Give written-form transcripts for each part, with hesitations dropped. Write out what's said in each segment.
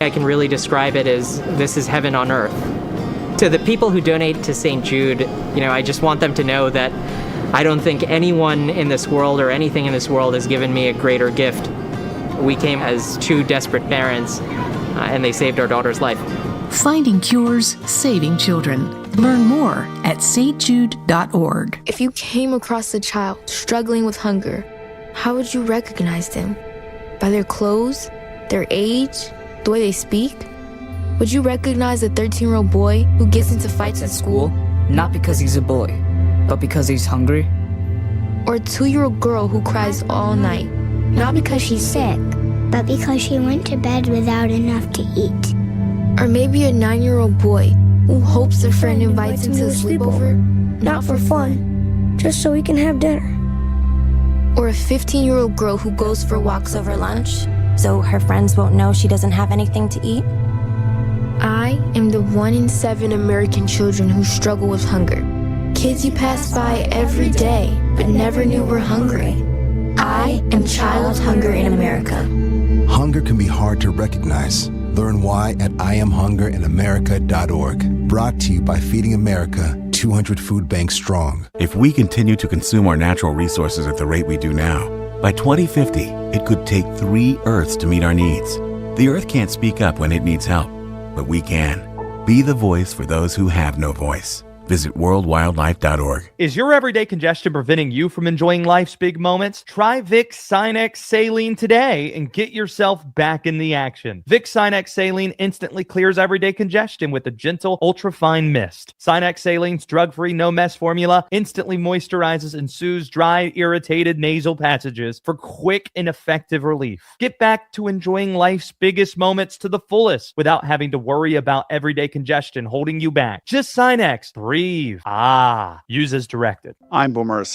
I can really describe it as this is heaven on earth. To the people who donate to St. Jude, I just want them to know that I don't think anyone in this world or anything in this world has given me a greater gift. We came as two desperate parents, and they saved our daughter's life. Finding cures, saving children. Learn more at stjude.org. If you came across a child struggling with hunger, how would you recognize them? By their clothes, their age, the way they speak? Would you recognize a 13-year-old boy who gets into fights at school? Not because he's a boy, but because he's hungry? Or a 2-year-old girl who cries all night? Not because she's sick, but because she went to bed without enough to eat. Or maybe a 9-year-old boy who hopes a friend invites him to a sleepover, not for fun, just so he can have dinner. Or a 15-year-old girl who goes for walks over lunch, so her friends won't know she doesn't have anything to eat. I am the 1 in 7 American children who struggle with hunger. Kids you pass by every day, but never knew were hungry. I am child hunger in America. Hunger can be hard to recognize. Learn why at IamHungerInAmerica.org. Brought to you by Feeding America, 200 food banks strong. If we continue to consume our natural resources at the rate we do now, by 2050, it could take 3 Earths to meet our needs. The Earth can't speak up when it needs help, but we can. Be the voice for those who have no voice. Visit worldwildlife.org. Is your everyday congestion preventing you from enjoying life's big moments? Try Vicks Sinex Saline today and get yourself back in the action. Vicks Sinex Saline instantly clears everyday congestion with a gentle, ultra-fine mist. Sinex Saline's drug-free, no-mess formula instantly moisturizes and soothes dry, irritated nasal passages for quick and effective relief. Get back to enjoying life's biggest moments to the fullest without having to worry about everyday congestion holding you back. Just Sinex. Breathe. Use as directed. I'm Boomer.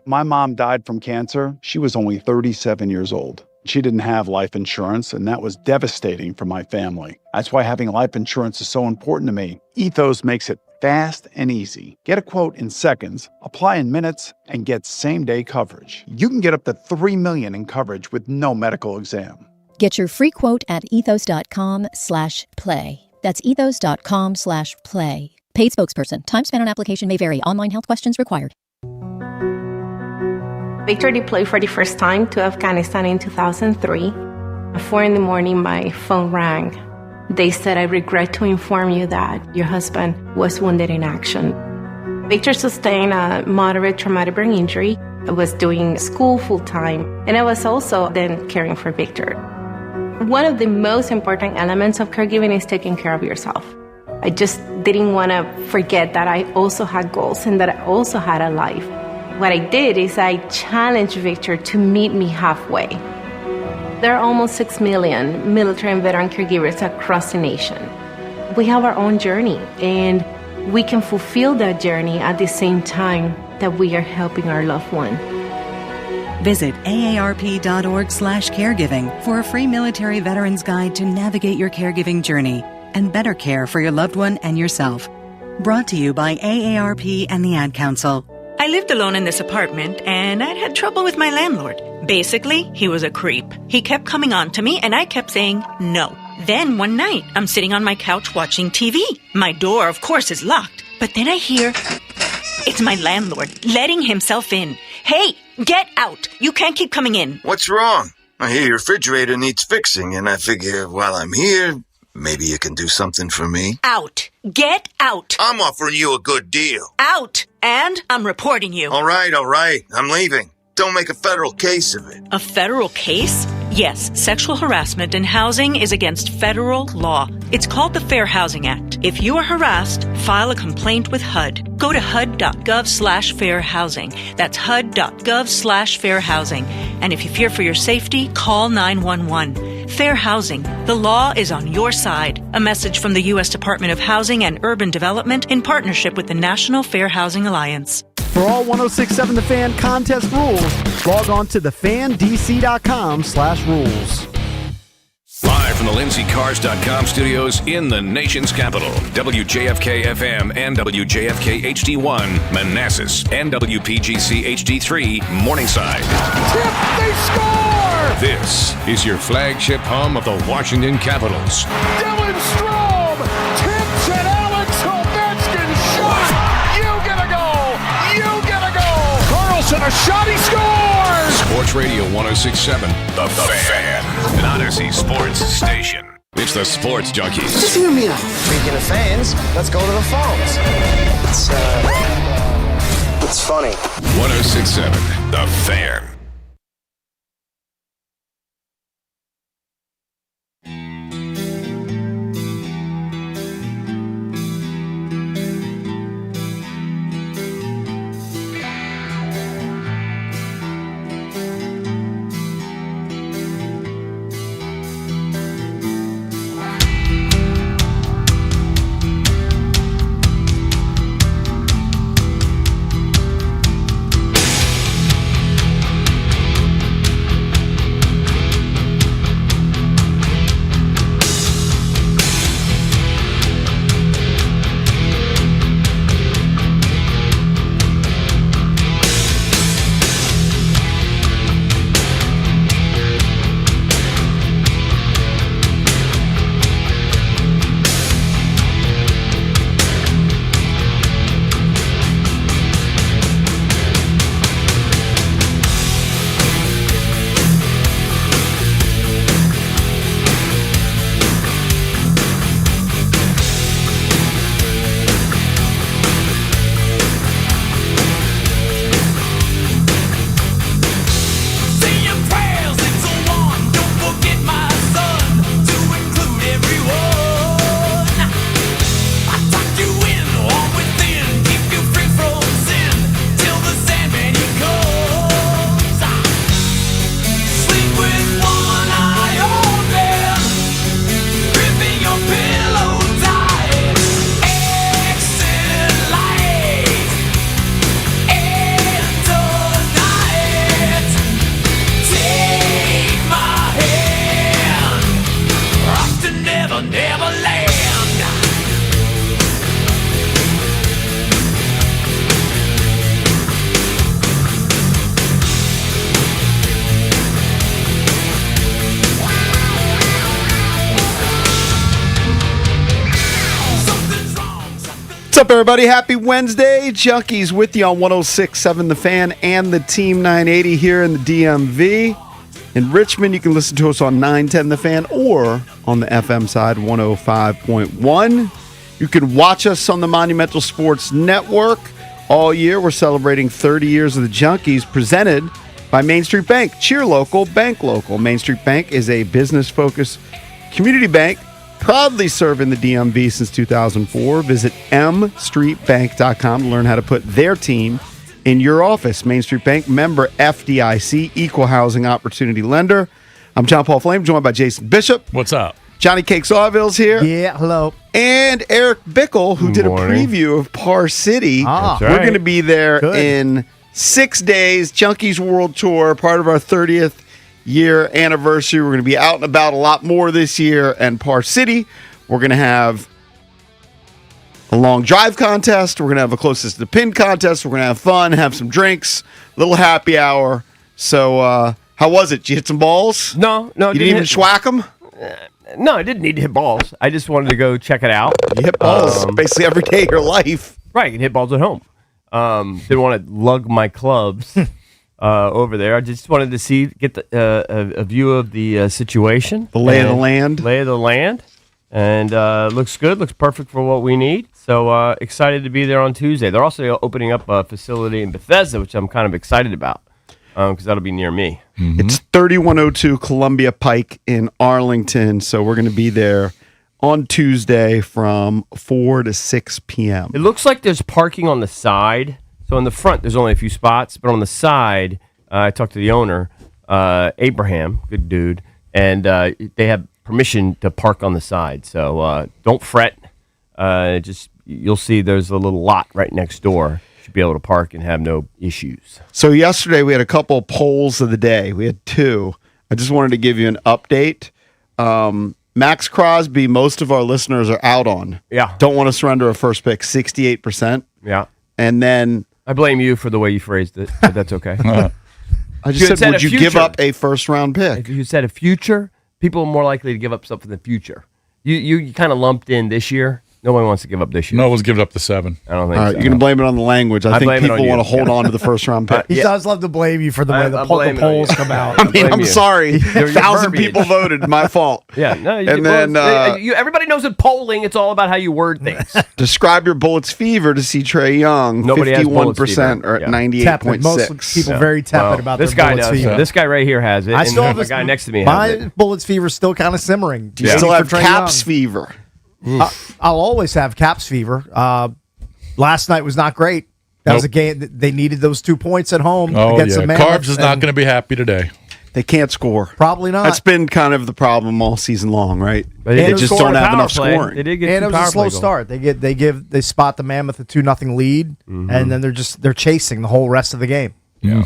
My mom died from cancer. She was only 37 years old. She didn't have life insurance, and that was devastating for my family. That's why having life insurance is so important to me. Ethos makes it fast and easy. Get a quote in seconds, apply in minutes, and get same-day coverage. You can get up to $3 million in coverage with no medical exam. Get your free quote at ethos.com/play. That's ethos.com/play. Paid spokesperson. Time spent on application may vary. Online health questions required. Victor deployed for the first time to Afghanistan in 2003. At 4 a.m, my phone rang. They said, "I regret to inform you that your husband was wounded in action." Victor sustained a moderate traumatic brain injury. I was doing school full-time, and I was also then caring for Victor. One of the most important elements of caregiving is taking care of yourself. I just didn't want to forget that I also had goals and that I also had a life. What I did is I challenged Victor to meet me halfway. There are almost 6 million military and veteran caregivers across the nation. We have our own journey, and we can fulfill that journey at the same time that we are helping our loved one. Visit aarp.org/caregiving for a free military veterans guide to navigate your caregiving journey and better care for your loved one and yourself. Brought to you by AARP and the Ad Council. I lived alone in this apartment, and I'd had trouble with my landlord. Basically, he was a creep. He kept coming on to me, and I kept saying no. Then one night, I'm sitting on my couch watching TV. My door, of course, is locked. But then I hear, it's my landlord letting himself in. "Hey, get out! You can't keep coming in." "What's wrong? I hear your refrigerator needs fixing, and I figure while I'm here, maybe you can do something for me." "Out! Get out!" "I'm offering you a good deal." "Out! And I'm reporting you." All right. I'm leaving. Don't make a federal case of it." A federal case? Yes, sexual harassment in housing is against federal law. It's called the Fair Housing Act. If you are harassed, file a complaint with HUD. Go to hud.gov/fairhousing. That's hud.gov/fairhousing. And if you fear for your safety, call 911. Fair housing. The law is on your side. A message from the U.S. Department of Housing and Urban Development in partnership with the National Fair Housing Alliance. For all 106.7 The Fan contest rules, log on to thefandc.com/rules. Live from the LindsayCars.com studios in the nation's capital, WJFK-FM and WJFK-HD1, Manassas, and WPGC-HD3, Morningside. Tip, they score! This is your flagship home of the Washington Capitals. Dylan Strome tips and Alex Ovechkin shot. You get a goal. You get a goal. Carlson, a shot, he scores. Sports Radio 106.7, The Fan. An Odyssey Sports Station. It's the Sports Junkies. Just hear me out. Speaking of fans, let's go to the phones. It's funny. 106.7, The Fan. What's up, everybody? Happy Wednesday. Junkies with you on 106.7 The Fan and the Team 980 here in the DMV. In Richmond, you can listen to us on 910 The Fan or on the FM side, 105.1. You can watch us on the Monumental Sports Network. All year, we're celebrating 30 years of the Junkies, presented by Main Street Bank. Cheer local, bank local. Main Street Bank is a business-focused community bank proudly serving the DMV since 2004. Visit mstreetbank.com to learn how to put their team in your office. Main Street Bank, member FDIC, equal housing opportunity lender. I'm John Paul Flame, joined by Jason Bishop. What's up? Johnny Cake Sawville's here. Yeah, hello. And Eric Bickle, who did a preview of Par City. That's We're going to be there in 6 days. Junkies World Tour, part of our 30th year anniversary. We're going to be out and about a lot more this year. And Par City, we're going to have a long drive contest. We're going to have a closest to the pin contest. We're going to have fun, have some drinks, little happy hour. So, how was it? Did you hit some balls? No. You didn't even schwack them? No, I didn't need to hit balls. I just wanted to go check it out. You hit balls basically every day of your life. Right, you can hit balls at home. Didn't want to lug my clubs over there. I just wanted to get a view of the situation. The lay of the land. Lay of the land. And looks good. Looks perfect for what we need. So excited to be there on Tuesday. They're also opening up a facility in Bethesda, which I'm kind of excited about because that'll be near me. Mm-hmm. It's 3102 Columbia Pike in Arlington. So we're going to be there on Tuesday from 4 to 6 p.m. It looks like there's parking on the side. So in the front, there's only a few spots. But on the side, I talked to the owner, Abraham, good dude, and they have permission to park on the side. So don't fret. Just you'll see there's a little lot right next door. Should be able to park and have no issues. So yesterday we had a couple polls of the day. We had two. I just wanted to give you an update. Max Crosby, most of our listeners are out on. Yeah. Don't want to surrender a first pick, 68%. Yeah. And then I blame you for the way you phrased it, but that's okay. I just said, would you give up a first-round pick? If you said a future, people are more likely to give up stuff in the future. You kind of lumped in this year. Nobody wants to give up this year. No one's giving up the 7. I don't think All right, so. you're going to blame it on the language. I think people want to hold on to the first-round pick. He does love to blame you for the way the polls come out. I mean, I'm sorry. 1,000 people voted. My fault. Yeah, no. And then everybody knows that polling, it's all about how you word things. describe your Bullets fever to see Trey Young. Nobody has Bullets 51% fever. or at Yeah. 98.6. Most people very tepid about this their guy Bullets does. fever. This guy right here has it. I and still have the guy next to me has my it. Bullets fever is still kind of simmering. Do you still have Caps fever? I'll always have Caps fever. Last night was not great. That was a game that they needed those 2 points at home against the Mammoth. Carbs is not going to be happy today. They can't score. Probably not. That's been kind of the problem all season long, right? But They just don't have enough scoring. They did get And two it was power a slow play goals. start. They spot the Mammoth a 2-0 lead, and then they're chasing the whole rest of the game. Yeah.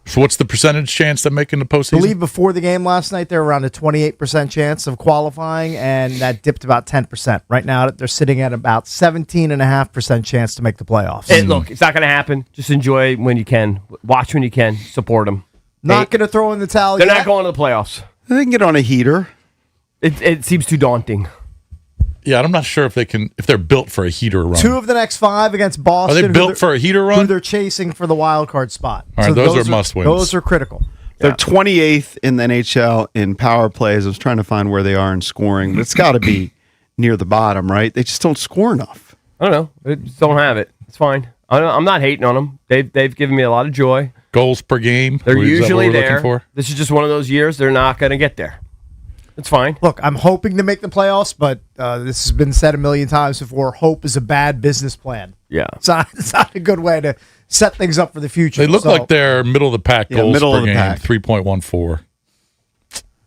So what's the percentage chance they're making the postseason? I believe before the game last night, they were around a 28% chance of qualifying, and that dipped about 10%. Right now, they're sitting at about 17.5% chance to make the playoffs. Look, it's not going to happen. Just enjoy when you can. Watch when you can. Support them. Not going to throw in the towel They're yet. not going to the playoffs. They can get on a heater. It seems too daunting. Yeah, I'm not sure if they're built for a heater run. 2 of the next 5 against Boston. Are they built for a heater run? Who they're chasing for the wild card spot. All right, those are must-wins. Those are critical. They're 28th in the NHL in power plays. I was trying to find where they are in scoring, but it's got to be near the bottom, right? They just don't score enough. I don't know. They just don't have it. It's fine. I'm not hating on them. They've given me a lot of joy. Goals per game. They're Is that what usually we're there. looking for? This is just one of those years they're not going to get there. It's fine. Look, I'm hoping to make the playoffs, but this has been said a million times before. Hope is a bad business plan. Yeah. It's not a good way to set things up for the future. They look like they're middle of the pack goals middle per of the game, pack. 3.14.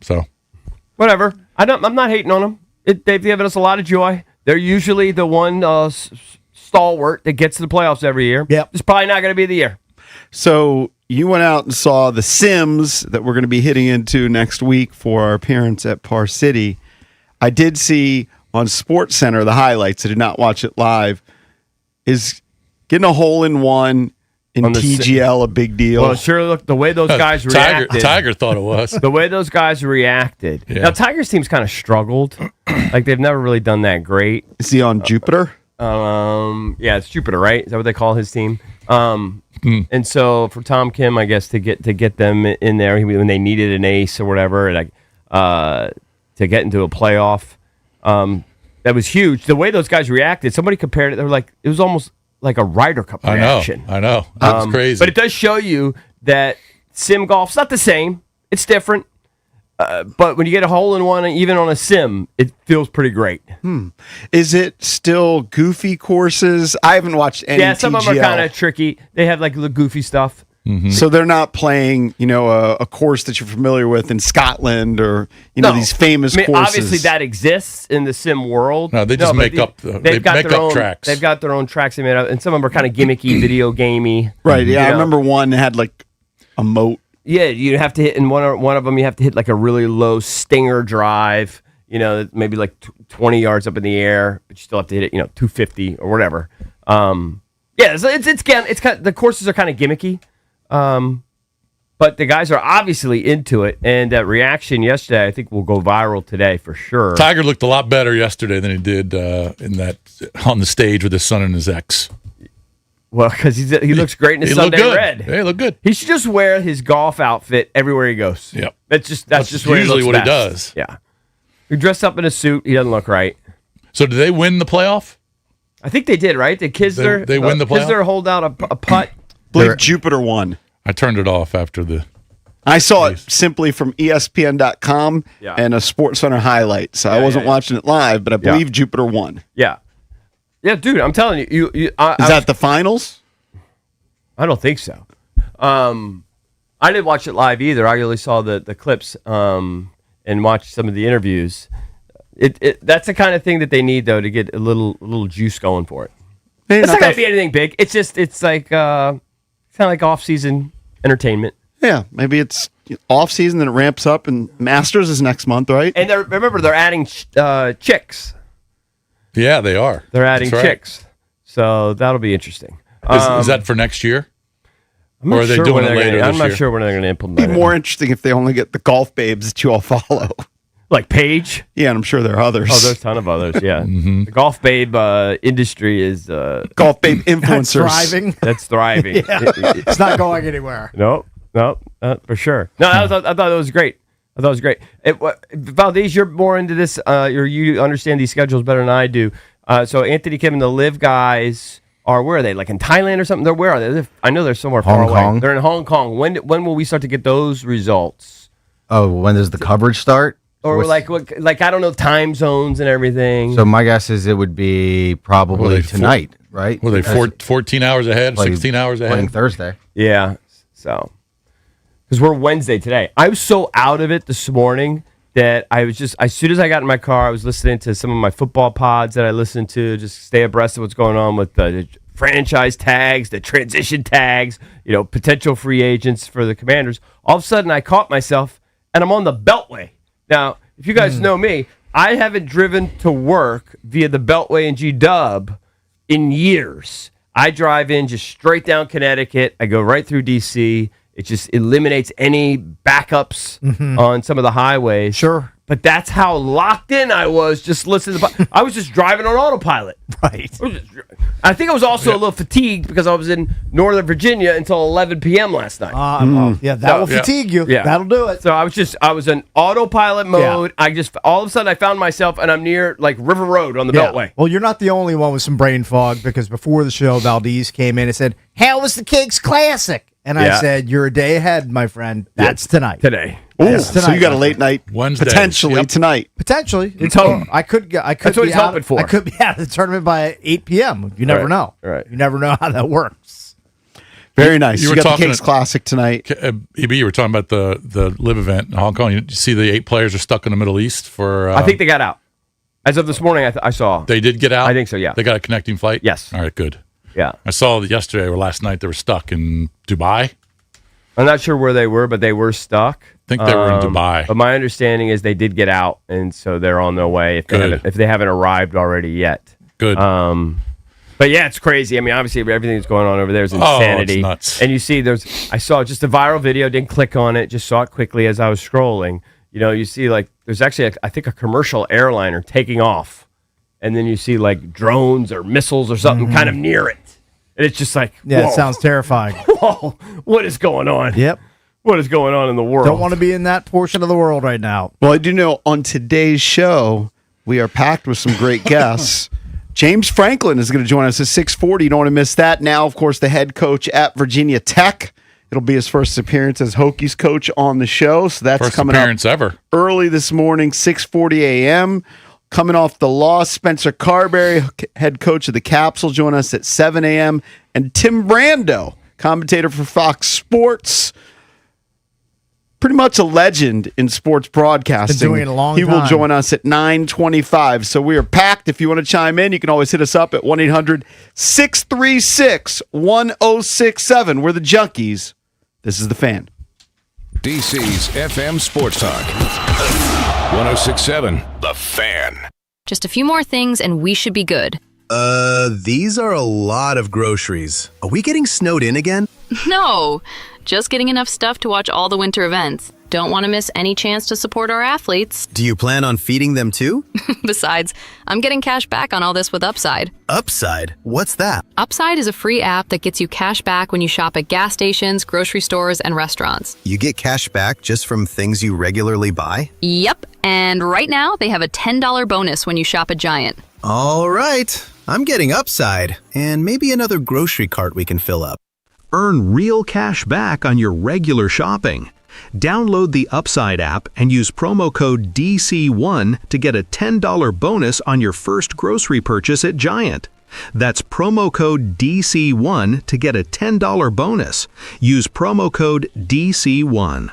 So, Whatever. I'm not hating on them. They've given us a lot of joy. They're usually the one stalwart that gets to the playoffs every year. Yep. It's probably not going to be the year. So you went out and saw the Sims that we're going to be hitting into next week for our appearance at Par City. I did see on Sports Center the highlights. I did not watch it live. Is getting a hole in one in TGL a big deal? Well, sure. Look, the way those guys reacted. Tiger thought it was. The way those guys reacted. Yeah. Now, Tiger's team's kind of struggled. Like, they've never really done that great. Is he on Jupiter? Yeah, it's Jupiter, right? Is that what they call his team? And so for Tom Kim, I guess to get them in there when they needed an ace or whatever, like to get into a playoff, that was huge. The way those guys reacted, somebody compared it. They were like, it was almost like a Ryder Cup reaction. I know. That's crazy. But it does show you that sim golf's not the same. It's different. But when you get a hole in one, even on a sim, it feels pretty great. Is it still goofy courses? I haven't watched any. Yeah, some of them are TGL. kind of tricky. They have like the goofy stuff. So they're not playing, a course that you're familiar with in Scotland or these famous courses. Obviously that exists in the sim world. No, they just make up. They make up tracks. They've got their own tracks they made up, and some of them are kind of gimmicky, video gamey. Right? Yeah, I remember one that had like a moat. Yeah, you have to hit in one of them. You have to hit like a really low stinger drive. Maybe like 20 yards up in the air, but you still have to hit it. 250 or whatever. Yeah, so it's kind of, the courses are kind of gimmicky. But the guys are obviously into it, and that reaction yesterday, I think, will go viral today for sure. Tiger looked a lot better yesterday than he did on the stage with his son and his ex. Well, because he looks great in his He Sunday looked good. red. Yeah, he looked good. He should just wear his golf outfit everywhere he goes. Yep. That's just where usually he what looks he best. does. Yeah. He dressed up in a suit. He doesn't look right. So did they win the playoff? I think they did, right? Did Kisner? They win the playoff? Kisner hold out a putt? I believe Jupiter won. I turned it off after the. I saw it simply from ESPN.com and a SportsCenter highlight. So I wasn't watching it live, but I believe Jupiter won. Yeah. Yeah, dude, I'm telling you. Is that the finals? I don't think so. I didn't watch it live either. I only saw the clips and watched some of the interviews. That's the kind of thing that they need, though, to get a little juice going for it. It's not going to be anything big. It's like kind of like off-season entertainment. Yeah, maybe it's off-season, then it ramps up, and Masters is next month, right? And remember, they're adding chicks. Yeah, they are. They're adding That's right. chicks. So that'll be interesting. Is that for next year? I'm Or not are they sure doing when it they're later gonna- I'm this not year? sure when they're going to implement It'd be it. more interesting if they only get the golf babes that you all follow. Like Paige? Yeah, and I'm sure there are others. Oh, there's a ton of others, yeah. Mm-hmm. The golf babe industry is... golf babe influencers. thriving. That's thriving. Yeah. It's not going anywhere. No, for sure. No, I thought it was great. I thought it was great. Valdez, you're more into this. You understand these schedules better than I do. So Anthony Kim and the Live guys are, where are they? Like in Thailand or something? Where are they? I know they're somewhere far Hong away. Kong. They're in Hong Kong. When will we start to get those results? Oh, when does the coverage start? Or like I don't know, time zones and everything. So my guess is it would be probably tonight, right? Were they 14 hours ahead, Playing- 16 hours ahead? playing Thursday. Yeah. So, because we're Wednesday today. I was so out of it this morning that I was just, as soon as I got in my car, I was listening to some of my football pods that I listen to, just stay abreast of what's going on with the franchise tags, the transition tags, potential free agents for the Commanders. All of a sudden, I caught myself, and I'm on the Beltway. Now, if you guys know me, I haven't driven to work via the Beltway and G-Dub in years. I drive in just straight down Connecticut. I go right through D.C. It just eliminates any backups on some of the highways. Sure. But that's how locked in I was just listening to I was just driving on autopilot. Right. I think I was also a little fatigued because I was in Northern Virginia until 11 p.m. last night. Yeah, that will fatigue you. Yeah. That'll do it. So I was in autopilot mode. I just, all of a sudden I found myself and I'm near like River Road on the Beltway. Well, you're not the only one with some brain fog, because before the show, Valdez came in and said, "How was the Kings Classic?" And I said, "You're a day ahead, my friend. That's tonight." Today. Ooh, so you got a late night Wednesday. potentially tonight. Potentially. It's home. I could That's what be he's out, hoping for. I could be out of the tournament by 8 p.m. You never know. Right. You never know how that works. Very nice. You You, were got the talking Kings to- Classic tonight. EB, you were talking about the Live event in Hong Kong. You see the 8 players are stuck in the Middle East for... I think they got out. As of this morning, I saw. They did get out? I think so, yeah. They got a connecting flight? Yes. All right, good. Yeah. I saw that yesterday or last night they were stuck in Dubai. I'm not sure where they were, but they were stuck. I think they were in Dubai. But my understanding is they did get out, and so they're on their way if they haven't arrived already yet. Good. But yeah, it's crazy. I mean, obviously everything that's going on over there is insanity. it's nuts. And you see, I saw just a viral video, didn't click on it, just saw it quickly as I was scrolling. You see there's actually, I think, a commercial airliner taking off, and then you see like drones or missiles or something kind of near it. And it's just like, Yeah, whoa. it sounds terrifying. Whoa, what is going on? Yep. What is going on in the world? Don't want to be in that portion of the world right now. Well, I do know on today's show, we are packed with some great guests. James Franklin is going to join us at 6:40. You don't want to miss that. Now, of course, the head coach at Virginia Tech. It'll be his first appearance as Hokies coach on the show. So that's First coming appearance up ever. early this morning, 6:40 a.m. Coming off the loss, Spencer Carberry, head coach of the Caps, will join us at 7 a.m. And Tim Brando, commentator for Fox Sports, pretty much a legend in sports broadcasting. Been doing it a long He will time. join us at 9:25. So we are packed. If you want to chime in, you can always hit us up at 1-800-636-1067. We're the Junkies. This is The Fan. DC's FM Sports Talk. 106.7 The Fan. Just a few more things and we should be good. These are a lot of groceries. Are we getting snowed in again? No, just getting enough stuff to watch all the winter events. Don't want to miss any chance to support our athletes. Do you plan on feeding them too? Besides, I'm getting cash back on all this with Upside. Upside? What's that? Upside is a free app that gets you cash back when you shop at gas stations, grocery stores, and restaurants. You get cash back just from things you regularly buy? Yep, and right now they have a $10 bonus when you shop at Giant. All right. I'm getting Upside, and maybe another grocery cart we can fill up. Earn real cash back on your regular shopping. Download the Upside app and use promo code DC1 to get a $10 bonus on your first grocery purchase at Giant. That's promo code DC1 to get a $10 bonus. Use promo code DC1.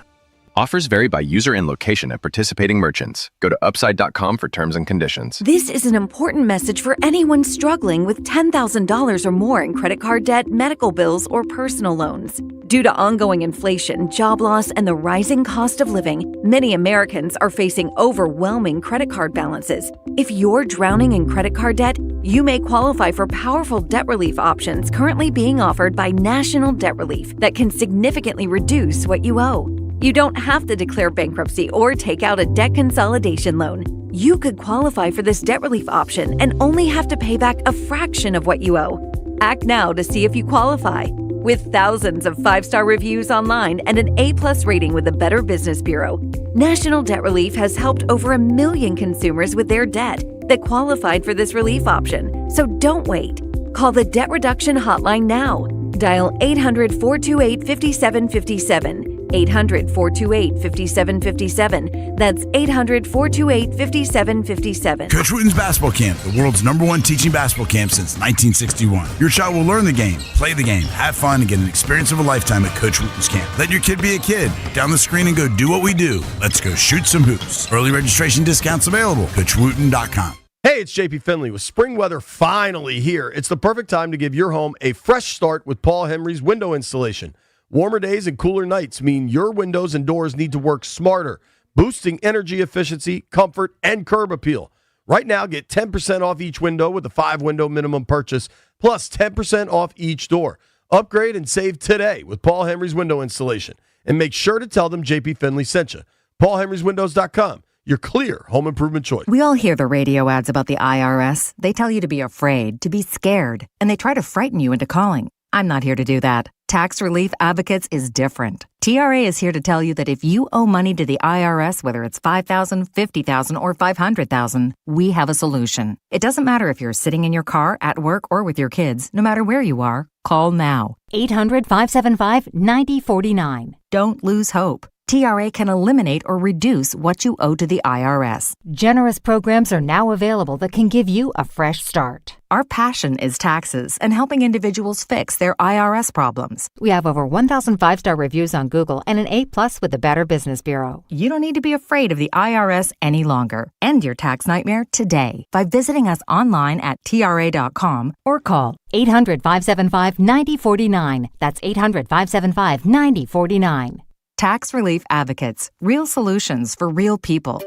Offers vary by user and location at participating merchants. Go to upside.com for terms and conditions. This is an important message for anyone struggling with $10,000 or more in credit card debt, medical bills, or personal loans. Due to ongoing inflation, job loss, and the rising cost of living, many Americans are facing overwhelming credit card balances. If you're drowning in credit card debt, You may qualify for powerful debt relief options currently being offered by National Debt Relief that can significantly reduce what you owe. You don't have to declare bankruptcy or take out a debt consolidation loan. You could qualify for this debt relief option and only have to pay back a fraction of what you owe. Act now to see if you qualify. With thousands of 5-star reviews online and an A+ rating with the Better Business Bureau, National Debt Relief has helped over 1 million consumers with their debt that qualified for this relief option. So don't wait. Call the Debt Reduction Hotline now. Dial 800-428-5757. 800-428-5757. That's 800-428-5757. Coach Wooten's Basketball Camp, the world's #1 teaching basketball camp since 1961. Your child will learn the game, play the game, have fun, and get an experience of a lifetime at Coach Wooten's Camp. Let your kid be a kid. Down the screen and go do what we do. Let's go shoot some hoops. Early registration discounts available. CoachWooten.com. Hey, it's JP Finlay with spring weather finally here. It's the perfect time to give your home a fresh start with Paul Henry's window installation. Warmer days and cooler nights mean your windows and doors need to work smarter, boosting energy efficiency, comfort, and curb appeal. Right now, get 10% off each window with a 5-window minimum purchase, plus 10% off each door. Upgrade and save today with Paul Henry's window installation. And make sure to tell them JP Finlay sent you. PaulHenry'sWindows.com. Your clear home improvement choice. We all hear the radio ads about the IRS. They tell you to be afraid, to be scared, and they try to frighten you into calling. I'm not here to do that. Tax Relief Advocates is different. TRA is here to tell you that if you owe money to the IRS, whether it's $5,000, $50,000, or $500,000, we have a solution. It doesn't matter if you're sitting in your car, at work, or with your kids. No matter where you are, call now. 800-575-9049. Don't lose hope. TRA can eliminate or reduce what you owe to the IRS. Generous programs are now available that can give you a fresh start. Our passion is taxes and helping individuals fix their IRS problems. We have over 1,000 5-star reviews on Google and an A+ with the Better Business Bureau. You don't need to be afraid of the IRS any longer. End your tax nightmare today by visiting us online at TRA.com or call 800-575-9049. That's 800-575-9049. Tax Relief Advocates. Real solutions for real people.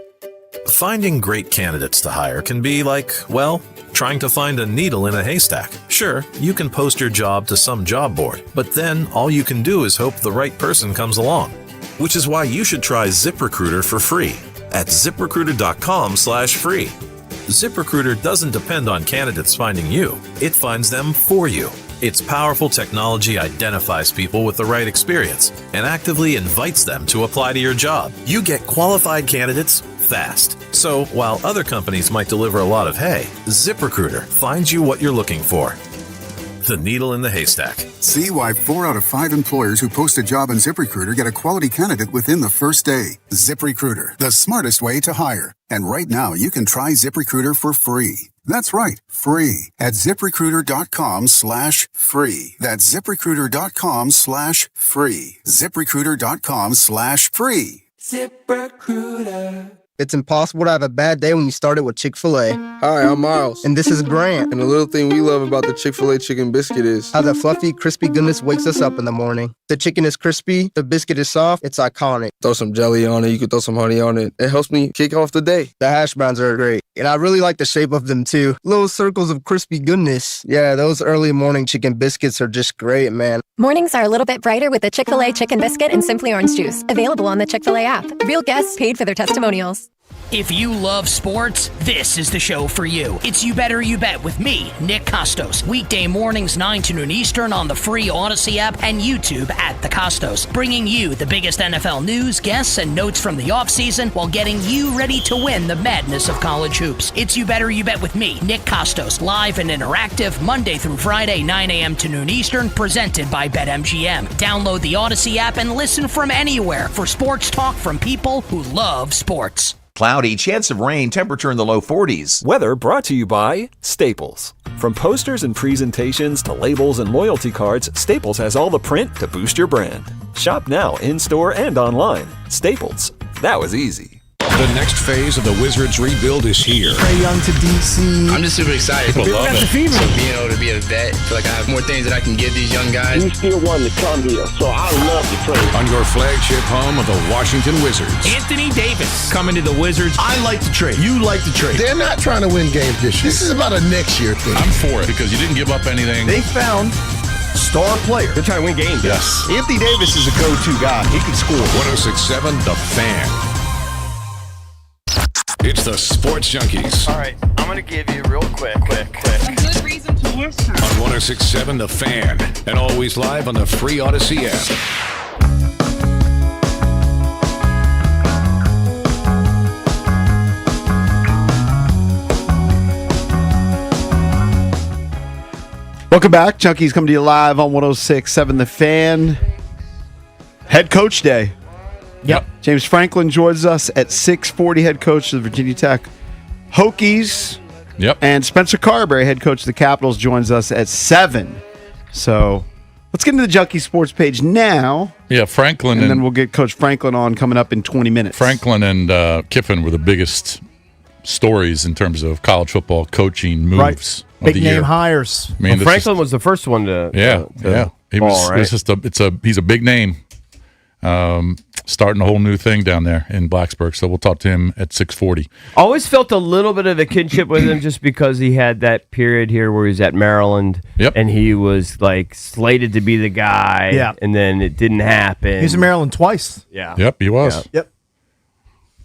Finding great candidates to hire can be like, well, trying to find a needle in a haystack. Sure, you can post your job to some job board, but then all you can do is hope the right person comes along. Which is why you should try ZipRecruiter for free at ZipRecruiter.com/free. ZipRecruiter doesn't depend on candidates finding you. It finds them for you. Its powerful technology identifies people with the right experience and actively invites them to apply to your job. You get qualified candidates fast. So while other companies might deliver a lot of hay, ZipRecruiter finds you what you're looking for. The needle in the haystack. See why 4 out of 5 employers who post a job on ZipRecruiter get a quality candidate within the first day. ZipRecruiter, the smartest way to hire. And right now, you can try ZipRecruiter for free. That's right, free at ZipRecruiter.com/free. That's ZipRecruiter.com/free. ZipRecruiter.com/free. ZipRecruiter. It's impossible to have a bad day when you started with Chick-fil-A. Hi, I'm Miles. And this is Grant. And the little thing we love about the Chick-fil-A chicken biscuit is how the fluffy, crispy goodness wakes us up in the morning. The chicken is crispy, the biscuit is soft, it's iconic. Throw some jelly on it, you could throw some honey on it. It helps me kick off the day. The hash browns are great. And I really like the shape of them too. Little circles of crispy goodness. Yeah, those early morning chicken biscuits are just great, man. Mornings are a little bit brighter with the Chick-fil-A chicken biscuit and Simply Orange Juice. Available on the Chick-fil-A app. Real guests paid for their testimonials. If you love sports, this is the show for you. It's You Better You Bet with me, Nick Costos. Weekday mornings 9 to noon Eastern on the free Odyssey app and YouTube at The Costos. Bringing you the biggest NFL news, guests, and notes from the offseason while getting you ready to win the madness of college hoops. It's You Better You Bet with me, Nick Costos. Live and interactive Monday through Friday, 9 a.m. to noon Eastern, presented by BetMGM. Download the Odyssey app and listen from anywhere for sports talk from people who love sports. Cloudy, chance of rain, temperature in the low 40s. Weather brought to you by Staples. From posters and presentations to labels and loyalty cards, Staples has all the print to boost your brand. Shop now in-store and online. Staples. That was easy. The next phase of the Wizards rebuild is here. Trey Young to DC. I'm just super excited. People love it. So being able to be a vet, I feel like I have more things that I can give these young guys. You still want to come here, so I love the trade. On your flagship home of the Washington Wizards. Anthony Davis coming to the Wizards. I like the trade. You like the trade. They're not trying to win games this year. This is about a next year thing. I'm for it because you didn't give up anything. They found star player. They're trying to win games. Yes. Anthony Davis is a go-to guy. He can score. 106.7 The Fan. It's the Sports Junkies. All right, I'm going to give you real quick. A good reason to listen. On 106.7 The Fan. And always live on the free Odyssey app. Welcome back. Junkies coming to you live on 106.7 The Fan. Head Coach Day. Yep. James Franklin joins us at 6:40, head coach of the Virginia Tech Hokies. Yep. And Spencer Carberry, head coach of the Capitals, joins us at 7. So let's get into the Junkie Sports page now. Yeah, Franklin. And then we'll get Coach Franklin on coming up in 20 minutes. Franklin and Kiffin were the biggest stories in terms of college football coaching moves. Right. Of Big the name year. hires. I mean, Franklin was the first one to He fall, was. right? It's just he's a big name. Starting a whole new thing down there in Blacksburg. So we'll talk to him at 6:40. Always felt a little bit of a kinship with him just because he had that period here where he was at Maryland. Yep. And he was like slated to be the guy. Yeah. And then it didn't happen. He was in Maryland twice. Yeah. Yep, he was. Yep.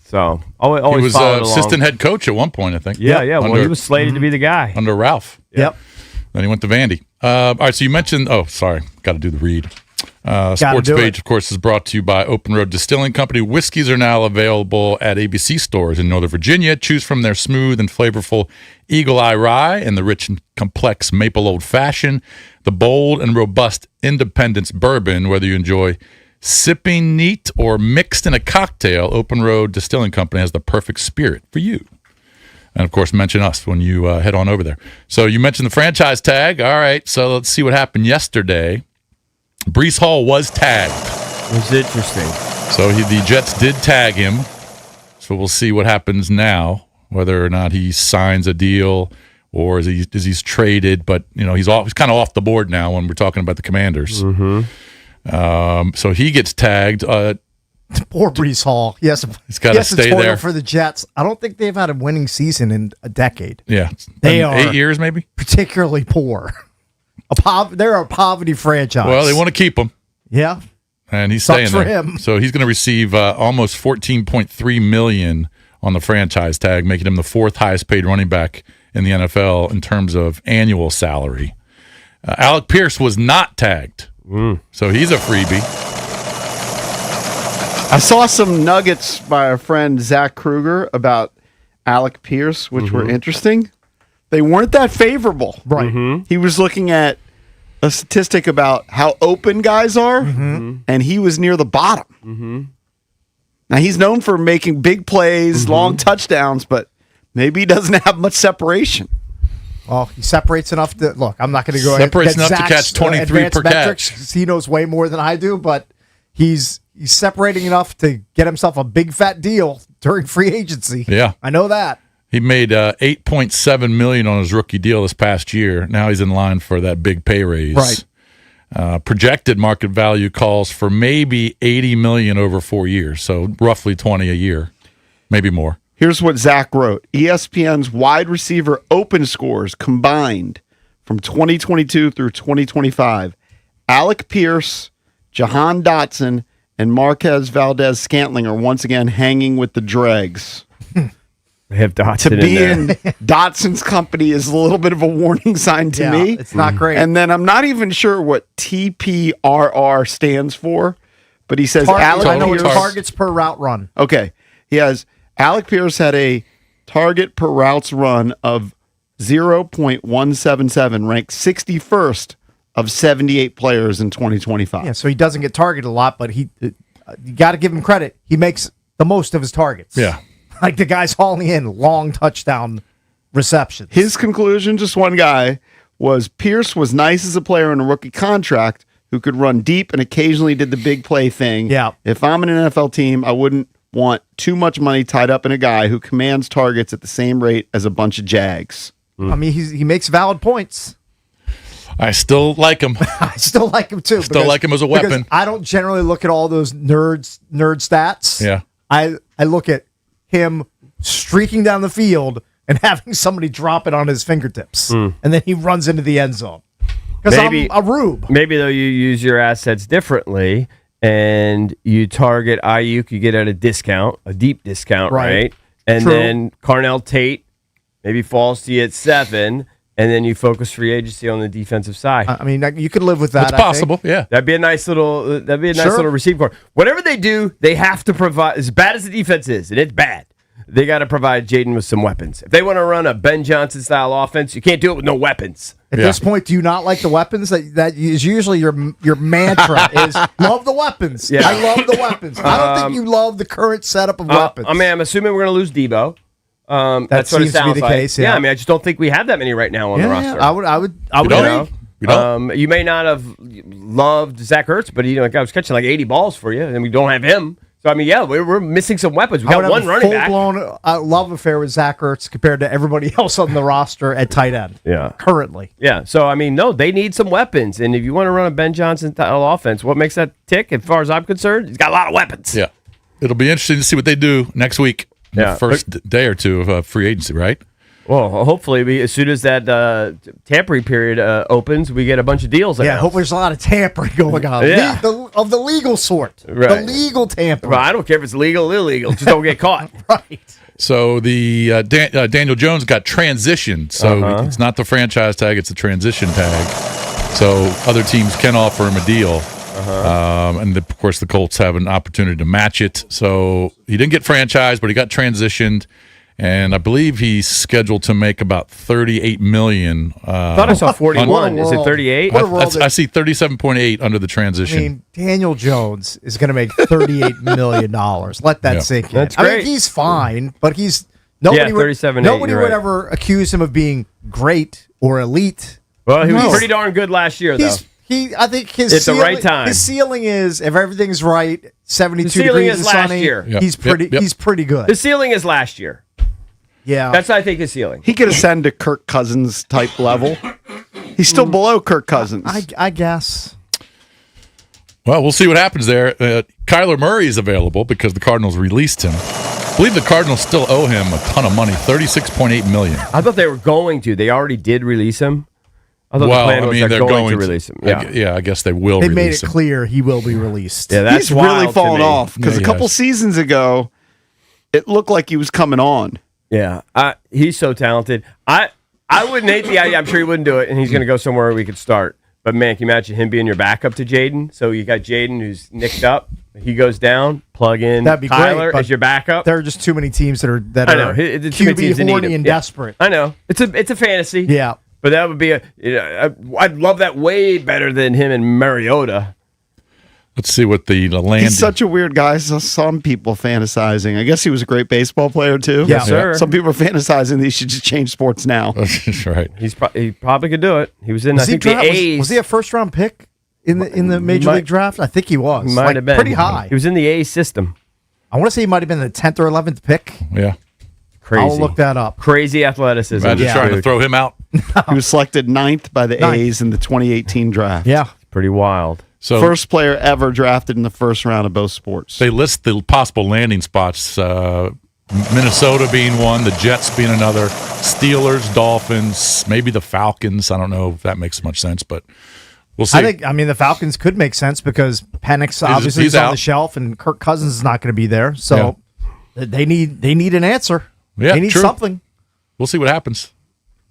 So always He was followed along. assistant head coach at one point, I think. Yeah, yeah. Well, he was slated to be the guy. Under Ralph. Yep. Then he went to Vandy. All right, so you mentioned, got to do the read. Sports do page, it. of course, is brought to you by Open Road Distilling Company. Whiskeys are now available at ABC stores in Northern Virginia. Choose from their smooth and flavorful Eagle Eye Rye and the rich and complex Maple Old Fashioned, the bold and robust Independence Bourbon. Whether you enjoy sipping neat or mixed in a cocktail, Open Road Distilling Company has the perfect spirit for you. And, of course, mention us when you head on over there. So you mentioned the franchise tag. All right, so let's see what happened yesterday. Breece Hall was tagged. It was interesting. So the Jets did tag him. So we'll see what happens now, whether or not he signs a deal or is he's traded. But, he's kind of off the board now when we're talking about the Commanders. Mm-hmm. So he gets tagged. Poor Breece Hall. Yes, he's got to stay there for the Jets. I don't think they've had a winning season in a decade. Yeah, they are 8 years maybe. Particularly poor. They're a poverty franchise. Well, they want to keep him. Yeah, and he's Sucks staying for there. him. So he's going to receive almost $14.3 million on the franchise tag, making him the fourth highest paid running back in the NFL in terms of annual salary. Alec Pierce was not tagged, so he's a freebie. I saw some nuggets by our friend Zach Kruger about Alec Pierce, which were interesting. They weren't that favorable. Right. He was looking at a statistic about how open guys are, and he was near the bottom. Now, he's known for making big plays, long touchdowns, but maybe he doesn't have much separation. Well, he separates enough to look. I'm not going to go Separates ahead and enough to catch 23 advanced per metrics, catch. 'cause he knows way more than I do, but he's separating enough to get himself a big fat deal during free agency. Yeah. I know that. He made $8.7 million on his rookie deal this past year. Now he's in line for that big pay raise. Right. Projected market value calls for maybe $80 million over 4 years, so roughly 20 a year, maybe more. Here's what Zach wrote. ESPN's wide receiver open scores combined from 2022 through 2025. Alec Pierce, Jahan Dotson, and Marquez Valdez-Scantling are once again hanging with the dregs. They have Dotson To be in there. in Dotson's company is a little bit of a warning sign to me. It's not great. And then I'm not even sure what TPRR stands for, but he says Alec I know Pierce. it's targets per route run. Okay. He has Alec Pierce had a target per routes run of 0.177, ranked 61st of 78 players in 2025. Yeah, so he doesn't get targeted a lot, but you got to give him credit. He makes the most of his targets. Yeah. Like the guy's hauling in long touchdown receptions. His conclusion, just one guy, was Pierce was nice as a player in a rookie contract who could run deep and occasionally did the big play thing. Yeah. If I'm an NFL team, I wouldn't want too much money tied up in a guy who commands targets at the same rate as a bunch of Jags. I mean, he makes valid points. I still like him. I still like him too. Still like him as a weapon. Because I don't generally look at all those nerd stats. Yeah. I look at him streaking down the field and having somebody drop it on his fingertips, and then he runs into the end zone. Because I'm a rube. Maybe though you use your assets differently, and you target Ayuk, you get at a discount, a deep discount, right? And True. then Carnell Tate maybe falls to you at 7. And then you focus free agency on the defensive side. I mean, you could live with that. It's possible, yeah. That'd be a nice little. Little receiving core. Whatever they do, they have to provide. As bad as the defense is, and it's bad, they got to provide Jaden with some weapons. If they want to run a Ben Johnson style offense, you can't do it with no weapons. At this point, do you not like the weapons? That is usually your mantra is love the weapons. Yeah. I love the weapons. I don't think you love the current setup of weapons. I mean, I'm assuming we're going to lose Debo. That that's what it seems to be sounds the like. case. Yeah. I mean, I just don't think we have that many right now on the roster. I would. You don't? You may not have loved Zach Ertz, but I was catching like 80 balls for you, and we don't have him. So I mean, yeah, we're missing some weapons. We got one running back. Full-blown love affair with Zach Ertz compared to everybody else on the roster at tight end. Yeah, currently. Yeah, so I mean, no, they need some weapons, and if you want to run a Ben Johnson style offense, what makes that tick? As far as I'm concerned, he's got a lot of weapons. Yeah, it'll be interesting to see what they do next week. The first day or two of free agency, right? Well, hopefully, as soon as that tampering period opens, we get a bunch of deals. Yeah, hopefully there's a lot of tampering going on. Yeah. Of the legal sort. Right. The legal tampering. Well, I don't care if it's legal or illegal. Just don't get caught. Right. So the Daniel Jones got transitioned. So it's not the franchise tag, it's a transition tag. So other teams can offer him a deal. And of course, the Colts have an opportunity to match it. So he didn't get franchised, but he got transitioned, and I believe he's scheduled to make about $38 million. I thought I saw 41. Is it 38? I see 37.8 under the transition. I mean, Daniel Jones is going to make $38 million. Let that sink in. That's I great. mean, he's fine, but nobody would ever accuse him of being great or elite. Well, he was pretty darn good last year, though. I think his At the ceiling, right time. His ceiling is, if everything's right, 72 The ceiling degrees is and last sunny. year. Yep. He's pretty good. The ceiling is last year. Yeah. That's, I think, his ceiling. He could ascend to Kirk Cousins type level. He's still below Kirk Cousins. I guess. Well, we'll see what happens there. Kyler Murray is available because the Cardinals released him. I believe the Cardinals still owe him a ton of money, $36.8 million. I thought they were going to. They already did release him. I thought the plan was they're going to release him. Yeah, I guess they will They release made it him. clear he will be released. Yeah, that's He's really wild to fallen me. off because Yeah, a couple seasons ago, it looked like he was coming on. Yeah, he's so talented. I wouldn't hate the idea. I'm sure he wouldn't do it, and he's going to go somewhere we could start. But, man, can you imagine him being your backup to Jaden? So you got Jaden who's nicked up. He goes down, plug in That'd be Kyler great, as your backup. There are just too many teams that are I know. It's too many teams QB that need horny him. and Yeah. desperate. I know. It's a fantasy. Yeah. But that would be I'd love that way better than him and Mariota. Let's see what the land. He's such a weird guy. So some people fantasizing. I guess he was a great baseball player too. Yeah, sir. Some people are fantasizing that he should just change sports now. That's right. He probably could do it. He was in. Was I he think the A's. Was he a first round pick in the Major League draft? I think he was. He might have been pretty high. He was in the A's system. I want to say he might have been the 10th or 11th pick. Yeah. Crazy. I'll look that up. Crazy athleticism. Imagine trying to throw him out. He was selected 9th by the A's in the 2018 draft. Yeah. Pretty wild. So First player ever drafted in the first round of both sports. they list the possible landing spots. Minnesota being one, the Jets being another, Steelers, Dolphins, maybe the Falcons. I don't know if that makes much sense, but we'll see. I mean, the Falcons could make sense because Penix obviously he's is on out. the shelf and Kirk Cousins is not going to be there. So they need an answer. Yeah, they need true. something. We'll see what happens.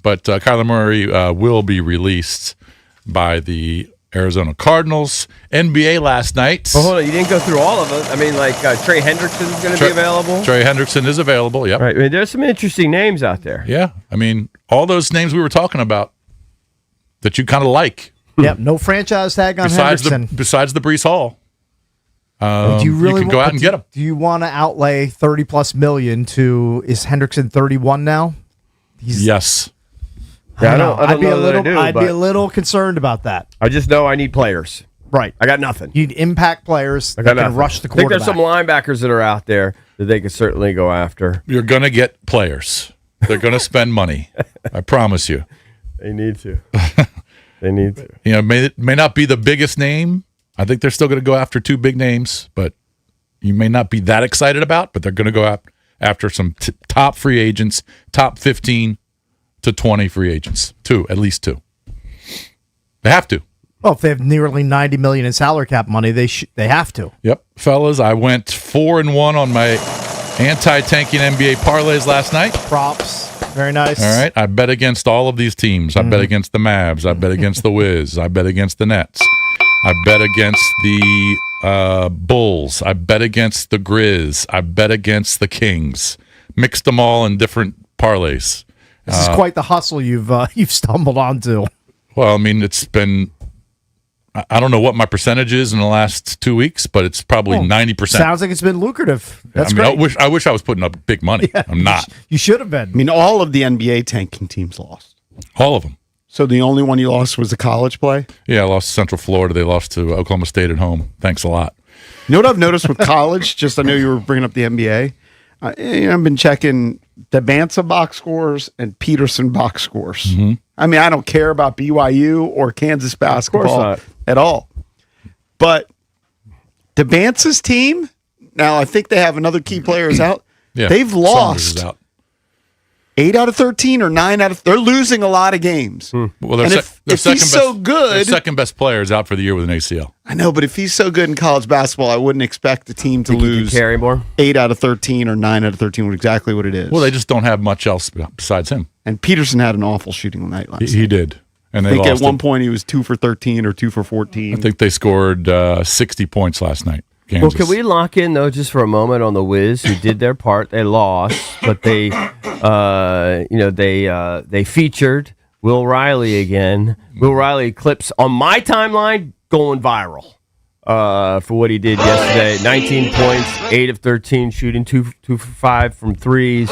But Kyler Murray will be released by the Arizona Cardinals. NBA last night. Well, hold on. You didn't go through all of them. I mean, like Trey Hendrickson is going to be available. Trey Hendrickson is available, yep. Right. I mean, there's some interesting names out there. Yeah. I mean, all those names we were talking about that you kind of like. Yep, no franchise tag on Hendrickson. Besides the Brees Hall. Do you really can go out and get him. Do you want to outlay $30+ million to? Is Hendrickson 31 now? Yes. Yeah, I don't know that I do, I'd be but a little concerned about that. I just know I need players. Right. I got nothing. You need impact players I that got can nothing. rush the I think quarterback. there's some linebackers that are out there. that they could certainly go after. You're going to get players. They're going to spend money. I promise you. They need to. They need to. You know, it may not be the biggest name. I think they're still going to go after two big names, but you may not be that excited about, but they're going to go after some top free agents, top 15 to 20 free agents. At least two. They have to. Well, if they have nearly $90 million in salary cap money, they have to. Yep, fellas, I went 4-1 on my anti-tanking NBA parlays last night. Props. Very nice. All right, I bet against all of these teams. I bet against the Mavs. I bet against the Wiz. I bet against the Nets. I bet against the Bulls. I bet against the Grizz. I bet against the Kings. Mixed them all in different parlays. This is quite the hustle you've stumbled onto. Well, I mean, it's been, I don't know what my percentage is in the last 2 weeks, but it's probably 90%. Sounds like it's been lucrative. That's great. great. I wish I was putting up big money. Yeah, I'm not. You should have been. I mean, all of the NBA tanking teams lost. All of them. So the only one you lost was the college play? Yeah, I lost to Central Florida. They lost to Oklahoma State at home. Thanks a lot. You know what I've noticed with college? Just I know you were bringing up the NBA. I've been checking the Bansa box scores and Peterson box scores. Mm-hmm. I mean, I don't care about BYU or Kansas basketball at all. But the Bansa's team, now I think they have another key players out. Yeah, they've Saunders lost is out. 8 out of 13 or 9 out of... They're losing a lot of games. Well, and if he's so good... Their second best player is out for the year with an ACL. I know, but if he's so good in college basketball, I wouldn't expect the team to lose carry more? 8 out of 13 or 9 out of 13, exactly what it is. Well, they just don't have much else besides him. And Peterson had an awful shooting night last night. He did. And I they think lost at one point he was 2 for 13 or 2 for 14. I think they scored 60 points last night. Kansas. Well, can we lock in though just for a moment on the Wiz who did their part? They lost, but they featured Will Riley again. Will Riley clips on my timeline going viral for what he did yesterday. 19 points, 8 of 13 shooting, 2 for 5 from threes.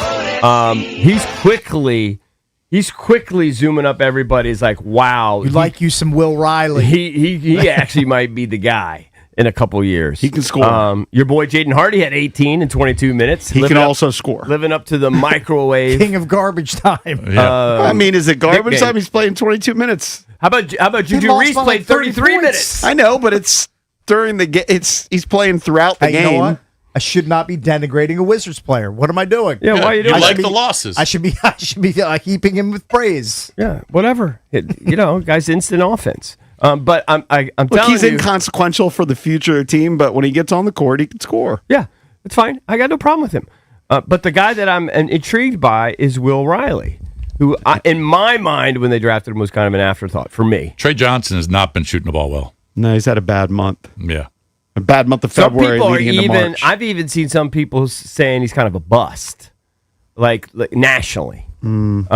He's quickly zooming up everybody. He's like, wow. You like you some Will Riley. He actually might be the guy in a couple years. He can score. Your boy Jaden Hardy had 18 in 22 minutes. He can also score. Living up to the microwave. King of garbage time. Yeah. I mean, is it garbage time? He's playing 22 minutes. How about Juju Reese played 33 minutes? I know, but it's during the game. He's playing throughout the game. You know what? I should not be denigrating a Wizards player. What am I doing? Yeah, why are you doing? You like the losses. I should be heaping him with praise. Yeah, whatever. Guy's instant offense. But I'm Look, telling he's you, inconsequential for the future of the team, but when he gets on the court, he can score. Yeah, it's fine. I got no problem with him. But the guy that I'm intrigued by is Will Riley, who, in my mind, when they drafted him, was kind of an afterthought for me. Trey Johnson has not been shooting the ball well. No, he's had a bad month. Yeah. A bad month of Some February people leading into March. I've even seen some people saying he's kind of a bust, like nationally. I don't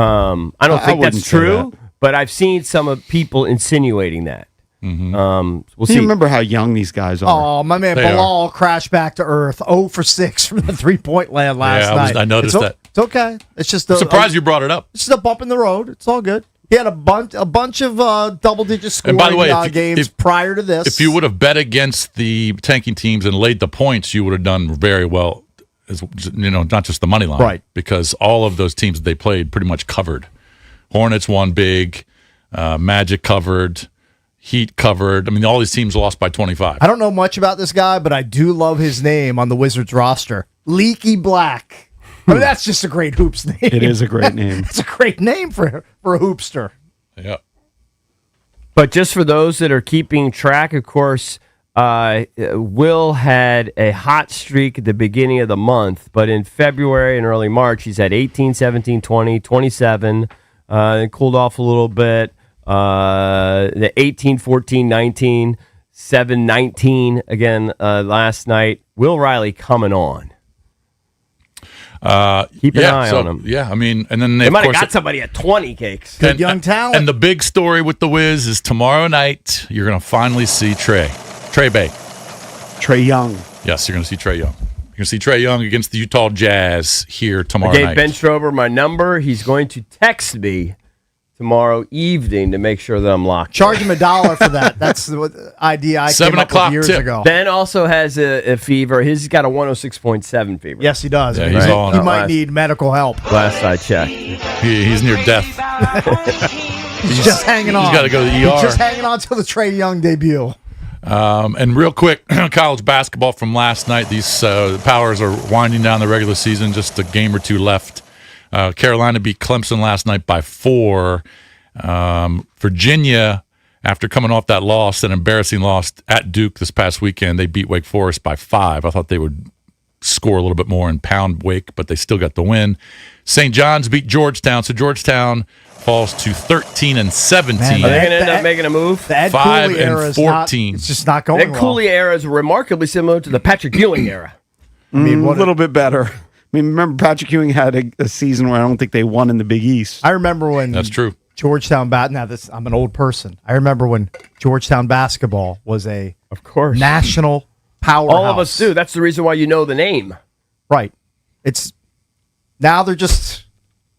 think wouldn't that's say true, that. but I've seen some of people insinuating that. We'll see. You remember how young these guys are. Oh, my man Bilal crashed back to earth. 0 for 6 from the three-point land last night. I noticed that. It's okay. It's just I'm surprised you brought it up. It's just a bump in the road. It's all good. He had a bunch of double-digit scoring games prior to this. If you would have bet against the tanking teams and laid the points, you would have done very well. Not just the money line, right? Because all of those teams that they played pretty much covered. Hornets won big, Magic covered, Heat covered. I mean, all these teams lost by 25. I don't know much about this guy, but I do love his name on the Wizards roster, Leaky Black. I mean, that's just a great hoops name. It is a great name. It's a great name for a hoopster. Yeah. But just for those that are keeping track, of course, Will had a hot streak at the beginning of the month, but in February and early March, he's had 18, 17, 20, 27, and cooled off a little bit. The 18, 14, 19, 7, 19 again last night. Will Riley coming on. Keep an eye on him. Yeah, I mean, and then they might have got somebody at 20 cakes. Good young talent. And the big story with the Wiz is tomorrow night you're going to finally see Trey Young. Yes, you're going to see Trey Young. You're going to see Trey Young against the Utah Jazz here tomorrow I gave night. Ben Strober my number. He's going to text me tomorrow evening to make sure that I'm locked. Charge him $1 for that. That's the idea I 7 came up o'clock with years tip. ago. Ben also has a fever. He's got a 106.7 fever. Yes, he does. Yeah, he's on He it. might need medical help. Last I checked. He's near death. He's just hanging on. He's got to go to the He's ER. just hanging on till the Trey Young debut. And real quick, college basketball from last night. These Powers are winding down the regular season. Just a game or two left. Carolina beat Clemson last night by 4. Virginia, after coming off that loss, an embarrassing loss at Duke this past weekend, they beat Wake Forest by 5. I thought they would score a little bit more and pound Wake, but they still got the win. St. John's beat Georgetown, so Georgetown falls to 13-17. Are they going to end up making a move? The Ed 5 Cooley era and is 14. it's just not going That well. Cooley era is remarkably similar to the Patrick Ewing era. I mean, a little bit better. I mean, remember Patrick Ewing had a season where I don't think they won in the Big East. I remember when That's true. Georgetown I'm an old person. I remember when Georgetown basketball was a national powerhouse. All of us do. That's the reason why you know the name. Right. It's now they're just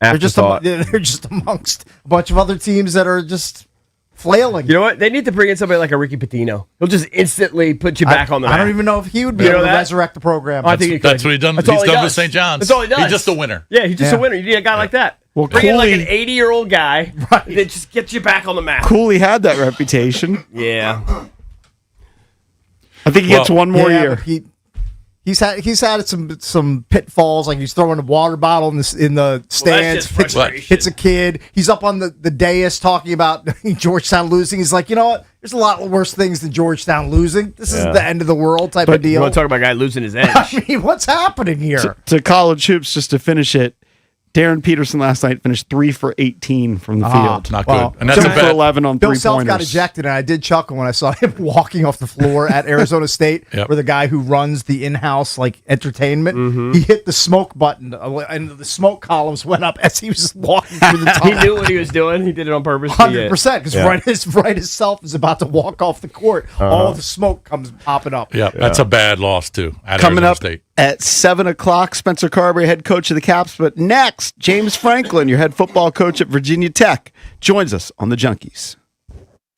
Afterthought. they're just amongst a bunch of other teams that are just flailing. You know what? They need to bring in somebody like a Ricky Pitino. He'll just instantly put you back on the map. I don't even know if he would be You able know to that? resurrect the program. I think he could. That's what he's done. That's all He's he done does. with St. John's. That's all he does. He's just a winner. Yeah, he's just a winner. You need a guy like that. Well, bring in like an Cooley- 80-year-old guy that just gets you back on the map. Cooley had that reputation. Yeah. I think he gets one more year. But he's had some pitfalls, like he's throwing a water bottle in the stands, just frustration. hits a kid. He's up on the dais talking about Georgetown losing. He's like, you know what? There's a lot worse things than Georgetown losing. This isn't the end of the world type of You deal. want to talk about a guy losing his edge? I mean, what's happening here? To college hoops, just to finish it, Darren Peterson last night finished 3 for 18 from the field. Not Well, good. And that's 2 a for bad. 11 on Bill Self three-pointers. got ejected, and I did chuckle when I saw him walking off the floor at Arizona State, Yep. where the guy who runs the in-house entertainment, Mm-hmm. he hit the smoke button, and the smoke columns went up as he was walking through the He tunnel. knew what he was doing. He did it on purpose. 100%, because right as Self is about to walk off the court, all the smoke comes popping up. Yeah, that's a bad loss, too, at Coming Arizona up State. at 7 o'clock, Spencer Carberry, head coach of the Caps. But next, James Franklin, your head football coach at Virginia Tech, joins us on the Junkies.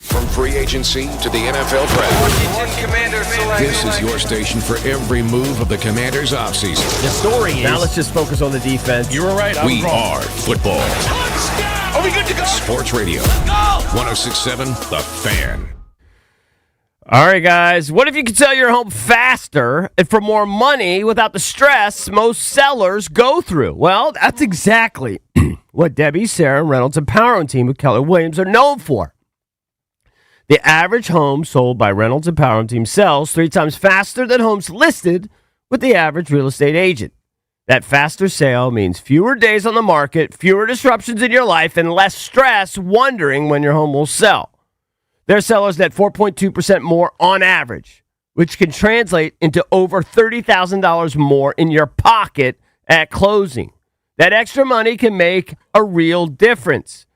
From free agency to the NFL draft, this is your station for every move of the Commanders' offseason. The story is. Now let's just focus on the defense. You were right. I We was wrong. are football. Are we good to go? Sports Radio. 106.7 The Fan. All right, guys. What if you could sell your home faster and for more money without the stress most sellers go through? Well, that's exactly what Debbie, Sarah, Reynolds, and Power Team with Keller Williams are known for. The average home sold by Reynolds and Power Team sells 3 times faster than homes listed with the average real estate agent. That faster sale means fewer days on the market, fewer disruptions in your life, and less stress wondering when your home will sell. Their sellers net 4.2% more on average, which can translate into over $30,000 more in your pocket at closing. That extra money can make a real difference,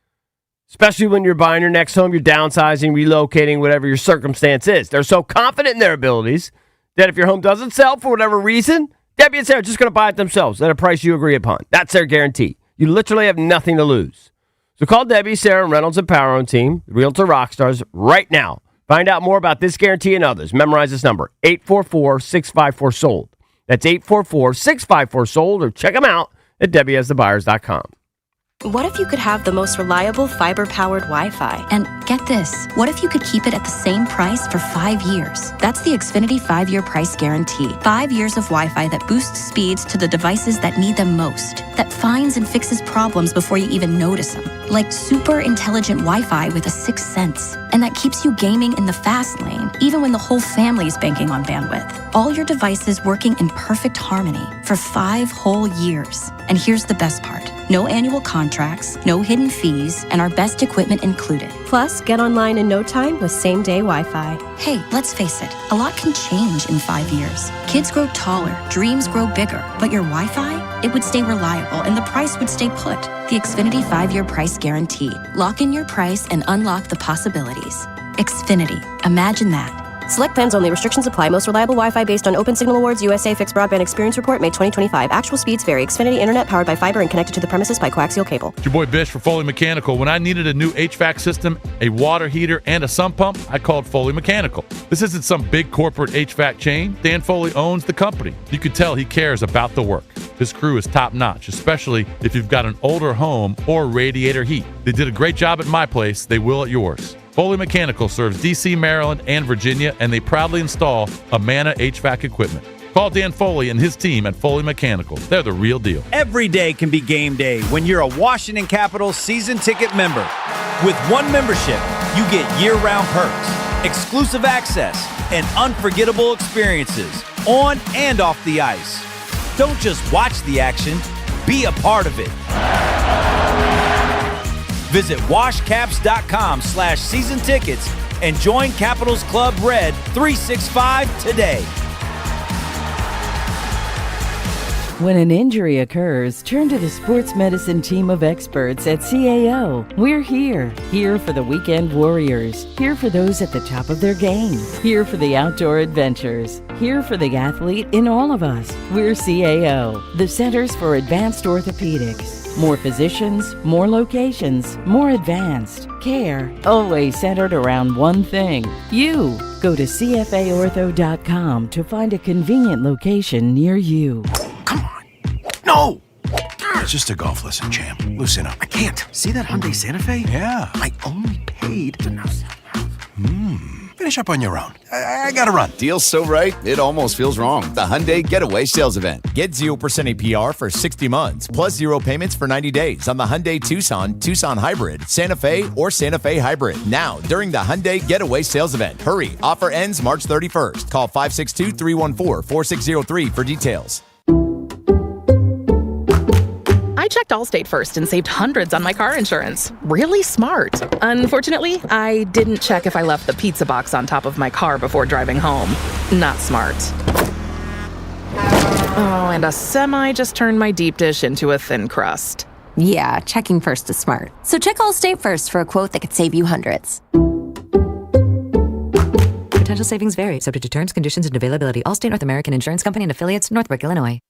especially when you're buying your next home, you're downsizing, relocating, whatever your circumstance is. They're so confident in their abilities that if your home doesn't sell for whatever reason, Debbie and Sarah are just going to buy it themselves at a price you agree upon. That's their guarantee. You literally have nothing to lose. So call Debbie, Sarah, Reynolds, and Power Team, Realtor Rockstars, right now. Find out more about this guarantee and others. Memorize this number, 844-654-SOLD. That's 844-654-SOLD, or check them out at DebbieHasTheBuyers.com. What if you could have the most reliable fiber-powered Wi-Fi? And get this, what if you could keep it at the same price for 5 years? That's the Xfinity 5-year price guarantee. 5 years of Wi-Fi that boosts speeds to the devices that need them most, that finds and fixes problems before you even notice them. Like super intelligent Wi-Fi with a 6th sense. And that keeps you gaming in the fast lane, even when the whole family is banking on bandwidth. All your devices working in perfect harmony for 5 whole years. And here's the best part. No annual contracts, no hidden fees, and our best equipment included. Plus, get online in no time with same-day Wi-Fi. Hey, let's face it, a lot can change in 5 years. Kids grow taller, dreams grow bigger, but your Wi-Fi, it would stay reliable and the price would stay put. The Xfinity 5-year price guarantee. Lock in your price and unlock the possibilities. Xfinity, imagine that. Select plans only. Restrictions apply. Most reliable Wi-Fi based on Open Signal Awards USA Fixed Broadband Experience Report, May 2025. Actual speeds vary. Xfinity Internet powered by fiber and connected to the premises by coaxial cable. It's your boy Bish for Foley Mechanical. When I needed a new HVAC system, a water heater, and a sump pump, I called Foley Mechanical. This isn't some big corporate HVAC chain. Dan Foley owns the company. You can tell he cares about the work. His crew is top-notch, especially if you've got an older home or radiator heat. They did a great job at my place. They will at yours. Foley Mechanical serves D.C., Maryland, and Virginia, and they proudly install Amana HVAC equipment. Call Dan Foley and his team at Foley Mechanical. They're the real deal. Every day can be game day when you're a Washington Capitals season ticket member. With one membership, you get year-round perks, exclusive access, and unforgettable experiences on and off the ice. Don't just watch the action, be a part of it. Visit washcaps.com/season tickets and join Capitals Club Red 365 today. When an injury occurs, turn to the sports medicine team of experts at CAO. We're here for the weekend warriors, here for those at the top of their game, here for the outdoor adventures, here for the athlete in all of us. We're CAO, the Centers for Advanced Orthopedics. More physicians, more locations, more advanced care, always centered around one thing, you. Go to CFAortho.com to find a convenient location near you. No! It's just a golf lesson, champ. Loosen up. I can't. See that Hyundai Santa Fe? Yeah. I only paid to know. Finish up on your own. I gotta run. Deal's so right, it almost feels wrong. The Hyundai Getaway Sales Event. Get 0% APR for 60 months, plus 0 payments for 90 days on the Hyundai Tucson, Tucson Hybrid, Santa Fe, or Santa Fe Hybrid. Now, during the Hyundai Getaway Sales Event. Hurry, offer ends March 31st. Call 562-314-4603 for details. I checked Allstate first and saved hundreds on my car insurance. Really smart. Unfortunately, I didn't check if I left the pizza box on top of my car before driving home. Not smart. Oh, and a semi just turned my deep dish into a thin crust. Yeah, checking first is smart. So check Allstate first for a quote that could save you hundreds. Potential savings vary, subject to terms, conditions, and availability. Allstate North American Insurance Company and affiliates, Northbrook, Illinois.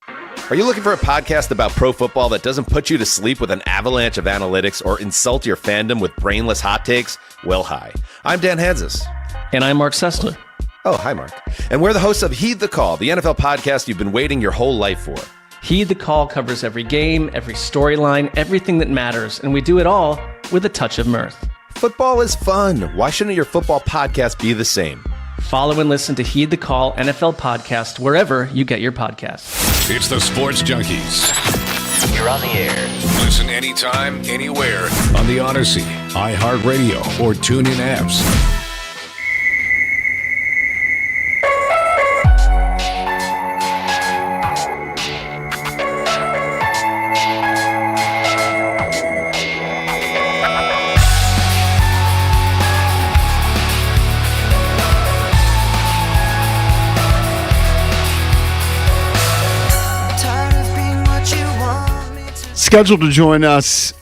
Are you looking for a podcast about pro football that doesn't put you to sleep with an avalanche of analytics or insult your fandom with brainless hot takes? Well, hi. I'm Dan Hansis. And I'm Mark Sessler. Oh, hi, Mark. And we're the hosts of Heed the Call, the NFL podcast you've been waiting your whole life for. Heed the Call covers every game, every storyline, everything that matters, and we do it all with a touch of mirth. Football is fun. Why shouldn't your football podcast be the same? Follow and listen to Heed the Call NFL podcast wherever you get your podcasts. It's the Sports Junkies. You're on the air. Listen anytime, anywhere on the Odyssey, iHeartRadio, or TuneIn apps. Scheduled to join us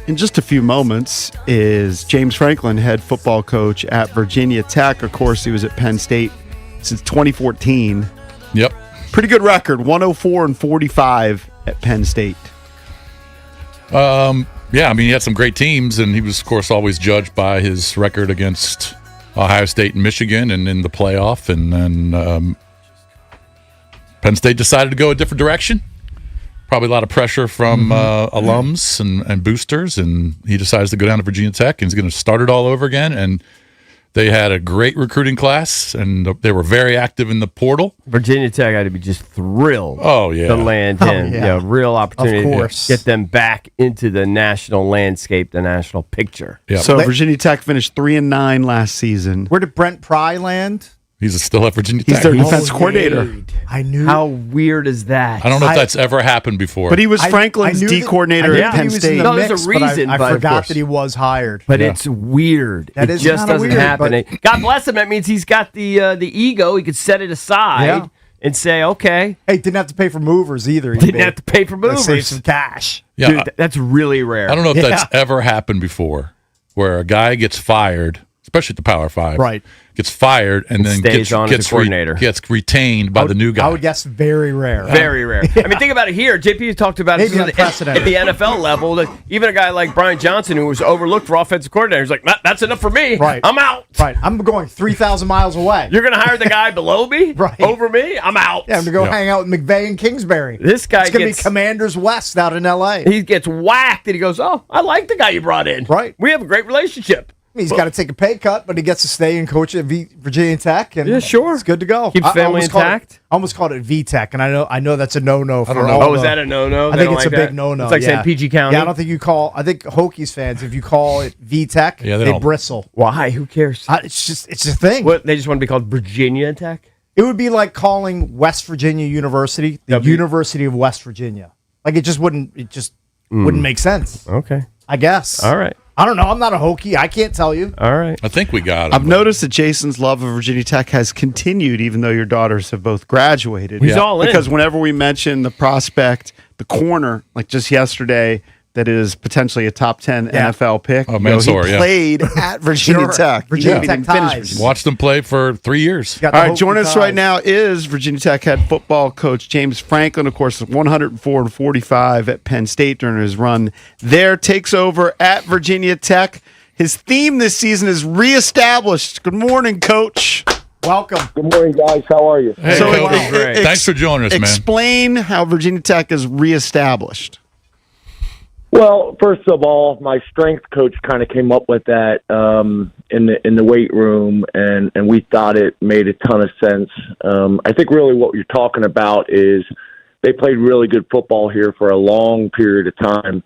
in just a few moments is James Franklin, head football coach at Virginia Tech. Of course, he was at Penn State since 2014. Yep. Pretty good record, 104-45 at Penn State. Yeah, I mean, he had some great teams, and he was, of course, always judged by his record against Ohio State and Michigan and in the playoff. And then Penn State decided to go a different direction. Probably a lot of pressure from alums and boosters, and he decides to go down to Virginia Tech, and he's going to start it all over again. And they had a great recruiting class, and they were very active in the portal. Virginia Tech had to be just thrilled to land in. Real opportunity to get them back into the national landscape, the national picture. Yep. So Virginia Tech finished 3-9 last season. Where did Brent Pry land? He's still at Virginia Tech. He's their defense coordinator. I knew. How weird is that? I don't know if that's ever happened before. But he was Franklin's D coordinator at Penn State. No, there's a reason. I forgot that he was hired. But it's weird. That it is just doesn't weird, happen. God bless him. That means he's got the ego. He could set it aside and say, okay. Hey, didn't have to pay for movers either. Didn't have to pay for movers. Save some cash. Yeah, dude, that's really rare. I don't know if that's ever happened before, where a guy gets fired especially at the Power 5. Right. Gets fired and then stays on as a coordinator. Gets retained by the new guy. I would guess very rare. Very rare. I mean, think about it here. JP talked about it Maybe at the NFL level. That even a guy like Brian Johnson, who was overlooked for offensive coordinator, is like, that's enough for me. Right. I'm out. Right. I'm going 3,000 miles away. You're going to hire the guy below me? Right. Over me? I'm out. Yeah, I'm going to go hang out with McVay and Kingsbury. This guy It's going to be Commanders West out in L.A. He gets whacked, and he goes, oh, I like the guy you brought in. Right. We have a great relationship. He's got to take a pay cut, but he gets to stay and coach at Virginia Tech, and yeah, sure, it's good to go. Keep family intact. I almost called it VTech, and I know that's a no-no. For I don't know. Oh, is that a no-no? I think it's a big no-no. It's like saying PG County. Yeah, I don't think you call. I think Hokies fans, if you call it VTech, they bristle. Why? Who cares? It's a thing. What, they just want to be called Virginia Tech? It would be like calling West Virginia University the University of West Virginia. Like it just wouldn't make sense. Okay, I guess. All right. I don't know. I'm not a Hokie. I can't tell you. All right. I think we got him. I've noticed that Jason's love of Virginia Tech has continued, even though your daughters have both graduated. He's all in. Because whenever we mention the prospect, the corner, like just yesterday, that is potentially a top 10 NFL pick. Oh, Mansour, he played at Virginia Tech. Virginia Tech ties. Watched them play for 3 years. All right, joining us right now is Virginia Tech head football coach James Franklin. Of course, 104-45 at Penn State during his run there. Takes over at Virginia Tech. His theme this season is reestablished. Good morning, Coach. Welcome. Good morning, guys. How are you? Hey, Coach. Thanks for joining us, man. Explain how Virginia Tech is reestablished. Well, first of all, my strength coach kind of came up with that in the weight room, and we thought it made a ton of sense. I think really what you're talking about is they played really good football here for a long period of time,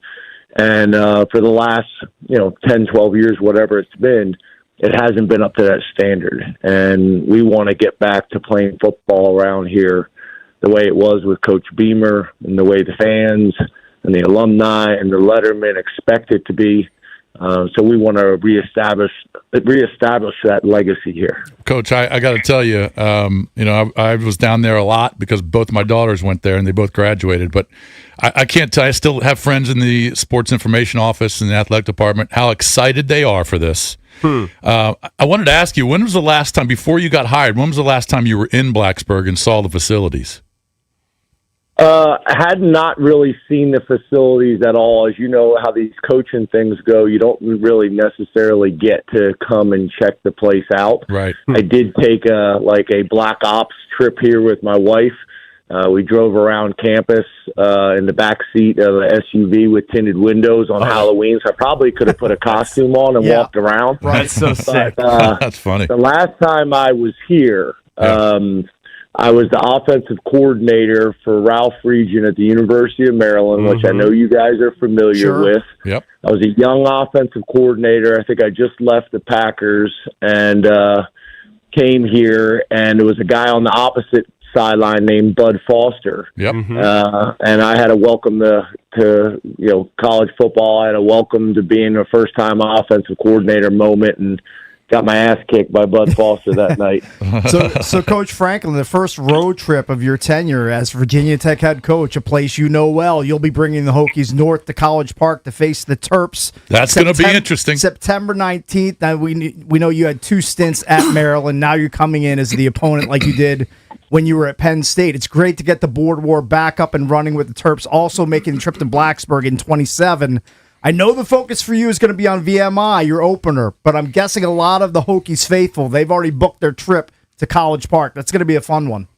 and for the last 10, 12 years, whatever it's been, it hasn't been up to that standard. And we want to get back to playing football around here the way it was with Coach Beamer and the way the fans and the alumni and the lettermen expect it to be. So we want to reestablish that legacy here. Coach, I got to tell you, I was down there a lot because both my daughters went there and they both graduated. But I can't tell. I still have friends in the sports information office and the athletic department, how excited they are for this. I wanted to ask you, when was the last time, before you got hired, when was the last time you were in Blacksburg and saw the facilities? I had not really seen the facilities at all. As you know how these coaching things go, you don't really necessarily get to come and check the place out. Right. I did take a black ops trip here with my wife. We drove around campus in the back seat of an SUV with tinted windows on Halloween, so I probably could have put a costume on and walked around. Right. That's so sick. That's funny. The last time I was here, I was the offensive coordinator for Ralph Region at the University of Maryland, which I know you guys are familiar with. Yep. I was a young offensive coordinator. I think I just left the Packers and came here, and there was a guy on the opposite sideline named Bud Foster. Yep. And I had to welcome to college football. I had a welcome to being a first-time offensive coordinator moment, and got my ass kicked by Bud Foster that night. So, Coach Franklin, the first road trip of your tenure as Virginia Tech head coach, a place you know well, you'll be bringing the Hokies north to College Park to face the Terps. That's going to be interesting. September 19th. Now, we know you had 2 stints at Maryland. Now you're coming in as the opponent like you did when you were at Penn State. It's great to get the board war back up and running with the Terps, also making the trip to Blacksburg in 27. I know the focus for you is going to be on VMI, your opener, but I'm guessing a lot of the Hokies faithful, they've already booked their trip to College Park. That's going to be a fun one.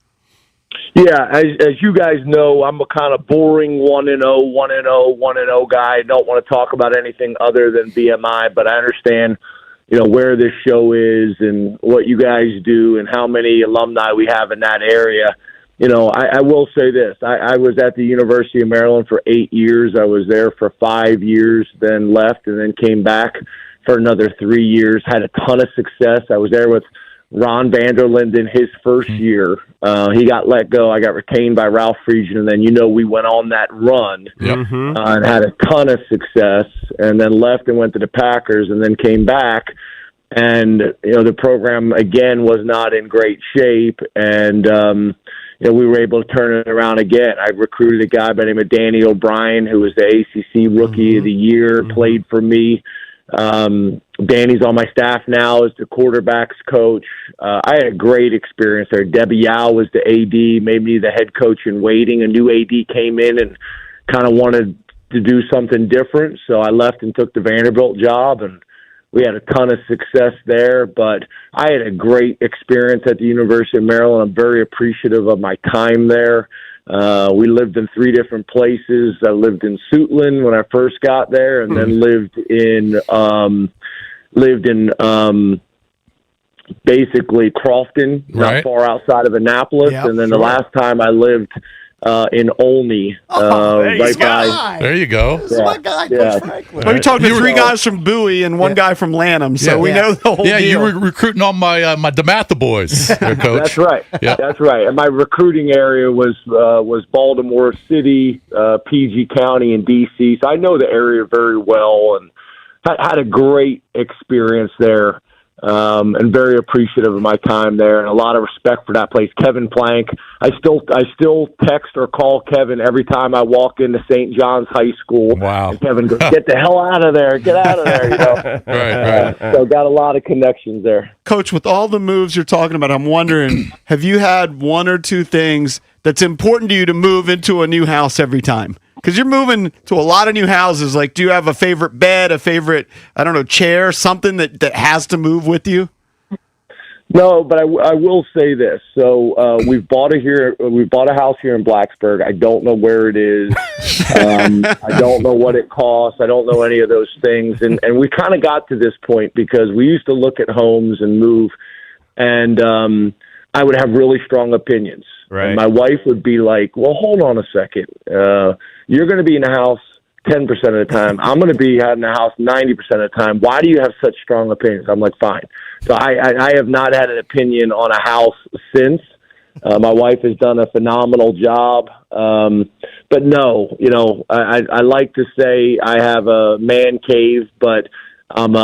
Yeah, as you guys know, I'm a kind of boring 1-0 guy. I don't want to talk about anything other than VMI, but I understand, where this show is and what you guys do and how many alumni we have in that area. I will say this. I was at the University of Maryland for 8 years. I was there for 5 years, then left, and then came back for another 3 years. Had a ton of success. I was there with Ron Vanderlinden in his first year. He got let go. I got retained by Ralph Friedgen, and then, we went on that run and had a ton of success, and then left and went to the Packers, and then came back. And, the program, again, was not in great shape, and we were able to turn it around again. I recruited a guy by the name of Danny O'Brien, who was the ACC Rookie of the Year, played for me Danny's on my staff now as the quarterbacks coach. I had a great experience there. Debbie Yao was the AD, made me the head coach in waiting. A new AD came in and kind of wanted to do something different, so I left and took the Vanderbilt job, and we had a ton of success there. But I had a great experience at the University of Maryland. I'm very appreciative of my time there. We lived in 3 different places. I lived in Suitland when I first got there, and then lived in basically Crofton, not far outside of Annapolis. And then the last time I lived in Olney, right by. There you go. This is my guy, Coach Franklin. Well, you're talking to 3 guys from Bowie and 1 guy from Lanham, so we know the whole deal. Yeah, you were recruiting all my DeMatha boys, there, Coach. That's right. Yep. That's right. And my recruiting area was Baltimore City, PG County, and D.C., so I know the area very well, and had a great experience there. And very appreciative of my time there, and a lot of respect for that place. Kevin Plank, I still text or call Kevin every time I walk into St. John's High School. Wow! And Kevin goes, "Get the hell out of there! Get out of there!" You know. Right. So got a lot of connections there. Coach, with all the moves you're talking about, I'm wondering, have you had 1 or 2 things that's important to you to move into a new house every time? Because you're moving to a lot of new houses. Like, do you have a favorite bed, a favorite, chair, something that has to move with you? No, but I will say this. So we've bought a house here in Blacksburg. I don't know where it is. I don't know what it costs. I don't know any of those things. And we kind of got to this point because we used to look at homes and move, and I would have really strong opinions. Right. And my wife would be like, well, hold on a second. You're going to be in the house 10% of the time. I'm going to be in the house 90% of the time. Why do you have such strong opinions? I'm like, fine. So I have not had an opinion on a house since. My wife has done a phenomenal job. But no, I like to say I have a man cave, but I'm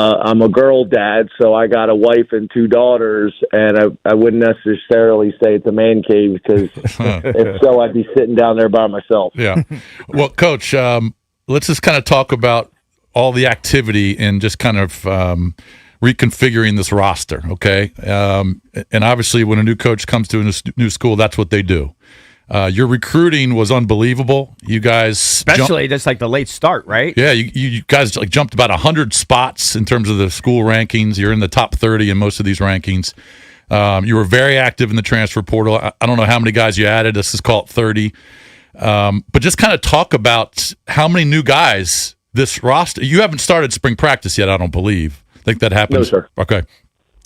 a girl dad, so I got a wife and 2 daughters, and I wouldn't necessarily say it's a man cave because if so, I'd be sitting down there by myself. Yeah. Well, Coach, let's just kind of talk about all the activity and just kind of reconfiguring this roster, okay? And obviously, when a new coach comes to a new school, that's what they do. Your recruiting was unbelievable. You guys, especially just like the late start, right? Yeah, you guys like jumped about 100 spots in terms of the school rankings. You're in the top 30 in most of these rankings. You were very active in the transfer portal. I don't know how many guys you added. Let's just call it 30. But just kind of talk about how many new guys this roster. You haven't started spring practice yet, I don't believe. I think that happens. No, sir. Okay.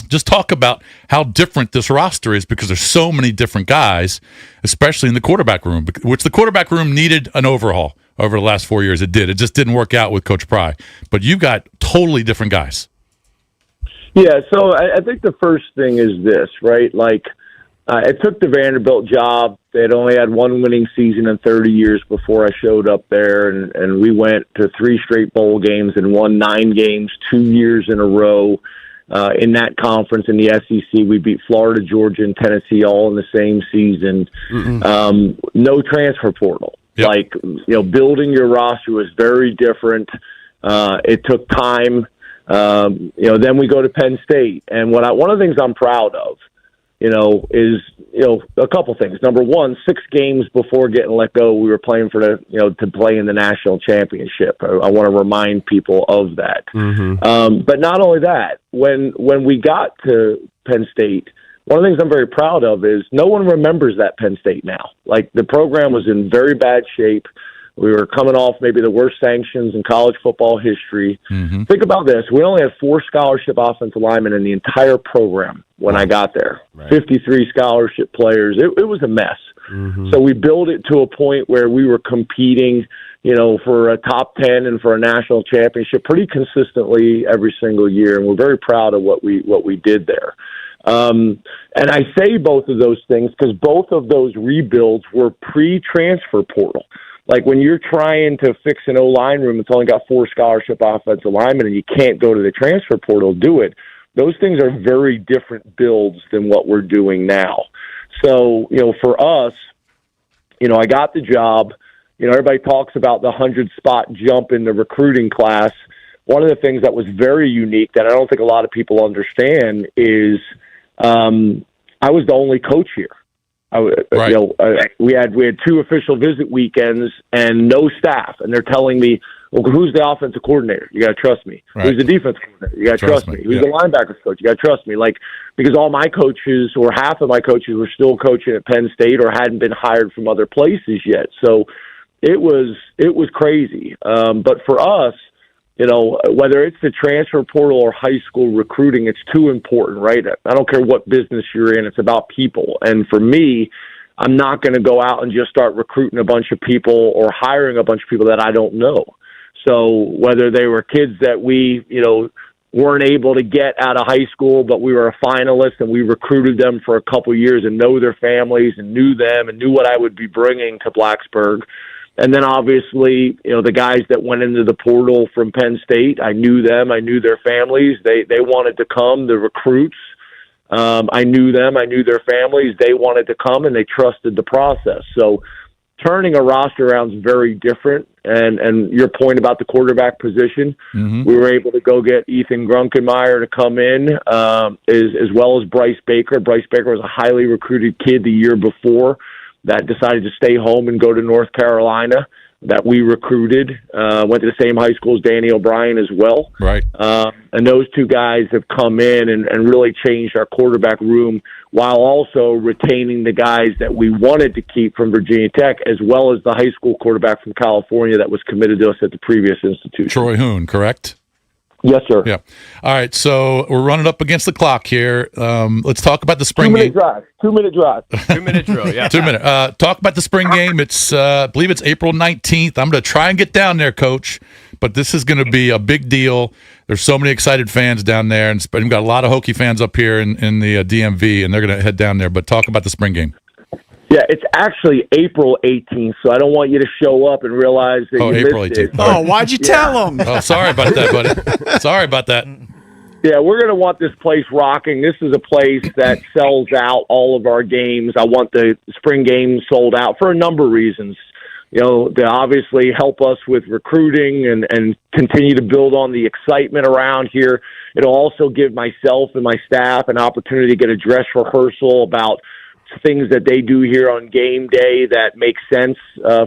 Just talk about how different this roster is because there's so many different guys, especially in the quarterback room, which the quarterback room needed an overhaul over the last 4 years. It did. It just didn't work out with Coach Pry. But you've got totally different guys. Yeah, so I think the first thing is this, right? Like, I took the Vanderbilt job. They had only had 1 winning season in 30 years before I showed up there, and we went to 3 straight bowl games and won 9 games 2 years in a row. In that conference in the SEC, we beat Florida, Georgia, and Tennessee all in the same season. No transfer portal. Yep. Like, building your roster was very different. It took time. Then we go to Penn State, and one of the things I'm proud of, is a couple things. Number one, 6 games before getting let go, we were playing for to play in the national championship. I want to remind people of that. But not only that, when we got to Penn State, one of the things I'm very proud of is no one remembers that Penn State now. Like, the program was in very bad shape. We were coming off maybe the worst sanctions in college football history. Think about this. We only had 4 scholarship offensive linemen in the entire program when I got there. 53 scholarship players. It was a mess. So we built it to a point where we were competing, for a top 10 and for a national championship pretty consistently every single year. And we're very proud of what we did there. And I say both of those things because both of those rebuilds were pre-transfer portal. Like, when you're trying to fix an O-line room that's only got 4 scholarship offensive linemen and you can't go to the transfer portal, do it. Those things are very different builds than what we're doing now. So, for us, I got the job. Everybody talks about the 100-spot jump in the recruiting class. one of the things that was very unique that I don't think a lot of people understand is I was the only coach here. We had 2 official visit weekends and no staff, and they're telling me, well, who's the offensive coordinator? You got to trust me. Right. Who's the defense coordinator? You got to trust me. Who's the linebackers coach? You got to trust me. Because all my coaches, or half of my coaches, were still coaching at Penn State or hadn't been hired from other places yet. So it was crazy. But for us, whether it's the transfer portal or high school recruiting, it's too important, right? I don't care what business you're in. It's about people. And for me, I'm not going to go out and just start recruiting a bunch of people or hiring a bunch of people that I don't know. So whether they were kids that we, weren't able to get out of high school, but we were a finalist and we recruited them for a couple of years and know their families and knew them and knew what I would be bringing to Blacksburg. And then obviously, the guys that went into the portal from Penn State, I knew them, I knew their families. They wanted to come, the recruits. I knew them, I knew their families. They wanted to come and they trusted the process. So turning a roster around is very different. And your point about the quarterback position, we were able to go get Ethan Grunkenmeyer to come in, as well as Bryce Baker. Bryce Baker was a highly recruited kid the year before that decided to stay home and go to North Carolina, that we recruited, went to the same high school as Danny O'Brien as well. Right. And those 2 guys have come in and really changed our quarterback room while also retaining the guys that we wanted to keep from Virginia Tech, as well as the high school quarterback from California that was committed to us at the previous institution. Troy Hoon, correct? Yes, sir. Yeah. All right, so we're running up against the clock here. Let's talk about the spring game. 2-minute drive. 2-minute drill, yeah. 2 minute. Talk about the spring game. It's I believe it's April 19th. I'm going to try and get down there, Coach, but this is going to be a big deal. There's so many excited fans down there, and we've got a lot of Hokie fans up here in the DMV, and they're going to head down there. But talk about the spring game. Yeah, it's actually April 18th, so I don't want you to show up and realize that you April missed 18th. it. Oh, why'd you tell them? Oh, sorry about that, buddy. Sorry about that. Yeah, we're going to want this place rocking. This is a place that sells out all of our games. I want the spring games sold out for a number of reasons. To obviously help us with recruiting and continue to build on the excitement around here. It'll also give myself and my staff an opportunity to get a dress rehearsal about things that they do here on game day that make sense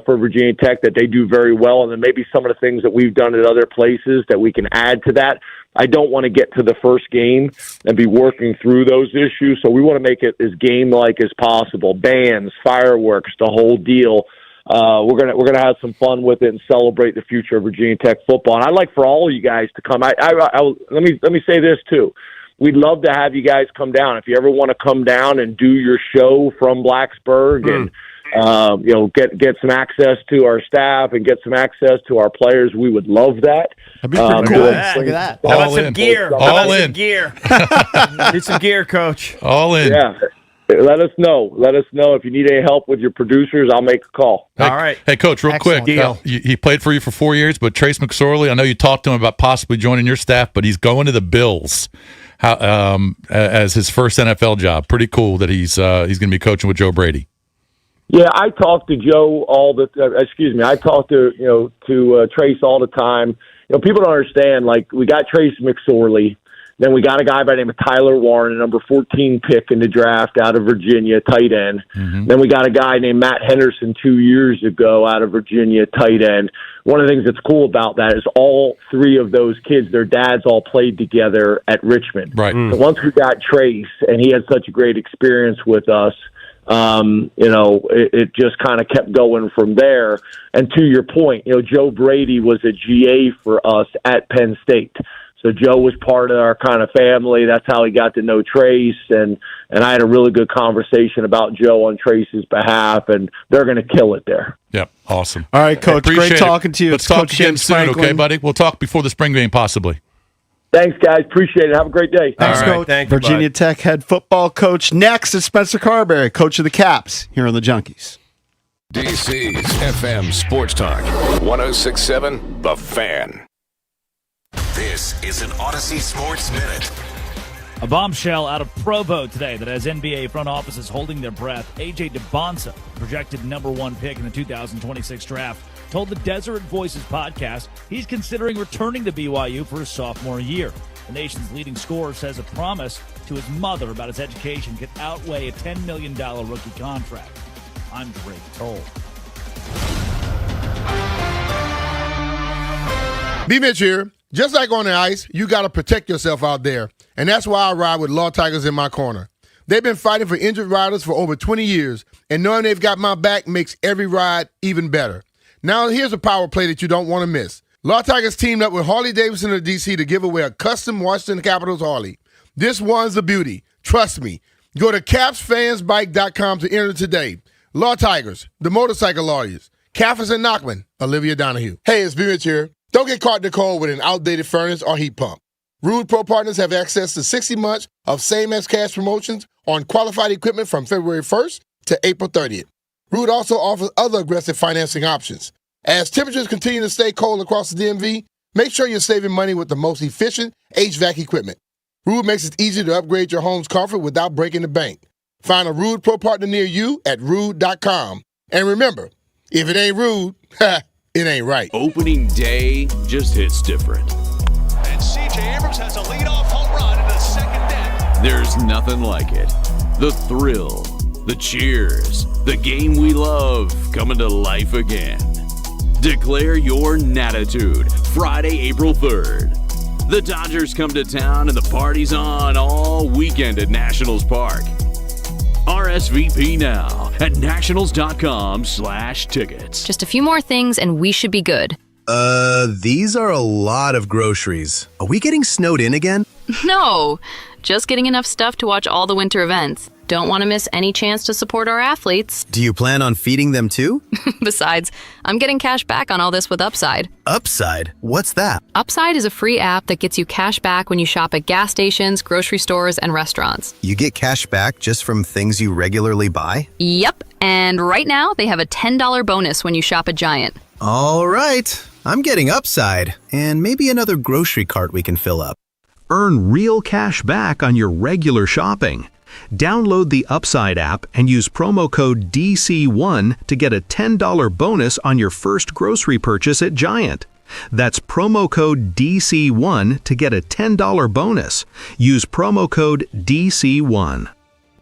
for Virginia Tech, that they do very well, and then maybe some of the things that we've done at other places that we can add to that. I don't want to get to the first game and be working through those issues, so we want to make it as game-like as possible. Bands, fireworks, the whole deal. We're gonna have some fun with it and celebrate the future of Virginia Tech football. And I'd like for all of you guys to come. Let me say this too. We'd love to have you guys come down. If you ever want to come down and do your show from Blacksburg and get some access to our staff and get some access to our players, we would love that. That'd be pretty cool. Look at that. How about some gear? All in. Gear. Need some gear, Coach. All in. Yeah. Let us know. Let us know if you need any help with your producers. I'll make a call. Hey, all right. Hey, Coach, real Excellent. quick. He played for you for 4 years, but Trace McSorley, I know you talked to him about possibly joining your staff, but he's going to the Bills as his first NFL job. Pretty cool that he's going to be coaching with Joe Brady. Yeah, I talk to Joe I talk to Trace all the time. People don't understand. Like, we got Trace McSorley. Then we got a guy by the name of Tyler Warren, a number 14 pick in the draft out of Virginia, tight end. Mm-hmm. Then we got a guy named Matt Henderson 2 years ago out of Virginia, tight end. One of the things that's cool about that is all 3 of those kids, their dads all played together at Richmond. Right. So once we got Trace, and he had such a great experience with us, it just kind of kept going from there. And to your point, Joe Brady was a GA for us at Penn State. So Joe was part of our kind of family. That's how he got to know Trace, and I had a really good conversation about Joe on Trace's behalf, and they're going to kill it there. Yep, awesome. All right, Coach, great talking to you. Let's talk again soon, okay, buddy? We'll talk before the spring game, possibly. Thanks, guys. Appreciate it. Have a great day. Thanks, Coach. Thank you, Virginia bud. Tech head football coach. Next is Spencer Carberry, coach of the Caps, here on the Junkies. DC's FM Sports Talk 106.7 The Fan. This is an Odyssey Sports Minute. A bombshell out of Provo today that has NBA front offices holding their breath. A.J. DeBonsa, projected number 1 pick in the 2026 draft, told the Desert Voices podcast he's considering returning to BYU for his sophomore year. The nation's leading scorer says a promise to his mother about his education could outweigh a $10 million rookie contract. I'm Drake Toll. BMitch here. Just like on the ice, you got to protect yourself out there. And that's why I ride with Law Tigers in my corner. They've been fighting for injured riders for over 20 years, and knowing they've got my back makes every ride even better. Now here's a power play that you don't want to miss. Law Tigers teamed up with Harley-Davidson of DC to give away a custom Washington Capitals Harley. This one's a beauty. Trust me. Go to capsfansbike.com to enter today. Law Tigers, the motorcycle lawyers. Caffers and Knockman, Olivia Donahue. Hey, it's BMitch here. Don't get caught in the cold with an outdated furnace or heat pump. Rude Pro Partners have access to 60 months of same-as-cash promotions on qualified equipment from February 1st to April 30th. Rude also offers other aggressive financing options. As temperatures continue to stay cold across the DMV, make sure you're saving money with the most efficient HVAC equipment. Rude makes it easy to upgrade your home's comfort without breaking the bank. Find a Rude Pro Partner near you at rude.com. And remember, if it ain't Rude, it ain't right. Opening day just hits different. And C.J. Abrams has a leadoff home run in the second deck. There's nothing like it. The thrill, the cheers, the game we love coming to life again. Declare your natitude Friday, April 3rd. The Dodgers come to town and the party's on all weekend at Nationals Park. RSVP now at nationals.com/tickets. Just a few more things and we should be good. These are a lot of groceries. Are we getting snowed in again? No, just getting enough stuff to watch all the winter events. Don't want to miss any chance to support our athletes. Do you plan on feeding them too? Besides, I'm getting cash back on all this with Upside. Upside? What's that? Upside is a free app that gets you cash back when you shop at gas stations, grocery stores, and restaurants. You get cash back just from things you regularly buy? Yep, and right now they have a $10 bonus when you shop at Giant. All right, I'm getting Upside, and maybe another grocery cart we can fill up. Earn real cash back on your regular shopping. Download the Upside app and use promo code DC1 to get a $10 bonus on your first grocery purchase at Giant. That's promo code DC1 to get a $10 bonus. Use promo code DC1.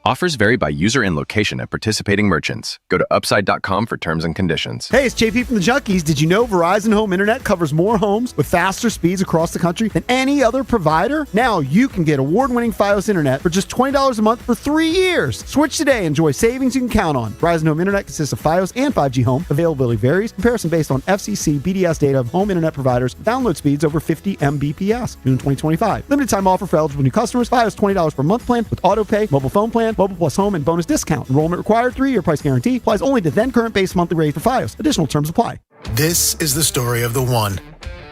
Offers vary by user and location at participating merchants. Go to upside.com for terms and conditions. Hey, it's JP from the Junkies. Did you know Verizon Home Internet covers more homes with faster speeds across the country than any other provider? Now you can get award-winning Fios Internet for just $20 a month for 3 years. Switch today. Enjoy savings you can count on. Verizon Home Internet consists of Fios and 5G Home. Availability varies. Comparison based on FCC BDS data of home internet providers. Download speeds over 50 Mbps. June 2025. Limited time offer for eligible new customers. Fios $20 per month plan with auto pay, mobile phone plan, mobile plus home and bonus discount. Enrollment required. 3-year price guarantee. Applies only to then current base monthly rate for Fios. Additional terms apply. This is the story of the one.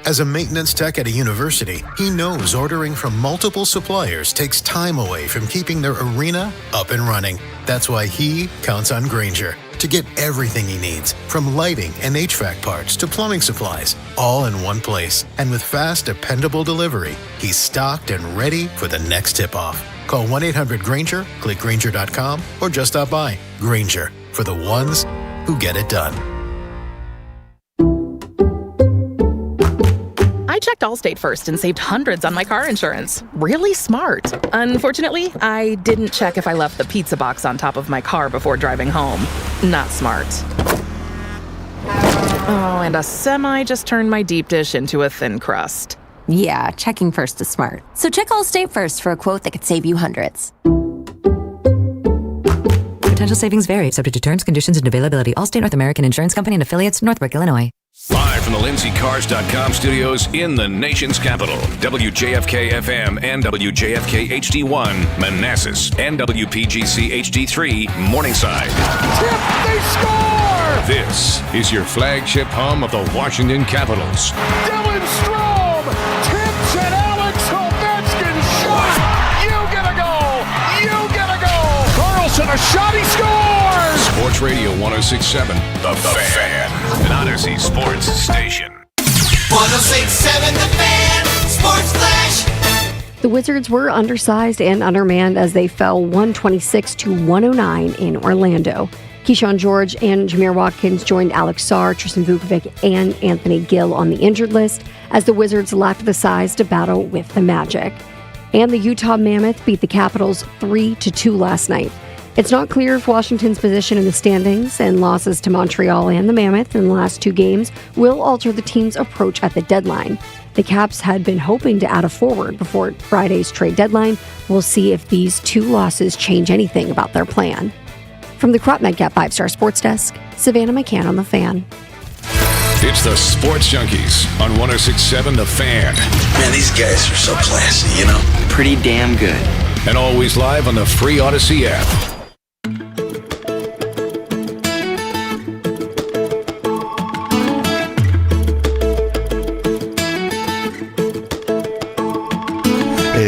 As a maintenance tech at a university, he knows ordering from multiple suppliers takes time away from keeping their arena up and running. That's why he counts on Grainger to get everything he needs, from lighting and HVAC parts to plumbing supplies, all in one place. And with fast, dependable delivery, he's stocked and ready for the next tip-off. Call 1-800-GRAINGER, click Grainger.com, or just stop by. Grainger, for the ones who get it done. I checked Allstate first and saved hundreds on my car insurance. Really smart. Unfortunately, I didn't check if I left the pizza box on top of my car before driving home. Not smart. Oh, and a semi just turned my deep dish into a thin crust. Yeah, checking first is smart. So check Allstate first for a quote that could save you hundreds. Potential savings vary, subject to terms, conditions, and availability. Allstate North American Insurance Company and affiliates, Northbrook, Illinois. Live from the LindsayCars.com studios in the nation's capital, WJFK FM and WJFK HD1, Manassas, and WPGC HD3, Morningside. Tip, they score! This is your flagship home of the Washington Capitals. Dylan Strome tips and Alex Ovechkin shot. You get a goal. You get a goal. Carlson, a shot, he scores. Sports Radio 106.7, The Fan, an Odyssey sports station. 106.7 The Fan, Sports Flash. The Wizards were undersized and undermanned as they fell 126-109 in Orlando. Keyshawn George and Jameer Watkins joined Alex Sarr, Tristan Vukovic, and Anthony Gill on the injured list as the Wizards lacked the size to battle with the Magic. And the Utah Mammoth beat the Capitals 3-2 last night. It's not clear if Washington's position in the standings and losses to Montreal and the Mammoth in the last two games will alter the team's approach at the deadline. The Caps had been hoping to add a forward before Friday's trade deadline. We'll see if these two losses change anything about their plan. From the Crop Medcap 5-Star Sports Desk, Savannah McCann on The Fan. It's the Sports Junkies on 106.7 The Fan. Man, these guys are so classy, you know? Pretty damn good. And always live on the free Odyssey app.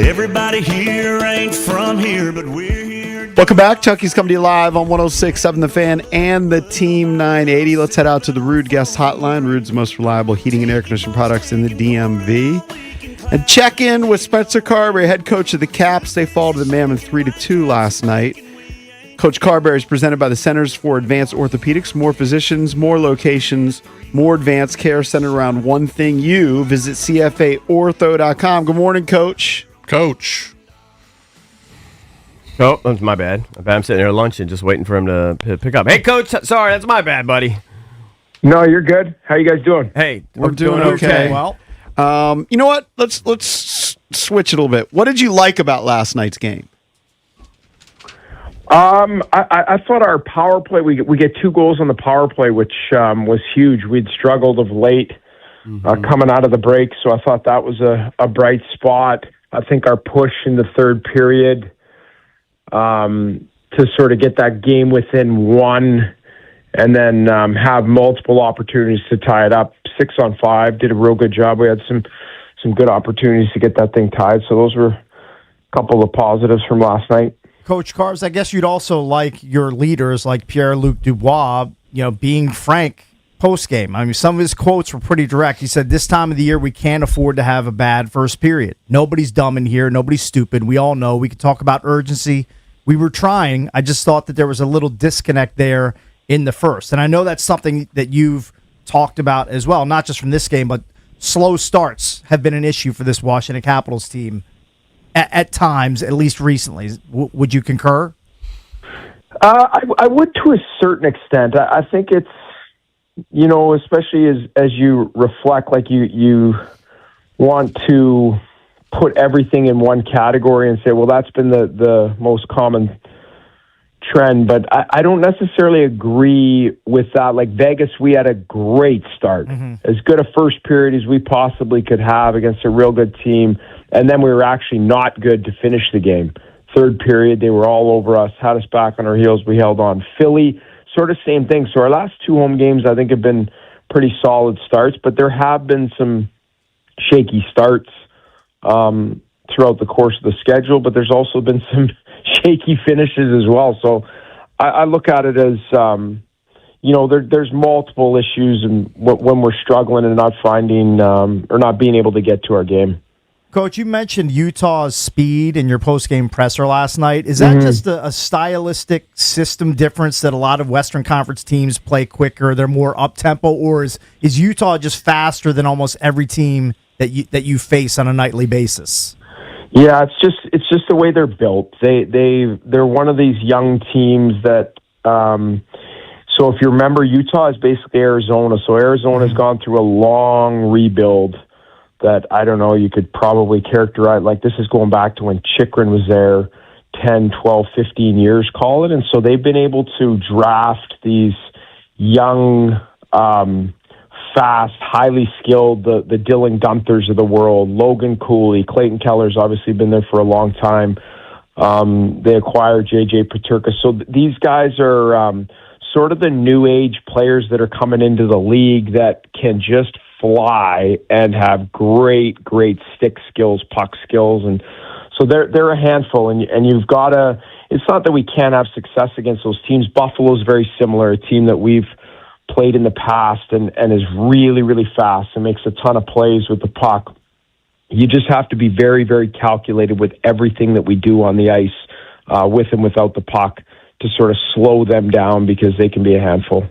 Everybody here ain't from here, but we're here. Welcome back. Chunky's coming to you live on 106.7 The Fan and the Team 980. Let's head out to the Rude Guest Hotline. Rude's the most reliable heating and air conditioning products in the DMV. And check in with Spencer Carberry, head coach of the Caps. They fall to the Mammoth 3-2 last night. Coach Carberry is presented by the Centers for Advanced Orthopedics. More physicians, more locations, more advanced care centered around one thing. You visit CFAortho.com. Good morning, Coach. Coach. Oh, that's my bad. I'm sitting there lunching, just waiting for him to pick up. Hey, Coach, sorry, that's my bad, buddy. No, you're good. How you guys doing? Hey, We're doing okay. Well, you know what? Let's switch it a little bit. What did you like about last night's game? I thought our power play, we get 2 goals on the power play, which was huge. We'd struggled of late coming out of the break, so I thought that was a bright spot. I think our push in the third period to sort of get that game within 1 and then have multiple opportunities to tie it up. 6-on-5, did a real good job. We had some good opportunities to get that thing tied, so those were a couple of positives from last night. Coach Carbs, I guess you'd also like your leaders like Pierre-Luc Dubois, being frank post-game. I mean, some of his quotes were pretty direct. He said, this time of the year, we can't afford to have a bad first period. Nobody's dumb in here. Nobody's stupid. We all know. We could talk about urgency. We were trying. I just thought that there was a little disconnect there in the first. And I know that's something that you've talked about as well, not just from this game, but slow starts have been an issue for this Washington Capitals team at times, at least recently. Would you concur? I would to a certain extent. I think it's, especially as you reflect, like you want to put everything in one category and say, well, that's been the most common trend. But I don't necessarily agree with that. Like Vegas, we had a great start, as good a first period as we possibly could have against a real good team. And then we were actually not good to finish the game. Third period, they were all over us, had us back on our heels. We held on. Philly, sort of same thing. So our last 2 home games, I think, have been pretty solid starts, but there have been some shaky starts throughout the course of the schedule, but there's also been some shaky finishes as well. So I look at it as, there's multiple issues and when we're struggling and not finding or not being able to get to our game. Coach, you mentioned Utah's speed in your post-game presser last night. Is that just a stylistic system difference that a lot of Western Conference teams play quicker, they're more up-tempo, or is Utah just faster than almost every team that you face on a nightly basis? Yeah, it's just the way they're built. They're one of these young teams that so if you remember, Utah is basically Arizona. So Arizona's gone through a long rebuild that, I don't know, you could probably characterize, like this is going back to when Chikrin was there 10, 12, 15 years, call it. And so they've been able to draft these young, fast, highly skilled, the Dylan Gunthers of the world, Logan Cooley, Clayton Keller's obviously been there for a long time. They acquired J.J. Peterka. So these guys are sort of the new age players that are coming into the league that can just fly and have great stick skills, puck skills, and so they're a handful. And you've got to. It's not that we can't have success against those teams. Buffalo's very similar, a team that we've played in the past and is really, really fast and makes a ton of plays with the puck. You just have to be very, very calculated with everything that we do on the ice, with and without the puck, sort of slow them down because they can be a handful.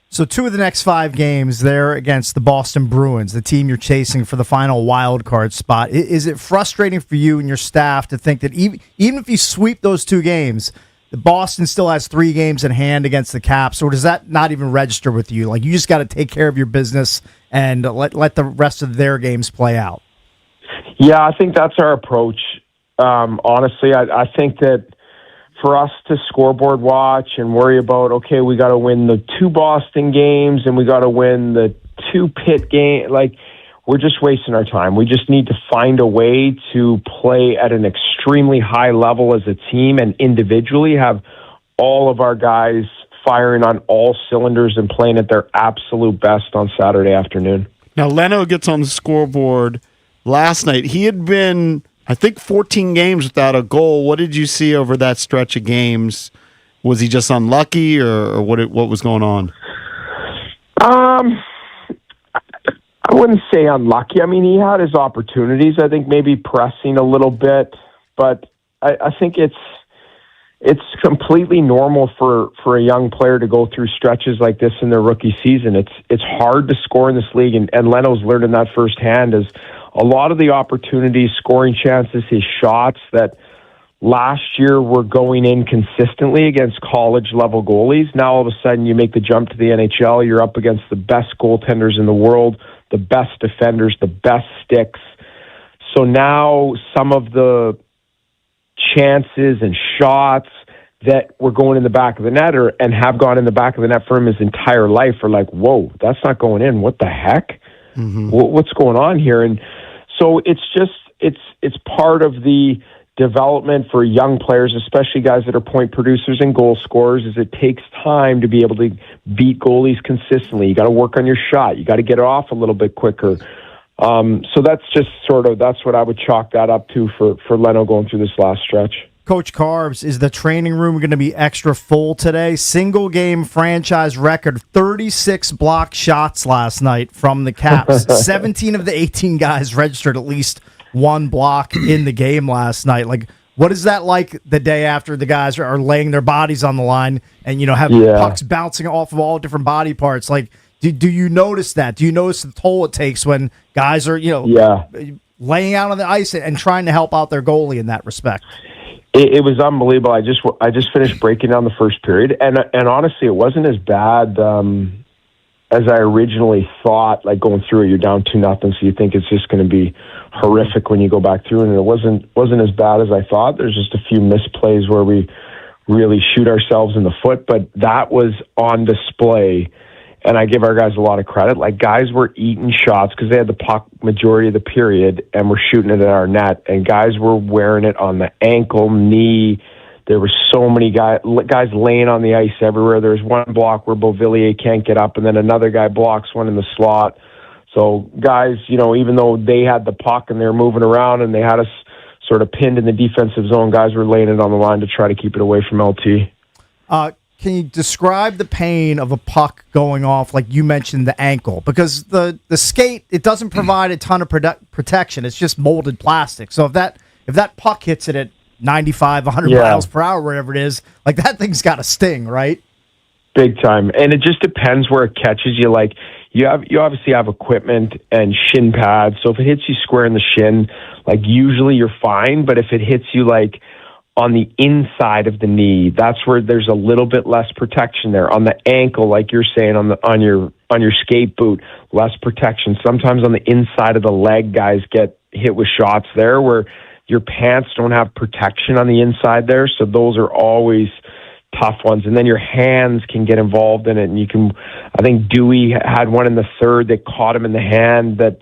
So 2 of the next 5 games, they're against the Boston Bruins, the team you're chasing for the final wild card spot. Is it frustrating for you and your staff to think that even if you sweep those 2 games, the Boston still has 3 games in hand against the Caps, or does that not even register with you? Like, you just got to take care of your business and let the rest of their games play out? Yeah, I think that's our approach. Honestly, I think that for us to scoreboard watch and worry about, okay, we got to win the 2 Boston games and we got to win the 2 Pitt games, like, we're just wasting our time. We just need to find a way to play at an extremely high level as a team and individually have all of our guys firing on all cylinders and playing at their absolute best on Saturday afternoon. Now, Leno gets on the scoreboard last night. He had been, I think, 14 games without a goal. What did you see over that stretch of games? Was he just unlucky, or what was going on? I wouldn't say unlucky. I mean, he had his opportunities. I think maybe pressing a little bit, but I think it's completely normal for a young player to go through stretches like this in their rookie season. It's hard to score in this league, and Leno's learning that firsthand. As a lot of the opportunities, scoring chances, his shots that last year were going in consistently against college-level goalies. Now all of a sudden you make the jump to the NHL. You're up against the best goaltenders in the world, the best defenders, the best sticks. So now some of the chances and shots that were going in the back of the net and have gone in the back of the net for him his entire life are like, whoa, that's not going in. What the heck? What's going on here? And so it's just, it's part of the development for young players, especially guys that are point producers and goal scorers, is it takes time to be able to beat goalies consistently. You got to work on your shot. You got to get it off a little bit quicker. So that's just that's what I would chalk that up to for Leno going through this last stretch. Coach Carbs, is the training room going to be extra full today? Single game franchise record, 36 blocked shots last night from the Caps. 17 of the 18 guys registered at least 1 block in the game last night. Like, what is that like the day after the guys are laying their bodies on the line and, have pucks bouncing off of all different body parts? Like, do you notice that? Do you notice the toll it takes when guys are, laying out on the ice and trying to help out their goalie in that respect? It was unbelievable. I just finished breaking down the first period, and honestly, it wasn't as bad as I originally thought. Like, going through it, you're down 2-0, so you think it's just going to be horrific when you go back through, and it wasn't as bad as I thought. There's just a few misplays where we really shoot ourselves in the foot, but that was on display. And I give our guys a lot of credit. Like, guys were eating shots because they had the puck majority of the period and were shooting it at our net. And guys were wearing it on the ankle, knee. There were so many guys laying on the ice everywhere. There's one block where Beauvillier can't get up, and then another guy blocks one in the slot. So guys, even though they had the puck and they were moving around and they had us sort of pinned in the defensive zone, guys were laying it on the line to try to keep it away from LT. Can you describe the pain of a puck going off, like you mentioned, the ankle? Because the skate, it doesn't provide a ton of protection. It's just molded plastic. So if that puck hits it at 95, 100 miles per hour, wherever it is, like, that thing's got to sting, right? Big time. And it just depends where it catches you. Like, you obviously have equipment and shin pads. So if it hits you square in the shin, like, usually you're fine. But if it hits you, like, on the inside of the knee, that's where there's a little bit less protection there. On the ankle, like you're saying, on your skate boot, less protection. Sometimes on the inside of the leg, guys get hit with shots there where your pants don't have protection on the inside there. So those are always tough ones. And then your hands can get involved in it. And I think Dewey had one in the third that caught him in the hand that,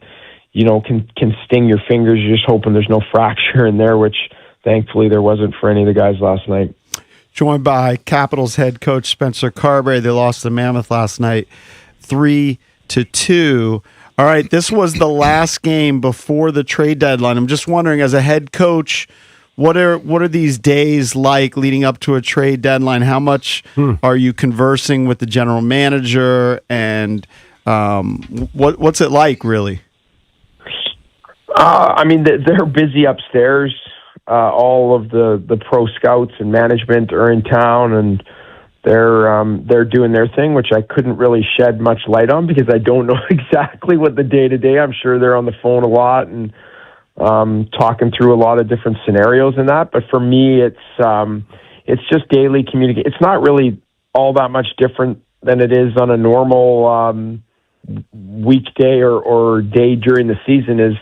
can sting your fingers. You're just hoping there's no fracture in there, which thankfully there wasn't for any of the guys last night. Joined by Capitals head coach Spencer Carberry. They lost to Mammoth last night, 3-2. All right, this was the last game before the trade deadline. I'm just wondering, as a head coach, what are these days like leading up to a trade deadline? How much are you conversing with the general manager, and what's it like, really? I mean, they're busy upstairs. all of the pro scouts and management are in town, and they're doing their thing, which I couldn't really shed much light on because I don't know exactly what the day-to-day. I'm sure they're on the phone a lot and talking through a lot of different scenarios in that. But for me, it's just daily communication. It's not really all that much different than it is on a normal weekday or day during the season. Is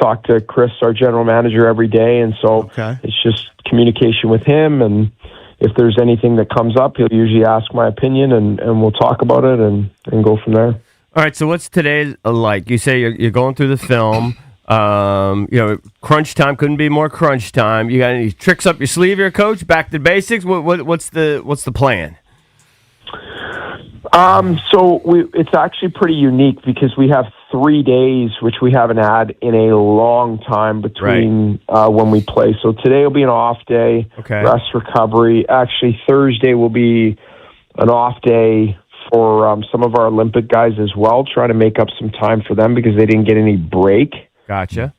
talk to Chris, our general manager, every day, and so it's just communication with him. And if there's anything that comes up, he'll usually ask my opinion, and we'll talk about it and go from there. All right, so what's today like? You say you're going through the film. Crunch time couldn't be more crunch time. You got any tricks up your sleeve here, Coach? Back to basics. What's the plan? It's actually pretty unique because we have 3 days, which we haven't had in a long time between when we play. So today will be an off day, rest, recovery. Actually, Thursday will be an off day for some of our Olympic guys as well, trying to make up some time for them because they didn't get any break. Gotcha.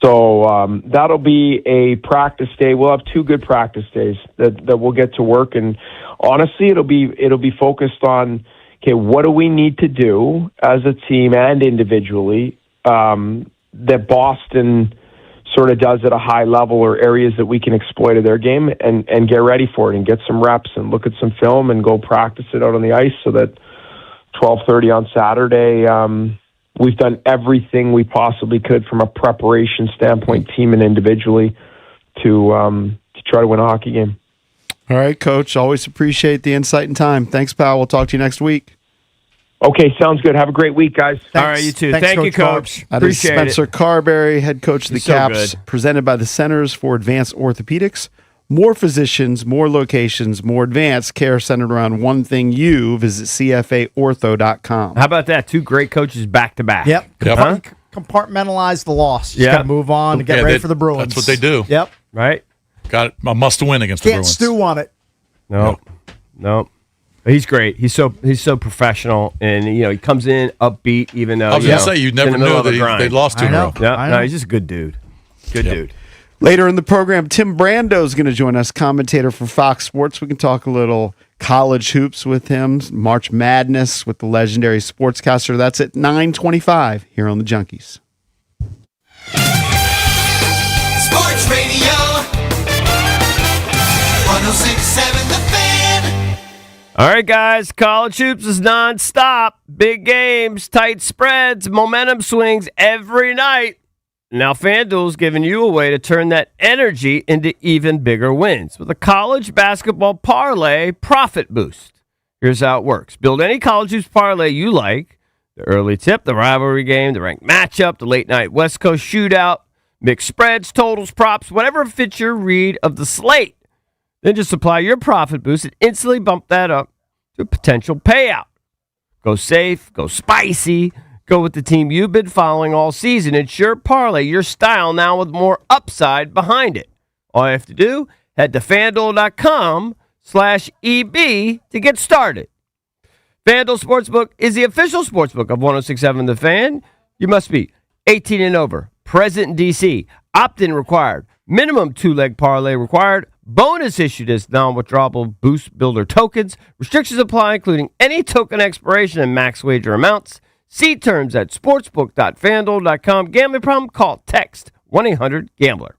So that'll be a practice day. We'll have 2 good practice days that we'll get to work. And honestly, it'll be focused on, okay, what do we need to do as a team and individually that Boston sort of does at a high level, or areas that we can exploit of their game, and get ready for it and get some reps and look at some film and go practice it out on the ice so that 12:30 on Saturday, we've done everything we possibly could from a preparation standpoint, team and individually, to try to win a hockey game. All right, Coach. Always appreciate the insight and time. Thanks, pal. We'll talk to you next week. Okay, sounds good. Have a great week, guys. All right, you too. Thank you, Coach. That is Spencer Carberry, head coach of the Caps, good. presented by the Centers for Advanced Orthopedics. More physicians, more locations, more advanced care centered around one thing. You visit CFAortho.com. How about that? 2 great coaches back to back. Yep. Huh? Compartmentalize the loss. Just got to move on and get ready for the Bruins. That's what they do. Yep. Right. Got a must-win against the Can't Bruins. stew on it. No. He's great. He's so professional, and he comes in upbeat, even though I was going to say you never knew that they lost 2 in a row. No, he's just a good dude. Good dude. Later in the program, Tim Brando is going to join us, commentator for Fox Sports. We can talk a little college hoops with him, March Madness with the legendary sportscaster. That's at 9:25 here on the Junkies. Sports Radio 106.7 The Fan. All right, guys. College hoops is nonstop. Big games, tight spreads, momentum swings every night. Now, FanDuel's giving you a way to turn that energy into even bigger wins with a college basketball parlay profit boost. Here's how it works. Build any college hoops parlay you like. The early tip, the rivalry game, the ranked matchup, the late night West Coast shootout, mixed spreads, totals, props, whatever fits your read of the slate. Then just apply your profit boost and instantly bump that up to a potential payout. Go safe, go spicy. Go with the team you've been following all season. It's your parlay, your style, now with more upside behind it. All you have to do, head to FanDuel.com/EB to get started. FanDuel Sportsbook is the official sportsbook of 106.7 The Fan. You must be 18 and over, present in D.C., opt-in required, minimum 2-leg parlay required, bonus issued as non-withdrawable boost builder tokens. Restrictions apply, including any token expiration and max wager amounts. See terms at sportsbook.fanduel.com. Gambling problem? Call, text 1-800-GAMBLER.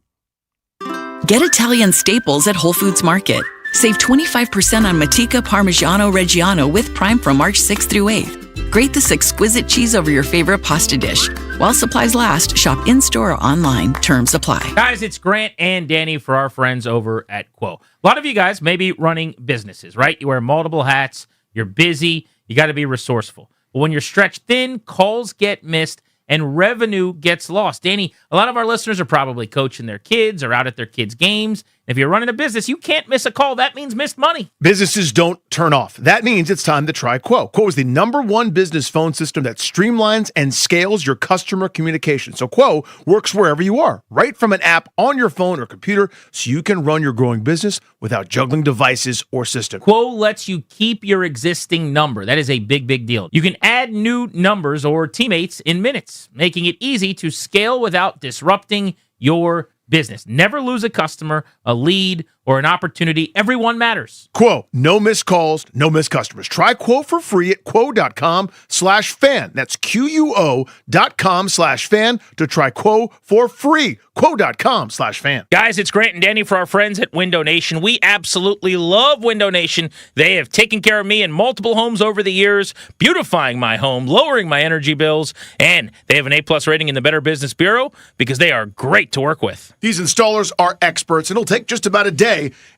Get Italian staples at Whole Foods Market. Save 25% on Matica Parmigiano Reggiano with Prime from March 6th through 8th. Grate this exquisite cheese over your favorite pasta dish. While supplies last, shop in-store or online. Terms apply. Guys, it's Grant and Danny for our friends over at Quo. A lot of you guys may be running businesses, right? You wear multiple hats, you're busy, you got to be resourceful. But when you're stretched thin, calls get missed, and revenue gets lost. Danny, a lot of our listeners are probably coaching their kids or out at their kids' games. If you're running a business, you can't miss a call. That means missed money. Businesses don't turn off. That means it's time to try Quo. Quo is the #1 business phone system that streamlines and scales your customer communication. So Quo works wherever you are, right from an app on your phone or computer, so you can run your growing business without juggling devices or systems. Quo lets you keep your existing number. That is a big, big deal. You can add new numbers or teammates in minutes, making it easy to scale without disrupting your business. Never lose a customer, a lead, or an opportunity. Everyone matters. Quo, no missed calls, no missed customers. Try Quo for free at quo.com/fan. That's QUO.com/fan to try Quo for free. Quo.com/fan. Guys, it's Grant and Danny for our friends at Window Nation. We absolutely love Window Nation. They have taken care of me in multiple homes over the years, beautifying my home, lowering my energy bills, and they have an A+ rating in the Better Business Bureau because they are great to work with. These installers are experts, and it'll take just about a day,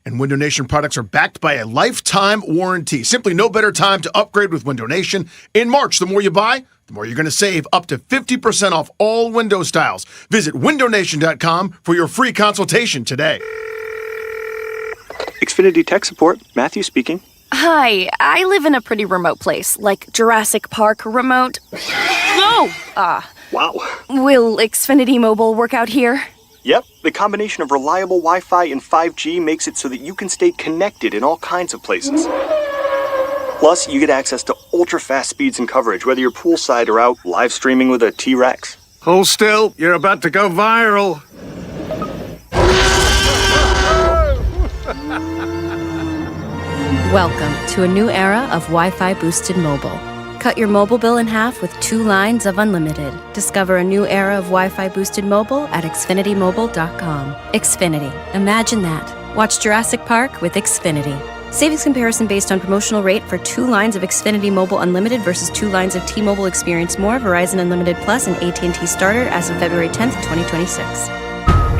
and Window Nation products are backed by a lifetime warranty. Simply no better time to upgrade with Window Nation. In March, the more you buy, the more you're going to save, up to 50% off all window styles. Visit windownation.com for your free consultation today. Xfinity Tech Support, Matthew speaking. Hi, I live in a pretty remote place, like Jurassic Park remote. Whoa! Wow. Will Xfinity Mobile work out here? Yep, the combination of reliable Wi-Fi and 5G makes it so that you can stay connected in all kinds of places. Plus, you get access to ultra-fast speeds and coverage, whether you're poolside or out live streaming with a T-Rex. Hold still, you're about to go viral. Welcome to a new era of Wi-Fi boosted mobile. Cut your mobile bill in half with 2 lines of unlimited. Discover a new era of Wi-Fi boosted mobile at xfinitymobile.com. Xfinity. Imagine that. Watch Jurassic Park with Xfinity. Savings comparison based on promotional rate for 2 lines of Xfinity Mobile Unlimited versus 2 lines of T-Mobile Experience More, Verizon Unlimited Plus, and AT&T Starter as of February 10th, 2026.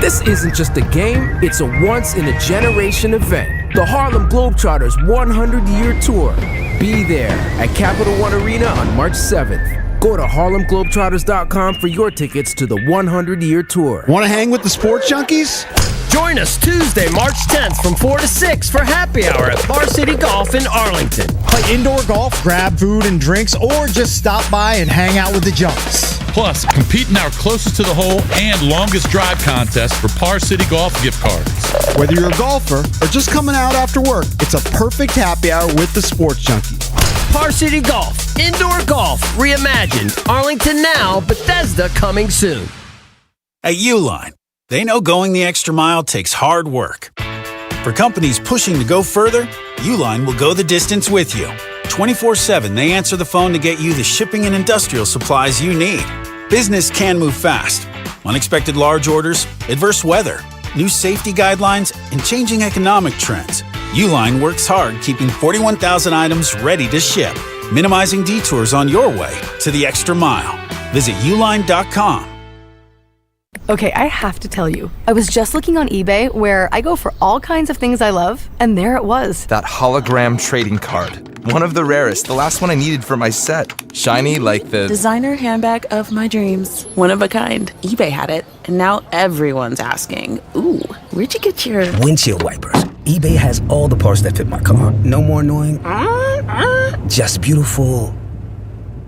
This isn't just a game, it's a once-in-a-generation event. The Harlem Globetrotters 100-year tour. Be there at Capital One Arena on March 7th. Go to harlemglobetrotters.com for your tickets to the 100-year tour. Want to hang with the sports junkies? Join us Tuesday, March 10th from 4 to 6 for happy hour at Bar City Golf in Arlington. Play indoor golf, grab food and drinks, or just stop by and hang out with the junks. Plus, compete in our closest to the hole and longest drive contest for Par City Golf gift cards. Whether you're a golfer or just coming out after work, it's a perfect happy hour with the sports junkie. Par City Golf, indoor golf, reimagined. Arlington now, Bethesda coming soon. At Uline, they know going the extra mile takes hard work. For companies pushing to go further, Uline will go the distance with you. 24/7, they answer the phone to get you the shipping and industrial supplies you need. Business can move fast. Unexpected large orders, adverse weather, new safety guidelines, and changing economic trends. Uline works hard keeping 41,000 items ready to ship, minimizing detours on your way to the extra mile. Visit uline.com. Okay, I have to tell you, I was just looking on eBay where I go for all kinds of things I love, and there it was. That hologram trading card. One of the rarest, the last one I needed for my set. Shiny like the designer handbag of my dreams. One of a kind. eBay had it, and now everyone's asking, ooh, where'd you get your windshield wipers? eBay has all the parts that fit my car. No more annoying. Just beautiful.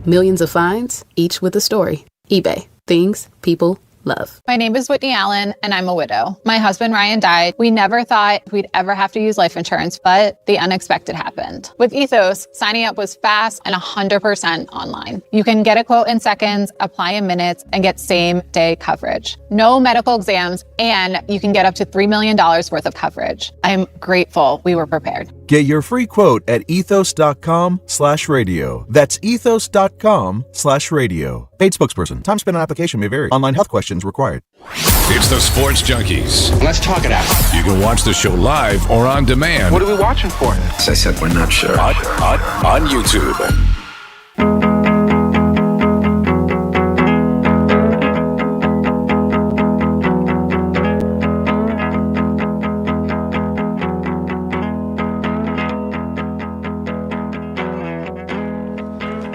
Millions of finds, each with a story. eBay. Things people love. My name is Whitney Allen, and I'm a widow. My husband, Ryan, died. We never thought we'd ever have to use life insurance, but the unexpected happened. With Ethos, signing up was fast and 100% online. You can get a quote in seconds, apply in minutes, and get same-day coverage. No medical exams, and you can get up to $3 million worth of coverage. I'm grateful we were prepared. Get your free quote at ethos.com/radio. That's ethos.com/radio. Paid spokesperson. Time spent on application may vary. Online health questions required. It's the Sports Junkies. Let's talk it out. You can watch the show live or on demand. What are we watching for? As I said, we're not sure. On YouTube.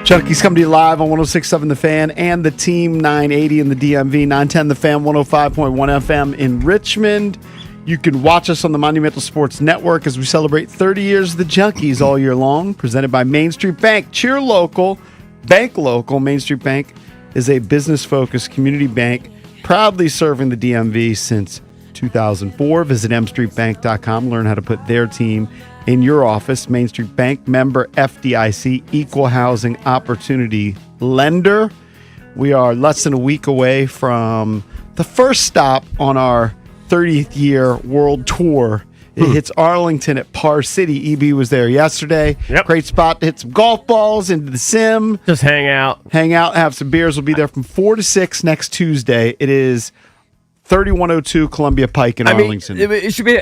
Junkies coming to you live on 106.7 The Fan and the Team 980 in the DMV, 910 The Fan, 105.1 FM in Richmond. You can watch us on the Monumental Sports Network as we celebrate 30 years of the Junkies all year long, presented by Main Street Bank. Cheer local, bank local. Main Street Bank is a business-focused community bank proudly serving the DMV since 2004. Visit mstreetbank.com, learn how to put their team in your office. Main Street Bank, member FDIC, equal housing opportunity lender. We are less than a week away from the first stop on our 30th year world tour. It hits Arlington at Par City. EB was there yesterday. Yep. Great spot to hit some golf balls into the sim. Just hang out, have some beers. We'll be there from 4 to 6 next Tuesday. It is 3102 Columbia Pike in Arlington. It should be.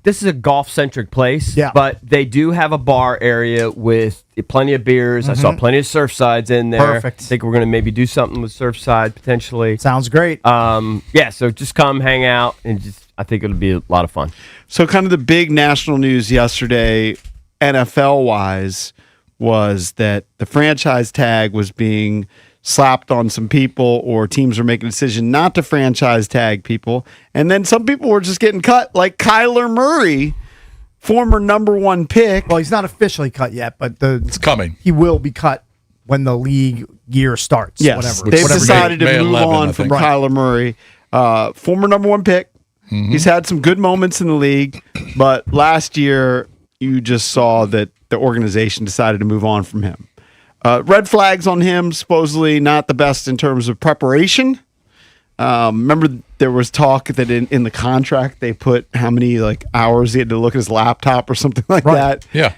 This is a golf centric place. Yeah. But they do have a bar area with plenty of beers. I saw plenty of Surfsides in there. Perfect. I think we're going to maybe do something with Surfside potentially. Sounds great. Yeah. So just come hang out and I think it'll be a lot of fun. So kind of the big national news yesterday, NFL-wise, was that the franchise tag was being slapped on some people, or teams were making a decision not to franchise tag people. And then some people were just getting cut, like Kyler Murray, former number 1 pick. Well, he's not officially cut yet, but it's coming. He will be cut when the league year starts. Yes, whatever. they've decided to move on from Kyler Murray, former number 1 pick. He's had some good moments in the league, but last year you just saw that the organization decided to move on from him. Red flags on him, supposedly not the best in terms of preparation. Remember, there was talk that in the contract they put how many hours he had to look at his laptop or something like that. Yeah.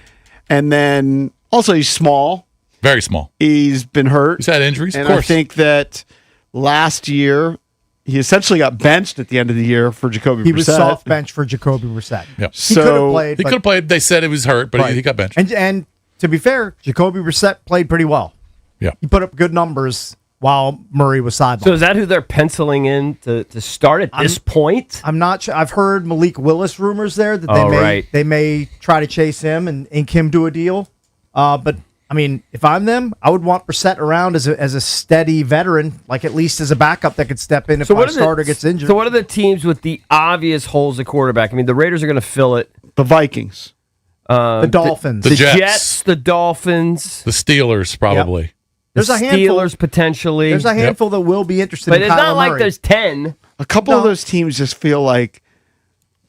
And then also he's small. Very small. He's been hurt. He's had injuries, and of course. I think that last year he essentially got benched at the end of the year for Jacoby Brissett. He was soft bench for Jacoby Brissett. Yep. He could have played. He could have played. They said he was hurt, but he got benched. And to be fair, Jacoby Brissett played pretty well. Yeah. He put up good numbers while Murray was sidelined. So is that who they're penciling in to start at this point? I'm not sure. I've heard Malik Willis rumors there that they may try to chase him and ink him to a deal. But I mean, if I'm them, I would want Brissett around as a steady veteran, like at least as a backup that could step in if my starter gets injured. So what are the teams with the obvious holes at quarterback? I mean, the Raiders are going to fill it. The Vikings. The Dolphins. The Jets. The Dolphins. The Steelers, probably. Yep. There's the a handful. Steelers, potentially. There's a handful that will be interested but in it's Kyler not like Murray. there's 10. A couple of those teams just feel like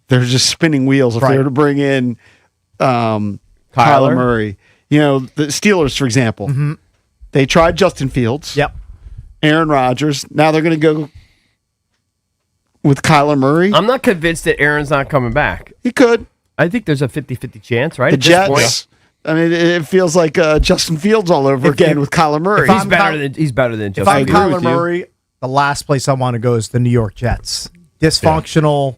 they're just spinning wheels if they were to bring in Kyler Murray. You know, the Steelers, for example, they tried Justin Fields. Yep. Aaron Rodgers. Now they're going to go with Kyler Murray. I'm not convinced that Aaron's not coming back. He could. I think there's a 50-50 chance, right? The at this Jets. point? I mean, it feels like Justin Fields all over again with Kyler Murray. He's better than If Justin I'm Fields. Kyler Murray, the last place I want to go is the New York Jets. Dysfunctional,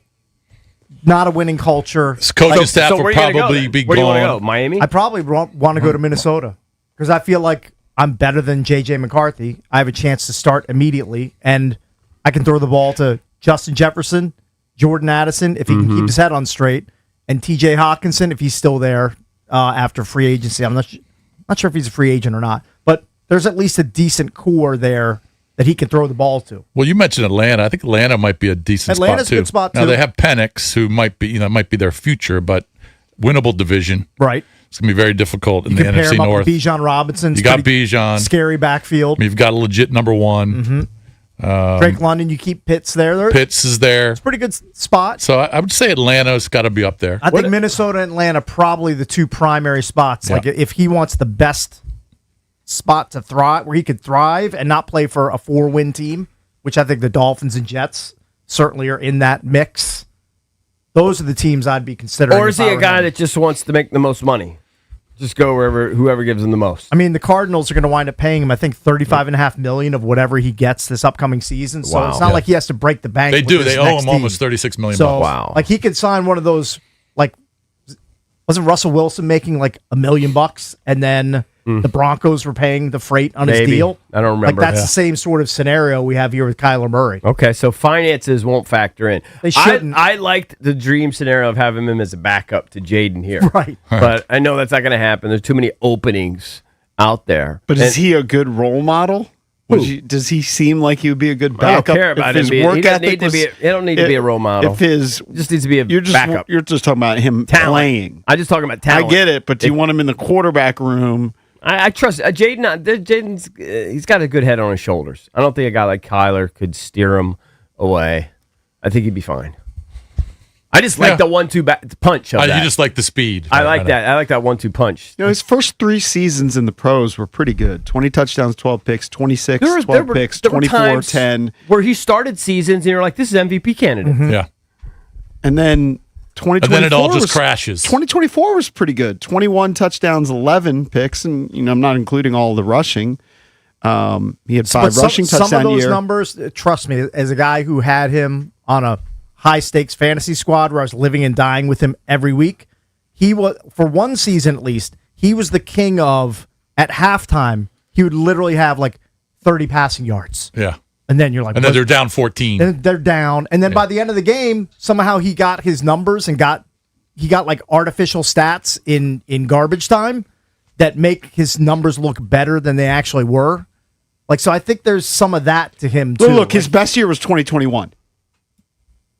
not a winning culture. His coaching staff will probably be Where do you want to gone. go? Miami? I probably want to go to Minnesota because I feel like I'm better than J.J. McCarthy. I have a chance to start immediately, and I can throw the ball to Justin Jefferson, Jordan Addison, if he can keep his head on straight, and T.J. Hawkinson, if he's still there after free agency. I'm not sure if he's a free agent or not, but there's at least a decent core there that he can throw the ball to. Well, you mentioned Atlanta. I think Atlanta might be a decent Atlanta's spot too. a good spot, Now too. they have Penix, who might be their future, but winnable division. Right. It's gonna be very difficult in You the can pair NFC him up North. with Bijan Robinson. You got Bijan. Scary backfield. You've got a legit number one. Drake London, you keep Pitts there. Pitts is there. It's a pretty good spot. So I would say Atlanta's got to be up there. I think Minnesota and Atlanta probably the two primary spots. Yeah. Like if he wants the best spot to thrive, where he could thrive and not play for a 4-win team, which I think the Dolphins and Jets certainly are in that mix. Those are the teams I'd be considering. Or is he a guy that just wants to make the most money? Just go whoever gives him the most. I mean, the Cardinals are going to wind up paying him, I think, $35.5 million of whatever he gets this upcoming season. So it's not like he has to break the bank. They with do. his They owe next him team. almost $36 million. So, Wow. like, he could sign one of those, like, wasn't Russell Wilson making like $1 million and then the Broncos were paying the freight on his Maybe. deal? I don't remember. Like, that's Yeah. the same sort of scenario we have here with Kyler Murray. Okay, so finances won't factor in. They shouldn't. I liked the dream scenario of having him as a backup to Jaden here. Right. But I know that's not going to happen. There's too many openings out there. But is he a good role model? Does he seem like he would be a good I don't backup? care about if him. his work He doesn't ethic need to be. He don't need to be a role model. If his just needs to be a backup. You're just talking about him playing. I'm just talking about talent. I get it, but do you want him in the quarterback room? I trust Jaden. Jaden's he's got a good head on his shoulders. I don't think a guy like Kyler could steer him away. I think he'd be fine. I just like the 1-2 punch of that. You just like the speed. I like that. I like that 1-2 punch. You know, his first 3 seasons in the pros were pretty good. 20 touchdowns, 12 picks, 26, 12 picks, 24, 10. Where he started seasons and you're like, this is MVP candidate. Yeah. And then 2024 and then it all just crashes. 2024 was pretty good. 21 touchdowns, 11 picks, and I'm not including all the rushing. He had 5 rushing touchdowns. Some of those numbers, trust me, as a guy who had him on a high stakes fantasy squad where I was living and dying with him every week, he was, for one season at least, he was the king of, at halftime, he would literally have like 30 passing yards. Yeah. And then you're like, and then they're down 14. And they're down. And then by the end of the game, somehow he got his numbers and he got like artificial stats in garbage time that make his numbers look better than they actually were. Like, so I think there's some of that to him too. Well, look, his best year was 2021.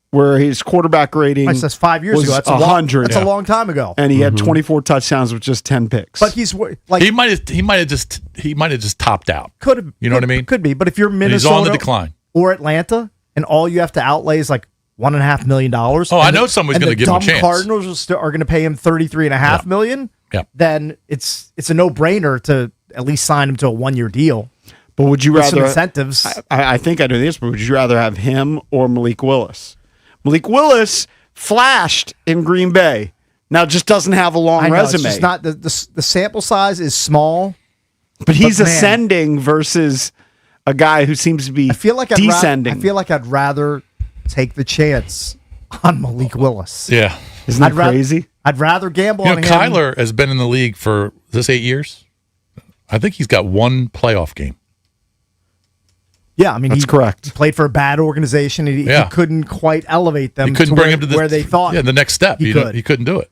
Where his quarterback rating that's 5 years was ago. That's 100. That's a long time ago. And he had 24 touchdowns with just 10 picks. But he's like he might have just topped out. Could have. You know what I mean? Could be. But if you're Minnesota, he's on the decline, or Atlanta, and all you have to outlay is like $1.5 million. Oh, I know somebody's going to give him a chance. The Cardinals are going to pay him $33.5 million. Yeah. Then it's a no-brainer to at least sign him to a 1-year deal. But would you with rather some incentives? I think I know this, but would you rather have him or Malik Willis? Malik Willis flashed in Green Bay. Now just doesn't have a long resume. It's just not the sample size is small, but he's ascending versus a guy who seems to be descending. I feel like I'd rather take the chance on Malik Willis. Yeah, isn't that crazy? I'd rather gamble on him. Kyler has been in the league for this 8 years. I think he's got 1 playoff game. Yeah, I mean, that's correct. He played for a bad organization. He couldn't quite elevate them. He couldn't bring him to where they thought. Yeah, the next step. He could. He couldn't do it,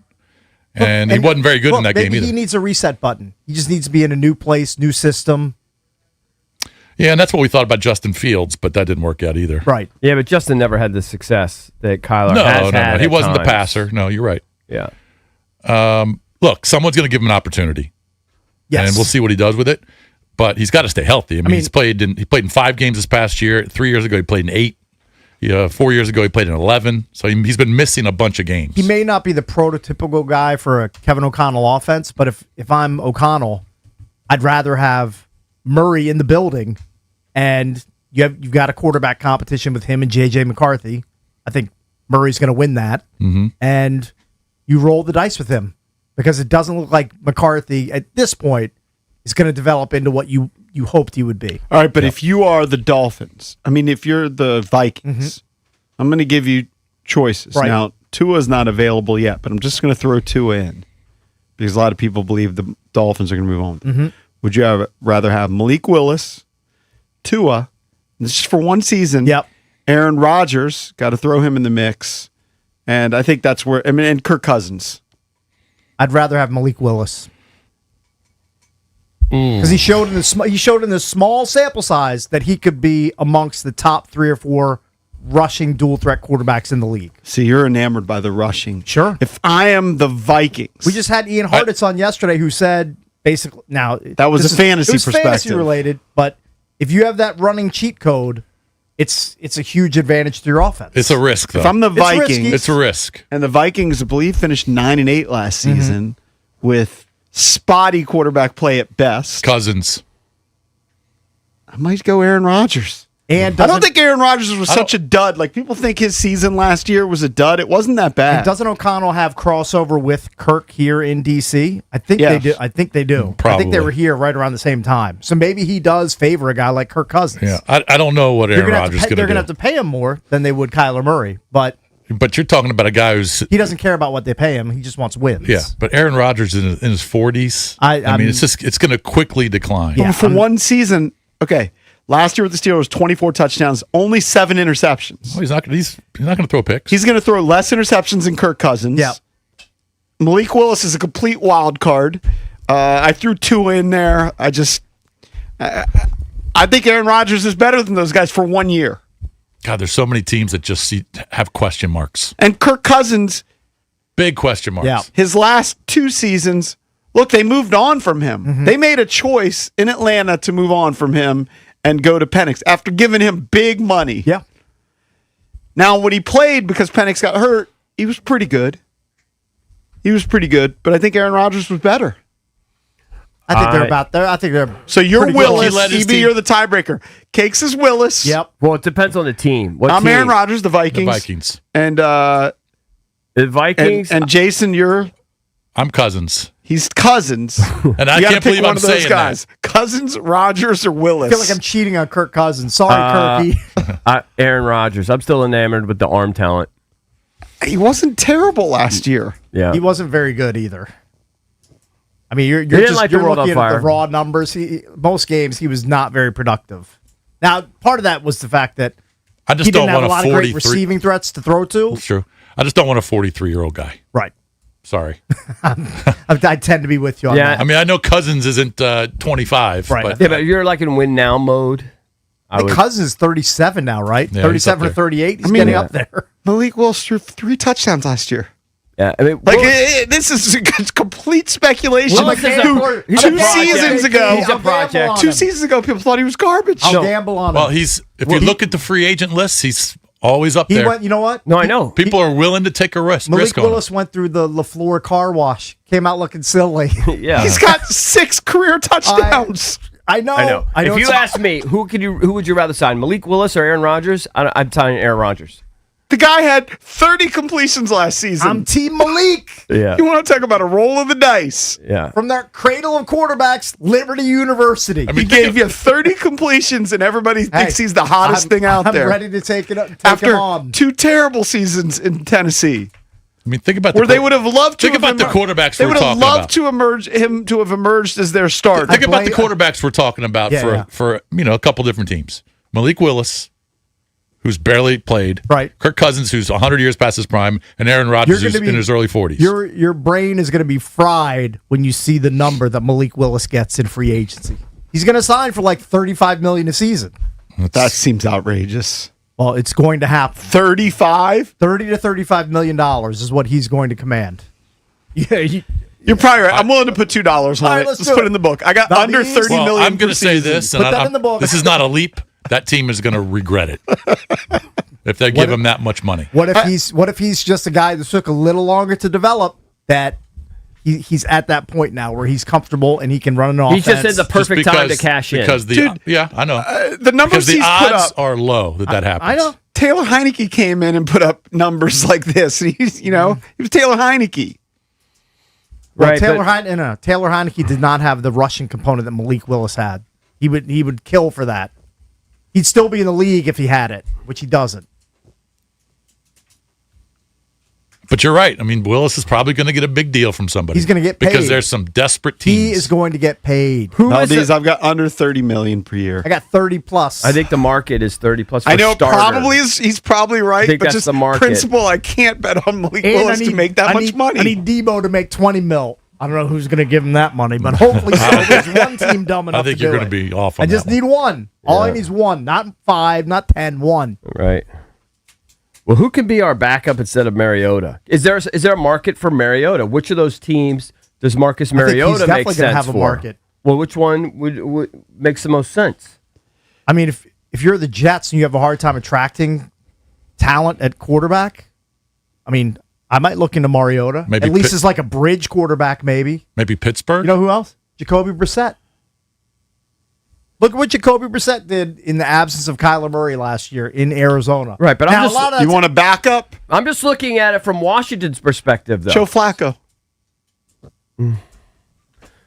and he wasn't very good in that game either. He needs a reset button. He just needs to be in a new place, new system. Yeah, and that's what we thought about Justin Fields, but that didn't work out either. Right. Yeah, but Justin never had the success that Kyler has had. No. He wasn't times. the passer. No, you're right. Yeah. Look, someone's going to give him an opportunity. Yes. And we'll see what he does with it. But he's got to stay healthy. I mean, he played in 5 games this past year. 3 years ago, he played in 8. 4 years ago, he played in 11. So he's been missing a bunch of games. He may not be the prototypical guy for a Kevin O'Connell offense, but if I'm O'Connell, I'd rather have Murray in the building, and you've got a quarterback competition with him and J.J. McCarthy. I think Murray's going to win that, and you roll the dice with him because it doesn't look like McCarthy at this point is going to develop into what you hoped he would be. All right, but if you are the Dolphins, I mean, if you're the Vikings, I'm going to give you choices. Right. Now, Tua's not available yet, but I'm just going to throw Tua in because a lot of people believe the Dolphins are going to move on. Would you rather have Malik Willis, Tua, this is for 1 season, Aaron Rodgers, got to throw him in the mix, and I think that's where, and Kirk Cousins. I'd rather have Malik Willis. Because he showed in the small sample size that he could be amongst the top 3 or 4 rushing dual threat quarterbacks in the league. See, you're enamored by the rushing. Sure. If I am the Vikings, we just had Ian Hartitz on yesterday who said basically now that was a fantasy perspective, fantasy related. But if you have that running cheat code, it's a huge advantage to your offense. It's a risk, though. If I'm the Vikings, it's a risk. And the Vikings, I believe, finished 9-8 last season with spotty quarterback play at best. Cousins. I might go Aaron Rodgers. And I don't think Aaron Rodgers was such a dud. Like, people think his season last year was a dud. It wasn't that bad. And doesn't O'Connell have crossover with Kirk here in D.C.? I think they do. I think they do. Probably. I think they were here right around the same time. So maybe he does favor a guy like Kirk Cousins. Yeah, I don't know what Aaron Rodgers is going to do. They're going to have to pay him more than they would Kyler Murray, but you're talking about a guy he doesn't care about what they pay him. He just wants wins. Yeah, but Aaron Rodgers in his 40s. I mean, it's going to quickly decline. Yeah, for 1 season, okay. Last year with the Steelers, 24 touchdowns, only 7 interceptions. Oh, he's not going to throw picks. He's going to throw less interceptions than Kirk Cousins. Yeah. Malik Willis is a complete wild card. I threw 2 in there. I think Aaron Rodgers is better than those guys for 1 year. God, there's so many teams that just have question marks. And Kirk Cousins, big question marks. Yeah. His last 2 seasons, look, they moved on from him. They made a choice in Atlanta to move on from him and go to Penix after giving him big money. Yeah. Now, when he played, because Penix got hurt, he was pretty good. But I think Aaron Rodgers was better. I think they're about there. I think they're so you're Willis. EB, you're the tiebreaker. Cakes is Willis. Yep. Well, it depends on the team. I'm Aaron Rodgers, the Vikings. The Vikings. And The Vikings. And Jason, I'm Cousins. He's Cousins. And I can't believe I'm saying that. Cousins, Rodgers, or Willis. I feel like I'm cheating on Kirk Cousins. Sorry, Kirky. Aaron Rodgers. I'm still enamored with the arm talent. He wasn't terrible last year. Yeah. He wasn't very good either. I mean, you're didn't just light the you're world on looking at the fire. raw numbers. Most games he was not very productive. Now, part of that was the fact that I just he didn't don't have want a lot a of great 43 receiving threats to throw to. That's true. I just don't want a 43-year-old guy. Right. Sorry. I tend to be with you on that. I mean, I know Cousins isn't 25. Right. But, Yeah, but you're like in win now mode. Cousins is 37 now, right? Yeah, 37 or 38. He's getting up there. Malik Willis threw 3 touchdowns last year. Yeah, I mean, this is complete speculation. Willis is a- he's a Two project. seasons ago, He's a project. 2 seasons ago, people thought he was garbage. I'll gamble on Well, him. if you look at the free agent list, he's always up there. You know what? No, I know. People are willing to take a risk Malik on him. Willis went through the LaFleur car wash. Came out looking silly. Yeah. He's got 6 career touchdowns. I know. If you ask me, who would you rather sign, Malik Willis or Aaron Rodgers? I'm signing Aaron Rodgers. The guy had 30 completions last season. I'm Team Malik. Yeah. You want to talk about a roll of the dice? Yeah. From their cradle of quarterbacks, Liberty University. He gave you 30 completions, and everybody thinks he's the hottest thing out there. I'm ready to take him After on. 2 terrible seasons in Tennessee. I mean, think about where they would have loved to. Think about the quarterbacks They we're would have talking loved about. to have emerged as their starter. Think about the quarterbacks we're talking about for a couple different teams. Malik Willis, who's barely played. Right. Kirk Cousins, who's 100 years past his prime, and Aaron Rodgers, who's in his early 40s. Your brain is going to be fried when you see the number that Malik Willis gets in free agency. He's going to sign for like $35 million a season. That seems outrageous. Well, it's going to happen. 35? $30 to $35 million is what he's going to command. Yeah, you're probably right. I'm willing to put $2 on right, it. let's Let's do put it. it in the book. I got under 30 million. I'm going to say this, and Put that in the book. this is not a leap. That team is going to regret it if they give him that much money. What if he's just a guy that took a little longer to develop, that he's at that point now where he's comfortable and he can run an offense. He's just in the perfect time to cash in. Because I know. The numbers the he's put odds up are low that happens. I know. Taylor Heineke came in and put up numbers like this. And he's, he was Taylor Heineke. Well, Right, Taylor Heineke did not have the rushing component that Malik Willis had. He would kill for that. He'd still be in the league if he had it, which he doesn't. But you're right. I mean, Willis is probably going to get a big deal from somebody. He's going to get paid. Because there's some desperate teams. He is going to get paid. I've got under 30 million per year. I got 30 plus. I think the market is 30 plus. For I know starter. probably he's probably right, I think but that's just the market. principle, I can't bet on Malik And Willis to make that much money. I need Debo to make 20 mil. I don't know who's going to give him that money, but hopefully there's one team dumb enough I think to you're do going to it. be off on I just that need one. All I Yeah. need is one, not 5, not 10, one. Right. Well, who can be our backup instead of Mariota? Is there a market for Mariota? Which of those teams does Marcus Mariota he's make definitely gonna sense have a for? market. Well, which one would makes the most sense? I mean, if you're the Jets and you have a hard time attracting talent at quarterback, I mean, I might look into Mariota. Maybe at least as like a bridge quarterback, maybe. Maybe Pittsburgh? You know who else? Jacoby Brissett. Look at what Jacoby Brissett did in the absence of Kyler Murray last year in Arizona. Right, but Now, I'm just you want a backup? I'm just looking at it from Washington's perspective, though. Joe Flacco.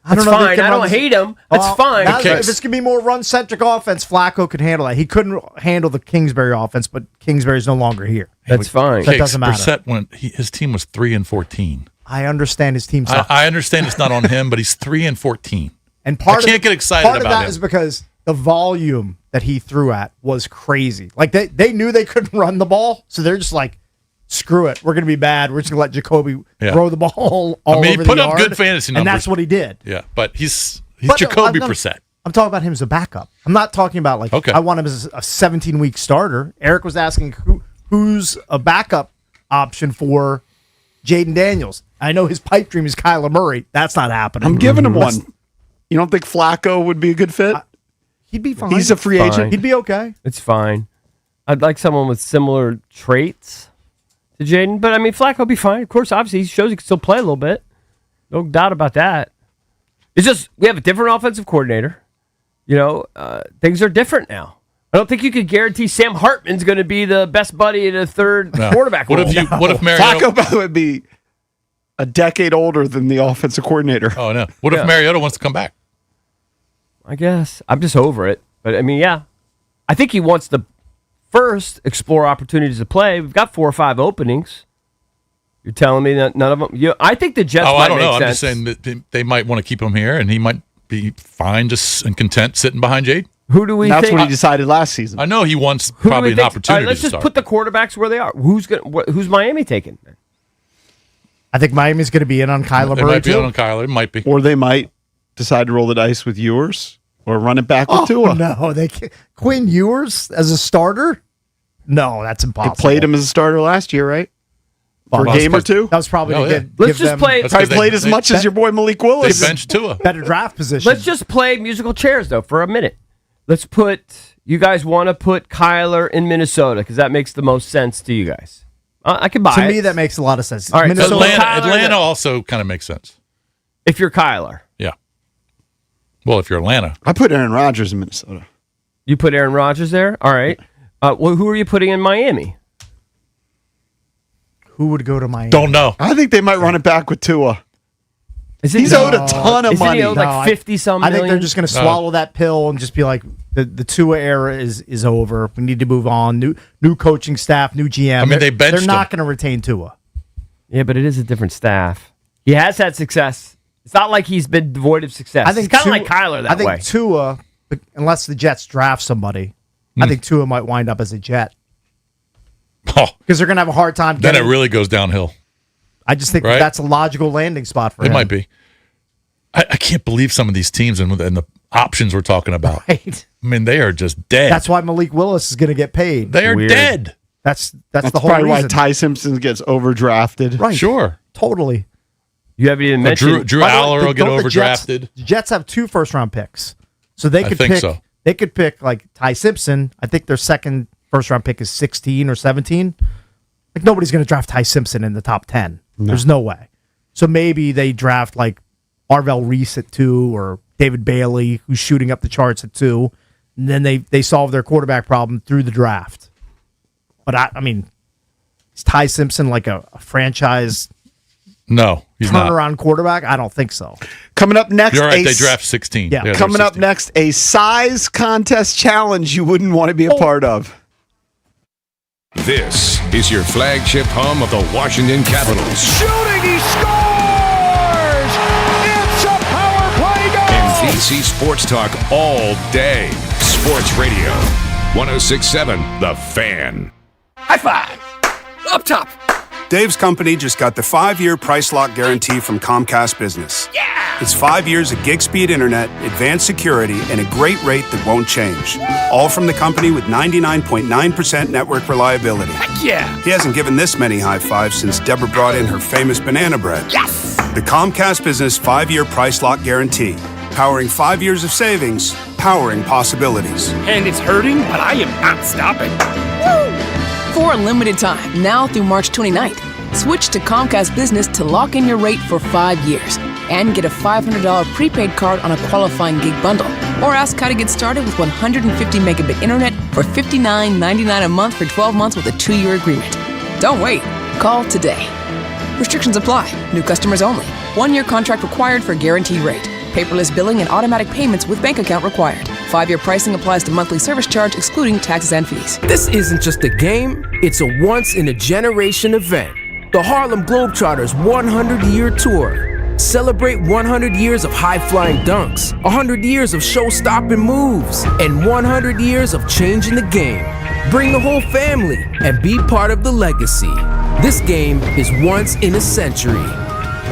I don't That's know if he fine. can I run don't the- hate him. That's Well, fine. If it's going to be more run-centric offense, Flacco could handle that. He couldn't handle the Kingsbury offense, but Kingsbury's no longer here. That's fine. That doesn't matter. Brissett his team was 3-14. I understand his team sucks. I understand it's not on him, but he's 3-14. And I can't get excited part about of that him. is because the volume that he threw at was crazy. Like they knew they couldn't run the ball, so they're just like, screw it, we're going to be bad. We're just going to let Jacoby throw the ball all over he the put yard. up good fantasy numbers. And that's what he did. Yeah, but he's But Jacoby I'm Brissett. I'm talking about him as a backup. I'm not talking about like I want him as a 17-week starter. Eric was asking who's a backup option for Jaden Daniels. I know his pipe dream is Kyler Murray. That's not happening. I'm giving him one. You don't think Flacco would be a good fit? He'd be fine. He's a free Fine. agent. He'd be okay. It's fine. I'd like someone with similar traits to Jaden, but I mean, Flacco will be fine. Of course, obviously, he shows he can still play a little bit. No doubt about that. It's just we have a different offensive coordinator. You know, things are different now. I don't think you could guarantee Sam Hartman's going to be the best buddy in a third quarterback. What role. if Mariota? Flacco would be a decade older than the offensive coordinator. Oh no! What if Mariota wants to come back? I guess I'm just over it. But I mean, yeah, I think he wants to first explore opportunities to play. We've got 4 or 5 openings. You're telling me that none of them. I think the Jets. Oh, might I don't make know. I'm sense. just saying that they might want to keep him here, and he might be fine, just and content sitting behind Jade. Who do we? That's think? what he decided last season. I know he wants Who do probably we an think? opportunity. Let's to just start. put the quarterbacks where they are. Who's Miami taking? I think Miami's going to be in on Kyler They Murray might be too. on Kyler. It might be. Or they might decide to roll the dice with yours or run it back with Tua. No, they can't. Quinn Ewers as a starter? No, that's They impossible. played him as a starter last year, right? For a game or two? That was probably to give Let's just them play. Probably played as much as your boy Malik Willis. They benched Tua. better draft position. Let's just play musical chairs though for a minute. Let's put. You guys want to put Kyler in Minnesota because that makes the most sense to you guys. I can buy it. To me, that makes a lot of sense. All right, Minnesota, so Atlanta also kind of makes sense. If you're Kyler, Yeah. Well, if you're Atlanta, I put Aaron Rodgers in Minnesota. you put Aaron Rodgers there. All right. Well, who are you putting in Miami? who would go to Miami? don't know. I think they might run it back with Tua. He's owed a ton of Isn't money. he owed like 50-some I think they're million? just going to swallow that pill and just be like, the Tua era is over. We need to move on. New coaching staff, new GM. I mean, they benched They're not him. going to retain Tua. Yeah, but it is a different staff. He has had success. It's not like he's been devoid of success. I think it's kind of Tua- like Kyler that I think way. Tua, unless the Jets draft somebody, I think Tua might wind up as a Jet Oh, because they're going to have a hard time then getting. it really goes downhill. I just think right? that's a logical landing spot for It him. might be. I can't believe some of these teams and the options we're talking about. Right. I mean, they are just dead. That's why Malik Willis is going to get paid. They are dead. That's That's the whole probably reason. why Ty Simpson gets overdrafted. Right. Sure. Totally. You haven't even mentioned Drew By the way, Aller will get don't the overdrafted. Jets have 2 first-round picks, so they I could think pick. so. They could pick like Ty Simpson. I think their second first-round pick is 16 or 17. Like nobody's going to draft Ty Simpson in the top 10. There's no way. So maybe they draft like Arvell Reese at 2 or David Bailey, who's shooting up the charts at 2, and then they solve their quarterback problem through the draft. But I mean, is Ty Simpson like a franchise? No, he's not. Turnaround quarterback? I don't think so. Coming up next, You're right. They draft 16. Yeah. they're coming up 16. next, a size contest challenge you wouldn't want to be a part of. This is your flagship home of the Washington Capitals. Shooting, he scores! It's a power play goal! And DC Sports Talk all day. Sports Radio. 106.7 The Fan. High five! Up top! Dave's company just got the 5-year price lock guarantee from Comcast Business. Yeah! It's 5 years of gig speed internet, advanced security, and a great rate that won't change. All from the company with 99.9% network reliability. Heck yeah! He hasn't given this many high fives since Deborah brought in her famous banana bread. Yes! The Comcast Business 5-year price lock guarantee. Powering 5 years of savings, powering possibilities. And it's hurting, but I am not stopping. For a limited time, now through March 29th, switch to Comcast Business to lock in your rate for 5 years and get a $500 prepaid card on a qualifying gig bundle. Or ask how to get started with 150 megabit internet for $59.99 a month for 12 months with a 2-year agreement. Don't wait. Call today. Restrictions apply. New customers only. 1-year contract required for guaranteed rate. Paperless billing and automatic payments with bank account required. 5-year pricing applies to monthly service charge excluding taxes and fees. This isn't just a game, it's a once-in-a-generation event. The Harlem Globetrotters 100-year tour. Celebrate 100 years of high-flying dunks, 100 years of show-stopping moves, and 100 years of changing the game. Bring the whole family and be part of the legacy. This game is once in a century.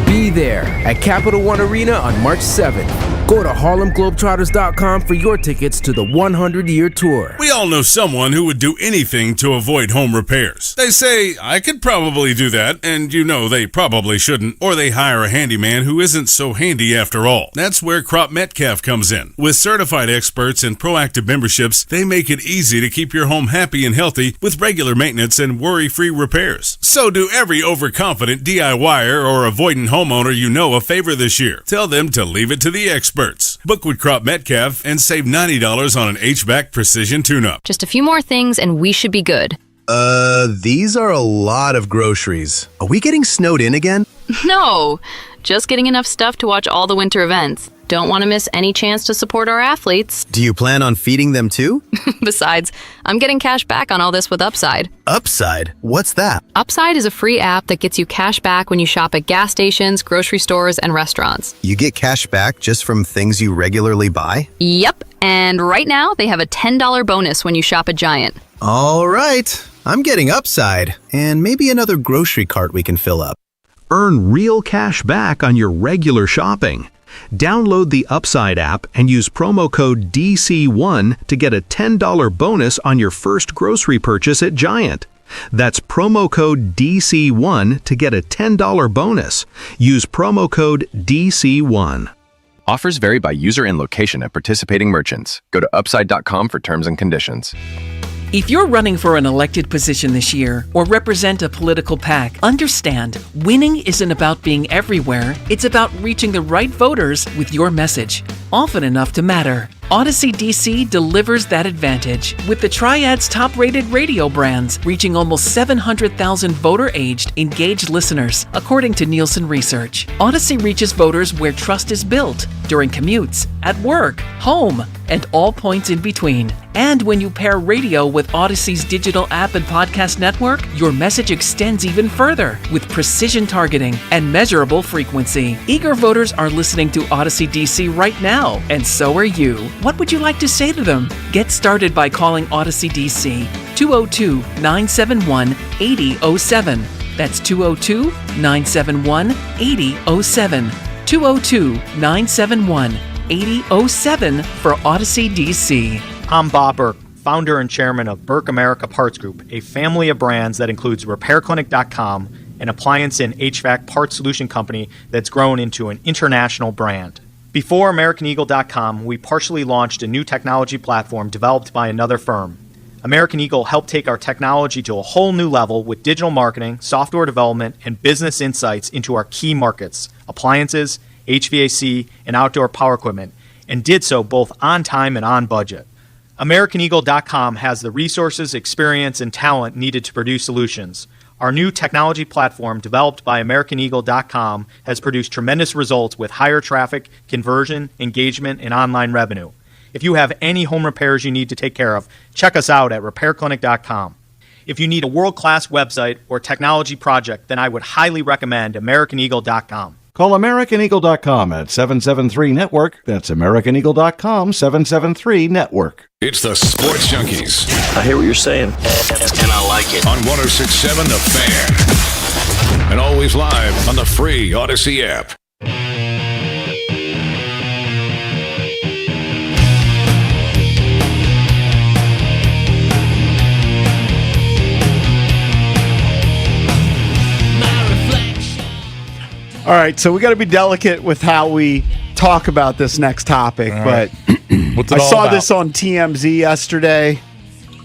Be there at Capital One Arena on March 7th. Go to HarlemGlobetrotters.com for your tickets to the 100-year tour. We all know someone who would do anything to avoid home repairs. They say, I could probably do that, and you know they probably shouldn't. Or they hire a handyman who isn't so handy after all. That's where Crop Metcalf comes in. With certified experts and proactive memberships, they make it easy to keep your home happy and healthy with regular maintenance and worry-free repairs. So do every overconfident DIYer or avoidant homeowner you know a favor this year. Tell them to leave it to the experts. experts. Book with Crop Metcalf and save $90 on an HVAC precision tune-up. Just a few more things and we should be good. These are a lot of groceries. Are we getting snowed in again? No, just getting enough stuff to watch all the winter events. Don't want to miss any chance to support our athletes. Do you plan on feeding them too? Besides, I'm getting cash back on all this with Upside. Upside? What's that? Upside is a free app that gets you cash back when you shop at gas stations, grocery stores, and restaurants. You get cash back just from things you regularly buy? Yep, and right now they have a $10 bonus when you shop at Giant. All right, I'm getting Upside, and maybe another grocery cart we can fill up. Earn real cash back on your regular shopping. Download the Upside app and use promo code DC1 to get a $10 bonus on your first grocery purchase at Giant. That's promo code DC1 to get a $10 bonus. Use promo code DC1. Offers vary by user and location at participating merchants. Go to upside.com for terms and conditions. If you're running for an elected position this year or represent a political PAC, understand winning isn't about being everywhere. It's about reaching the right voters with your message, often enough to matter. Odyssey DC delivers that advantage with the Triad's top-rated radio brands, reaching almost 700,000 voter-aged, engaged listeners, according to Nielsen Research. Odyssey reaches voters where trust is built, during commutes, at work, home, and all points in between. And when you pair radio with Odyssey's digital app and podcast network, your message extends even further with precision targeting and measurable frequency. Eager voters are listening to Odyssey DC right now, and so are you. What would you like to say to them? Get started by calling Odyssey DC 202-971-8007. That's 202-971-8007. 202-971-8007 for Odyssey DC. I'm Bob Burke, founder and chairman of Burke America Parts Group, a family of brands that includes RepairClinic.com, an appliance and HVAC parts solution company that's grown into an international brand. Before AmericanEagle.com, we partially launched a new technology platform developed by another firm. American Eagle helped take our technology to a whole new level with digital marketing, software development, and business insights into our key markets, appliances, HVAC, and outdoor power equipment, and did so both on time and on budget. AmericanEagle.com has the resources, experience, and talent needed to produce solutions. Our new technology platform, developed by AmericanEagle.com, has produced tremendous results with higher traffic, conversion, engagement, and online revenue. If you have any home repairs you need to take care of, check us out at RepairClinic.com. If you need a world-class website or technology project, then I would highly recommend AmericanEagle.com. Call AmericanEagle.com at 773-NETWORK. That's AmericanEagle.com, 773-NETWORK. It's the Sports Junkies. I hear what you're saying, and I like it. On 106.7 The Fan. And always live on the free Odyssey app. All right, so we got to be delicate with how we talk about this next topic, but I saw this on TMZ yesterday.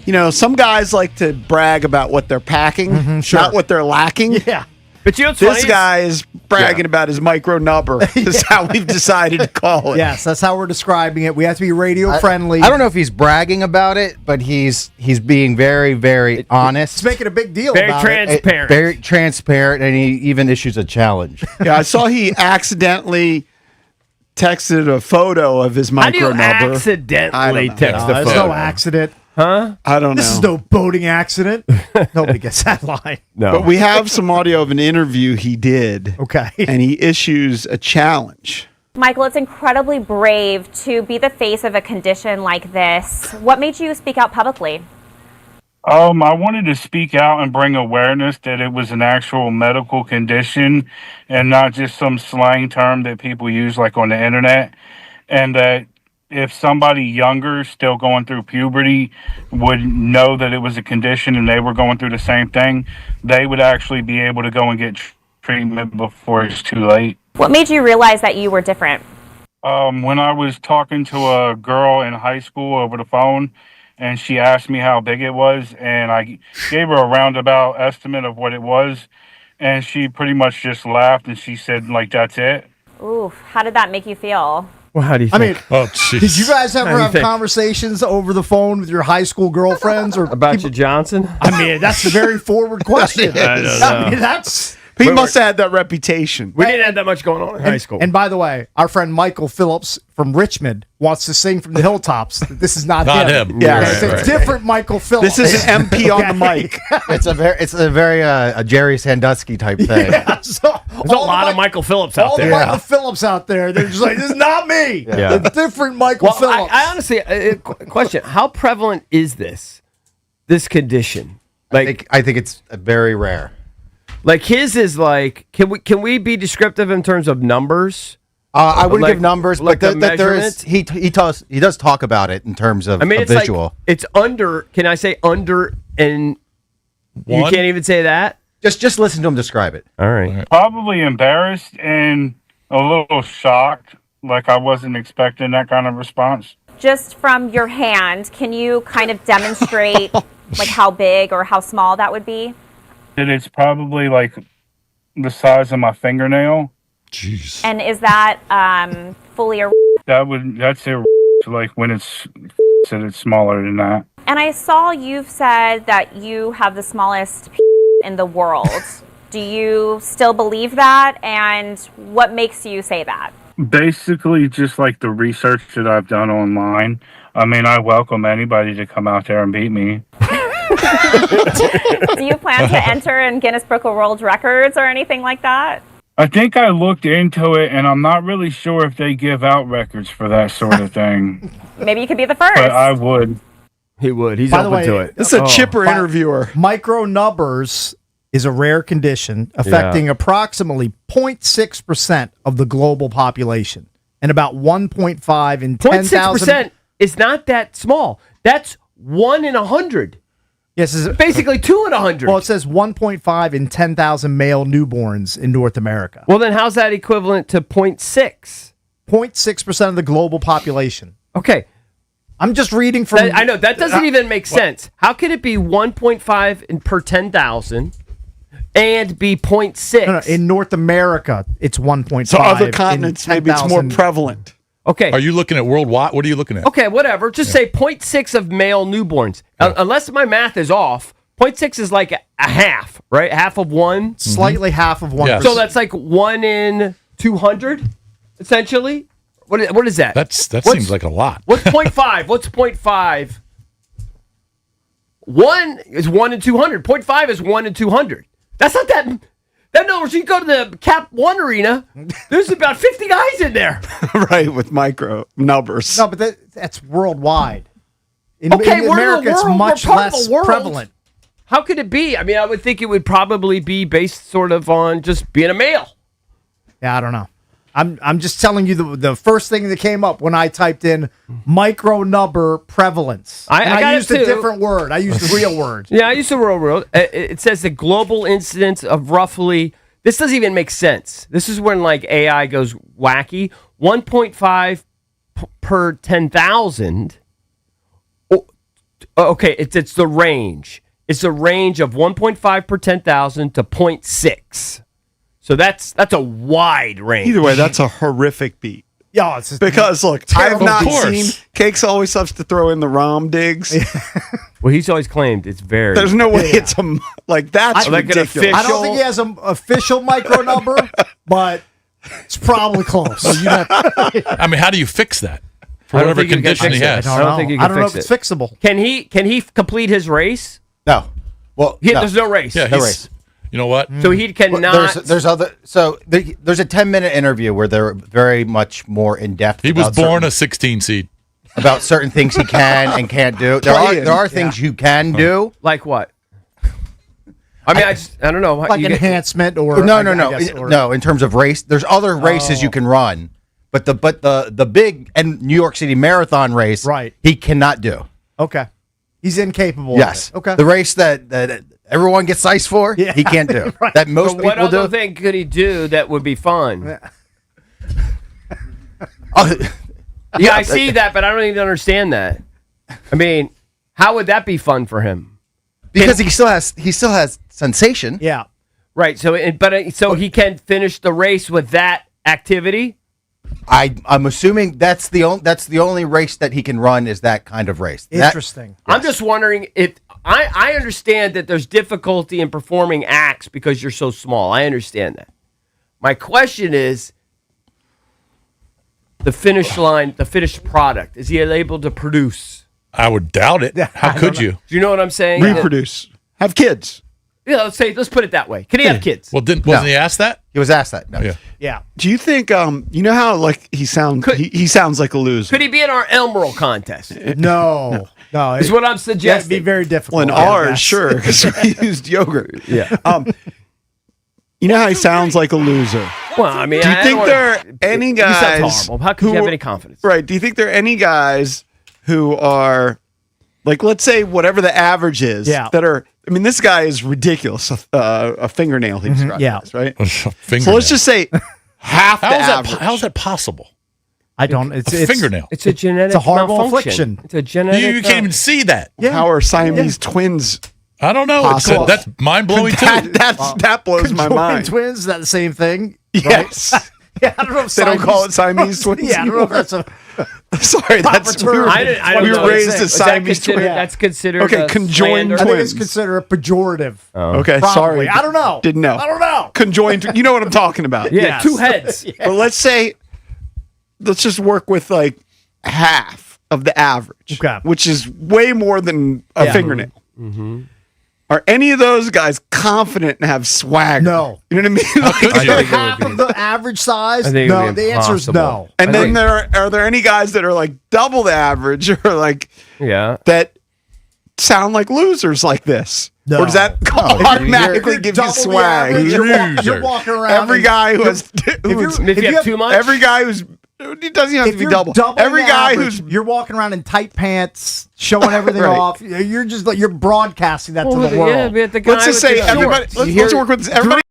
You know, some guys like to brag about what they're packing, not what they're lacking. Yeah. But you know what's this funny? guy is bragging about his micro nubber. Is how we've decided to call it. Yes, that's how we're describing it. We have to be radio friendly. I don't know if he's bragging about it, but he's being very, very honest. He's making a big deal Very about transparent. Very transparent, and he even issues a challenge. Yeah, I saw he accidentally texted a photo of his How do micro you nubber. accidentally text a There's photo? no accident. Huh? I don't know. This is no boating accident. Nobody gets that line. No. But we have some audio of an interview he did. Okay. And he issues a challenge. Michael, it's incredibly brave to be the face of a condition like this. What made you speak out publicly? I wanted to speak out and bring awareness that it was an actual medical condition and not just some slang term that people use like on the internet. And that if somebody younger still going through puberty would know that it was a condition and they were going through the same thing, they would actually be able to go and get treatment before it's too late. What made you realize that you were different? When I was talking to a girl in high school over the phone, and she asked me how big it was, and I gave her a roundabout estimate of what it was, and she pretty much just laughed and she said, like, that's it. Oof, how did that make you feel? Well, how do you I think? mean, Oh, jeez. did you guys How do ever you have think? conversations over the phone with your high school girlfriends or About people? your Johnson? I mean, that's a very forward question. I don't know. I mean, that's. He must have had that reputation. We didn't have that much going on in high school. And by the way, our friend Michael Phillips from Richmond wants to sing from the hilltops. This is not him. Yeah, it's a different Michael Phillips. This is an MP on the mic. It's a very a Jerry Sandusky type thing. Yeah, so There's a lot of Michael Phillips out all there. the Michael Phillips out there. They're just like, this is not me. Yeah. It's different Michael Well, Phillips. I honestly, question: how prevalent is this condition? Like, I think it's very rare. like his is like. Can we be descriptive in terms of numbers? I wouldn't Like- give numbers, like but the there is measurements? he does talk about it in terms of I mean, a it's visual. like it's under. Can I say under? And you One? can't even say that. Just listen to him describe it. All right. Probably embarrassed and a little shocked. Like I wasn't expecting that kind of response. Just from your hand, can you kind of demonstrate like how big or how small that would be? And it's probably like the size of my fingernail. Jeez. And is that fully erect? That's it. Like when it's smaller than that. And I saw you've said that you have the smallest in the world. Do you still believe that? And what makes you say that? Basically, just like the research that I've done online. I mean, I welcome anybody to come out there and beat me. Do you plan to enter in Guinness Book of World Records or anything like that? I think I looked into it, and I'm not really sure if they give out records for that sort of thing. Maybe you could be the first. But I would. He would. He's By the open way, to it. This is a chipper interviewer. Micronubbers is a rare condition affecting approximately 0.6% of the global population and about 1.5 in 10,000. 0.6% is not that small. That's 1 in 100. Yes, it's basically 2 in 100. Well, it says 1.5 in 10,000 male newborns in North America. Well, then how's that equivalent to 0.6? 0.6% of the global population. Okay. I'm just reading from... I know, that doesn't even make sense. How could it be 1.5 per 10,000 and be 0.6? No, in North America, it's 1.5. So other continents, maybe it's more 10,000. prevalent. Okay. Are you looking at worldwide? What are you looking at? Okay, whatever. Just say 0.6 of male newborns. Unless my math is off, 0.6 is like a half, right? Half of one? Slightly half of 1%. Yes. So that's like 1 in 200, essentially? What is that? That seems like a lot. What's 0.5? What's 0.5? 1 is 1 in 200. 0.5 is 1 in 200. That's not that. That number, you go to the Cap 1 arena, there's about 50 guys in there. Right, with micro numbers. No, but that's worldwide. In Okay, we're in America, the world. it's much We're part of less the world. prevalent. How could it be? I mean, I would think it would probably be based sort of on just being a male. Yeah, I don't know. I'm just telling you the first thing that came up when I typed in micronubber prevalence. I got used it a too. different word. I used the real word. Yeah, I used the real world. It says the global incidence of roughly, this doesn't even make sense. This is when like AI goes wacky. 1.5 per 10,000. Okay, it's the range. It's a range of 1.5 per 10,000 to 0.6. So that's a wide range. Either way, that's a horrific beat. Yeah, it's just Because look, I have not Of course. seen Cakes always loves to throw in the ROM digs. Well, he's always claimed it's very. There's no way it's a like that's Like an ridiculous. official- I don't think he has an official micro number, but it's probably close. I mean, how do you fix that? For I don't whatever think you can condition fix he it. has. I don't think you can I don't know fix if it's it. fixable. Can he complete his race? No. Well, no. There's no race. Yeah, No he's, race. you know what? So he cannot. There's other. So there's a 10-minute interview where they're very much more in depth. He was about born certain- a 16 seed. about certain things he can and can't do. There are things you can do. Like what? I mean, I don't know. Like enhancement or No. In terms of race, there's other races you can run, but the big and New York City Marathon race, Right. He cannot do. Okay. He's incapable Yes. of it. Okay. The race that everyone gets ice for, Yeah. he can't do. Right. That most But what people other do. thing could he do that would be fun? Yeah, I see that, but I don't even understand that. I mean, how would that be fun for him? Because he still has sensation. Yeah. Right. So he can finish the race with that activity. I'm assuming that's the only race that he can run is that kind of race. Interesting. I'm just wondering if I understand that there's difficulty in performing acts because you're so small. I understand that. My question is the finish line, the finished product. Is he able to produce? I would doubt it. How could you? Do you know what I'm saying? Reproduce. Have kids. Yeah, let's put it that way. Can he have kids? Well, wasn't he asked that? He was asked that. No. Yeah. Do you think you know how like he sounds like a loser? Could he be in our Elmerl contest? No. Is what I'm suggesting. That'd be very difficult. Well, in ours, sure, because we used yogurt. Yeah. You know how he sounds like a loser. Well, I mean, do you think there are any guys? He sounds horrible. How could you have any confidence? Right. Do you think there are any guys who are like, let's say, whatever the average is, that are? I mean, this guy is ridiculous. A fingernail he described as, right? So let's just say half the average. How is that possible? I don't. It's fingernail. It's a genetic. It's a horrible malfunction. affliction. It's a genetic. You can't even see that. Yeah. How are Siamese twins? I don't know. That's mind blowing too. That blows my mind. Twins, is that the same thing? Yes. Right? Yeah, I don't know if they don't call it Siamese twins. Yeah, I don't know if that's a. Sorry, that's we were raised as Siamese twins. That's considered conjoined twins. I think it's considered a pejorative. Okay, Probably. sorry. I don't know. Didn't know. I don't know. Conjoined. You know what I'm talking about? Yeah, two heads. But let's just work with like half of the average, which is way more than a fingernail. Mm-hmm. Are any of those guys confident and have swagger? No. You know what I mean? Is there half of the average size? No, the answer is no. And then are there any guys that are like double the average or like that sound like losers like this? No. Or does that automatically give you swag? You're walking around. Every guy who has if you have too much, every guy who's it doesn't have to be double. Every guy who's you're walking around in tight pants, showing everything off. You're just like you're broadcasting that to the world. Yeah, the guy let's just say everybody. Let's work with this. Everybody.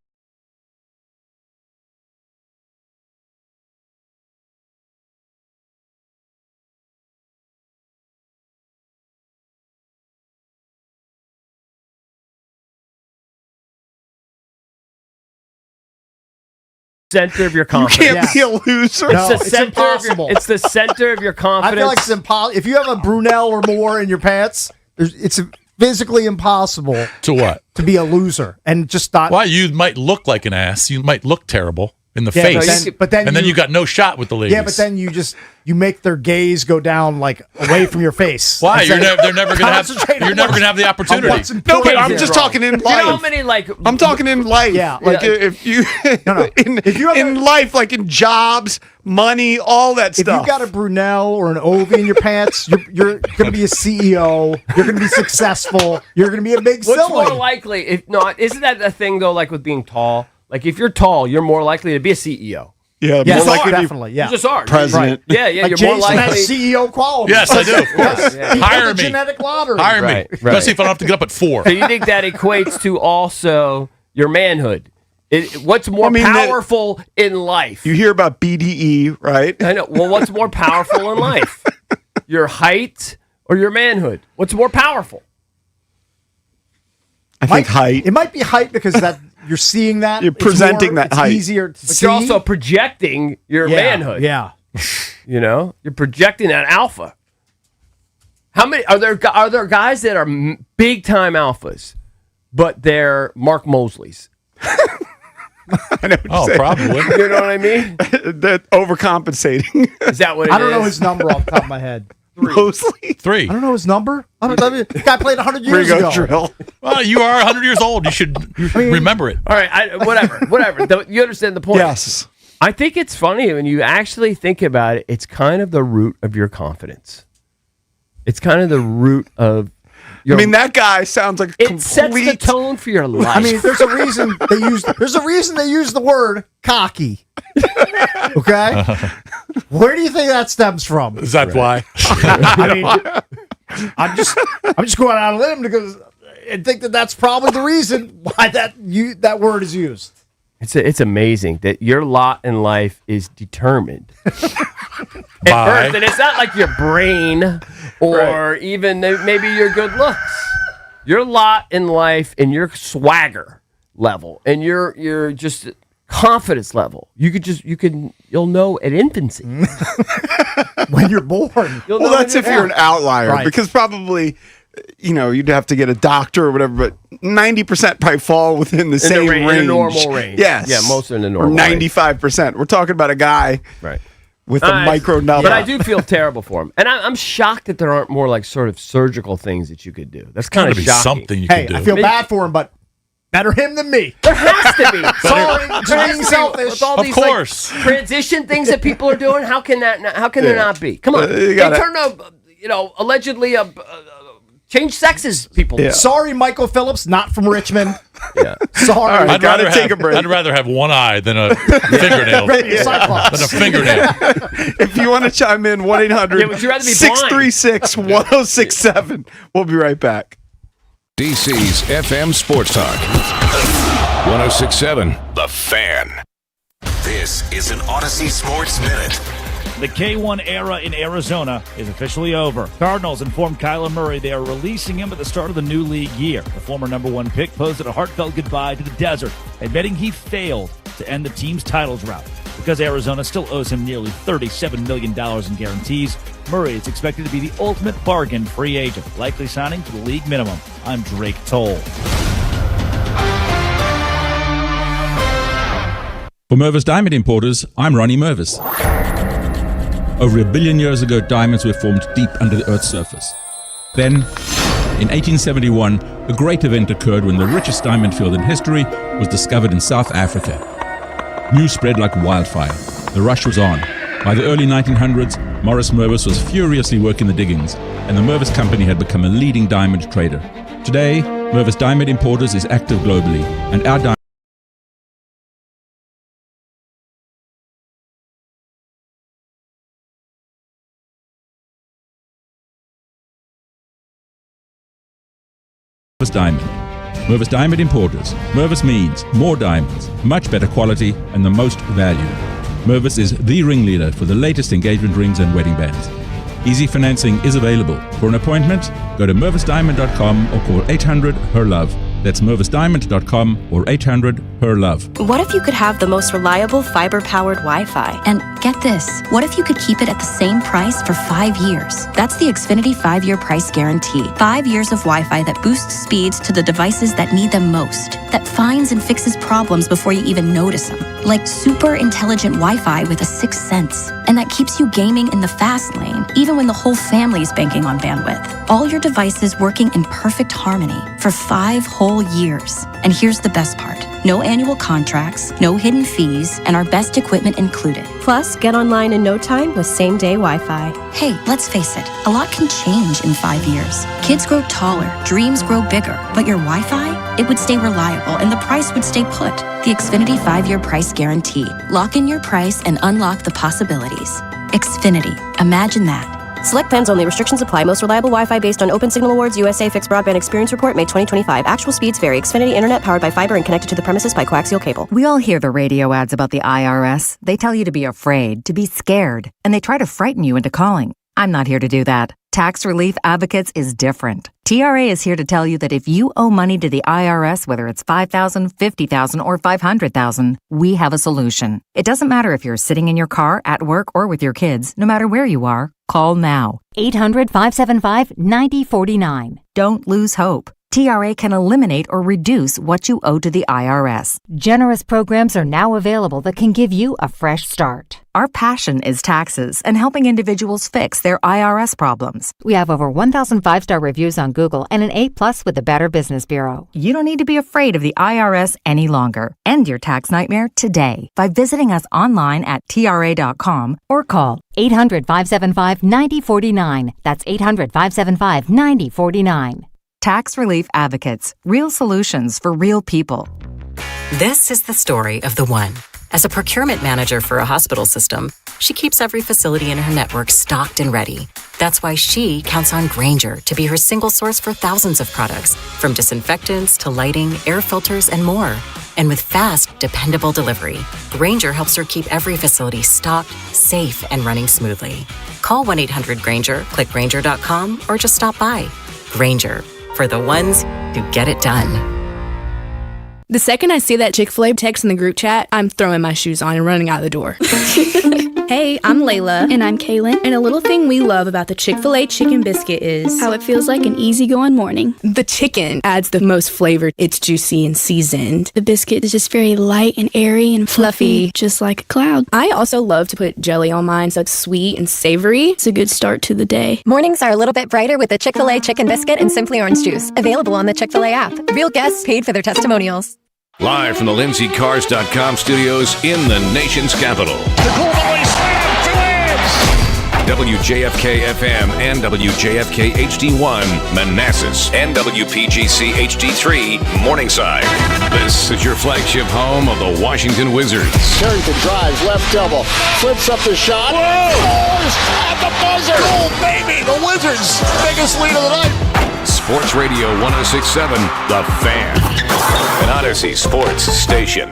Center of your confidence. You can't be a loser. No, it's impossible. It's the center of your confidence. I feel like it's impossible. If you have a Brunel or more in your pants, it's physically impossible to what? To be a loser and just not. Why? You might look like an ass. You might look terrible in the Yeah, face. but then you got no shot with the ladies. Yeah, but then you make their gaze go down like away from your face. Why? They're never going to have. You're never going to have the opportunity. No, but I'm just talking in life. You know how many I'm talking in life. Yeah, like if you in life, like in jobs, money, all that stuff. If you got a Brunel or an Ovi in your pants, you're going to be a CEO. You're going to be successful. You're going to be a big What's silly. more likely? If not, isn't that a thing though? Like with being tall. Like if you're tall, you're more likely to be a CEO. Yeah, yes, more likely definitely. Yeah, you just are president. Right. Yeah, like you're Jason more likely. has CEO qualities. Yes, I do. Of course. Yeah. Hire me. Genetic lottery. Hire me. Right. Especially if I don't have to get up at 4. So you think that equates to also your manhood? What's more powerful in life? You hear about BDE, right? I know. Well, what's more powerful in life? Your height or your manhood? What's more powerful? I think height. It might be height because that you're seeing that. You're presenting that height. It's easier to But see. you're also projecting your manhood. Yeah. You know, you're projecting that alpha. How many are there guys that are big time alphas, but they're Mark Mosleys? I know what you're probably. You know what I mean? They're overcompensating. Is that what it is? I don't know his number off the top of my head. Mostly 3. I don't know his number. The guy played 100 years Ringo ago. Drill. Well, you are 100 years old. You should remember it. All right, whatever. You understand the point? Yes. I think it's funny when you actually think about it. It's kind of the root of your confidence. It's kind of the root of your. I mean, that guy sounds like it sets the tone for your life. I mean, there's a reason they use the word cocky. Okay, where do you think that stems from? Is that why? I mean, I'm just going out on a limb because I think that's probably the reason why that word is used. It's amazing that your lot in life is determined at birth, and it's not like your brain or even maybe your good looks. Your lot in life and your swagger level and your just confidence level. You'll know at infancy. When you're born. Well, that's if you're an outlier, Right. because probably, you'd have to get a doctor or whatever, but 90% probably fall within the same range. In a normal range. Yes. Yeah, most in the normal Or 95%. We're talking about a guy with a micro number. But I do feel terrible for him. And I'm shocked that there aren't more like sort of surgical things that you could do. That's kind of be shocking. something you can do. I feel bad for him, but better him than me. There has to be. Sorry, There has being to be. selfish. With all Of these course. like, transition things that people are doing, how can there not be? Come on. You They gotta- turn allegedly change sexes people. Yeah. Sorry, Michael Phillips, not from Richmond. Yeah. Sorry. All right, I'd gotta rather take a break. I'd rather have one eye than a fingernail. Cyclops. Than a fingernail. If you want to chime in, 1-800 Yeah, would you rather be blind? 636-1067. We'll be right back. DC's FM Sports Talk. 1067 The Fan. This is an Odyssey Sports Minute. The K1 era in Arizona is officially over. Cardinals informed Kyler Murray they are releasing him at the start of the new league year. The former number one pick posted a heartfelt goodbye to the desert, admitting he failed to end the team's titles route. Because Arizona still owes him nearly $37 million in guarantees, Murray is expected to be the ultimate bargain free agent, likely signing to the league minimum. I'm Drake Toll. For Mervis Diamond Importers, I'm Ronnie Mervis. Over 1 billion years ago, diamonds were formed deep under the Earth's surface. Then, in 1871, a great event occurred when the richest diamond field in history was discovered in South Africa. News spread like wildfire. The rush was on. By the early 1900s, Morris Mervis was furiously working the diggings, and the Mervis Company had become a leading diamond trader. Today, Mervis Diamond Importers is active globally, and our diamond Mervis Diamond. Mervis Diamond Importers. Mervis means more diamonds, much better quality, and the most value. Mervis is the ringleader for the latest engagement rings and wedding bands. Easy financing is available. For an appointment, go to mervisdiamond.com or call 800-HER-LOVE. That's mervisdiamond.com or 800-HER-LOVE. What if you could have the most reliable fiber-powered Wi-Fi? And get this, what if you could keep it at the same price for 5 years? That's the Xfinity 5-year price guarantee. 5 years of Wi-Fi that boosts speeds to the devices that need them most, that finds and fixes problems before you even notice them. Like super intelligent Wi-Fi with a sixth sense. And that keeps you gaming in the fast lane, even when the whole family is banking on bandwidth. All your devices working in perfect harmony for 5 whole years. And here's the best part. No annual contracts, no hidden fees, and our best equipment included. Plus, get online in no time with same-day Wi-Fi. Hey, let's face it, a lot can change in 5 years. Kids grow taller, dreams grow bigger, but your Wi-Fi, it would stay reliable and the price would stay put. The Xfinity 5-year price guarantee. Lock in your price and unlock the possibilities. Xfinity. Imagine that. Select plans only. Restrictions apply. Most reliable Wi-Fi based on Open Signal Awards USA Fixed Broadband Experience Report, May 2025. Actual speeds vary. Xfinity Internet powered by fiber and connected to the premises by coaxial cable. We all hear the radio ads about the IRS. They tell you to be afraid, to be scared, and they try to frighten you into calling. I'm not here to do that. Tax Relief Advocates is different. TRA is here to tell you that if you owe money to the IRS, whether it's $5,000, $50,000, or $500,000, we have a solution. It doesn't matter if you're sitting in your car, at work, or with your kids. No matter where you are, call now. 800-575-9049. Don't lose hope. TRA can eliminate or reduce what you owe to the IRS. Generous programs are now available that can give you a fresh start. Our passion is taxes and helping individuals fix their IRS problems. We have over 1,000 5-star reviews on Google and an A+ with the Better Business Bureau. You don't need to be afraid of the IRS any longer. End your tax nightmare today by visiting us online at TRA.com or call 800-575-9049. That's 800-575-9049. Tax Relief Advocates. Real solutions for real people. This is the story of the one. As a procurement manager for a hospital system, she keeps every facility in her network stocked and ready. That's why she counts on Grainger to be her single source for thousands of products, from disinfectants to lighting, air filters, and more. And with fast, dependable delivery, Grainger helps her keep every facility stocked, safe, and running smoothly. Call 1-800-GRAINGER, click Grainger.com, or just stop by. Grainger, for the ones who get it done. The second I see that Chick-fil-A text in the group chat, I'm throwing my shoes on and running out the door. Hey, I'm Layla. And I'm Kaylin. And a little thing we love about the Chick-fil-A chicken biscuit is how it feels like an easygoing morning. The chicken adds the most flavor. It's juicy and seasoned. The biscuit is just very light and airy and fluffy, just like a cloud. I also love to put jelly on mine so it's sweet and savory. It's a good start to the day. Mornings are a little bit brighter with the Chick-fil-A chicken biscuit and Simply Orange Juice. Available on the Chick-fil-A app. Real guests paid for their testimonials. Live from the LindseyCars.com studios in the nation's capital. WJFK FM and WJFK HD1 Manassas and WPGC HD3 Morningside. This is your flagship home of the Washington Wizards. Carrington drives, left elbow, flips up the shot. Scores at the buzzer. Goal, baby! The Wizards' biggest lead of the night. Sports Radio 106.7, The Fan. An Odyssey sports station.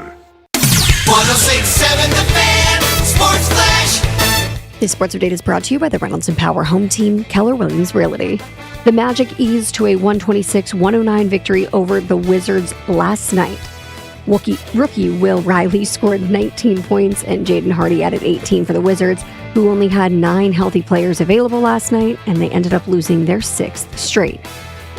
106.7 The Fan. Sports Flash. This sports update is brought to you by the Reynolds & Power Home Team, Keller Williams Realty. The Magic eased to a 126-109 victory over the Wizards last night. Rookie Will Riley scored 19 points and Jaden Hardy added 18 for the Wizards, who only had 9 healthy players available last night, and they ended up losing their 6th straight.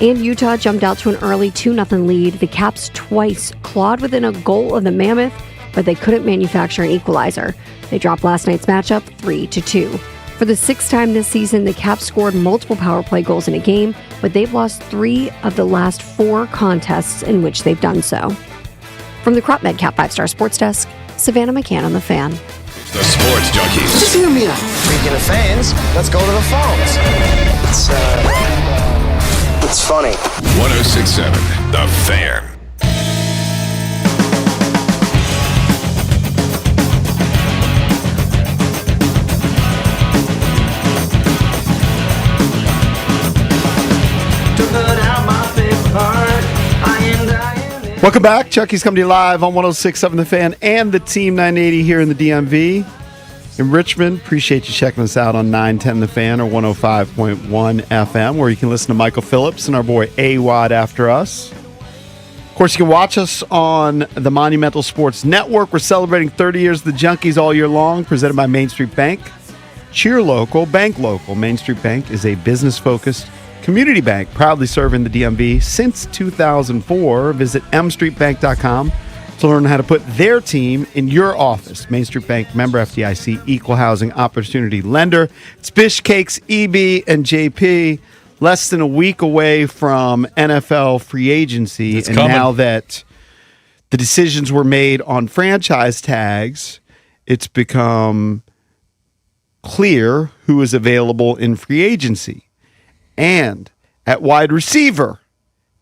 And Utah jumped out to an early 2-0 lead. The Caps twice clawed within a goal of the Mammoth, but they couldn't manufacture an equalizer. They dropped last night's matchup 3-2. For the 6th time this season, the Caps scored multiple power play goals in a game, but they've lost 3 of the last 4 contests in which they've done so. From the Crop Med Cap 5-Star Sports Desk, Savannah McCann on the Fan. The Sports Junkies. Just hear me out. Speaking of fans, let's go to the phones. It's funny. 106.7, The Fan. Welcome back. Chucky's coming to you live on 106.7 The Fan and the Team 980 here in the DMV. In Richmond, appreciate you checking us out on 910 The Fan or 105.1 FM, where you can listen to Michael Phillips and our boy A-Wad after us. Of course, you can watch us on the Monumental Sports Network. We're celebrating 30 years of the Junkies all year long, presented by Main Street Bank. Cheer local, bank local. Main Street Bank is a business-focused community bank, proudly serving the DMV since 2004. Visit mstreetbank.com to learn how to put their team in your office. Main Street Bank, member FDIC, equal housing opportunity lender. It's Bish Cakes, EB, and JP. Less than a week away from NFL free agency. It's and coming. Now that the decisions were made on franchise tags, it's become clear who is available in free agency. And at wide receiver,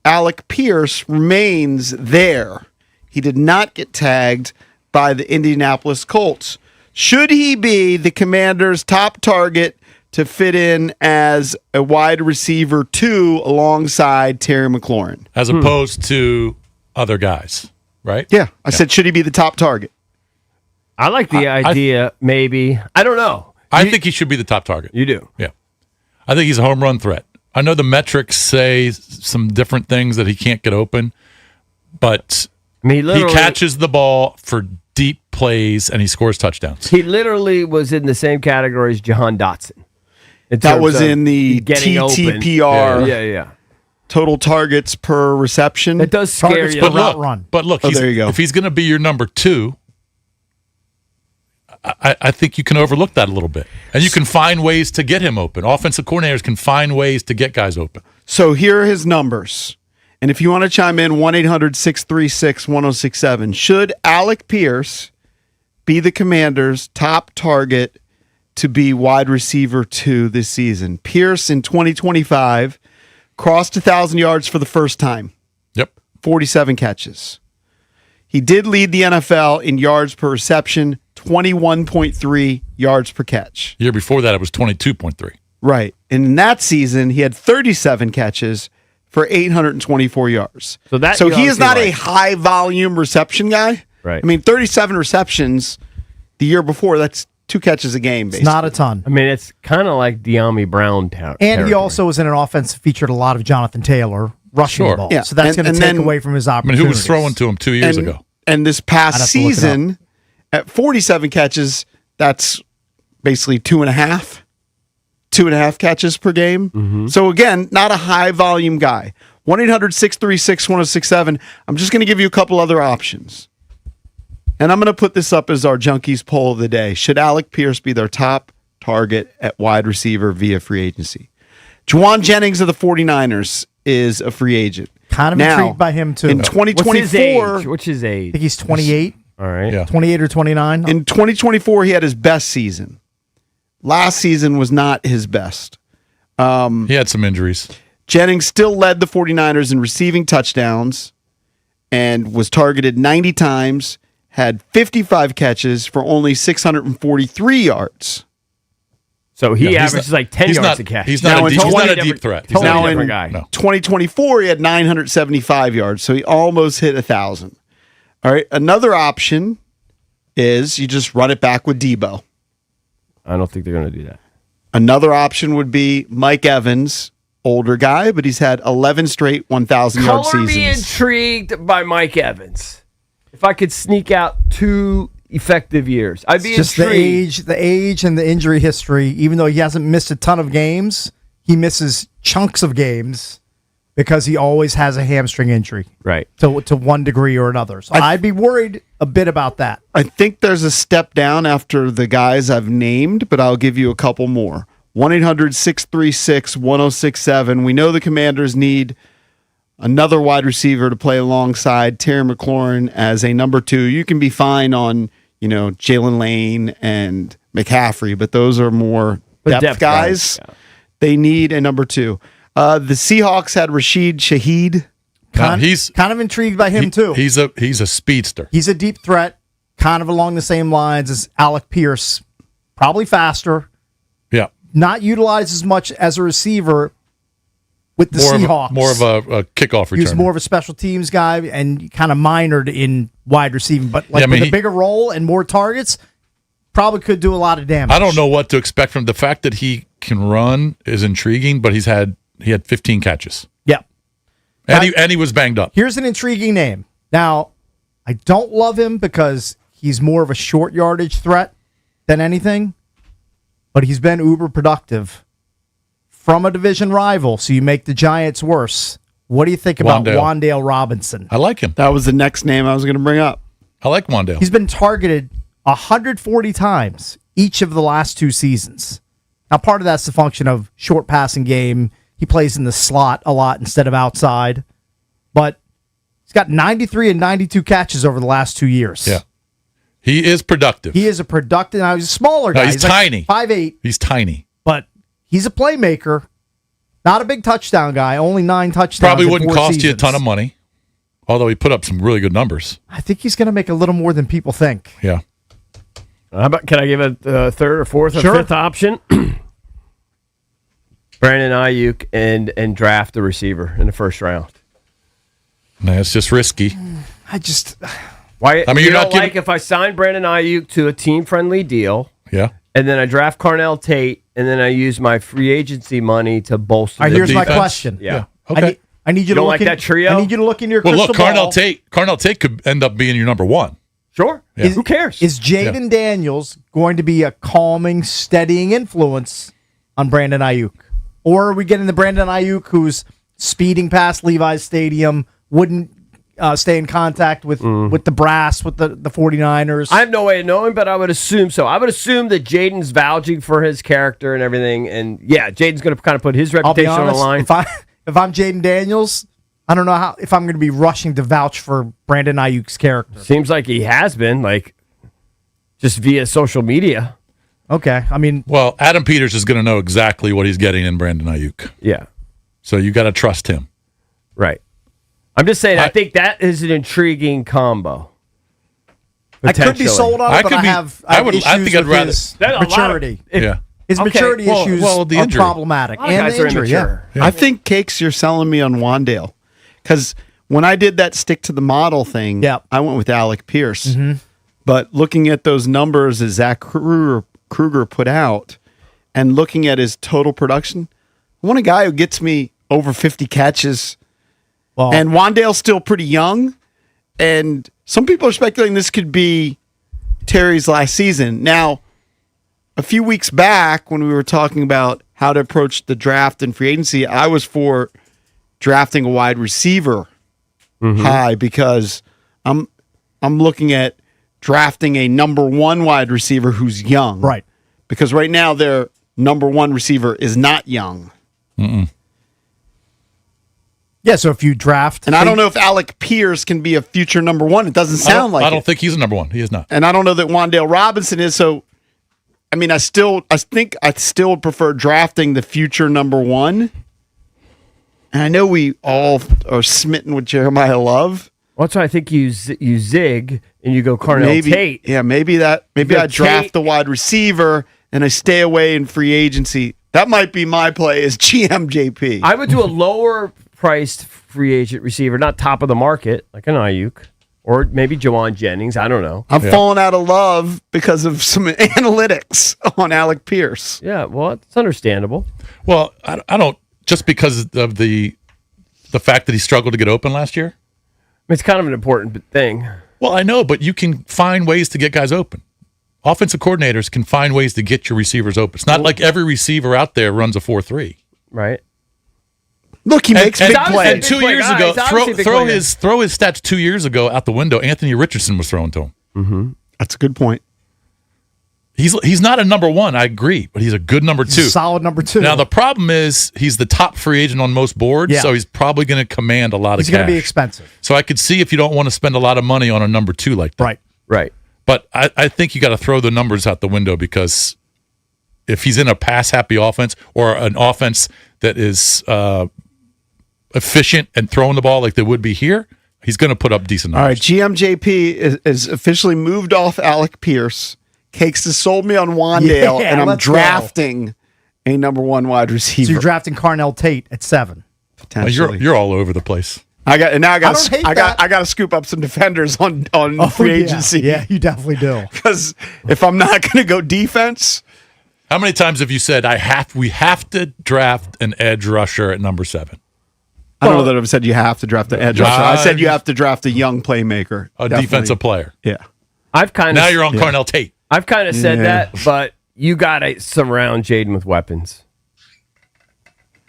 Alec Pierce remains there. He did not get tagged by the Indianapolis Colts. Should he be the Commanders' top target to fit in as a wide receiver 2 alongside Terry McLaurin? As opposed to other guys, right? Yeah. I said, should he be the top target? I like the idea, maybe. I don't know. I think he should be the top target. You do? Yeah. I think he's a home run threat. I know the metrics say some different things that he can't get open, but he catches the ball for deep plays and he scores touchdowns. He literally was in the same category as Jahan Dotson. That was in the TTPR. Yeah. Total targets per reception. It does scare you. But look, there you go. If he's going to be your number 2, I think you can overlook that a little bit. And you can find ways to get him open. Offensive coordinators can find ways to get guys open. So here are his numbers. And if you want to chime in, 1-800-636-1067. Should Alec Pierce be the Commanders' top target to be wide receiver 2 this season? Pierce in 2025 crossed 1,000 yards for the first time. Yep. 47 catches. He did lead the NFL in yards per reception, 21.3 yards per catch. The year before that, it was 22.3. Right. And in that season, he had 37 catches for 824 yards. So he is not a high-volume reception guy. Right. I mean, 37 receptions the year before, that's 2 catches a game, basically. It's not a ton. I mean, it's kind of like De'Ami Brown And he also was in an offense that featured a lot of Jonathan Taylor. rushing the ball. Yeah. So that's going to take away from his I mean, opportunities. who was throwing to him 2 years ago? And this past season, at 47 catches, that's basically 2.5 catches per game. Mm-hmm. So again, not a high volume guy. 1-800-636-1067. I'm just going to give you a couple other options. And I'm going to put this up as our Junkies poll of the day. Should Alec Pierce be their top target at wide receiver via free agency? Juwan Jennings of the 49ers is a free agent. Kind of intrigued by him, too. In 2024... What's his age? I think he's 28. All right. Yeah. 28 or 29. In 2024, he had his best season. Last season was not his best. He had some injuries. Jennings still led the 49ers in receiving touchdowns and was targeted 90 times, had 55 catches for only 643 yards. So he averages like 10 yards a catch. He's not a deep threat. He's Now not a in different guy. No. 2024, he had 975 yards, so he almost hit 1,000. All right, another option is you just run it back with Debo. I don't think they're going to do that. Another option would be Mike Evans, older guy, but he's had 11 straight 1,000-yard seasons. Color me intrigued by Mike Evans. If I could sneak out 2 effective years, I'd be just intrigued. the age and the injury history. Even though he hasn't missed a ton of games, he misses chunks of games because he always has a hamstring injury. Right. To one degree or another. So I'd be worried a bit about that. I think there's a step down after the guys I've named, but I'll give you a couple more. 1-800-636-1067. We know the Commanders need another wide receiver to play alongside Terry McLaurin as a number 2. You can be fine on, Jalen Lane and McCaffrey, but those are more depth guys. Yeah. They need a number 2. The Seahawks had Rashid Shaheed. He's kind of intrigued by him too. He's a speedster. He's a deep threat, kind of along the same lines as Alec Pierce. Probably faster. Yeah. Not utilized as much as a receiver with the Seahawks. More of a kickoff returner. He was more of a special teams guy and kind of minored in wide receiving. But with a bigger role and more targets, probably could do a lot of damage. I don't know what to expect from the fact that he can run is intriguing, but he had 15 catches. Yeah. And he was banged up. Here's an intriguing name. Now, I don't love him because he's more of a short yardage threat than anything, but he's been uber productive from a division rival, so you make the Giants worse. What do you think about Wan'Dale Robinson? I like him. That was the next name I was going to bring up. I like Wan'Dale. He's been targeted 140 times each of the last 2 seasons. Now, part of that's the function of short passing game. He plays in the slot a lot instead of outside. But he's got 93 and 92 catches over the last 2 years. Yeah. He is productive. He is a productive. Now, he's a smaller guy. He's tiny. Like 5'8". He's tiny. But he's a playmaker. Not a big touchdown guw. Only 9 touchdowns. Probably wouldn't cost you a ton of money. Although he put up some really good numbers. I think he's going to make a little more than people think. Yeah. How about, can I give a third or fourth or fifth option? Brandon Ayuk and draft the receiver in the first round. Man, it's just risky. Why? I mean, you you're not don't like if I sign Brandon Ayuk to a team-friendly deal. Yeah. And then I draft Carnell Tate, and then I use my free agency money to bolster. All right, the here's defense. my question. Yeah. Okay. I need you You to don't look like in, that trio? I need you to look in your Well, crystal look, ball. Carnell Tate could end up being your number 1. Sure. Yeah. Who cares? Is Jaden Daniels going to be a calming, steadying influence on Brandon Ayuk? Or are we getting the Brandon Ayuk who's speeding past Levi's Stadium, wouldn't stay in contact with the brass, with the 49ers? I have no way of knowing, but I would assume so. I would assume that Jaden's vouching for his character and everything. And, yeah, Jaden's going to kind of put his reputation I'll be honest, on the line. If I'm Jaden Daniels, I don't know if I'm going to be rushing to vouch for Brandon Ayuk's character. Seems like he has been, like, just via social media. Okay, I mean... Well, Adam Peters is going to know exactly what he's getting in Brandon Ayuk. Yeah. So you got to trust him. Right. I'm just saying, I think that is an intriguing combo. I could be sold on it, but I have issues with his maturity. His maturity issues are problematic. And the injury, yeah. I think, Cakes, you're selling me on Wan'Dale. Because when I did that stick to the model thing, I went with Alec Pierce. Mm-hmm. But looking at those numbers that Zach Kruger put out and looking at his total production, I want a guy who gets me over 50 catches And Wandale's still pretty young. And some people are speculating this could be Terry's last season. Now, a few weeks back when we were talking about how to approach the draft and free agency, I was for drafting a wide receiver high because I'm looking at drafting a number one wide receiver who's young. Right. Because right now their number one receiver is not young. Yeah, so if you draft... And I don't know if Alec Pierce can be a future number one. It doesn't sound like it. I don't think he's a number one. He is not. And I don't know that Wandale Robinson is. So, I mean, I think I still would prefer drafting the future number one. And I know we all are smitten with Jeremiah Love. Well, that's why I think you zig and you go Carnell Tate. Yeah, maybe I draft the wide receiver and I stay away in free agency. That might be my play as GM JP. I would do a lower priced free agent receiver, not top of the market, like an Ayuk, or maybe Jawan Jennings. I don't know. I'm falling out of love because of some analytics on Alec Pierce. Yeah, well, it's understandable. Well, I don't, just because of the fact that he struggled to get open last year. It's kind of an important thing. Well, I know, but you can find ways to get guys open. Offensive coordinators can find ways to get your receivers open. It's not like every receiver out there runs a 4-3. Right. Look, he makes big plays. And 2 years ago, throw his stats 2 years ago out the window. Anthony Richardson was throwing to him. Mm-hmm. That's a good point. He's not a number one, I agree, but he's a good number two. Solid number two. Now, the problem is he's the top free agent on most boards, so he's probably going to command a lot of cash. He's going to be expensive. So I could see if you don't want to spend a lot of money on a number two like that. Right. But I think you got to throw the numbers out the window because if he's in a pass-happy offense or an offense that is efficient and throwing the ball like they would be here, he's going to put up decent numbers. All right, GM JP is officially moved off Alec Pierce. Cakes has sold me on Wandale, and I'm drafting a number one wide receiver. So you're drafting Carnell Tate at 7. Potentially. You're all over the place. I got to scoop up some defenders on free agency. Yeah, you definitely do. Because if I'm not going to go defense, how many times have you said we have to draft an edge rusher at number 7? I don't know that I've said you have to draft an edge rusher. I said you have to draft a young playmaker, defensive player. Yeah, now you're on Carnell Tate. I've kind of said that, but you got to surround Jaden with weapons.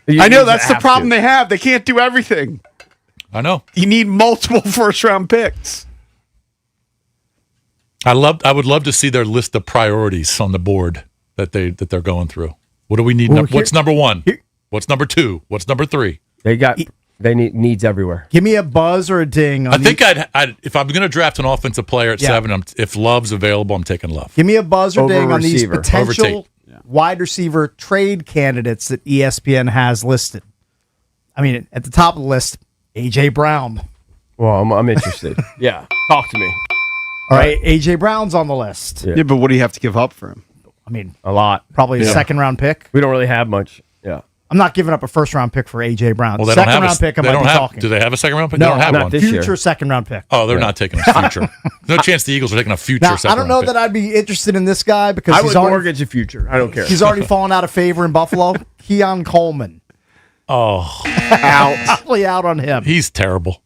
I know that's the problem they have. They can't do everything. I know. You need multiple first-round picks. I would love to see their list of priorities on the board that they're going through. What do we need? What's number 1? What's number 2? What's number 3? They need needs everywhere. Give me a buzz or a ding. I think I'd if I'm going to draft an offensive player at 7, if Love's available, I'm taking Love. Give me a buzz or ding on these Over potential wide receiver trade candidates that ESPN has listed. I mean, at the top of the list, A.J. Brown. Well, I'm interested. Yeah, talk to me. All right, A.J. Brown's on the list. Yeah, but what do you have to give up for him? I mean, a lot. Probably a second-round pick. We don't really have much. Yeah. I'm not giving up a first-round pick for A.J. Brown. Well, Second-round pick, I might be talking. Do they have a second-round pick? No, they don't have not one. this year. Future second-round pick. Oh, they're not taking a future. No chance the Eagles are taking a future Now, second-round I don't know pick. that I'd be interested in this guy because I would mortgage a future. I don't care. He's already fallen out of favor in Buffalo. Keon Coleman. Oh. Out. Probably out on him. He's terrible.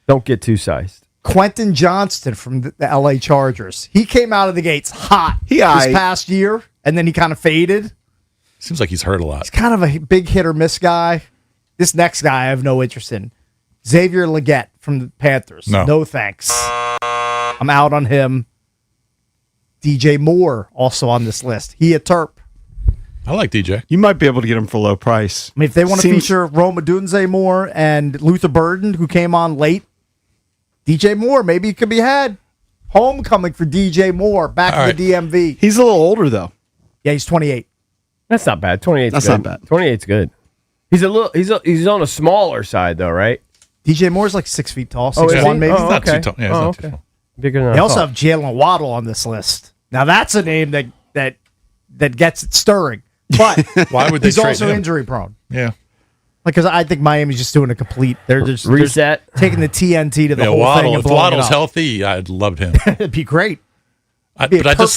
Don't get too sized. Quentin Johnston from the L.A. Chargers. He came out of the gates hot this past year, and then he kind of faded. Seems like he's hurt a lot. He's kind of a big hit-or-miss guy. This next guy I have no interest in. Xavier Legette from the Panthers. No thanks. I'm out on him. DJ Moore also on this list. He a Terp. I like DJ. You might be able to get him for low price. I mean, if they want to feature Rome Odunze Moore and Luther Burden, who came on late, DJ Moore, maybe he could be had. Homecoming for DJ Moore back in the DMV. He's a little older, though. Yeah, he's 28. That's not bad. 28's That's good. not bad. 28's good. He's he's on a smaller side though, right? DJ Moore's like 6 feet tall, 6'1", maybe. He's not too tall. Yeah, he's not too tall. Bigger than They also have Jalen Waddle on this list. Now that's a name that gets it stirring. But why would they he's trade also him? injury prone. Yeah. Because I think Miami's just doing a complete. They're just reset, taking the TNT to the whole Waddle, thing. if Waddle's healthy, I'd loved him. It'd be great. I just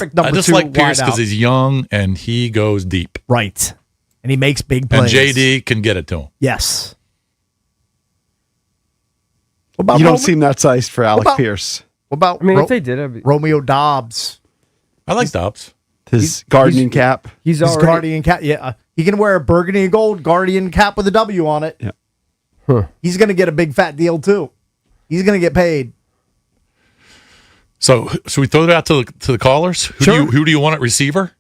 like Pierce because he's young and he goes deep. Right. And he makes big plays. And JD can get it to him. Yes. You don't seem that sized for Alec Pierce. What about if they did, Romeo Dobbs? I like Dobbs. His guardian cap. His guardian cap. Yeah, he can wear a burgundy and gold guardian cap with a W on it. Yeah. Huh. He's going to get a big fat deal too. He's going to get paid. So should we throw it out to the callers? Who do you want at receiver?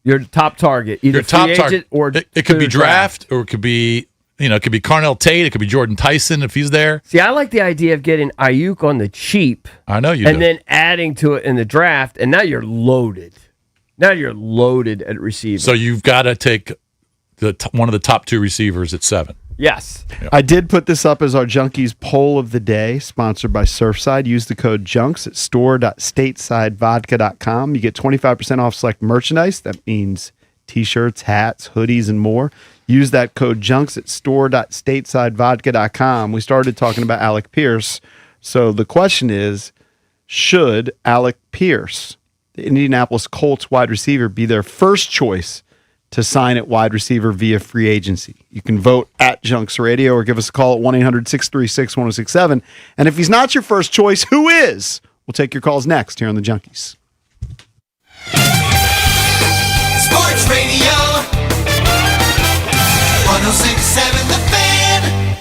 Your top target, either your top free agent or it could be draft, or it could be it could be Carnell Tate, it could be Jordan Tyson if he's there. See, I like the idea of getting Ayuk on the cheap. I know you and do. then adding to it in the draft, and now you're loaded. Now you're loaded at receiver. So you've got to take one of the top 2 receivers at 7. Yes. Yep. I did put this up as our Junkies poll of the day, sponsored by Surfside. Use the code JUNKS at store.statesidevodka.com. You get 25% off select merchandise. That means T-shirts, hats, hoodies, and more. Use that code JUNKS at store.statesidevodka.com. We started talking about Alec Pierce. So the question is, should Alec Pierce, the Indianapolis Colts wide receiver, be their first choice to sign at wide receiver via free agency? You can vote at Junks Radio or give us a call at 1-800-636-1067. And if he's not your first choice, who is? We'll take your calls next here on the Junkies. Sports Radio 106.7 The Fan.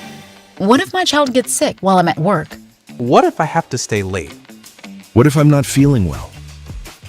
What if my child gets sick while I'm at work? What if I have to stay late? What if I'm not feeling well?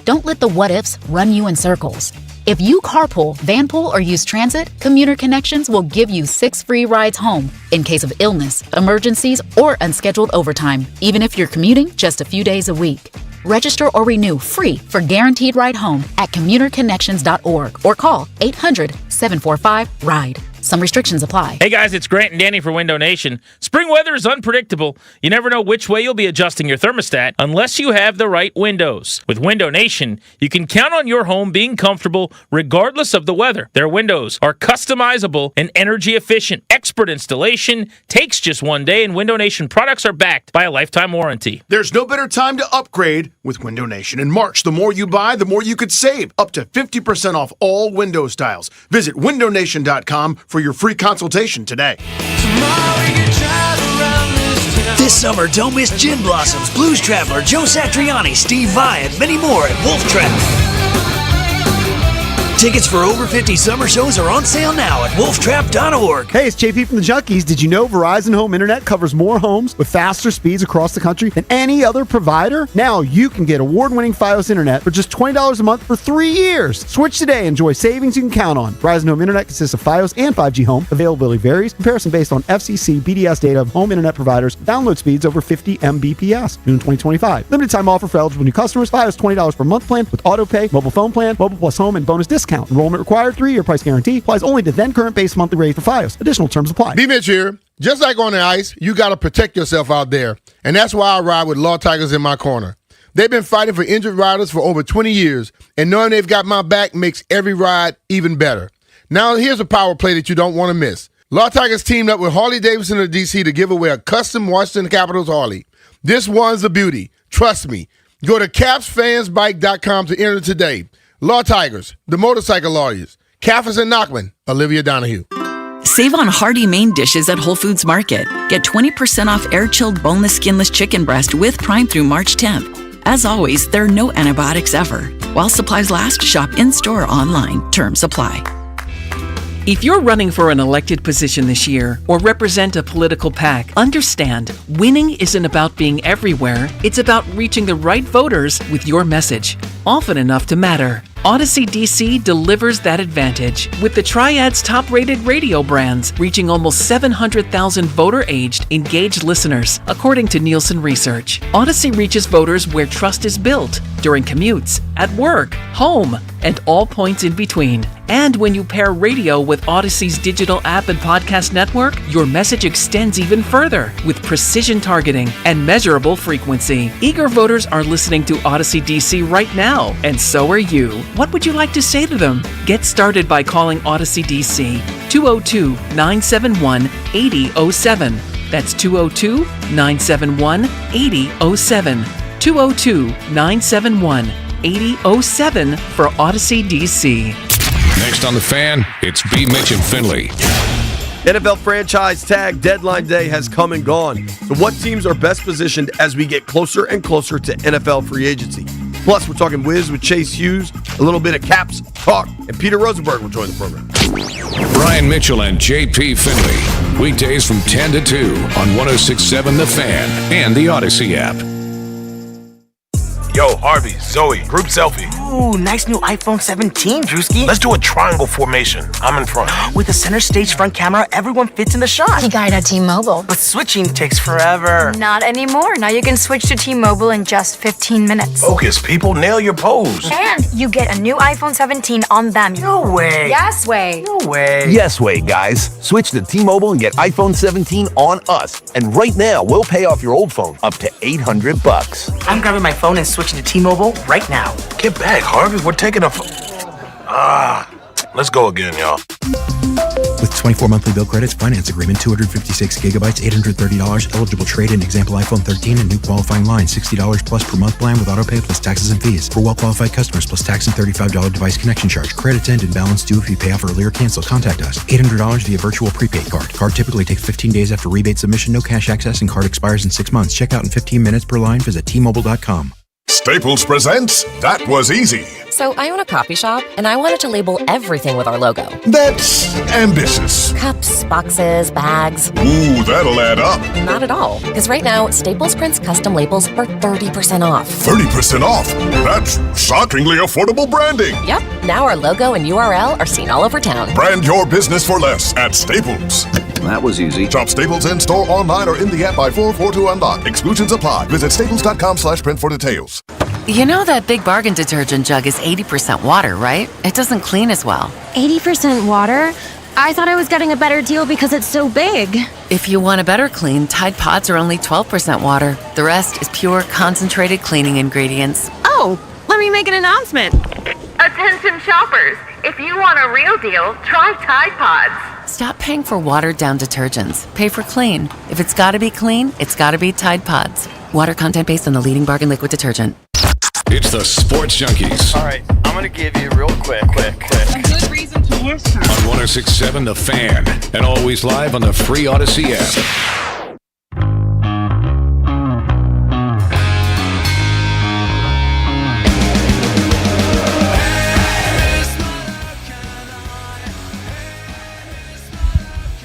Don't let the what ifs run you in circles. If you carpool, vanpool, or use transit, Commuter Connections will give you 6 free rides home in case of illness, emergencies, or unscheduled overtime, even if you're commuting just a few days a week. Register or renew free for Guaranteed Ride Home at commuterconnections.org or call 800-745-RIDE. Some restrictions apply. Hey guys, it's Grant and Danny for Window Nation. Spring weather is unpredictable. You never know which way you'll be adjusting your thermostat unless you have the right windows. With Window Nation, you can count on your home being comfortable regardless of the weather. Their windows are customizable and energy efficient. Expert installation takes just one day, and Window Nation products are backed by a lifetime warranty. There's no better time to upgrade with Window Nation. In March, the more you buy, the more you could save. Up to 50% off all window styles. Visit windownation.com for your free consultation today. This summer, don't miss Gin Blossoms, Blues Traveler, Joe Satriani, Steve Vai, and many more at Wolf Trap. Tickets for over 50 summer shows are on sale now at wolftrap.org. Hey, it's JP from the Junkies. Did you know Verizon Home Internet covers more homes with faster speeds across the country than any other provider? Now you can get award-winning Fios Internet for just $20 a month for 3 years. Switch today. Enjoy savings you can count on. Verizon Home Internet consists of Fios and 5G Home. Availability varies. Comparison based on FCC BDS data of home internet providers. Download speeds over 50 Mbps. June 2025. Limited time offer for eligible new customers. Fios $20 per month plan with auto pay, mobile phone plan, mobile plus home, and bonus discount. Enrollment required. 3-year price guarantee. Applies only to then current base monthly rate for Fios. Additional terms apply. BMitch here. Just like on the ice, you got to protect yourself out there. And that's why I ride with Law Tigers in my corner. They've been fighting for injured riders for over 20 years, and knowing they've got my back makes every ride even better. Now here's a power play that you don't want to miss. Law Tigers teamed up with Harley Davidson of DC to give away a custom Washington Capitals Harley. This one's a beauty. Trust me. Go to capsfansbike.com to enter today. Law Tigers, the motorcycle lawyers, Caffers and Knockman, Olivia Donahue. Save on hearty main dishes at Whole Foods Market. Get 20% off air-chilled boneless skinless chicken breast with Prime through March 10th. As always, there are no antibiotics ever. While supplies last, shop in-store or online. Terms apply. If you're running for an elected position this year or represent a political PAC, understand, winning isn't about being everywhere. It's about reaching the right voters with your message, often enough to matter. Odyssey DC delivers that advantage with the Triad's top-rated radio brands, reaching almost 700,000 voter-aged, engaged listeners, according to Nielsen Research. Odyssey reaches voters where trust is built, during commutes, at work, home, and all points in between. And when you pair radio with Odyssey's digital app and podcast network, your message extends even further with precision targeting and measurable frequency. Eager voters are listening to Odyssey DC right now, and so are you. What would you like to say to them? Get started by calling Odyssey DC 202-971-8007. That's 202-971-8007. 202-971-8007 for Odyssey DC. Next on The Fan, it's BMitch and Finlay. NFL franchise tag deadline day has come and gone. So what teams are best positioned as we get closer and closer to NFL free agency? Plus, we're talking Wiz with Chase Hughes, a little bit of Caps talk, and Peter Rosenberg will join the program. Brian Mitchell and JP Finlay. Weekdays from 10 to 2 on 106.7 The Fan and the Odyssey app. Yo, Harvey, Zoe, group selfie. Ooh, nice new iPhone 17, Drewski. Let's do a triangle formation. I'm in front. With a center stage front camera, everyone fits in the shot. You got it at T-Mobile. But switching takes forever. Not anymore. Now you can switch to T-Mobile in just 15 minutes. Focus, people. Nail your pose. And you get a new iPhone 17 on them. No way. Yes way. No way. Yes way, guys. Switch to T-Mobile and get iPhone 17 on us. And right now, we'll pay off your old phone up to $800. I'm grabbing my phone and switching to T-Mobile right now. Get back, Harvey. We're taking a let's go again, y'all. With 24 monthly bill credits, finance agreement, 256 gigabytes, $830, eligible trade-in, example iPhone 13 and new qualifying line, $60 plus per month plan with auto pay plus taxes and fees. For well-qualified customers plus tax and $35 device connection charge. Credits end and balance due if you pay off early or cancel. Contact us. $800 via virtual prepaid card. Card typically takes 15 days after rebate submission, no cash access, and card expires in 6 months. Check out in 15 minutes per line. Visit T-Mobile.com. Staples presents That Was Easy. So I own a coffee shop, and I wanted to label everything with our logo. That's ambitious. Cups, boxes, bags. Ooh, that'll add up. Not at all. Because right now, Staples prints custom labels for 30% off. 30% off? That's shockingly affordable branding. Yep. Now our logo and URL are seen all over town. Brand your business for less at Staples. That was easy. Shop Staples in store, online, or in the app by 4/4 to unlock. Exclusions apply. Visit staples.com/print for details. You know that Big Bargain detergent jug is 80% water, right? It doesn't clean as well. 80% water? I thought I was getting a better deal because it's so big. If you want a better clean, Tide Pods are only 12% water. The rest is pure, concentrated cleaning ingredients. Oh, let me make an announcement. Attention shoppers, if you want a real deal, try Tide Pods. Stop paying for watered-down detergents. Pay for clean. If it's gotta be clean, it's gotta be Tide Pods. Water content based on the leading bargain liquid detergent. It's the Sports Junkies. All right, I'm going to give you real quick. A good reason to listen. On 106.7 The Fan, and always live on the free Odyssey app.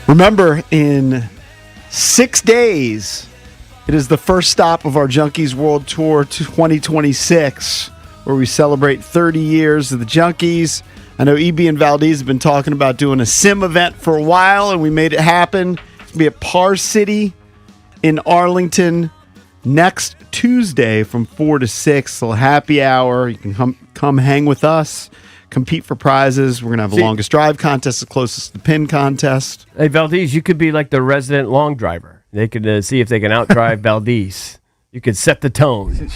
Remember, in 6 days, it is the first stop of our Junkies World Tour 2026, where we celebrate 30 years of the Junkies. I know EB and Valdez have been talking about doing a sim event for a while, and we made it happen. It's going to be at Par City in Arlington next Tuesday from 4 to 6. So happy hour. You can come hang with us, compete for prizes. We're going to have a longest drive contest, the closest to the pin contest. Hey, Valdez, you could be like the resident long driver. They could see if they can outdrive Valdez. You could set the tone.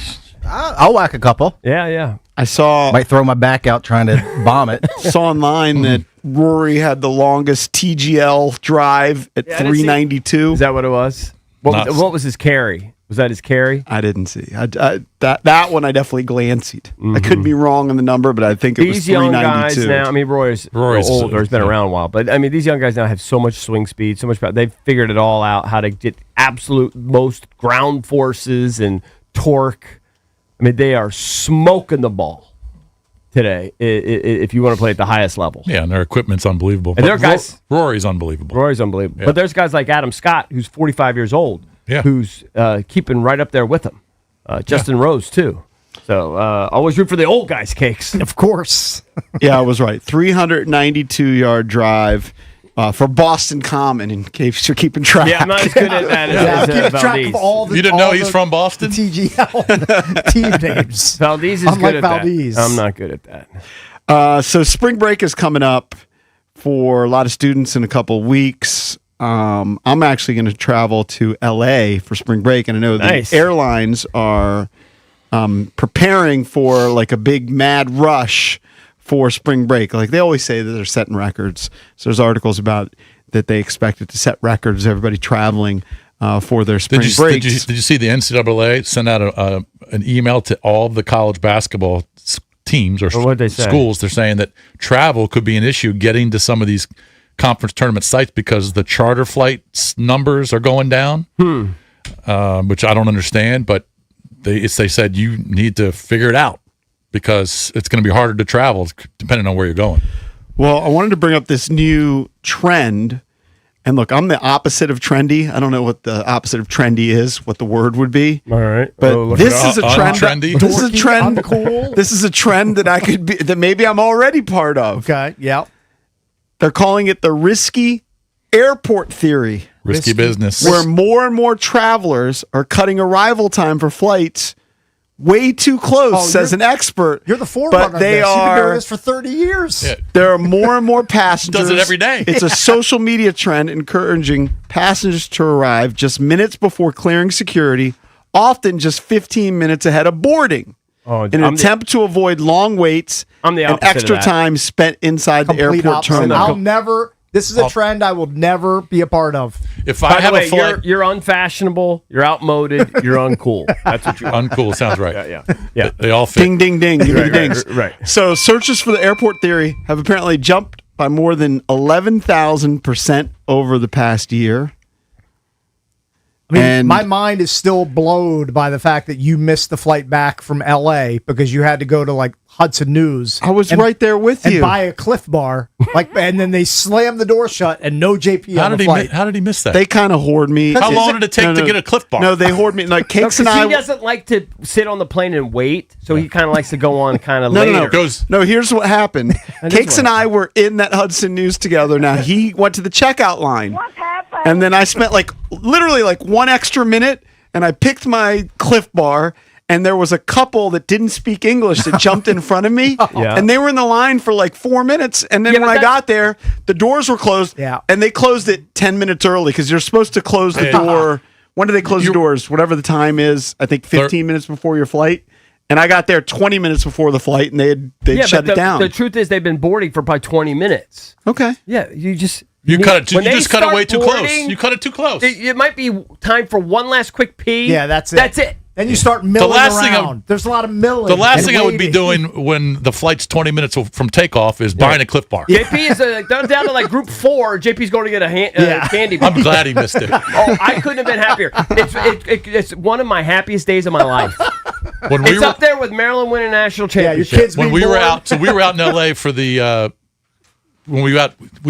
I'll whack a couple. Yeah. I saw... Might throw my back out trying to bomb it. Saw online that Rory had the longest TGL drive at 392. Is that what it was? What was his carry? Was that his carry? I didn't see. That one I definitely glanced. I could be wrong on the number, but I think it was 392. These young guys now, I mean, Rory's older, he's been around a while, but I mean, these young guys now have so much swing speed, so much power. They've figured it all out, how to get absolute most ground forces and torque. I mean, they are smoking the ball today if you want to play at the highest level. Yeah, and their equipment's unbelievable. And there are guys, Rory's unbelievable. Yeah. But there's guys like Adam Scott, who's 45 years old, who's keeping right up there with him. Justin Rose, too. So always root for the old guys' cakes. Of course. Yeah, I was right. 392-yard drive for Boston Common, in case you're keeping track. Yeah, I'm not as good at that as track of all the, you didn't know he's from Boston? TGL team names. Valdez is Unlike good at Valdez. that. I'm not good at that. So spring break is coming up for a lot of students in a couple of weeks. I'm actually going to travel to LA for spring break, and I know the airlines are preparing for like a big mad rush for spring break. Like they always say that they're setting records. So there's articles about that they expect it to set records, everybody traveling for their spring breaks. Did you see the NCAA send out an email to all of the college basketball teams or schools? They're saying that travel could be an issue getting to some of these conference tournament sites because the charter flights numbers are going down, which I don't understand. But they said you need to figure it out because it's going to be harder to travel depending on where you're going. Well, I wanted to bring up this new trend. And look, I'm the opposite of trendy. I don't know what the opposite of trendy is, what the word would be. All right. But this is a trend. Untrendy? This is a trend. Uncool. This is a trend that maybe I'm already part of. Okay, yeah. They're calling it the risky airport theory. Risky business. Where more and more travelers are cutting arrival time for flights way too close, says an expert. You're the forerunner. But they You've been are doing this for 30 years. Yeah. There are more and more passengers. Does it every day. It's a social media trend encouraging passengers to arrive just minutes before clearing security, often just 15 minutes ahead of boarding. In an attempt to avoid long waits and extra time spent inside the airport terminal. This is a trend I will never be a part of. If I have a flight, you're unfashionable, you're outmoded, you're uncool. That's what you're. Uncool sounds right. Yeah. They all fit. Ding, ding, ding. Give me the dings. Right. So searches for the airport theory have apparently jumped by more than 11,000% over the past year. I mean, my mind is still blowed by the fact that you missed the flight back from L.A. because you had to go to like Hudson News. I was right there with you. And buy a Cliff Bar, and then they slammed the door shut and no JP on the flight. How did he miss that? They kind of hoard me. How long did it take to get a Cliff Bar? No, they hoard me. Like Cakes and I. He doesn't like to sit on the plane and wait, so he kind of likes to go on kind of later. No, here's what happened. Cakes and I were in that Hudson News together. Now, he went to the checkout line. What happened? And then I spent literally 1 extra minute, and I picked my Cliff Bar, and there was a couple that didn't speak English that jumped in front of me, and they were in the line for 4 minutes, and then when I got there, the doors were closed, and they closed it 10 minutes early because you're supposed to close the door. When do they close the doors? Whatever the time is, I think 15 minutes before your flight. And I got there 20 minutes before the flight, and they shut it down. The truth is they've been boarding for probably 20 minutes. Okay. Yeah, you just... You cut it way too close. boarding, You cut it too close. It might be time for one last quick pee. Yeah, that's it. That's it. Then you start milling around. There's a lot of milling. The last thing I would be doing when the flight's 20 minutes from takeoff is buying a Cliff Bar. JP is down to group 4. JP's going to get a candy bar. I'm glad he missed it. Oh, I couldn't have been happier. It's one of my happiest days of my life. It's up there with Maryland winning national championship. Yeah, your kids when we were out, we were out in L.A. for the. When we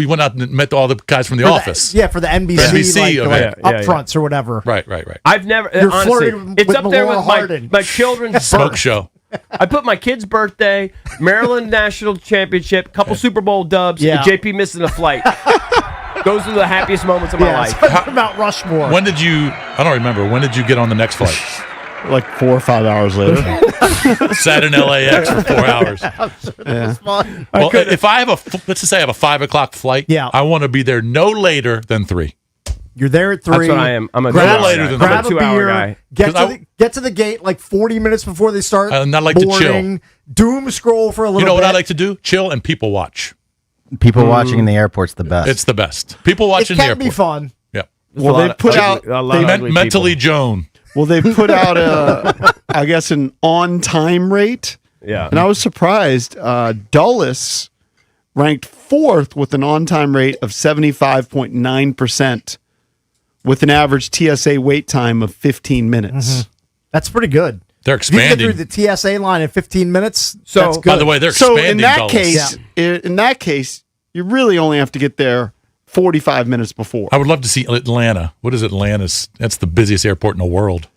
went out and met all the guys from the office. For the NBC event. Upfronts or whatever. Right. I've never, You're honestly, flirting it's with up there Melora with my children's smoke birth. show. I put my kid's birthday, Maryland national championship, couple Super Bowl dubs, and JP missing a flight. Those are the happiest moments of my life. About Rushmore. When did you? I don't remember. When did you get on the next flight? 4 or 5 hours later. Sat in LAX for 4 hours. Well, if I have let's just say I have a 5 o'clock flight, I want to be there no later than 3. You're there at 3. That's what I am. I'm a grab, later than grab a 2-hour beer, guy. Get to the gate 40 minutes before they start. And I like boarding, to chill. Doom scroll for a little bit. You know what I like to do? Chill and people watch. People watching in the airport's the best. It's the best. People watching the airport. It can be fun. Yeah. Well, they put out mentally Joan. Well, they put out I guess an on-time rate. Yeah. And I was surprised. Dulles ranked 4th with an on-time rate of 75.9% with an average TSA wait time of 15 minutes. Mm-hmm. That's pretty good. They're expanding. You get through the TSA line in 15 minutes. So, that's good. By the way, they're expanding. in that case, you really only have to get there 45 minutes before. I would love to see Atlanta. What is Atlanta's? That's the busiest airport in the world.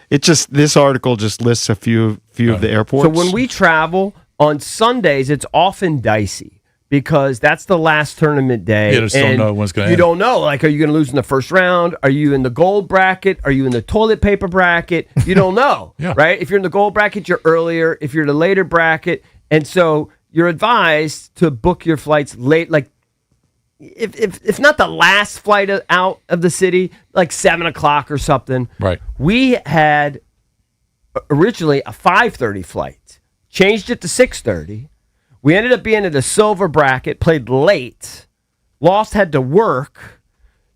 This article just lists a few of the airports. So when we travel on Sundays, it's often dicey because that's the last tournament day. You just don't know what's going to happen. You don't know. Are you going to lose in the first round? Are you in the gold bracket? Are you in the toilet paper bracket? You don't know, right? If you're in the gold bracket, you're earlier. If you're in the later bracket, and so you're advised to book your flights late, if not the last flight out of the city, 7 o'clock or something. Right. We had originally a 5:30 flight, changed it to 6:30. We ended up being in the silver bracket, played late, had to work.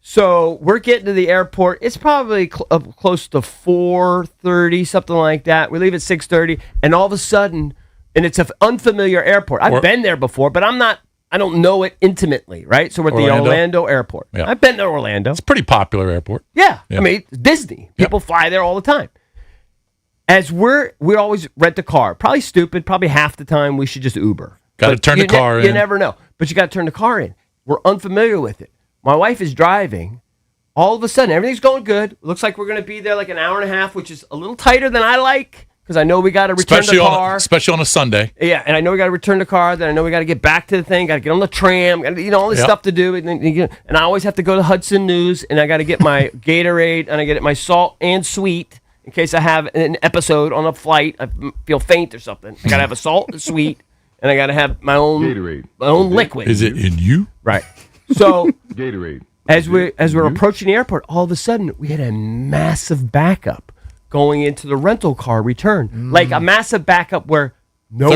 So we're getting to the airport. It's probably close to 4:30, something like that. We leave at 6:30, and all of a sudden, and it's an unfamiliar airport. I've been there before, but I'm not I don't know it intimately, right? So we're at the Orlando airport. Yeah. I've been to Orlando. It's a pretty popular airport. Yeah. I mean, it's Disney. People fly there all the time. As we always rent a car. Probably stupid. Probably half the time we should just Uber. Got to turn the car in. You never know. But you got to turn the car in. We're unfamiliar with it. My wife is driving. All of a sudden, everything's going good. Looks like we're going to be there like an hour and a half, which is a little tighter than I like because I know we got to return the car. Especially on a Sunday. Yeah, and I know we got to return the car. Then I know we got to get back to the thing. Got to get on the tram. All this stuff to do. And I always have to go to Hudson News, and I got to get my Gatorade, and I get my salt and sweet in case I have an episode on a flight. I feel faint or something. I got to have a salt and sweet, and I got to have my own Gatorade. My own liquid. Is it in you? Right. So Gatorade. As we're approaching the airport, all of a sudden we had a massive backup going into the rental car return. Like a massive backup where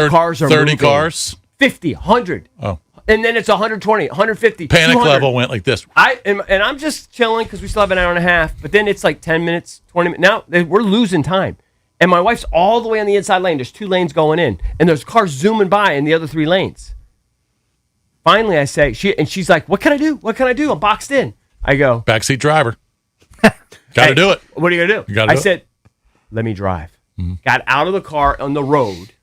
cars are 30 moving. cars? 50, 100. Oh. And then it's 120, 150, Panic 200. level went like this. And I'm just chilling because we still have an hour and a half. But then it's like 10 minutes, 20 minutes. Now we're losing time. And my wife's all the way on the inside lane. There's 2 lanes going in. And there's cars zooming by in the other 3 lanes. Finally, I say, she's like, what can I do? What can I do? I'm boxed in. I go, backseat driver. Got to do it. What are you going to do? I said, let me drive. Mm-hmm. Got out of the car on the road.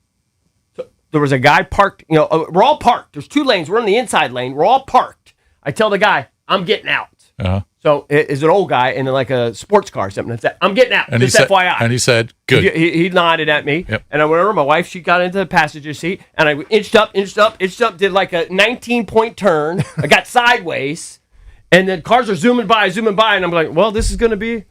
So there was a guy parked. We're all parked. There's 2 lanes. We're in the inside lane. We're all parked. I tell the guy, I'm getting out. Uh-huh. So it's an old guy in like a sports car or something. I'm getting out. And just FYI. And he said, good. He nodded at me. Yep. And I went over. My wife, she got into the passenger seat. And I inched up, did like a 19-point turn. I got sideways. And then cars are zooming by. And I'm like, well, this will be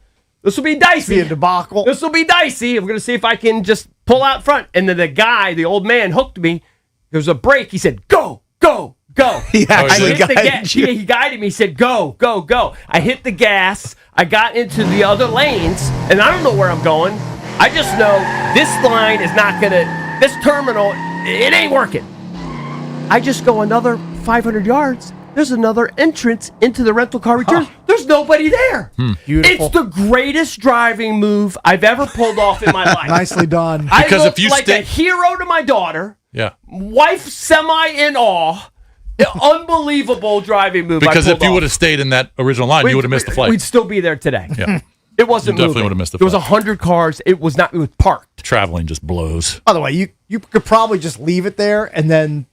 dicey. Be a debacle. This will be dicey. I'm going to see if I can just pull out front. And then the old man hooked me. There was a brake. He said, go, go, go. He actually guided you. He guided me. He said, go, go, go. I hit the gas. I got into the other lanes. And I don't know where I'm going. I just know this line is not going to, this terminal, it ain't working. I just go another 500 yards. There's another entrance into the rental car return. There's nobody there. Beautiful. It's the greatest driving move I've ever pulled off in my life. Nicely done. Because I look like a hero to my daughter. Yeah. Wife semi in awe. Unbelievable driving move. Because if you would have stayed in that original line, you would have missed the flight. We'd still be there today. Yeah. It wasn't You definitely moving. would have missed the There was flight. 100 cars. It was parked. Traveling just blows. By the way, you could probably just leave it there and then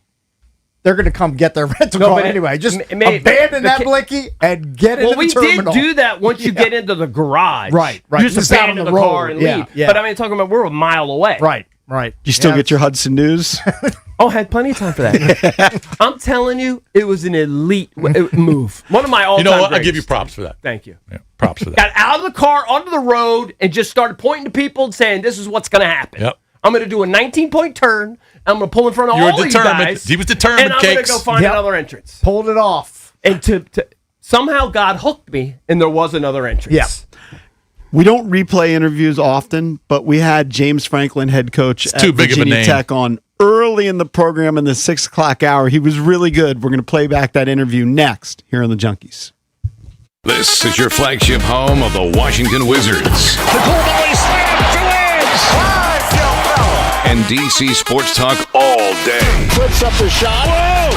they're going to come get their rental car anyway. Just abandon that Blicky and get into the terminal. Well, we did do that once you get into the garage. Right. You just abandon the car and leave. Yeah. But I mean, talking about we're a mile away. Right. You still get your Hudson News? Oh, I had plenty of time for that. I'm telling you, it was an elite move. One of my all-time You know what? greats. I'll give you props for that. Thank you. Yeah, props for that. Got out of the car, onto the road, and just started pointing to people and saying, this is what's going to happen. Yep. I'm going to do a 19-point turn. I'm going to pull in front of all of you guys. He was determined, and I'm going to go find another entrance. Pulled it off. And to somehow God hooked me, and there was another entrance. Yeah. We don't replay interviews often, but we had James Franklin, head coach at Virginia Tech, on early in the program in the 6 o'clock hour. He was really good. We're going to play back that interview next here on the Junkies. This is your flagship home of the Washington Wizards. The Koken slam to wins. And DC Sports Talk all day. Puts up the shot. Whoa!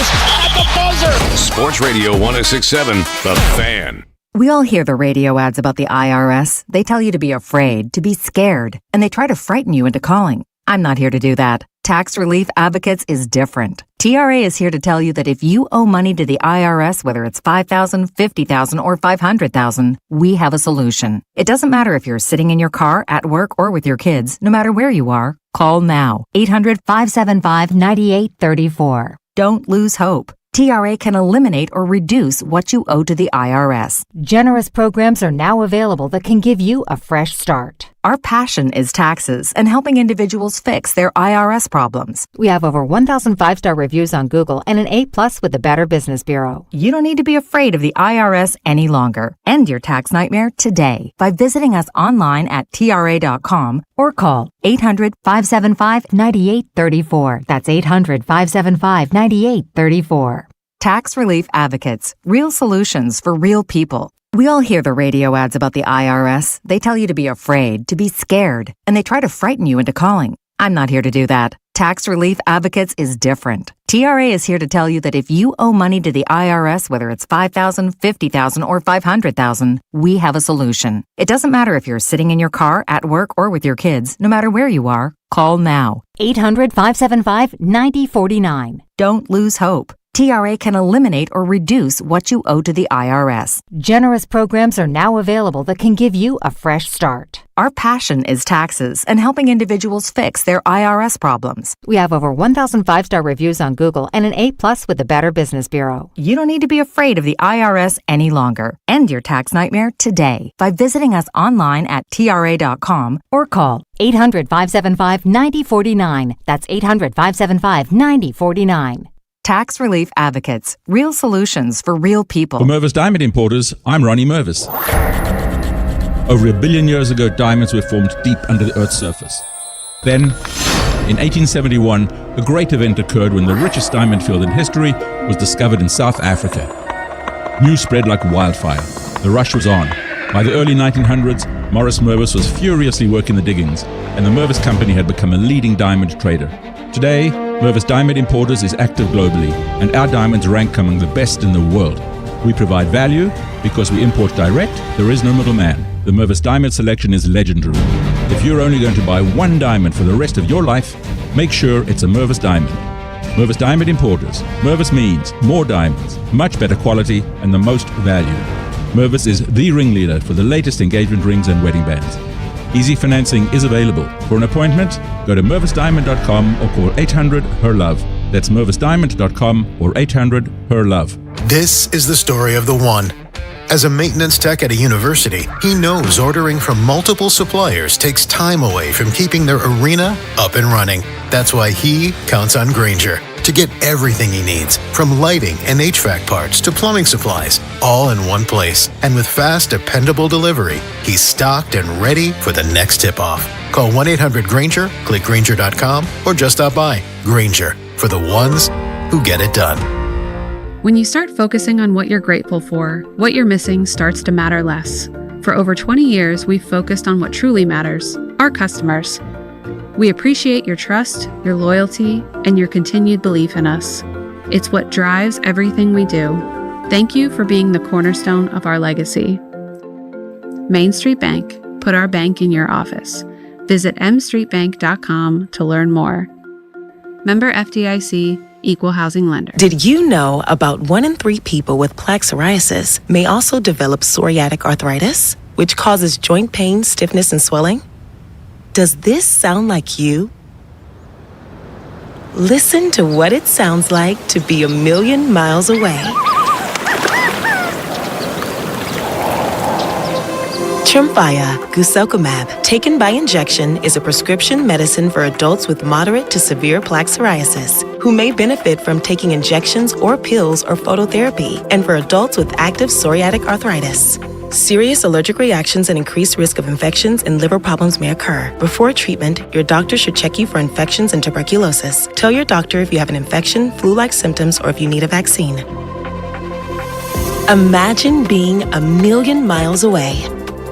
Scores at the buzzer. Sports Radio 106.7, The Fan. We all hear the radio ads about the IRS. They tell you to be afraid, to be scared, and they try to frighten you into calling. I'm not here to do that. Tax Relief Advocates is different. TRA is here to tell you that if you owe money to the IRS, whether it's $5,000, $50,000, or $500,000, we have a solution. It doesn't matter if you're sitting in your car, at work, or with your kids. No matter where you are, call now. 800-575-9834. Don't lose hope. TRA can eliminate or reduce what you owe to the IRS. Generous programs are now available that can give you a fresh start. Our passion is taxes and helping individuals fix their IRS problems. We have over 1,000 5-star reviews on Google and an A+ with the Better Business Bureau. You don't need to be afraid of the IRS any longer. End your tax nightmare today by visiting us online at TRA.com or call 800-575-9834. That's 800-575-9834. Tax Relief Advocates. Real solutions for real people. We all hear the radio ads about the IRS. They tell you to be afraid, to be scared, and they try to frighten you into calling. I'm not here to do that. Tax Relief Advocates is different. TRA is here to tell you that if you owe money to the IRS, whether it's $5,000, $50,000, or $500,000, we have a solution. It doesn't matter if you're sitting in your car, at work, or with your kids. No matter where you are, call now. 800-575-9049. Don't lose hope. TRA can eliminate or reduce what you owe to the IRS. Generous programs are now available that can give you a fresh start. Our passion is taxes and helping individuals fix their IRS problems. We have over 1,000 5-star reviews on Google and an A+ with the Better Business Bureau. You don't need to be afraid of the IRS any longer. End your tax nightmare today by visiting us online at TRA.com or call 800-575-9049. That's 800-575-9049. Tax Relief Advocates. Real solutions for real people. For Mervis Diamond Importers, I'm Ronnie Mervis. Over 1 billion years ago, diamonds were formed deep under the Earth's surface. Then, in 1871, a great event occurred when the richest diamond field in history was discovered in South Africa. News spread like wildfire. The rush was on. By the early 1900s, Morris Mervis was furiously working the diggings, and the Mervis Company had become a leading diamond trader. Today, Mervis Diamond Importers is active globally, and our diamonds rank among the best in the world. We provide value because we import direct, there is no middleman. The Mervis Diamond selection is legendary. If you're only going to buy one diamond for the rest of your life, make sure it's a Mervis Diamond. Mervis Diamond Importers. Mervis means more diamonds, much better quality, and the most value. Mervis is the ringleader for the latest engagement rings and wedding bands. Easy financing is available. For an appointment, go to mervisdiamond.com or call 800-HER-LOVE. That's mervisdiamond.com or 800-HER-LOVE. This is the story of the one. As a maintenance tech at a university, he knows ordering from multiple suppliers takes time away from keeping their arena up and running. That's why he counts on Grainger to get everything he needs, from lighting and HVAC parts to plumbing supplies, all in one place. And with fast, dependable delivery, he's stocked and ready for the next tip-off. Call 1-800-GRAINGER, click Grainger.com, or just stop by. Grainger, for the ones who get it done. When you start focusing on what you're grateful for, what you're missing starts to matter less. For over 20 years, we've focused on what truly matters, our customers. We appreciate your trust, your loyalty, and your continued belief in us. It's what drives everything we do. Thank you for being the cornerstone of our legacy. Main Street Bank. Put our bank in your office. Visit mstreetbank.com to learn more. Member FDIC, Equal Housing Lender. Did you know about 1 in 3 people with plaque psoriasis may also develop psoriatic arthritis, which causes joint pain, stiffness, and swelling? Does this sound like you? Listen to what it sounds like to be a million miles away. Tremfya guselkumab, taken by injection, is a prescription medicine for adults with moderate to severe plaque psoriasis who may benefit from taking injections or pills or phototherapy, and for adults with active psoriatic arthritis. Serious allergic reactions and increased risk of infections and liver problems may occur. Before treatment, your doctor should check you for infections and tuberculosis. Tell your doctor if you have an infection, flu-like symptoms, or if you need a vaccine. Imagine being a million miles away.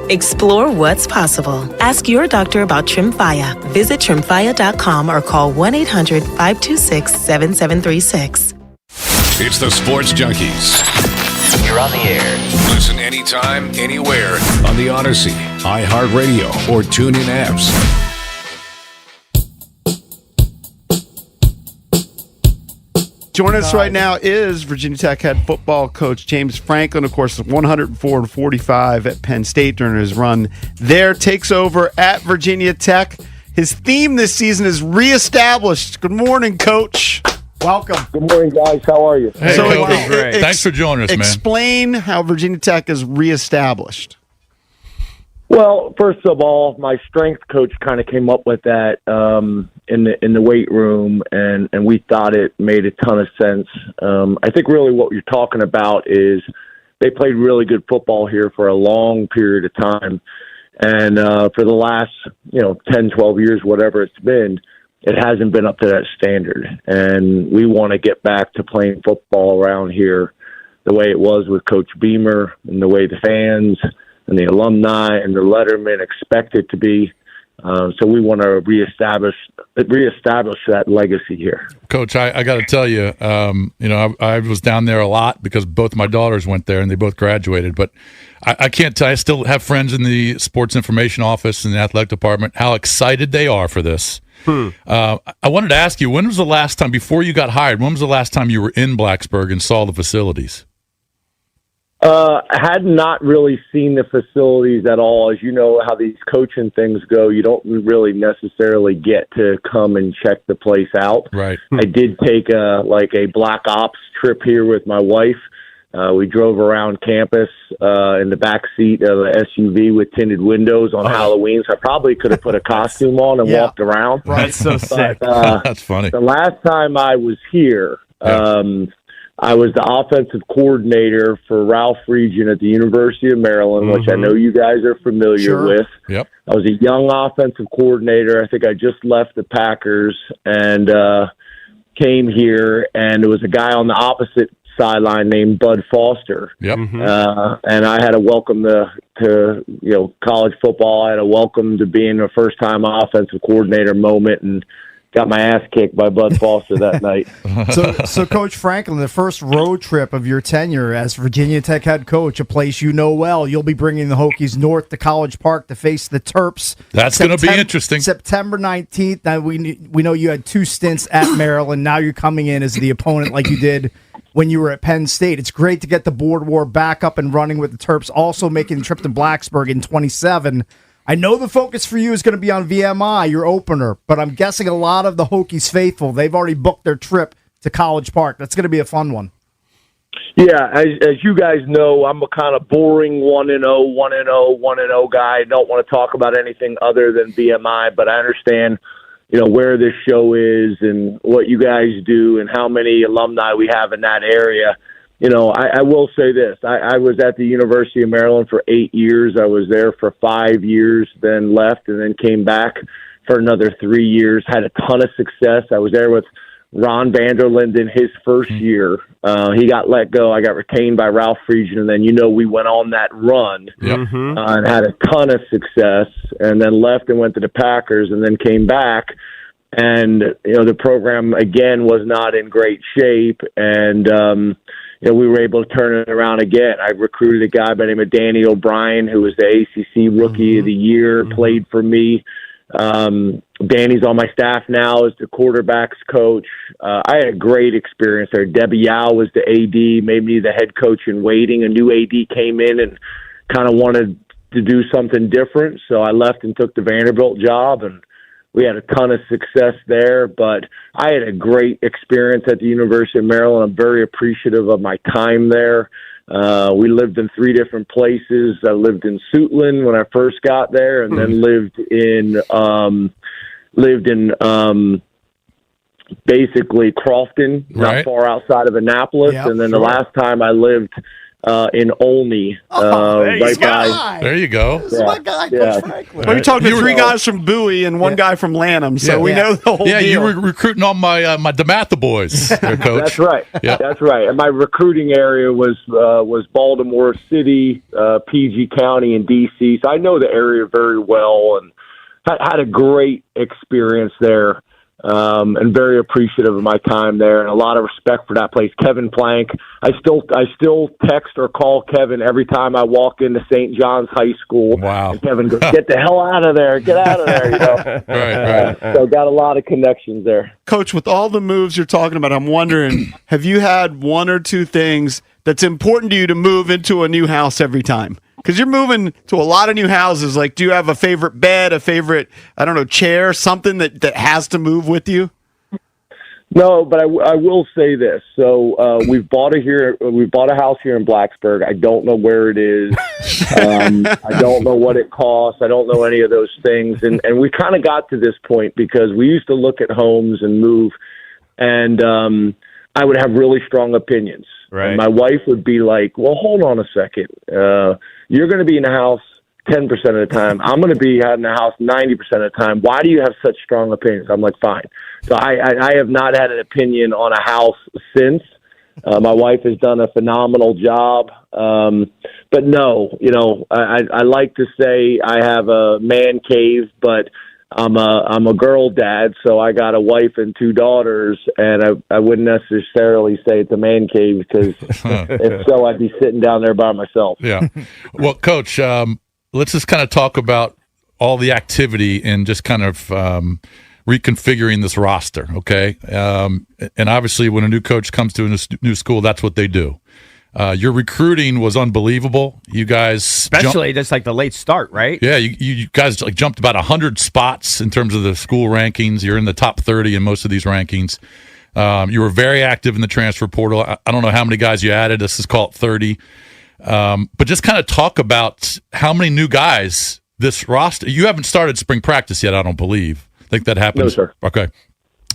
Explore what's possible. Ask your doctor about Tremfya. Visit Tremfya.com or call 1-800-526-7736. It's the Sports Junkies. You're on the air. Listen anytime, anywhere on the Odyssey, iHeartRadio, or TuneIn apps. Joining us right now is Virginia Tech head football coach James Franklin. Of course, 104-45 at Penn State during his run there. Takes over at Virginia Tech. His theme this season is reestablished. Good morning, Coach. Welcome. Good morning, guys. How are you? Hey, great. Thanks for joining us, man. Explain how Virginia Tech is reestablished. Well, first of all, my strength coach kind of came up with that in the weight room, and we thought it made a ton of sense. I think really what you're talking about is they played really good football here for a long period of time, and for the last 10, 12 years, whatever it's been, it hasn't been up to that standard. And we want to get back to playing football around here the way it was with Coach Beamer and the way the fans and the alumni and the lettermen expect it to be. So we want to reestablish that legacy here. Coach, I got to tell you, I was down there a lot because both my daughters went there and they both graduated. But I can't tell. I still have friends in the sports information office and the athletic department, how excited they are for this. I wanted to ask you, when was the last time, before you got hired, when was the last time you were in Blacksburg and saw the facilities? I had not really seen the facilities at all. As you know how these coaching things go, you don't really necessarily get to come and check the place out. Right. I did take a black ops trip here with my wife. We drove around campus in the back seat of an SUV with tinted windows on Halloween. So I probably could have put a costume on and walked around. That's so sick. That's funny. The last time I was here, I was the offensive coordinator for Ralph Region at the University of Maryland, which I know you guys are familiar with. Yep. I was a young offensive coordinator. I think I just left the Packers and came here, and there was a guy on the opposite sideline named Bud Foster. Yep. And I had to welcome to college football. I had a welcome to being a first-time offensive coordinator moment, and got my ass kicked by Bud Foster that night. So, Coach Franklin, the first road trip of your tenure as Virginia Tech head coach, a place you know well, you'll be bringing the Hokies north to College Park to face the Terps. That's going to be interesting. September 19th. Now, we know you had 2 stints at Maryland. Now you're coming in as the opponent like you did when you were at Penn State. It's great to get the board war back up and running with the Terps, also making the trip to Blacksburg in 27. I know the focus for you is going to be on VMI, your opener, but I'm guessing a lot of the Hokies faithful, they've already booked their trip to College Park. That's going to be a fun one. Yeah, as you guys know, I'm a kind of boring 1-0 guy. I don't want to talk about anything other than VMI, but I understand, where this show is and what you guys do and how many alumni we have in that area. I will say this. I was at the University of Maryland for 8 years. I was there for 5 years, then left, and then came back for another 3 years. Had a ton of success. I was there with Ron Vanderlinden in his first year. He got let go. I got retained by Ralph Friedgen, and then, we went on that run and had a ton of success, and then left and went to the Packers, and then came back. And, the program, again, was not in great shape, and we were able to turn it around again. I recruited a guy by the name of Danny O'Brien, who was the ACC Rookie of the Year, played for me. Danny's on my staff now as the quarterbacks coach. I had a great experience there. Debbie Yao was the AD, made me the head coach in waiting. A new AD came in and kind of wanted to do something different, so I left and took the Vanderbilt job, and we had a ton of success there, but I had a great experience at the University of Maryland. I'm very appreciative of my time there. We lived in 3 different places. I lived in Suitland when I first got there, and then lived in basically Crofton, not far outside of Annapolis. And then the last time I lived in Olney, right by. There you go. This is my guy, Coach Franklin. Well, you talked to 3 guys from Bowie and 1 guy from Lanham, so we know the whole deal. You were recruiting all my DeMatha boys, there, Coach. That's right. Yeah. That's right. And my recruiting area was Baltimore City, PG County, and D.C., so I know the area very well, and had a great experience there. And very appreciative of my time there, and a lot of respect for that place. Kevin Plank, I still text or call Kevin every time I walk into St. John's High School. Wow! And Kevin goes, "Get the hell out of there! Get out of there!" Right. So got a lot of connections there. Coach, with all the moves you're talking about, I'm wondering, have you had 1 or 2 things that's important to you to move into a new house every time? Because you're moving to a lot of new houses. Like, do you have a favorite bed, a favorite, chair, something that has to move with you? No, but I will say this. So we've bought a house here in Blacksburg. I don't know where it is. I don't know what it costs. I don't know any of those things. And we kind of got to this point because we used to look at homes and move, and I would have really strong opinions. Right. And my wife would be like, well, hold on a second. You're going to be in the house 10% of the time. I'm going to be out in the house 90% of the time. Why do you have such strong opinions? I'm like, fine. So I have not had an opinion on a house since. My wife has done a phenomenal job. But no, I like to say I have a man cave, but I'm a girl dad, so I got a wife and 2 daughters, and I wouldn't necessarily say it's a man cave because if so, I'd be sitting down there by myself. Yeah. Well, Coach, let's just kind of talk about all the activity and just kind of reconfiguring this roster, okay? And obviously, when a new coach comes to a new school, that's what they do. Your recruiting was unbelievable. You guys, especially just like the late start, right? Yeah, you guys like jumped about 100 spots in terms of the school rankings. You're in the top 30 in most of these rankings. You were very active in the transfer portal. I don't know how many guys you added. This is called 30. But just kind of talk about how many new guys this roster. You haven't started spring practice yet, I don't believe. I think that happens. No, sir. Okay.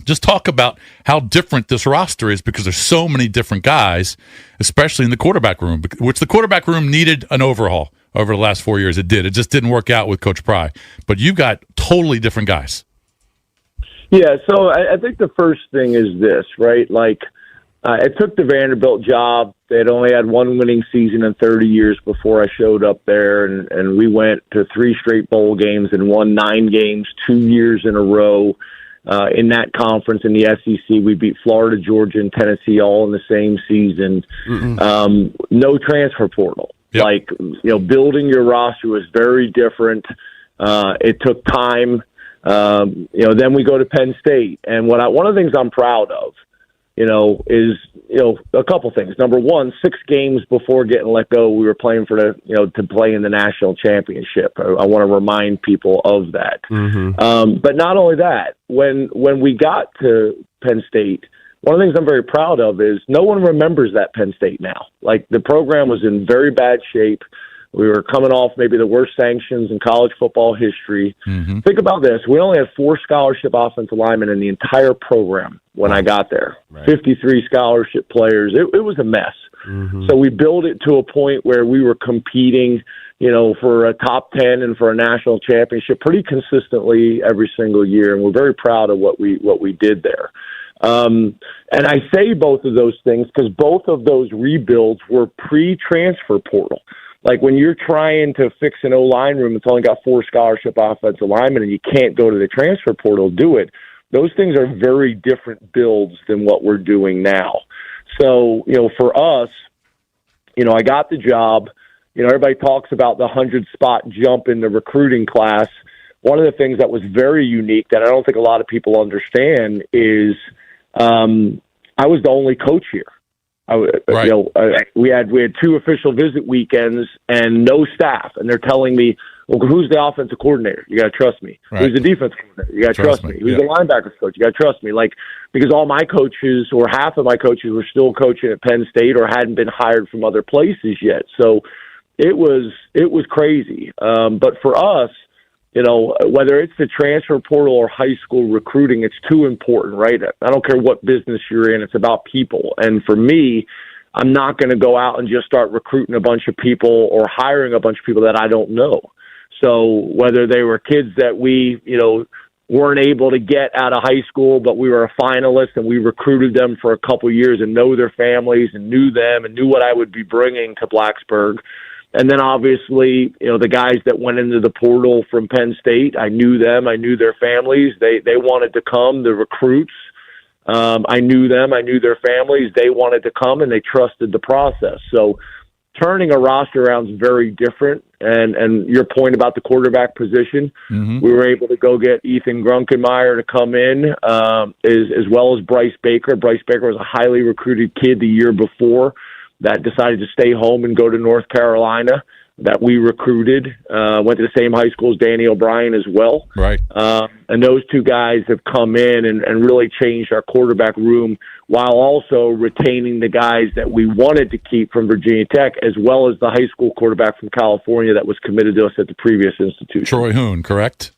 Just talk about how different this roster is because there's so many different guys, especially in the quarterback room, which the quarterback room needed an overhaul over the last 4 years. It did. It just didn't work out with Coach Pry. But you've got totally different guys. Yeah, so I think the first thing is this, right? Like, I took the Vanderbilt job. They'd only had one winning season in 30 years before I showed up there, and we went to 3 straight bowl games and won 9 games 2 years in a row. In that conference in the SEC, we beat Florida, Georgia, and Tennessee all in the same season. No transfer portal. Yep. Like, building your roster was very different. It took time. Then we go to Penn State, and one of the things I'm proud of, is a couple things. Number one, 6 games before getting let go, we were playing for to play in the national championship. I want to remind people of that. But not only that, when we got to Penn State, one of the things I'm very proud of is no one remembers that Penn State now. Like, the program was in very bad shape. We were coming off maybe the worst sanctions in college football history. Think about this. We only had 4 scholarship offensive linemen in the entire program when I got there. 53 scholarship players. It was a mess. So we built it to a point where we were competing, for a top 10 and for a national championship pretty consistently every single year. And we're very proud of what we did there. And I say both of those things because both of those rebuilds were pre-transfer portal. Like, when you're trying to fix an O-line room that's only got 4 scholarship offensive linemen and you can't go to the transfer portal to do it, those things are very different builds than what we're doing now. So, for us, I got the job. Everybody talks about the 100-spot jump in the recruiting class. One of the things that was very unique that I don't think a lot of people understand is I was the only coach here. We had 2 official visit weekends and no staff, and they're telling me, "Well, who's the offensive coordinator? You got to trust me. Who's the defense coordinator? You got to trust me. Who's the linebackers coach? You got to trust me." Like, because all my coaches or half of my coaches were still coaching at Penn State or hadn't been hired from other places yet, so it was crazy. But for us, whether it's the transfer portal or high school recruiting, it's too important, right? I don't care what business you're in. It's about people. And for me, I'm not going to go out and just start recruiting a bunch of people or hiring a bunch of people that I don't know. So whether they were kids that we, weren't able to get out of high school, but we were a finalist and we recruited them for a couple years and know their families and knew them and knew what I would be bringing to Blacksburg. And then obviously, the guys that went into the portal from Penn State, I knew them. I knew their families. They wanted to come. The recruits, I knew them. I knew their families. They wanted to come, and they trusted the process. So turning a roster around is very different. And your point about the quarterback position, we were able to go get Ethan Grunkenmeyer to come in, as well as Bryce Baker. Bryce Baker was a highly recruited kid the year before that decided to stay home and go to North Carolina, that we recruited, went to the same high school as Danny O'Brien as well. Right. And those 2 guys have come in and really changed our quarterback room while also retaining the guys that we wanted to keep from Virginia Tech, as well as the high school quarterback from California that was committed to us at the previous institution. Troy Hoon, correct?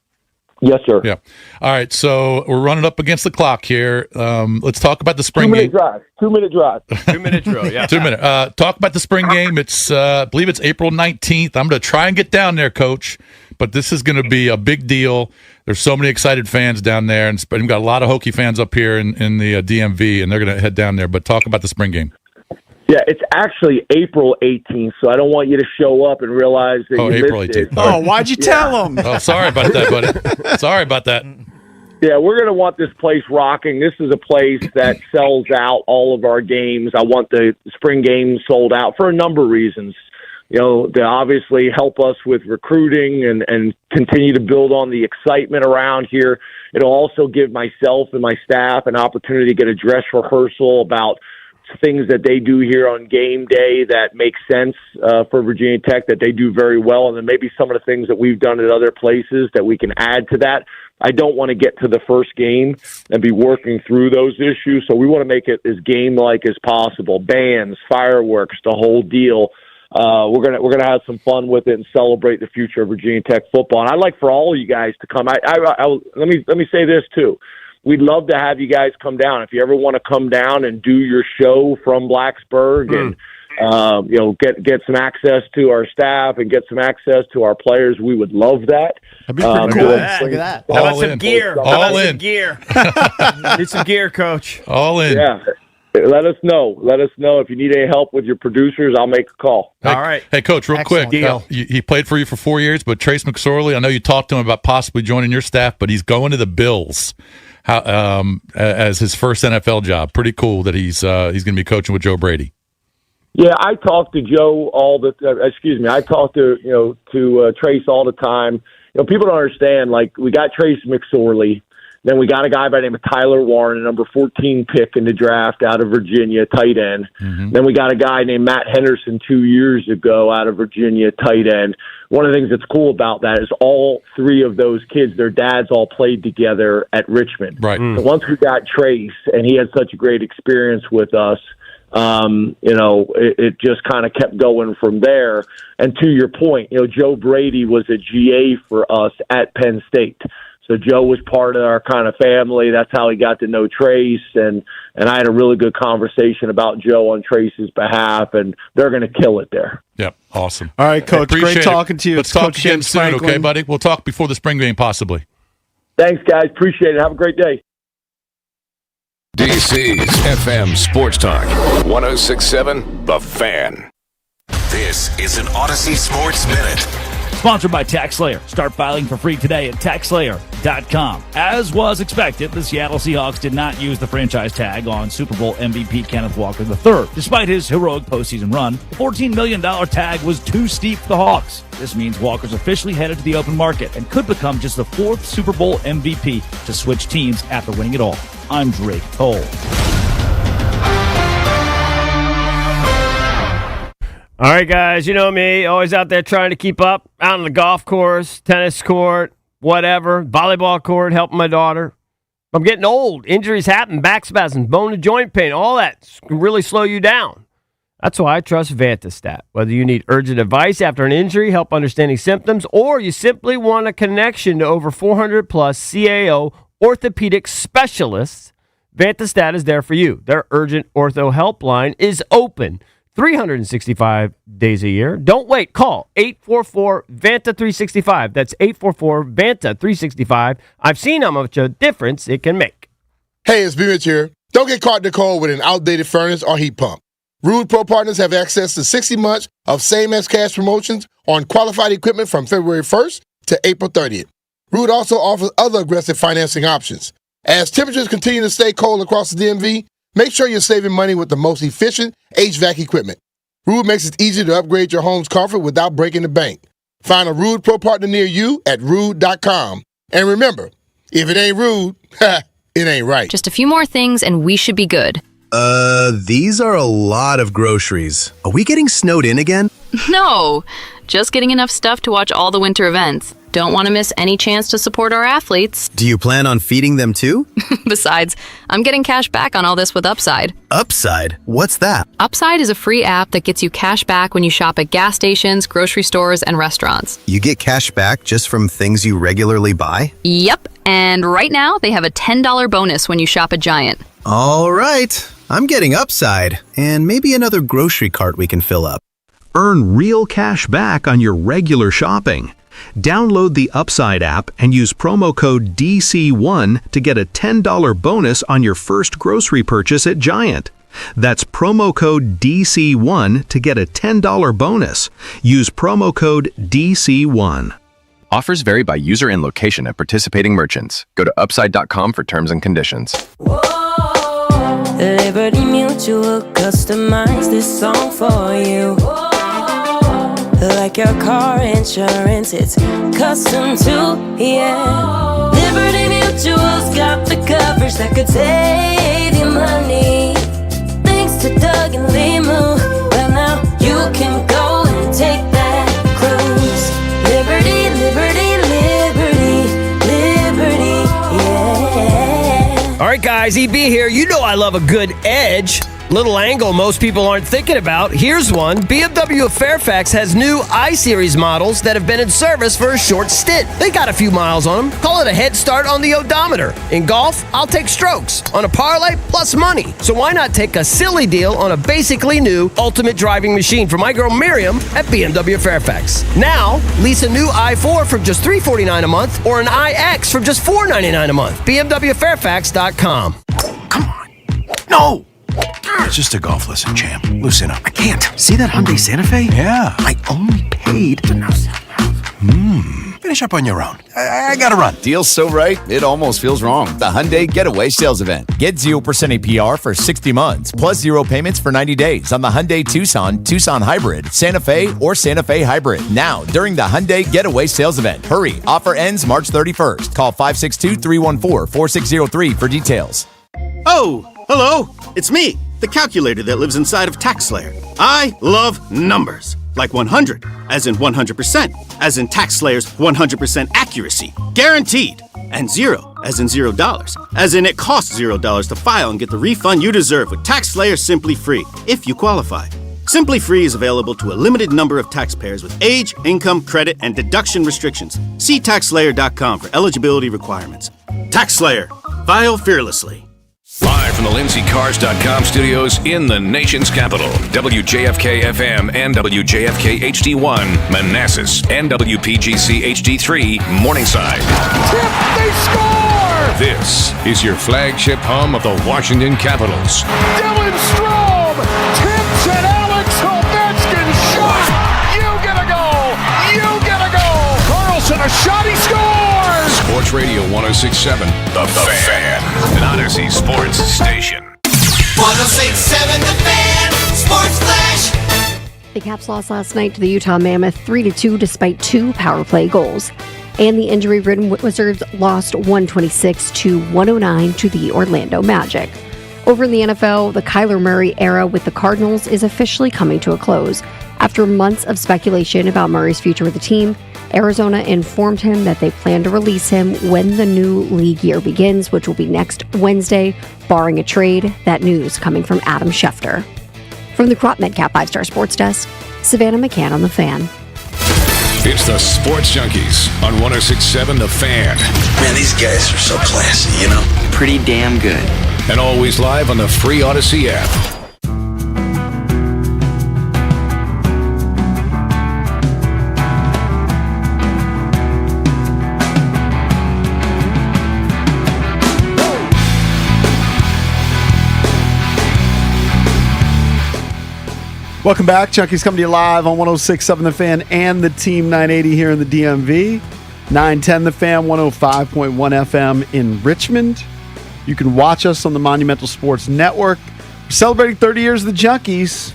Yes, sir. Yeah. All right, so we're running up against the clock here. Let's talk about the spring game. 2-minute drive. 2-minute drill, yeah. 2 minute. Talk about the spring game. It's, I believe it's April 19th. I'm going to try and get down there, Coach, but this is going to be a big deal. There's so many excited fans down there, and we've got a lot of Hokie fans up here in the DMV, and they're going to head down there. But talk about the spring game. Yeah, it's actually April 18th, so I don't want you to show up and realize that you April missed 18th. it. Oh, why'd you tell him? Oh, sorry about that, buddy. Sorry about that. Yeah, we're going to want this place rocking. This is a place that sells out all of our games. I want the spring games sold out for a number of reasons. To obviously help us with recruiting and continue to build on the excitement around here. It'll also give myself and my staff an opportunity to get a dress rehearsal about things that they do here on game day that make sense for Virginia Tech, that they do very well, and then maybe some of the things that we've done at other places that we can add to that. I don't want to get to the first game and be working through those issues, so we want to make it as game-like as possible. Bands, fireworks, the whole deal. We're gonna have some fun with it and celebrate the future of Virginia Tech football. And I'd like for all of you guys to come. Let me say this too. We'd love to have you guys come down. If you ever want to come down and do your show from Blacksburg and get some access to our staff and get some access to our players, we would love that. That'd be pretty cool. Look at that. How about some gear? All in. Need some gear, Coach. All in. Yeah. Let us know. Let us know if you need any help with your producers. I'll make a call. Hey, all right. Hey, Coach, real quick. He played for you for 4 years, but Trace McSorley, I know you talked to him about possibly joining your staff, but he's going to the Bills as his first NFL job. Pretty cool that he's going to be coaching with Joe Brady. Yeah, I talk to Joe I talk to Trace all the time. People don't understand. Like, we got Trace McSorley. Then we got a guy by the name of Tyler Warren, a number 14 pick in the draft out of Virginia, tight end. Mm-hmm. Then we got a guy named Matt Henderson 2 years ago out of Virginia, tight end. One of the things that's cool about that is all three of those kids, their dads all played together at Richmond. Right. So once we got Trace, and he had such a great experience with us, it just kind of kept going from there. And to your point, Joe Brady was a GA for us at Penn State. So Joe was part of our kind of family. That's how he got to know Trace, and I had a really good conversation about Joe on Trace's behalf, and they're going to kill it there. Yep, awesome. All right, Coach, great talking to you. Let's talk again soon, okay, buddy? We'll talk before the spring game, possibly. Thanks, guys. Appreciate it. Have a great day. DC's FM Sports Talk, 106.7 The Fan. This is an Odyssey Sports Minute. Sponsored by TaxSlayer. Start filing for free today at TaxSlayer.com. As was expected, the Seattle Seahawks did not use the franchise tag on Super Bowl MVP Kenneth Walker III. Despite his heroic postseason run, the $14 million tag was too steep for the Hawks. This means Walker's officially headed to the open market and could become just the fourth Super Bowl MVP to switch teams after winning it all. I'm Drake Toll. All right, guys, you know me, always out there trying to keep up, out on the golf course, tennis court, whatever, volleyball court, helping my daughter. I'm getting old. Injuries happen, back spasms, bone and joint pain, all that can really slow you down. That's why I trust Vantastat. Whether you need urgent advice after an injury, help understanding symptoms, or you simply want a connection to over 400-plus CAO orthopedic specialists, Vantastat is there for you. Their urgent ortho helpline is open 365 days a year. Don't wait. Call 844-VANTA-365. That's 844-VANTA-365. I've seen how much a difference it can make. Hey, it's BMitch here. Don't get caught in the cold with an outdated furnace or heat pump. Rude Pro Partners have access to 60 months of same-as-cash promotions on qualified equipment from February 1st to April 30th. Rude also offers other aggressive financing options. As temperatures continue to stay cold across the DMV, make sure you're saving money with the most efficient HVAC equipment. Rude makes it easy to upgrade your home's comfort without breaking the bank. Find a Rude Pro partner near you at rude.com. And remember, if it ain't Rude, it ain't right. Just a few more things and we should be good. These are a lot of groceries. Are we getting snowed in again? No, just getting enough stuff to watch all the winter events. Don't want to miss any chance to support our athletes. Do you plan on feeding them too? Besides, I'm getting cash back on all this with Upside. Upside? What's that? Upside is a free app that gets you cash back when you shop at gas stations, grocery stores, and restaurants. You get cash back just from things you regularly buy? Yep, and right now they have a $10 bonus when you shop at Giant. All right, I'm getting Upside, and maybe another grocery cart we can fill up. Earn real cash back on your regular shopping. Download the Upside app and use promo code DC1 to get a $10 bonus on your first grocery purchase at Giant. That's promo code DC1 to get a $10 bonus. Use promo code DC1. Offers vary by user and location at participating merchants. Go to upside.com for terms and conditions. Liberty Mutual customized this song for you. Like your car insurance, it's custom too, yeah. Liberty Mutual's got the coverage that could save you money. Thanks to Doug and Limu, well now you can go and take that cruise. Liberty, liberty, liberty, liberty, yeah. All right, guys, EB here. You know I love a good edge. Little angle most people aren't thinking about. Here's one. BMW of Fairfax has new I-Series models that have been in service for a short stint. They got a few miles on them. Call it a head start on the odometer. In golf, I'll take strokes. On a parlay, plus money. So why not take a silly deal on a basically new ultimate driving machine for my girl Miriam at BMW of Fairfax. Now, lease a new i4 from just $349 a month or an iX from just $499 a month. BMWFairfax.com. No! It's just a golf lesson, champ. Loosen up. I can't. See that Hyundai Santa Fe? Yeah. I only paid for no Finish up on your own. I gotta run. Deal's so right, it almost feels wrong. The Hyundai Getaway Sales Event. Get 0% APR for 60 months, plus 0 payments for 90 days on the Hyundai Tucson, Tucson Hybrid, Santa Fe, or Santa Fe Hybrid. Now, during the Hyundai Getaway Sales Event. Hurry. Offer ends March 31st. Call 562-314-4603 for details. Oh, hello. It's me, the calculator that lives inside of TaxSlayer. I love numbers. Like 100, as in 100%, as in TaxSlayer's 100% accuracy, guaranteed. And 0, as in $0, as in it costs $0 to file and get the refund you deserve with TaxSlayer Simply Free, if you qualify. Simply Free is available to a limited number of taxpayers with age, income, credit, and deduction restrictions. See TaxSlayer.com for eligibility requirements. TaxSlayer. File fearlessly. Live from the LindsayCars.com studios in the nation's capital, WJFK-FM and WJFK-HD1, Manassas, and WPGC-HD3, Morningside. Tip, they score! This is your flagship home of the Washington Capitals. Dylan Strome tips and Alex Ovechkin shot! You get a goal! You get a goal! Carlson, a shot, he scores! Sports Radio 106.7, The Fan. An Odyssey Sports Station. 106.7 The Fan. Sports Flash. The Caps lost last night to the Utah Mammoth 3-2 despite 2 power play goals. And the injury-ridden Wizards lost 126-109 to the Orlando Magic. Over in the NFL, the Kyler Murray era with the Cardinals is officially coming to a close. After months of speculation about Murray's future with the team, Arizona informed him that they plan to release him when the new league year begins, which will be next Wednesday, barring a trade. That news coming from Adam Schefter. From the Crop Medcap 5-Star Sports Desk, Savannah McCann on The Fan. It's the Sports Junkies on 106.7 The Fan. Man, these guys are so classy, you know? Pretty damn good. And always live on the free Odyssey app. Welcome back. Junkies coming to you live on 106.7 The Fan and the Team 980 here in the DMV. 910 The Fan, 105.1 FM in Richmond. You can watch us on the Monumental Sports Network. We're celebrating 30 years of the Junkies.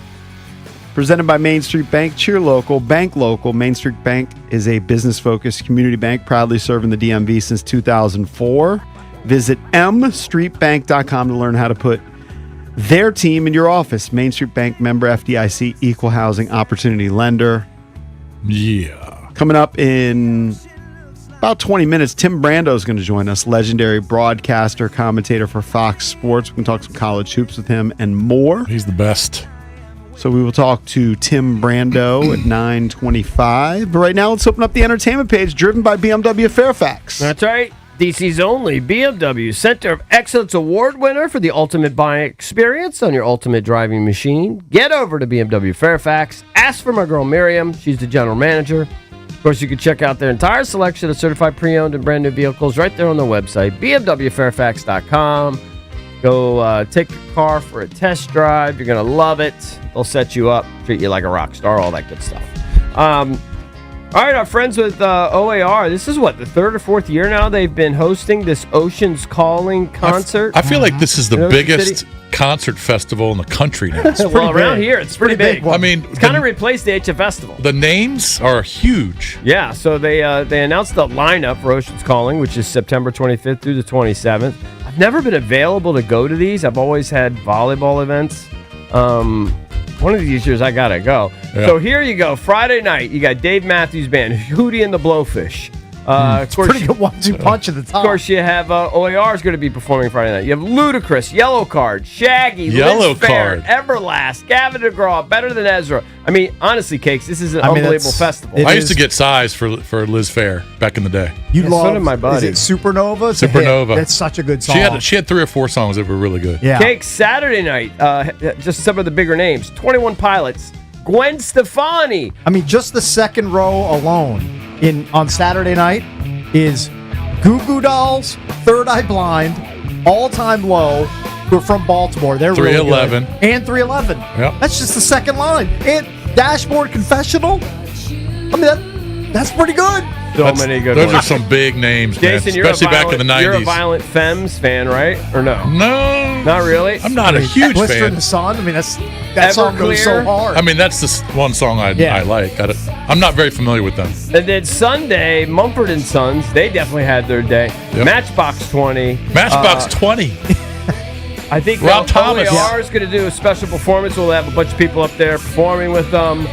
Presented by Main Street Bank. Cheer local, bank local. Main Street Bank is a business-focused community bank proudly serving the DMV since 2004. Visit mstreetbank.com to learn how to put their team in your office. Main Street Bank member FDIC, equal housing opportunity lender. Yeah. Coming up in about 20 minutes, Tim Brando is going to join us, legendary broadcaster, commentator for Fox Sports. We can talk some college hoops with him and more. He's the best. So we will talk to Tim Brando at 9:25. But right now, let's open up the entertainment page, driven by BMW Fairfax. That's right. DC's only BMW Center of Excellence Award winner for the ultimate buying experience on your ultimate driving machine. Get over to BMW Fairfax. Ask for my girl Miriam. She's the general manager. Of course, you can check out their entire selection of certified pre-owned and brand new vehicles right there on the website, bmwfairfax.com. Go take a car for a test drive. You're going to love it. They'll set you up, treat you like a rock star, all that good stuff. All right, our friends with OAR, this is what, the third or fourth year now they've been hosting this Ocean's Calling concert? I feel like this is the biggest concert festival in the country now. Well, around here, it's pretty big. I mean, it's kind of replaced the HF Festival. The names are huge. Yeah, so they announced the lineup for Ocean's Calling, which is September 25th through the 27th. I've never been available to go to these. I've always had volleyball events. One of these years I gotta go. Yeah. So here you go. Friday night, you got Dave Matthews Band, Hootie and the Blowfish. Of course, pretty good 1-2 punch at the top. Of course, you have OAR is going to be performing Friday night. You have Ludacris, Yellow Card, Shaggy, Liz Fair, Everlast, Gavin DeGraw, Better Than Ezra. I mean, honestly, Cakes, this is an unbelievable festival. I used to get size for Liz Fair back in the day. So did my buddy. Is it Supernova? Supernova. That's such a good song. She had 3 or 4 songs that were really good. Yeah. Cakes, Saturday night, just some of the bigger names. 21 Pilots, Gwen Stefani. I mean, just the second row alone on Saturday night is Goo Goo Dolls, Third Eye Blind, All Time Low, who are from Baltimore. They're 311. Really good. And 311. Yep. That's just the second line. And Dashboard Confessional. I mean, that's pretty good. Many good Those ones. are some big names, Jason, man. Especially back in the 90s. You're a Violent Femmes fan, right? Or no? No. Not really? I'm not a huge Blister fan. in the Sun. I mean, that song goes so hard. I mean, that's the one song I like. I'm not very familiar with them. And then Sunday, Mumford & Sons, they definitely had their day. Yep. Matchbox 20. Matchbox 20. I think Rob Thomas OAR is going to do a special performance. We'll have a bunch of people up there performing with them.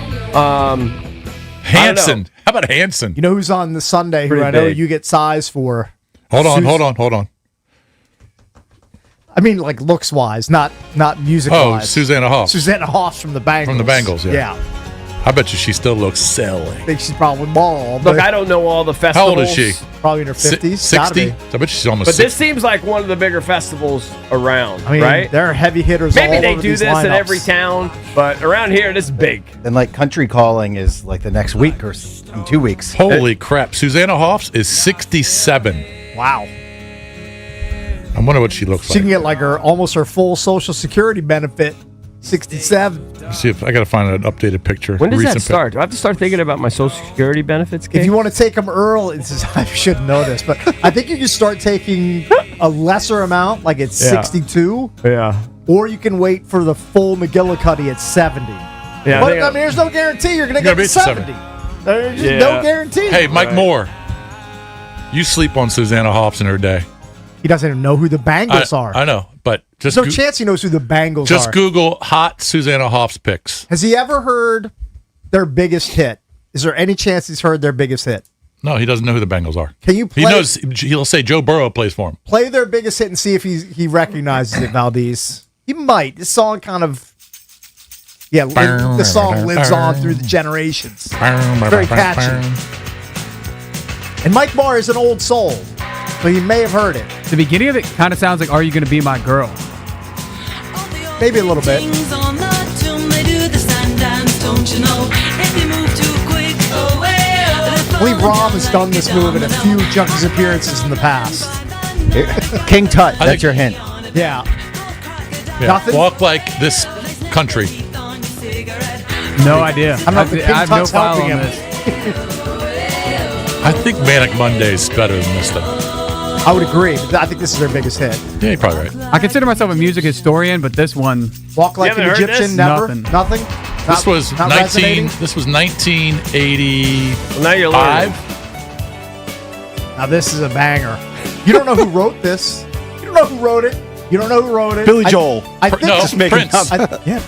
Hanson. How about Hanson? You know who's on the Sunday who Pretty I know big. you get size for? Hold on. I mean, like looks-wise, not music-wise. Oh, Susanna Hoffs. Susanna Hoffs from the Bangles. From the Bangles, yeah. Yeah. I bet you she still looks silly. I think she's probably bald. Look, I don't know all the festivals. How old is she? Probably in her 50s. 60? I bet she's almost But 60. this seems like one of the bigger festivals around, I mean, right? there are heavy hitters Maybe all they over do these this lineups. in every town, but around here, this is big. And like Country Calling is like the next week or in 2 weeks. Holy crap. Susanna Hoffs is 67. Wow. I wonder what she looks She like. can get like almost her full Social Security benefit. 67. Let's see if I got to find an updated picture. When does that recent start? Do I have to start thinking about my Social Security benefits? If you want to take them early, I shouldn't know this, but I think you can start taking a lesser amount, like it's 62. Yeah. Or you can wait for the full McGillicuddy at 70. Yeah, But I mean, there's no guarantee you're going to get to 70. There's just no guarantee. Hey, Mike Moore, you sleep on Susanna Hoffs in her day. He doesn't even know who the Bangles are. I know, but just There's no chance he knows who the Bangles are. just Google hot Susanna Hoffs picks. Has he ever heard their biggest hit? Is there any chance he's heard their biggest hit? No, he doesn't know who the Bengals are. Can you play? He knows. He'll say Joe Burrow plays for him. Play their biggest hit and see if he recognizes it, Valdez. He might. This song kind of, the song lives on through the generations. Very catchy. And Mike Moore is an old soul, so you may have heard it. The beginning of it kind of sounds like "Are You Gonna Be My Girl?" Maybe a little bit. I believe Rob has done this move in a few Junkies appearances in the past. King Tut, that's your hint. Yeah. Yeah. Nothing? Walk like this country. No idea. I don't know if the King I have no Tut's file helping on him. this. I think Manic Monday's better than this stuff. I would agree. But I think this is their biggest hit. Yeah, you're probably right. I consider myself a music historian, but this one, Walk like an Egyptian, never? Nothing? This was not resonating? This was 1985. Well, now you're learning. Now this is a banger. You don't know who wrote this. You don't know who wrote it. You don't know who wrote it. Billy Joel. I think No, just Prince. Prince.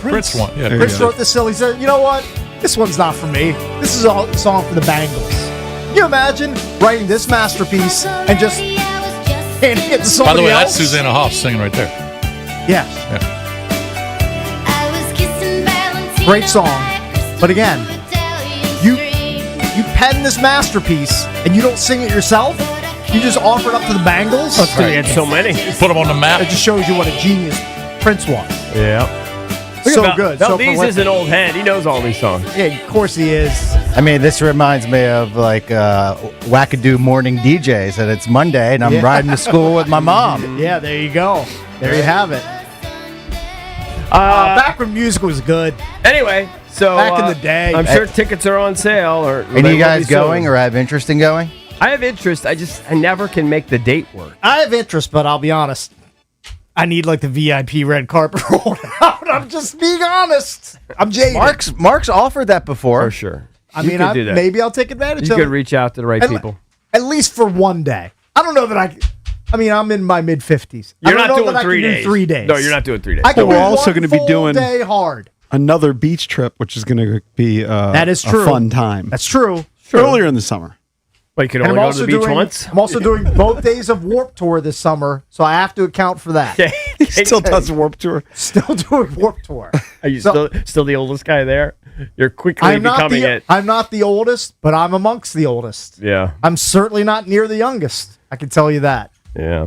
Prince won. Yeah, Prince wrote this silly. He said, you know what? This one's not for me. This is a song for the Bangles. Can you imagine writing this masterpiece and just handing it to By somebody the way, else? that's Susanna Hoffs singing right there. Yeah. Great song. But again, you pen this masterpiece and you don't sing it yourself. You just offer it up to the Bangles. That's because he had so many. Put them on the map. It just shows you what a genius Prince was. Yeah. So good. So Valdez is an old head. He knows all these songs. Yeah, of course he is. I mean, this reminds me of like wackadoo morning DJs, and it's Monday, and I'm riding to school with my mom. Yeah, there you go. There you have it. Back when music was good. Anyway, so back in the day, I'm sure tickets are on sale. Or Any of you guys going or have interest in going? I have interest. I never can make the date work. I have interest, but I'll be honest. I need like the VIP red carpet rolled out. I'm just being honest. I'm jaded. Mark's offered that before. For sure. I mean, maybe I'll take advantage You of could it. reach out to the right people. At least for one day. I don't know that I mean, I'm in my mid-50s. You're I not don't know doing that I can 3 do days. 3 days. No, you're not doing 3 days. I can We're do also one going to be full doing day hard. another beach trip, which is going to be That is a true. fun time. That's true. Earlier in the summer. Well, you can And only I'm go to the also beach doing- once. I'm also doing both days of Warp Tour this summer, so I have to account for that. He still does Warp Tour. Still doing Warp Tour. Are you So- still the oldest guy there? You're quickly I'm becoming it. I'm not the oldest, but I'm amongst the oldest. Yeah. I'm certainly not near the youngest. I can tell you that. Yeah.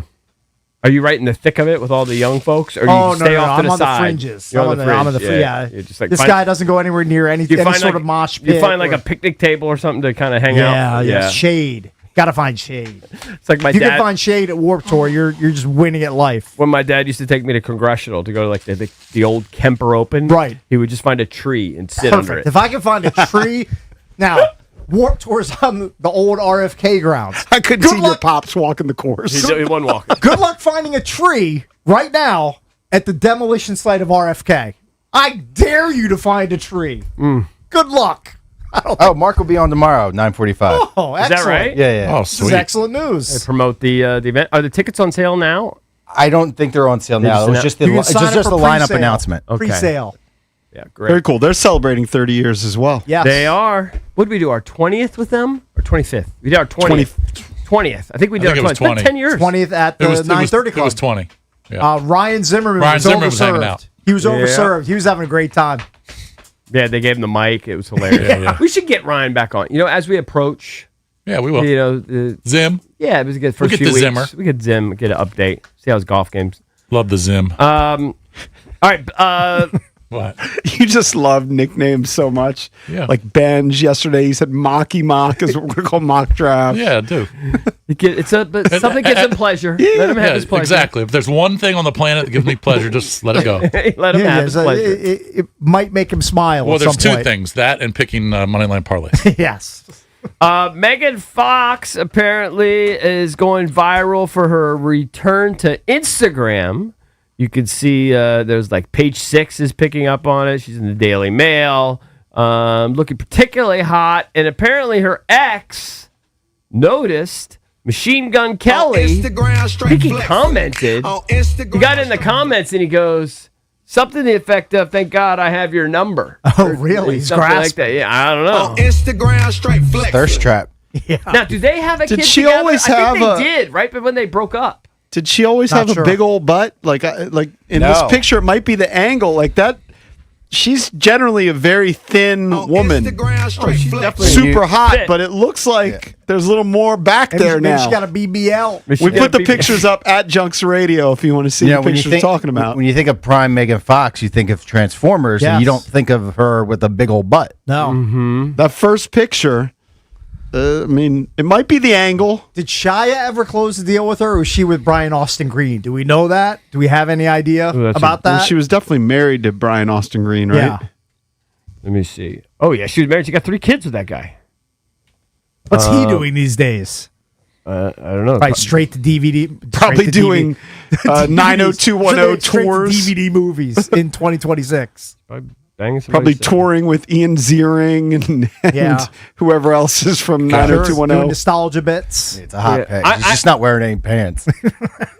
Are you right in the thick of it with all the young folks, or do you stay off to I'm the on side? the fringes. You're I'm on the I'm on the fringe. yeah. You're just like this guy doesn't go anywhere near any You find sort like- of mosh pit. You find like or- a picnic table or something to kind of hang out. Yeah, shade. Got to find shade. It's like my if you dad. can find shade at Warp Tour, you're just winning at life. When my dad used to take me to Congressional to go to like the old Kemper Open, right? He would just find a tree and sit under it. If I can find a tree, now Warp Tour's on the old RFK grounds. I couldn't see your pops walking the course. He wasn't walking. Good luck finding a tree right now at the demolition site of RFK. I dare you to find a tree. Good luck. Oh, Mark will be on tomorrow, 9:45. Oh, Is excellent. that right? Yeah. Oh, This is excellent news. They promote the event. Are the tickets on sale now? I don't think they're on sale now. It was just the You can sign up just for the lineup pre-sale. announcement. Pre-sale. Yeah, great. Very cool. They're celebrating 30 years as well. Yes. They are. What did we do? Our 20th with them or 25th? We did our 20th. 20th. I think we did I think our it was 20th. It's been 20. 10 years. 20th at the 9:30 Club. It was 20. Yeah. Ryan Zimmerman Ryan was Zimmerman was hanging overserved. out. He was Yeah. overserved. He was having a great time. Yeah, they gave him the mic. It was hilarious. Yeah. We should get Ryan back on. You know, as we approach. Yeah, we will. You know, Zim. Yeah, it was a good first We'll get few the weeks. Zimmer. We get Zim, get an update, see how his golf games. Love the Zim. All right. What? You just love nicknames so much. Yeah. Like Benj yesterday, he said Mocky Mock is what we're going to call mock draft. Yeah, I do. But something gives him pleasure. Let him have his pleasure. Exactly. If there's one thing on the planet that gives me pleasure, just let it go. Let him have his pleasure. It might make him smile. Well, at there's some two point. things: that and picking moneyline parlays. Yes. Megan Fox apparently is going viral for her return to Instagram. You can see there's like Page 6 is picking up on it. She's in the Daily Mail, looking particularly hot. And apparently her ex noticed Machine Gun Kelly. I think he commented. He got in the comments and he goes, something to the effect of, thank God I have your number. Oh, really? He's Something like grasping. that. Yeah, I don't know. Instagram straight flex. Thirst trap. Yeah. Now, do they have a Did kid she together? always I have think they a- did, right? But when they broke up. Did she always Not have sure. a big old butt? Like in No. this picture, it might be the angle. Like that. She's generally a very thin woman. Instagram straight flex. Super hot, fit. but it looks like there's a little more back there Maybe now. she got a BBL. We put the pictures up at Junks Radio if you want to see the pictures we're talking about. When you think of prime Megan Fox, you think of Transformers, and you Yes. don't think of her with a big old butt. No. That first picture, I mean, it might be the angle. Did Shia ever close the deal with her, or was she with Brian Austin Green? Do we know that? Do we have any idea about Well, that? she was definitely married to Brian Austin Green, right? Yeah. Let me see. Oh, yeah, she was married. She got 3 kids with that guy. What's he doing these days? I don't know. Right, straight to DVD. Probably straight to doing DVD. 90210 Straight to tours. DVD movies in 2026. Banging Probably somebody's- touring with Ian Ziering and Yeah. whoever else is from Doing 90210. nostalgia bits. It's a hot Yeah. pic. She's just not wearing any pants.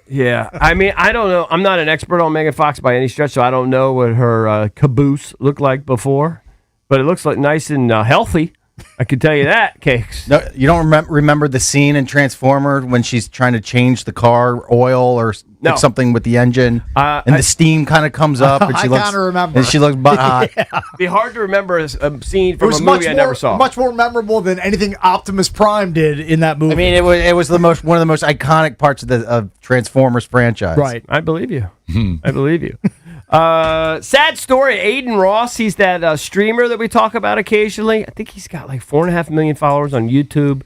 Yeah, I mean, I don't know. I'm not an expert on Megan Fox by any stretch, so I don't know what her caboose looked like before. But it looks like nice and healthy. I can tell you that, Cakes. No, you don't remember the scene in Transformer when she's trying to change the car oil or No. fix something with the engine, and the steam kind of comes up, and I she looks. kinda remember. And she looks butt hot. It'd be hard to remember a scene It from was a much movie I more, never saw. much more memorable than anything Optimus Prime did in that movie. I mean, it was one of the most iconic parts of Transformers franchise. right. I believe you. I believe you. Sad story. Aiden Ross, he's that streamer that we talk about occasionally. I think he's got like 4.5 million followers on YouTube.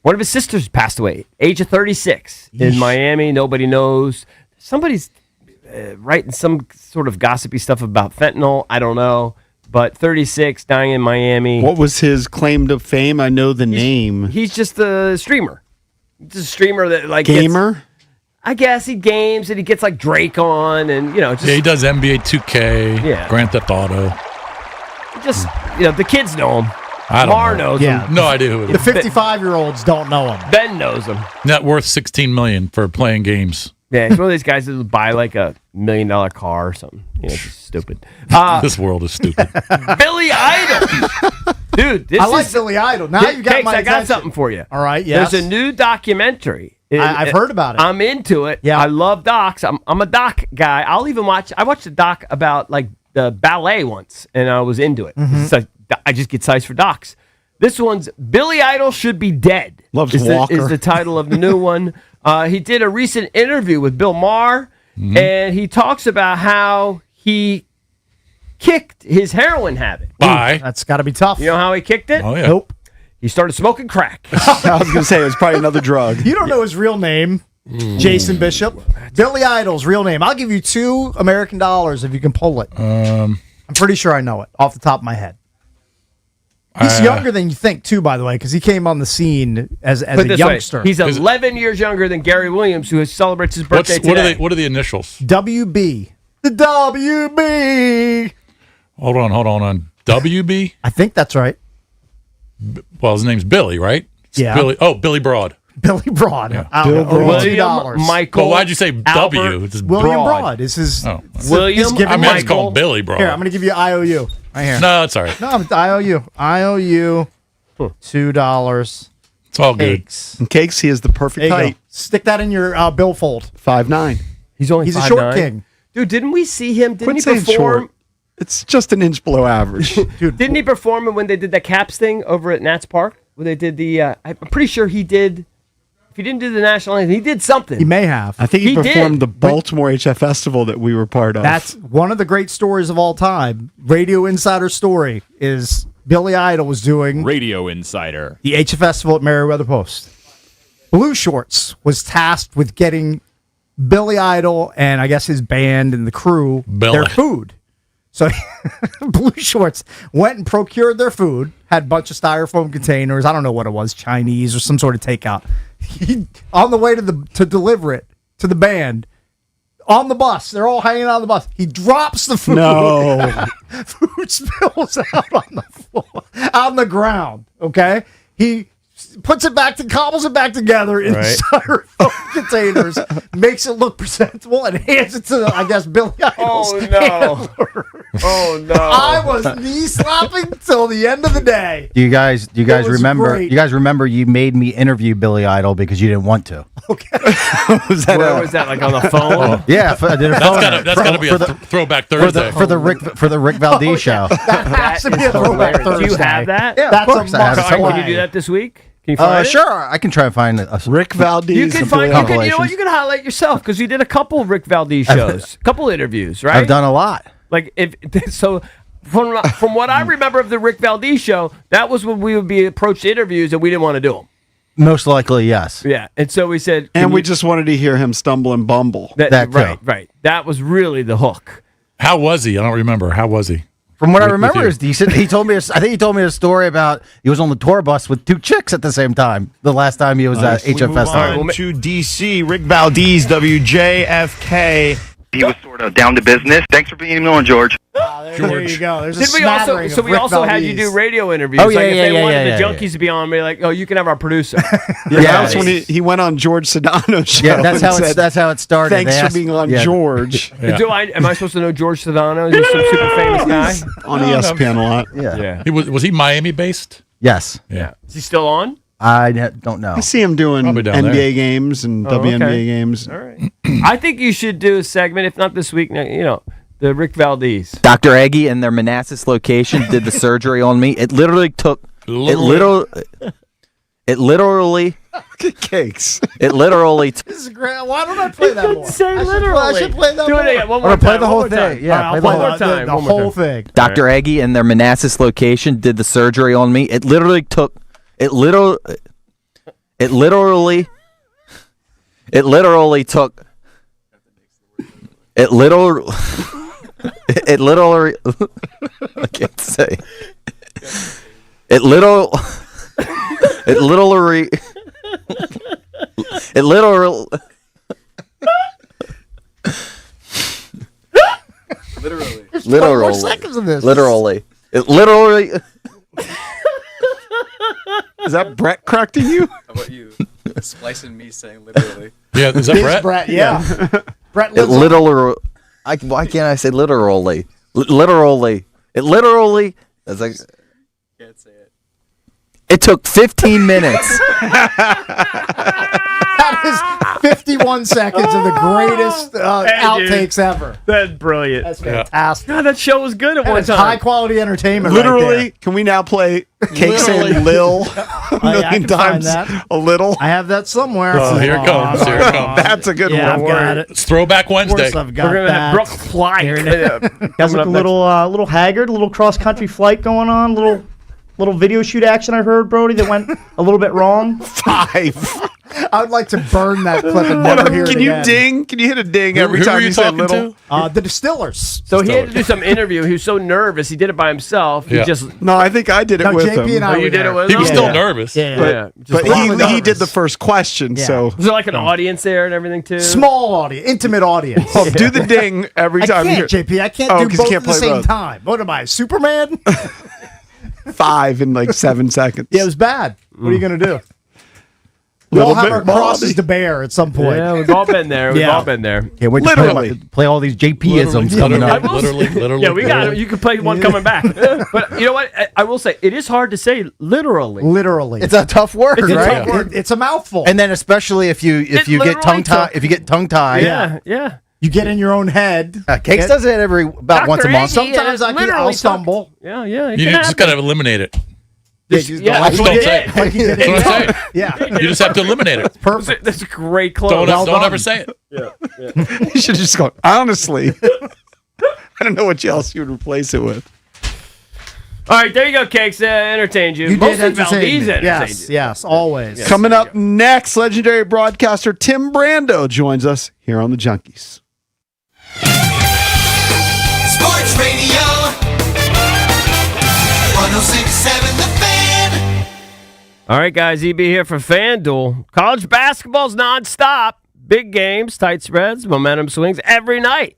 One of his sisters passed away, age of 36, in Miami. Nobody knows. Somebody's writing some sort of gossipy stuff about fentanyl. I don't know. But 36, dying in Miami. What was his claim to fame? I know the name. He's just a streamer. He's a streamer that like gamer. I guess he games and he gets like Drake on and just he does NBA 2K, Grand Theft Auto. Just the kids know him. I don't Mar know. knows him. No idea who it The is. 55-year-olds don't know him. Ben knows him. Net worth $16 million for playing games. Yeah, he's one of these guys that would buy like $1 million car or something. Just stupid. This world is stupid. Billy Idol, dude. I like Billy Idol. Now you got Cakes, my I got attention. something for you. All right, yes. There's a new documentary. I've heard about it. I'm into it. Yeah, I love docs. I'm a doc guy. I'll even watch. I watched a doc about like the ballet once, and I was into it. So I just get sized for docs. This one's Billy Idol Should Be Dead. Loves is Walker. the title of the new one. He did a recent interview with Bill Maher, and he talks about how he kicked his heroin habit. Why? That's got to be tough. You know how he kicked it? Oh, yeah. Nope. He started smoking crack. I was going to say it was probably another drug. You don't know his real name, Jason Bishop. Billy Idol's real name. I'll give you $2 American if you can pull it. I'm pretty sure I know it off the top of my head. He's younger than you think, too, by the way, because he came on the scene as a youngster. He's 11 years younger than Gary Williams, who celebrates his birthday today. What are the initials? WB. The WB. Hold on. WB? I think that's right. Well, his name's Billy, right? Yeah. Billy Broad. Billy Broad. Yeah. Bill Broad. William Michael. Well, why'd you say W? It's William Broad is his. Oh. William I mean, it's called Billy Broad. Here, I'm going to give you IOU. Right here. No, it's all right. No, IOU. $2. It's all good. In cakes, he is the perfect There you height. go. Stick that in your billfold. 5'9". He's only He's a 5'9". short king. Dude, didn't we see him? Didn't Quit he saying perform? short. It's just an inch below average. Dude, Didn't he perform when they did the Caps thing over at Nats Park? Where they did the, I'm pretty sure he did. If he didn't do the national anthem, he did something. he may have. I think he performed did. the Baltimore HF Festival that we were part of. That's one of the great stories of all time. Radio Insider story is Billy Idol was doing Radio Insider. the HF Festival at Meriwether Post. Blue Shorts was tasked with getting Billy Idol and I guess his band and the crew their food. So Blue Shorts went and procured their food, had a bunch of styrofoam containers. I don't know what it was, Chinese or some sort of takeout. On the way to deliver it to the band, on the bus, they're all hanging out on the bus. He drops the food. No. Food spills out on the floor, on the ground. Okay, he puts it back, cobbles it back together in styrofoam containers, makes it look presentable, and hands it to, I guess, Billy Idol's handler. Oh no! I was knee slapping till the end of the day. Do you guys was remember? great. You guys remember you made me interview Billy Idol because you didn't want to. Where was that? Like on the phone? Yeah, I did a phone. That's gotta be a Throwback Thursday. for the Rick Valdez show. That has to be a throwback Thursday. Do you have that? Yeah, That's of course a I have must it. Can you do that this week? Can you find it? Sure, I can try and find a Rick Valdez. You can find. You know what? compilations. You can highlight yourself because you did a couple Rick Valdez shows, a couple interviews, right? I've done a lot. Like if so. From what I remember of the Rick Valdez show, that was when we would be approached interviews and we didn't want to do them. Most likely, yes. Yeah, and so we said, And we just wanted to hear him stumble and bumble. That too. right. That was really the hook. How was he? I don't remember. How was he? From what I With remember, you. is decent. He told me. I think he told me a story about he was on the tour bus with two chicks at the same time. The last time he was at HF Festival. On to DC. Rick Valdez, WJFK. He was sort of down to business. Thanks for being on, George. There you go. There's a Did we also? smattering So of we Rick also had you Valdez. do radio interviews. Oh, like yeah, if they yeah, wanted yeah, the yeah, junkies to be on, be like, oh, you can have our producer. That's when he went on George Sedano's show. Yeah, that's and how said, that's how it started. Thanks They for asked- being on yeah. George. Am I supposed to know George Sedano? Is he some super famous guy? On ESPN a lot. Yeah. He was he Miami based? Yes. Yeah. Is he still on? I don't know. I see him doing Probably down NBA there. games and Oh, WNBA okay. games. All right. I think you should do a segment, if not this week, the Rick Valdez. Dr. Eggy in their Manassas location did the surgery on me. It literally took. It literally. Cakes. It literally. This is great. Why don't I play that more? Say I literally. should play that Do more. it again. One I'm more gonna play time. the one whole more time. thing. Yeah, All play right, the one whole more time. The one more whole time. thing. Dr. Eggy in their Manassas location did the surgery on me. It literally took. It It literally took. It literally. I can't say. It literally. There's 20 more seconds of this. Literally. It literally. Is that Brett correcting you? How about you splicing me saying literally? Yeah, is that It's Brett? yeah. Brett It lives on- literally. Why can't I say literally? Literally. It literally. It's like. Can't say it. It took 15 minutes. That is 51 seconds of the greatest outtakes ever. That's brilliant. That's fantastic. God, that show was good at That one is time. high quality entertainment. Literally, can we now play Cake saying Lil I a million can find times? that. A little? I have that somewhere. Oh, here it comes. Here it comes. That's a good Yeah, one. I've got it. It's Throwback Of Wednesday. course I've got We're gonna have that. Brooke Fly. Guys look a little haggard, a little cross country flight going on, little video shoot action I heard, Brody, that went a little bit wrong. 5. I would like to burn that clip and never hear it Can you again. ding? Can you hit a ding Who- every who time were you you say talking little? to? The Distillers. So he had to do some interview. He was so nervous. He did it by himself. He Yeah. just. No, I think I did it No, with JP him. and I Oh, you were did there. it with He him? was Yeah. still nervous. Yeah. But Probably he did the first question, Yeah. so Was there like an audience there and everything too? Small audience, intimate audience. oh, do the ding every I time. you can't, hear- JP. I can't Oh, do 'cause you both can't at the play same both. time. What am I, Superman? 5 in like 7 seconds. Yeah, it was bad. What are you going to do? We Little all have bit our Bobby. crosses to bear at some point. Yeah, we've all been there. We've Yeah. all been there. Can't wait to Literally. play all these JP-isms coming I up. will Literally, say- literally, Yeah, we got it. literally. You can play one coming back. But you know what? I will say it is hard to say literally. Literally. It's a tough word, It's a right? tough word. It's a mouthful. And then especially if you It get literally tongue tied, took- if you get tongue tied. Yeah. you get in your own head. Cakes does it about once a Dr. month. Iggy, Sometimes I'll literally stumble. Yeah. You just got to eliminate it. Yeah, That's what I'm saying. Like you did That's what I'm saying. Yeah. You just have to eliminate it. Perfect. That's a great close. Don't ever say it. You should just go, honestly. I don't know what else you would replace it with. All right, there you go, Cakes. Entertained you. You did Mostly entertain Valdez me. entertained Yes, you. yes, always. Coming up next, legendary broadcaster Tim Brando joins us here on the Junkies. Sports Radio 106.7 The Fan. All right, guys. EB here for FanDuel. College basketball's nonstop. Big games, tight spreads, momentum swings every night.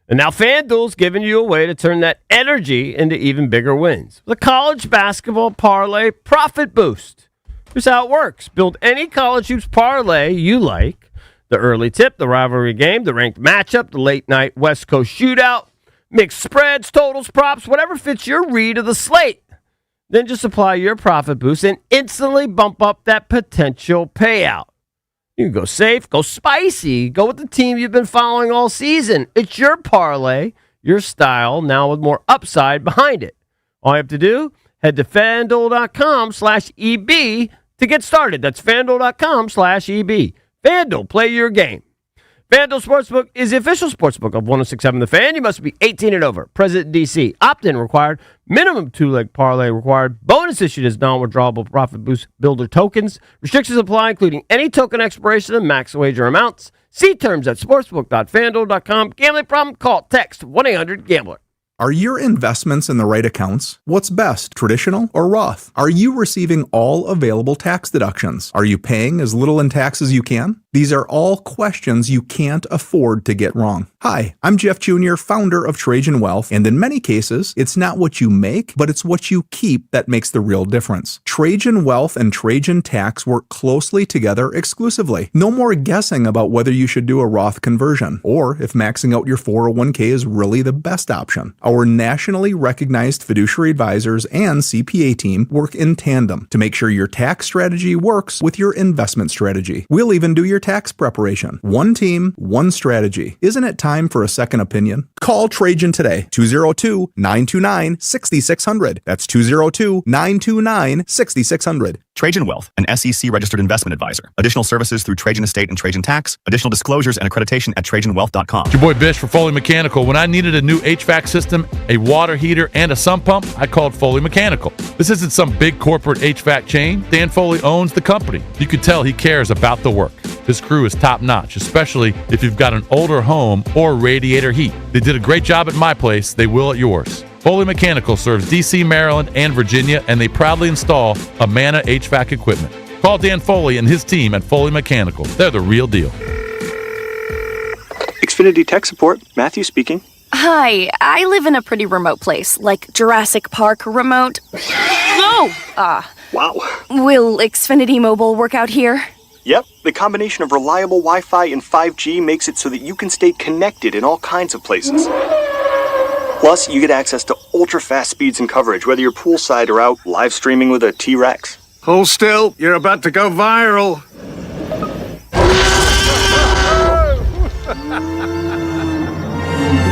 And now FanDuel's giving you a way to turn that energy into even bigger wins. The College Basketball Parlay Profit Boost. Here's how it works. Build any college hoops parlay you like. The early tip, the rivalry game, the ranked matchup, the late night West Coast shootout, mixed spreads, totals, props, whatever fits your read of the slate. Then just apply your profit boost and instantly bump up that potential payout. You can go safe, go spicy, go with the team you've been following all season. It's your parlay, your style, now with more upside behind it. All you have to do, head to FanDuel.com/EB to get started. That's FanDuel.com/EB. FanDuel, play your game. FanDuel Sportsbook is the official sportsbook of 106.7 The Fan. You must be 18 and over. Present in D.C. Opt-in required. Minimum two-leg parlay required. Bonus issued as non-withdrawable profit boost builder tokens. Restrictions apply, including any token expiration and max wager amounts. See terms at sportsbook.fanduel.com. Gambling problem? Call, text 1-800-GAMBLER. Are your investments in the right accounts? What's best, traditional or Roth? Are you receiving all available tax deductions? Are you paying as little in tax as you can? These are all questions you can't afford to get wrong. Hi, I'm Jeff Jr., founder of Trajan Wealth, and in many cases, it's not what you make, but it's what you keep that makes the real difference. Trajan Wealth and Trajan Tax work closely together exclusively. No more guessing about whether you should do a Roth conversion, or if maxing out your 401k is really the best option. Our nationally recognized fiduciary advisors and CPA team work in tandem to make sure your tax strategy works with your investment strategy. We'll even do your tax preparation. One team, one strategy. Isn't it time time for a second opinion? Call Trajan today, 202-929-6600. That's 202-929-6600. Trajan Wealth, an SEC registered investment advisor. Additional services through Trajan Estate and Trajan Tax. Additional disclosures and accreditation at TrajanWealth.com. It's your boy Bish for Foley Mechanical. When I needed a new HVAC system, a water heater, and a sump pump, I called Foley Mechanical. This isn't some big corporate HVAC chain. Dan Foley owns the company. You can tell he cares about the work. His crew is top-notch, especially if you've got an older home or radiator heat. They did a great job at my place. They will at yours. Foley Mechanical serves D.C., Maryland, and Virginia, and they proudly install Amana HVAC equipment. Call Dan Foley and his team at Foley Mechanical. They're the real deal. Xfinity Tech Support, Matthew speaking. Hi, I live in a pretty remote place, like Jurassic Park remote. No! Wow. Will Xfinity Mobile work out here? Yep, the combination of reliable Wi-Fi and 5G makes it so that you can stay connected in all kinds of places. Plus, you get access to ultra-fast speeds and coverage, whether you're poolside or out live streaming with a T-Rex. Hold still, you're about to go viral.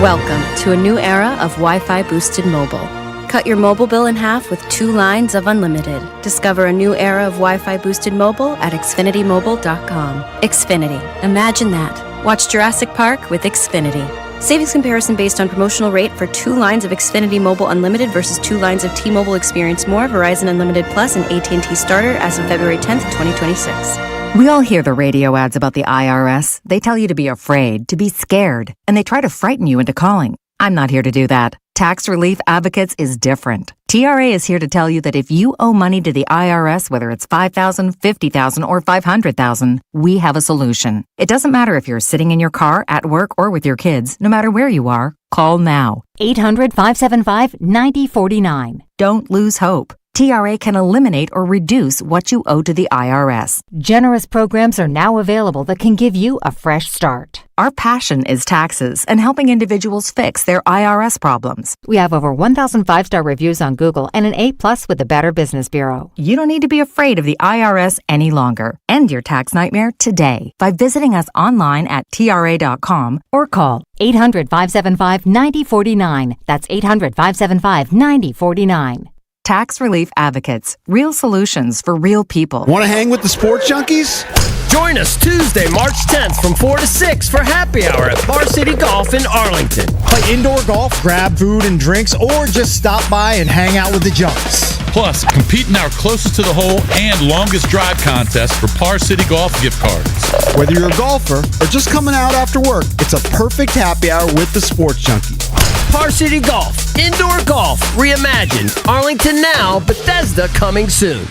Welcome to a new era of Wi-Fi boosted mobile. Cut your mobile bill in half with 2 lines of unlimited. Discover a new era of Wi-Fi boosted mobile at xfinitymobile.com. Xfinity. Imagine that. Watch Jurassic Park with Xfinity. Savings comparison based on promotional rate for 2 lines of Xfinity Mobile Unlimited versus 2 lines of T-Mobile Experience More, Verizon Unlimited Plus, and AT&T Starter as of February 10th, 2026. We all hear the radio ads about the IRS. They tell you to be afraid, to be scared, and they try to frighten you into calling. I'm not here to do that. Tax Relief Advocates is different. TRA is here to tell you that if you owe money to the IRS, whether it's $5,000, $50,000, or $500,000, we have a solution. It doesn't matter if you're sitting in your car, at work, or with your kids. No matter where you are, call now. 800-575-9049. Don't lose hope. TRA can eliminate or reduce what you owe to the IRS. Generous programs are now available that can give you a fresh start. Our passion is taxes and helping individuals fix their IRS problems. We have over 1,000 5-star reviews on Google and an A+ with the Better Business Bureau. You don't need to be afraid of the IRS any longer. End your tax nightmare today by visiting us online at TRA.com or call 800-575-9049. That's 800-575-9049. Tax Relief Advocates. Real solutions for real people. Want to hang with the sports junkies? Join us Tuesday, March 10th from 4 to 6 for happy hour at Bar City Golf in Arlington. Play indoor golf, grab food and drinks, or just stop by and hang out with the junks. Plus, compete in our closest to the hole and longest drive contest for Par City Golf gift cards. Whether you're a golfer or just coming out after work, it's a perfect happy hour with the sports junkies. Par City Golf, indoor golf, reimagined. Arlington now, Bethesda coming soon.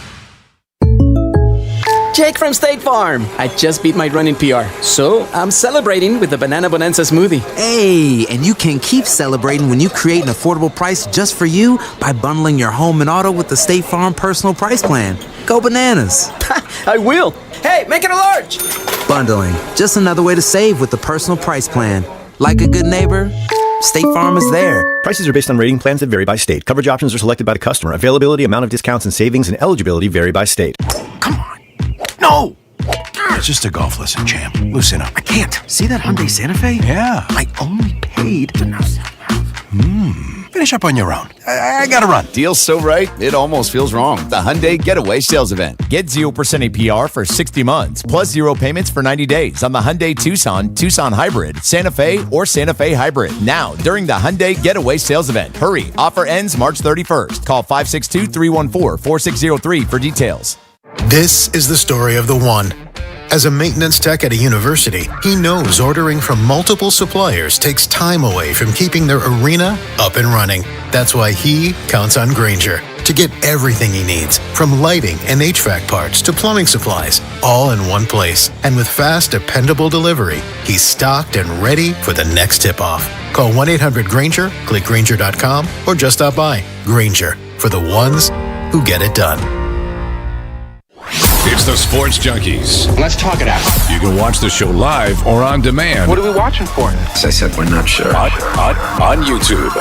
Jake from State Farm. I just beat my running PR, so I'm celebrating with the Banana Bonanza smoothie. Hey, and you can keep celebrating when you create an affordable price just for you by bundling your home and auto with the State Farm Personal Price Plan. Go bananas. I will. Hey, make it a large. Bundling, just another way to save with the Personal Price Plan. Like a good neighbor, State Farm is there. Prices are based on rating plans that vary by state. Coverage options are selected by the customer. Availability, amount of discounts and savings, and eligibility vary by state. No! It's just a golf lesson, champ. Loosen up. I can't. See that Hyundai Santa Fe? Yeah. I only paid to finish up on your own. I gotta run. Deal's so right, it almost feels wrong. The Hyundai Getaway Sales Event. Get 0% APR for 60 months, plus 0 payments for 90 days on the Hyundai Tucson, Tucson Hybrid, Santa Fe, or Santa Fe Hybrid. Now, during the Hyundai Getaway Sales Event. Hurry, offer ends March 31st. Call 562-314-4603 for details. This is the story of the one. As a maintenance tech at a university, he knows ordering from multiple suppliers takes time away from keeping their arena up and running. That's why he counts on Grainger to get everything he needs, from lighting and HVAC parts to plumbing supplies, all in one place. And with fast, dependable delivery, he's stocked and ready for the next tip-off. Call 1-800-GRAINGER, click Grainger.com, or just stop by. Grainger, for the ones who get it done. It's the Sports Junkies. Let's talk it out. You can watch the show live or on demand. What are we watching for? As I said, we're not sure. On YouTube.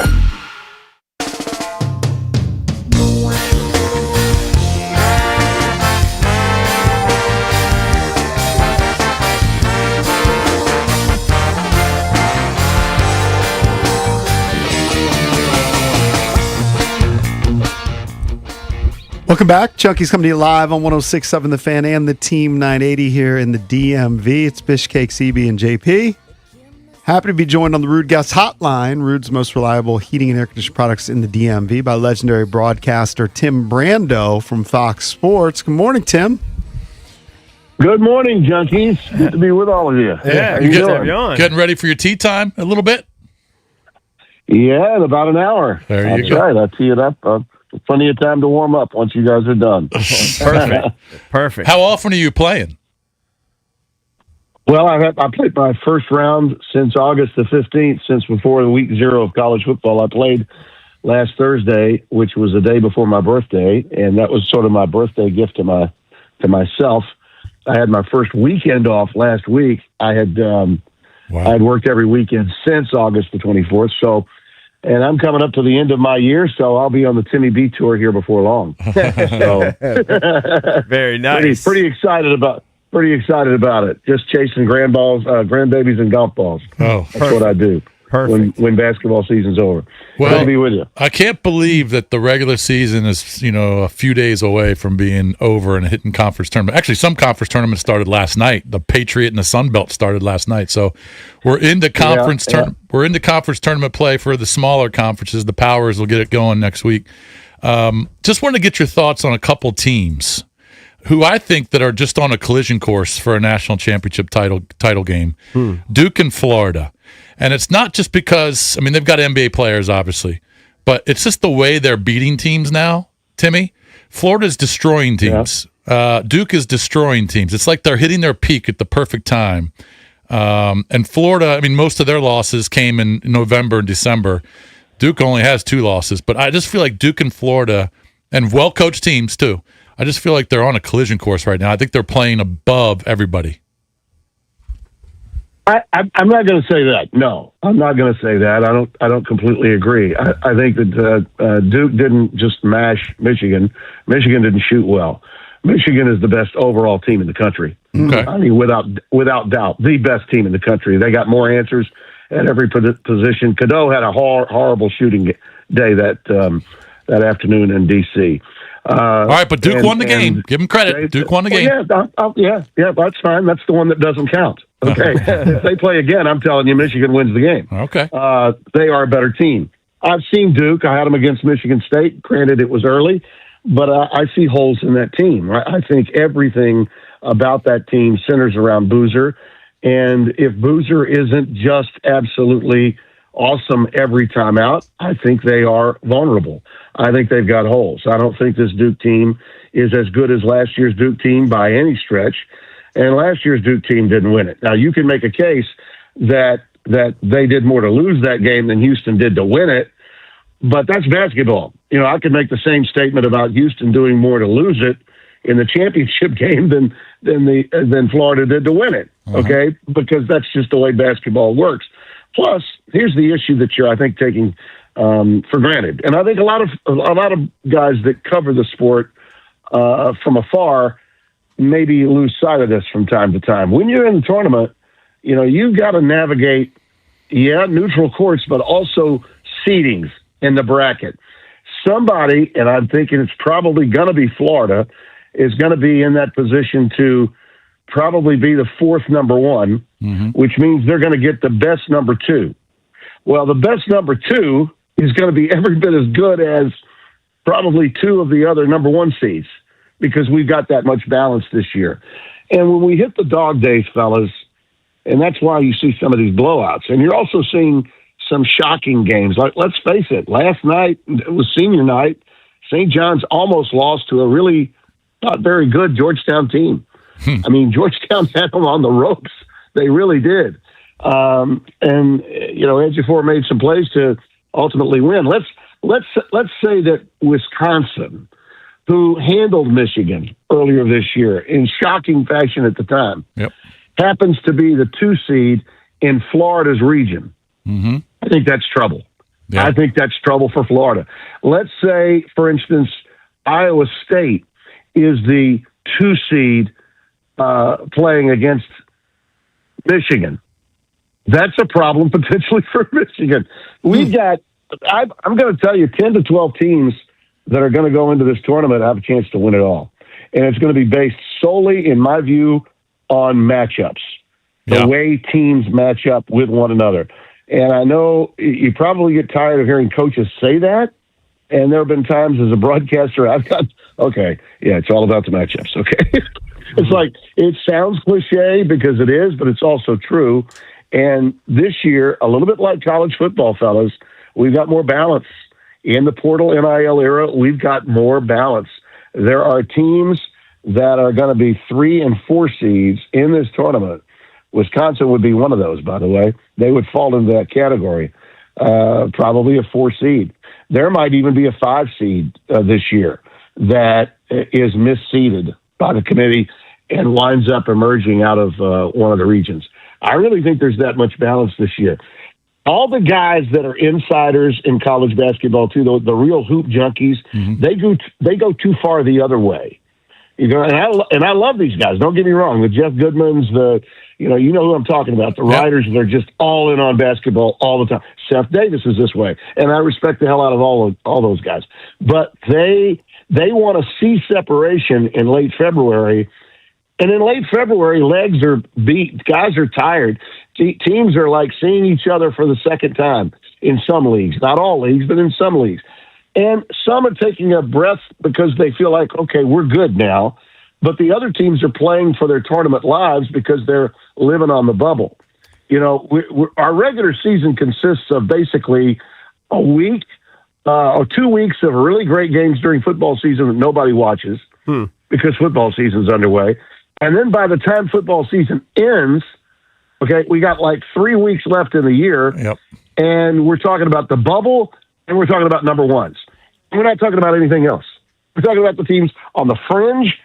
Welcome back. Chunky's coming to you live on 106.7 The Fan and the Team 980 here in the DMV. It's Bishcake, CB, and JP. Happy to be joined on the Rude Guest Hotline, Rude's most reliable heating and air conditioning products in the DMV, by legendary broadcaster Tim Brando from Fox Sports. Good morning, Tim. Good morning, Junkies. Good to be with all of you. Yeah, getting ready for your tea time a little bit? Yeah, in about an hour. There you That's go. right. I tee it up. Plenty of time to warm up once you guys are done. Perfect. How often are you playing? Well, I played my first round since August the 15th, since before the week 0 of college football. I played last Thursday, which was the day before my birthday, and that was sort of my birthday gift to myself. I had my first weekend off last week. I had worked every weekend since August the 24th. So, and I'm coming up to the end of my year, so I'll be on the Timmy B tour here before long. So, very nice. Pretty excited about it. Just chasing grandbabies and golf balls. Oh, that's what I do. Perfect. When basketball season's over. Well, Good to be with you. I can't believe that the regular season is, a few days away from being over and hitting conference tournament. Actually, some conference tournaments started last night. The Patriot and the Sun Belt started last night. So we're into conference We're into conference tournament play for the smaller conferences. The Powers will get it going next week. Just wanted to get your thoughts on a couple teams who I think that are just on a collision course for a national championship title game. Duke and Florida. And it's not just because, they've got NBA players, obviously, but it's just the way they're beating teams now, Timmy. Florida's destroying teams. Yeah. Duke is destroying teams. It's like they're hitting their peak at the perfect time. And Florida, most of their losses came in November and December. Duke only has 2 losses, but I just feel like Duke and Florida, and well-coached teams too, I just feel like they're on a collision course right now. I think they're playing above everybody. I'm not going to say that. No, I'm not going to say that. I don't completely agree. I think that Duke didn't just mash Michigan. Michigan didn't shoot well. Michigan is the best overall team in the country. Okay. Without doubt, the best team in the country. They got more answers at every position. Cadeau had a horrible shooting day that afternoon in D.C. All right, but Duke won the game. Give them credit. Duke won the game. Yeah, that's fine. That's the one that doesn't count. Okay. If they play again, I'm telling you, Michigan wins the game. Okay. They are a better team. I've seen Duke. I had them against Michigan State. Granted, it was early, but I see holes in that team. I think everything about that team centers around Boozer. And if Boozer isn't just absolutely awesome every time out, I think they are vulnerable. I think they've got holes. I don't think this Duke team is as good as last year's Duke team by any stretch. And last year's Duke team didn't win it. Now, you can make a case that they did more to lose that game than Houston did to win it, but that's basketball. I could make the same statement about Houston doing more to lose it in the championship game than Florida did to win it. Okay, because that's just the way basketball works. Plus, here's the issue that you're, I think, taking for granted, and I think a lot of guys that cover the sport from afar maybe lose sight of this from time to time. When you're in the tournament, you've got to navigate, neutral courts, but also seedings in the bracket. Somebody, and I'm thinking it's probably going to be Florida, is going to be in that position to probably be the 4th number 1, which means they're going to get the best number 2. Well, the best number 2 is going to be every bit as good as probably 2 of the other number 1 seeds, because we've got that much balance this year. And when we hit the dog days, fellas, and that's why you see some of these blowouts, and you're also seeing some shocking games. Like, let's face it, last night, it was senior night, St. John's almost lost to a really not very good Georgetown team. Georgetown had them on the ropes. They really did. And Ejiofor made some plays to ultimately win. Let's say that Wisconsin, who handled Michigan earlier this year in shocking fashion at the time, happens to be the 2 seed in Florida's region. I think that's trouble. Yeah. I think that's trouble for Florida. Let's say, for instance, Iowa State is the 2 seed playing against Michigan. That's a problem potentially for Michigan. We've got, I'm going to tell you, 10 to 12 teams that are going to go into this tournament have a chance to win it all. And it's going to be based solely, in my view, on matchups, the way teams match up with one another. And I know you probably get tired of hearing coaches say that. And there have been times as a broadcaster, I've got, it's all about the matchups, okay? It's like, it sounds cliche because it is, but it's also true. And this year, a little bit like college football, fellas, we've got more balance. In the portal NIL era, we've got more balance. There are teams that are going to be 3 and 4 seeds in this tournament. Wisconsin would be one of those, by the way. They would fall into that category, probably a 4 seed. There might even be a 5 seed this year that is misseeded by the committee and winds up emerging out of one of the regions. I really think there's that much balance this year. All the guys that are insiders in college basketball, too, the real hoop junkies, they go too far the other way. You know, and I love these guys. Don't get me wrong. The Jeff Goodmans, you know who I'm talking about. The writers, they're just all in on basketball all the time. Seth Davis is this way, and I respect the hell out of all those guys. But they want to see separation in late February, and in late February, legs are beat, guys are tired. Teams are like seeing each other for the second time in some leagues, not all leagues, but in some leagues. And some are taking a breath because they feel like, okay, we're good now. But the other teams are playing for their tournament lives because they're living on the bubble. You know, our regular season consists of basically a week or 2 weeks of really great games during football season that nobody watches because football season's underway. And then by the time football season ends, okay, we got like 3 weeks left in the year, and we're talking about the bubble, and we're talking about number ones. We're not talking about anything else. We're talking about the teams on the fringe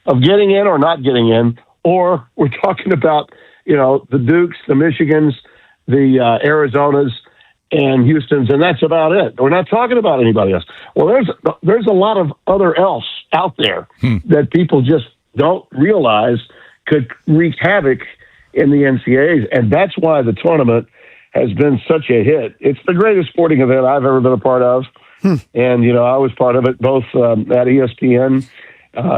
of getting in or not getting in, or we're talking about, you know, the Dukes, the Michigans, the Arizonas, and Houstons, and that's about it. We're not talking about anybody else. Well, there's a lot of other else out there that people just don't realize could wreak havoc in the NCAAs, and that's why the tournament has been such a hit. It's the greatest sporting event I've ever been a part of. And, you know, I was part of it both at ESPN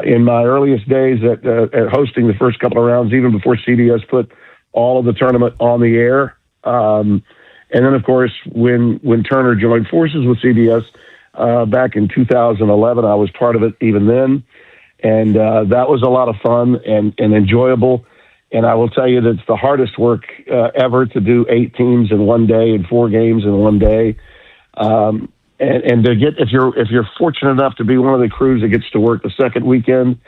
in my earliest days at hosting the first couple of rounds, even before CBS put all of the tournament on the air. And then, of course, when Turner joined forces with CBS back in 2011, I was part of it even then. And that was a lot of fun and enjoyable. And I will tell you that it's the hardest work ever to do 8 teams in one day and 4 games in one day. And to get, if you're fortunate enough to be one of the crews that gets to work the second weekend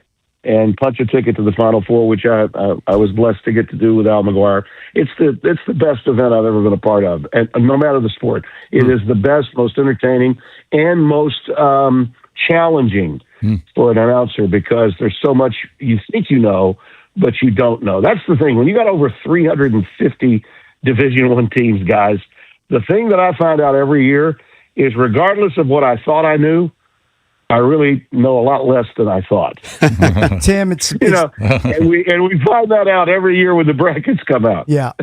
and punch a ticket to the Final Four, which I was blessed to get to do with Al McGuire, it's the best event I've ever been a part of. And no matter the sport, it is the best, most entertaining, and most challenging for an announcer because there's so much you think you know, but you don't know. That's the thing. When you got over 350 Division I teams, guys, the thing that I find out every year is regardless of what I thought I knew, I really know a lot less than I thought. Tim, it's and we find that out every year when the brackets come out. Yeah.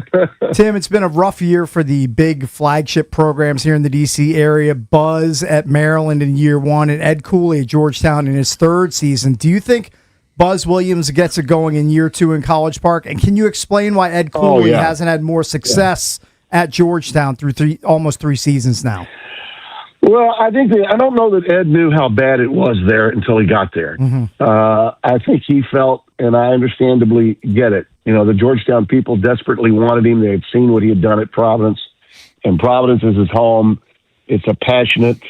Tim, it's been a rough year for the big flagship programs here in the D.C. area. Buzz at Maryland in year 1 and Ed Cooley at Georgetown in his 3rd season. Do you think Buzz Williams gets it going in year 2 in College Park? And can you explain why Ed Cooley hasn't had more success at Georgetown through almost 3 seasons now? Well, I don't know that Ed knew how bad it was there until he got there. I think he felt, and I understandably get it, you know, the Georgetown people desperately wanted him. They had seen what he had done at Providence, and Providence is his home. It's a passionate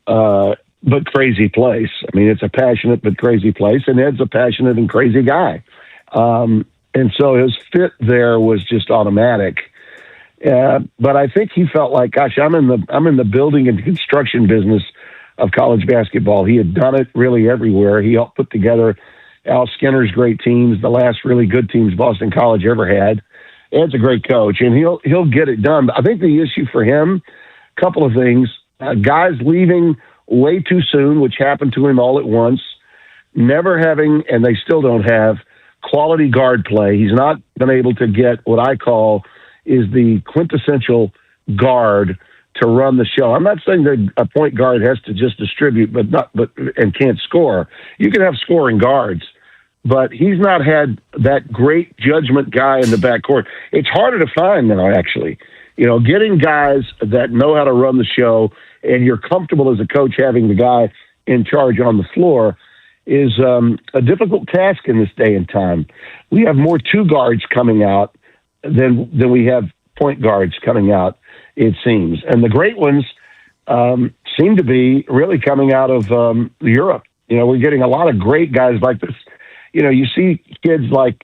but crazy place. I mean, it's a passionate but crazy place, and Ed's a passionate and crazy guy. And so his fit there was just automatic. But I think he felt like, gosh, I'm in the building and construction business of college basketball. He had done it really everywhere. He helped put together Al Skinner's great teams, the last really good teams Boston College ever had. Ed's a great coach, and he'll get it done. I think the issue for him, a couple of things, guys leaving way too soon, which happened to him all at once, never having, and they still don't have, quality guard play. He's not been able to get what I call is the quintessential guard to run the show. I'm not saying that a point guard has to just distribute, and can't score. You can have scoring guards, but he's not had that great judgment guy in the backcourt. It's harder to find now, actually. Getting guys that know how to run the show, and you're comfortable as a coach having the guy in charge on the floor is a difficult task in this day and time. We have more two guards coming out than we have point guards coming out, it seems. And the great ones seem to be really coming out of Europe. We're getting a lot of great guys like this. You see kids like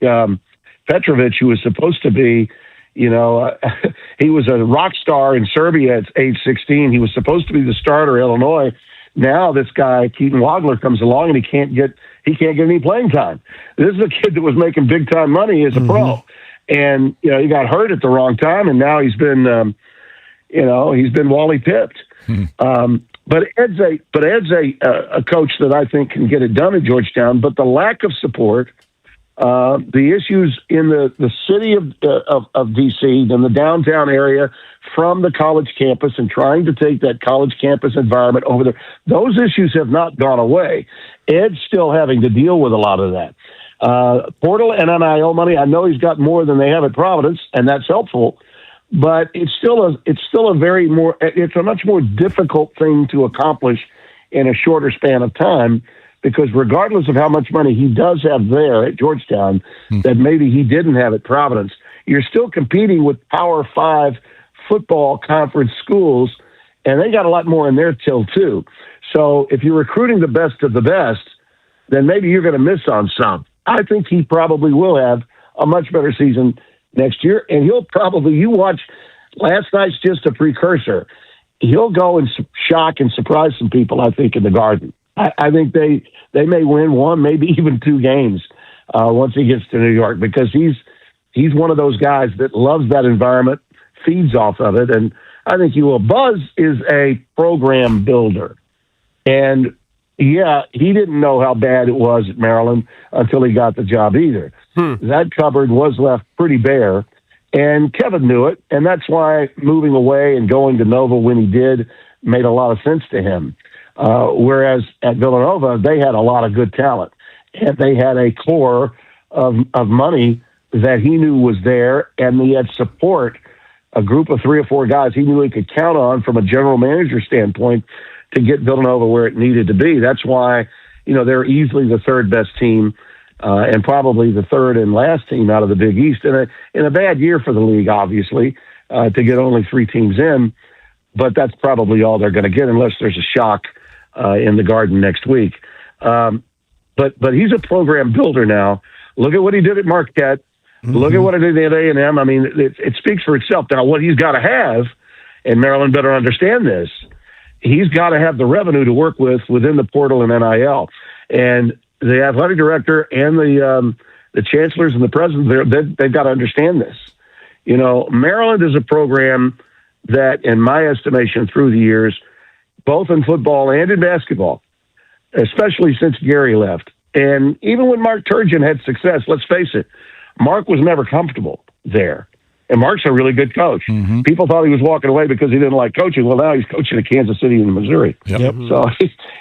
Petrovic, who was supposed to be, he was a rock star in Serbia at age 16. He was supposed to be the starter at Illinois. Now this guy, Keaton Wagler, comes along and he can't get any playing time. This is a kid that was making big time money as a pro. And, he got hurt at the wrong time, and now he's been Wally pipped. But Ed's a coach that I think can get it done at Georgetown. But the lack of support, the issues in the city of D.C. and the downtown area from the college campus and trying to take that college campus environment over there, those issues have not gone away. Ed's still having to deal with a lot of that. Portal and NIL money, I know he's got more than they have at Providence, and that's helpful. But it's still a much more difficult thing to accomplish in a shorter span of time, because regardless of how much money he does have there at Georgetown that maybe he didn't have at Providence, you're still competing with Power 5 football conference schools, and they got a lot more in their till too. So if you're recruiting the best of the best, then maybe you're going to miss on some. I think he probably will have a much better season next year, and you watch last night's just a precursor. He'll go and shock and surprise some people, I think, in the Garden. I think they may win one, maybe even two games once he gets to New York, because he's one of those guys that loves that environment, feeds off of it, and I think he will. Buzz is a program builder, and yeah, he didn't know how bad it was at Maryland until he got the job either. That cupboard was left pretty bare, and Kevin knew it, and that's why moving away and going to Nova when he did made a lot of sense to him. Whereas at Villanova, they had a lot of good talent, and they had a core of money that he knew was there, and he had support, a group of 3 or 4 guys he knew he could count on from a general manager standpoint to get Villanova where it needed to be. That's why, they're easily the third best team, and probably the third and last team out of the Big East. In a bad year for the league, obviously, to get only 3 teams in, but that's probably all they're going to get unless there's a shock in the Garden next week. But he's a program builder now. Look at what he did at Marquette. Look at what he did at A&M. I mean, it speaks for itself. Now, what he's got to have, and Maryland better understand this, he's got to have the revenue to work with within the portal and NIL. And the athletic director and the chancellors and the president, they've got to understand this. Maryland is a program that, in my estimation, through the years, both in football and in basketball, especially since Gary left, and even when Mark Turgeon had success, let's face it, Mark was never comfortable there. And Mark's a really good coach. People thought he was walking away because he didn't like coaching. Well, now he's coaching at Kansas City and Missouri. So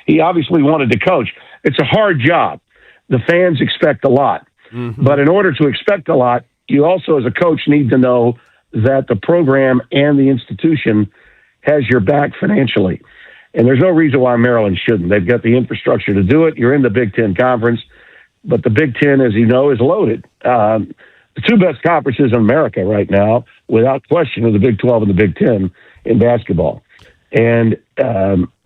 he obviously wanted to coach. It's a hard job. The fans expect a lot. But in order to expect a lot, you also, as a coach, need to know that the program and the institution has your back financially. And there's no reason why Maryland shouldn't. They've got the infrastructure to do it. You're in the Big Ten Conference. But the Big Ten, as you know, is loaded. The 2 best conferences in America right now, without question, are the Big 12 and the Big 10 in basketball. And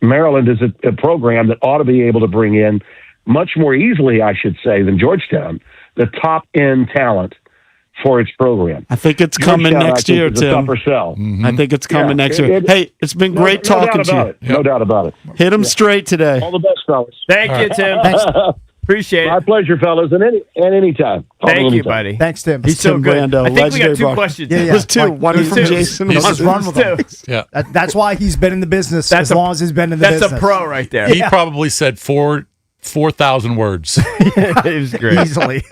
Maryland is a program that ought to be able to bring in much more easily, I should say, than Georgetown, the top-end talent for its program. I think it's coming next year, Tim. I think it's coming next year. Hey, it's been great talking to you. No doubt about it. Hit them straight today. All the best, fellas. Thank you, Tim. Appreciate it. My pleasure, fellas, and anytime. Thank you, buddy. Thanks, Tim. He's so good. Brando, I think we got 2 questions. Yeah. It was 2. One from Jason. Let's run with them. Yeah. That's why he's been in the business as long as he's been in the business. That's a pro right there. He probably said 4,000 words. It was great. Easily.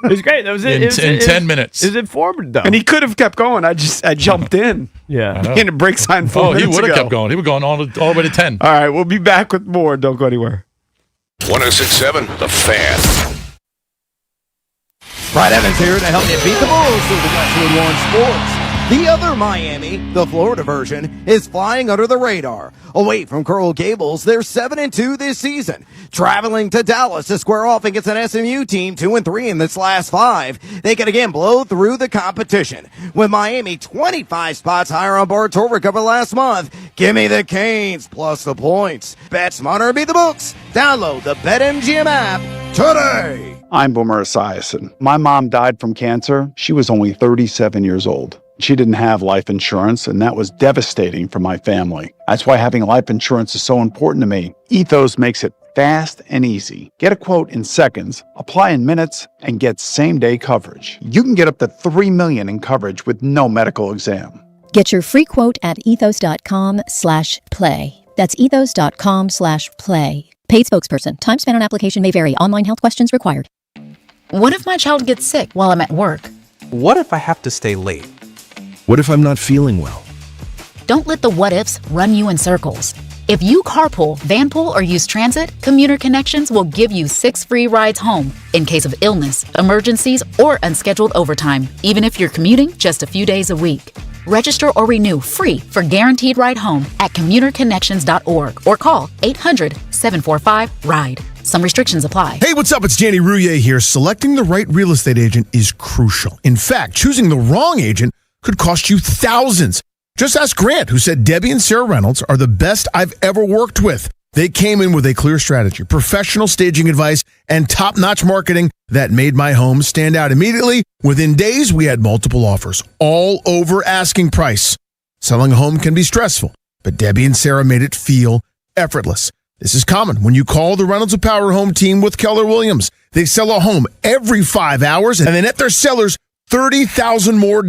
It was great. That was it. In 10 minutes. It was informative, though. And he could have kept going. I jumped in. Yeah. In a break sign 4 minutes he would have ago. kept going. He would have gone all the way to 10. All right, we'll be back with more. Don't go anywhere. 106.7 The Fan. Brad Evans here to help you beat the Bulls through the Westwood One Sports. The other Miami, the Florida version, is flying under the radar. Away from Coral Gables, they're 7-2 this season. Traveling to Dallas to square off against an SMU team 2-3 in this last 5, they can again blow through the competition. With Miami 25 spots higher on board tour recover last month, give me the Canes plus the points. Bet smarter, beat the books. Download the BetMGM app today. I'm Boomer Esiason. My mom died from cancer. She was only 37 years old. She didn't have life insurance, and that was devastating for my family. That's why having life insurance is so important to me. Ethos makes it fast and easy. Get a quote in seconds, apply in minutes, and get same-day coverage. You can get up to $3 million in coverage with no medical exam. Get your free quote at ethos.com/play. That's ethos.com/play. Paid spokesperson. Time spent on application may vary. Online health questions required. What if my child gets sick while I'm at work? What if I have to stay late? What if I'm not feeling well? Don't let the what ifs run you in circles. If you carpool, vanpool, or use transit, Commuter Connections will give you 6 free rides home in case of illness, emergencies, or unscheduled overtime, even if you're commuting just a few days a week. Register or renew free for Guaranteed Ride Home at commuterconnections.org or call 800-745-RIDE. Some restrictions apply. Hey, what's up? It's Danny Rouillet here. Selecting the right real estate agent is crucial. In fact, choosing the wrong agent could cost you thousands. Just ask Grant, who said Debbie and Sarah Reynolds are the best I've ever worked with. They came in with a clear strategy, professional staging advice, and top-notch marketing that made my home stand out immediately. Within days, we had multiple offers, all over asking price. Selling a home can be stressful, but Debbie and Sarah made it feel effortless. This is common when you call the Reynolds of Power Home team with Keller Williams. They sell a home every 5 hours, and they net their sellers $30,000 more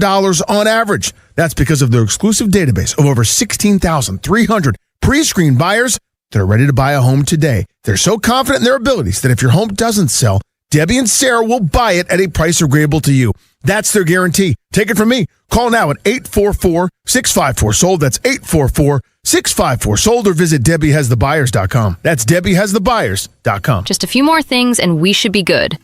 on average. That's because of their exclusive database of over 16,300 pre-screened buyers that are ready to buy a home today. They're so confident in their abilities that if your home doesn't sell, Debbie and Sarah will buy it at a price agreeable to you. That's their guarantee. Take it from me. Call now at 844-654-SOLD. That's 844-654-SOLD, or visit DebbieHasTheBuyers.com. That's DebbieHasTheBuyers.com. Just a few more things and we should be good.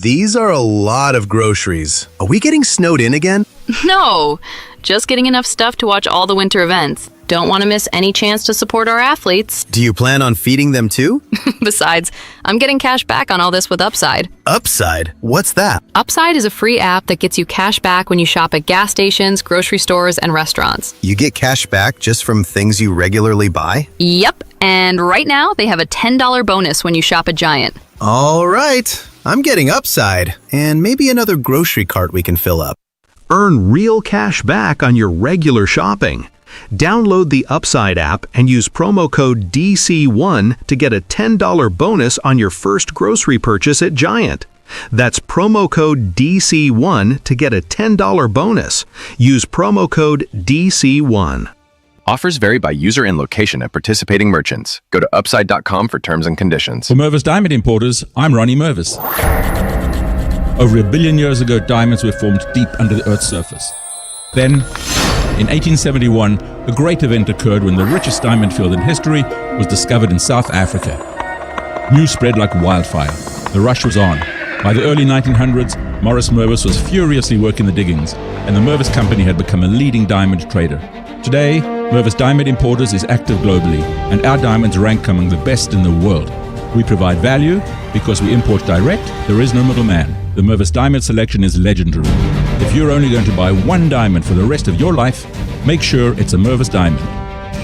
These are a lot of groceries. Are we getting snowed in again? No, just getting enough stuff to watch all the winter events. Don't want to miss any chance to support our athletes. Do you plan on feeding them too? Besides, I'm getting cash back on all this with Upside. Upside? What's that? Upside is a free app that gets you cash back when you shop at gas stations, grocery stores, and restaurants. You get cash back just from things you regularly buy? Yep, and right now they have a $10 bonus when you shop at Giant. All right. I'm getting Upside, and maybe another grocery cart we can fill up. Earn real cash back on your regular shopping. Download the Upside app and use promo code DC1 to get a $10 bonus on your first grocery purchase at Giant. That's promo code DC1 to get a $10 bonus. Use promo code DC1. Offers vary by user and location at participating merchants. Go to upside.com for terms and conditions. For Mervis Diamond Importers, I'm Ronnie Mervis. Over 1 billion years ago, diamonds were formed deep under the Earth's surface. Then, in 1871, a great event occurred when the richest diamond field in history was discovered in South Africa. News spread like wildfire. The rush was on. By the early 1900s, Morris Mervis was furiously working the diggings, and the Mervis Company had become a leading diamond trader. Today, Mervis Diamond Importers is active globally, and our diamonds rank among the best in the world. We provide value because we import direct, there is no middleman. The Mervis Diamond selection is legendary. If you're only going to buy one diamond for the rest of your life, make sure it's a Mervis Diamond.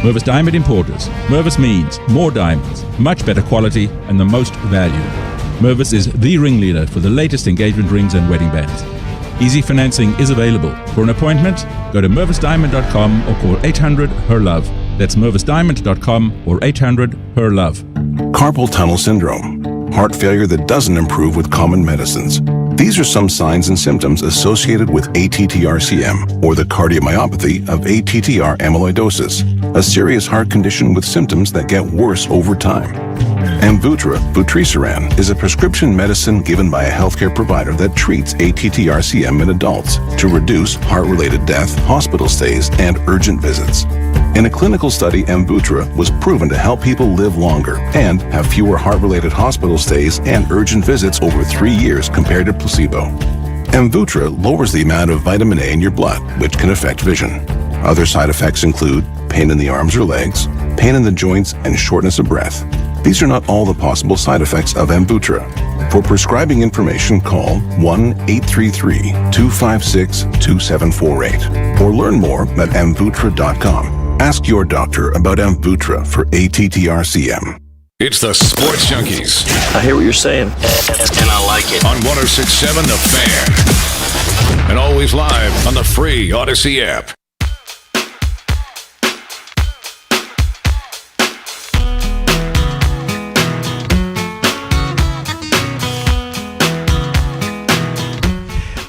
Mervis Diamond Importers. Mervis means more diamonds, much better quality, and the most value. Mervis is the ringleader for the latest engagement rings and wedding bands. Easy financing is available. For an appointment, go to mervisdiamond.com or call 800-HER-LOVE. That's mervisdiamond.com or 800-HER-LOVE. Carpal tunnel syndrome. Heart failure that doesn't improve with common medicines. These are some signs and symptoms associated with ATTR-CM, or the cardiomyopathy of ATTR amyloidosis, a serious heart condition with symptoms that get worse over time. Butra, vutrisiran, is a prescription medicine given by a healthcare provider that treats ATTR-CM in adults to reduce heart-related death, hospital stays, and urgent visits. In a clinical study, Butra was proven to help people live longer and have fewer heart-related hospital stays and urgent visits over 3 years compared to placebo. Butra lowers the amount of vitamin A in your blood, which can affect vision. Other side effects include pain in the arms or legs, pain in the joints, and shortness of breath. These are not all the possible side effects of Butra. For prescribing information, call 1-833-256-2748 or learn more at Butra.com. Ask your doctor about Butra for ATTR-CM. It's the Sports Junkies. I hear what you're saying, and I like it. On 106.7 The Fan. And always live on the free Odyssey app.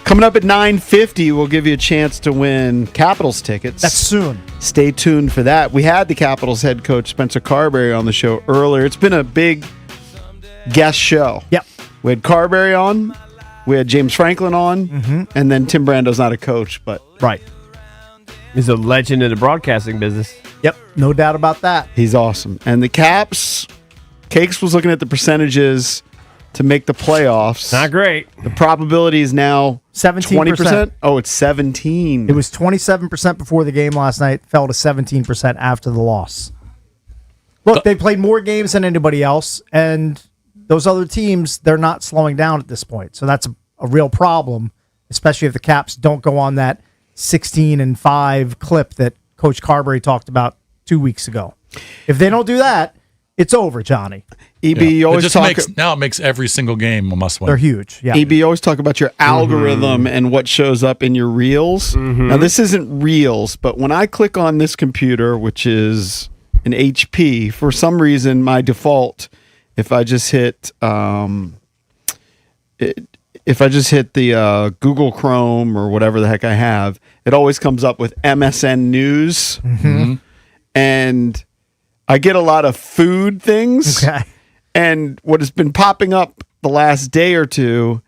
Coming up at 9:50, we'll give you a chance to win Capitals tickets. That's soon. Stay tuned for that. We had the Capitals head coach, Spencer Carberry, on the show earlier. It's been a big guest show. Yep. We had Carberry on, we had James Franklin on, and then Tim Brando's not a coach, but... Right. He's a legend in the broadcasting business. Yep, no doubt about that. He's awesome. And the Caps, Cakes was looking at the percentages to make the playoffs. Not great. The probability is now 17%. 20%. Oh, it's 17. It was 27% before the game last night, fell to 17% after the loss. Look, they played more games than anybody else, and those other teams, they're not slowing down at this point. So that's a real problem, especially if the Caps don't go on that 16-5 clip that Coach Carberry talked about 2 weeks ago. If they don't do that, it's over, Johnny. EB, you always talk. Now it makes every single game a must win. They're huge. Yeah. EB, you always talk about your algorithm and what shows up in your reels. Now, this isn't reels, but when I click on this computer, which is an HP, for some reason, my default, if I just hit the Google Chrome or whatever the heck I have, it always comes up with MSN News, and I get a lot of food things. Okay. And what has been popping up the last day or two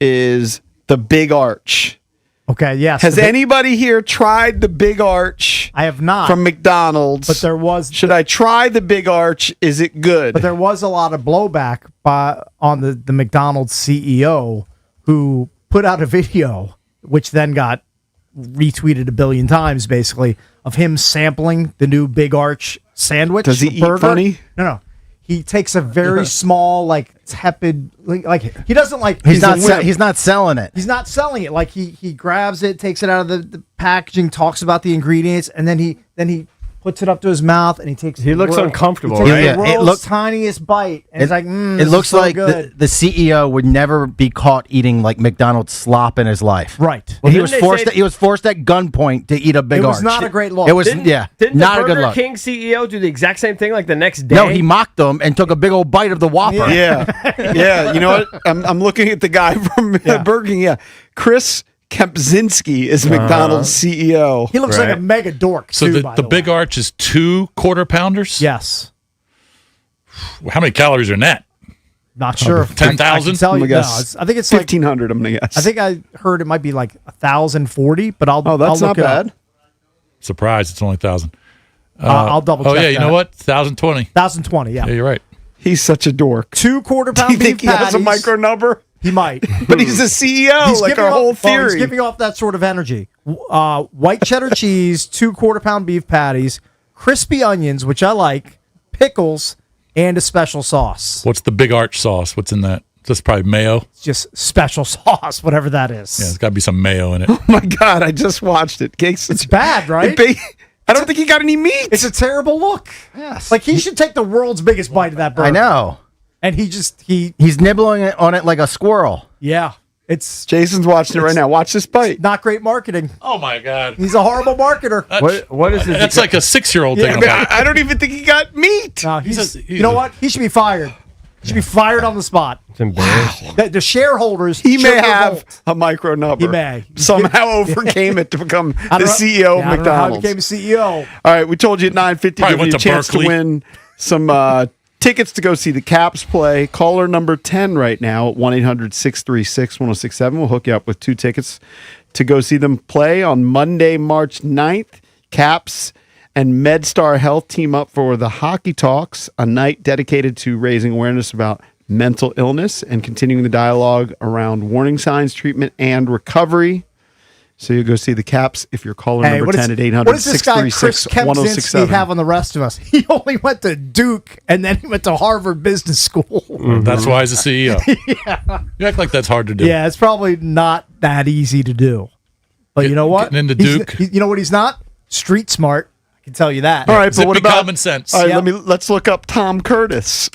is the Big Arch. Okay, yes. Has anybody here tried the Big Arch? I have not. From McDonald's. But there was. Should I try the Big Arch? Is it good? But there was a lot of blowback on the McDonald's CEO who put out a video, which then got retweeted a billion times, basically, of him sampling the new Big Arch sandwich. Does he burger. eat funny? No. He takes a very small, tepid, he doesn't He's not selling it. He's not selling it. Like he grabs it, takes it out of the packaging, talks about the ingredients, and then he puts it up to his mouth and he takes. He looks uncomfortable, he takes right? the world's tiniest bite, and it's like, it looks so like the CEO would never be caught eating like McDonald's slop in his life. Right. Well, he was forced at gunpoint to eat a Big Arch. It was not a great look. It was Didn't not the a good Burger look. King CEO do the exact same thing like the next day? No, he mocked them and took a big old bite of the Whopper. Yeah. You know what? I'm looking at the guy from Burger King. Yeah. Chris Kempczynski is McDonald's CEO. He looks like a mega dork. So too, the Big Arch is 2 quarter-pounders? Yes. How many calories are in that? Not sure. 10,000? I think it's 1,500, I'm going to guess. I think I heard it might be like 1,040, but I'll that's I'll not look bad. Surprised it's only 1,000. I'll double check. Oh, yeah, you know what? 1,020. 1,020, yeah. Yeah, you're right. He's such a dork. 2 quarter-pound Do you think beef he has a patties. micro number? He might. But he's a CEO, He's like giving our whole off- well, theory. he's giving off that sort of energy. White cheddar cheese, 2 quarter-pound beef patties, crispy onions, which I like, pickles, and a special sauce. What's the Big Arch sauce? What's in that? That's probably mayo. It's just special sauce, whatever that is. Yeah, there's got to be some mayo in it. Oh, my God. I just watched it. It's bad, right? I don't think he got any meat. It's a terrible look. Yes. Like, he should take the world's biggest bite of that burger. I know. And he's nibbling on it like a squirrel. Yeah. It's Jason's watching it right now. Watch this bite. Not great marketing. Oh, my God. He's a horrible marketer. What is it? That's like a 6-year-old thing. I don't even think he got meat. No, you know what? He should be fired. Should be fired on the spot. It's embarrassing. The shareholders. He may should have revolt. a micro number. He may. Somehow overcame it to become the CEO of I don't know how he McDonald's. became CEO. All right, we told you at 9:50 Probably give went you a to chance Berkeley. to win some tickets to go see the Caps play. Caller number 10 right now at 1-800-636-1067. We'll hook you up with 2 tickets to go see them play on Monday, March 9th. Caps and MedStar Health team up for the Hockey Talks, a night dedicated to raising awareness about mental illness and continuing the dialogue around warning signs, treatment, and recovery. So you go see the Caps if you're caller number 10 at 800 what does this guy Chris Kempczynski have on the rest of us? He only went to Duke and then he went to Harvard Business School. That's why he's a CEO. Yeah. You act like that's hard to do. Yeah, it's probably not that easy to do. But you know what? Getting into Duke. You know what he's not? Street smart. I can tell you that. All right, but what Zippy about common sense? All right, let's look up Tom Curtis,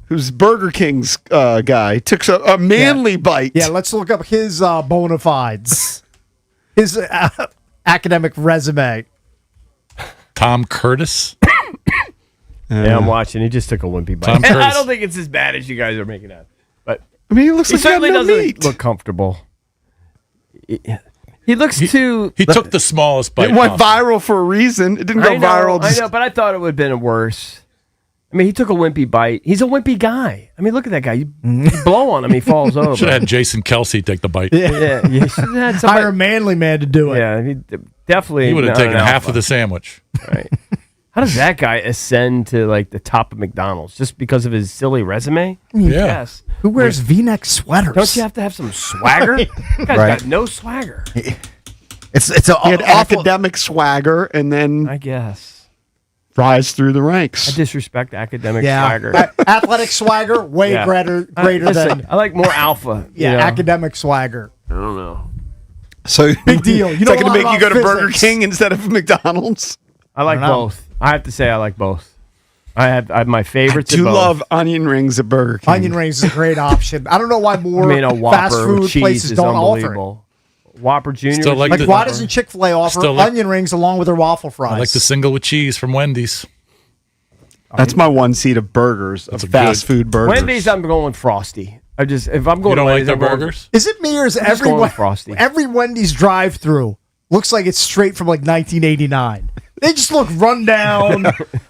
who's Burger King's guy. Took a manly bite. Yeah, let's look up his bona fides. His academic resume. Tom Curtis? Yeah, I'm watching. He just took a wimpy bite. Tom Curtis. I don't think it's as bad as you guys are making out. But I mean, he looks he like he had certainly no doesn't meat. look comfortable. He looks too. He took the smallest bite. It went possible. viral for a reason. It didn't go I know, viral. I know, but I thought it would have been worse. I mean, he took a wimpy bite. He's a wimpy guy. I mean, look at that guy. You blow on him, he falls over. Should have had Jason Kelsey take the bite. Yeah, you should have had somebody. Hire a manly man to do it. Yeah, he definitely. He would have not taken an half alpha. of the sandwich. Right. How does that guy ascend to like the top of McDonald's just because of his silly resume? Yeah. Yes. Who wears V-neck sweaters? Don't you have to have some swagger? That guy's got no swagger. It's he had academic swagger and then I guess rise through the ranks. I disrespect academic swagger. Athletic swagger, way Yeah. greater Listen, than I like more alpha. yeah, you know? academic swagger. I don't know. So Big deal. You It's know like a going to lot make you go about to Burger physics. King instead of McDonald's. I like I don't know. both. I have to say I like both. I have my favorites. I do at both. love onion rings at Burger King. Onion rings is a great option. I don't know why more I mean, a Whopper fast with food cheese places is don't offer it. unbelievable. Whopper Jr. Still like with the- cheese. Why doesn't Chick-fil-A offer Still like- onion rings along with their waffle fries? I like the single with cheese from Wendy's. That's my one seat of burgers, of That's a fast good- food burgers. Wendy's, I'm going with Frosty. If I'm going You don't to like Wendy's, their I'm going- burgers? Is it me or is I'm just going with Frosty. every Wendy's drive-through looks like it's straight from like 1989? They just look run down.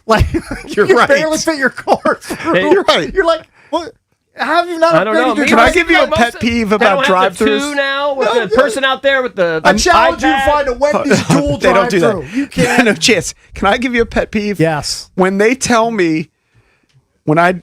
Like You're you can right. barely fit your car through. Hey, you're right. You're like, what? How have you not I don't know. upgraded your Can I drive- give you a Most pet of- peeve they about don't have the drive-thrus? two now with No, the person out there with the I challenge you to iPad? find a Wendy's dual They don't do drive-through. that. You can't. No chance. Can I give you a pet peeve? Yes. When they tell me, when I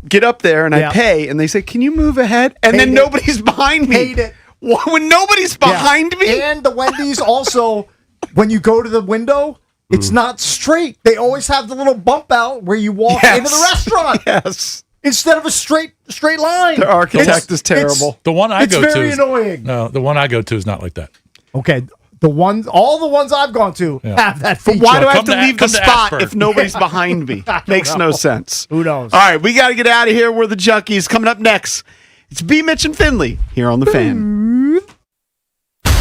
get up there and Yeah. I pay, and they say, "Can you move ahead?" and Hate then it. nobody's behind me. Hate it. When nobody's Yeah. behind me. And the Wendy's also, when you go to the window, it's not straight. They always have the little bump out where you walk Yes. into the restaurant. Yes. Instead of a straight line. Their architect It's- is terrible. The one I It's go to very is, annoying. No, the one I go to is not like that. Okay, all the ones I've gone to have that feature. Why do I have Come to to- leave the come to spot Ashburn. if nobody's behind me? Makes no sense. Who knows? All right, we got to get out of here. We're the Junkies. Coming up next, it's BMitch and Finlay here on The Fan.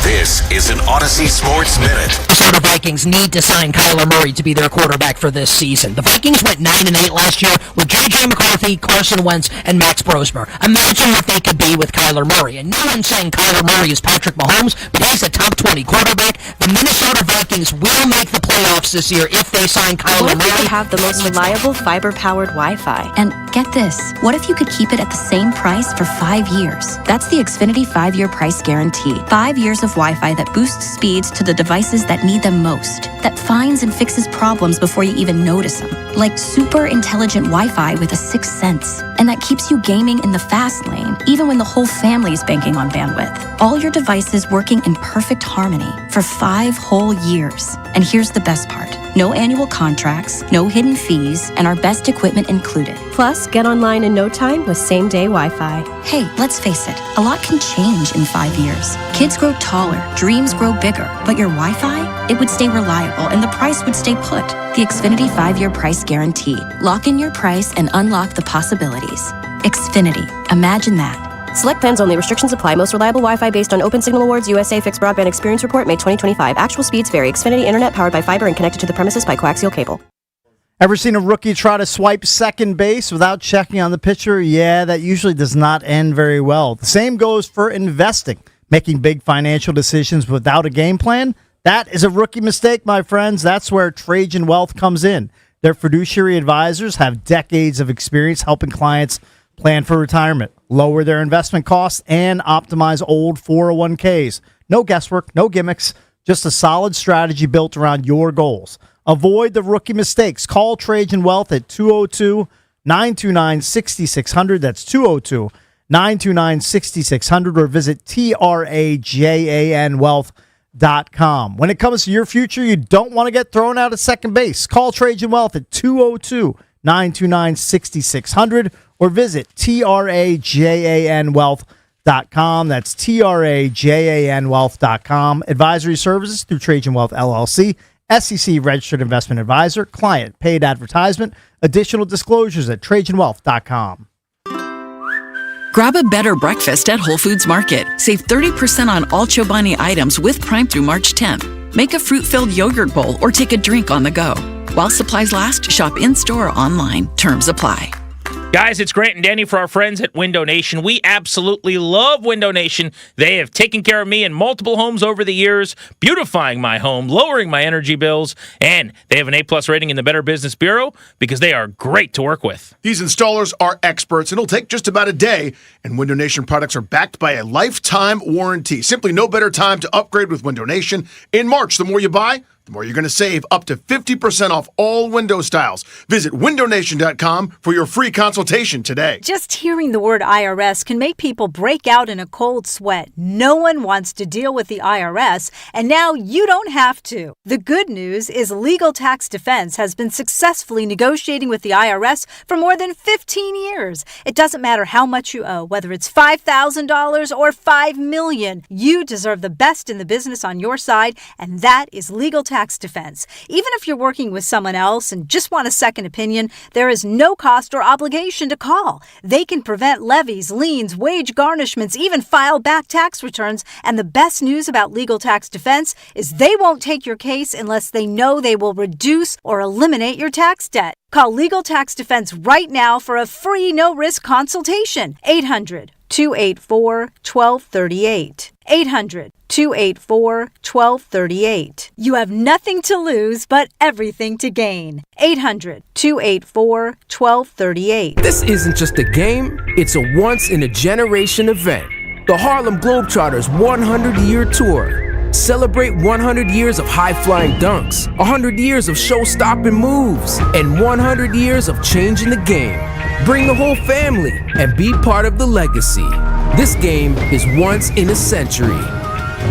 This is an Odyssey Sports Minute. So the Vikings need to sign Kyler Murray to be their quarterback for this season. The Vikings went 9-8 last year with J.J. McCarthy, Carson Wentz, and Max Brosmer. Imagine what they could be with Kyler Murray. And no one's saying Kyler Murray is Patrick Mahomes, but he's a top 20 quarterback. The Minnesota Vikings will make the playoffs this year if they sign Kyler What if Murray. you have the most reliable fiber-powered Wi-Fi? And get this, what if you could keep it at the same price for 5 years? That's the Xfinity 5-year price guarantee. 5 years of Wi-Fi that boosts speeds to the devices that need them most, that finds and fixes problems before you even notice them, like super intelligent Wi-Fi with a 6th sense, and that keeps you gaming in the fast lane, even when the whole family is banking on bandwidth. All your devices working in perfect harmony for 5 whole years. And here's the best part. No annual contracts, no hidden fees, and our best equipment included. Plus, get online in no time with same-day Wi-Fi. Hey, let's face it, a lot can change in 5 years. Kids grow taller, dreams grow bigger, but your Wi-Fi, it would stay reliable and the price would stay put. The Xfinity 5-year price guarantee. Lock in your price and unlock the possibilities. Xfinity. Imagine that. Select plans only. Restrictions apply. Most reliable Wi-Fi based on Open Signal Awards USA Fixed Broadband Experience Report, May 2025. Actual speeds vary. Xfinity Internet powered by fiber and connected to the premises by coaxial cable. Ever seen a rookie try to swipe second base without checking on the pitcher? Yeah, that usually does not end very well. The same goes for investing. Making big financial decisions without a game plan? That is a rookie mistake, my friends. That's where Trajan Wealth comes in. Their fiduciary advisors have decades of experience helping clients plan for retirement, lower their investment costs, and optimize old 401ks. No guesswork, no gimmicks, just a solid strategy built around your goals. Avoid the rookie mistakes. Call Trajan Wealth at 202-929-6600. That's 202-929-6600, or visit TRAJANwealth.com. When it comes to your future, you don't want to get thrown out at second base. Call Trajan Wealth at 202-929-6600, or visit TRAJANwealth.com. That's TRAJANwealth.com. Advisory services through Trajan Wealth LLC. SEC Registered Investment Advisor. Client paid advertisement. Additional disclosures at TrajanWealth.com. Grab a better breakfast at Whole Foods Market. Save 30% on all Chobani items with Prime through March 10th. Make a fruit-filled yogurt bowl or take a drink on the go. While supplies last, shop in-store or online. Terms apply. Guys, it's Grant and Danny for our friends at Window Nation. We absolutely love Window Nation. They have taken care of me in multiple homes over the years, beautifying my home, lowering my energy bills, and they have an A-plus rating in the Better Business Bureau because they are great to work with. These installers are experts, and it'll take just about a day, and Window Nation products are backed by a lifetime warranty. Simply no better time to upgrade with Window Nation. In March, the more you buy, the more you're going to save, up to 50% off all window styles. Visit windownation.com for your free consultation today. Just hearing the word IRS can make people break out in a cold sweat. No one wants to deal with the IRS, and now you don't have to. The good news is Legal Tax Defense has been successfully negotiating with the IRS for more than 15 years. It doesn't matter how much you owe, whether it's $5,000 or $5 million. You deserve the best in the business on your side, and that is Legal Tax Defense. Even if you're working with someone else and just want a second opinion, there is no cost or obligation to call. They can prevent levies, liens, wage garnishments, even file back tax returns. And the best news about Legal Tax Defense is they won't take your case unless they know they will reduce or eliminate your tax debt. Call Legal Tax Defense right now for a free no-risk consultation. 800-284-1238. 800-284-1238. You have nothing to lose but everything to gain. 800-284-1238. This isn't just a game, it's a once-in-a-generation event. The Harlem Globetrotters 100-year tour. Celebrate 100 years of high-flying dunks, 100 years of show-stopping moves, and 100 years of changing the game. Bring the whole family and be part of the legacy. This game is once in a century.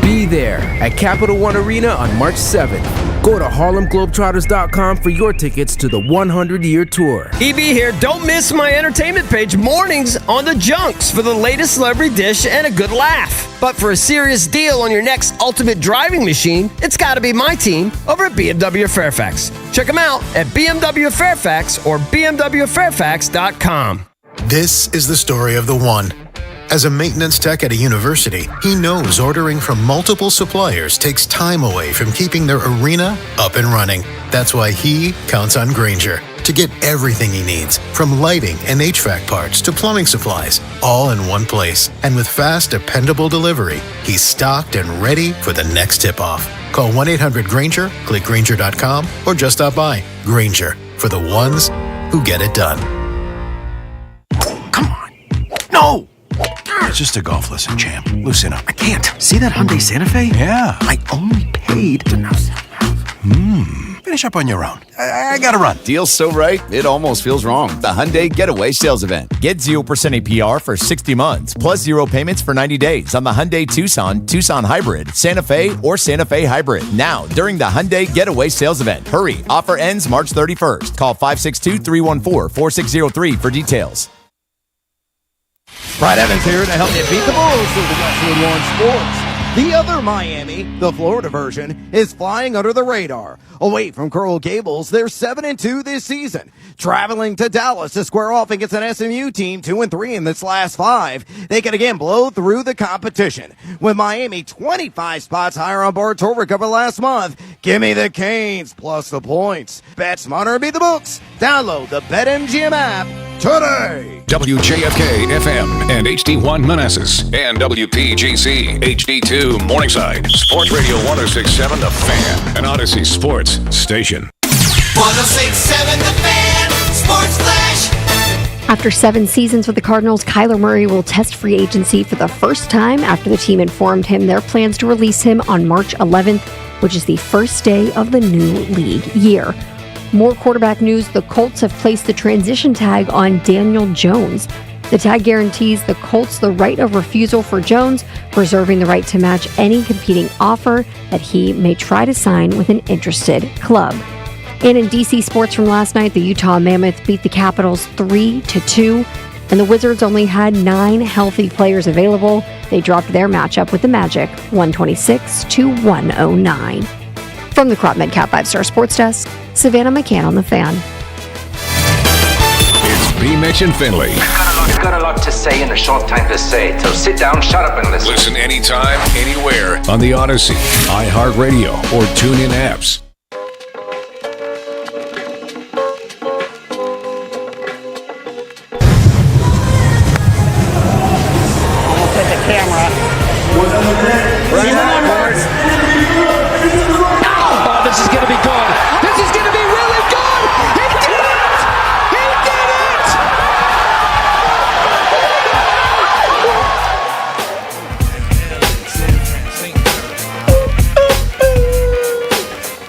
Be there at Capital One Arena on March 7th. Go to HarlemGlobetrotters.com for your tickets to the 100-year tour. EB here. Don't miss my entertainment page mornings on the Junks for the latest celebrity dish and a good laugh. But for a serious deal on your next ultimate driving machine, it's got to be my team over at BMW Fairfax. Check them out at BMW Fairfax or BMWFairfax.com. This is the story of the one. As a maintenance tech at a university, he knows ordering from multiple suppliers takes time away from keeping their arena up and running. That's why he counts on Grainger to get everything he needs, from lighting and HVAC parts to plumbing supplies, all in one place. And with fast, dependable delivery, he's stocked and ready for the next tip-off. Call 1-800-GRAINGER, click Grainger.com, or just stop by. Grainger, for the ones who get it done. No! It's just a golf lesson, champ. Loosen up. I can't. See that Hyundai Santa Fe? Yeah. I only paid. Finish up on your own. I gotta run. Deal's so right, it almost feels wrong. The Hyundai Getaway Sales Event. Get 0% APR for 60 months, plus 0 payments for 90 days on the Hyundai Tucson, Tucson Hybrid, Santa Fe, or Santa Fe Hybrid. Now, during the Hyundai Getaway Sales Event. Hurry. Offer ends March 31st. Call 562-314-4603 for details. Brad Evans here to help you beat the Bulls through the Westwood One Sports The other Miami, the Florida version, is flying under the radar. Away from Coral Gables, they're 7-2 this season. Traveling to Dallas to square off against an SMU team 2-3 in this last 5, they can again blow through the competition. With Miami 25 spots higher on board tour recover last month, give me the Canes plus the points. Bet smarter, beat the books. Download the BetMGM app today. WJFK FM and HD1 Manassas and WPGC HD2 Morningside. Sports Radio 106.7 The Fan, an Odyssey Sports station. 106.7 The Fan, Sports Flash. After 7 seasons with the Cardinals, Kyler Murray will test free agency for the first time after the team informed him their plans to release him on March 11th, which is the first day of the new league year. More quarterback news, the Colts have placed the transition tag on Daniel Jones. The tag guarantees the Colts the right of refusal for Jones, preserving the right to match any competing offer that he may try to sign with an interested club. And in DC sports from last night, the Utah Mammoth beat the Capitals 3-2, and the Wizards only had 9 healthy players available. They dropped their matchup with the Magic 126-109. From the Crop Med Cap 5-Star Sports Desk, Savannah McCann on The Fan. It's BMitch and Finlay. We've got a lot to say in a short time to say, so sit down, shut up, and listen. Listen anytime, anywhere on the Odyssey, iHeartRadio, or TuneIn apps. Set the camera. Oh, this is going to be good. This is going to be really good. He did it! He did it!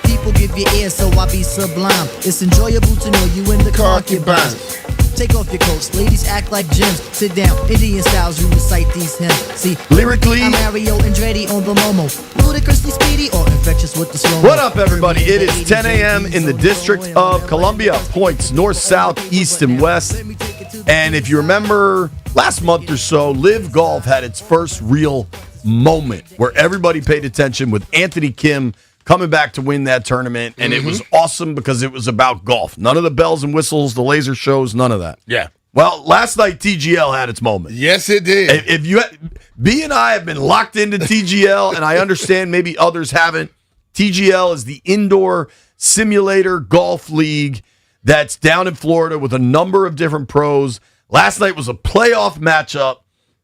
People give you ear, so I be sublime. It's enjoyable to know you in the concubines. Take off your coats, ladies act like gems. Sit down, Indian styles, you recite these hymns. See, lyrically, I'm Mario Andretti on the Momo. Ludicrously speedy or infectious with the slow. What up, everybody? It is 10 a.m. in the District of Columbia. Points north, south, east, and west. And if you remember, last month or so, Live Golf had its first real moment where everybody paid attention with Anthony Kim coming back to win that tournament, and it was awesome because it was about golf. None of the bells and whistles, the laser shows, none of that. Yeah. Well, last night TGL had its moment. Yes, it did. If you, B and I have been locked into TGL, and I understand maybe others haven't. TGL is the indoor simulator golf league that's down in Florida with a number of different pros. Last night was a playoff matchup,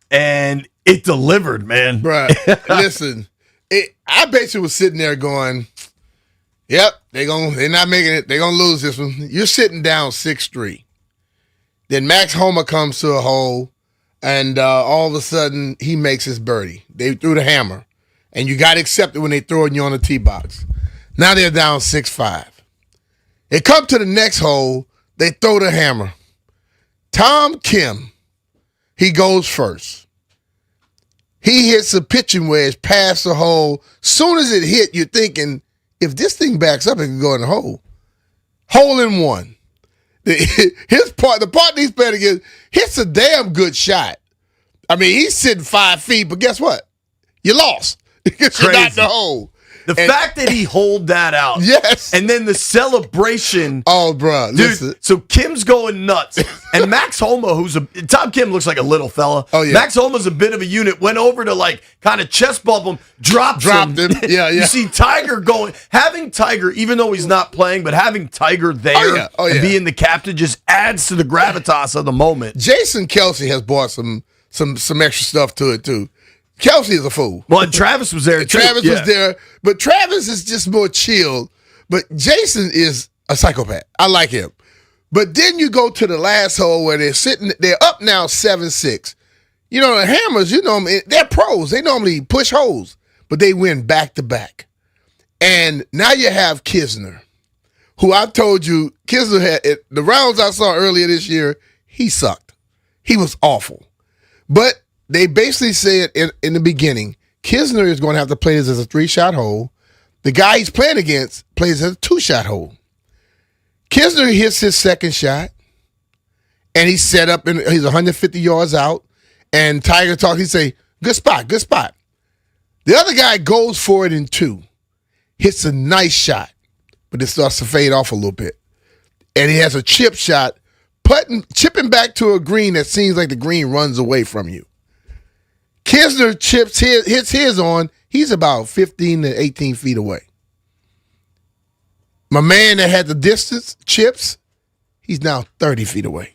and it delivered, man. Bruh, listen. I bet you was sitting there going, yep, they're not making it. They're going to lose this one. You're sitting down 6-3. Then Max Homa comes to a hole, and all of a sudden, he makes his birdie. They threw the hammer, and you got to accept it when they throw you on the tee box. Now they're down 6-5. They come to the next hole, they throw the hammer. Tom Kim, he goes first. He hits a pitching wedge past the hole. Soon as it hit, you're thinking, if this thing backs up, it can go in the hole. Hole in one. The part he's playing against hits a damn good shot. I mean, he's sitting 5 feet, but guess what? You lost because you're not in the hole. The fact that he holed that out. Yes. And then the celebration. Oh, bro. Dude, listen. So Kim's going nuts. And Max Homa, Tom Kim looks like a little fella. Oh, yeah. Max Homa's a bit of a unit. Went over to kind of chest bump him, dropped him. Yeah. You see Tiger having Tiger, even though he's not playing, but having Tiger there and being the captain just adds to the gravitas of the moment. Jason Kelsey has brought some extra stuff to it, too. Kelsey is a fool. Well, and Travis was there, too. Travis was there, but Travis is just more chilled. But Jason is a psychopath. I like him. But then you go to the last hole where they're up now 7-6. You know, the Hammers, they're pros. They normally push holes, but they win back-to-back. And now you have Kisner, who I told you, Kisner had, the rounds I saw earlier this year, he sucked. He was awful. But they basically said in the beginning, Kisner is going to have to play this as a 3-shot hole. The guy he's playing against plays as a 2-shot hole. Kisner hits his second shot, and he's set up, and he's 150 yards out. And Tiger talks, he say, good spot, good spot. The other guy goes for it in 2, hits a nice shot, but it starts to fade off a little bit. And he has a chip shot, chipping back to a green that seems like the green runs away from you. Kisner hits his on. He's about 15 to 18 feet away. My man that had the distance, chips, he's now 30 feet away.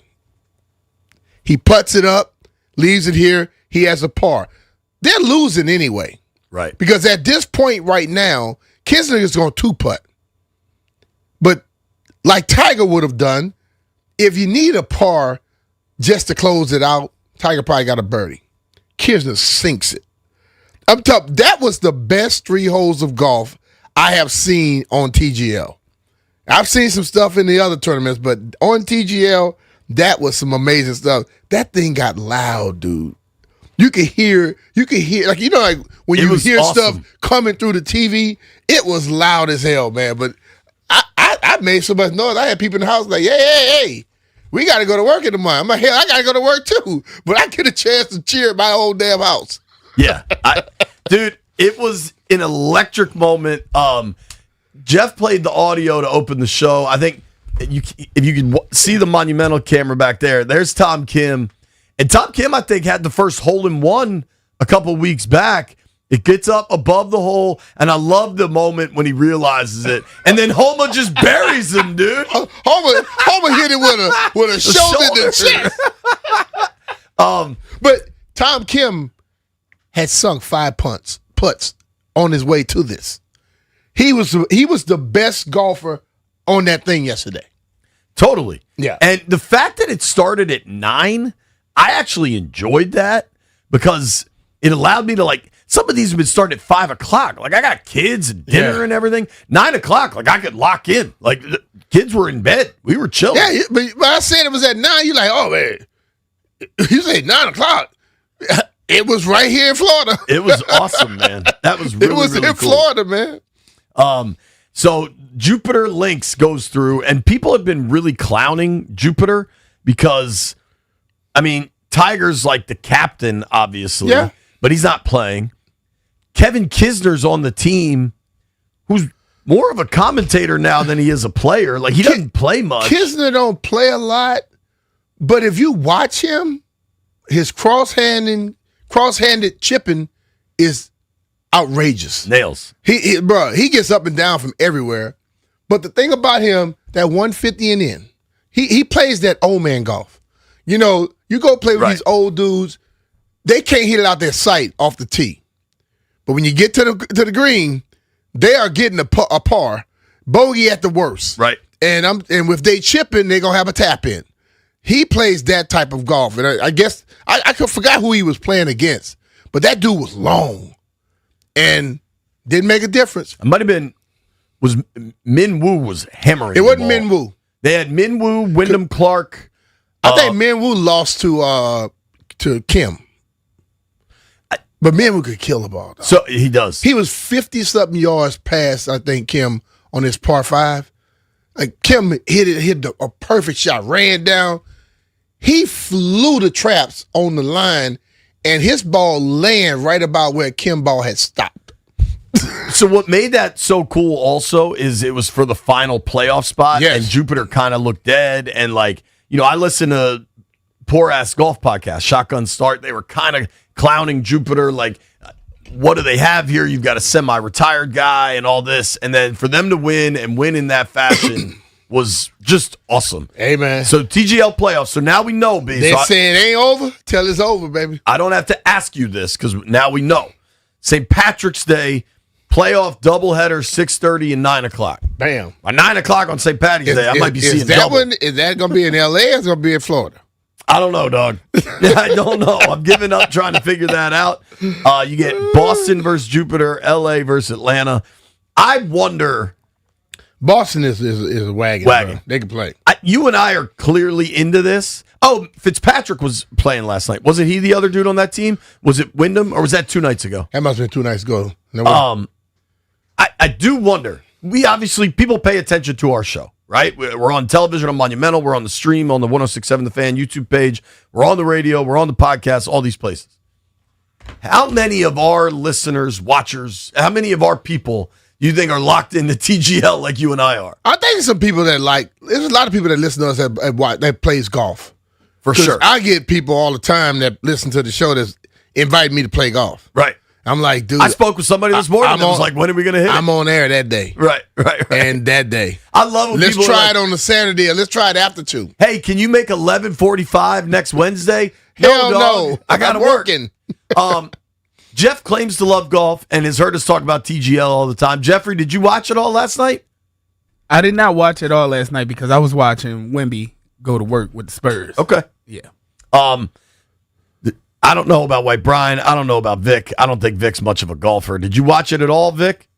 He putts it up, leaves it here. He has a par. They're losing anyway. Right. Because at this point right now, Kisner is going to 2-putt. But like Tiger would have done, if you need a par just to close it out, Tiger probably got a birdie. Kisner sinks it. I'm tough. That was the best 3 holes of golf I have seen on TGL. I've seen some stuff in the other tournaments, but on TGL, that was some amazing stuff. That thing got loud, dude. You could hear, like, you know, like when you hear stuff coming through the TV, it was loud as hell, man. But I made so much noise. I had people in the house like, hey, we got to go to work in the morning. I'm like, hell, I got to go to work too. But I get a chance to cheer at my whole damn house. Yeah. Dude, it was an electric moment. Jeff played the audio to open the show. I think if you can see the Monumental camera back there, there's Tom Kim. And Tom Kim, I think, had the first hole-in-one a couple weeks back. It gets up above the hole, and I love the moment when he realizes it. And then Homa just buries him, dude. Homa hit it with a shoulder to chest. But Tom Kim had sunk 5 putts on his way to this. He was the best golfer on that thing yesterday. Totally. Yeah. And the fact that it started at 9, I actually enjoyed that because it allowed me to, like, some of these have been starting at 5 o'clock. Like, I got kids and dinner and everything. 9 o'clock, like, I could lock in. Like, the kids were in bed. We were chilling. Yeah, but I said it was at 9. You're like, oh, man. You say 9 o'clock. It was right here in Florida. It was awesome, man. That was really, really in cool. Florida, man. So Jupiter Lynx goes through, and people have been really clowning Jupiter because, I mean, Tiger's like the captain, obviously, but he's not playing. Kevin Kisner's on the team, who's more of a commentator now than he is a player. Like, he doesn't play much. Kisner don't play a lot, but if you watch him, his cross-handed chipping is outrageous. Nails. He gets up and down from everywhere. But the thing about him, that 150 and in, he plays that old man golf. You know, you go play with these old dudes, they can't hit it out their sight off the tee. But when you get to the green, they are getting a par, bogey at the worst. Right. And if they chipping, they're gonna have a tap in. He plays that type of golf, and I guess I forgot who he was playing against, but that dude was long and didn't make a difference. It might have been Min Woo was hammering. It wasn't Min Woo. They had Min Woo, Wyndham Clark. I think Min Woo lost to Kim. But Min Woo could kill the ball, though. So he does. He was 50-something yards past, I think, Kim on his par 5. Like, Kim hit a perfect shot, ran down. He flew the traps on the line, and his ball landed right about where Kim ball had stopped. So what made that so cool also is it was for the final playoff spot, and Jupiter kind of looked dead. And, like, you know, I listen to Poor Ass Golf Podcast, Shotgun Start. They were kind of clowning Jupiter, like, what do they have here? You've got a semi-retired guy and all this. And then for them to win and win in that fashion was just awesome. Hey, man. So TGL playoffs. So now we know, B. They're saying it ain't over till it's over, baby. I don't have to ask you this because now we know. St. Patrick's Day, playoff doubleheader, 6:30 and 9 o'clock. Bam. By 9 o'clock on St. Patty's Day, I might be seeing that double. Is that going to be in L.A. or is it going to be in Florida? I don't know, dog. I don't know. I'm giving up trying to figure that out. You get Boston versus Jupiter, LA versus Atlanta. I wonder. Boston is a wagon. Bro. They can play. You and I are clearly into this. Oh, Fitzpatrick was playing last night. Wasn't he the other dude on that team? Was it Wyndham or was that 2 nights ago? That must have been 2 nights ago. I do wonder. We obviously, people pay attention to our show. Right? We're on television on Monumental. We're on the stream on the 106.7 The Fan YouTube page. We're on the radio. We're on the podcast, all these places. How many of our listeners, watchers, how many of our people you think are locked into TGL like you and I are? I think some people that there's a lot of people that listen to us that plays golf. For sure. I get people all the time that listen to the show that's inviting me to play golf. Right. I'm like, dude. I spoke with somebody this morning that was like, when are we going to hit it? I'm on air that day. Right. And that day. I love when Let's people try are it on the Saturday or let's try it after 2. Hey, can you make 11:45 next Wednesday? Hell dog. no. I got to I'm work. working. Jeff claims to love golf and has heard us talk about TGL all the time. Jeffrey, did you watch it all last night? I did not watch it all last night because I was watching Wemby go to work with the Spurs. Okay. Yeah. I don't know about White Brian. I don't know about Vic. I don't think Vic's much of a golfer. Did you watch it at all, Vic?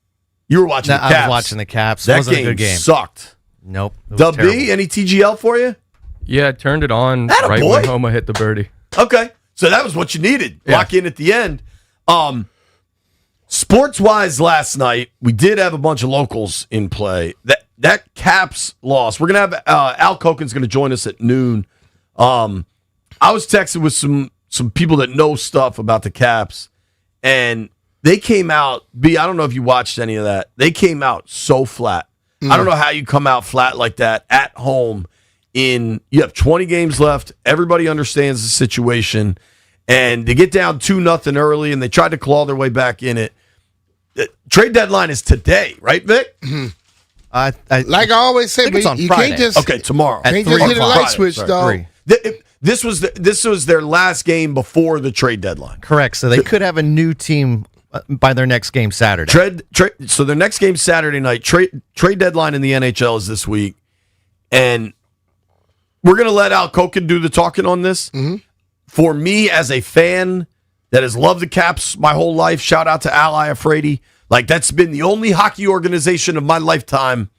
You were watching the Caps. I was watching the Caps. That wasn't game a good game. Sucked. Nope. Dub B, any TGL for you? Yeah, I turned it on Atta right boy. when Homa hit the birdie. Okay. So that was what you needed. Yeah. Lock in at the end. Sports-wise last night, we did have a bunch of locals in play. That Caps loss. We're going to have Al Koken's going to join us at noon. I was texting with some people that know stuff about the Caps, and they came out, I don't know if you watched any of that. They came out so flat. I don't know how you come out flat like that at home. You have 20 games left. Everybody understands the situation. And they get down 2-0 early, and they tried to claw their way back in it. The trade deadline is today, right, Vic? Like I always say, but you Friday. can't just Okay, tomorrow. Can't just hit a light switch, though. This was their last game before the trade deadline. Correct. So they could have a new team by their next game Saturday. So their next game Saturday night. Trade deadline in the NHL is this week, and we're gonna let Al Koken do the talking on this. Mm-hmm. For me, as a fan that has loved the Caps my whole life, shout out to Al Iafredi. Like, that's been the only hockey organization of my lifetime.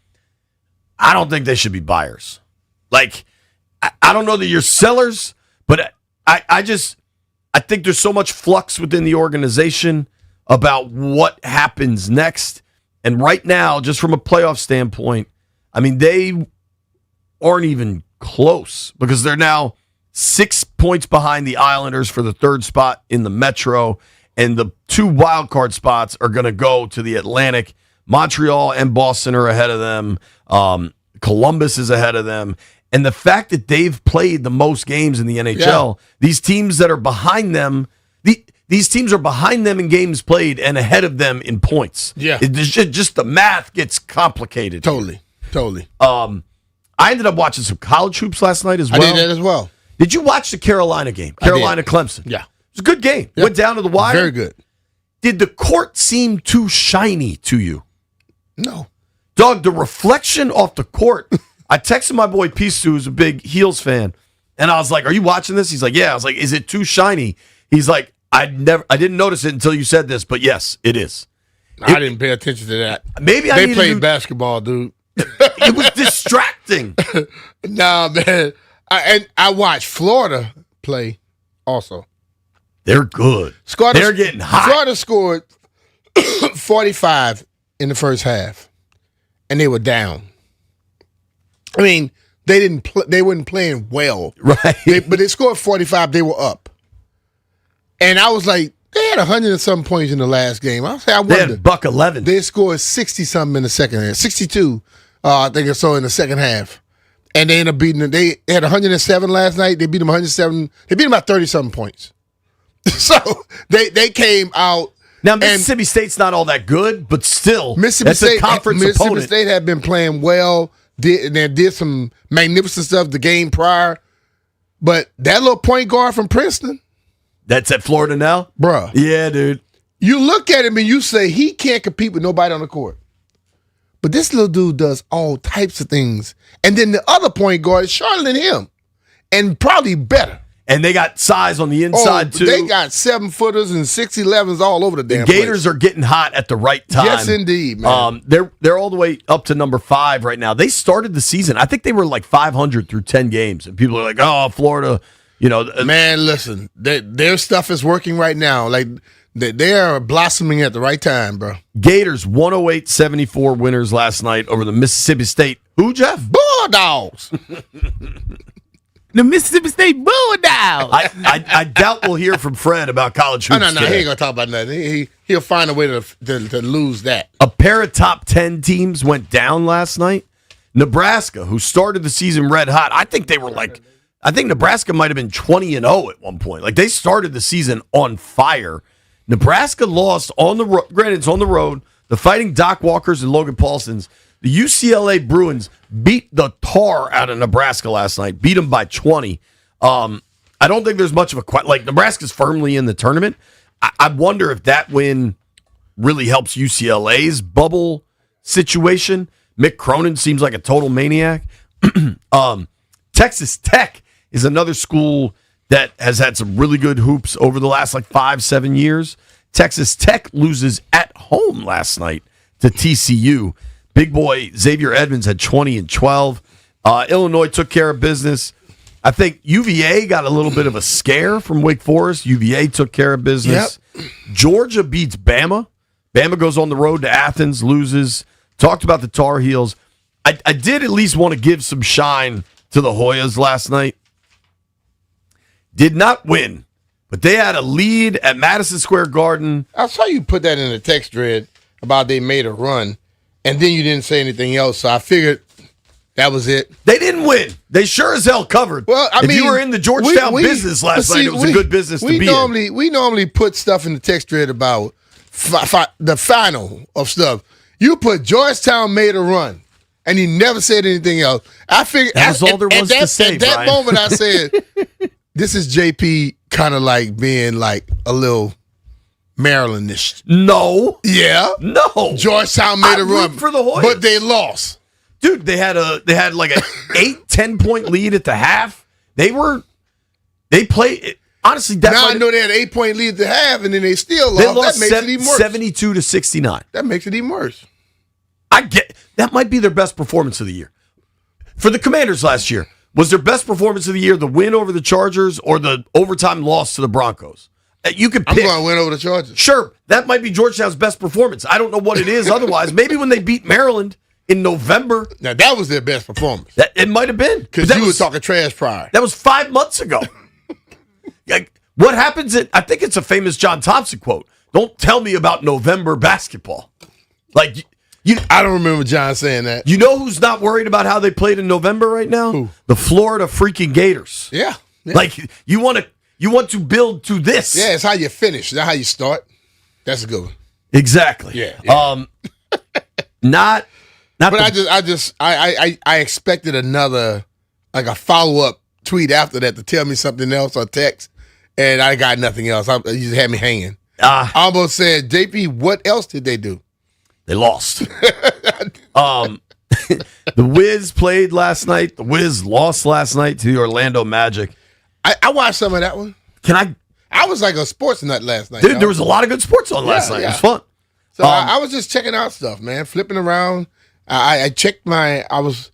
I don't think they should be buyers. Like, I don't know that you're sellers, but I think there's so much flux within the organization about what happens next. And right now, just from a playoff standpoint, I mean, they aren't even close because they're now 6 points behind the Islanders for the third spot in the Metro, and the 2 wild card spots are going to go to the Atlantic. Montreal and Boston are ahead of them. Columbus is ahead of them. And the fact that they've played the most games in the NHL, these teams that are behind them, these teams are behind them in games played and ahead of them in points. Yeah. Just the math gets complicated. Totally. I ended up watching some college hoops last night as well. I did that as well. Did you watch the Carolina game? Carolina-Clemson. Yeah. It was a good game. Yep. Went down to the wire. Very good. Did the court seem too shiny to you? No. Doug, the reflection off the court. I texted my boy Pistu, who's a big Heels fan, and I was like, "Are you watching this?" He's like, "Yeah." I was like, "Is it too shiny?" He's like, I didn't notice it until you said this, but yes, it is." I didn't pay attention to that. Maybe they played basketball, dude. It was distracting. Nah, man. I watched Florida play also. They're good. They're getting hot. Florida scored 45 in the first half, and they were down. I mean, they weren't playing well, right? But they scored 45. They were up, and I was like, they had 100 and some points in the last game. I wonder. They had $111. They scored 60 something in the second half, 62, I think or so in the second half, and they ended up beating them. They had 107 last night. They beat them 107. They beat them by 30 something points. So they came out. Now Mississippi State's not all that good, but still, that's a conference Mississippi opponent. State had been playing well. Did some magnificent stuff the game prior, but that little point guard from Princeton, that's at Florida now, bruh. Yeah, dude. You look at him and you say he can't compete with nobody on the court, but this little dude does all types of things. And then the other point guard is shorter than him, and probably better. And they got size on the inside, too. They got 7-footers and 6'11s all over the damn The Gators are getting hot at the right time. Yes, indeed, man. They're all the way up to number 5 right now. They started the season. I think they were like 500 through 10 games. And people are like, oh, Florida, Man, listen, their stuff is working right now. Like, they are blossoming at the right time, bro. Gators 108-74 winners last night over the Mississippi State. Who, Jeff? Bulldogs. The Mississippi State Bulldogs. out. I doubt we'll hear from Fred about college hoops. No, he ain't gonna talk about nothing. He'll find a way to lose that. A pair of top 10 teams went down last night. Nebraska, who started the season red hot, I think Nebraska might have been 20-0 at one point. Like, they started the season on fire. Nebraska lost on the road. Granted, it's on the road. The Fighting Doc Walkers and Logan Paulsons. The UCLA Bruins beat the tar out of Nebraska last night. Beat them by 20. I don't think there's much of a like Nebraska's firmly in the tournament. I wonder if that win really helps UCLA's bubble situation. Mick Cronin seems like a total maniac. Texas Tech is another school that has had some really good hoops over the last 5-7 years. Texas Tech loses at home last night to TCU. Big boy Xavier Edmonds had 20 and 12. Illinois took care of business. I think UVA got a little bit of a scare from Wake Forest. UVA took care of business. Yep. Georgia beats Bama. Bama goes on the road to Athens, loses. Talked about the Tar Heels. I did at least want to give some shine to the Hoyas last night. Did not win, but they had a lead at Madison Square Garden. I saw you put that in the text thread about they made a run, and then you didn't say anything else, so I figured that was it. They didn't win. They sure as hell covered. Well, if you were in the Georgetown business last night, it was a good business to be in. We normally put stuff in the text thread about the final of stuff. You put Georgetown made a run, and you never said anything else. I figured that was all there was to say. At that Brian. moment, I said, "This is JP kind of like being like a little Marylandish." No, yeah, no. Georgetown made a run for the Hoyas, but they lost. Dude, they had like an 8-10 point lead at the half. They played. Honestly, I know they had an 8-point lead at the half, and then they still lost. They lost that makes it even worse. 72-69. That makes it even worse. I get that might be their best performance of the year. For the Commanders last year, was their best performance of the year the win over the Chargers or the overtime loss to the Broncos? You could pick. I'm going to win over the Chargers. Sure, that might be Georgetown's best performance. I don't know what it is otherwise. Maybe when they beat Maryland in November. Now, that was their best performance. It might have been. Because you were talking trash prior. That was 5 months ago. What happens I think it's a famous John Thompson quote. Don't tell me about November basketball. I don't remember John saying that. You know who's not worried about how they played in November right now? Who? The Florida freaking Gators. Yeah. You want to build to this. Yeah, it's how you finish, not how you start. That's a good one. Exactly. Yeah. Not but I expected another, like a follow-up tweet after that to tell me something else or text, and I got nothing else. You just had me hanging. I almost said, JP, what else did they do? They lost. The Wiz played last night. The Wiz lost last night to the Orlando Magic. I watched some of that one. I was like a sports nut last night. Dude, there was a lot of good sports on last night. Yeah. It was fun. So I was just checking out stuff, man, flipping around. I checked I was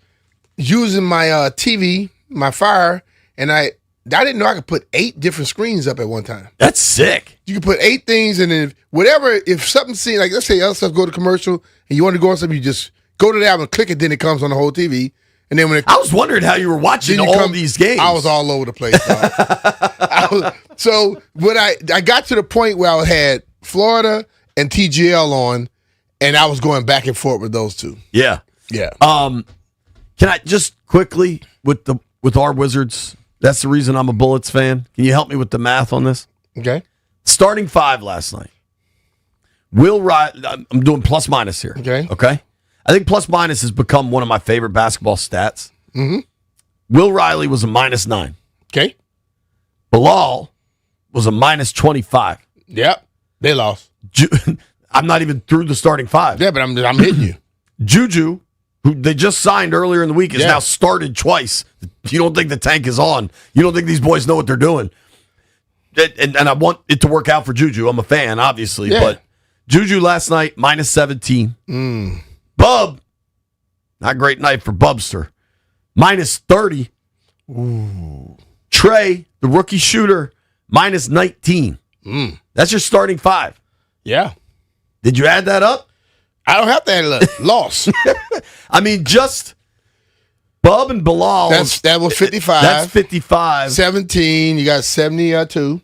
using my TV, my Fire, and I didn't know I could put 8 different screens up at one time. That's sick. You can put 8 things, and then if something seems like, let's say other stuff go to commercial, and you want to go on something, you just go to that one, click it, then it comes on the whole TV. And then I was wondering how you were watching all these games. I was all over the place. So when I got to the point where I had Florida and TGL on, and I was going back and forth with those two. Yeah. Yeah. Can I just quickly with our Wizards? That's the reason I'm a Bullets fan. Can you help me with the math on this? Okay. Starting 5 last night. Will Riley, I'm doing plus minus here. Okay. Okay. I think plus minus has become one of my favorite basketball stats. Mm-hmm. Will Riley was a -9. Okay. Bilal was a -25. Yep. They lost. I'm not even through the starting 5. Yeah, but I'm hitting you. Juju, who they just signed earlier in the week, has now started twice. You don't think the tank is on. You don't think these boys know what they're doing. And I want it to work out for Juju. I'm a fan, obviously. Yeah. But Juju last night, -17. Bub, not a great night for Bubster. -30. Ooh. Trey, the rookie shooter, -19. That's your starting 5. Yeah. Did you add that up? I don't have to add it up. Loss. I mean, just Bub and Bilal. That was 55. That's 55. 17. You got 72.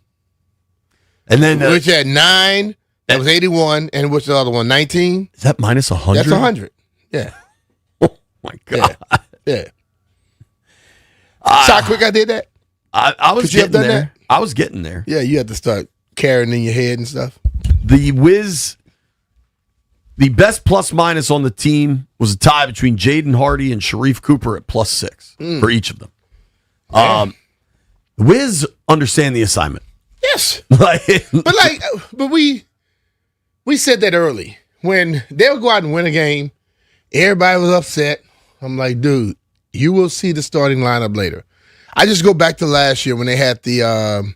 And then which had 9. That was 81. And what's the other one? 19. Is that minus 100? That's 100. Yeah. Oh my God. Yeah. See how quick I did that? I was Could you have getting done there. that? I was getting there. Yeah, you had to start carrying in your head and stuff. The Wiz, the best plus minus on the team was a tie between Jaden Hardy and Sharif Cooper at +6 for each of them. The Wiz understand the assignment. Yes. but we said that early. When they'll go out and win a game, everybody was upset. I'm like, dude, you will see the starting lineup later. I just go back to last year when they had the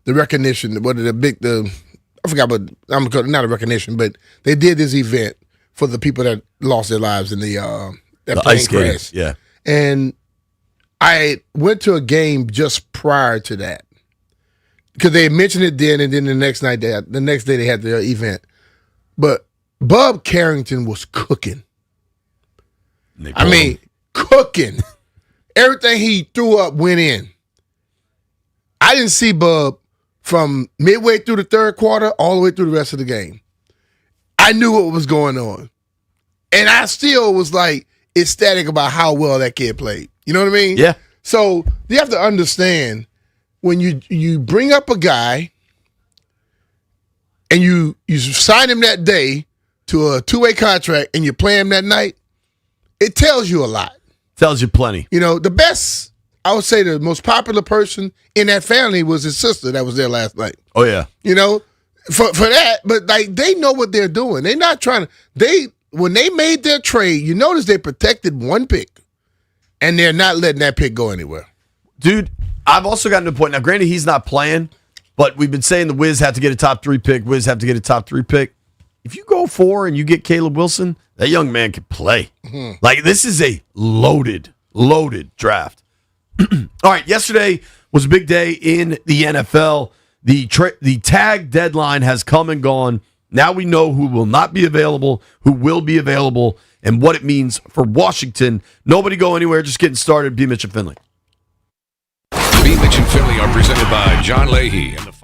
recognition. I forgot, but not a recognition, but they did this event for the people that lost their lives in the plane ice skating, crash. yeah. And I went to a game just prior to that because they mentioned it then, and then the next day they had the event. But Bub Carrington was cooking. Cooking. Everything he threw up went in. I didn't see Bub from midway through the third quarter all the way through the rest of the game. I knew what was going on. And I still was like ecstatic about how well that kid played. You know what I mean? Yeah. So you have to understand when you bring up a guy and you sign him that day to a 2-way contract and you play him that night, it tells you a lot. Tells you plenty. You know, the best, I would say the most popular person in that family was his sister that was there last night. Oh, yeah. You know, for that, but like they know what they're doing. They're not trying to, when they made their trade, you notice they protected one pick and they're not letting that pick go anywhere. Dude, I've also gotten to a point, now granted he's not playing, but we've been saying the Wiz have to get a top 3 pick, Wiz have to get a top 3 pick. If you go 4 and you get Caleb Wilson, that young man can play. Mm-hmm. Like, this is a loaded draft. All right, yesterday was a big day in the NFL. The tag deadline has come and gone. Now we know who will not be available, who will be available, and what it means for Washington. Nobody go anywhere. Just getting started. BMitch and Finlay. BMitch and Finlay are presented by John Leahy and the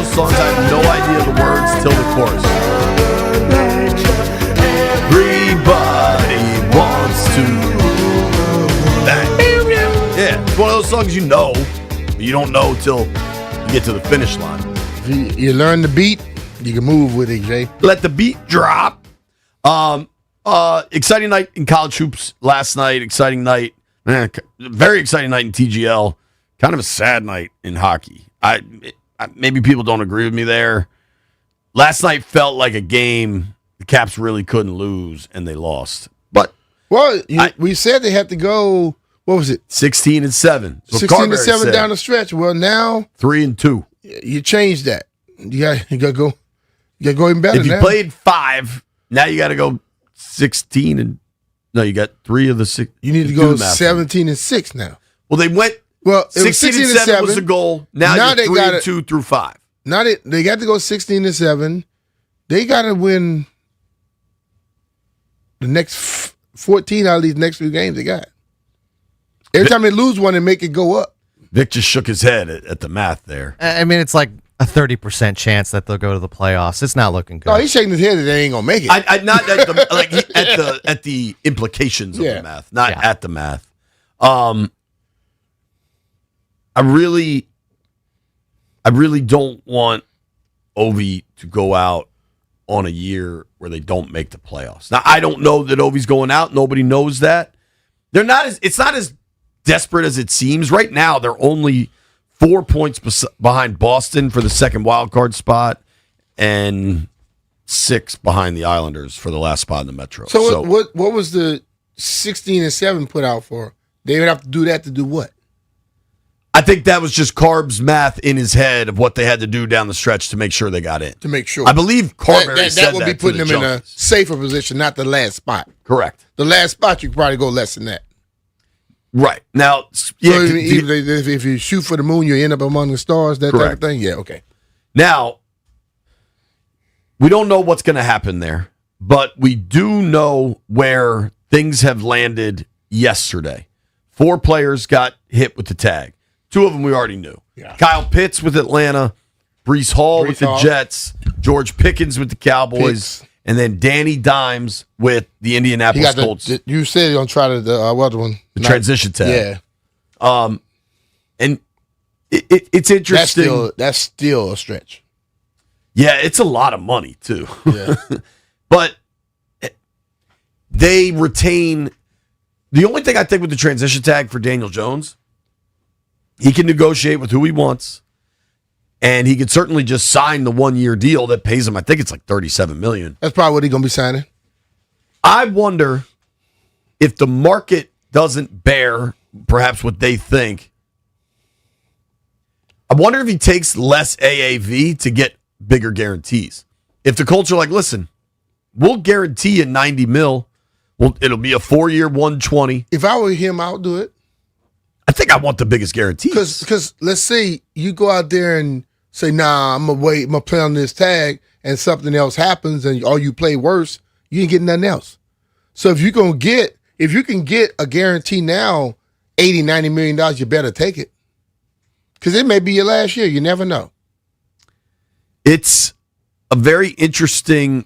those songs I have no idea the words till the chorus. Everybody wants to. Yeah, it's one of those songs you know, but you don't know till you get to the finish line. If you learn the beat, you can move with it, Jay. Let the beat drop. Exciting night in college hoops last night. Exciting night. Very exciting night in TGL. Kind of a sad night in hockey. Maybe people don't agree with me there. Last night felt like a game the Caps really couldn't lose, and they lost. But we said they had to go. What was it? 16-7. So 16-7 down the stretch. Well, now 3-2. You changed that. You got to go. You got to go even better. If you now. played 5, now you got to go 16 and no, you got 3 of the 6. You need to go 17-6 now. Well, they went. Well, it 16-7 was the goal. Now you're 3-2 through 5. Now they got to go 16-7. They got to win the next 14 out of these next 2 games they got. Every time they lose one, they make it go up. Vic just shook his head at the math there. I mean, it's like a 30% chance that they'll go to the playoffs. It's not looking good. No, he's shaking his head that they ain't gonna make it. Not at the at the implications of the math, not at the math. I really don't want Ovi to go out on a year where they don't make the playoffs. Now, I don't know that Ovi's going out. Nobody knows that. It's not as desperate as it seems. Right now, they're only 4 points behind Boston for the second wild card spot and 6 behind the Islanders for the last spot in the Metro. So what was the 16-7 put out for? They would have to do that to do what? I think that was just Carb's math in his head of what they had to do down the stretch to make sure they got in. To make sure. I believe Carberry said that would be putting them in a safer position, not the last spot. Correct. The last spot, you could probably go less than that. Right. Now, if you shoot for the moon, you end up among the stars, that type of thing? Yeah, okay. Now, we don't know what's going to happen there, but we do know where things have landed yesterday. 4 players got hit with the tag. 2 of them we already knew. Yeah. Kyle Pitts with Atlanta, Breece Hall with the Jets, George Pickens with the Cowboys, and then Danny Dimes with the Indianapolis Colts. You said you're going to try the other one. The transition tag. Yeah. And it's interesting. That's still a stretch. Yeah, it's a lot of money, too. Yeah. But they retain. The only thing I think with the transition tag for Daniel Jones, he can negotiate with who he wants, and he could certainly just sign the 1-year deal that pays him, I think it's like $37 million. That's probably what he's going to be signing. I wonder if the market doesn't bear perhaps what they think. I wonder if he takes less AAV to get bigger guarantees. If the Colts are like, listen, we'll guarantee you $90 million. Well, it'll be a 4-year, $120. If I were him, I would do it. I think I want the biggest guarantees. Because let's say you go out there and say, nah, I'm going to wait, I'm going to play on this tag, and something else happens, or you play worse, you ain't getting nothing else. So if you can get a guarantee now, $80, $90 million, you better take it. Because it may be your last year. You never know. It's a very interesting.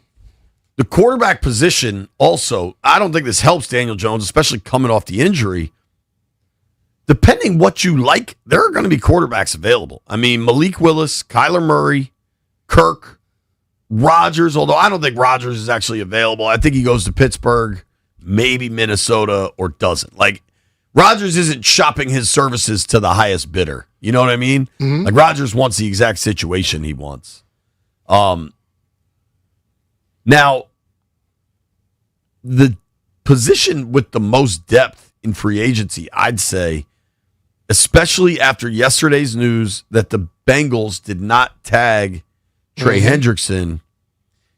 The quarterback position also, I don't think this helps Daniel Jones, especially coming off the injury. Depending what you like, there are going to be quarterbacks available. I mean, Malik Willis, Kyler Murray, Kirk, Rodgers, although I don't think Rodgers is actually available. I think he goes to Pittsburgh, maybe Minnesota, or doesn't. Like, Rodgers isn't shopping his services to the highest bidder. You know what I mean? Mm-hmm. Like, Rodgers wants the exact situation he wants. Now, the position with the most depth in free agency, I'd say, especially after yesterday's news that the Bengals did not tag Trey Hendrickson,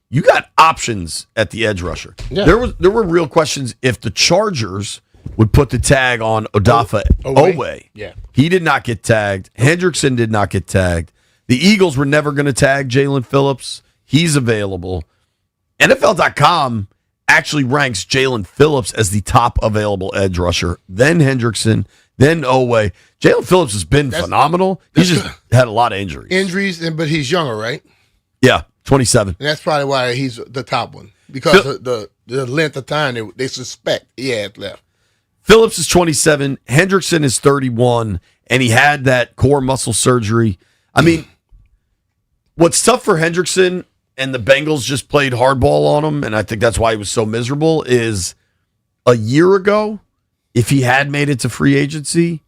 you got options at the edge rusher. Yeah. There were real questions if the Chargers would put the tag on Odafe Owe. Yeah. He did not get tagged. Hendrickson did not get tagged. The Eagles were never going to tag Jalen Phillips. He's available. NFL.com actually ranks Jalen Phillips as the top available edge rusher, then Hendrickson, then Oweh. Jalen Phillips has been phenomenal. He's just had a lot of injuries. But he's younger, right? Yeah, 27. And that's probably why he's the top one. Because of the length of time they suspect he had left. Phillips is 27. Hendrickson is 31. And he had that core muscle surgery. I mean, what's tough for Hendrickson, and the Bengals just played hardball on him, and I think that's why he was so miserable, is a year ago, if he had made it to free agency,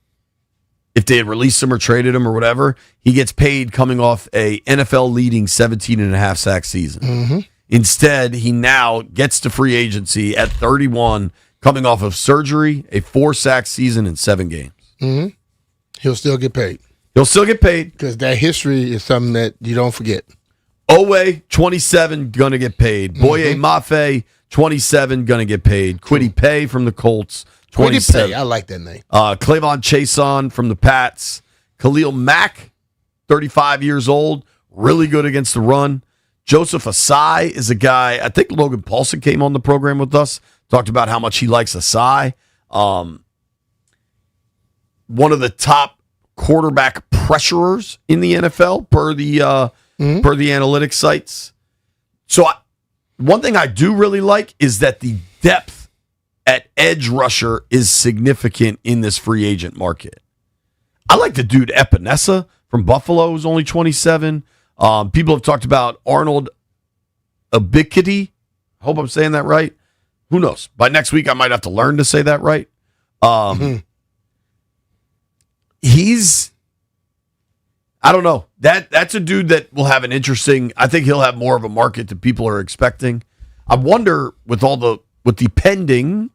if they had released him or traded him or whatever, he gets paid coming off a NFL-leading 17.5 sack season. Mm-hmm. Instead, he now gets to free agency at 31, coming off of surgery, a 4-sack season in 7 games. Mm-hmm. He'll still get paid. He'll still get paid. Because that history is something that you don't forget. Oweh, 27, going to get paid. Boye Mafe, 27, going to get paid. Kwity Paye from the Colts, 27. Paye, I like that name. Clavon Chason from the Pats. Khalil Mack, 35 years old, really good against the run. Joseph Asai is a guy, I think Logan Paulson came on the program with us, talked about how much he likes Asai. One of the top quarterback pressurers in the NFL per the analytics sites. So one thing I do really like is that the depth at edge rusher is significant in this free agent market. I like the dude Epinesa from Buffalo, who's only 27. People have talked about Arnold Ovuchkin. I hope I'm saying that right. Who knows? By next week, I might have to learn to say that right. I don't know. That's a dude that will have an interesting. I think he'll have more of a market than people are expecting. I wonder with the pending,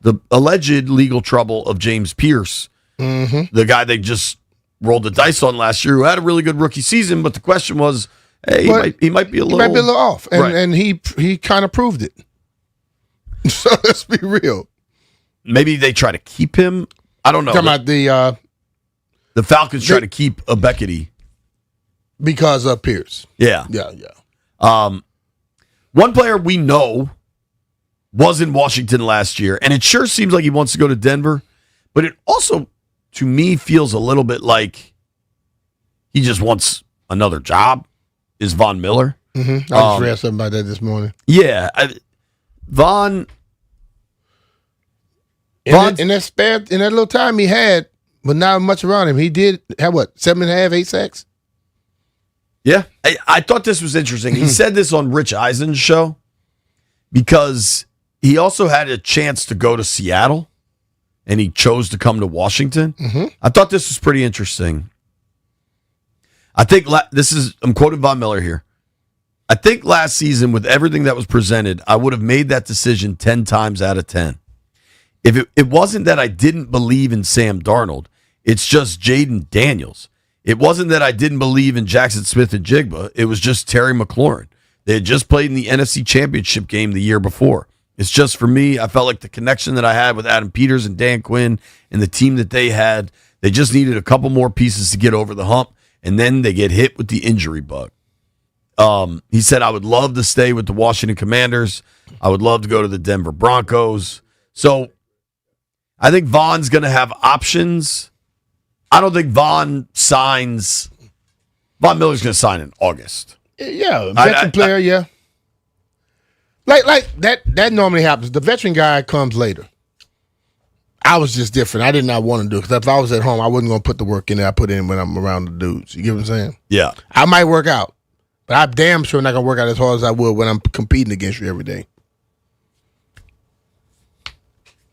the alleged legal trouble of James Pierce, the guy they just rolled the dice on last year, who had a really good rookie season, but the question was, hey, he might be a little off, and he kind of proved it. So let's be real. Maybe they try to keep him. I don't know. Talking about the Falcons try to keep Ovuchkin because of Pierce. Yeah. One player we know was in Washington last year, and it sure seems like he wants to go to Denver, but it also, to me, feels a little bit like he just wants another job, is Von Miller. Mm-hmm. I just read something about that this morning. Yeah. In that little time he had, but not much around him. He did have 7.5, 8 sacks? Yeah. I thought this was interesting. He said this on Rich Eisen's show because he also had a chance to go to Seattle and he chose to come to Washington. Mm-hmm. I thought this was pretty interesting. I think I'm quoting Von Miller here. I think last season, with everything that was presented, I would have made that decision 10 times out of 10. If it wasn't that I didn't believe in Sam Darnold, it's just Jaden Daniels. It wasn't that I didn't believe in Jackson Smith and Jigba. It was just Terry McLaurin. They had just played in the NFC Championship game the year before. It's just, for me, I felt like the connection that I had with Adam Peters and Dan Quinn and the team that they had, they just needed a couple more pieces to get over the hump, and then they get hit with the injury bug. He said, I would love to stay with the Washington Commanders. I would love to go to the Denver Broncos. So I think Von's going to have options. I don't think Von Miller's going to sign in August. Yeah, veteran player, yeah. Like that normally happens. The veteran guy comes later. I was just different. I did not want to do it because if I was at home, I wasn't going to put the work in that I put in when I'm around the dudes. You get what I'm saying? Yeah. I might work out, but I'm damn sure not going to work out as hard as I would when I'm competing against you every day.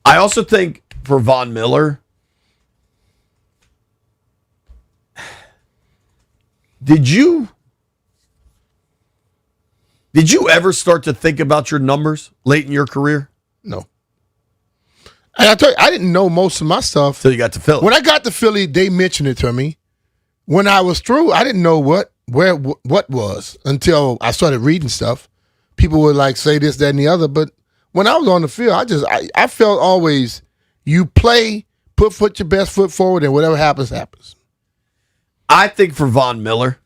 I also think for Von Miller, did you ever start to think about your numbers late in your career? No. And I tell you, I didn't know most of my stuff until you got to Philly. When I got to Philly, they mentioned it to me. When I was through, I didn't know what was until I started reading stuff. People would like say this, that, and the other. But when I was on the field, I felt always you play, put your best foot forward, and whatever happens, happens. I think for Von Miller,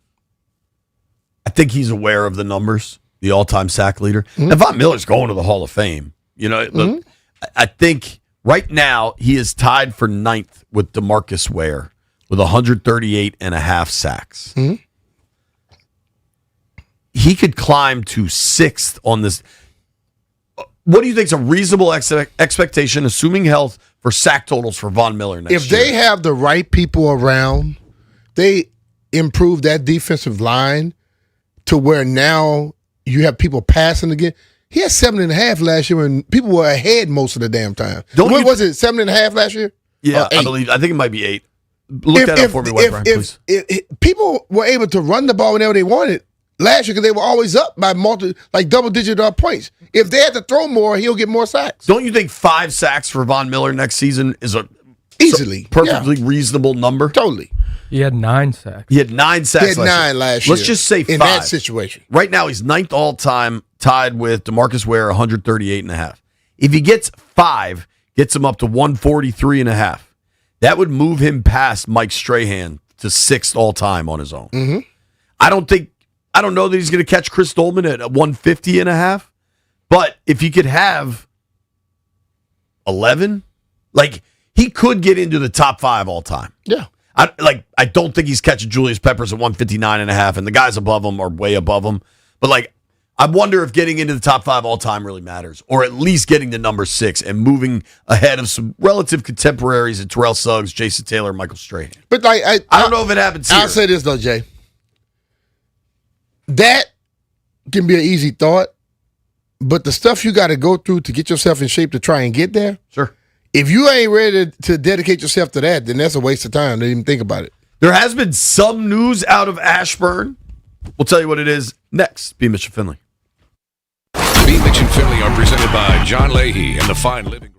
I think he's aware of the numbers, the all-time sack leader. Mm-hmm. Now, Von Miller's going to the Hall of Fame. You know, but I think Right now, he is tied for 9th with DeMarcus Ware with 138.5 sacks. Mm-hmm. He could climb to 6th on this. What do you think is a reasonable expectation, assuming health, for sack totals for Von Miller next year? If they have the right people around, they improve that defensive line to where now you have people passing again. He had 7.5 last year when people were ahead most of the damn time. What was it, 7.5 last year? Yeah, I think it might be 8. Look that up for me, White Brian, please. If people were able to run the ball whenever they wanted last year because they were always up by double-digit points. If they had to throw more, he'll get more sacks. Don't you think 5 sacks for Von Miller next season is a perfectly reasonable number? Totally. He had 9 sacks. He had 9 sacks. He had 9 last year. Let's just say 5 in that situation. Right now, he's 9th all time, tied with DeMarcus Ware, 138.5. If he gets 5, gets him up to 143.5. That would move him past Mike Strahan to 6th all time on his own. Mm-hmm. I don't know that he's going to catch Chris Dolman at 150.5. But if he could have 11, he could get into the top 5 all time. Yeah. I don't think he's catching Julius Peppers at 159.5, and the guys above him are way above him. But I wonder if getting into the top 5 all time really matters, or at least getting to number 6 and moving ahead of some relative contemporaries at Terrell Suggs, Jason Taylor, Michael Strahan. But I don't know if it happens here. I'll say this though, Jay. That can be an easy thought, but the stuff you got to go through to get yourself in shape to try and get there. Sure. If you ain't ready to dedicate yourself to that, then that's a waste of time. Don't even think about it. There has been some news out of Ashburn. We'll tell you what it is next. BMitch Finlay. BMitch and Finlay are presented by John Leahy and the Fine Living Group.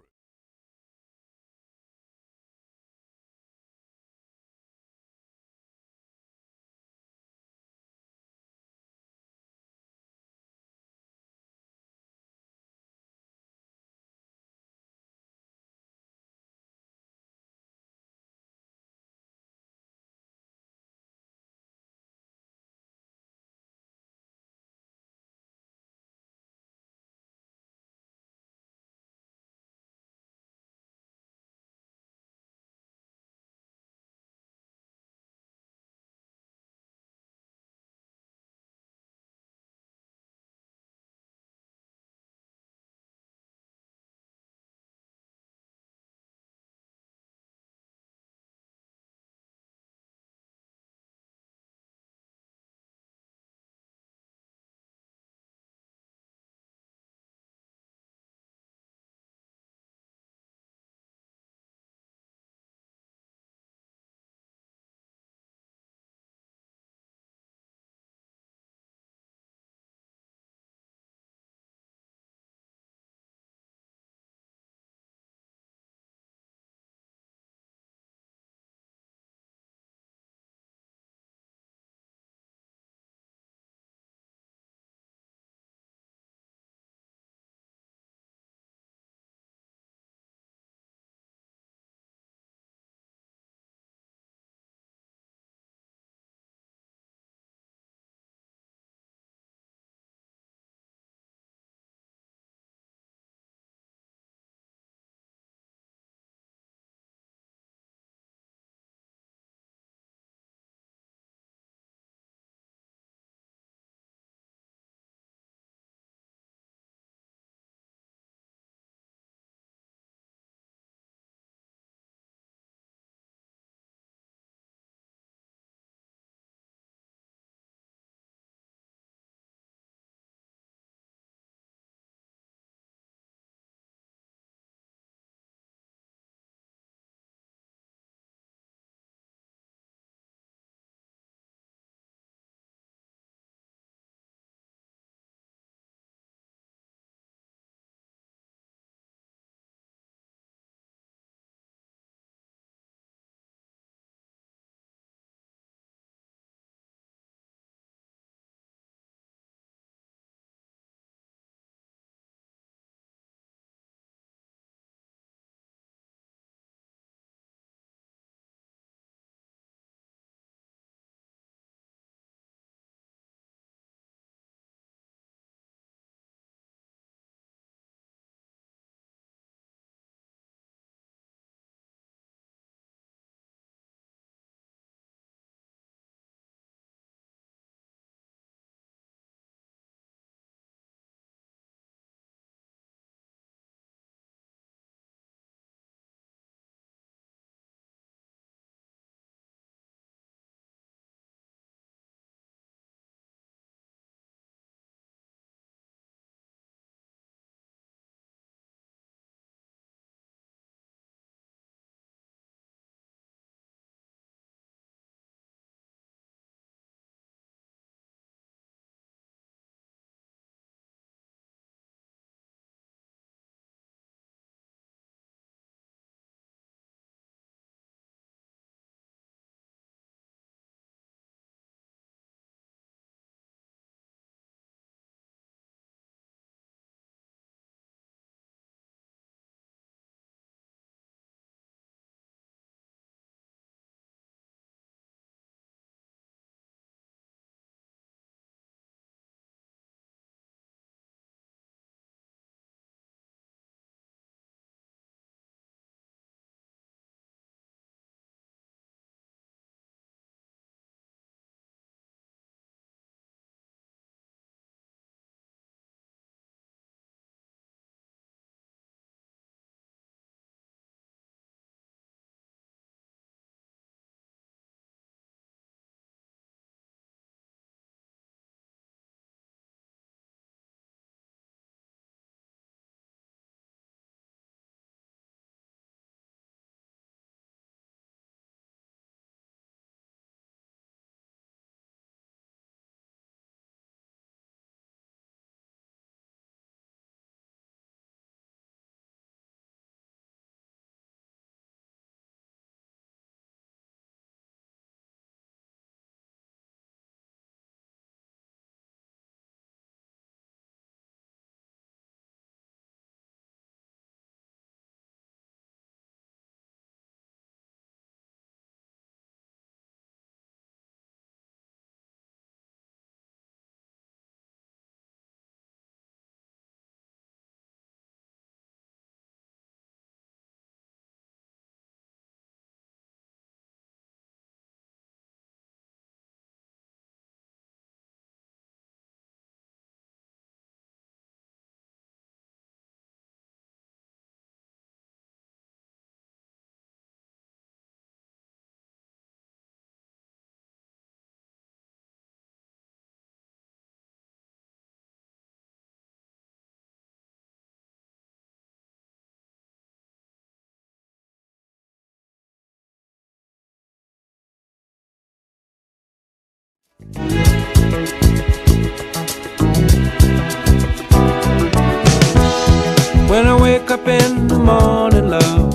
Woke up in the morning, love.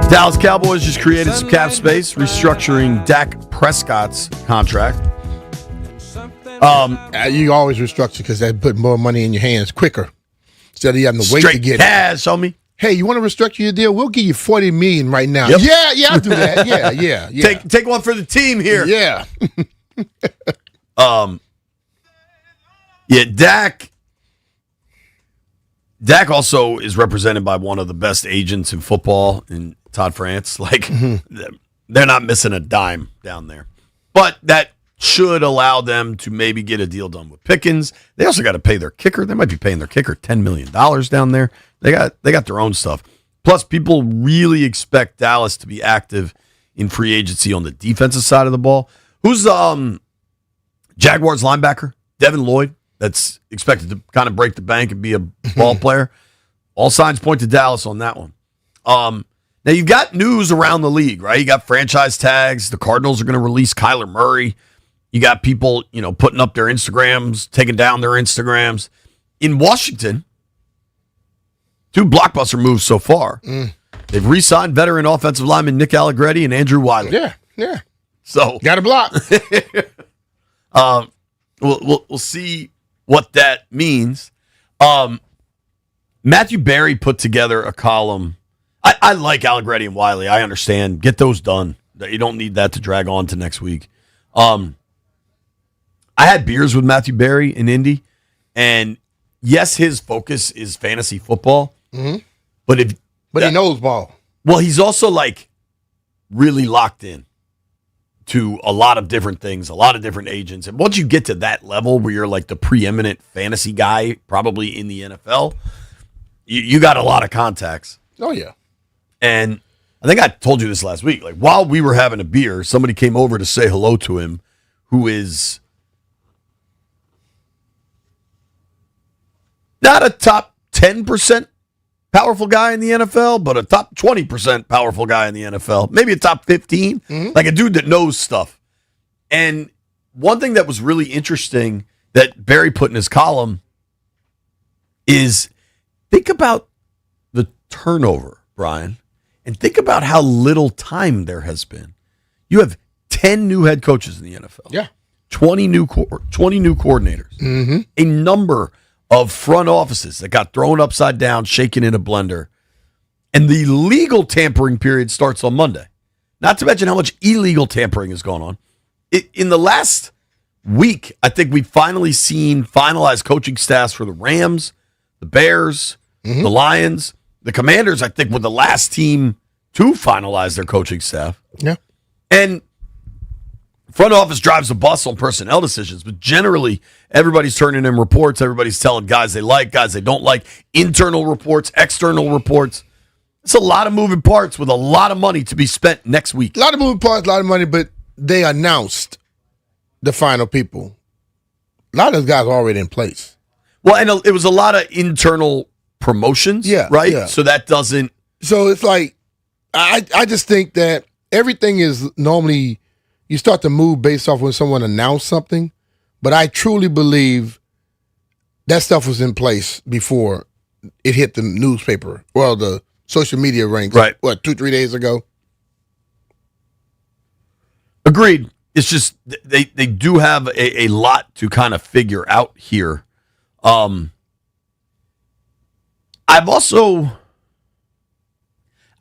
Dallas Cowboys just created some cap space, restructuring Dak Prescott's contract. You always restructure because they put more money in your hands quicker instead of you having to wait to Straight get cash, homie. Hey, you want to restructure your deal? We'll give you $40 million right now. Yep. Yeah, I'll do that. Yeah. Take one for the team here. Yeah. Dak also is represented by one of the best agents in football, in Todd France. Like, they're not missing a dime down there. But that should allow them to maybe get a deal done with Pickens. They also got to pay their kicker. They might be paying their kicker $10 million down there. They got their own stuff. Plus, people really expect Dallas to be active in free agency on the defensive side of the ball. Who's Jaguars linebacker? Devin Lloyd. That's expected to kind of break the bank and be a ball player. All signs point to Dallas on that one. Now, you've got news around the league, right? You got franchise tags. The Cardinals are going to release Kyler Murray. You got people, putting up their Instagrams, taking down their Instagrams. In Washington, 2 blockbuster moves so far. They've re-signed veteran offensive lineman Nick Allegretti and Andrew Wiley. Yeah. So got a block. We'll see what that means. Matthew Berry put together a column. I like Allegretti and Wiley. I understand. Get those done. You don't need that to drag on to next week. I had beers with Matthew Berry in Indy, and yes, his focus is fantasy football. But he knows ball. Well, he's also like really locked in to a lot of different things, a lot of different agents. And once you get to that level where you're like the preeminent fantasy guy, probably in the NFL, you got a lot of contacts. Oh, yeah. And I think I told you this last week. Like, while we were having a beer, somebody came over to say hello to him, who is not a top 10% powerful guy in the NFL, but a top 20% powerful guy in the NFL. Maybe a top 15, like a dude that knows stuff. And one thing that was really interesting that Barry put in his column is think about the turnover, Brian, and think about how little time there has been. You have 10 new head coaches in the NFL. Yeah. 20 new coordinators. A number of front offices that got thrown upside down, shaken in a blender. And the legal tampering period starts on Monday. Not to mention how much illegal tampering has gone on. In the last week, I think we've finally seen finalized coaching staffs for the Rams, the Bears, the Lions. The Commanders, I think, were the last team to finalize their coaching staff. Yeah. And front office drives a bus on personnel decisions, but generally everybody's turning in reports. Everybody's telling guys they like, guys they don't like, internal reports, external reports. It's a lot of moving parts with a lot of money to be spent next week. A lot of moving parts, a lot of money, but they announced the final people. A lot of those guys are already in place. Well, and it was a lot of internal promotions, right? Yeah. So that doesn't... So it's like, I just think that everything is normally... You start to move based off when someone announced something, but I truly believe that stuff was in place before it hit the newspaper, well, the social media ranks. Right. 2-3 days ago? Agreed. It's just they do have a lot to kind of figure out here. I've also...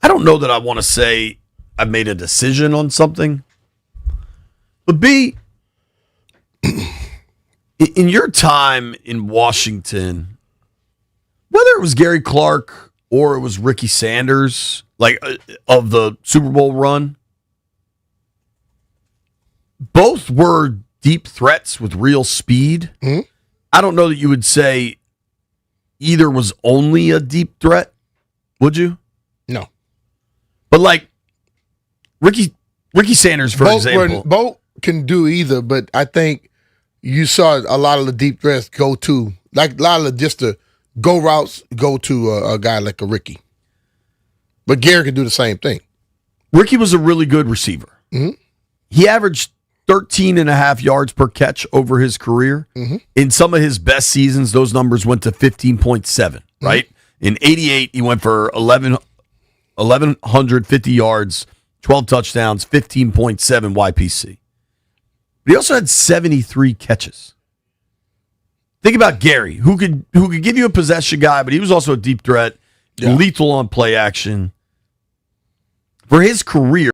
I don't know that I want to say I've made a decision on something. But B, in your time in Washington, whether it was Gary Clark or it was Ricky Sanders, like of the Super Bowl run, both were deep threats with real speed. I don't know that you would say either was only a deep threat, would you? No. But like Ricky Sanders, for example. Both can do either, but I think you saw a lot of the deep threats go to, like a lot of just the go routes go to a guy like a Ricky. But Gary can do the same thing. Ricky was a really good receiver. He averaged 13.5 yards per catch over his career. In some of his best seasons, those numbers went to 15.7, right? In 88, he went for 1,150 yards, 12 touchdowns, 15.7 YPC. But he also had 73 catches. Think about Gary, who could give you a possession guy, but he was also a deep threat, lethal on play action. For his career,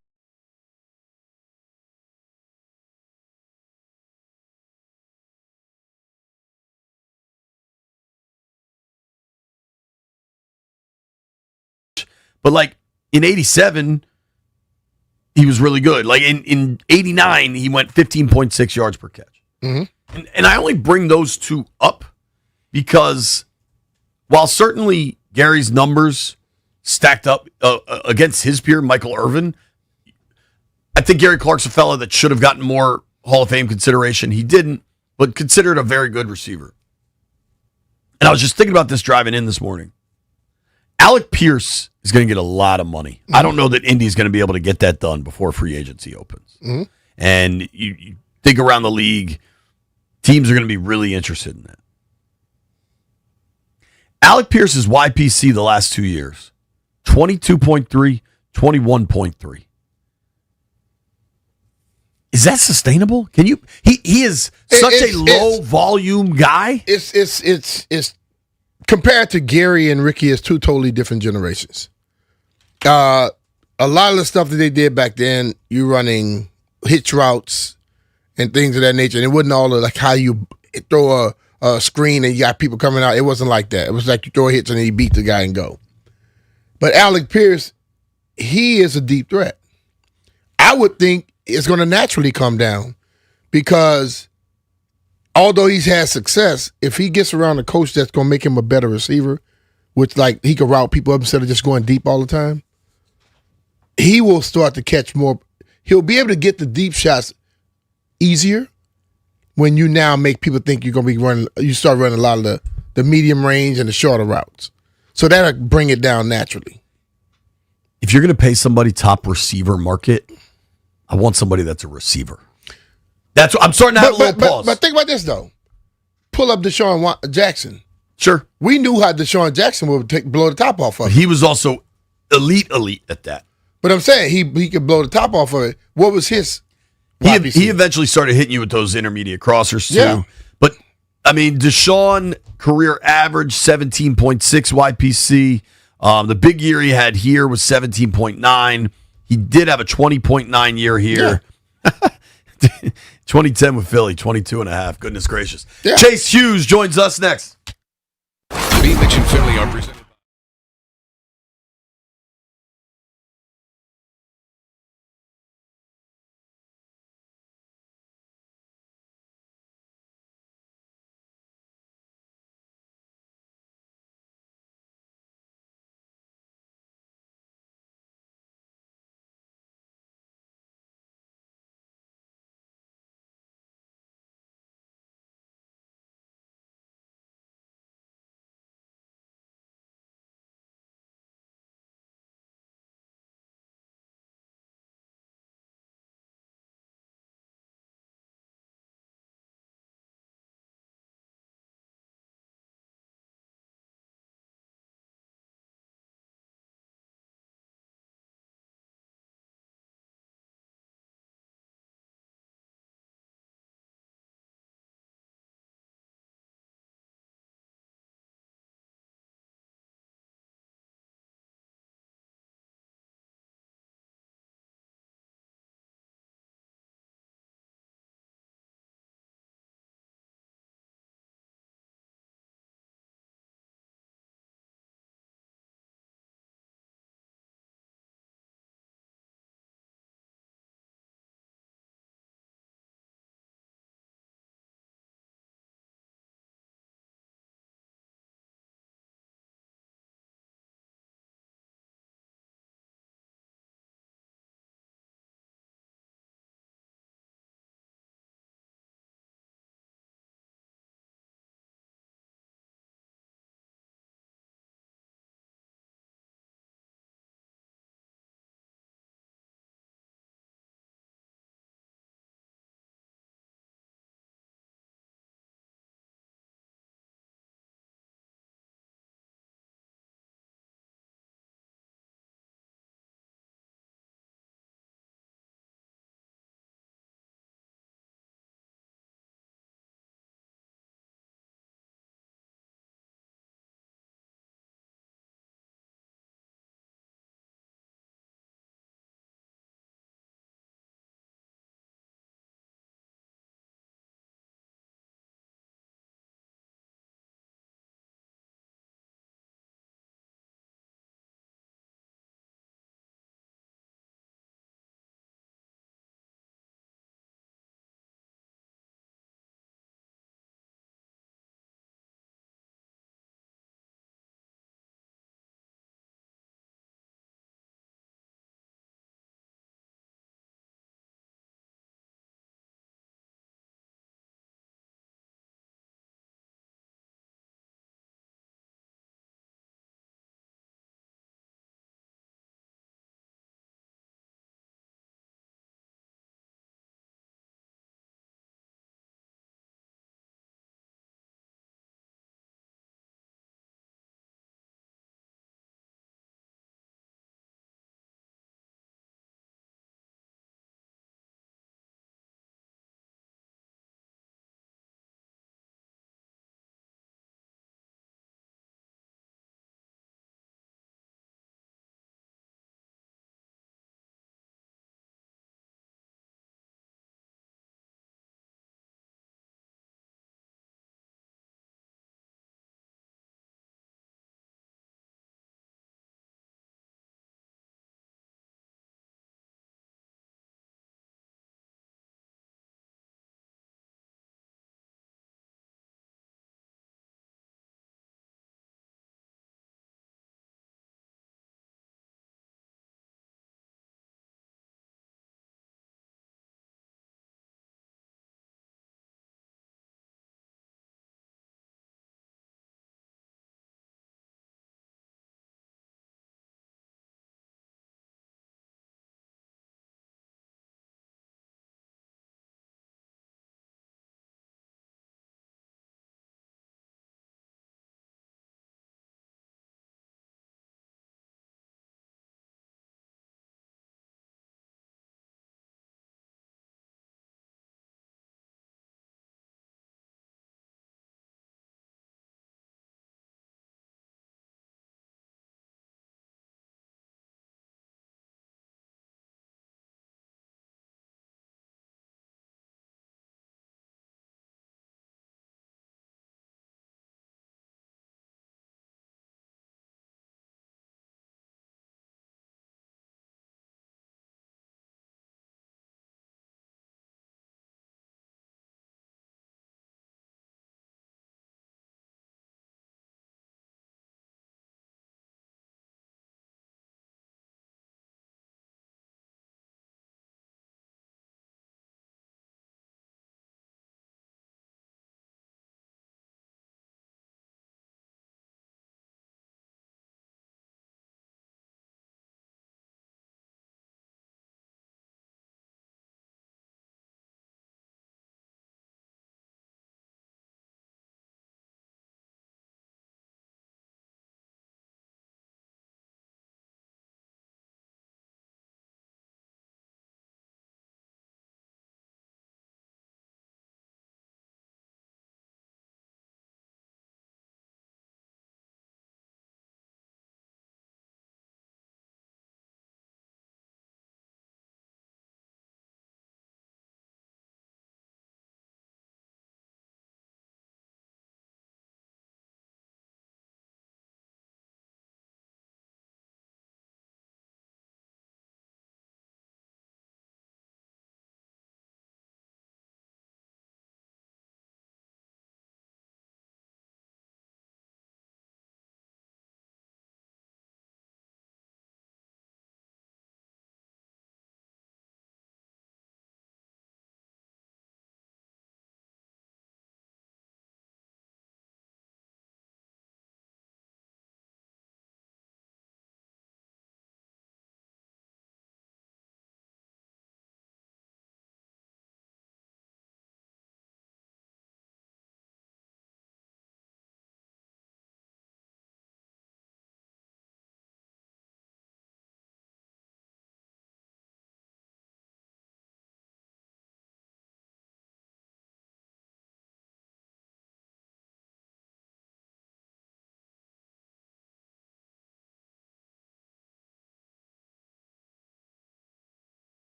but like in 87, he was really good. Like in 89, he went 15.6 yards per catch. Mm-hmm. And I only bring those two up because while certainly Gary's numbers stacked up against his peer, Michael Irvin, I think Gary Clark's a fella that should have gotten more Hall of Fame consideration. He didn't, but considered a very good receiver. And I was just thinking about this driving in this morning. Alec Pierce is going to get a lot of money. I don't know that Indy's going to be able to get that done before free agency opens. Mm-hmm. And you think around the league, teams are going to be really interested in that. Alec Pierce's YPC the last 2 years, 22.3, 21.3. Is that sustainable? Can you? He is such a low volume guy. It's compared to Gary and Ricky, it's two totally different generations. A lot of the stuff that they did back then, you running hitch routes and things of that nature, and it wasn't all of like how you throw a screen and you got people coming out. It wasn't like that. It was like you throw a hitch and then you beat the guy and go. But Alec Pierce, he is a deep threat. I would think it's going to naturally come down because although he's had success, if he gets around a coach that's going to make him a better receiver, which like he can route people up instead of just going deep all the time, he will start to catch more. He'll be able to get the deep shots easier when you now make people think you're going to be running. You start running a lot of the medium range and the shorter routes. So that'll bring it down naturally. If you're going to pay somebody top receiver market, I want somebody that's a receiver. That's what I'm starting to have a little pause. But think about this though. Pull up Deshaun Jackson. Sure. We knew how Deshaun Jackson would blow the top off of it. He was also elite at that. But I'm saying he could blow the top off of it. What was his? He eventually started hitting you with those intermediate crossers too. Yeah. But I mean, Deshaun career average 17.6 YPC. The big year he had here was 17.9. He did have a 20.9 year here. Yeah. 2010 with Philly, 22.5. Goodness gracious. Yeah. Chase Hughes joins us next. BMitch and Finlay are presented.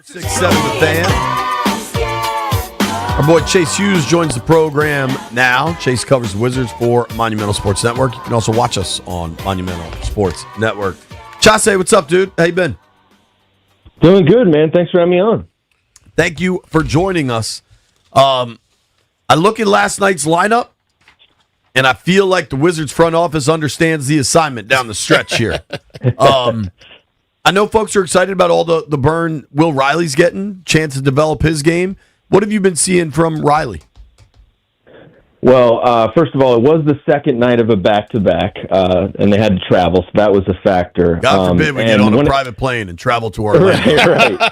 6-7 The Fan. Our boy Chase Hughes joins the program now. Chase covers the Wizards for Monumental Sports Network. You can also watch us on Monumental Sports Network. Chase, what's up, dude? How you been? Doing good, man. Thanks for having me on. Thank you for joining us. I look at last night's lineup, and I feel like the Wizards front office understands the assignment down the stretch here. I know folks are excited about all the burn Will Riley's getting, chance to develop his game. What have you been seeing from Riley? Well, first of all, it was the second night of a back-to-back, and they had to travel, so that was a factor. God forbid we get on a private plane and travel to our right.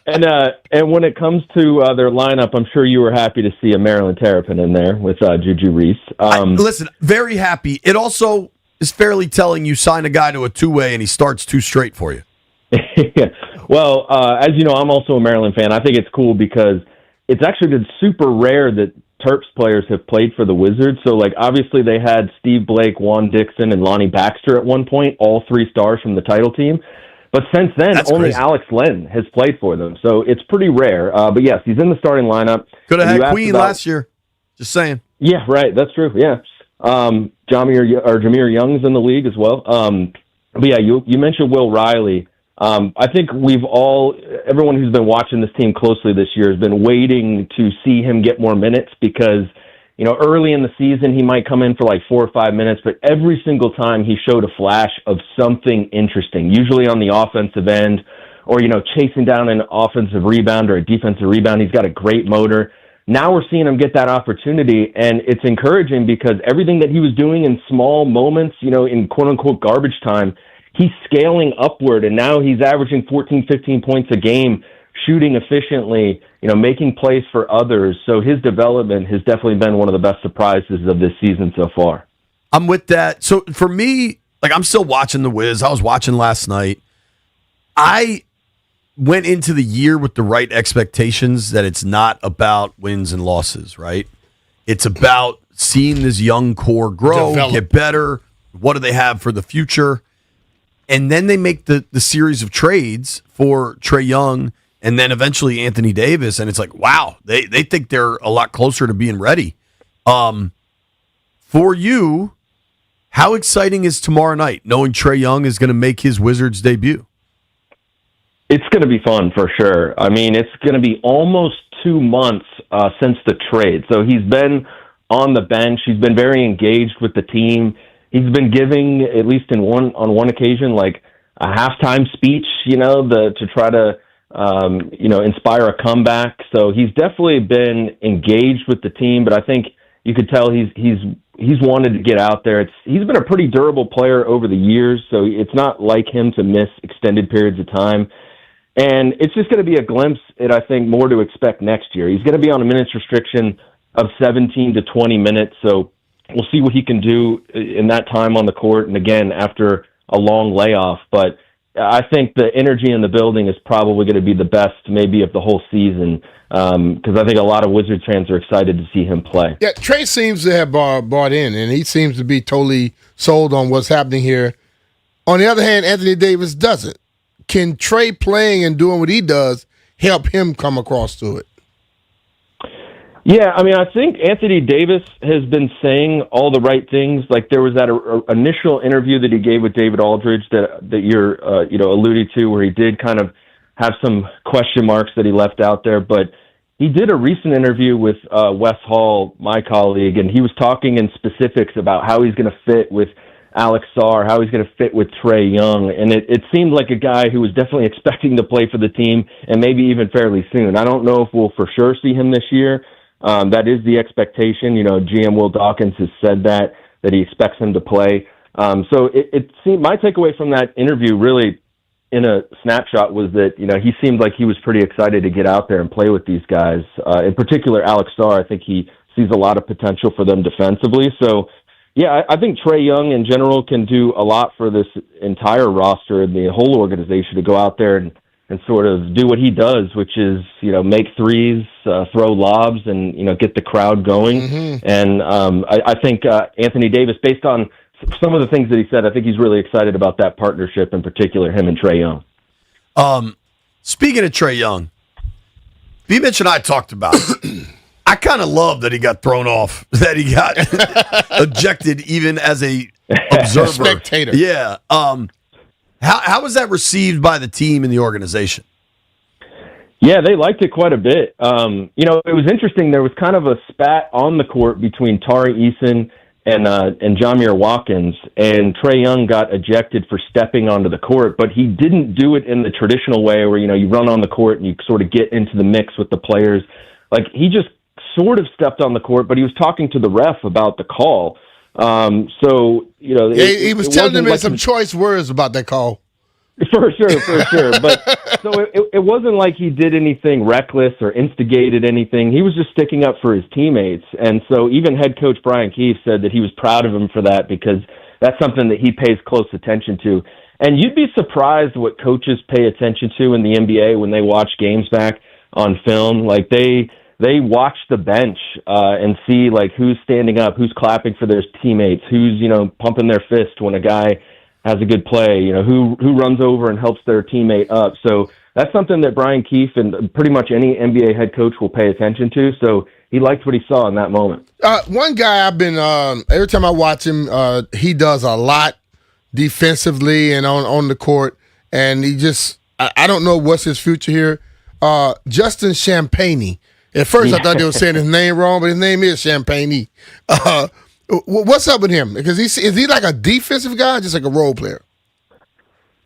And when it comes to their lineup, I'm sure you were happy to see a Maryland Terrapin in there with Juju Reese. Listen, very happy. It also is fairly telling you sign a guy to a two-way and he starts two straight for you. Well, as you know, I'm also a Maryland fan. I think it's cool because it's actually been super rare that Terps players have played for the Wizards. So, obviously they had Steve Blake, Juan Dixon, and Lonnie Baxter at one point, all three stars from the title team. But since then, That's only crazy. Alex Len has played for them. So it's pretty rare. But yes, he's in the starting lineup. Could have had Queen last year. Just saying. Yeah, right. That's true. Yeah. Jameer Young's in the league as well. But yeah, you mentioned Will Riley. I think everyone who's been watching this team closely this year has been waiting to see him get more minutes because, early in the season, he might come in for 4 or 5 minutes, but every single time he showed a flash of something interesting, usually on the offensive end or, chasing down an offensive rebound or a defensive rebound. He's got a great motor. Now we're seeing him get that opportunity, and it's encouraging because everything that he was doing in small moments, in quote-unquote garbage time, he's scaling upward, and now he's averaging 14, 15 points a game, shooting efficiently, making plays for others. So his development has definitely been one of the best surprises of this season so far. I'm with that. So for me, I'm still watching the Wiz. I was watching last night. I went into the year with the right expectations that it's not about wins and losses, right? It's about seeing this young core grow, get better. What do they have for the future? And then they make the series of trades for Trey Young and then eventually Anthony Davis. And it's like, wow, they think they're a lot closer to being ready. For you, how exciting is tomorrow night, knowing Trey Young is going to make his Wizards debut? It's going to be fun for sure. I mean, it's going to be almost 2 months since the trade. So he's been on the bench. He's been very engaged with the team. He's been giving, at least on one occasion, a halftime speech, to try to, inspire a comeback. So he's definitely been engaged with the team, but I think you could tell he's wanted to get out there. He's been a pretty durable player over the years, so it's not like him to miss extended periods of time. And it's just going to be a glimpse at, I think, more to expect next year. He's going to be on a minutes restriction of 17 to 20 minutes, so we'll see what he can do in that time on the court, and again, after a long layoff. But I think the energy in the building is probably going to be the best, maybe, of the whole season, because I think a lot of Wizards fans are excited to see him play. Yeah, Trey seems to have bought in, and he seems to be totally sold on what's happening here. On the other hand, Anthony Davis doesn't. Can Trey playing and doing what he does help him come across to it? Yeah, I mean, I think Anthony Davis has been saying all the right things. There was that initial interview that he gave with David Aldridge that you're alluded to, where he did kind of have some question marks that he left out there. But he did a recent interview with Wes Hall, my colleague, and he was talking in specifics about how he's going to fit with Alex Sarr, how he's going to fit with Trey Young. And it seemed like a guy who was definitely expecting to play for the team and maybe even fairly soon. I don't know if we'll for sure see him this year. That is the expectation. GM Will Dawkins has said that he expects him to play. So it seemed, my takeaway from that interview really in a snapshot was that, he seemed like he was pretty excited to get out there and play with these guys. In particular, Alex Sarr, I think he sees a lot of potential for them defensively. So, yeah, I think Trey Young in general can do a lot for this entire roster and the whole organization to go out there and sort of do what he does, which is, make threes, throw lobs, and, get the crowd going. Mm-hmm. And I think Anthony Davis, based on some of the things that he said, I think he's really excited about that partnership, in particular him and Trey Young. Speaking of Trey Young, BMitch and I talked about it. I kind of love that he got thrown off, that he got ejected even as a observer. Spectator. Yeah. How was that received by the team and the organization? Yeah, they liked it quite a bit. You know, it was interesting. There was kind of a spat on the court between Tari Eason and Jamir Watkins, and Trey Young got ejected for stepping onto the court, but he didn't do it in the traditional way where, you know, you run on the court and you sort of get into the mix with the players. Like, he just sort of stepped on the court, but he was talking to the ref about the call. So, you know, he was telling them like some choice words about that call. For sure. But so it wasn't like he did anything reckless or instigated anything. He was just sticking up for his teammates. And so even head coach Brian Keefe said that he was proud of him for that, because that's something that he pays close attention to. And you'd be surprised what coaches pay attention to in the NBA when they watch games back on film. Like, they watch the bench and see, like, who's standing up, who's clapping for their teammates, who's, you know, pumping their fist when a guy has a good play, you know, who runs over and helps their teammate up. So that's something that Brian Keefe and pretty much any NBA head coach will pay attention to. So he liked what he saw in that moment. One guy I've been, every time I watch him, he does a lot defensively and on the court. And he just, I don't know what's his future here. Justin Champagne. At first I thought they were saying his name wrong, but his name is Champagne. What's up with him? Because is he like a defensive guy or just like a role player?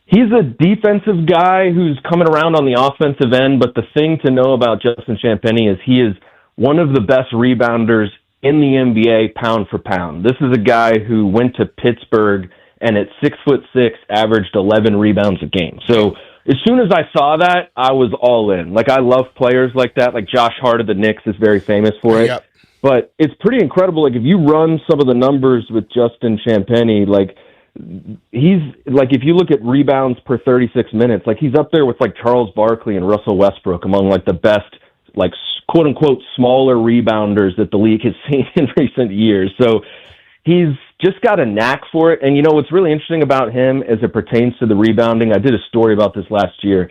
He's a defensive guy who's coming around on the offensive end, but the thing to know about Justin Champagne is he is one of the best rebounders in the NBA pound for pound. This is a guy who went to Pittsburgh and at 6'6" averaged 11 rebounds a game. So as soon as I saw that, I was all in. Like, I love players like that. Like Josh Hart of the Knicks is very famous for it. Yep. But it's pretty incredible. Like, if you run some of the numbers with Justin Champagne, like, he's like, if you look at rebounds per 36 minutes, like, he's up there with like Charles Barkley and Russell Westbrook among like the best, like, quote unquote smaller rebounders that the league has seen in recent years. So he's just got a knack for it. And you know what's really interesting about him as it pertains to the rebounding? I did a story about this last year.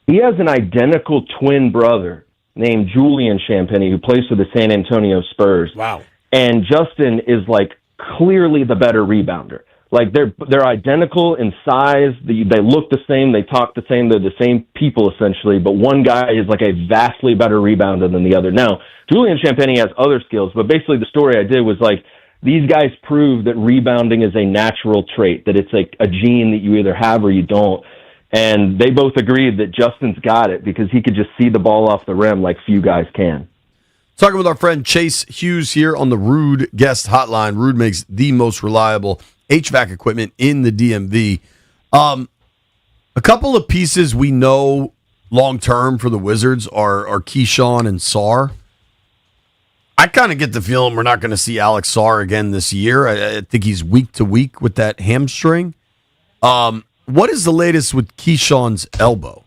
He has an identical twin brother named Julian Champagne, who plays for the San Antonio Spurs. Wow. And Justin is like clearly the better rebounder. Like, they're identical in size. They look the same. They talk the same. They're the same people essentially. But one guy is like a vastly better rebounder than the other. Now, Julian Champagne has other skills, but basically the story I did was like, these guys prove that rebounding is a natural trait, that it's like a gene that you either have or you don't. And they both agreed that Justin's got it because he could just see the ball off the rim like few guys can. Talking with our friend Chase Hughes here on the Rude Guest Hotline. Rude makes the most reliable HVAC equipment in the DMV. A couple of pieces we know long-term for the Wizards are Keyshawn and Sarr. I kind of get the feeling we're not going to see Alex Sarr again this year. I think he's week to week with that hamstring. What is the latest with Keyshawn's elbow?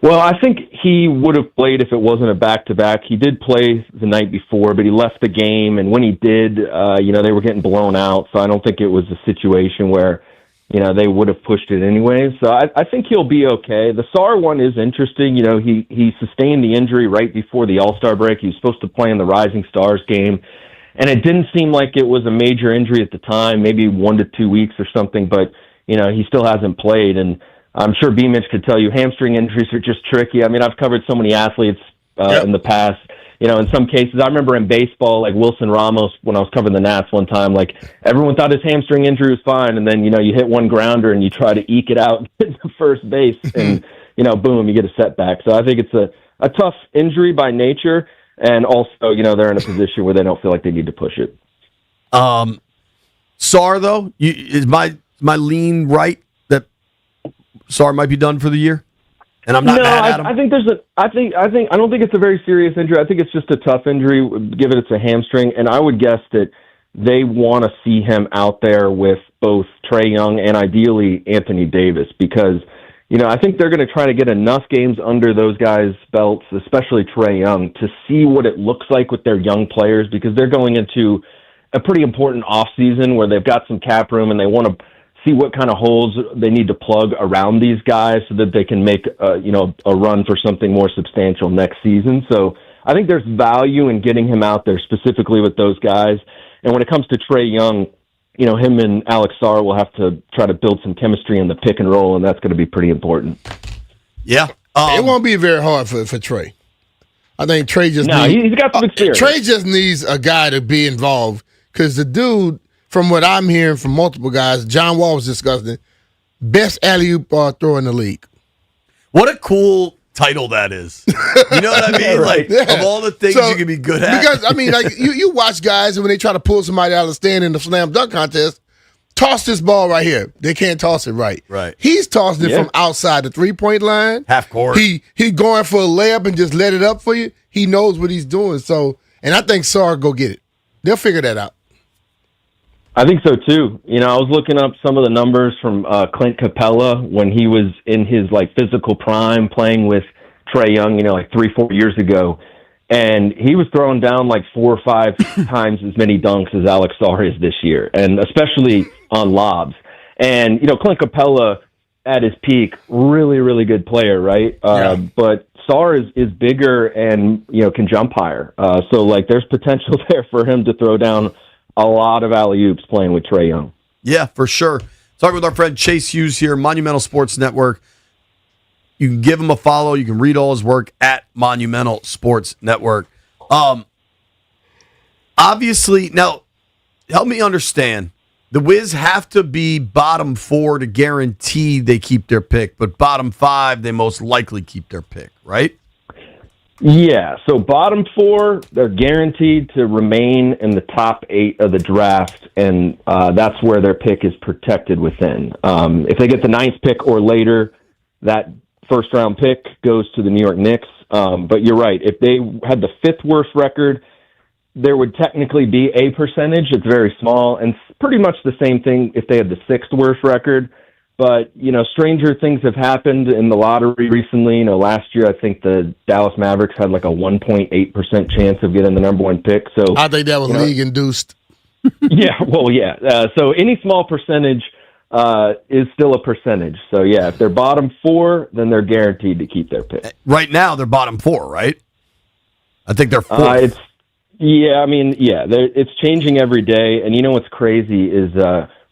Well, I think he would have played if it wasn't a back-to-back. He did play the night before, but he left the game, and when he did, they were getting blown out, so I don't think it was a situation where, they would have pushed it anyway. So I think he'll be okay. The Sarr one is interesting. He sustained the injury right before the All-Star break. He was supposed to play in the Rising Stars game, and it didn't seem like it was a major injury at the time, maybe 1 to 2 weeks or something, but, he still hasn't played, and I'm sure BMitch could tell you hamstring injuries are just tricky. I mean, I've covered so many athletes in the past. In some cases, I remember in baseball, like Wilson Ramos, when I was covering the Nats one time, like everyone thought his hamstring injury was fine. And then, you hit one grounder and you try to eke it out to first base and, boom, you get a setback. So I think it's a tough injury by nature. And also, they're in a position where they don't feel like they need to push it. Sarr, though, is my lean right that Sarr might be done for the year? And I'm not mad at him. I think I don't think it's a very serious injury. I think it's just a tough injury, given it's a hamstring. And I would guess that they want to see him out there with both Trey Young and ideally Anthony Davis, because, I think they're going to try to get enough games under those guys' belts, especially Trey Young, to see what it looks like with their young players, because they're going into a pretty important offseason where they've got some cap room and they want to see what kind of holes they need to plug around these guys so that they can make a run for something more substantial next season. So I think there's value in getting him out there specifically with those guys. And when it comes to Trey Young, him and Alex Sarr will have to try to build some chemistry in the pick and roll, and that's going to be pretty important. Yeah. It won't be very hard for Trey. I think Trey just he's got some experience. Trey just needs a guy to be involved because the dude, from what I'm hearing from multiple guys, John Wall was discussing, best alley-oop thrower in the league. What a cool title that is. You know what I mean? Like, of all the things you can be good at. Because, you watch guys, and when they try to pull somebody out of the stand in the slam dunk contest, toss this ball right here. They can't toss it right. Right. He's tossing it from outside the three-point line. Half court. He going for a layup and just let it up for you. He knows what he's doing. So, and I think Sarr go get it. They'll figure that out. I think so too. I was looking up some of the numbers from Clint Capella when he was in his physical prime playing with Trey Young, 3-4 years ago. And he was throwing down 4 or 5 times as many dunks as Alex Sarr is this year, and especially on lobs. And, Clint Capella at his peak, really, really good player, right? But Sarr is bigger and, can jump higher. So there's potential there for him to throw down a lot of alley-oops playing with Trey Young. Yeah, for sure. Talking with our friend Chase Hughes here, Monumental Sports Network. You can give him a follow. You can read all his work at Monumental Sports Network. Obviously, now, help me understand. The Wiz have to be bottom 4 to guarantee they keep their pick, but bottom 5, they most likely keep their pick, right? Yeah, so bottom 4, they're guaranteed to remain in the top 8 of the draft, and that's where their pick is protected within. If they get the 9th pick or later, that first-round pick goes to the New York Knicks. But you're right. If they had the 5th worst record, there would technically be a percentage. It's very small, and pretty much the same thing if they had the 6th worst record. But, stranger things have happened in the lottery recently. Last year I think the Dallas Mavericks had a 1.8% chance of getting the number 1 pick. So I think that was league-induced. So any small percentage is still a percentage. So, if they're bottom 4, then they're guaranteed to keep their pick. Right now, they're bottom 4, right? I think they're 4th. It's changing every day. And what's crazy is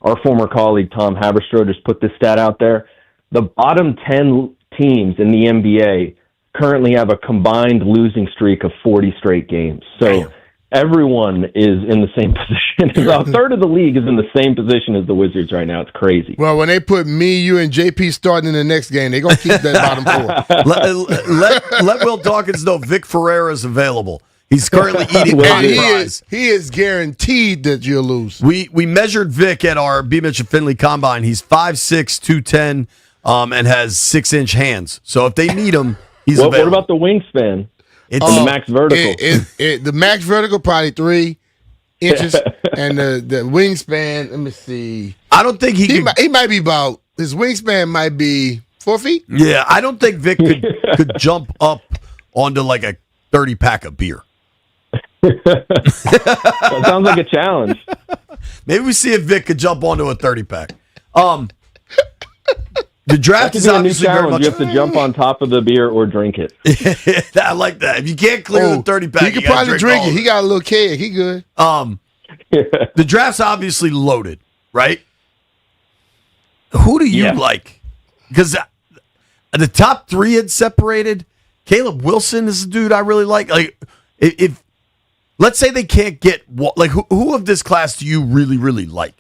our former colleague Tom Haberstroh just put this stat out there. The bottom 10 teams in the NBA currently have a combined losing streak of 40 straight games. So everyone is in the same position. A third of the league is in the same position as the Wizards right now. It's crazy. Well, when they put me, you, and JP starting in the next game, they're going to keep that bottom 4. let Will Dawkins know Vic Ferreira is available. He's currently eating fries. He is guaranteed that you'll lose. We measured Vic at our BMitch Finlay Combine. He's 5'6", 210, and has 6-inch hands. So if they need him, he's available. What about the wingspan? It's the max vertical. The max vertical probably 3 inches, and the wingspan. Let me see. I don't think he might be about. His wingspan might be 4 feet. Yeah, I don't think Vic could jump up onto a 30-pack of beer. That sounds like a challenge. Maybe we see if Vic could jump onto a 30-pack. The draft is obviously very much. You have to jump on top of the beer or drink it. I like that. If you can't clear the 30-pack, he could probably drink it. He got a little keg. He good. The draft's obviously loaded, right? Who do you like? Because the top 3 had separated. Caleb Wilson is a dude I really like. If let's say they can't get who of this class do you really, really like?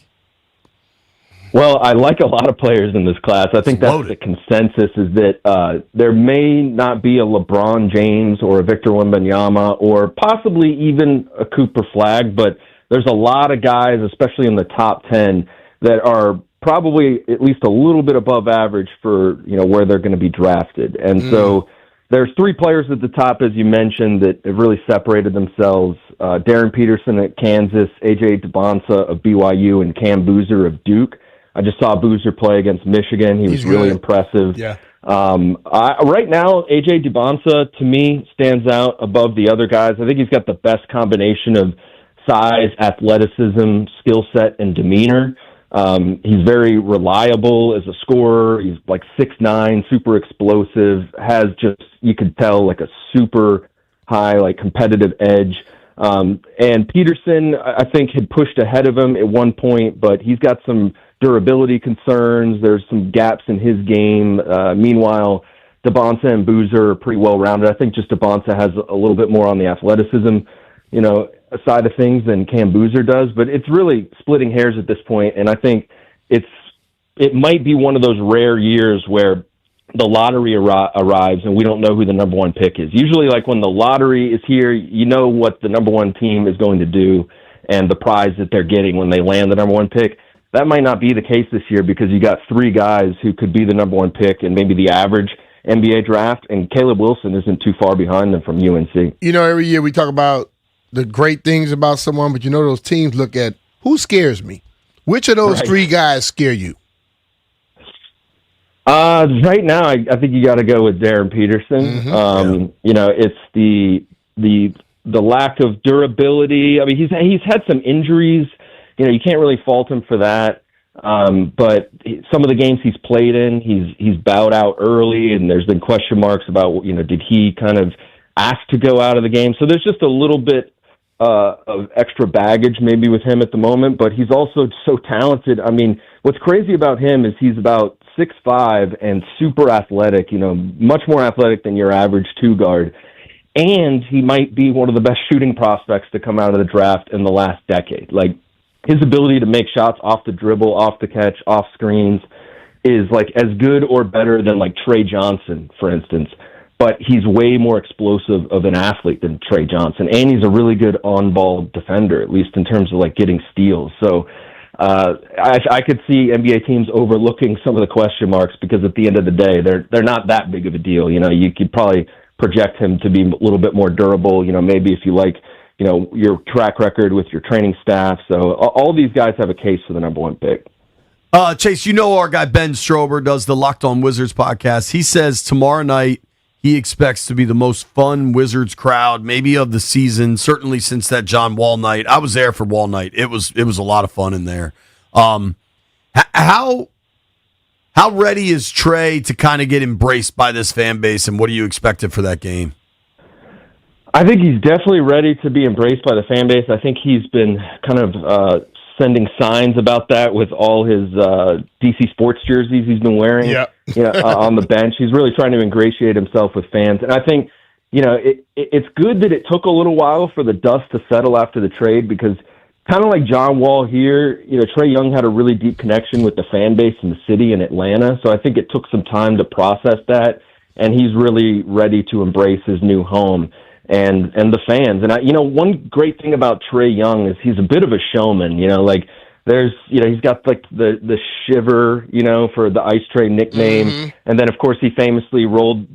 Well, I like a lot of players in this class. I think that's the consensus is that there may not be a LeBron James or a Victor Wembanyama or possibly even a Cooper Flagg, but there's a lot of guys, especially in the top 10, that are probably at least a little bit above average for where they're going to be drafted. And so there's 3 players at the top, as you mentioned, that have really separated themselves. Darren Peterson at Kansas, A.J. Debonsa of BYU, and Cam Boozer of Duke. I just saw Boozer play against Michigan. He was really impressive. Yeah. Right now, A.J. Debonsa, to me, stands out above the other guys. I think he's got the best combination of size, athleticism, skill set, and demeanor. He's very reliable as a scorer. He's like 6'9", super explosive, has just, you could tell, like a super high, like competitive edge. And Peterson, I think, had pushed ahead of him at one point, but he's got some durability concerns. There's some gaps in his game. Meanwhile, Devonta and Boozer are pretty well-rounded. I think just Devonta has a little bit more on the athleticism, side of things than Cam Boozer does, but it's really splitting hairs at this point, and I think it might be one of those rare years where the lottery arrives and we don't know who the number one pick is. Usually, like when the lottery is here, you know what the number one team is going to do and the prize that they're getting when they land the number one pick. That might not be the case this year because you got three guys who could be the number one pick and maybe the average NBA draft, and Caleb Wilson isn't too far behind them from UNC. Every year we talk about the great things about someone, but those teams look at who scares me. Which of those three guys scare you? Right now, I think you got to go with Darren Peterson. It's the lack of durability. I mean, he's had some injuries. You can't really fault him for that. But some of the games he's played in, he's bowed out early, and there's been question marks about, did he kind of ask to go out of the game? So there's just a little bit of extra baggage maybe with him at the moment, but he's also so talented. I mean, what's crazy about him is he's about 6'5" and super athletic, much more athletic than your average two guard. And he might be one of the best shooting prospects to come out of the draft in the last decade. Like, his ability to make shots off the dribble, off the catch, off screens is like as good or better than like Trey Johnson, for instance. But he's way more explosive of an athlete than Trey Johnson. And he's a really good on-ball defender, at least in terms of like getting steals. So I could see NBA teams overlooking some of the question marks because at the end of the day, they're not that big of a deal. You could probably project him to be a little bit more durable, maybe if you like, your track record with your training staff. So all these guys have a case for the number one pick. Chase, our guy Ben Strober does the Locked On Wizards podcast. He says tomorrow night he expects to be the most fun Wizards crowd maybe of the season, certainly since that John Wall night. I was there for Wall night. It was a lot of fun in there. How ready is Trey to kind of get embraced by this fan base, and what do you expect for that game? I think he's definitely ready to be embraced by the fan base. I think he's been kind of sending signs about that with all his DC sports jerseys he's been wearing on the bench. He's really trying to ingratiate himself with fans. And I think, it's good that it took a little while for the dust to settle after the trade because kind of like John Wall here, Trey Young had a really deep connection with the fan base in the city in Atlanta. So I think it took some time to process that, and he's really ready to embrace his new home and the fans. And one great thing about Trey Young is he's a bit of a showman, there's, he's got like the shiver, for the Ice Tray nickname. Mm-hmm. And then of course he famously rolled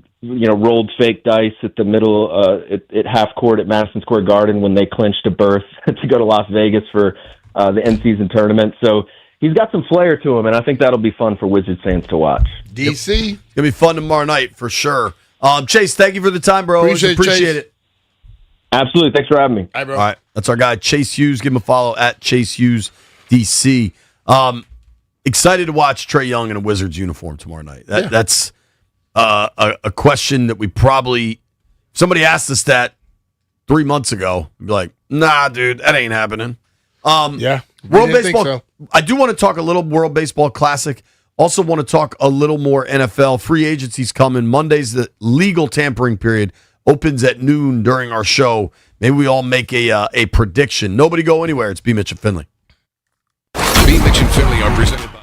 fake dice at the middle, at half court at Madison Square Garden when they clinched a berth to go to Las Vegas for the end season tournament. So he's got some flair to him, and I think that'll be fun for Wizards fans to watch. DC? It's going to be fun tomorrow night for sure. Chase, thank you for the time, bro. Appreciate it. Absolutely. Thanks for having me. Hi, bro. All right. That's our guy, Chase Hughes. Give him a follow at Chase Hughes DC. Excited to watch Trey Young in a Wizards uniform tomorrow night. That's a question that we probably, somebody asked us that 3 months ago. We'd be like, nah, dude, that ain't happening. World Baseball. So. I do want to talk a little World Baseball Classic. Also want to talk a little more NFL. Free agency's coming. Monday's the legal tampering period. Opens at noon during our show. Maybe we all make a prediction. Nobody go anywhere. It's BMitch and Finlay. BMitch and Finlay are presented by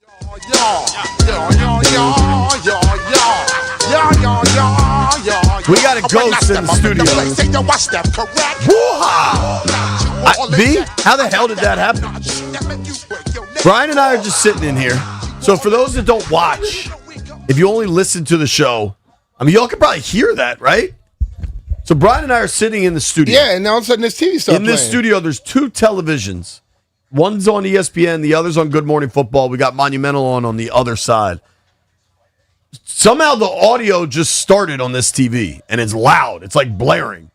We got a ghost in the studio. B, how the hell did that happen? Brian and I are just sitting in here. So for those that don't watch, if you only listen to the show, I mean, y'all can probably hear that, right? So Brian and I are sitting in the studio. Yeah, and all of a sudden this TV starts in this studio, there's two televisions. One's on ESPN, the other's on Good Morning Football. We got Monumental on the other side. Somehow the audio just started on this TV, and it's loud. It's like blaring.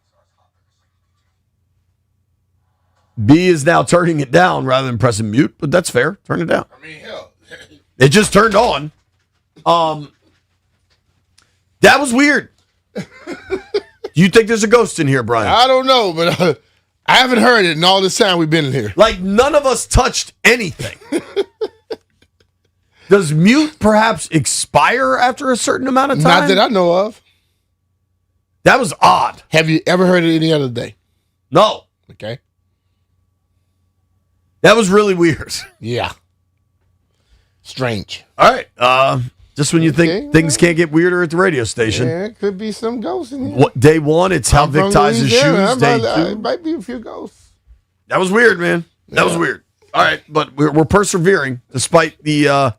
B is now turning it down rather than pressing mute, but that's fair. Turn it down. I mean, hell. It just turned on. That was weird. Do you think there's a ghost in here, Brian? I don't know, but I haven't heard it in all this time we've been in here. Like, none of us touched anything. Does mute perhaps expire after a certain amount of time? Not that I know of. That was odd. Have you ever heard it any other day? No. Okay. That was really weird. Yeah. Strange. All right. Just when you think things can't get weirder at the radio station. Yeah, it could be some ghosts in here. What, day one, it's how Vic ties his shoes. Day two. It might be a few ghosts. That was weird, man. That was weird. All right, but we're persevering despite the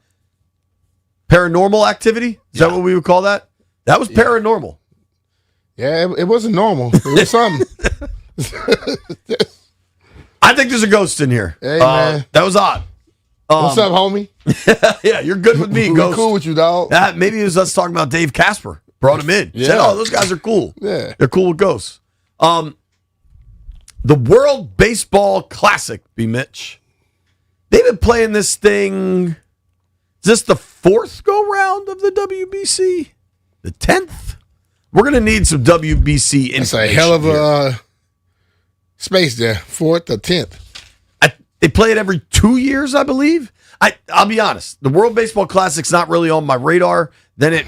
paranormal activity. Is that what we would call that? That was paranormal. Yeah, it wasn't normal. It was something. I think there's a ghost in here. Hey, man. That was odd. What's up, homie? Yeah, you're good with me, Ghost. Cool with you, dog. Maybe it was us talking about Dave Casper. Brought him in. Yeah. Said, oh, those guys are cool. Yeah. They're cool with ghosts. The World Baseball Classic, BMitch. They've been playing this thing. Is this the fourth go-round of the WBC? The 10th? We're going to need some WBC information. It's a hell of a space there. 4th or 10th. They play it every 2 years, I believe. I'll be honest. The World Baseball Classic's not really on my radar. Then it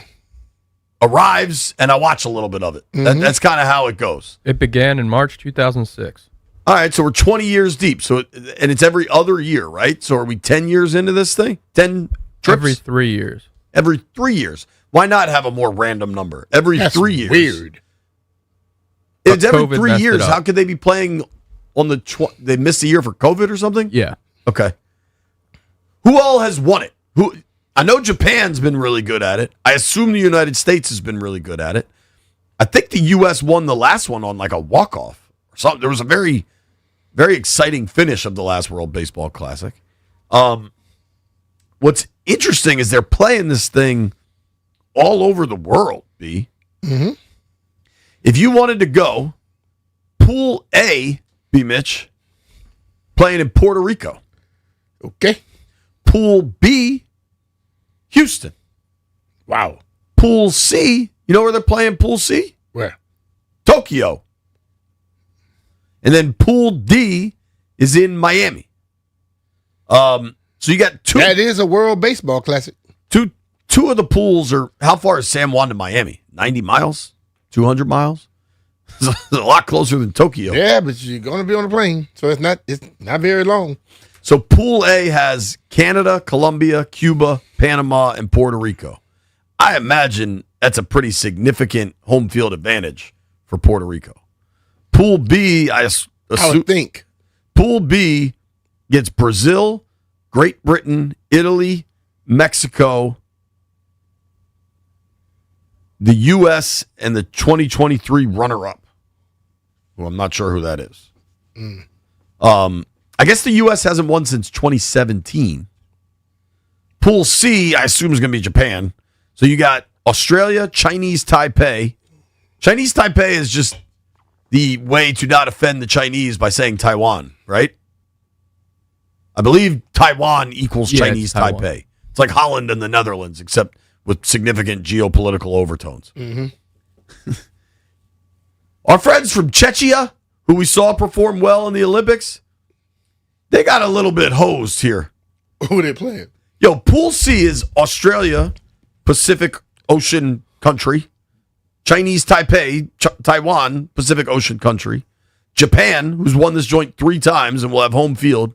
arrives, and I watch a little bit of it. Mm-hmm. That's kind of how it goes. It began in March 2006. All right, so we're 20 years deep. And it's every other year, right? So are we 10 years into this thing? 10 trips? Every 3 years. Every 3 years. Why not have a more random number? Every 3 years. Weird. If it's every COVID 3 messed years. it up. How could they be playing on the they missed a year for COVID or something? Yeah. Okay. Who all has won it? I know Japan's been really good at it. I assume the United States has been really good at it. I think the U.S. won the last one on like a walk-off or something. There was a very, very exciting finish of the last World Baseball Classic. What's interesting is they're playing this thing all over the world, B. Mm-hmm. If you wanted to go, Pool A, BMitch, playing in Puerto Rico. Okay. Pool B, Houston. Wow. Pool C, you know where they're playing Pool C? Where? Tokyo. And then Pool D is in Miami. So you got two. That is a World Baseball Classic. Two of the pools are, how far is San Juan to Miami? 90 miles? 200 miles? It's a lot closer than Tokyo. Yeah, but you're going to be on a plane, so it's not very long. So Pool A has Canada, Colombia, Cuba, Panama, and Puerto Rico. I imagine that's a pretty significant home field advantage for Puerto Rico. Pool B, I would think. Pool B gets Brazil, Great Britain, Italy, Mexico, the U.S., and the 2023 runner-up. Well, I'm not sure who that is. I guess the U.S. hasn't won since 2017. Pool C, I assume, is going to be Japan. So you got Australia, Chinese Taipei. Chinese Taipei is just the way to not offend the Chinese by saying Taiwan, right? I believe Taiwan equals Chinese Taiwan. Taipei. It's like Holland and the Netherlands, except with significant geopolitical overtones. Mm-hmm. Our friends from Czechia, who we saw perform well in the Olympics, they got a little bit hosed here. Who are they playing? Yo, Pool C is Australia, Pacific Ocean country. Chinese Taipei, Taiwan, Pacific Ocean country. Japan, who's won this joint 3 times and will have home field.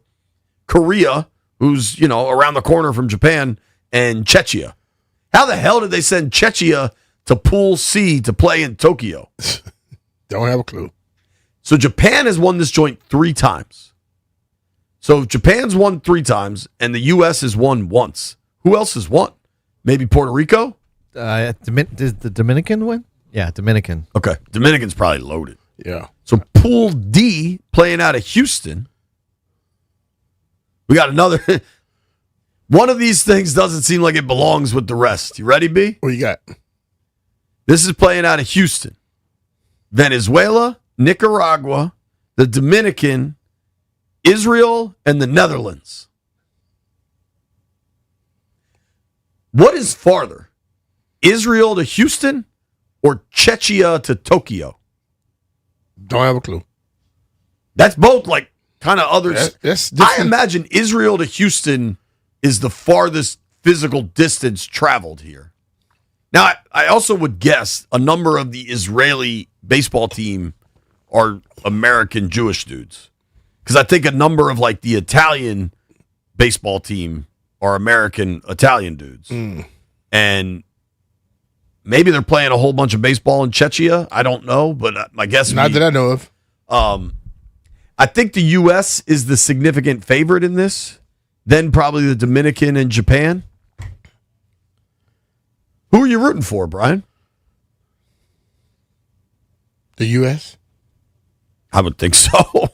Korea, who's, around the corner from Japan, and Czechia. How the hell did they send Czechia to Pool C to play in Tokyo? Don't have a clue. So Japan has won this joint 3 times. So Japan's won 3 times, and the U.S. has won once. Who else has won? Maybe Puerto Rico? Did the Dominican win? Yeah, Dominican. Okay. Dominican's probably loaded. Yeah. So Pool D playing out of Houston. We got another. One of these things doesn't seem like it belongs with the rest. You ready, B? What you got? This is playing out of Houston. Venezuela, Nicaragua, the Dominican, Israel, and the Netherlands. What is farther? Israel to Houston or Czechia to Tokyo? Don't have a clue. That's both like kind of others. That's I imagine Israel to Houston is the farthest physical distance traveled here. Now, I also would guess a number of the Israeli baseball team are American Jewish dudes. Because I think a number of like the Italian baseball team are American Italian dudes. And maybe they're playing a whole bunch of baseball in Czechia. I don't know, but my guess Not that I know of. I think the U.S. is the significant favorite in this. Then probably the Dominican and Japan. Who are you rooting for, Brian? The U.S.? I would think so.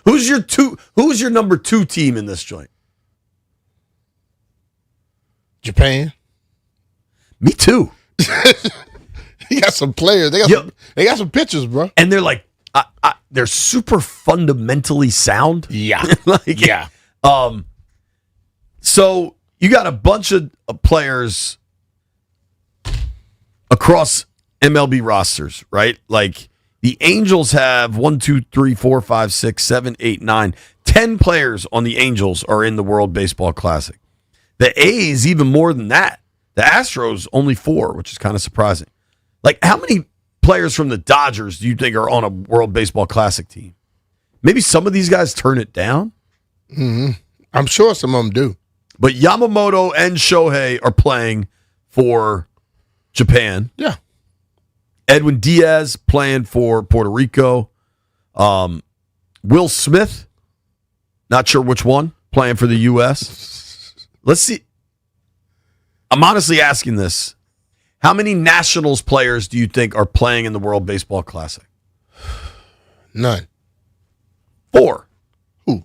Who's your number 2 team in this joint? Japan. Me too. You got some players. They got some pitchers, bro. And they're like, they're super fundamentally sound. Yeah. Yeah. So you got a bunch of players across MLB rosters, right? Like the Angels have 1, 2, 3, 4, 5, 6, 7, 8, 9, 10 players on the Angels are in the World Baseball Classic. The A's even more than that. The Astros only 4, which is kind of surprising. Like how many players from the Dodgers do you think are on a World Baseball Classic team? Maybe some of these guys turn it down. Mm-hmm. I'm sure some of them do. But Yamamoto and Shohei are playing for Japan. Yeah. Edwin Diaz playing for Puerto Rico. Will Smith, not sure which one, playing for the U.S. Let's see. I'm honestly asking this. How many Nationals players do you think are playing in the World Baseball Classic? None. 4. Who?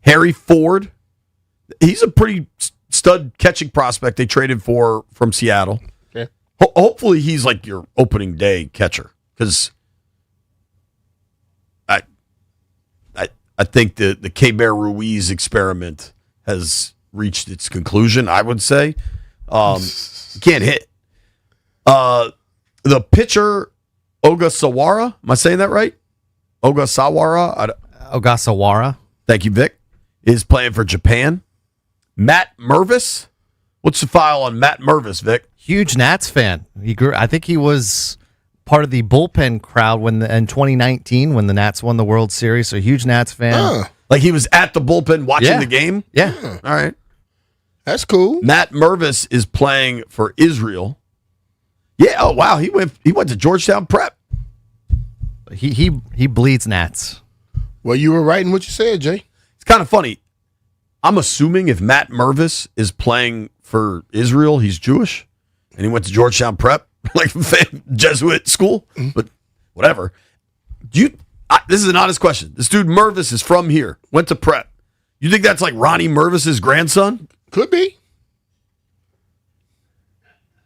Harry Ford. He's a pretty stud catching prospect they traded for from Seattle. Okay. Hopefully he's like your opening day catcher because I think the K-Bear Ruiz experiment has reached its conclusion, I would say. Can't hit. The pitcher, Ogasawara, am I saying that right? Ogasawara. Thank you, Vic. Is playing for Japan. Matt Mervis. What's the file on Matt Mervis, Vic? Huge Nats fan. I think he was part of the bullpen crowd in 2019 when the Nats won the World Series. So huge Nats fan. Like he was at the bullpen watching the game? Yeah. All right. That's cool. Matt Mervis is playing for Israel. Yeah. Oh wow. He went to Georgetown Prep. He bleeds Nats. Well, you were right in what you said, Jay. It's kind of funny. I'm assuming if Matt Mervis is playing for Israel, he's Jewish, and he went to Georgetown Prep, like Jesuit school. But whatever. This is an honest question. This dude Mervis is from here. Went to Prep. You think that's like Ronnie Mervis's grandson? Could be.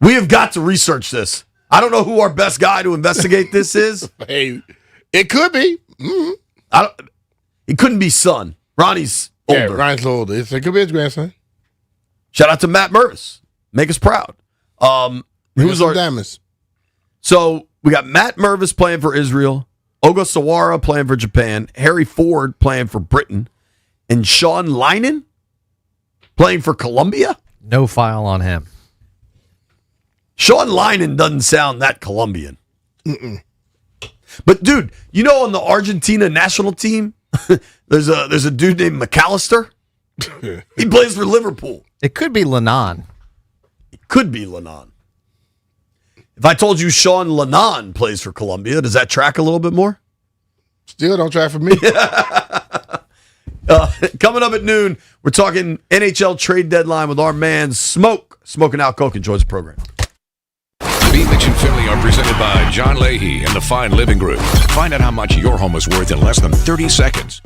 We have got to research this. I don't know who our best guy to investigate this is. Hey, it could be. Mm-hmm. It couldn't be son. Ronnie's older. Yeah, Ronnie's older. It could be his grandson. Shout out to Matt Mervis. Make us proud. Who's our diamonds? So we got Matt Mervis playing for Israel, Ogasawara playing for Japan, Harry Ford playing for Britain, and Sean Linen playing for Colombia? No file on him. Sean Linen doesn't sound that Colombian. But dude, on the Argentina national team, there's a dude named McAllister. He plays for Liverpool. It could be Lennon. It could be Lennon. If I told you Sean Lennon plays for Columbia, does that track a little bit more? Still don't track for me. Coming up at noon, we're talking NHL trade deadline with our man Smoking Out Koken joins the program. BMitch and Finlay are presented by John Leahy and the Fine Living Group. Find out how much your home is worth in less than 30 seconds.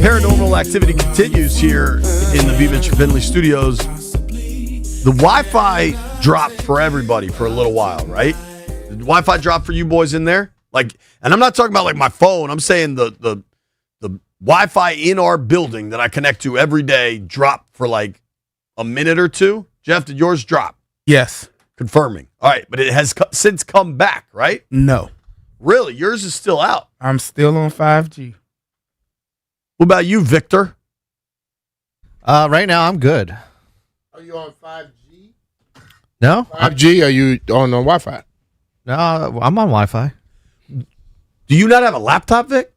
paranormal activity continues here in the BMitch Finlay studios. The Wi-Fi dropped for everybody for a little while, right? Did the Wi-Fi drop for you boys in there? Like, and I'm not talking about like my phone. I'm saying the Wi-Fi in our building that I connect to every day dropped for like a minute or two. Jeff, did yours drop? Yes. Confirming. All right, but it has since come back, right? No. Really? Yours is still out. I'm still on 5G. What about you, Victor? Right now, I'm good. Are you on 5G? No? 5G? Are you on Wi-Fi? No, I'm on Wi-Fi. Do you not have a laptop, Vic?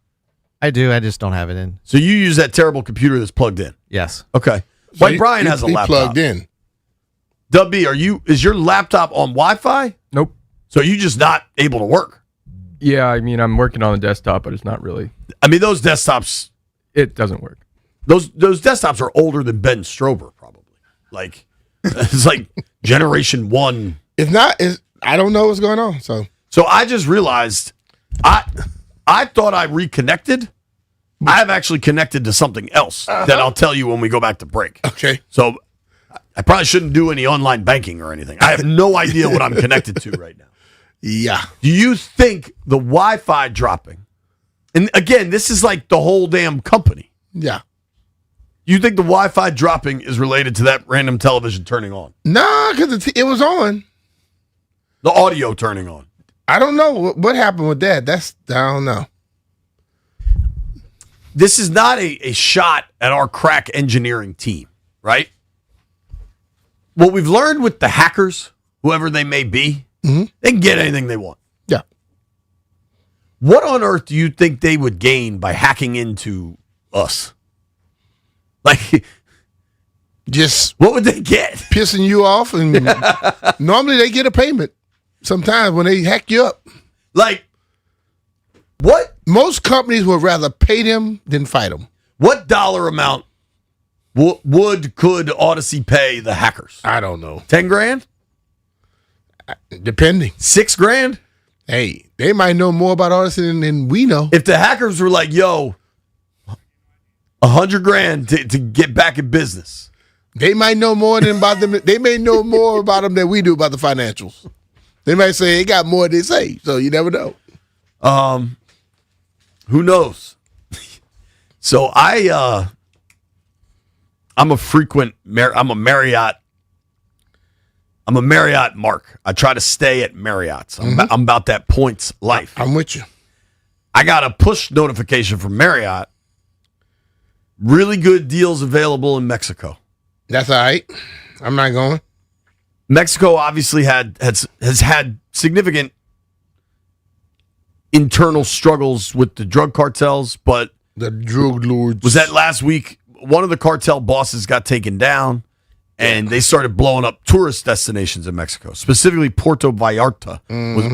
I do. I just don't have it in. So you use that terrible computer that's plugged in? Yes. Okay. So White Brian has a he laptop. Plugged in. Dub B, is your laptop on Wi-Fi? Nope. So you just not able to work? Yeah, I mean, I'm working on the desktop, but it's not really. I mean, those desktops. It doesn't work. Those desktops are older than Ben Strober, probably. Like, it's like generation one. It's not. I don't know what's going on. So I just realized I thought I reconnected. I have actually connected to something else that I'll tell you when we go back to break. Okay. So I probably shouldn't do any online banking or anything. I have no idea what I'm connected to right now. Yeah. Do you think the Wi-Fi dropping, and again, this is like the whole damn company. Yeah. You think the Wi-Fi dropping is related to that random television turning on? Nah, because it was on. The audio turning on. I don't know what happened with that. I don't know. This is not a shot at our crack engineering team, right? What we've learned with the hackers, whoever they may be, they can get anything they want. Yeah. What on earth do you think they would gain by hacking into us? Like, just what would they get? Pissing you off, and normally they get a payment. Sometimes when they hack you up, like what? Most companies would rather pay them than fight them. What dollar amount could Odyssey pay the hackers? I don't know. 10 grand? Depending. 6 grand? Hey, they might know more about Odyssey than we know. If the hackers were like, yo, 100 grand to get back in business. They might know more than about them. They may know more about them than we do about the financials. They might say they got more than they say, so you never know. Who knows? So I'm a frequent I'm a Marriott mark. I try to stay at Marriott's. I'm about that points life. I'm with you. I got a push notification from Marriott. Really good deals available in Mexico. That's all right. I'm not going. Mexico obviously has had significant internal struggles with the drug cartels, but the drug lords. Was that last week? One of the cartel bosses got taken down, and they started blowing up tourist destinations in Mexico. Specifically, Puerto Vallarta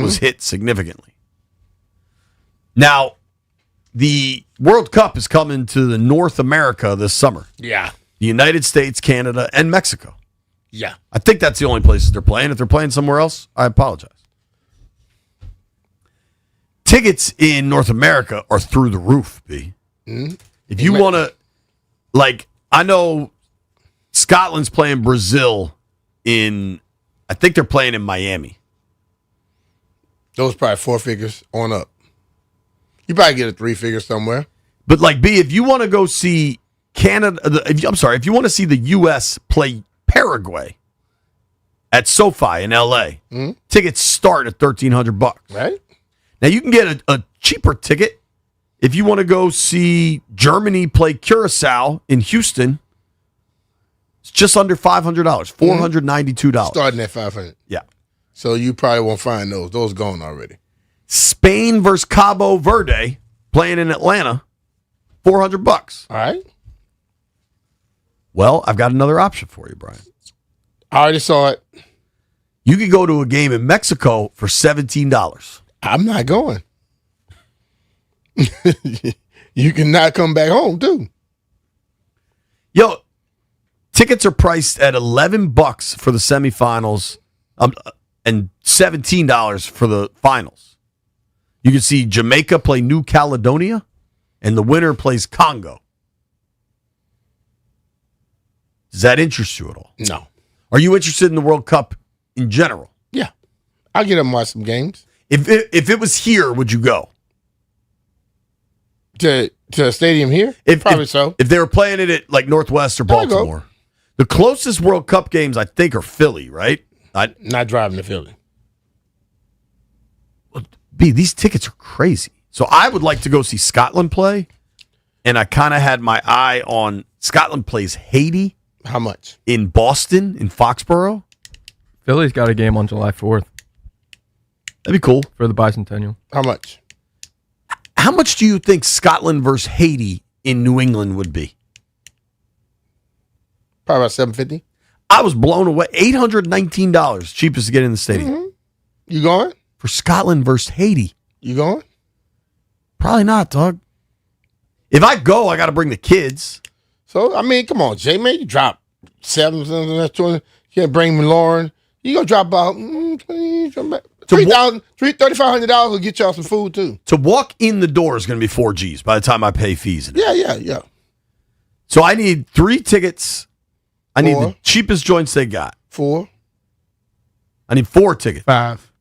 was hit significantly. Now, the World Cup is coming to the North America this summer. Yeah. The United States, Canada, and Mexico. Yeah. I think that's the only places they're playing. If they're playing somewhere else, I apologize. Tickets in North America are through the roof, B. If you want to, like, I know Scotland's playing Brazil I think they're playing in Miami. Those probably 4 figures on up. You probably get a 3 figure somewhere. But, like, B, if you want to go see if you want to see the U.S. play Paraguay at SoFi in L.A., tickets start at $1,300. Right. Now, you can get a cheaper ticket if you want to go see Germany play Curacao in Houston. It's just under $500, $492. Starting at $500. Yeah. So you probably won't find those. Those gone already. Spain versus Cabo Verde playing in Atlanta, $400. All right. Well, I've got another option for you, Brian. I already saw it. You could go to a game in Mexico for $17. I'm not going. You cannot come back home, too. Yo, tickets are priced at $11 for the semifinals and $17 for the finals. You can see Jamaica play New Caledonia, and the winner plays Congo. Does that interest you at all? No. Are you interested in the World Cup in general? Yeah. I'll get up and watch some games. If it was here, would you go? To a stadium here? Probably so. If they were playing it at like Northwest or Baltimore. The closest World Cup games, I think, are Philly, right? Not driving to Philly. B, these tickets are crazy. So I would like to go see Scotland play, and I kind of had my eye on Scotland plays Haiti. How much? In Boston, in Foxborough. Philly's got a game on July 4th. That'd be cool. For the bicentennial. How much? How much do you think Scotland versus Haiti in New England would be? Probably about $750. I was blown away. $819, cheapest to get in the stadium. Mm-hmm. You going? For Scotland versus Haiti. You going? Probably not, dog. If I go, I got to bring the kids. So, I mean, come on, Jay, man. You drop $7, you can't bring Lauren. You going to drop about $3,500 will get y'all some food, too. To walk in the door is going to be 4 G's by the time I pay fees. Yeah. So I need 3 tickets. I need the cheapest joints they got. 4. I need 4 tickets. 5.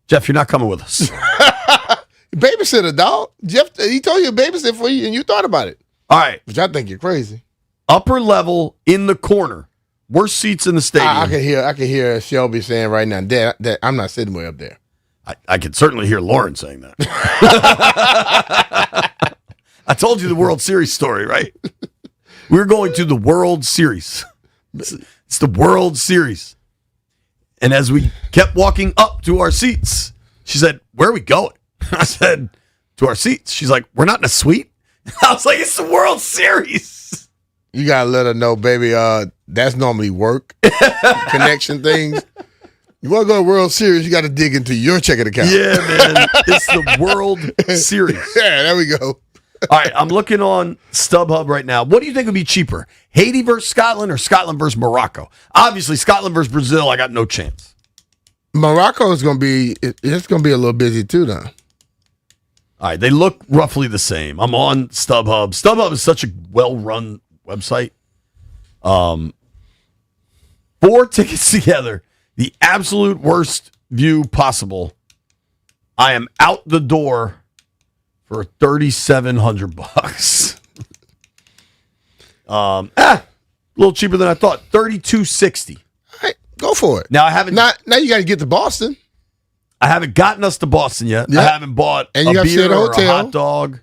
Jeff, you're not coming with us. Babysitter, dog. Jeff, he told you to babysit for you, and you thought about it. All right. Which I think you're crazy. Upper level in the corner. Worst seats in the stadium. I can hear Shelby saying right now, Dad, I'm not sitting way up there. I can certainly hear Lauren saying that. I told you the World Series story, right? We're going to the World Series. It's the World Series. And as we kept walking up to our seats, she said, "Where are we going?" I said, "To our seats." She's like, "We're not in a suite?" I was like, "It's the World Series." You got to let her know, baby, that's normally work, connection things. You want to go to World Series, you got to dig into your checking account. Yeah, man. It's the World Series. Yeah, there we go. All right, I'm looking on StubHub right now. What do you think would be cheaper? Haiti versus Scotland or Scotland versus Morocco? Obviously, Scotland versus Brazil, I got no chance. Morocco is going to be, it's going to be a little busy too, though. All right, they look roughly the same. I'm on StubHub. StubHub is such a well-run website. 4 tickets together, the absolute worst view possible. I am out the door for $3,700. A little cheaper than I thought. $3,260. All right, go for it. Now I haven't. Now you got to get to Boston. I haven't gotten us to Boston yet. Yep. I haven't bought and you a got to stay beer at a or hotel. a hot dog.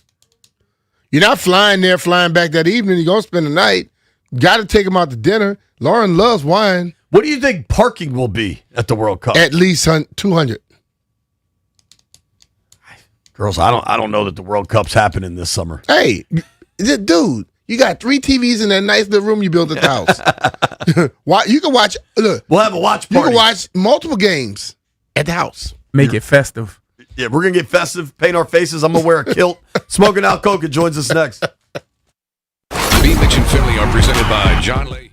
You're not flying there, flying back that evening. You're going to spend the night. Got to take them out to dinner. Lauren loves wine. What do you think parking will be at the World Cup? At least 200. Girls, I don't know that the World Cup's happening this summer. Hey, dude, you got 3 TVs in that nice little room you built at the house. You can watch. Look, we'll have a watch party. You can watch multiple games at the house. Make it festive. Yeah, we're gonna get festive. Paint our faces. I'm gonna wear a kilt. Smoking out Koken joins us next. BMitch and Finlay are presented by John Leahy.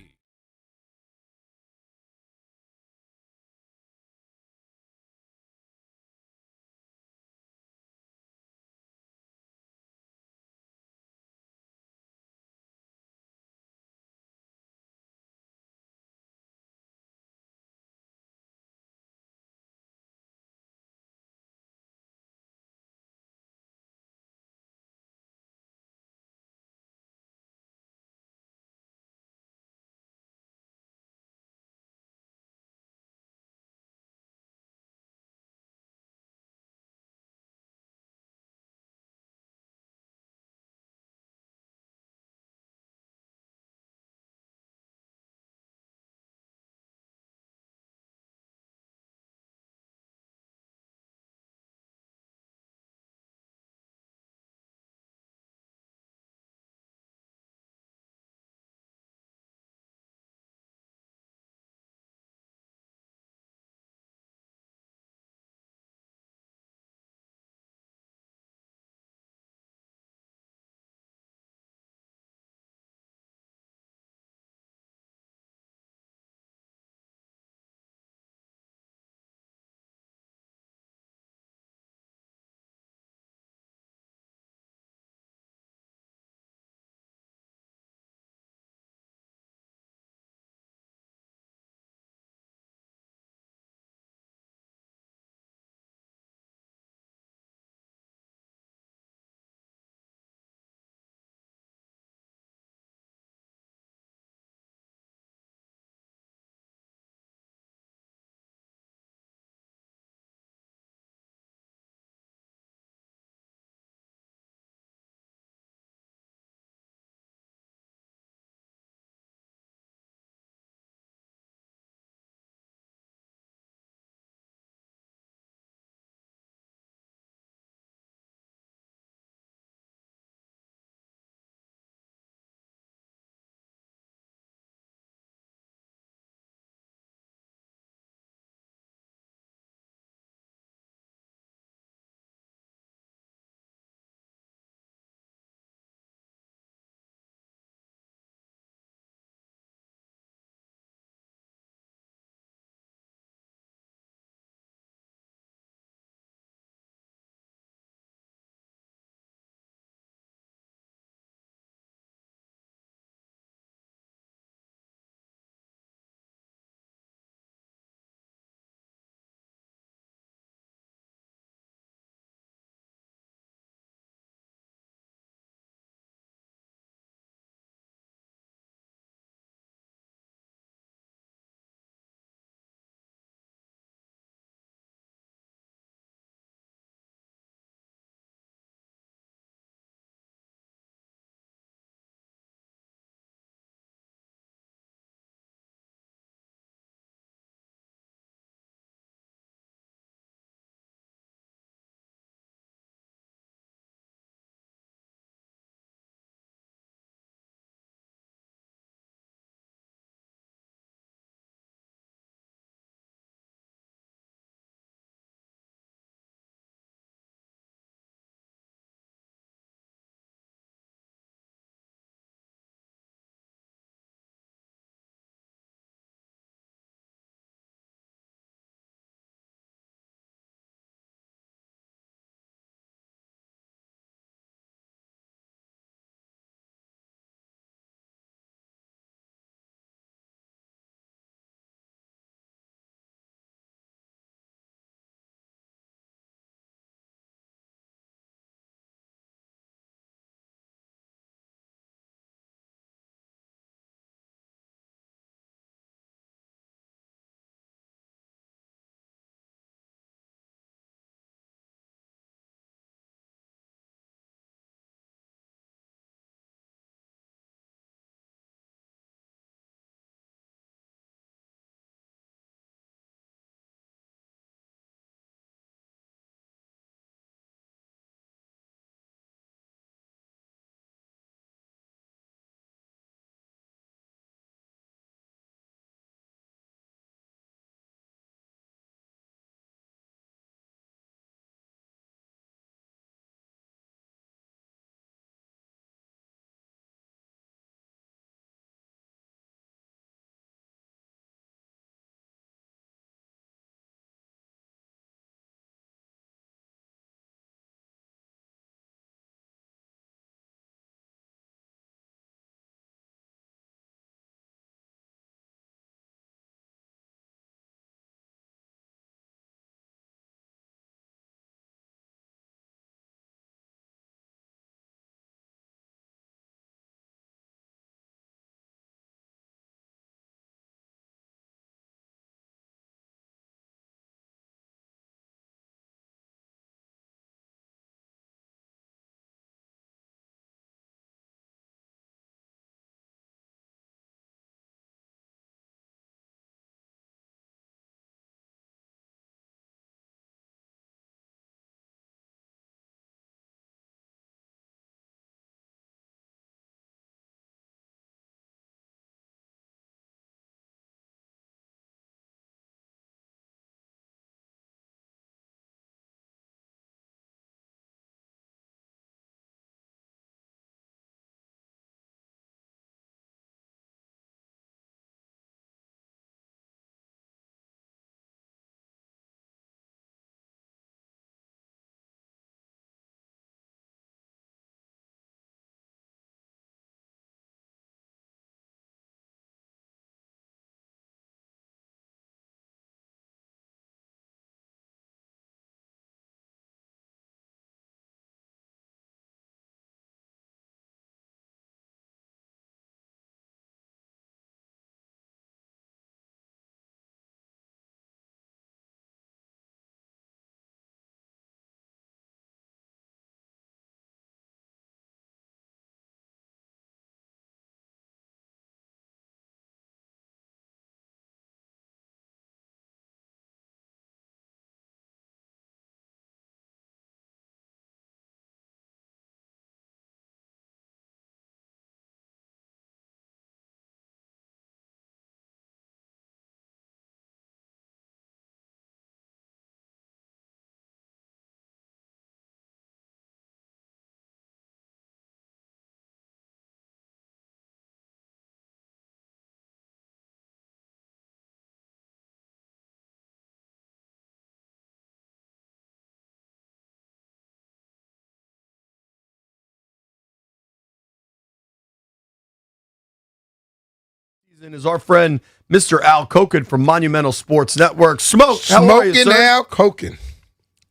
Is our friend Mr. Al Koken from Monumental Sports Network. How are you, Smoking sir? Al Koken.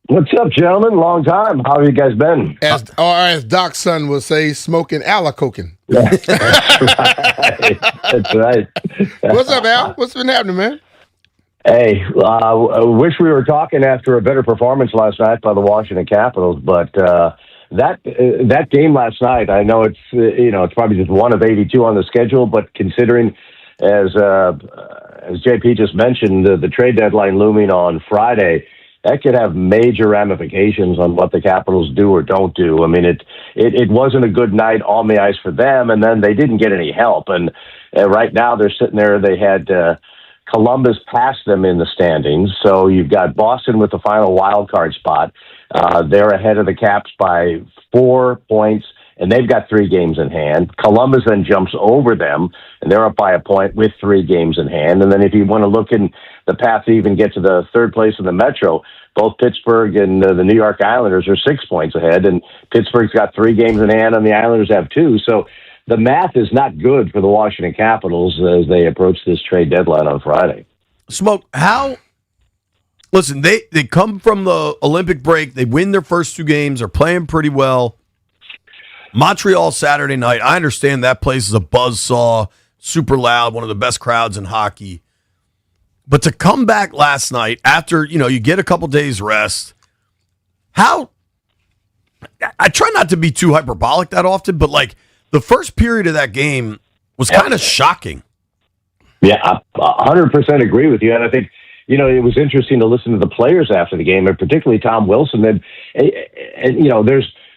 What's up, gentlemen? Long time. How have you guys been? As Doc's son will say, smoking Al Koken. That's right. What's up, Al? What's been happening, man? Hey, I wish we were talking after a better performance last night by the Washington Capitals, but that game last night, I know it's it's probably just one of 82 on the schedule, but considering as JP just mentioned, the trade deadline looming on Friday, that could have major ramifications on what the Capitals do or don't do. I mean, it wasn't a good night on the ice for them, and then they didn't get any help. And right now they're sitting there. They had Columbus pass them in the standings, so you've got Boston with the final wild card spot. They're ahead of the Caps by 4 points, and they've got 3 games in hand. Columbus then jumps over them, and they're up by a point with 3 games in hand. And then if you want to look in the path to even get to the third place in the Metro, both Pittsburgh and the New York Islanders are 6 points ahead, and Pittsburgh's got 3 games in hand, and the Islanders have 2. So the math is not good for the Washington Capitals as they approach this trade deadline on Friday. Smoke, listen, they come from the Olympic break. They win their first 2 games. They're playing pretty well. Montreal Saturday night, I understand that place is a buzzsaw, super loud, one of the best crowds in hockey. But to come back last night after, you get a couple days rest, I try not to be too hyperbolic that often, but like the first period of that game was kind of shocking. Yeah, I 100% agree with you. And I think, it was interesting to listen to the players after the game, and particularly Tom Wilson. And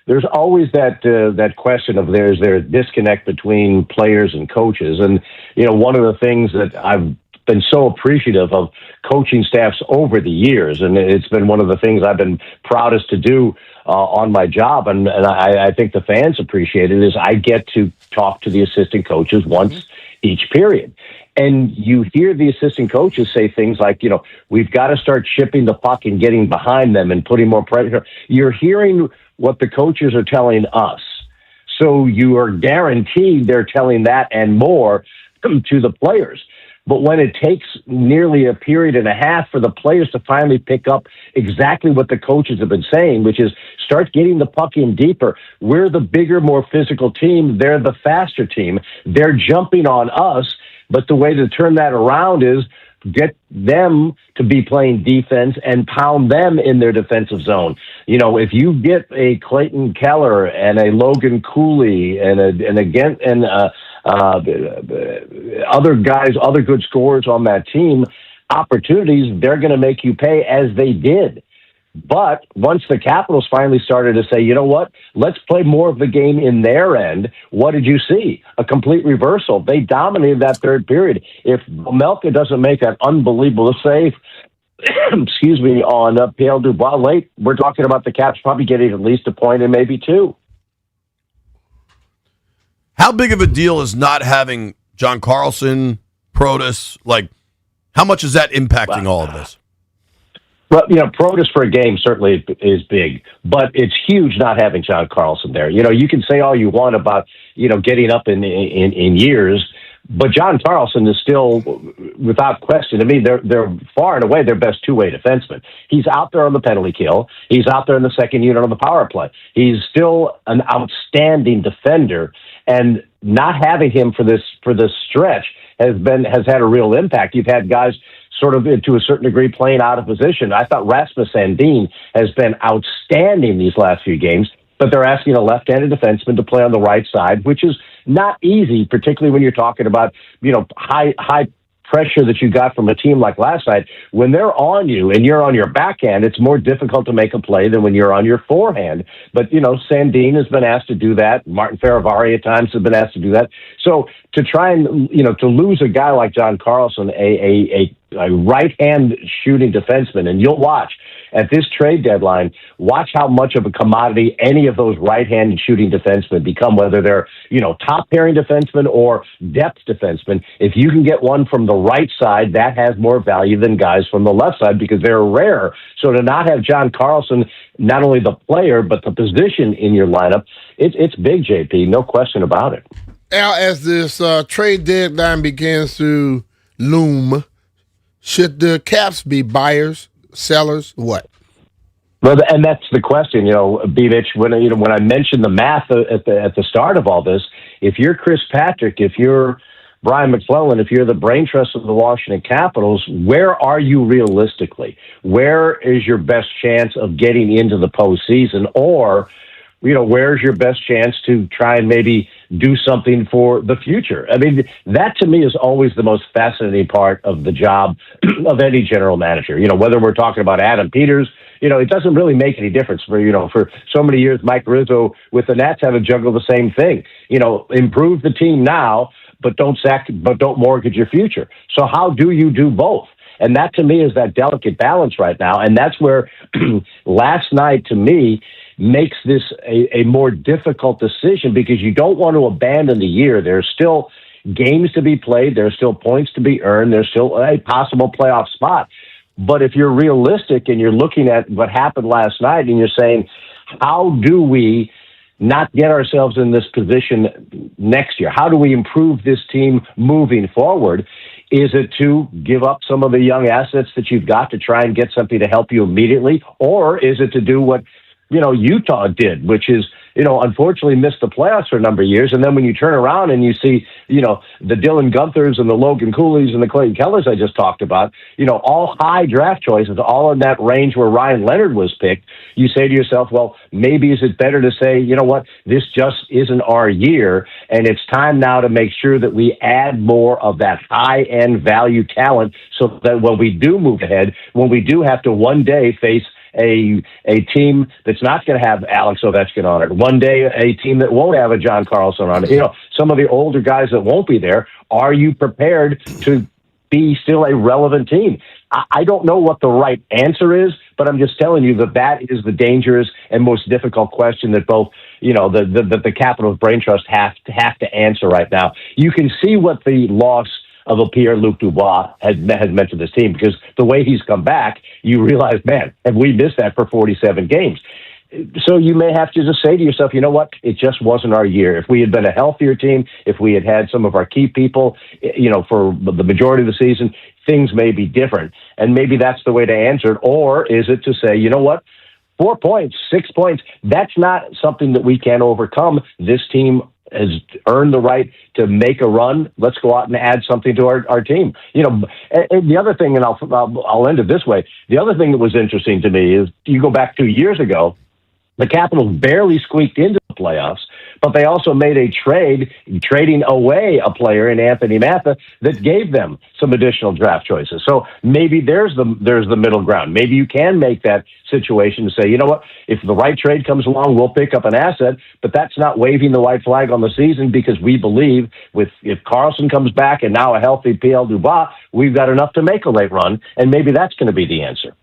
there's always that question of there's a disconnect between players and coaches. And, one of the things that I've been so appreciative of coaching staffs over the years, and it's been one of the things I've been proudest to do on my job, and I think the fans appreciate it, is I get to talk to the assistant coaches once each period. And you hear the assistant coaches say things like, we've got to start shipping the puck and getting behind them and putting more pressure. You're hearing what the coaches are telling us. So you are guaranteed they're telling that and more to the players. But when it takes nearly a period and a half for the players to finally pick up exactly what the coaches have been saying, which is start getting the puck in deeper. We're the bigger, more physical team. They're the faster team. They're jumping on us. But the way to turn that around is get them to be playing defense and pound them in their defensive zone. If you get a Clayton Keller and a Logan Cooley and other guys, other good scorers on that team, opportunities, they're going to make you pay, as they did. But once the Capitals finally started to say, you know what, let's play more of the game in their end, what did you see? A complete reversal. They dominated that third period. If Melka doesn't make that unbelievable save, excuse me, on Pierre Dubois late, we're talking about the Caps probably getting at least a point and maybe 2. How big of a deal is not having John Carlson, Protas? Like, how much is that impacting all of this? Well, Protas for a game certainly is big, but it's huge not having John Carlson there. You can say all you want about, getting up in years, but John Carlson is still, without question, they're far and away their best two-way defenseman. He's out there on the penalty kill. He's out there in the second unit on the power play. He's still an outstanding defender, and not having him for this stretch has had a real impact. You've had guys sort of, to a certain degree, playing out of position. I thought Rasmus Sandin has been outstanding these last few games, but they're asking a left-handed defenseman to play on the right side, which is not easy, particularly when you're talking about, high pressure that you got from a team like last night. When they're on you and you're on your backhand, it's more difficult to make a play than when you're on your forehand. But, Sandin has been asked to do that. Martin Faravari at times has been asked to do that. So to try and, to lose a guy like John Carlson, a right-hand shooting defenseman, and you'll watch at this trade deadline, watch how much of a commodity any of those right-handed shooting defensemen become, whether they're, top-pairing defensemen or depth defensemen. If you can get one from the right side, that has more value than guys from the left side because they're rare. So to not have John Carlson, not only the player, but the position in your lineup, it's big, JP, no question about it. Al, as this trade deadline begins to loom, should the Caps be buyers, sellers, what? Well, and that's the question, BMitch. When I mentioned the math at the start of all this, if you're Chris Patrick, if you're Brian McClellan, if you're the brain trust of the Washington Capitals, where are you realistically? Where is your best chance of getting into the postseason? Or, where's your best chance to try and maybe do something for the future? I mean, that to me is always the most fascinating part of the job of any general manager. Whether we're talking about Adam Peters, it doesn't really make any difference for so many years. Mike Rizzo with the Nats had to juggle the same thing. Improve the team now, but don't mortgage your future. So how do you do both? And that to me is that delicate balance right now. And that's where last night to me makes this a more difficult decision, because you don't want to abandon the year. There's still games to be played. There's still points to be earned. There's still a possible playoff spot. But if you're realistic and you're looking at what happened last night and you're saying, how do we not get ourselves in this position next year? How do we improve this team moving forward? Is it to give up some of the young assets that you've got to try and get something to help you immediately? Or is it to do what, Utah did, which is, unfortunately missed the playoffs for a number of years. And then when you turn around and you see, the Dylan Gunthers and the Logan Cooley's and the Clayton Kellers I just talked about, all high draft choices, all in that range where Ryan Leonard was picked, you say to yourself, well, maybe is it better to say, this just isn't our year, and it's time now to make sure that we add more of that high-end value talent so that when we do move ahead, when we do have to one day face a team that's not going to have Alex Ovechkin on it. One day, a team that won't have a John Carlson on it. Some of the older guys that won't be there. Are you prepared to be still a relevant team? I don't know what the right answer is, but I'm just telling you that is the dangerous and most difficult question that both, the Capitals Brain Trust have to answer right now. You can see what the loss of a Pierre-Luc Dubois has meant to this team, because the way he's come back, you realize, man, have we missed that for 47 games? So you may have to just say to yourself, you know what, it just wasn't our year. If we had been a healthier team, if we had had some of our key people, for the majority of the season, things may be different. And maybe that's the way to answer it. Or is it to say, you know what, 4 points, 6 points, that's not something that we can overcome. This team has earned the right to make a run. Let's go out and add something to our team. And the other thing, and I'll end it this way. The other thing that was interesting to me is you go back 2 years ago, the Capitals barely squeaked into the playoffs, but they also made a trading away a player in Anthony Mantha that gave them some additional draft choices. So maybe there's the middle ground. Maybe you can make that situation to say, you know what, if the right trade comes along, we'll pick up an asset, but that's not waving the white flag on the season, because we believe if Carlson comes back and now a healthy PL Dubois, we've got enough to make a late run, and maybe that's going to be the answer.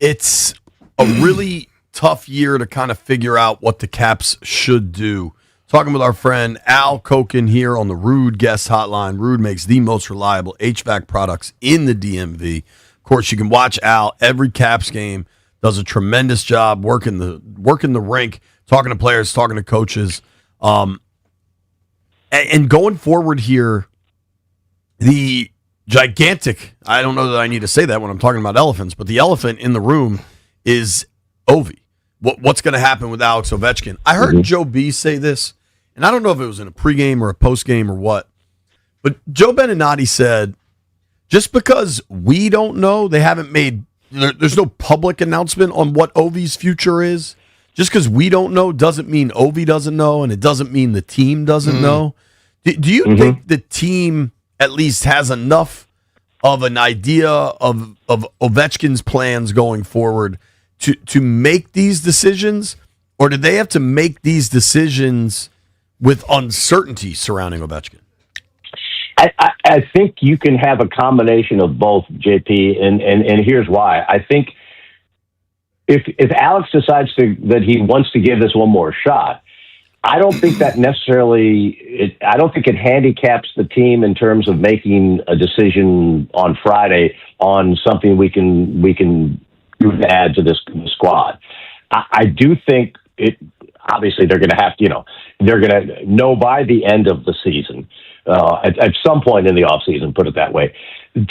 It's a really tough year to kind of figure out what the Caps should do. Talking with our friend Al Koken here on the Rude Guest Hotline. Rude makes the most reliable HVAC products in the DMV. Of course, you can watch Al every Caps game. Does a tremendous job working the rink, talking to players, talking to coaches. And going forward here, the gigantic, I don't know that I need to say that when I'm talking about elephants, but the elephant in the room is Ovi. What's going to happen with Alex Ovechkin? I heard Joe B say this, and I don't know if it was in a pregame or a postgame or what, but Joe Beninati said, just because we don't know, they haven't made, there's no public announcement on what Ovi's future is. Just because we don't know doesn't mean Ovi doesn't know, and it doesn't mean the team doesn't know. Do you think the team at least has enough of an idea of Ovechkin's plans going forward to make these decisions, or do they have to make these decisions with uncertainty surrounding Ovuchkin? I think you can have a combination of both, JP, and here's why. I think if Alex decides that he wants to give this one more shot, I don't think that necessarily. I don't think it handicaps the team in terms of making a decision on Friday on something we can add to this squad. I do think it. obviously they're going to have to, they're going to know by the end of the season, at some point in the offseason, put it that way,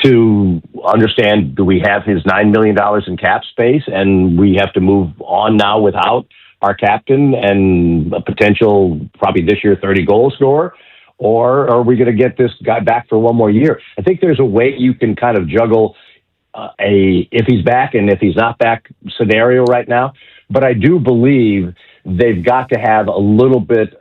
to understand, do we have his $9 million in cap space and we have to move on now without our captain and a potential, probably this year, 30-goal scorer? Or are we going to get this guy back for one more year? I think there's a way you can kind of juggle if he's back and if he's not back scenario right now. But I do believe they've got to have a little bit,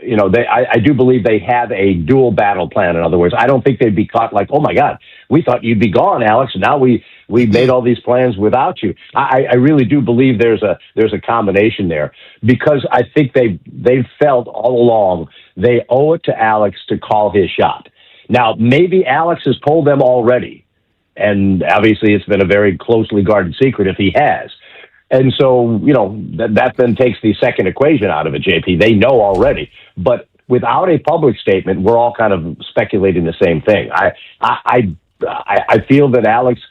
I do believe they have a dual battle plan. In other words, I don't think they'd be caught like, oh my God, we thought you'd be gone, Alex, and now we made all these plans without you. I really do believe there's a combination there, because I think they've felt all along they owe it to Alex to call his shot. Now, maybe Alex has told them already, and obviously it's been a very closely guarded secret if he has. And so, that then takes the second equation out of it, JP. They know already. But without a public statement, we're all kind of speculating the same thing. I feel that Alex,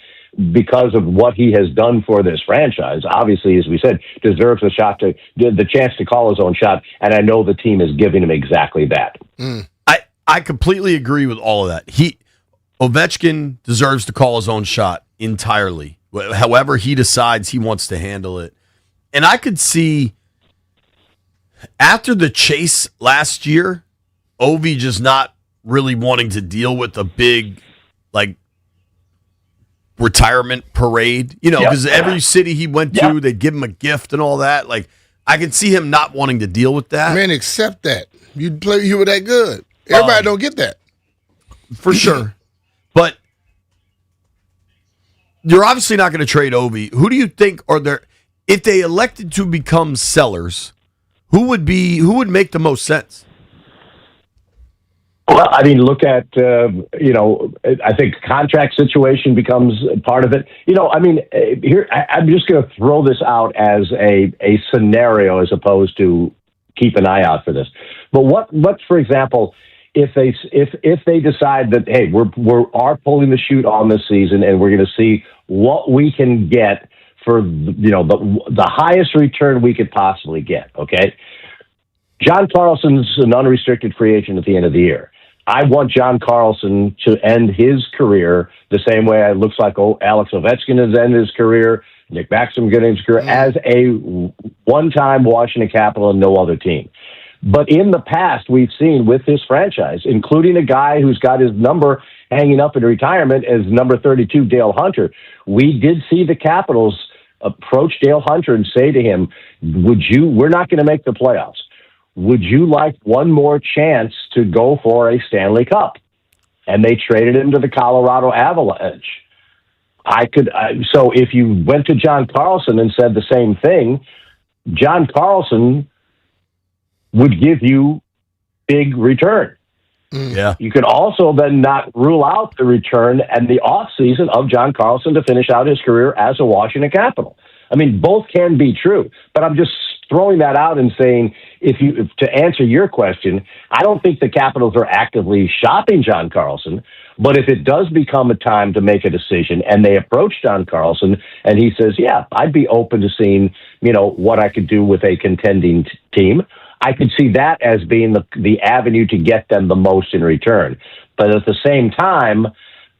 because of what he has done for this franchise, obviously, as we said, deserves the chance to call his own shot. And I know the team is giving him exactly that. I completely agree with all of that. Ovuchkin deserves to call his own shot entirely. However he decides he wants to handle it. And I could see, after the chase last year, Ovi just not really wanting to deal with a big, retirement parade. Because every city he went to, they'd give him a gift and all that. I could see him not wanting to deal with that. Man, accept that. You were that good. Everybody don't get that. For sure. But you're obviously not going to trade Ovi. Who do you think are there, if they elected to become sellers, who would make the most sense? Well, I mean, look at, I think contract situation becomes part of it. Here, I'm just going to throw this out as a scenario as opposed to keep an eye out for this. But what, for example, if they decide that, hey, we are pulling the chute on this season and we're going to see what we can get for the highest return we could possibly get. Okay, John Carlson's an unrestricted free agent at the end of the year. I want John Carlson to end his career the same way it looks like Alex Ovuchkin has ended his career, Nick Backstrom getting his career, as a one-time Washington Capital and no other team. But in the past, we've seen with this franchise, including a guy who's got his number hanging up in retirement as number 32, Dale Hunter, we did see the Capitals approach Dale Hunter and say to him, we're not going to make the playoffs. Would you like one more chance to go for a Stanley Cup? And they traded him to the Colorado Avalanche. So if you went to John Carlson and said the same thing, John Carlson would give you big return. Yeah. You could also then not rule out the return and the offseason of John Carlson to finish out his career as a Washington Capital. I mean, both can be true, but I'm just throwing that out and saying, to answer your question, I don't think the Capitals are actively shopping John Carlson, but if it does become a time to make a decision and they approach John Carlson and he says, yeah, I'd be open to seeing, what I could do with a contending team, I could see that as being the avenue to get them the most in return. But at the same time,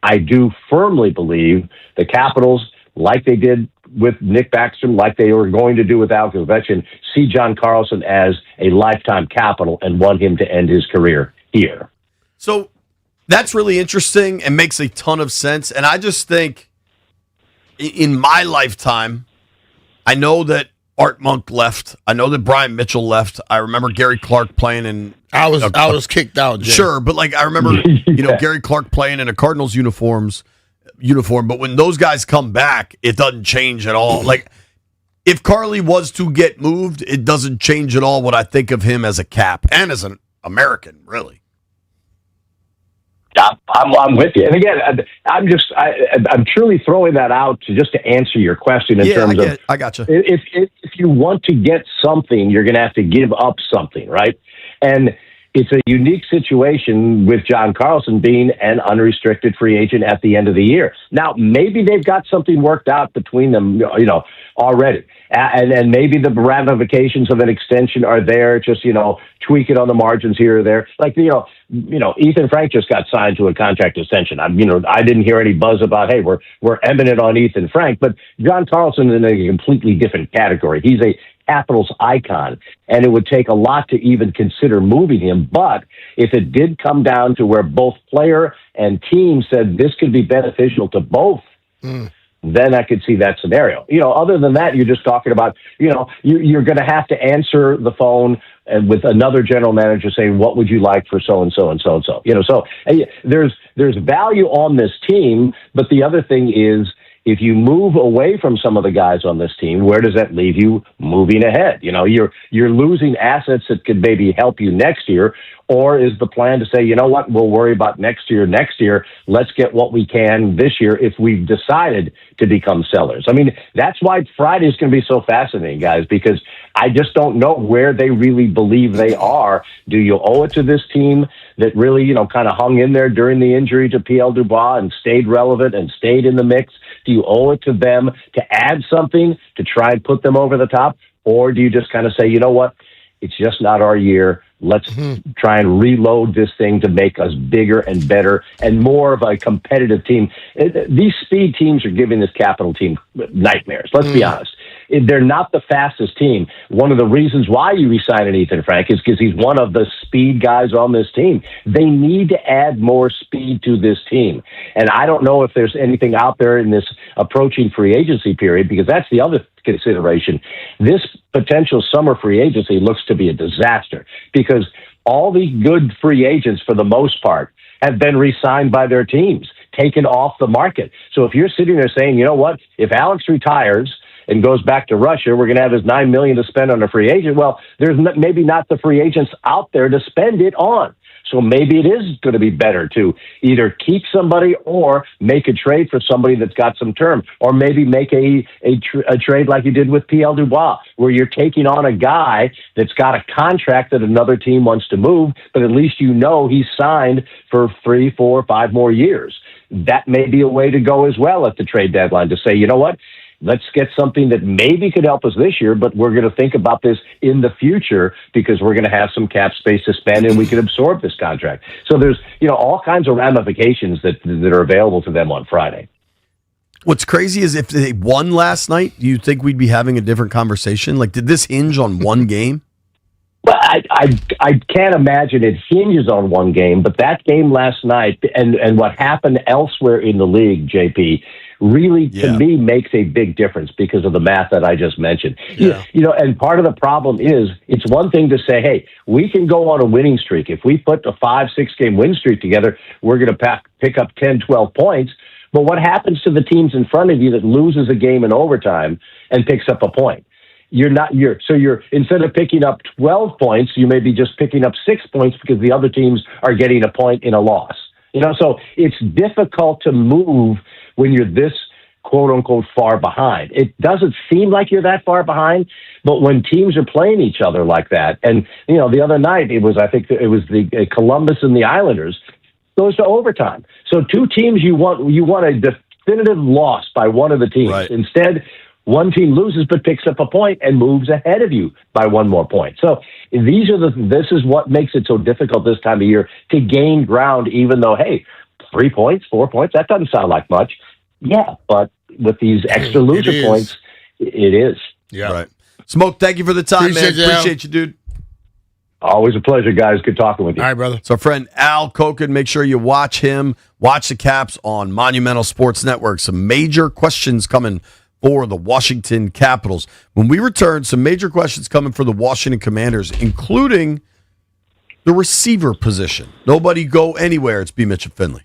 I do firmly believe the Capitals, like they did with Nick Backstrom, like they were going to do with Alex Ovuchkin, see John Carlson as a lifetime Capital and want him to end his career here. So that's really interesting and makes a ton of sense. And I just think in my lifetime, I know that Art Monk left. I know that Brian Mitchell left. I remember Gary Clark playing in. I was kicked out. Jay. Sure, but I remember Gary Clark playing in a Cardinals uniform. But when those guys come back, it doesn't change at all. If Carly was to get moved, it doesn't change at all what I think of him as a Cap and as an American, really. I'm with you. And again, I'm truly throwing that out to answer your question in terms of. I gotcha. If you want to get something, you're going to have to give up something, right? And it's a unique situation with John Carlson being an unrestricted free agent at the end of the year. Now, maybe they've got something worked out between them, already. And maybe the ramifications of an extension are there, just, tweak it on the margins here or there. Like, Ethan Frank just got signed to a contract extension. I didn't hear any buzz about, hey, we're eminent on Ethan Frank, but John Carlson is in a completely different category. He's a Capitals icon, and it would take a lot to even consider moving him. But if it did come down to where both player and team said this could be beneficial to both, then I could see that scenario. Other than that, you're just talking about, you're going to have to answer the phone and with another general manager saying, what would you like for so-and-so and so-and-so? So there's value on this team, but the other thing is, if you move away from some of the guys on this team, where does that leave you moving ahead? You're losing assets that could maybe help you next year, or is the plan to say, you know what, we'll worry about next year. Let's get what we can this year if we've decided to become sellers. I mean, that's why Friday is going to be so fascinating, guys, because I just don't know where they really believe they are. Do you owe it to this team that really, kind of hung in there during the injury to P.L. Dubois and stayed relevant and stayed in the mix? Do you owe it to them to add something to try and put them over the top? Or do you just kind of say, you know what, it's just not our year. Let's try and reload this thing to make us bigger and better and more of a competitive team. These speed teams are giving this Capital team nightmares. Let's be honest. They're not the fastest team. One of the reasons why you resign an Ethan Frank is because he's one of the speed guys on this team. They need to add more speed to this team. And I don't know if there's anything out there in this approaching free agency period, because that's the other consideration. This potential summer free agency looks to be a disaster because all the good free agents, for the most part, have been re-signed by their teams, taken off the market. So if you're sitting there saying, you know what, if Alex retires and goes back to Russia, we're going to have his $9 million to spend on a free agent. Well, there's maybe not the free agents out there to spend it on. So maybe it is going to be better to either keep somebody or make a trade for somebody that's got some term, or maybe make a trade like you did with P.L. Dubois, where you're taking on a guy that's got a contract that another team wants to move, but at least he's signed for 3, 4, 5 more years. That may be a way to go as well at the trade deadline, to say, you know what, let's get something that maybe could help us this year, but we're going to think about this in the future because we're going to have some cap space to spend and we can absorb this contract. So there's, all kinds of ramifications that are available to them on Friday. What's crazy is if they won last night, do you think we'd be having a different conversation? Like, did this hinge on one game? Well, I can't imagine it hinges on one game, but that game last night and what happened elsewhere in the league, JP, really, to me, makes a big difference because of the math that I just mentioned. Yeah. And part of the problem is it's one thing to say, hey, we can go on a winning streak. If we put a 5-6 game win streak together, we're going to pick up 10, 12 points. But what happens to the teams in front of you that loses a game in overtime and picks up a point? You're instead of picking up 12 points, you may be just picking up 6 points because the other teams are getting a point in a loss. So it's difficult to move when you're this quote unquote far behind. It doesn't seem like you're that far behind, but when teams are playing each other like that, and the other night it was the Columbus and the Islanders, goes to overtime. So two teams you want a definitive loss by one of the teams. Right. Instead, one team loses but picks up a point and moves ahead of you by one more point. So this is what makes it so difficult this time of year to gain ground, even though, hey, 3 points, 4 points, that doesn't sound like much. Yeah, but with these extra loser points, it is. Yeah. Right. Smoke, thank you for the time, man. Appreciate you, dude. Always a pleasure, guys. Good talking with you. All right, brother. So, friend Al Koken, make sure you watch him. Watch the Caps on Monumental Sports Network. Some major questions coming for the Washington Capitals. When we return, some major questions coming for the Washington Commanders, including the receiver position. Nobody go anywhere. It's BMitch Finlay.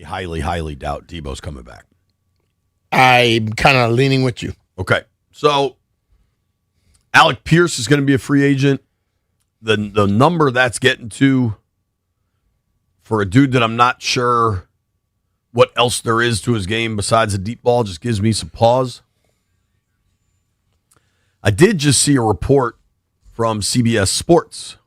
highly doubt Debo's coming back. I'm kind of leaning with you. Okay. So Alec Pierce is going to be a free agent. The number that's getting to for a dude that I'm not sure what else there is to his game besides a deep ball just gives me some pause. I did just see a report from CBS Sports.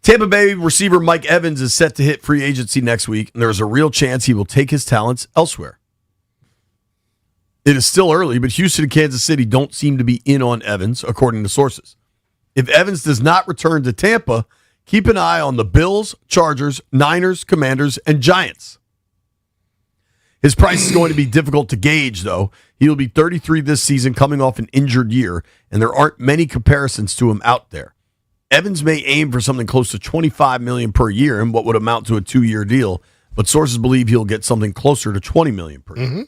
Tampa Bay receiver Mike Evans is set to hit free agency next week, and there's a real chance he will take his talents elsewhere. It is still early, but Houston and Kansas City don't seem to be in on Evans, according to sources. If Evans does not return to Tampa, keep an eye on the Bills, Chargers, Niners, Commanders, and Giants. His price is going to be difficult to gauge, though. He will be 33 this season, coming off an injured year, and there aren't many comparisons to him out there. Evans may aim for something close to $25 million per year in what would amount to a 2-year deal, but sources believe he'll get something closer to $20 million per year. Mm-hmm.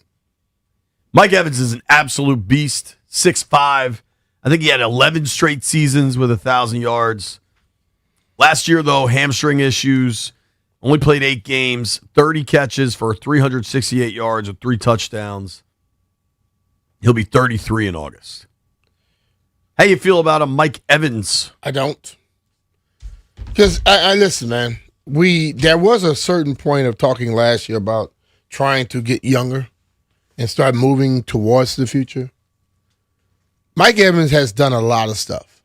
Mike Evans is an absolute beast, 6'5". I think he had 11 straight seasons with 1,000 yards. Last year, though, hamstring issues. Only played 8 games, 30 catches for 368 yards with 3 touchdowns. He'll be 33 in August. How you feel about Mike Evans? I don't. Because, I listen, man, there was a certain point of talking last year about trying to get younger and start moving towards the future. Mike Evans has done a lot of stuff.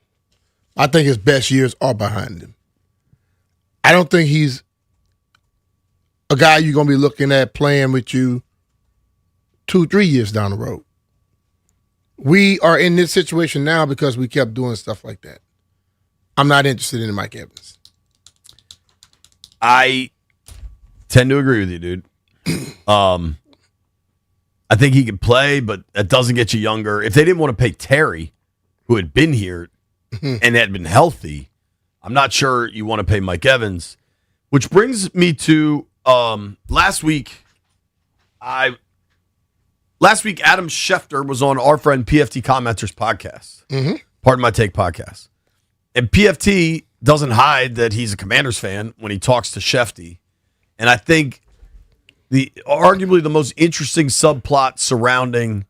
I think his best years are behind him. I don't think he's a guy you're going to be looking at playing with you 2-3 years down the road. We are in this situation now because we kept doing stuff like that. I'm not interested in Mike Evans. I tend to agree with you, dude. I think he can play, but that doesn't get you younger. If they didn't want to pay Terry, who had been here and had been healthy, I'm not sure you want to pay Mike Evans. Which brings me to last week, Adam Schefter was on our friend PFT Commenters podcast, Pardon My Take podcast. And PFT doesn't hide that he's a Commanders fan when he talks to Shefty. And I think arguably the most interesting subplot surrounding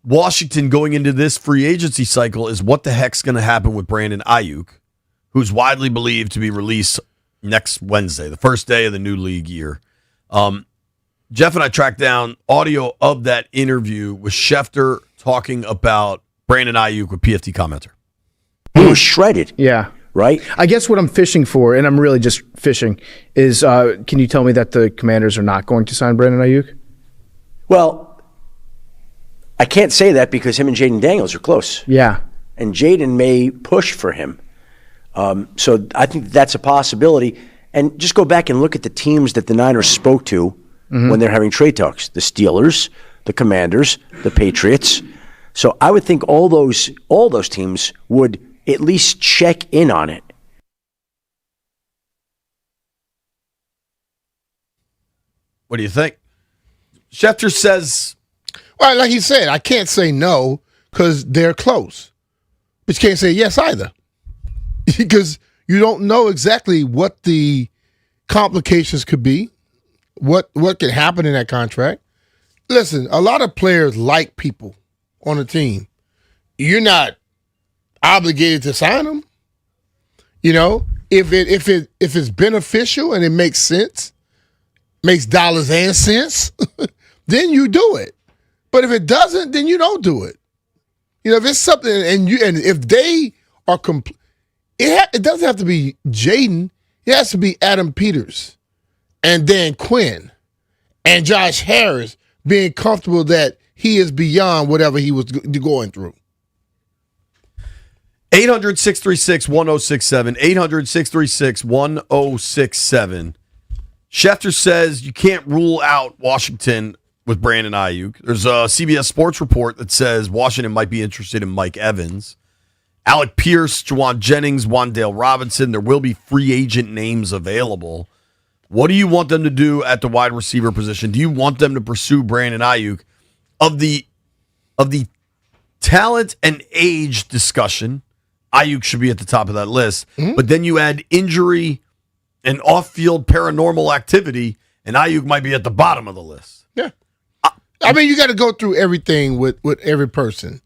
Washington going into this free agency cycle is what the heck's going to happen with Brandon Ayuk, who's widely believed to be released next Wednesday, the first day of the new league year. Jeff and I tracked down audio of that interview with Schefter talking about Brandon Ayuk with PFT Commenter. He was shredded. Yeah. Right? I guess what I'm fishing for, and I'm really just fishing, is can you tell me that the Commanders are not going to sign Brandon Ayuk? Well, I can't say that because him and Jaden Daniels are close. Yeah. And Jaden may push for him. So I think that's a possibility. And just go back and look at the teams that the Niners spoke to when they're having trade talks. The Steelers, the Commanders, the Patriots. So I would think all those teams would at least check in on it. What do you think? Schefter says... Well, like he said, I can't say no because they're close. But you can't say yes either. Because you don't know exactly what the complications could be, what could happen in that contract. Listen, a lot of players like people on a team. You're not obligated to sign them. You know, if it's beneficial and it makes sense, makes dollars and cents, then you do it. But if it doesn't, then you don't do it. You know, if it's something and if they are complete, it doesn't have to be Jaden. It has to be Adam Peters and Dan Quinn and Josh Harris being comfortable that he is beyond whatever he was going through. 800-636-1067. 800-636-1067. Schefter says you can't rule out Washington with Brandon Ayuk. There's a CBS Sports report that says Washington might be interested in Mike Evans. Alec Pierce, Juwan Jennings, Wan'Dale Robinson. There will be free agent names available. What do you want them to do at the wide receiver position? Do you want them to pursue Brandon Ayuk? Of the talent and age discussion, Ayuk should be at the top of that list. But then you add injury an off-field paranormal activity, and Ayuk might be at the bottom of the list. Yeah. I mean, you got to go through everything with every person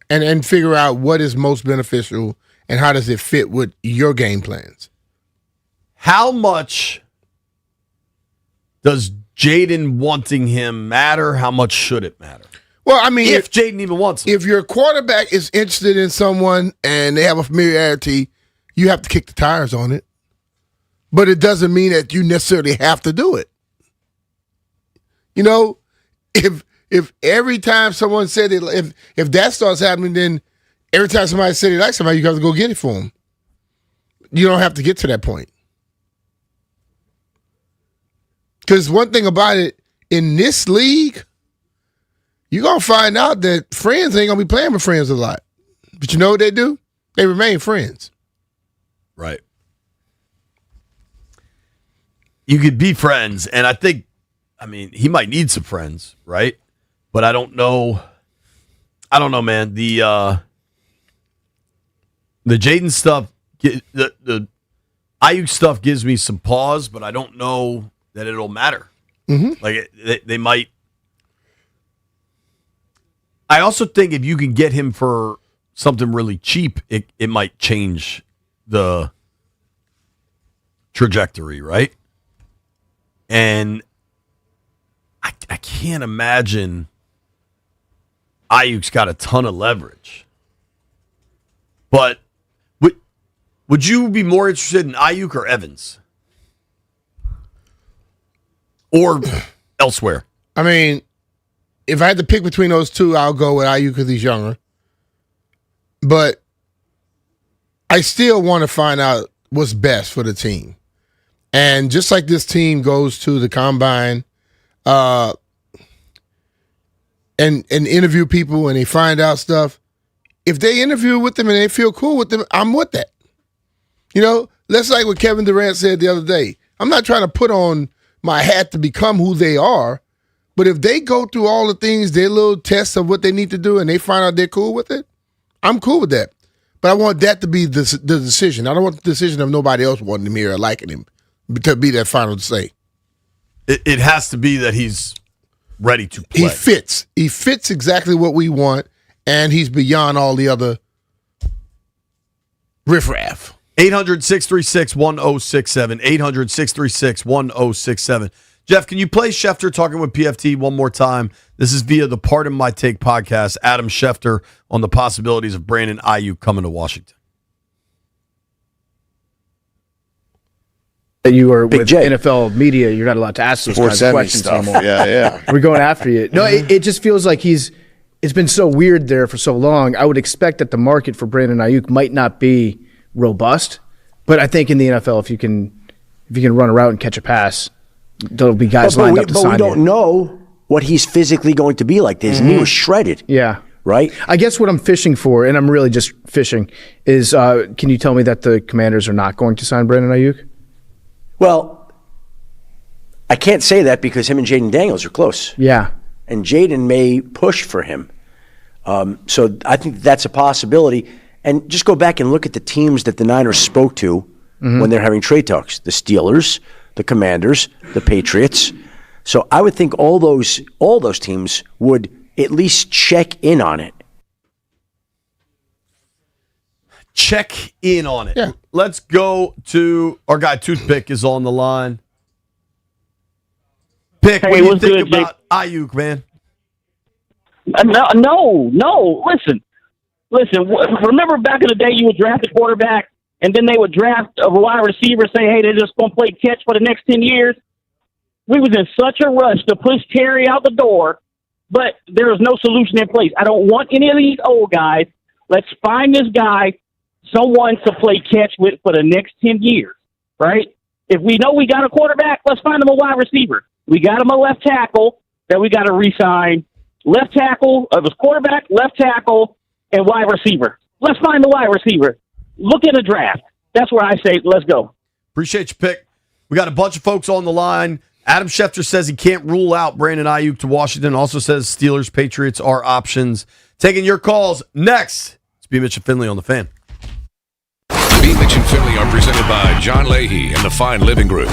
and figure out what is most beneficial and how does it fit with your game plans. How much does Jaden wanting him matter? How much should it matter? Well, I mean, if Jaden even wants him. If your quarterback is interested in someone and they have a familiarity, you have to kick the tires on it. But it doesn't mean that you necessarily have to do it. You know, if every time someone said it, if that starts happening, then every time somebody said they like somebody, you have to go get it for them. You don't have to get to that point. Because one thing about it, in this league, you're going to find out that friends ain't going to be playing with friends a lot. But you know what they do? They remain friends. Right. You could be friends, and I mean, he might need some friends, right? But I don't know, man. The Jaden stuff, the Ayuk stuff gives me some pause, but I don't know that it'll matter. Mm-hmm. Like, they might. I also think if you can get him for something really cheap, it might change the trajectory, right? And I can't imagine Ayuk's got a ton of leverage. But would you be more interested in Ayuk or Evans? Or elsewhere? I mean, if I had to pick between those two, I'll go with Ayuk because he's younger. But I still want to find out what's best for the team. And just like this team goes to the combine and interview people and they find out stuff, if they interview with them and they feel cool with them, I'm with that. You know, that's like what Kevin Durant said the other day. I'm not trying to put on my hat to become who they are, but if they go through all the things, their little tests of what they need to do, and they find out they're cool with it, I'm cool with that. But I want that to be the decision. I don't want the decision of nobody else wanting him here or liking him to be that final say. It has to be that he's ready to play. He fits. He fits exactly what we want, and he's beyond all the other riffraff. 800-636-1067. 800-636-1067. Jeff, can you play Schefter talking with PFT one more time? This is via the Pardon My Take podcast. Adam Schefter on the possibilities of Brandon Ayuk coming to Washington. You are with NFL media, you're not allowed to ask those kinds of questions anymore. Yeah. We're going after you. No, it just feels like it's been so weird there for so long. I would expect that the market for Brandon Ayuk might not be robust, but I think in the NFL, if you can run a route and catch a pass, there'll be guys lined up to sign But we don't know what he's physically going to be like. His knee was shredded. Yeah. Right? I guess what I'm fishing for, and I'm really just fishing, is can you tell me that the Commanders are not going to sign Brandon Ayuk? Well, I can't say that because him and Jaden Daniels are close. Yeah. And Jaden may push for him. So I think that's a possibility. And just go back and look at the teams that the Niners spoke to when they're having trade talks. The Steelers, the Commanders, the Patriots. So I would think all those teams would at least check in on it. Check in on it. Yeah. Let's go to our guy Toothpick is on the line. Pick, what do you think about Ayuk, man? No. Listen. Remember back in the day, you would draft a quarterback, and then they would draft a wide receiver, say, hey, they're just going to play catch for the next 10 years. We was in such a rush to push Terry out the door, but there was no solution in place. I don't want any of these old guys. Let's find this guy someone to play catch with for the next 10 years, right? If we know we got a quarterback, let's find him a wide receiver. We got him a left tackle that we got to re-sign. Left tackle, it was quarterback, left tackle, and wide receiver. Let's find the wide receiver. Look at the draft. That's where I say, let's go. Appreciate your pick. We got a bunch of folks on the line. Adam Schefter says he can't rule out Brandon Ayuk to Washington. Also says Steelers, Patriots are options. Taking your calls next. It's BMitch Finlay on the Fan. BMitch and Finlay are presented by John Leahy and the Fine Living Group.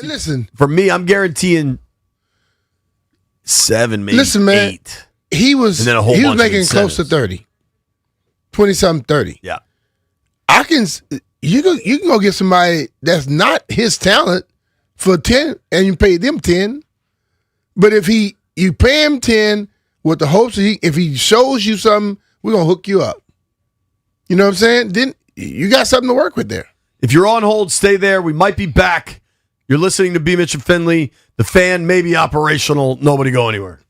Listen, for me, I'm guaranteeing 7, maybe listen, man. 8. He was And then a whole he was bunch of making close to incentives. 30. 20-something, 30. Yeah. You can go get somebody that's not his talent for 10 and you pay them 10. But if you pay him 10 with the hopes that if he shows you something, we're going to hook you up. You know what I'm saying? Then you got something to work with there. If you're on hold, stay there. We might be back. You're listening to BMitch and Finlay. The Fan may be operational. Nobody go anywhere.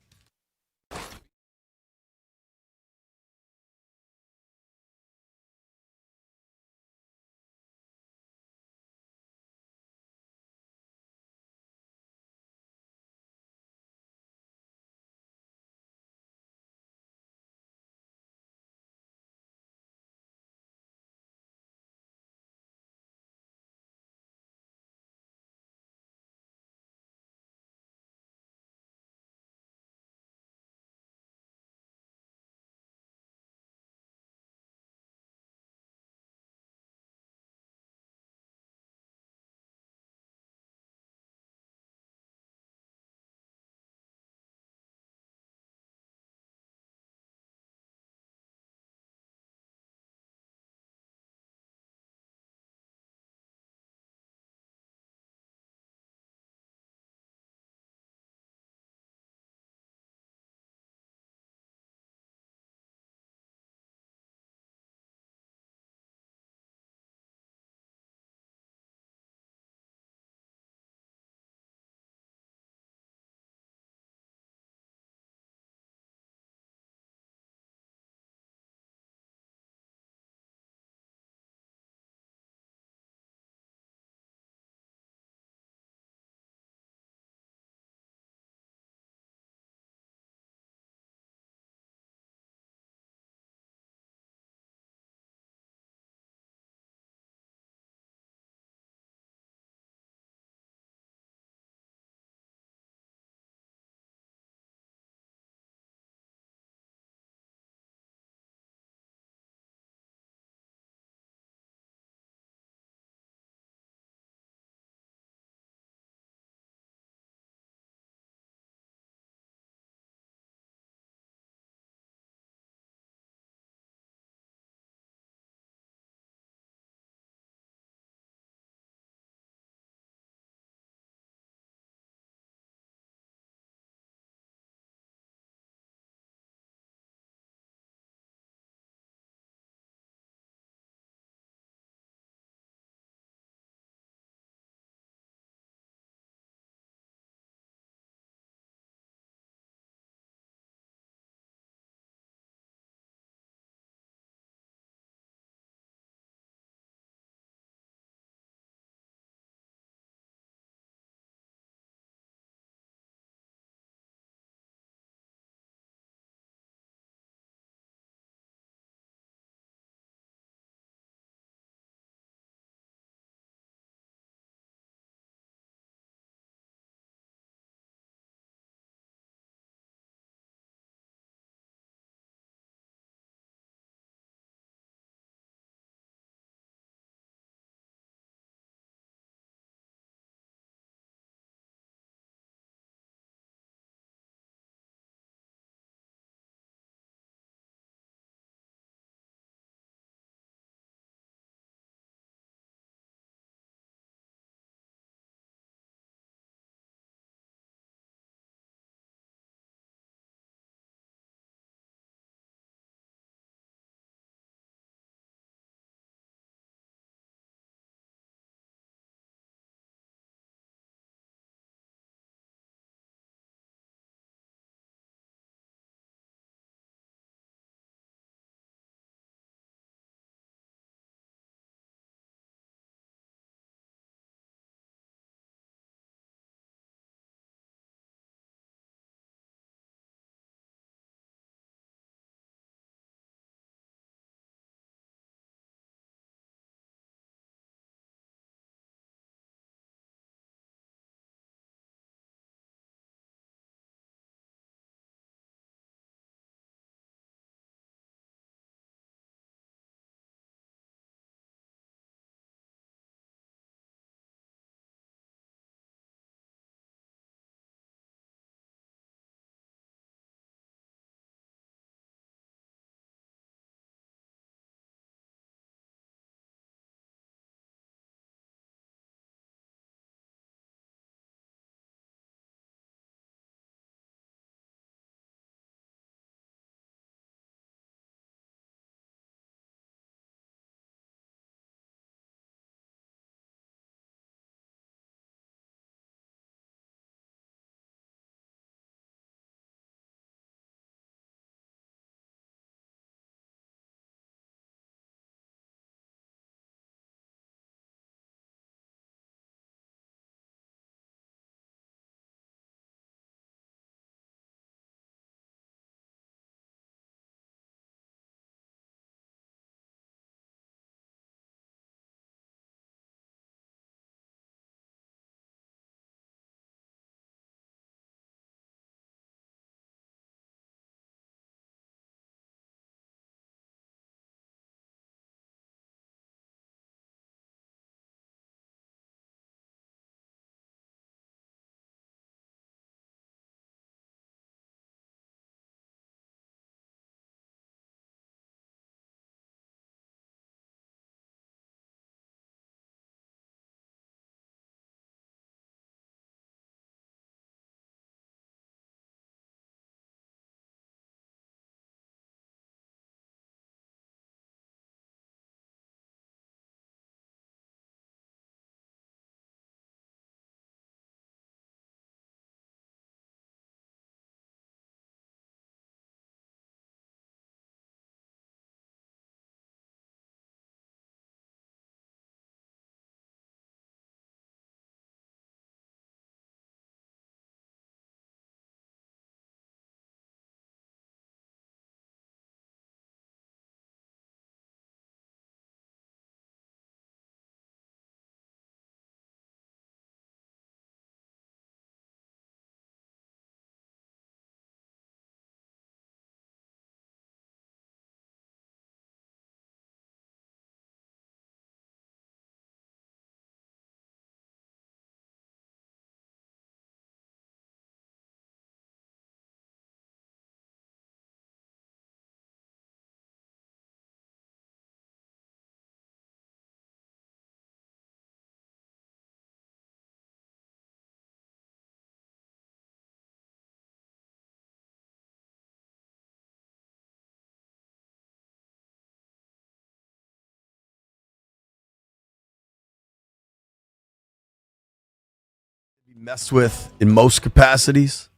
messed with in most capacities,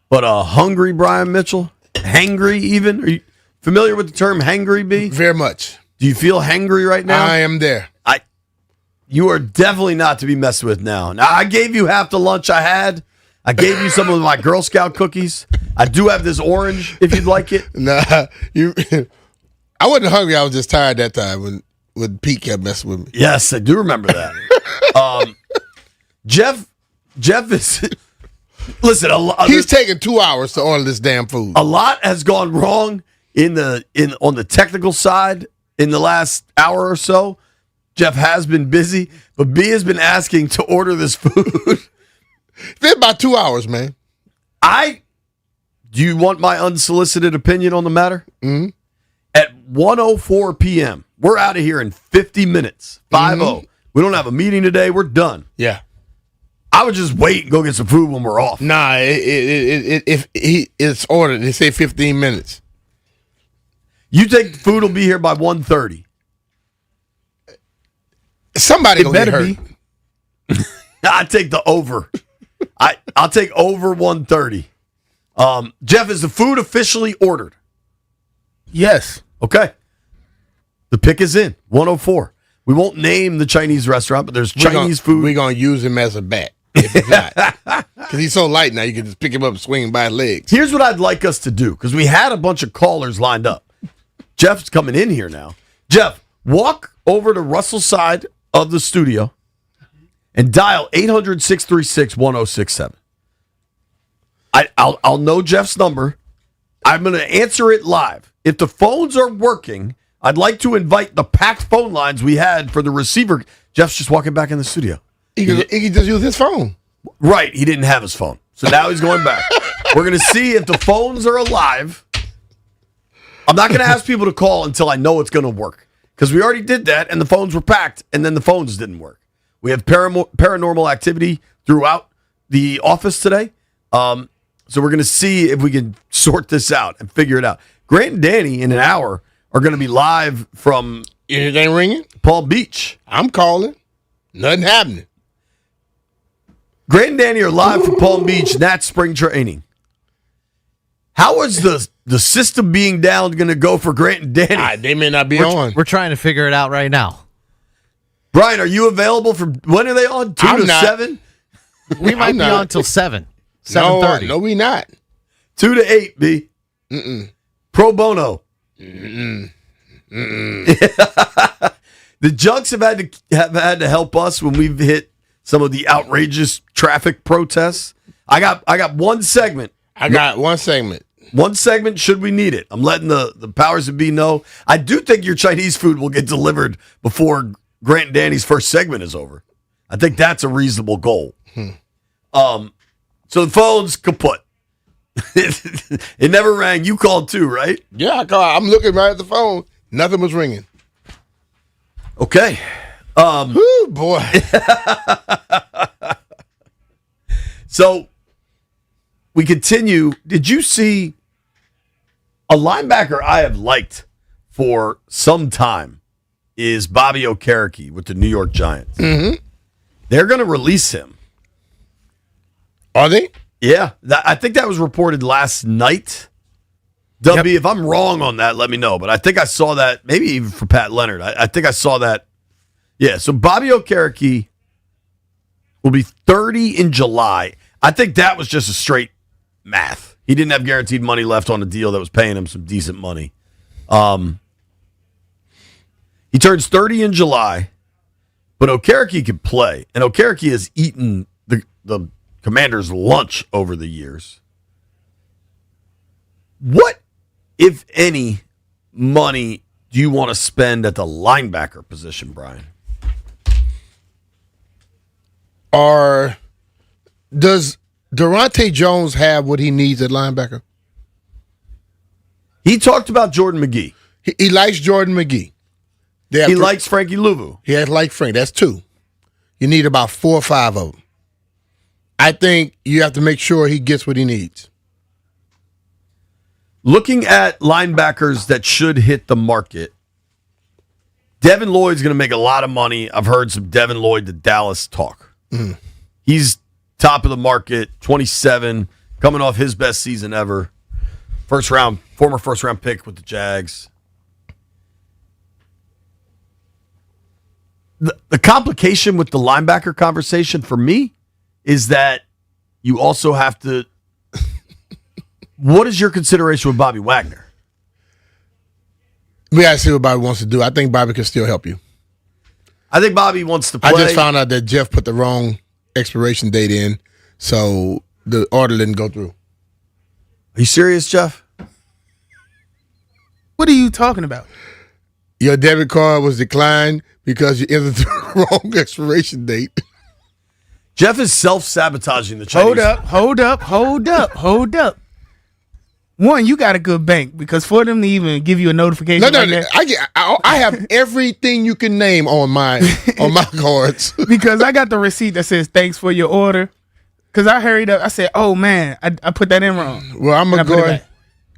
but hungry Brian Mitchell, hangry even. Are you familiar with the term hangry, B? Very much. Do you feel hangry right now? I am there. You are definitely not to be messed with now. Now, I gave you half the lunch I had. I gave you some of my Girl Scout cookies. I do have this orange, if you'd like it. Nah, I wasn't hungry. I was just tired that time when Pete kept messing with me. Yes, I do remember that. Jeff is... Listen, he's taking 2 hours to order this damn food. A lot has gone wrong on the technical side in the last hour or so. Jeff has been busy, but B has been asking to order this food. It's been about 2 hours, man. Do you want my unsolicited opinion on the matter? Mm-hmm. At 1:04 p.m., we're out of here in 50 minutes. 5:0. Mm-hmm. We don't have a meeting today. We're done. Yeah. I would just wait and go get some food when we're off. Nah, if it's ordered, they say 15 minutes. You think the food will be here by 1:30? Somebody gonna get hurt. I take the over. I'll take over 1:30. Jeff, is the food officially ordered? Yes. Okay. The pick is in 1:04. We won't name the Chinese restaurant, but there's Chinese food. We're gonna use him as a bat if it's not, because he's so light now. You can just pick him up and swing him by his legs. Here's what I'd like us to do, because we had a bunch of callers lined up. Jeff's coming in here now. Jeff, walk over to Russell's side of the studio and dial 800-636-1067. I'll know Jeff's number. I'm going to answer it live. If the phones are working, I'd like to invite the packed phone lines we had for the receiver. Jeff's just walking back in the studio. He can just use his phone. Right. He didn't have his phone. So now he's going back. We're going to see if the phones are alive. I'm not going to ask people to call until I know it's going to work, because we already did that, and the phones were packed, and then the phones didn't work. We have paranormal activity throughout the office today. So we're going to see if we can sort this out and figure it out. Grant and Danny in an hour are going to be live from anything ringing? Palm Beach. I'm calling. Nothing happening. Grant and Danny are live from Palm Beach. Nats spring training. How is the system being down going to go for Grant and Danny? They may not be on. We're trying to figure it out right now. Brian, are you available for when are they on? 2 to 7? We might be on till 7. 7:30. No, we not. 2 to 8, B. Mm-mm. Pro bono. Mm-mm. The Junks have had to help us when we've hit some of the outrageous traffic protests. I got one segment. One segment should we need it. I'm letting the powers that be know. I do think your Chinese food will get delivered before Grant and Danny's first segment is over. I think that's a reasonable goal. So the phone's kaput. It never rang. You called too, right? Yeah, I called. I'm looking right at the phone. Nothing was ringing. Okay. Whew, boy. So we continue. Did you see a linebacker I have liked for some time is Bobby Okereke with the New York Giants. Mm-hmm. They're going to release him. Are they? Yeah. I think that was reported last night. W, if I'm wrong on that, let me know. But I think I saw that, maybe even for Pat Leonard. I think I saw that. Yeah, so Bobby Okereke will be 30 in July. I think that was just a straight math. He didn't have guaranteed money left on a deal that was paying him some decent money. He turns 30 in July, but Okereke can play. And Okereke has eaten the Commanders' lunch over the years. What, if any, money do you want to spend at the linebacker position, Brian? Does Durante Jones have what he needs at linebacker? He talked about Jordan McGee. He likes Jordan McGee. He likes Frankie Louvu. He has like Frank. That's 2. You need about 4 or 5 of them. I think you have to make sure he gets what he needs. Looking at linebackers that should hit the market, Devin Lloyd's going to make a lot of money. I've heard some Devin Lloyd to Dallas talk. Mm. He's top of the market, 27, coming off his best season ever. Former first round pick with the Jags. The complication with the linebacker conversation for me is that you also have to. What is your consideration with Bobby Wagner? We got to see what Bobby wants to do. I think Bobby can still help you. I think Bobby wants to play. I just found out that Jeff put the wrong expiration date in, so the order didn't go through. Are you serious, Jeff? What are you talking about? Your debit card was declined because you entered the wrong expiration date. Jeff is self-sabotaging the Chinese. Hold up. One, you got a good bank because for them to even give you a notification, I have everything you can name on my cards because I got the receipt that says thanks for your order. Because I hurried up, I said, "Oh man, I put that in wrong." Well, I'm gonna go ahead.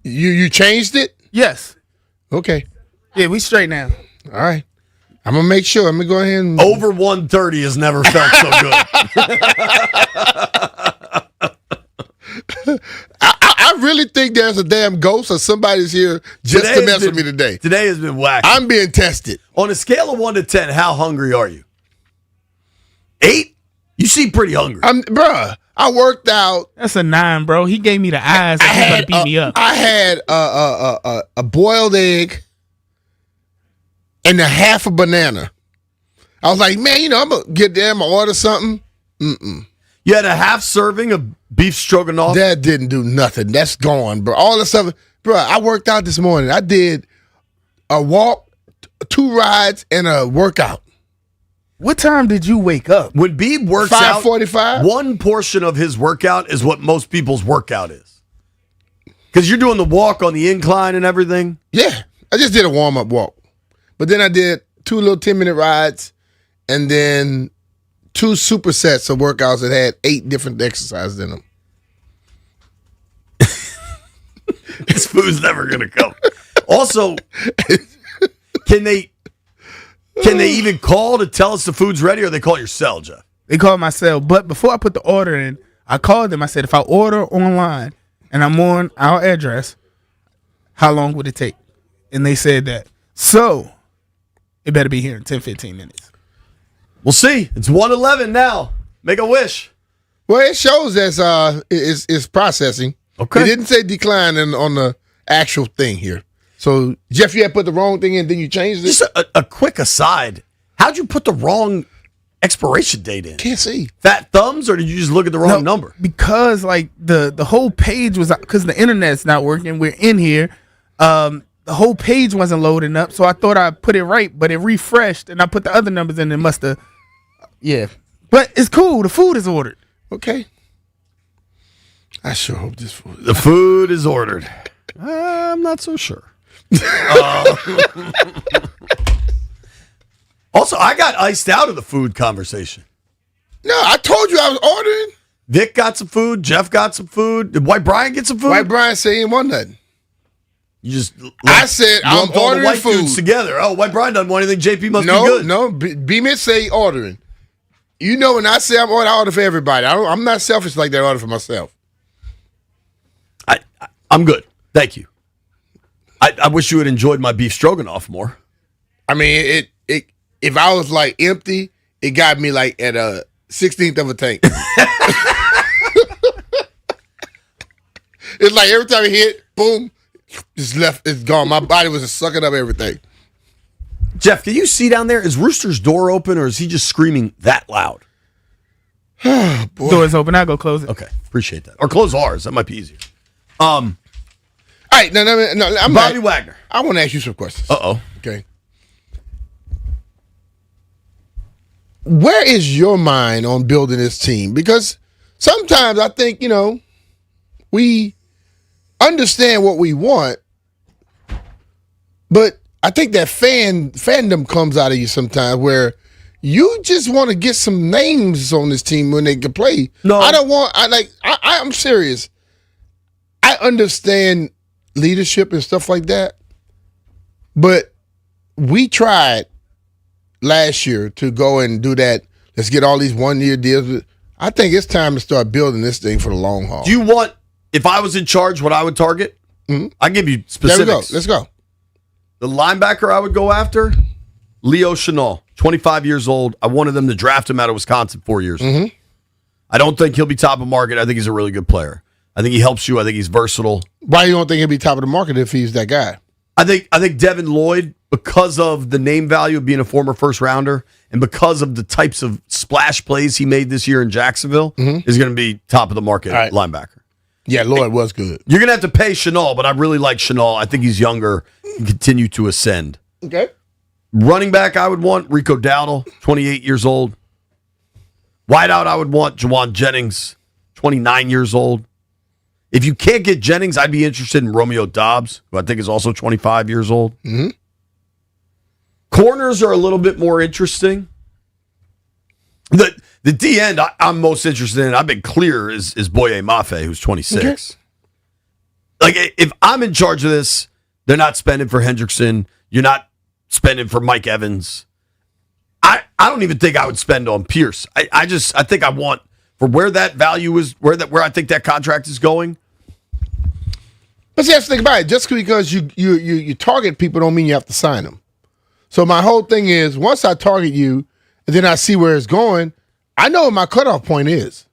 You changed it? Yes. Okay. Yeah, we straight now. All right. I'm gonna make sure. I'm gonna go ahead and over 130 has never felt so good. I really think there's a damn ghost or somebody's here just to mess with me today. Today has been wacky. I'm being tested. On a scale of 1 to 10, how hungry are you? 8? You seem pretty hungry. Bruh, I worked out. That's a 9, bro. He gave me the eyes. He was about to beat me up. I had a boiled egg and a half a banana. I was like, man, I'm going to get there, I'm going to order something. Mm-mm. You had a half serving of beef stroganoff? That didn't do nothing. That's gone, bro. All the stuff. Bro, I worked out this morning. I did a walk, 2 rides, and a workout. What time did you wake up? When Beeb works out, 5:45. One portion of his workout is what most people's workout is. Because you're doing the walk on the incline and everything. Yeah. I just did a warm-up walk. But then I did 2 little 10-minute rides and then 2 supersets of workouts that had 8 different exercises in them. This food's never going to come. Also, can they even call to tell us the food's ready, or they call your cell, Jeff? They call my cell. But before I put the order in, I called them. I said, if I order online and I'm on our address, how long would it take? And they said that. So it better be here in 10, 15 minutes. We'll see. It's 1:11 now. Make a wish. Well, it shows as it's processing. Okay. It didn't say decline on the actual thing here. So, Jeff, you had put the wrong thing in, then you changed it? Just a quick aside. How'd you put the wrong expiration date in? Can't see. Fat thumbs, or did you just look at the wrong number? Because like the whole page was, because the internet's not working. We're in here. The whole page wasn't loading up, so I thought I put it right, but it refreshed, and I put the other numbers in. It must have, yeah. But it's cool. The food is ordered. Okay. I sure hope this food. The food is ordered. I'm not so sure. Also, I got iced out of the food conversation. No, I told you I was ordering. Vic got some food. Jeff got some food. Did White Brian get some food? White Brian said he didn't want nothing. You just I said I'm lumped all the ordering white food dudes together. Oh, White Brian doesn't want anything. JP must be good. No, BMitch say ordering. You know, when I say I'm ordering, I order for everybody. I'm not selfish like that. I order for myself. I'm good. Thank you. I wish you had enjoyed my beef stroganoff more. I mean, it if I was like empty, it got me like at a 16th of a tank. It's like every time it hit, boom, it's left, it's gone. My body was just sucking up everything. Jeff, can you see down there? Is Rooster's door open, or is he just screaming that loud? Door's open. I'll go close it. Okay, appreciate that. Or close ours. That might be easier. All right, no, I'm Bobby Wagner. I want to ask you some questions. Uh-oh. Okay. Where is your mind on building this team? Because sometimes I think, we understand what we want, but I think that fandom comes out of you sometimes where you just want to get some names on this team when they can play. No. I'm serious. I understand leadership and stuff like that, but we tried last year to go and do that. Let's get all these 1-year deals. I think it's time to start building this thing for the long haul. Do you want, if I was in charge, what I would target? I give you specifics. There we go. Let's go. The linebacker I would go after, Leo Chenal, 25 years old. I wanted them to draft him out of Wisconsin 4 years ago. I don't think he'll be top of market. I think he's a really good player. I think he helps you. I think he's versatile. Why you don't think he'll be top of the market if he's that guy? I think Devin Lloyd, because of the name value of being a former first rounder and because of the types of splash plays he made this year in Jacksonville, is going to be top of the market linebacker. Yeah, Lloyd was good. You're going to have to pay Chenal, but I really like Chenal. I think he's younger and continue to ascend. Okay. Running back, I would want Rico Dowdle, 28 years old. Wideout, I would want Jawan Jennings, 29 years old. If you can't get Jennings, I'd be interested in Romeo Dobbs, who I think is also 25 years old. Corners are a little bit more interesting. The D end I'm most interested in, I've been clear, is Boye Mafe, who's 26. Like, if I'm in charge of this, they're not spending for Hendrickson. You're not spending for Mike Evans. I don't even think I would spend on Pierce. I think I want, for where that value is, where I think that contract is going. But see, let's think about it. Just because you target people don't mean you have to sign them. So my whole thing is, once I target you, and then I see where it's going, I know what my cutoff point is.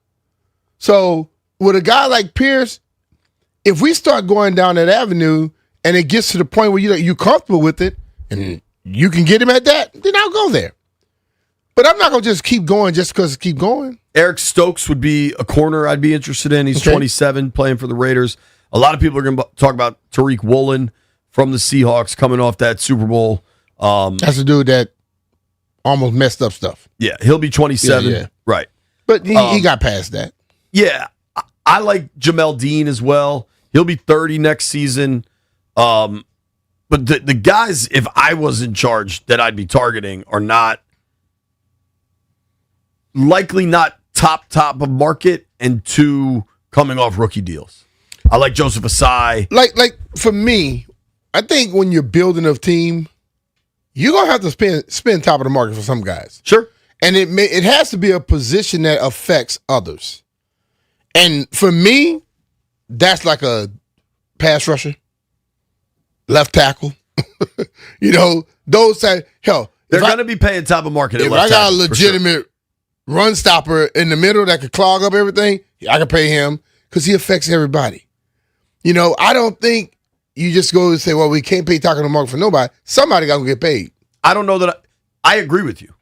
So with a guy like Pierce, if we start going down that avenue and it gets to the point where you're comfortable with it and you can get him at that, then I'll go there. But I'm not going to just keep going just because keep going. Eric Stokes would be a corner I'd be interested in. He's 27, playing for the Raiders. A lot of people are going to talk about Tariq Woolen from the Seahawks coming off that Super Bowl. That's the dude that almost messed up stuff. Yeah, he'll be 27. Yeah. Right. But he got past that. Yeah, I like Jamel Dean as well. He'll be 30 next season. But the guys, if I was in charge, that I'd be targeting are likely not top of market, and two coming off rookie deals. I like Joseph Asai. Like for me, I think when you're building a team, you're gonna have to spend top of the market for some guys. Sure. And it has to be a position that affects others. And for me, that's like a pass rusher, left tackle. Those type. Hell, they're going to be paying top of market. If I got a legitimate run stopper in the middle that could clog up everything, I can pay him because he affects everybody. I don't think you just go and say, well, we can't pay top of the market for nobody. Somebody got to get paid. I don't know that I agree with you.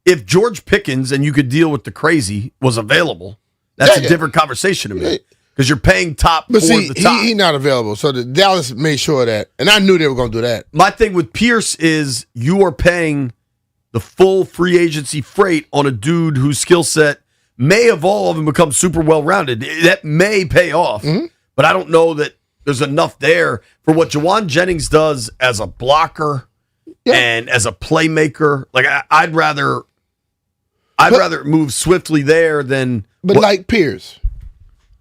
If George Pickens and you could deal with the crazy was available, that's a different conversation to me. Because you're paying top but for the top. He's not available. So the Dallas made sure of that. And I knew they were going to do that. My thing with Pierce is you are paying the full free agency freight on a dude whose skill set may evolve and become super well-rounded. That may pay off. But I don't know that there's enough there for what Jawan Jennings does as a blocker and as a playmaker. Like, I'd rather move swiftly there than... But like Pierce,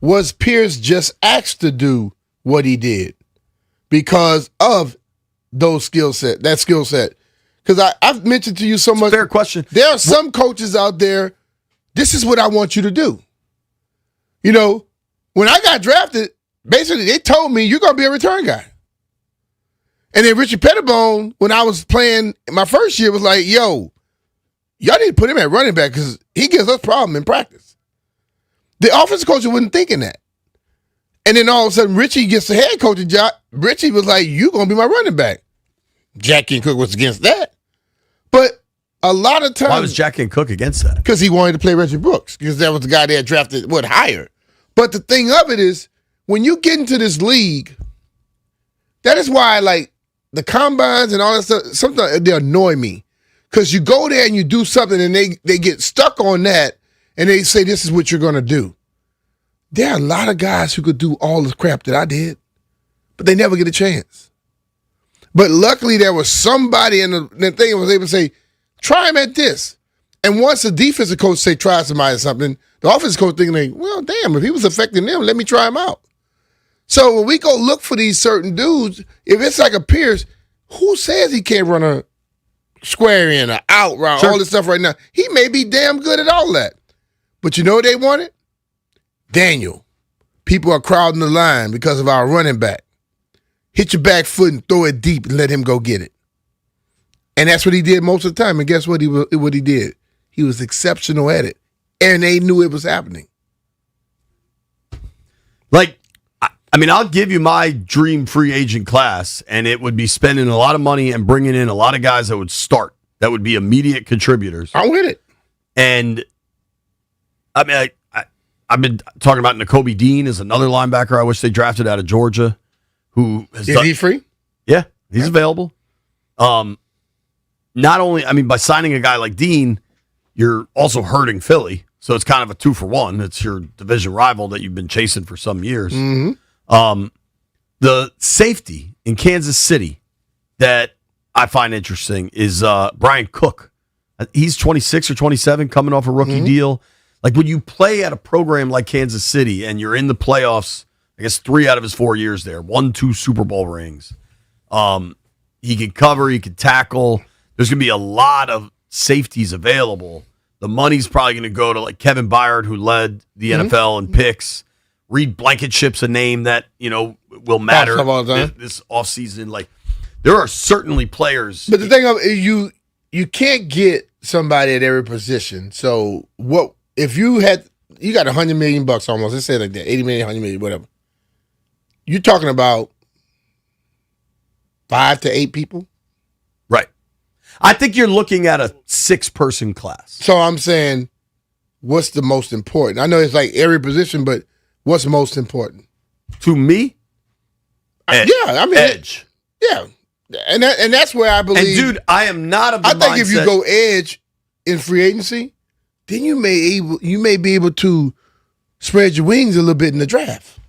was Pierce just asked to do what he did because of that skill set? Because I've mentioned to you so much. Fair question. There are some coaches out there, this is what I want you to do. When I got drafted, basically they told me you're going to be a return guy. And then Richard Pettibone, when I was playing my first year, was like, yo, y'all need to put him at running back because he gives us problem in practice. The offensive coach wasn't thinking that. And then all of a sudden, Richie gets the head coaching job. Richie was like, you going to be my running back. Jack and Cook was against that. But a lot of times... Why was Jack and Cook against that? Because he wanted to play Reggie Brooks. Because that was the guy they had drafted, higher. But the thing of it is, when you get into this league, that is why, like, the combines and all that stuff, sometimes they annoy me. Because you go there and you do something and they get stuck on that and they say, this is what you're going to do. There are a lot of guys who could do all the crap that I did, but they never get a chance. But luckily there was somebody in the thing that was able to say, try him at this. And once the defensive coach say try somebody at something, the offensive coach thinking, like, well, damn, if he was affecting them, let me try him out. So when we go look for these certain dudes, if it's like a Pierce, who says he can't run a square in, an out route, all this stuff right now? He may be damn good at all that. But you know what they wanted? Daniel. People are crowding the line because of our running back. Hit your back foot and throw it deep and let him go get it. And that's what he did most of the time. And guess what he did? He was exceptional at it. And they knew it was happening. Like, I mean, I'll give you my dream free agent class, and it would be spending a lot of money and bringing in a lot of guys that would start, that would be immediate contributors. I'm with it. And, I mean, I've been talking about Nakobe Dean as another linebacker I wish they drafted out of Georgia. Who has Is he free? Yeah, he's available. Not only, I mean, by signing a guy like Dean, you're also hurting Philly. So it's kind of a 2-for-1. It's your division rival that you've been chasing for some years. Mm-hmm. The safety in Kansas City that I find interesting is Brian Cook. He's 26 or 27, coming off a rookie deal. Like, when you play at a program like Kansas City and you're in the playoffs, I guess 3 out of his 4 years there, 2 Super Bowl rings. He can cover, he can tackle. There's going to be a lot of safeties available. The money's probably going to go to like Kevin Byard, who led the NFL in picks. Reed Blankenship's a name that, will matter this offseason. Like, there are certainly players. But the thing of you can't get somebody at every position. So what if you got $100 million almost? Let's say like that, 80 million, 100 million, whatever. You're talking about 5 to 8 people. Right. I think you're looking at a 6-person class. So I'm saying, what's the most important? I know it's like every position, but what's most important? To me? Yeah, I mean, edge. Yeah. And that's where I believe. And dude, I am not of the mindset. I think if you go edge in free agency, then you may be able to spread your wings a little bit in the draft.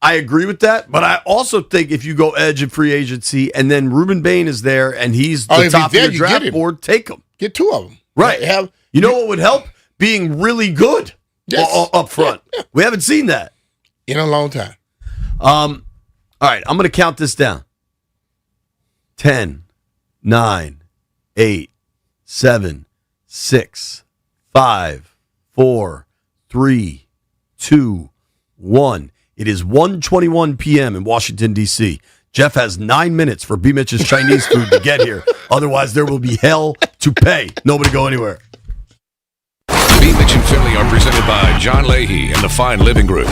I agree with that, but I also think if you go edge in free agency and then Reuben Bain is there and he's the top of your draft board, take him. Get 2 of them. Right. You know what would help? Being really good up front. Yeah. We haven't seen that in a long time. All right, I'm going to count this down. 10, 9, 8, 7, 6, 5, 4, 3, 2, 1. It is 1:21 p.m. in Washington, D.C. Jeff has 9 minutes for BMitch's Chinese food to get here. Otherwise, there will be hell to pay. Nobody go anywhere. BMitch and Finlay are presented by John Leahy and the Fine Living Group.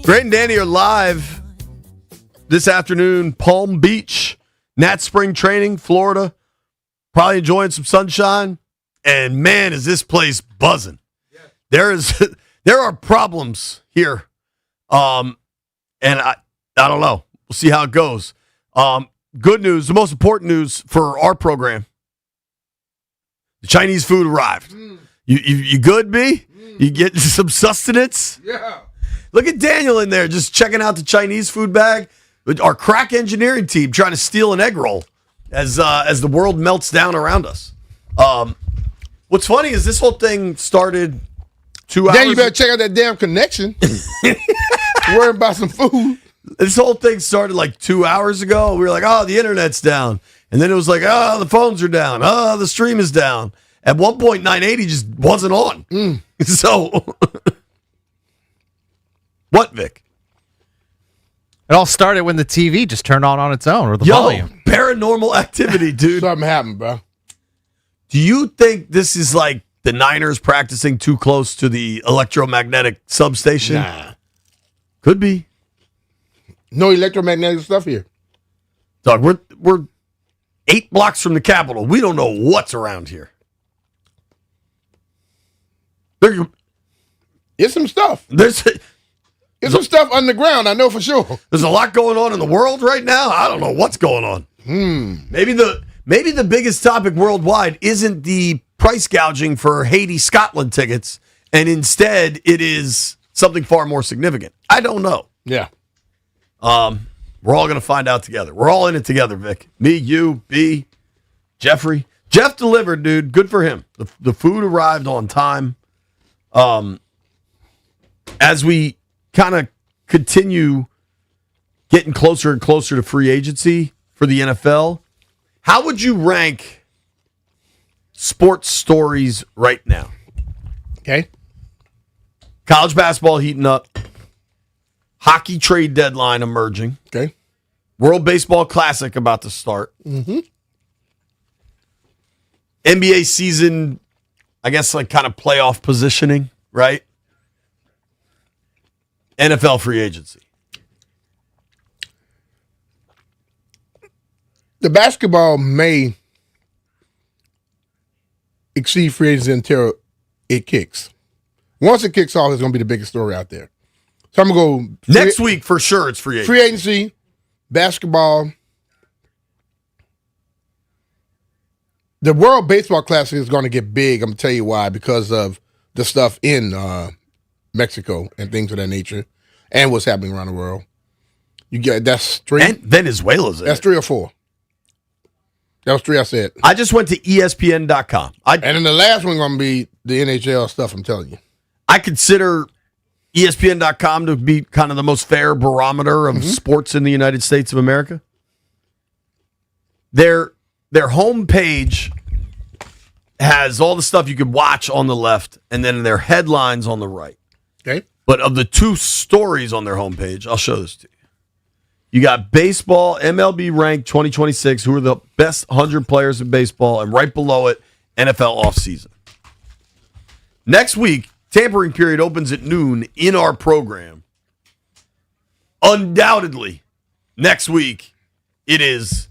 Grant and Danny are live this afternoon, Palm Beach, Nat Spring Training, Florida. Probably enjoying some sunshine. And man, is this place buzzing. There are problems here. And I don't know. We'll see how it goes. Good news, the most important news for our program. The Chinese food arrived. You good, B? You get some sustenance? Yeah. Look at Daniel in there just checking out the Chinese food bag. Our crack engineering team trying to steal an egg roll as the world melts down around us. What's funny is this whole thing started 2 hours. Then you better check out that damn connection. Worry about some food. This whole thing started like 2 hours ago. We were like, oh, the internet's down. And then it was like, oh, the phones are down. Oh, the stream is down. At one point, 980 just wasn't on. So, what, Vic? It all started when the TV just turned on its own, or the volume. Paranormal activity, dude. Something happened, bro. Do you think this is like the Niners practicing too close to the electromagnetic substation? Nah. Could be. No electromagnetic stuff here. Dog, we're 8 blocks from the Capitol. We don't know what's around here. It's some stuff. There's some stuff underground, I know for sure. There's a lot going on in the world right now. I don't know what's going on. Maybe the biggest topic worldwide isn't the price gouging for Haiti Scotland tickets, and instead it is something far more significant. I don't know. Yeah. We're all going to find out together. We're all in it together, Vic. Me, you, B, Jeffrey. Jeff delivered, dude. Good for him. The food arrived on time. As we kind of continue getting closer and closer to free agency for the NFL, how would you rank sports stories right now? Okay. College basketball heating up. Hockey trade deadline emerging. Okay. World Baseball Classic about to start. Mm-hmm. NBA season, I guess, like kind of playoff positioning, right? NFL free agency. The basketball may exceed free agency until it kicks. Once it kicks off, it's going to be the biggest story out there. So I'm going to go... Next week, for sure, it's free agency. Free agency, basketball. The World Baseball Classic is going to get big. I'm going to tell you why. Because of the stuff in Mexico and things of that nature and what's happening around the world. You get that's 3. And Venezuela's in That's it. 3 or 4. That was 3 I said. I just went to ESPN.com. And then the last one going to be the NHL stuff, I'm telling you. I consider ESPN.com to be kind of the most fair barometer of sports in the United States of America. Their homepage has all the stuff you could watch on the left, and then their headlines on the right. Okay. But of the 2 stories on their homepage, I'll show this to you. You got baseball, MLB ranked 2026, who are the best 100 players in baseball, and right below it, NFL offseason. Next week, tampering period opens at noon in our program. Undoubtedly, next week, it is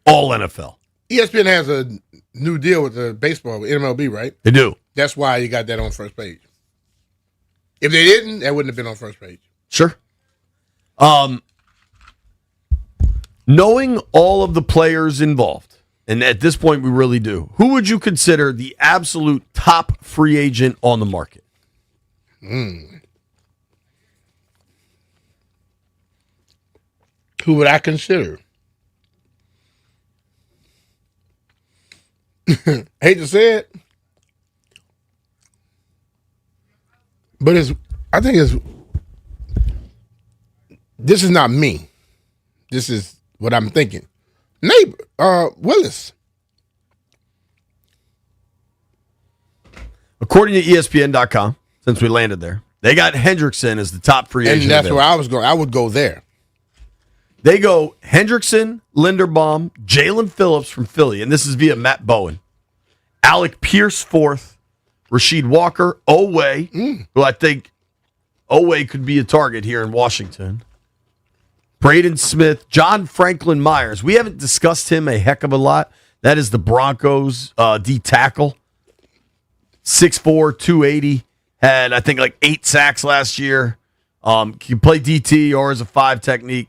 all NFL. ESPN has a new deal with the baseball, with MLB, right? They do. That's why you got that on first page. If they didn't, that wouldn't have been on first page. Sure. Knowing all of the players involved, and at this point we really do, who would you consider the absolute top free agent on the market? Who would I consider? Hate to say it, but this is not me. This is what I'm thinking. Neighbor, Willis. According to ESPN.com, since we landed there, they got Hendrickson as the top free agent. And that's available. where I was going. I would go there. They go Hendrickson, Linderbaum, Jalen Phillips from Philly, and this is via Matt Bowen. Alec Pierce, 4th. Rasheed Walker, Owe, who I think Owe could be a target here in Washington. Braden Smith, John Franklin Myers. We haven't discussed him a heck of a lot. That is the Broncos D tackle. 6'4", 280. Had, I think, like 8 sacks last year. Can play DT or as a 5 technique.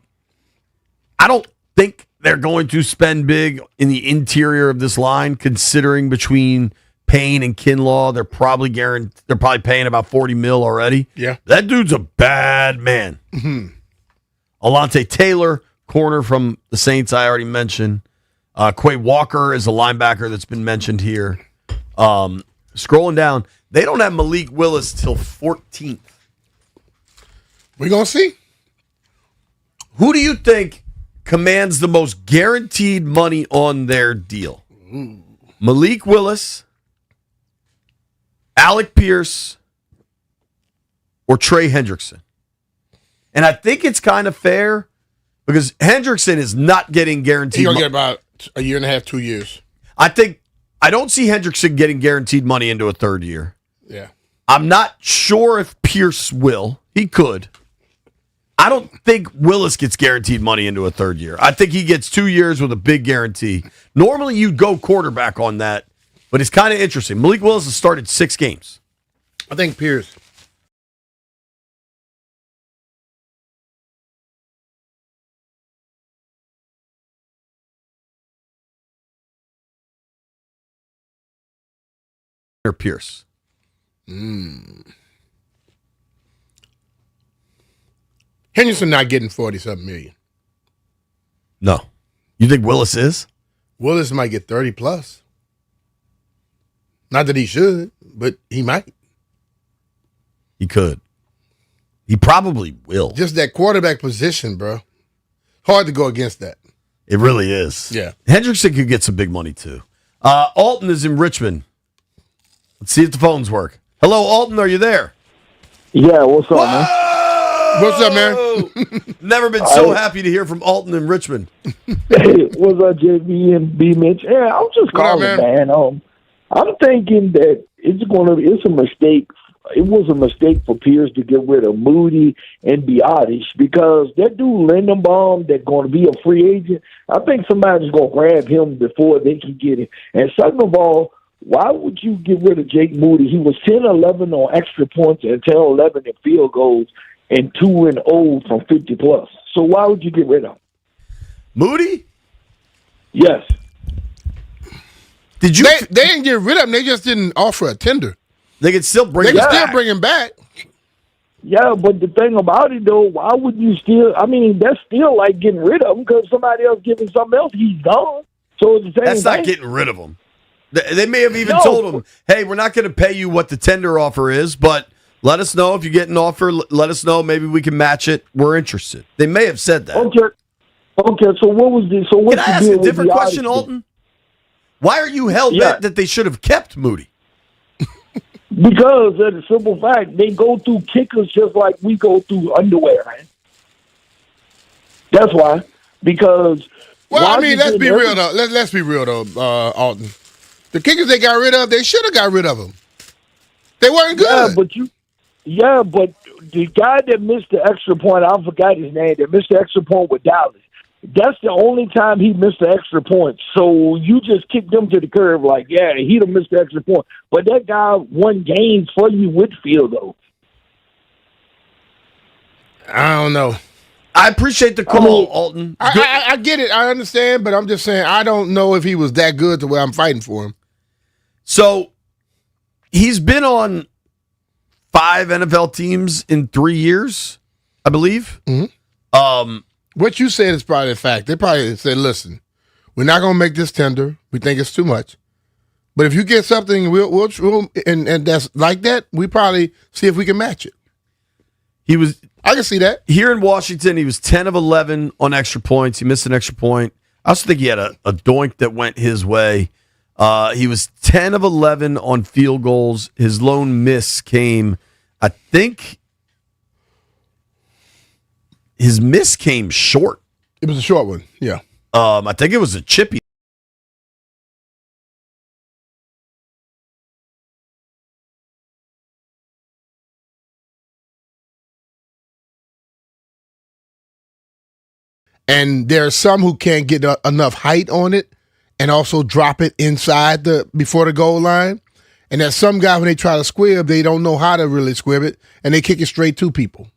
I don't think they're going to spend big in the interior of this line, considering between Payne and Kinlaw, they're probably paying about $40 million already. Yeah. That dude's a bad man. Mm-hmm. Alontae Taylor, corner from the Saints, I already mentioned. Quay Walker is a linebacker that's been mentioned here. Scrolling down, they don't have Malik Willis till 14th. We're going to see. Who do you think commands the most guaranteed money on their deal? Malik Willis, Alec Pierce, or Trey Hendrickson? And I think it's kind of fair because Hendrickson is not getting guaranteed. He's going to get about a year and a half, 2 years. I don't see Hendrickson getting guaranteed money into a third year. Yeah. I'm not sure if Pierce will. He could. I don't think Willis gets guaranteed money into a third year. I think he gets 2 years with a big guarantee. Normally, you'd go quarterback on that, but it's kind of interesting. Malik Willis has started 6 games. I think Pierce. Or Pierce. Henderson not getting 40-something million. No. You think Willis is? Willis might get 30 plus. Not that he should, but he might. He could. He probably will. Just that quarterback position, bro. Hard to go against that. It really is. Yeah. Hendrickson could get some big money, too. Alton is in Richmond. Let's see if the phones work. Hello, Alton. Are you there? Yeah, what's up, man? What's up, man? Never been so happy to hear from Alton in Richmond. Hey, what's up, JB and BMitch? Yeah, I'm just calling, man. I'm thinking that it's a mistake. It was a mistake for Pierce to get rid of Moody and Biotish because that dude Lindenbaum that's going to be a free agent, I think somebody's going to grab him before they can get him. And second of all, why would you get rid of Jake Moody? He was 10-11 on extra points and 10-11 in field goals and 2-0 from 50 plus. So why would you get rid of him? Moody? Yes. Did you? They didn't get rid of him. They just didn't offer a tender. They could still bring. They can still bring him back. Yeah, but the thing about it though, why would you still? I mean, that's still like getting rid of him because somebody else giving something else. He's gone. So it's the same That's thing. not getting rid of him. They may have even told him, "Hey, we're not going to pay you what the tender offer is, but let us know if you get an offer. Let us know. Maybe we can match it. We're interested." They may have said that. Okay. So what was the? So what's Can I ask a different question, Alton? Why are you hell bent that they should have kept Moody? Because of the simple fact, they go through kickers just like we go through underwear, man. That's why. Because let's be real though. Let's be real though, Alton. The kickers they got rid of, they should have got rid of them. They weren't good. But the guy that missed the extra point, I forgot his name. That missed the extra point with Dallas. That's the only time he missed the extra point. So you just kicked him to the curb like, yeah, he'd have missed the extra point. But that guy won games for you with field goals. I don't know. I appreciate the call, Alton. I get it. I understand, but I'm just saying I don't know if he was that good to where I'm fighting for him. So he's been on 5 NFL teams in 3 years, I believe. Mm-hmm. What you said is probably a fact. They probably said, listen, we're not going to make this tender. We think it's too much. But if you get something we'll and that's like that, we probably see if we can match it. I can see that. Here in Washington, he was 10 of 11 on extra points. He missed an extra point. I also think he had a doink that went his way. He was 10 of 11 on field goals. His lone miss came, I think, his miss came short. It was a short one, yeah. I think it was a chippy. And there are some who can't get enough height on it and also drop it inside before the goal line. And there's some guys, when they try to squib, they don't know how to really squib it, and they kick it straight to people.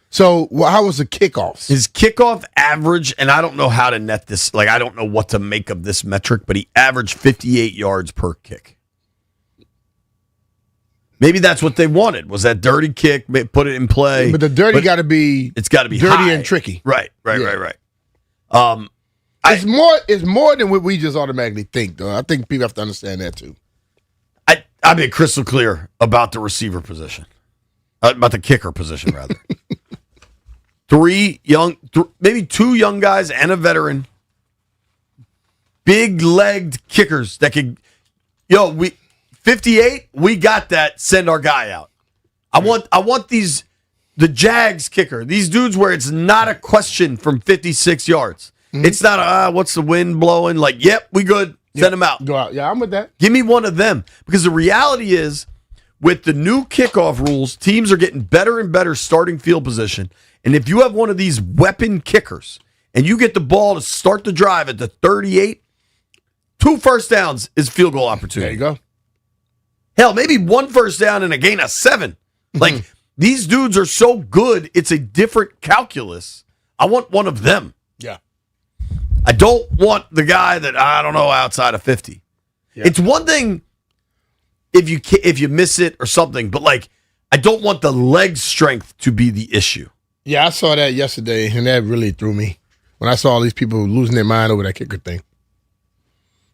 So how was the kickoffs? His kickoff average, and I don't know how to net this, like I don't know what to make of this metric, but he averaged 58 yards per kick. Maybe that's what they wanted, was that dirty kick, put it in play. But the dirty got to be it's got to be dirty high. and tricky. Right. It's more than what we just automatically think, though. I think people have to understand that too. I've been crystal clear about the receiver position, about the kicker position, rather. Maybe two young guys and a veteran, big-legged kickers that could, 58, we got that, send our guy out. I want the Jags kicker, these dudes where it's not a question from 56 yards. Mm-hmm. It's not, what's the wind blowing? Like, yep, we good. Send them out. Go out. Yeah, I'm with that. Give me one of them. Because the reality is, with the new kickoff rules, teams are getting better and better starting field position. And if you have one of these weapon kickers and you get the ball to start the drive at the 38, 2 first downs is field goal opportunity. There you go. Hell, maybe 1 first down and a gain of 7. Like, these dudes are so good, it's a different calculus. I want one of them. Yeah. I don't want the guy that, I don't know, outside of 50. Yeah. It's one thing if you miss it or something, but like, I don't want the leg strength to be the issue. Yeah, I saw that yesterday, and that really threw me when I saw all these people losing their mind over that kicker thing.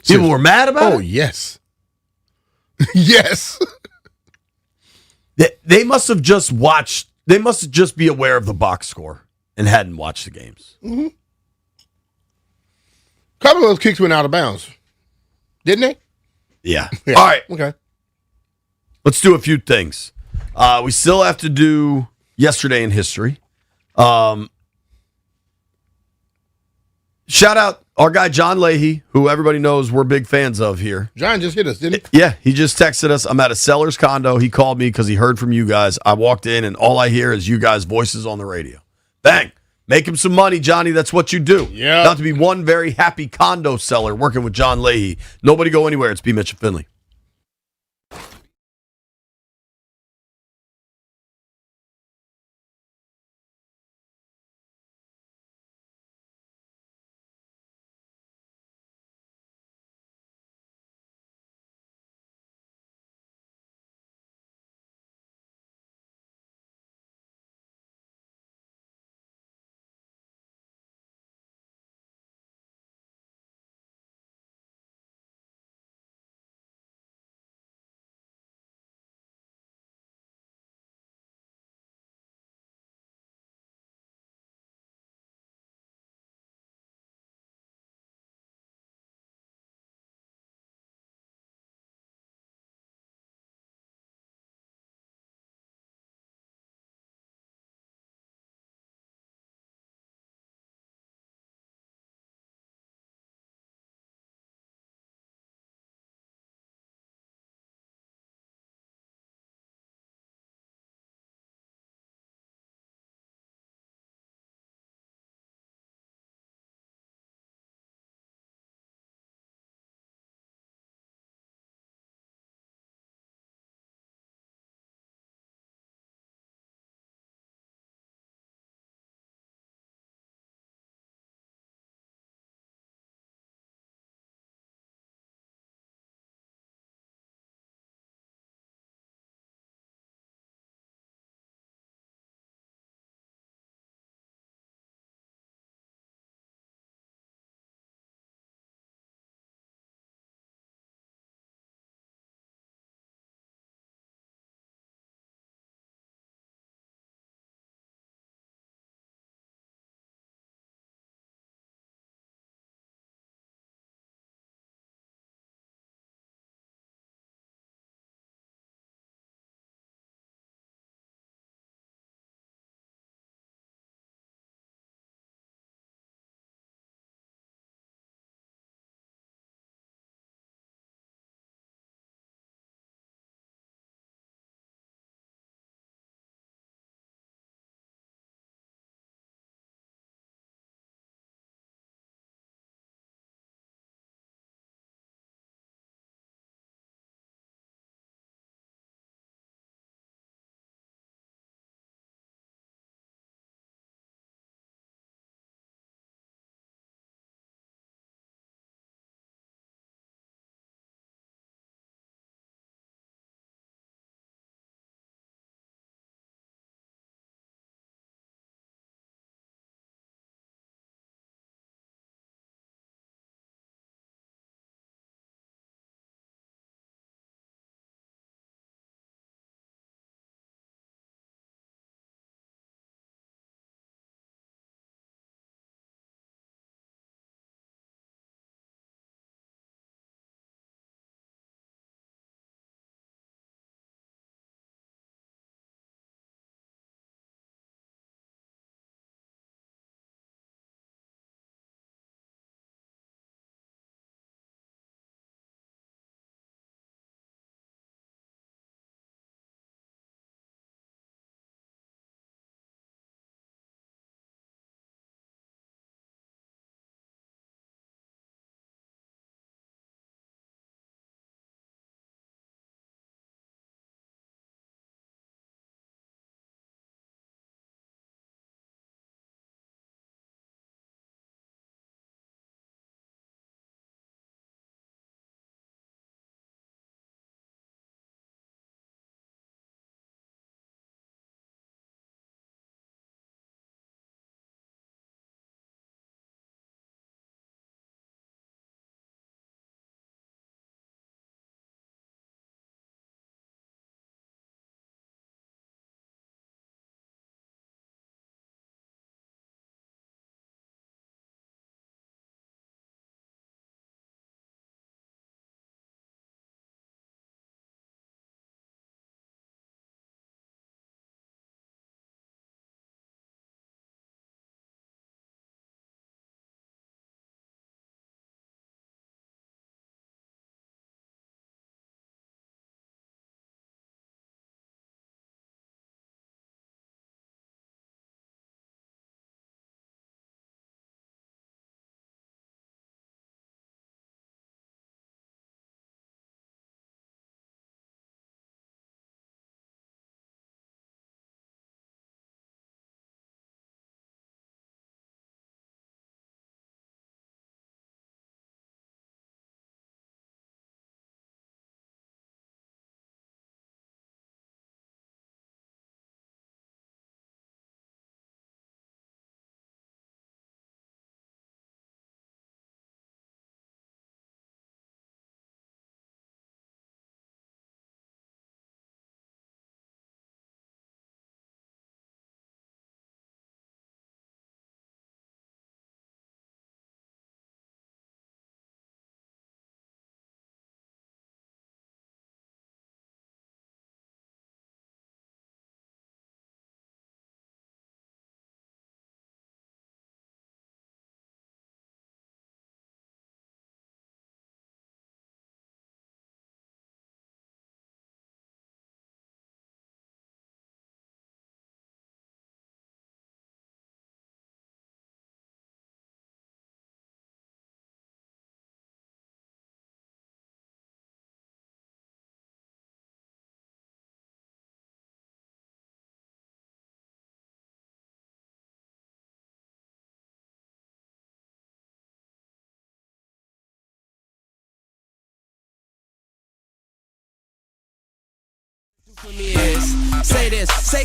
People were mad about it? Oh, yes. Yes. They must have just watched, they must just be aware of the box score and hadn't watched the games. Mm-hmm. A couple of those kicks went out of bounds, didn't they? Yeah. All right. Okay. Let's do a few things. We still have to do yesterday in history. Shout out our guy John Leahy, who everybody knows we're big fans of here. John just hit us, didn't he? Yeah, he just texted us. I'm at a seller's condo. He called me because he heard from you guys. I walked in, and all I hear is you guys' voices on the radio. Bang. Make him some money, Johnny. That's what you do. Yeah. About to be one very happy condo seller working with John Leahy. Nobody go anywhere. It's BMitch Finlay.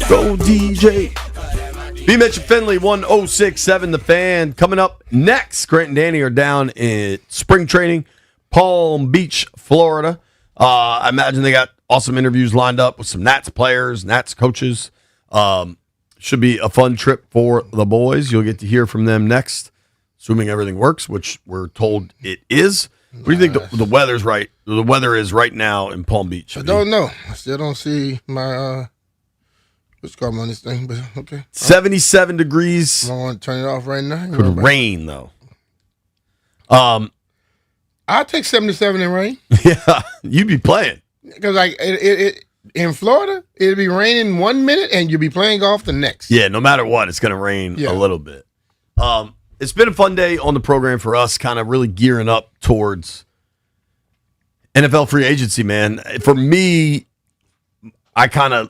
Go DJ. BMitch Finlay 1067 The Fan. Coming up next, Grant and Danny are down in spring training, Palm Beach, Florida. I imagine they got awesome interviews lined up with some Nats players, Nats coaches. Should be a fun trip for the boys. You'll get to hear from them next, assuming everything works, which we're told it is. What do you think the weather's right? The weather is right now in Palm Beach. I don't know. I still don't see my what's called on this thing, but okay. 77 degrees. I don't want to turn it off right now. Could rain though. I'll take 77 in rain. Yeah, you'd be playing because like it in Florida, it'll be raining 1 minute and you'll be playing golf the next. Yeah, no matter what, it's going to rain a little bit. It's been a fun day on the program for us, kind of really gearing up towards NFL free agency, man. For me, I kind of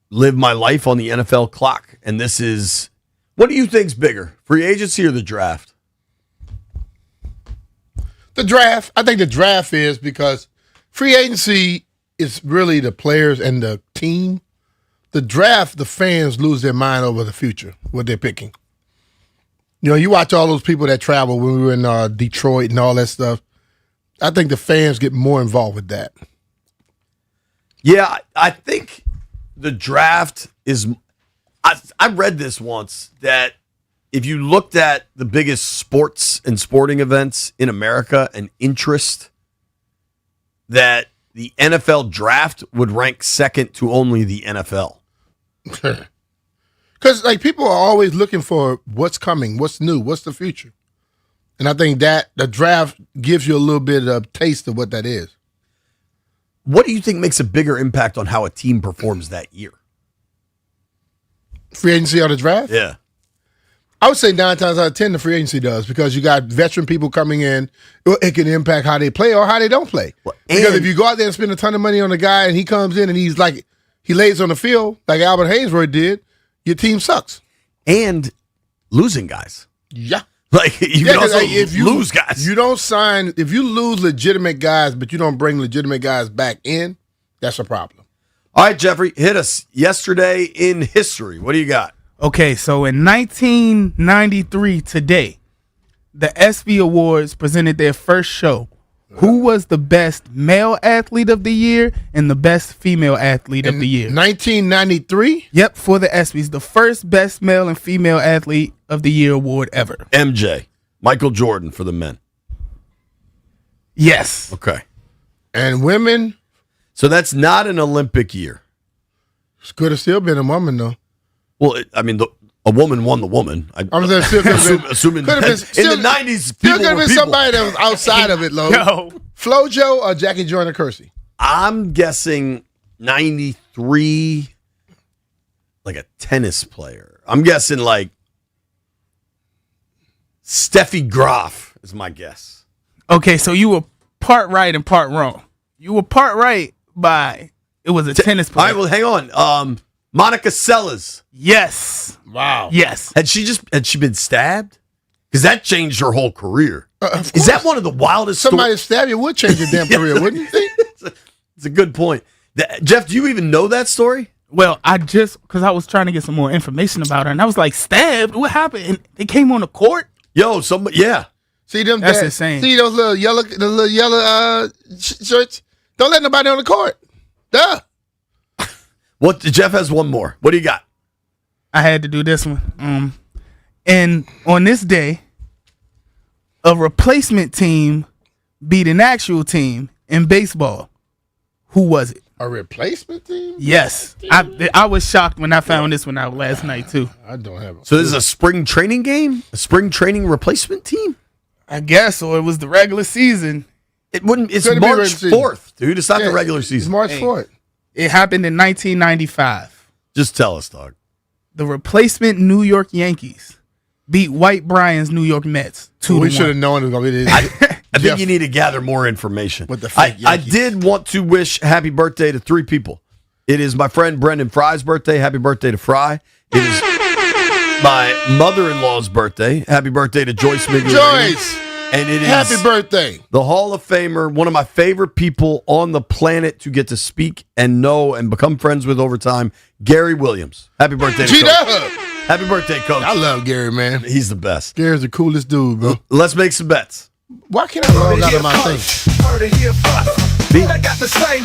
live my life on the NFL clock, and this is, what do you think's bigger, free agency or the draft? The draft. I think the draft is because free agency is really the players and the team. The draft, the fans lose their mind over the future, what they're picking. You know, you watch all those people that travel when we were in Detroit and all that stuff. I think the fans get more involved with that. Yeah, I think the draft is. I read this once that if you looked at the biggest sports and sporting events in America and interest, that the NFL draft would rank second to only the NFL. Because like people are always looking for what's coming, what's new, what's the future. And I think that the draft gives you a little bit of taste of what that is. What do you think makes a bigger impact on how a team performs that year? Free agency or the draft? Yeah. I would say 9 times out of 10 the free agency does because you got veteran people coming in. It can impact how they play or how they don't play. Because if you go out there and spend a ton of money on a guy and he comes in and he's like, he lays on the field like Albert Hainsworth did, your team sucks. And losing guys. Yeah. Like, you can also lose guys. You don't sign, if you lose legitimate guys, but you don't bring legitimate guys back in, that's a problem. All right, Jeffrey, hit us. Yesterday in history. What do you got? Okay, so in 1993 today, the ESPY Awards presented their first show. Who was the best male athlete of the year and the best female athlete of the year? 1993? Yep, for the ESPYs, the first best male and female athlete of the year award ever. MJ, Michael Jordan for the men. Yes. Okay. And women? So that's not an Olympic year. Could have still been a woman, though. Well, a woman won the woman. I'm saying still could have been. Assuming in the 90s, still could have been somebody that was outside of it, Lo. No. FloJo or Jackie Joyner-Kersee? I'm guessing 93, like a tennis player. I'm guessing like Steffi Graf is my guess. Okay, so you were part right and part wrong. You were part right by it was a tennis player. All right, well, hang on. Monica Seles. Yes. Wow. Yes. Had she been stabbed? Because that changed her whole career. Is that one of the wildest Somebody stabbed you would change your damn career, wouldn't you? It's a good point. Jeff, do you even know that story? Well, because I was trying to get some more information about her, and I was like, stabbed? What happened? And they came on the court? Yo, yeah. See them? That's insane. See those little yellow shirts? Don't let nobody on the court. Duh. What? Jeff has one more. What do you got? I had to do this one. And on this day, a replacement team beat an actual team in baseball. Who was it? A replacement team? Yes. I was shocked when I found this one out last night, too. I don't have it. So this is a spring training game? A spring training replacement team? I guess, or it was the regular season. It wouldn't. It's March 4th, dude. It's not the regular season. It's March 4th. It happened in 1995. Just tell us, dog. The replacement New York Yankees beat White Bryan's New York Mets 2-1. We should have known it was going to be this. I think you need to gather more information. With the fake I Yankees. did want to wish happy birthday to 3 people. It is my friend Brendan Fry's birthday. Happy birthday to Fry. It is my mother-in-law's birthday. Happy birthday to Joyce Migliorini. Joyce! And it is Happy birthday. the Hall of Famer, one of my favorite people on the planet to get to speak and know and become friends with over time, Gary Williams. Happy birthday to Coach. Happy birthday, Coach. I love Gary, man. He's the best. Gary's the coolest dude, bro. Let's make some bets. Why can't I log out of my thing?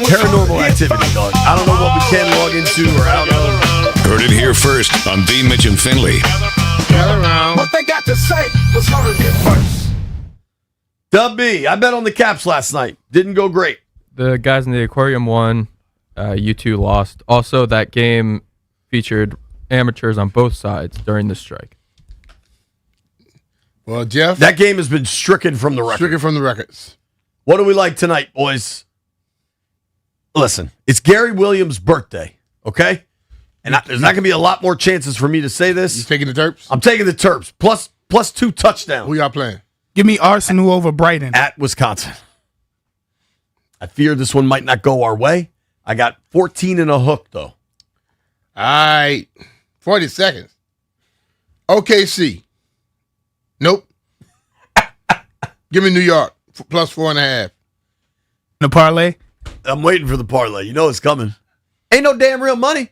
Paranormal activity, dog. I don't know what we can log into or I don't know. Heard it here first on BMitch and Finlay. What they got to say was heard it here first. Dub B, I bet on the Caps last night. Didn't go great. The guys in the aquarium won. You two lost. Also, that game featured amateurs on both sides during the strike. Well, Jeff, that game has been stricken from the record. Stricken from the records. What do we like tonight, boys? Listen, it's Gary Williams' birthday, okay? And there's not going to be a lot more chances for me to say this. You taking the Terps? I'm taking the Terps. Plus 2 touchdowns. Who y'all playing? Give me Arsenal over Brighton. At Wisconsin. I fear this one might not go our way. I got 14 and a hook, though. All right. 40 seconds. OKC. Nope. Give me New York. Plus 4.5. The parlay? I'm waiting for the parlay. You know it's coming. Ain't no damn real money.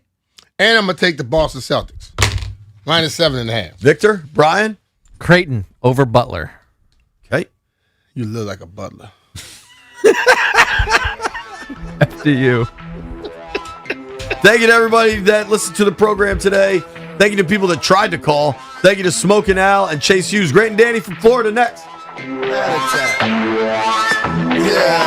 And I'm going to take the Boston Celtics. Minus 7.5. Victor, Brian? Creighton over Butler. Okay. You look like a butler. FDU. Thank you to everybody that listened to the program today. Thank you to people that tried to call. Thank you to Smokin' Al and Chase Hughes. Great and Danny from Florida next. Yeah.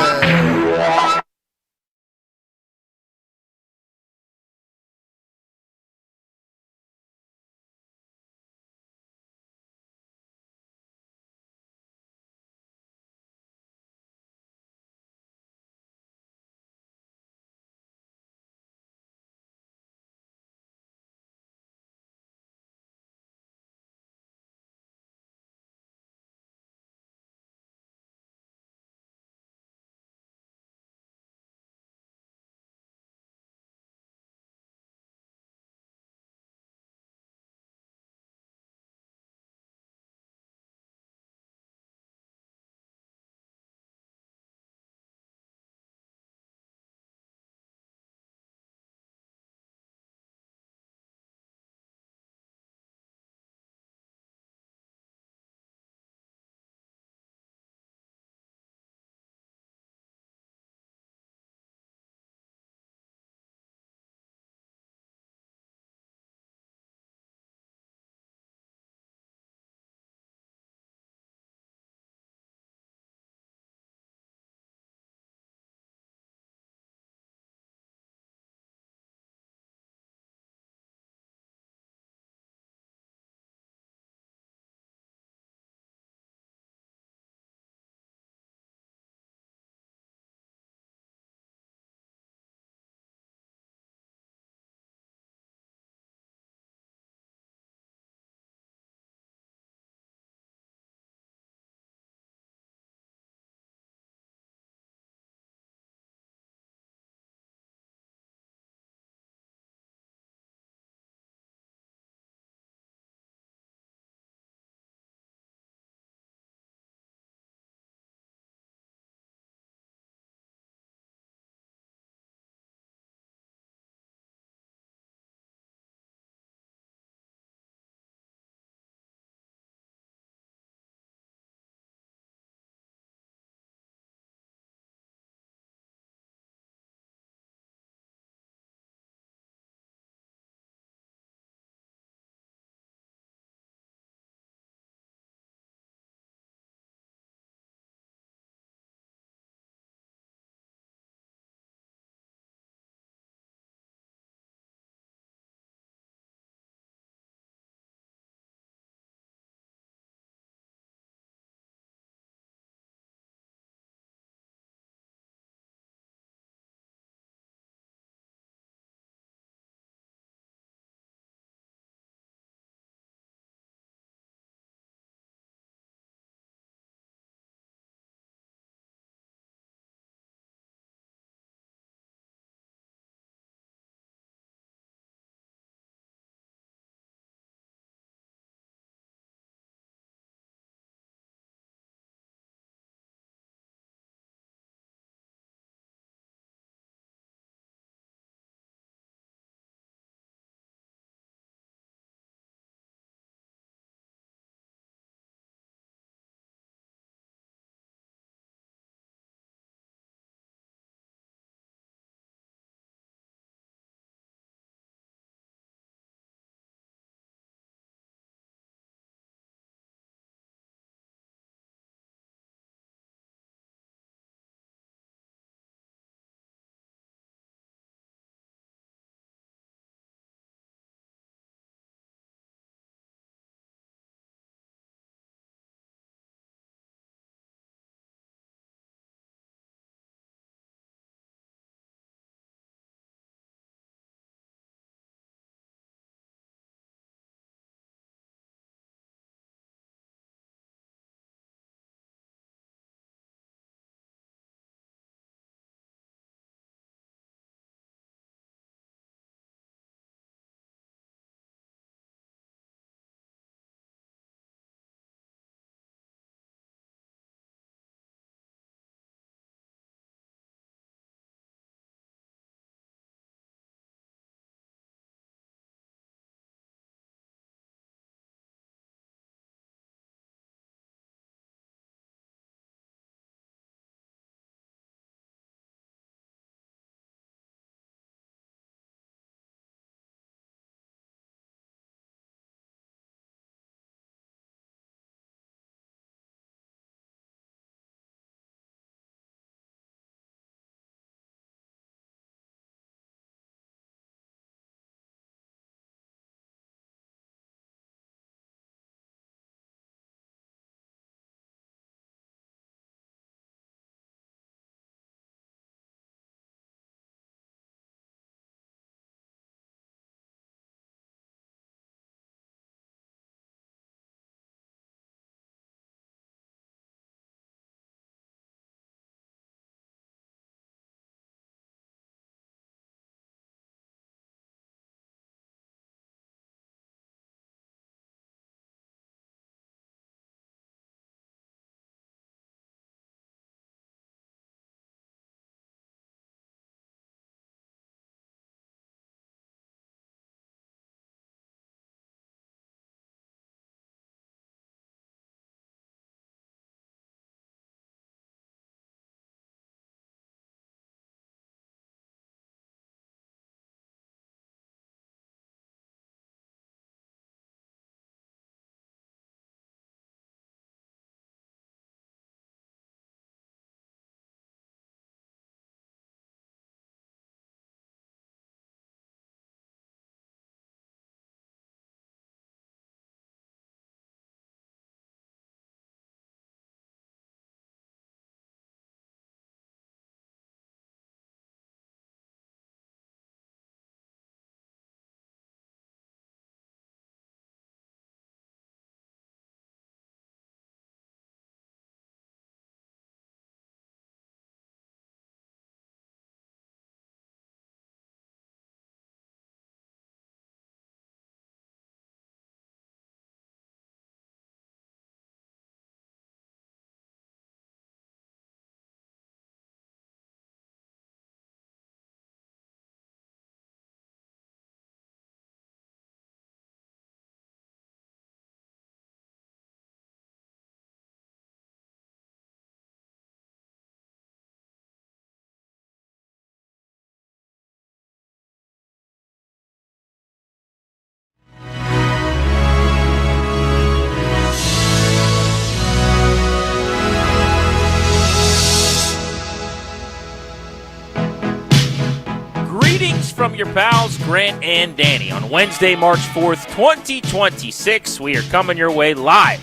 your pals, Grant and Danny. On Wednesday, March 4th, 2026, we are coming your way live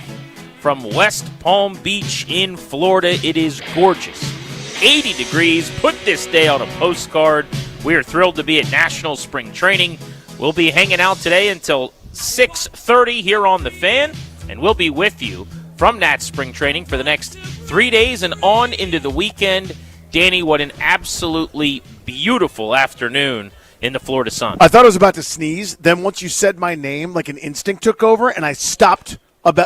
from West Palm Beach in Florida. It is gorgeous. 80 degrees. Put this day on a postcard. We are thrilled to be at National Spring Training. We'll be hanging out today until 6:30 here on The Fan, and we'll be with you from Nats Spring Training for the next 3 days and on into the weekend. Danny, what an absolutely beautiful afternoon in the Florida sun. I thought I was about to sneeze. Then once you said my name, like an instinct took over, and I stopped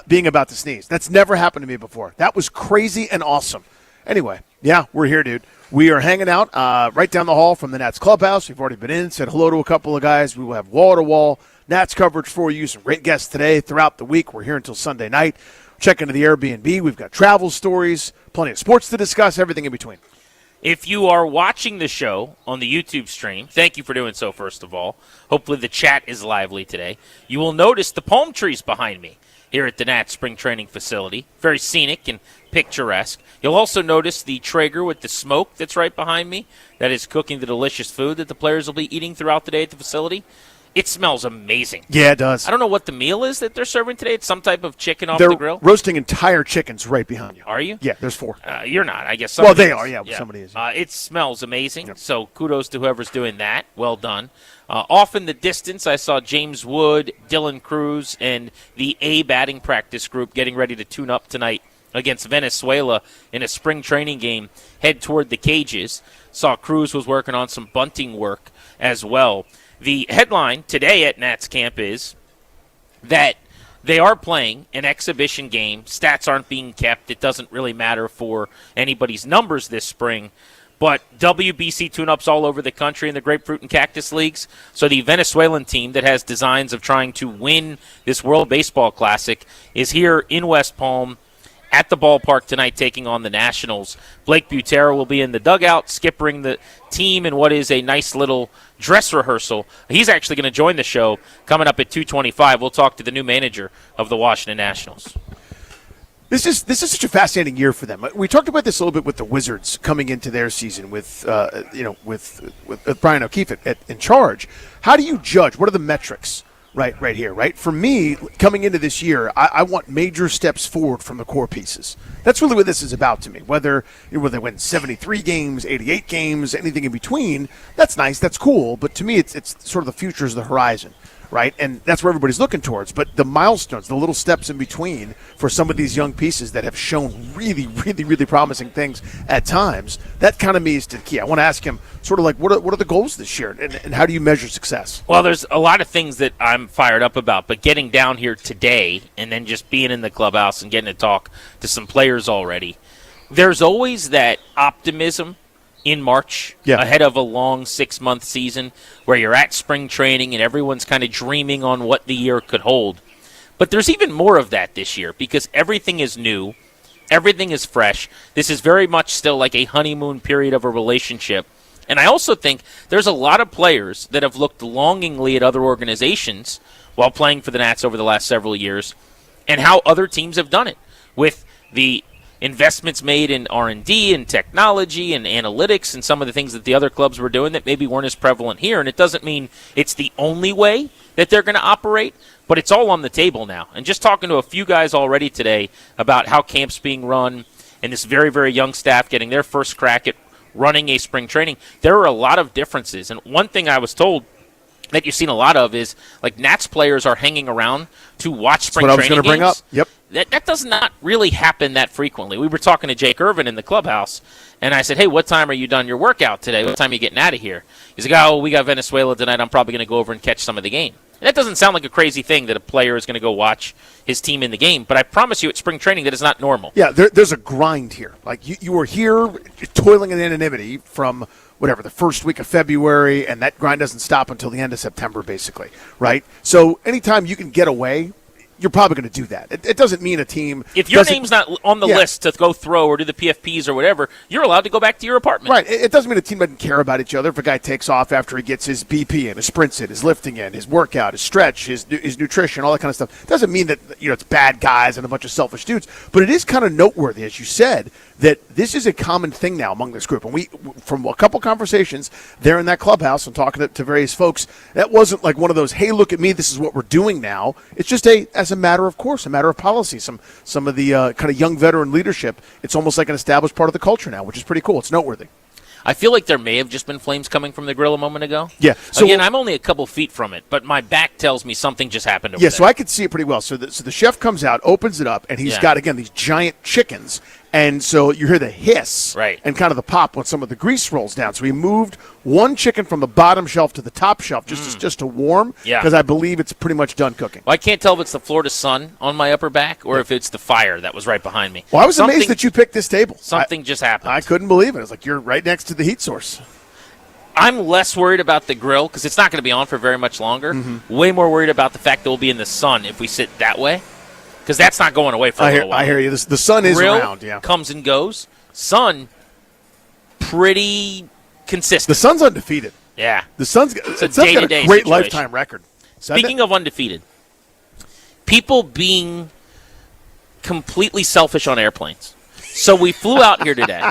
being about to sneeze. That's never happened to me before. That was crazy and awesome. Anyway, yeah, we're here, dude. We are hanging out right down the hall from the Nats clubhouse. We've already been in, said hello to a couple of guys. We will have wall-to-wall Nats coverage for you. Some great guests today throughout the week. We're here until Sunday night. Check into the Airbnb. We've got travel stories, plenty of sports to discuss, everything in between. If you are watching the show on the YouTube stream, thank you for doing so, first of all. Hopefully the chat is lively today. You will notice the palm trees behind me here at the Nats Spring Training Facility. Very scenic and picturesque. You'll also notice the Traeger with the smoke that's right behind me. That is cooking the delicious food that the players will be eating throughout the day at the facility. It smells amazing. Yeah, it does. I don't know what the meal is that they're serving today. It's some type of chicken off They're the grill. roasting entire chickens right behind you. Are you? Yeah, there's 4. You're not. I guess Well, somebody they is. are, yeah, somebody is. It smells amazing, so kudos to whoever's doing that. Well done. Off in the distance, I saw James Wood, Dylan Cruz, and the A batting practice group getting ready to tune up tonight against Venezuela in a spring training game, head toward the cages. Saw Cruz was working on some bunting work as well. The headline today at Nats camp is that they are playing an exhibition game. Stats aren't being kept. It doesn't really matter for anybody's numbers this spring. But WBC tune-ups all over the country in the Grapefruit and Cactus Leagues. So the Venezuelan team that has designs of trying to win this World Baseball Classic is here in West Palm at the ballpark tonight taking on the Nationals. Blake Butera will be in the dugout, skippering the team in what is a nice little dress rehearsal. He's actually going to join the show coming up at 2:25. We'll talk to the new manager of the Washington Nationals. This is such a fascinating year for them. We talked about this a little bit with the Wizards coming into their season with Brian O'Keefe in charge. How do you judge? What are the metrics? Right here, right? For me, coming into this year, I want major steps forward from the core pieces. That's really what this is about to me. Whether they win 73 games, 88 games, anything in between, that's nice, that's cool. But to me, it's sort of the future is the horizon, right? And that's where everybody's looking towards. But the milestones, the little steps in between for some of these young pieces that have shown really, really, really promising things at times, that kind of me is the key. I want to ask him sort of like, what are the goals this year, and how do you measure success? Well, there's a lot of things that I'm fired up about, but getting down here today and then just being in the clubhouse and getting to talk to some players already, there's always that optimism in March ahead of a long 6-month season where you're at spring training and everyone's kind of dreaming on what the year could hold. But there's even more of that this year because everything is new, everything is fresh. This is very much still like a honeymoon period of a relationship. And I also think there's a lot of players that have looked longingly at other organizations while playing for the Nats over the last several years and how other teams have done it with the investments made in R&D and technology and analytics and some of the things that the other clubs were doing that maybe weren't as prevalent here. And it doesn't mean it's the only way that they're going to operate, but it's all on the table now. And just talking to a few guys already today about how camp's being run and this very, very young staff getting their first crack at running a spring training, there are a lot of differences. And one thing I was told that you've seen a lot of is like Nats players are hanging around to watch spring training games. That's what I was going to bring up. Yep. That does not really happen that frequently. We were talking to Jake Irvin in the clubhouse, and I said, hey, what time are you done your workout today? What time are you getting out of here? He's like, oh, we got Venezuela tonight. I'm probably going to go over and catch some of the game. And that doesn't sound like a crazy thing that a player is going to go watch his team in the game, but I promise you at spring training that is not normal. Yeah, there's a grind here. Like you were here toiling in anonymity from whatever, the first week of February, and that grind doesn't stop until the end of September, basically, right? So anytime you can get away, you're probably going to do that. It doesn't mean a team. If your name's not on the list to go throw or do the PFPs or whatever, you're allowed to go back to your apartment. Right. It doesn't mean a team doesn't care about each other. If a guy takes off after he gets his BP in, his sprints in, his lifting in, his workout, his stretch, his nutrition, all that kind of stuff, doesn't mean that it's bad guys and a bunch of selfish dudes. But it is kind of noteworthy, as you said, that this is a common thing now among this group. And we, from a couple conversations there in that clubhouse and talking to various folks, that wasn't like one of those, hey, look at me, this is what we're doing now. It's just as a matter of course, a matter of policy. Some of the kind of young veteran leadership, it's almost like an established part of the culture now, which is pretty cool. It's noteworthy. I feel like there may have just been flames coming from the grill a moment ago. Yeah. So again, I'm only a couple feet from it, but my back tells me something just happened over there. So I could see it pretty well. So the chef comes out, opens it up, and he's got, again, these giant chickens. And so you hear the hiss and kind of the pop when some of the grease rolls down. So he moved one chicken from the bottom shelf to the top shelf just to warm, because I believe it's pretty much done cooking. Well, I can't tell if it's the Florida sun on my upper back or if it's the fire that was right behind me. Well, I was amazed that you picked this table. Something just happened. I couldn't believe it. It's like you're right next to the heat source. I'm less worried about the grill because it's not going to be on for very much longer. Way more worried about the fact that we'll be in the sun if we sit that way. Because that's not going away for a little while. I hear you. The sun is Grill around, comes and goes. Sun, pretty consistent. The sun's undefeated. Yeah. The sun's got a great situation. lifetime record. Speaking of undefeated, people being completely selfish on airplanes. So we flew out here today,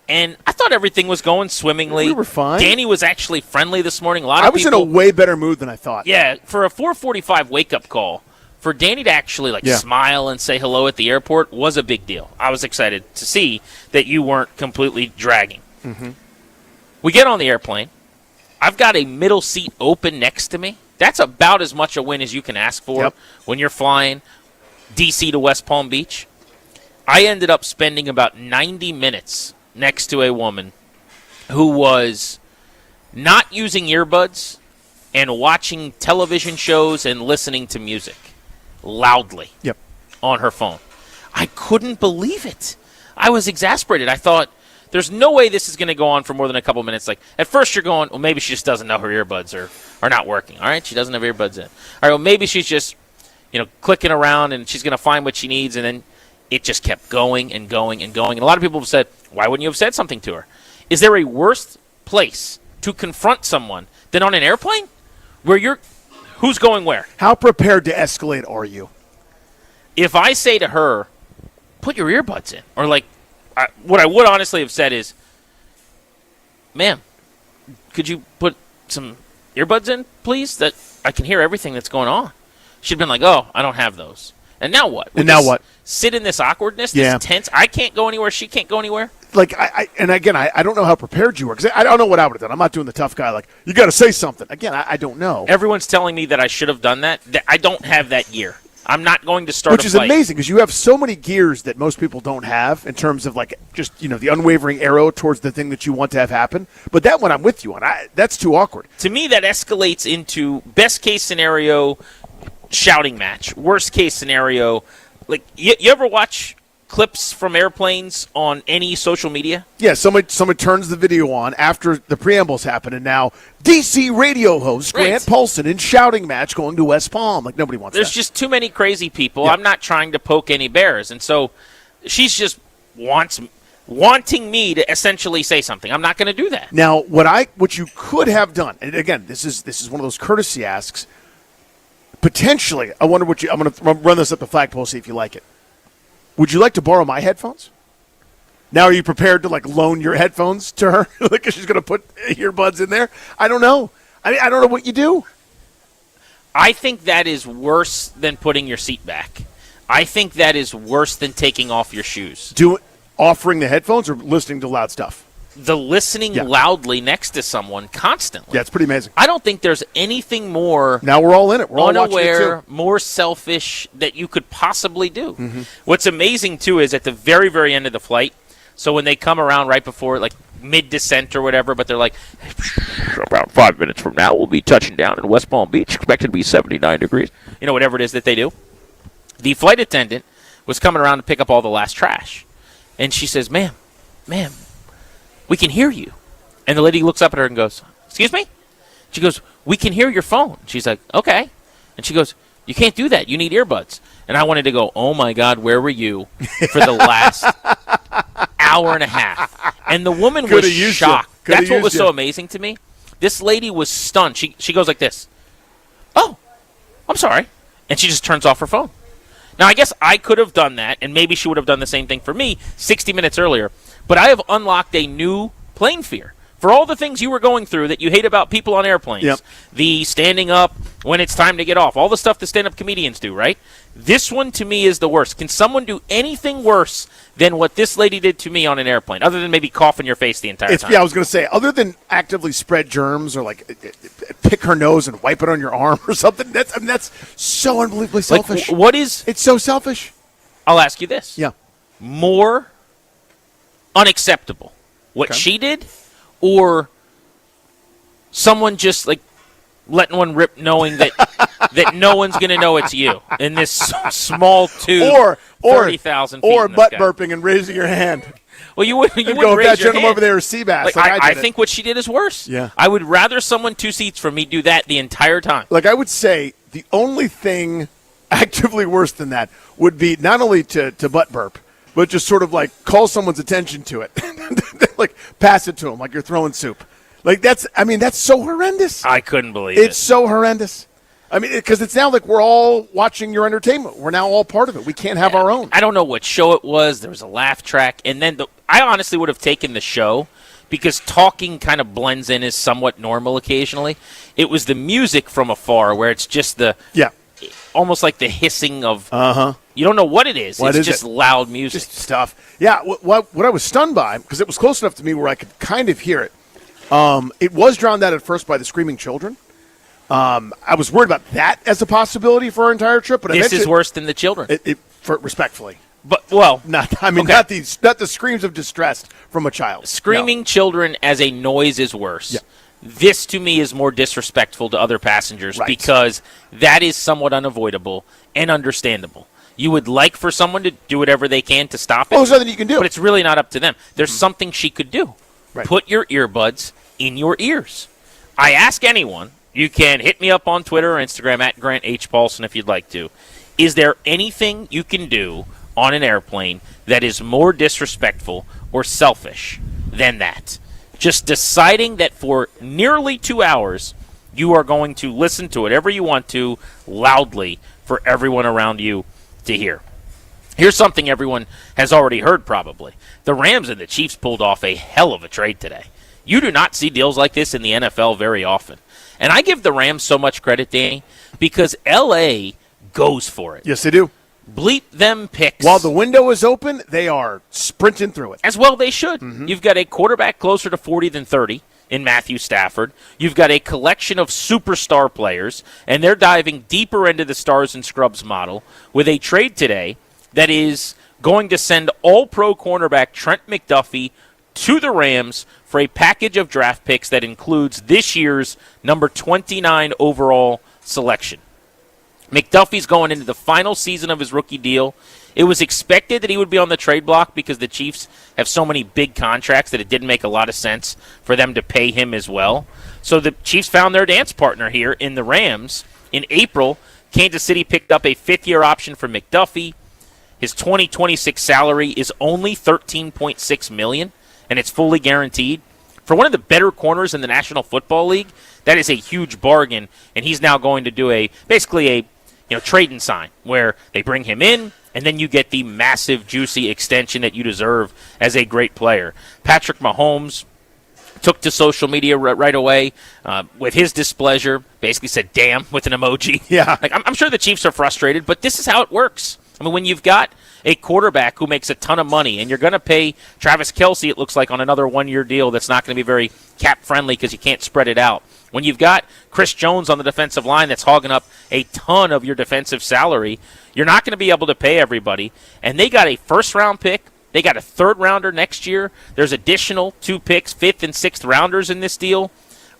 and I thought everything was going swimmingly. We were fine. Danny was actually friendly this morning. I was in a way better mood than I thought. Yeah, for a 4:45 wake-up call, for Danny to actually smile and say hello at the airport was a big deal. I was excited to see that you weren't completely dragging. We get on the airplane. I've got a middle seat open next to me. That's about as much a win as you can ask for when you're flying D.C. to West Palm Beach. I ended up spending about 90 minutes next to a woman who was not using earbuds and watching television shows and listening to music loudly on her phone. I couldn't believe it. I was exasperated. I thought, there's no way this is going to go on for more than a couple minutes. Like, at first you're going, well, maybe she just doesn't know her earbuds are not working. All right, she doesn't have earbuds in. All right, well, maybe she's just, clicking around and she's going to find what she needs. And then it just kept going and going and going. And a lot of people have said, why wouldn't you have said something to her? Is there a worse place to confront someone than on an airplane where who's going where? How prepared to escalate are you? If I say to her, put your earbuds in, or what I would honestly have said is, ma'am, could you put some earbuds in, please, that I can hear everything that's going on? She'd been like, oh, I don't have those. And now what? What? Sit in this awkwardness, this tense. I can't go anywhere. She can't go anywhere. I don't know how prepared you were, because I don't know what I would have done. I'm not doing the tough guy, you got to say something. Again, I don't know. Everyone's telling me that I should have done that. I don't have that gear. I'm not going to start Which is amazing, because you have so many gears that most people don't have in terms of the unwavering arrow towards the thing that you want to have happen. But that one I'm with you on. That's too awkward. To me, that escalates into best case scenario shouting match. Worst case scenario, you ever watch clips from airplanes on any social media? Yeah, someone turns the video on after the preambles happen, and now DC radio host Grant Paulson in shouting match going to West Palm. Nobody wants There's that. just too many crazy people. Yeah. I'm not trying to poke any bears. And so she's just wanting me to essentially say something. I'm not going to do that. Now, what you could have done, and again, this is one of those courtesy asks, potentially, I wonder I'm going to run this up the flagpole, see if you like it. Would you like to borrow my headphones? Now, are you prepared to loan your headphones to her? Because she's going to put earbuds in there? I don't know. I don't know what you do. I think that is worse than putting your seat back. I think that is worse than taking off your shoes. Offering the headphones or listening to loud stuff? The listening loudly next to someone constantly. Yeah, it's pretty amazing. I don't think there's anything more. Now we're all in it. We're all unaware, watching it too. more selfish that you could possibly do. Mm-hmm. What's amazing too is at the very, very end of the flight. So when they come around right before, mid-descent or whatever, but they're about 5 minutes from now, we'll be touching down in West Palm Beach, expected to be 79 degrees. Whatever it is that they do. The flight attendant was coming around to pick up all the last trash. And she says, ma'am, we can hear you. And the lady looks up at her and goes, excuse me? She goes, we can hear your phone. She's like, okay. And she goes, You can't do that. You need earbuds. And I wanted to go, oh, my God, where were you for the last hour and a half? And the woman was shocked. That's what was so amazing to me. This lady was stunned. She goes like this. Oh, I'm sorry. And she just turns off her phone. Now, I guess I could have done that, and maybe she would have done the same thing for me 60 minutes earlier. But I have unlocked a new plane fear. For all the things you were going through that you hate about people on airplanes, the standing up when it's time to get off, all the stuff the stand-up comedians do, right? This one, to me, is the worst. Can someone do anything worse than what this lady did to me on an airplane, other than maybe cough in your face the entire time? Yeah, I was going to say, other than actively spread germs or, like, pick her nose and wipe it on your arm or something, that's so unbelievably selfish. Like, what is... It's so selfish. I'll ask you this. Yeah. More unacceptable, what she did, or someone just like letting one rip, knowing that that no one's going to know it's you in this small tube, or 30,000 feet, or butt burping and raising your hand. Well, you wouldn't go if raise that your gentleman hand. over there is Seabass. Like I think what she did is worse. Yeah. I would rather someone 2 seats from me do that the entire time. Like, I would say the only thing actively worse than that would be not only to butt burp, but just sort of like call someone's attention to it. Like, pass it to them like you're throwing soup. Like, that's so horrendous. I couldn't believe it. It's so horrendous. I mean, because it's now like we're all watching your entertainment. We're now all part of it. We can't have our own. I don't know what show it was. There was a laugh track. And then I honestly would have taken the show because talking kind of blends in as somewhat normal occasionally. It was the music from afar where it's just almost like the hissing of you don't know what it is. It's just loud music. Just stuff. Yeah, what I was stunned by, because it was close enough to me where I could kind of hear it, it was drowned out at first by the screaming children. I was worried about that as a possibility for our entire trip. But this is worse than the children. Respectfully. But, well. Not the screams of distress from a child. Screaming children as a noise is worse. Yeah. This, to me, is more disrespectful to other passengers because that is somewhat unavoidable and understandable. You would like for someone to do whatever they can to stop it. Well, there's nothing you can do. But it's really not up to them. There's something she could do. Right. Put your earbuds in your ears. I ask anyone, you can hit me up on Twitter or Instagram at Grant H. Paulson if you'd like to. Is there anything you can do on an airplane that is more disrespectful or selfish than that? Just deciding that for nearly 2 hours, you are going to listen to whatever you want to loudly for everyone around you to hear. Here's something everyone has already heard probably. The Rams and the Chiefs pulled off a hell of a trade today. You do not see deals like this in the NFL very often. And I give the Rams so much credit, Danny, because L.A. goes for it. Yes, they do. Bleep them picks. While the window is open, they are sprinting through it. As well they should. You've got a quarterback closer to 40 than 30 in Matthew Stafford. You've got a collection of superstar players, and they're diving deeper into the stars and scrubs model with a trade today that is going to send all-pro cornerback Trent McDuffie to the Rams for a package of draft picks that includes this year's number 29 overall selection. McDuffie's going into the final season of his rookie deal. It was expected that he would be on the trade block because the Chiefs have so many big contracts that it didn't make a lot of sense for them to pay him as well. So the Chiefs found their dance partner here in the Rams. In April, Kansas City picked up a fifth-year option for McDuffie. His 2026 salary is only $13.6 million, and it's fully guaranteed. For one of the better corners in the National Football League, that is a huge bargain, and he's now going to do basically a trade and sign where they bring him in, and then you get the massive, juicy extension that you deserve as a great player. Patrick Mahomes took to social media right away with his displeasure, basically said, damn, with an emoji. Yeah. I'm sure the Chiefs are frustrated, but this is how it works. I mean, when you've got a quarterback who makes a ton of money, and you're going to pay Travis Kelce, it looks like, on another one-year deal that's not going to be very cap-friendly because you can't spread it out. When you've got Chris Jones on the defensive line that's hogging up a ton of your defensive salary, you're not going to be able to pay everybody. And they got a first-round pick. They got a third-rounder next year. There's additional 2 picks, fifth and sixth rounders in this deal.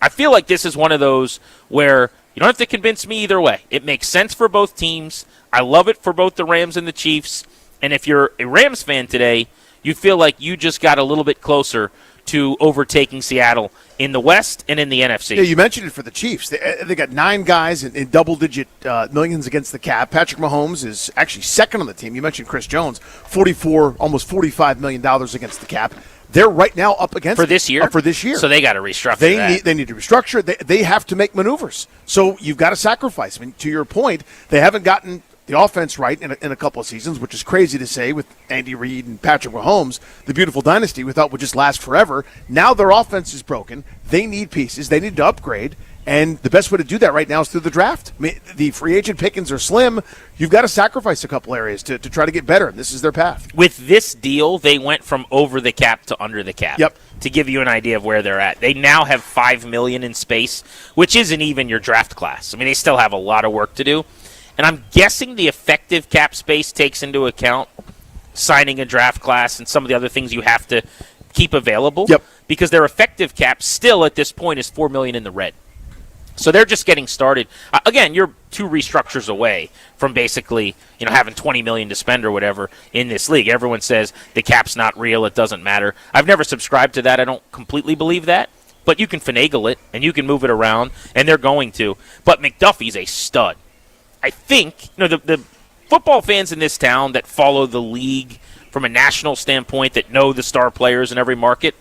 I feel like this is one of those where you don't have to convince me either way. It makes sense for both teams. I love it for both the Rams and the Chiefs. And if you're a Rams fan today, you feel like you just got a little bit closer to overtaking Seattle in the West and in the NFC. Yeah, you mentioned it for the Chiefs. They got 9 guys in double-digit millions against the cap. Patrick Mahomes is actually second on the team. You mentioned Chris Jones, almost $45 million against the cap. They're right now up against for this year. For this year, so they got to restructure. They need to restructure. They have to make maneuvers. So you've got to sacrifice. I mean, to your point, they haven't gotten the offense right in a couple of seasons, which is crazy to say with Andy Reid and Patrick Mahomes, the beautiful dynasty we thought would just last forever. Now their offense is broken. They need pieces. They need to upgrade. And the best way to do that right now is through the draft. I mean, the free agent pickings are slim. You've got to sacrifice a couple areas to try to get better, and this is their path. With this deal, they went from over the cap to under the cap. Yep. To give you an idea of where they're at. They now have $5 million in space, which isn't even your draft class. I mean, they still have a lot of work to do. And I'm guessing the effective cap space takes into account signing a draft class and some of the other things you have to keep available. Yep. Because their effective cap still at this point is $4 million in the red. So they're just getting started. Again, you're 2 restructures away from basically, having $20 million to spend or whatever in this league. Everyone says the cap's not real, it doesn't matter. I've never subscribed to that. I don't completely believe that. But you can finagle it, and you can move it around, and they're going to. But McDuffie's a stud. I think, the football fans in this town that follow the league from a national standpoint, that know the star players in every market,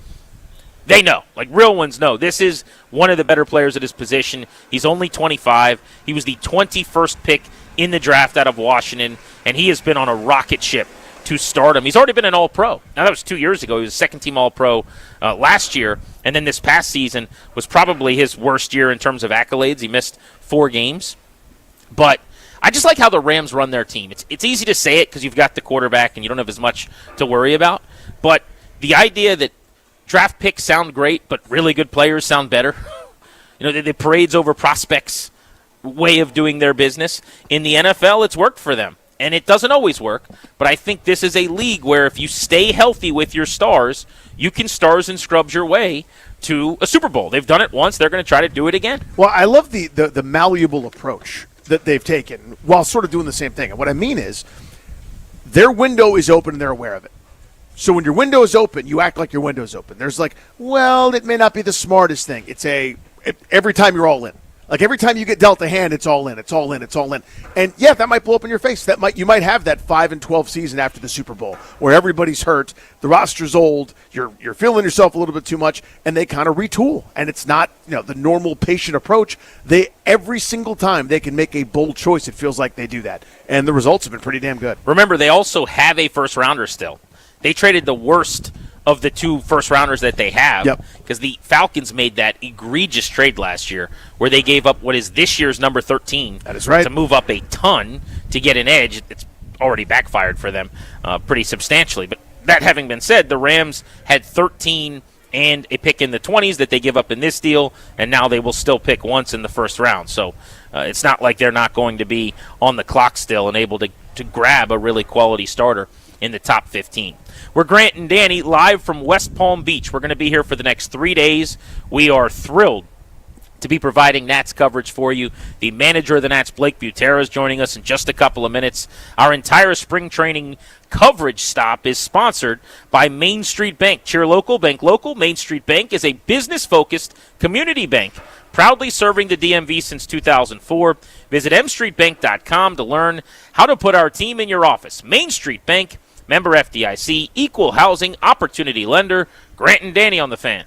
they know. Like, real ones know. This is one of the better players at his position. He's only 25. He was the 21st pick in the draft out of Washington, and he has been on a rocket ship to stardom. He's already been an All-Pro. Now, that was 2 years ago. He was a second-team All-Pro last year, and then this past season was probably his worst year in terms of accolades. He missed 4 games. But I just like how the Rams run their team. It's easy to say it because you've got the quarterback and you don't have as much to worry about. But the idea that draft picks sound great, but really good players sound better. The parades over prospects way of doing their business. In the NFL, it's worked for them. And it doesn't always work, but I think this is a league where if you stay healthy with your stars, you can stars and scrubs your way to a Super Bowl. They've done it once. They're going to try to do it again. Well, I love the malleable approach that they've taken while sort of doing the same thing. And what I mean is their window is open and they're aware of it. So when your window is open, you act like your window is open. There's it may not be the smartest thing. Every time you're all in. Like every time you get dealt a hand, it's all in, it's all in, it's all in. And yeah, that might blow up in your face. You might have that 5-12 season after the Super Bowl where everybody's hurt, the roster's old, you're feeling yourself a little bit too much, and they kind of retool. And it's not the normal patient approach. Every single time they can make a bold choice, it feels like they do that. And the results have been pretty damn good. Remember, they also have a first rounder still. They traded the worst of the 2 first-rounders that they have, because the Falcons made that egregious trade last year where they gave up what is this year's number 13 that is right. to move up a ton to get an edge. It's already backfired for them pretty substantially. But that having been said, the Rams had 13 and a pick in the 20s that they give up in this deal, and now they will still pick once in the first round. So it's not like they're not going to be on the clock still and able to grab a really quality starter in the top 15. We're Grant and Danny live from West Palm Beach. We're going to be here for the next 3 days. We are thrilled to be providing Nats coverage for you. The manager of the Nats, Blake Butera, is joining us in just a couple of minutes. Our entire spring training coverage stop is sponsored by Main Street Bank. Cheer local, bank local. Main Street Bank is a business-focused community bank, proudly serving the DMV since 2004. Visit mstreetbank.com to learn how to put our team in your office. Main Street Bank, member FDIC, equal housing opportunity lender. Grant and Danny on the Fan.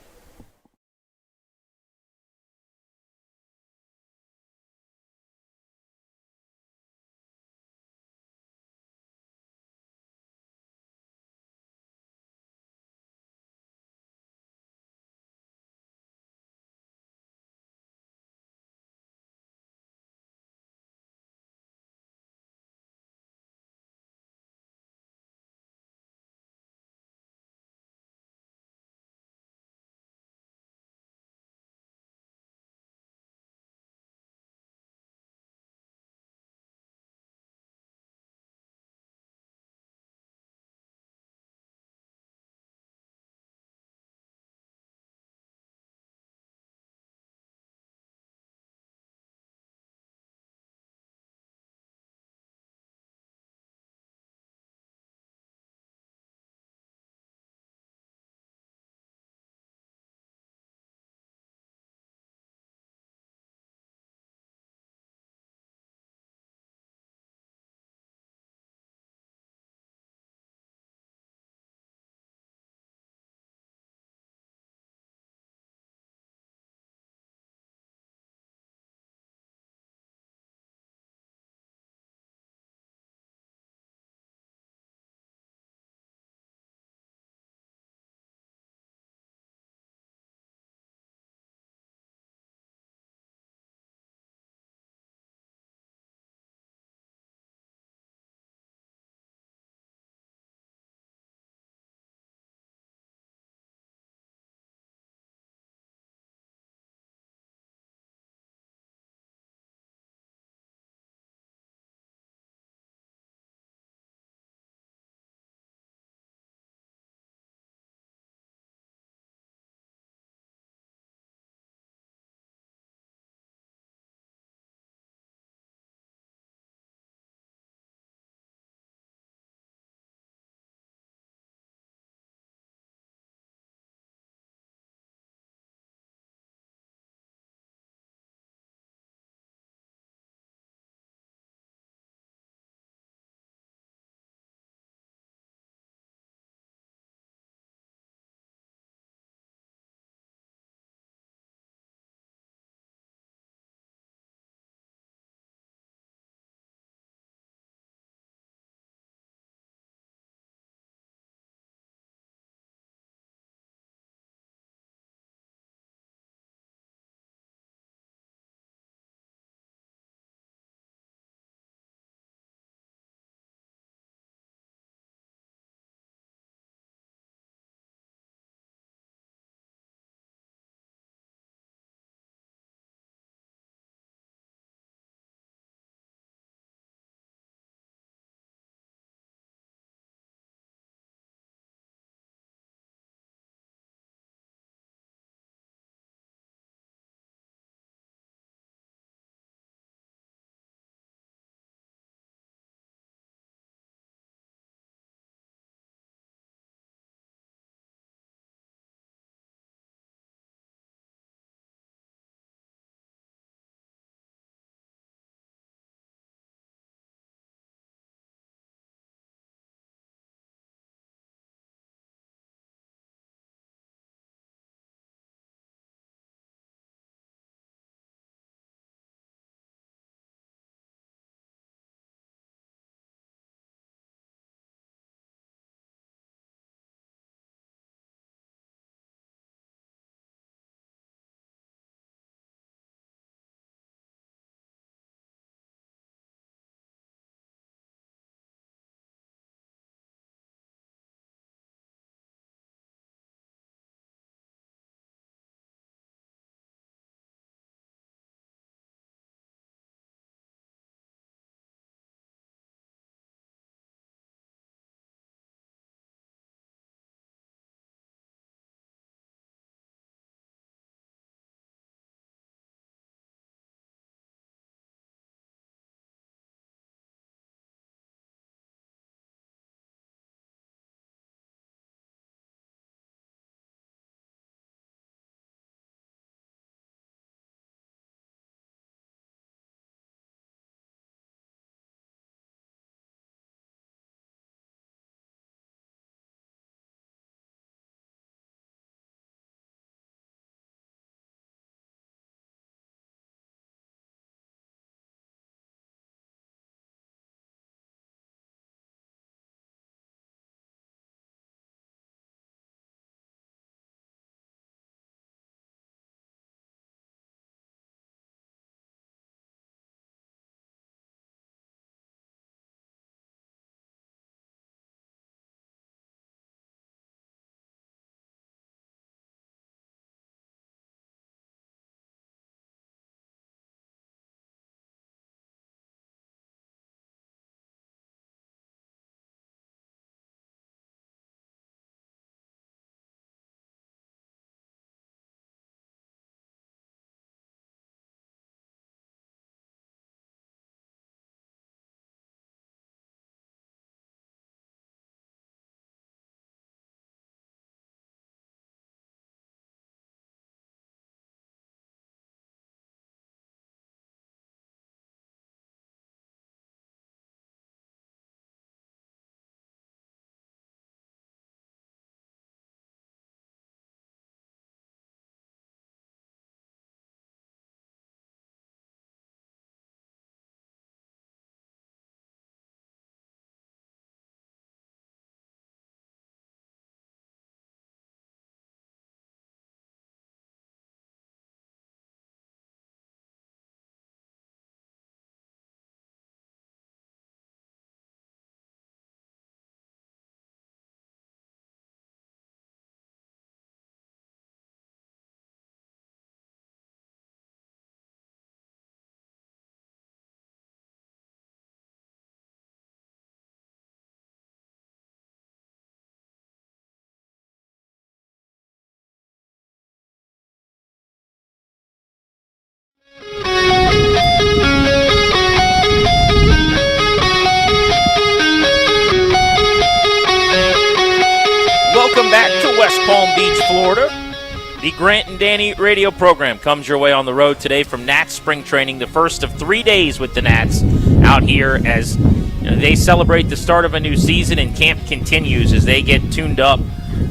The Grant and Danny radio program comes your way on the road today from Nats Spring Training, the first of 3 days with the Nats out here as they celebrate the start of a new season, and camp continues as they get tuned up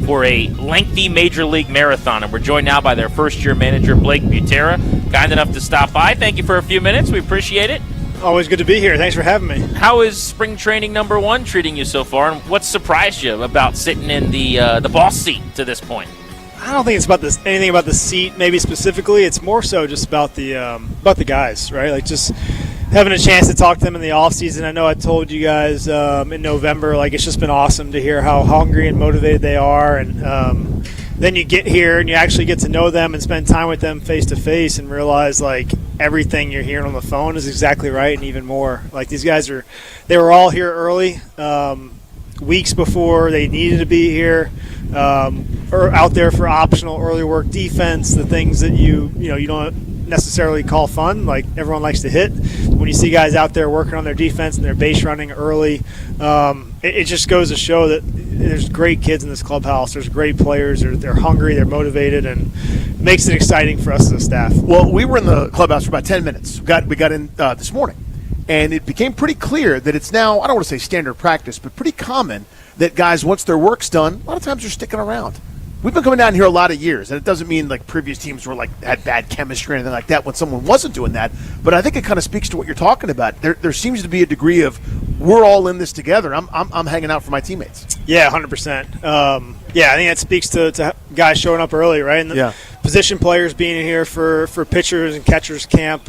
for a lengthy Major League marathon. And we're joined now by their first-year manager, Blake Butra, kind enough to stop by. Thank you for a few minutes. We appreciate it. Always good to be here. Thanks for having me. How is spring training number 1 treating you so far, and what surprised you about sitting in the boss seat to this point? I don't think it's about anything about the seat, maybe specifically. It's more so just about the guys, right? Like just having a chance to talk to them in the offseason. I know I told you guys in November, like it's just been awesome to hear how hungry and motivated they are, and then you get here and you actually get to know them and spend time with them face to face and realize like everything you're hearing on the phone is exactly right and even more. Like these guys they were all here early, weeks before they needed to be here, or out there for optional early work defense, the things that you don't necessarily call fun, like everyone likes to hit. When you see guys out there working on their defense and their base running early, it just goes to show that there's great kids in this clubhouse. There's great players. They're hungry. They're motivated, and it makes it exciting for us as a staff. Well, we were in the clubhouse for about 10 minutes. We got in this morning, and it became pretty clear that it's now, I don't want to say standard practice, but pretty common that guys, once their work's done, a lot of times they're sticking around. We've been coming down here a lot of years, and it doesn't mean like previous teams were like had bad chemistry or anything like that when someone wasn't doing that. But I think it kind of speaks to what you're talking about. There seems to be a degree of we're all in this together. I'm hanging out for my teammates. Yeah, 100%. Yeah, I think that speaks to guys showing up early, right? And the position players being here for pitchers and catchers camp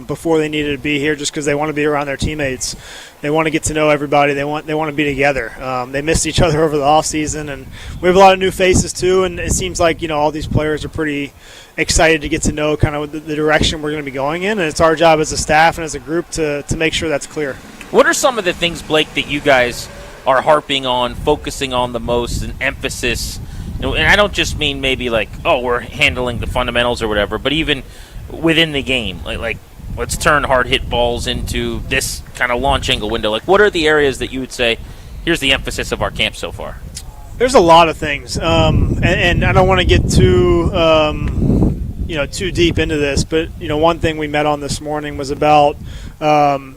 before they needed to be here, just because they want to be around their teammates. They want to get to know everybody. They want to be together. They missed each other over the off season, and we have a lot of new faces too. And it seems like all these players are pretty excited to get to know kind of the direction we're going to be going in. And it's our job as a staff and as a group to make sure that's clear. What are some of the things, Blake, that you guys are harping on, focusing on the most, and emphasis? And I don't just mean maybe like, oh, we're handling the fundamentals or whatever, but even within the game, like let's turn hard hit balls into this kind of launch angle window. Like, what are the areas that you would say, here's the emphasis of our camp so far? There's a lot of things, and I don't want to get too too deep into this, but one thing we met on this morning was about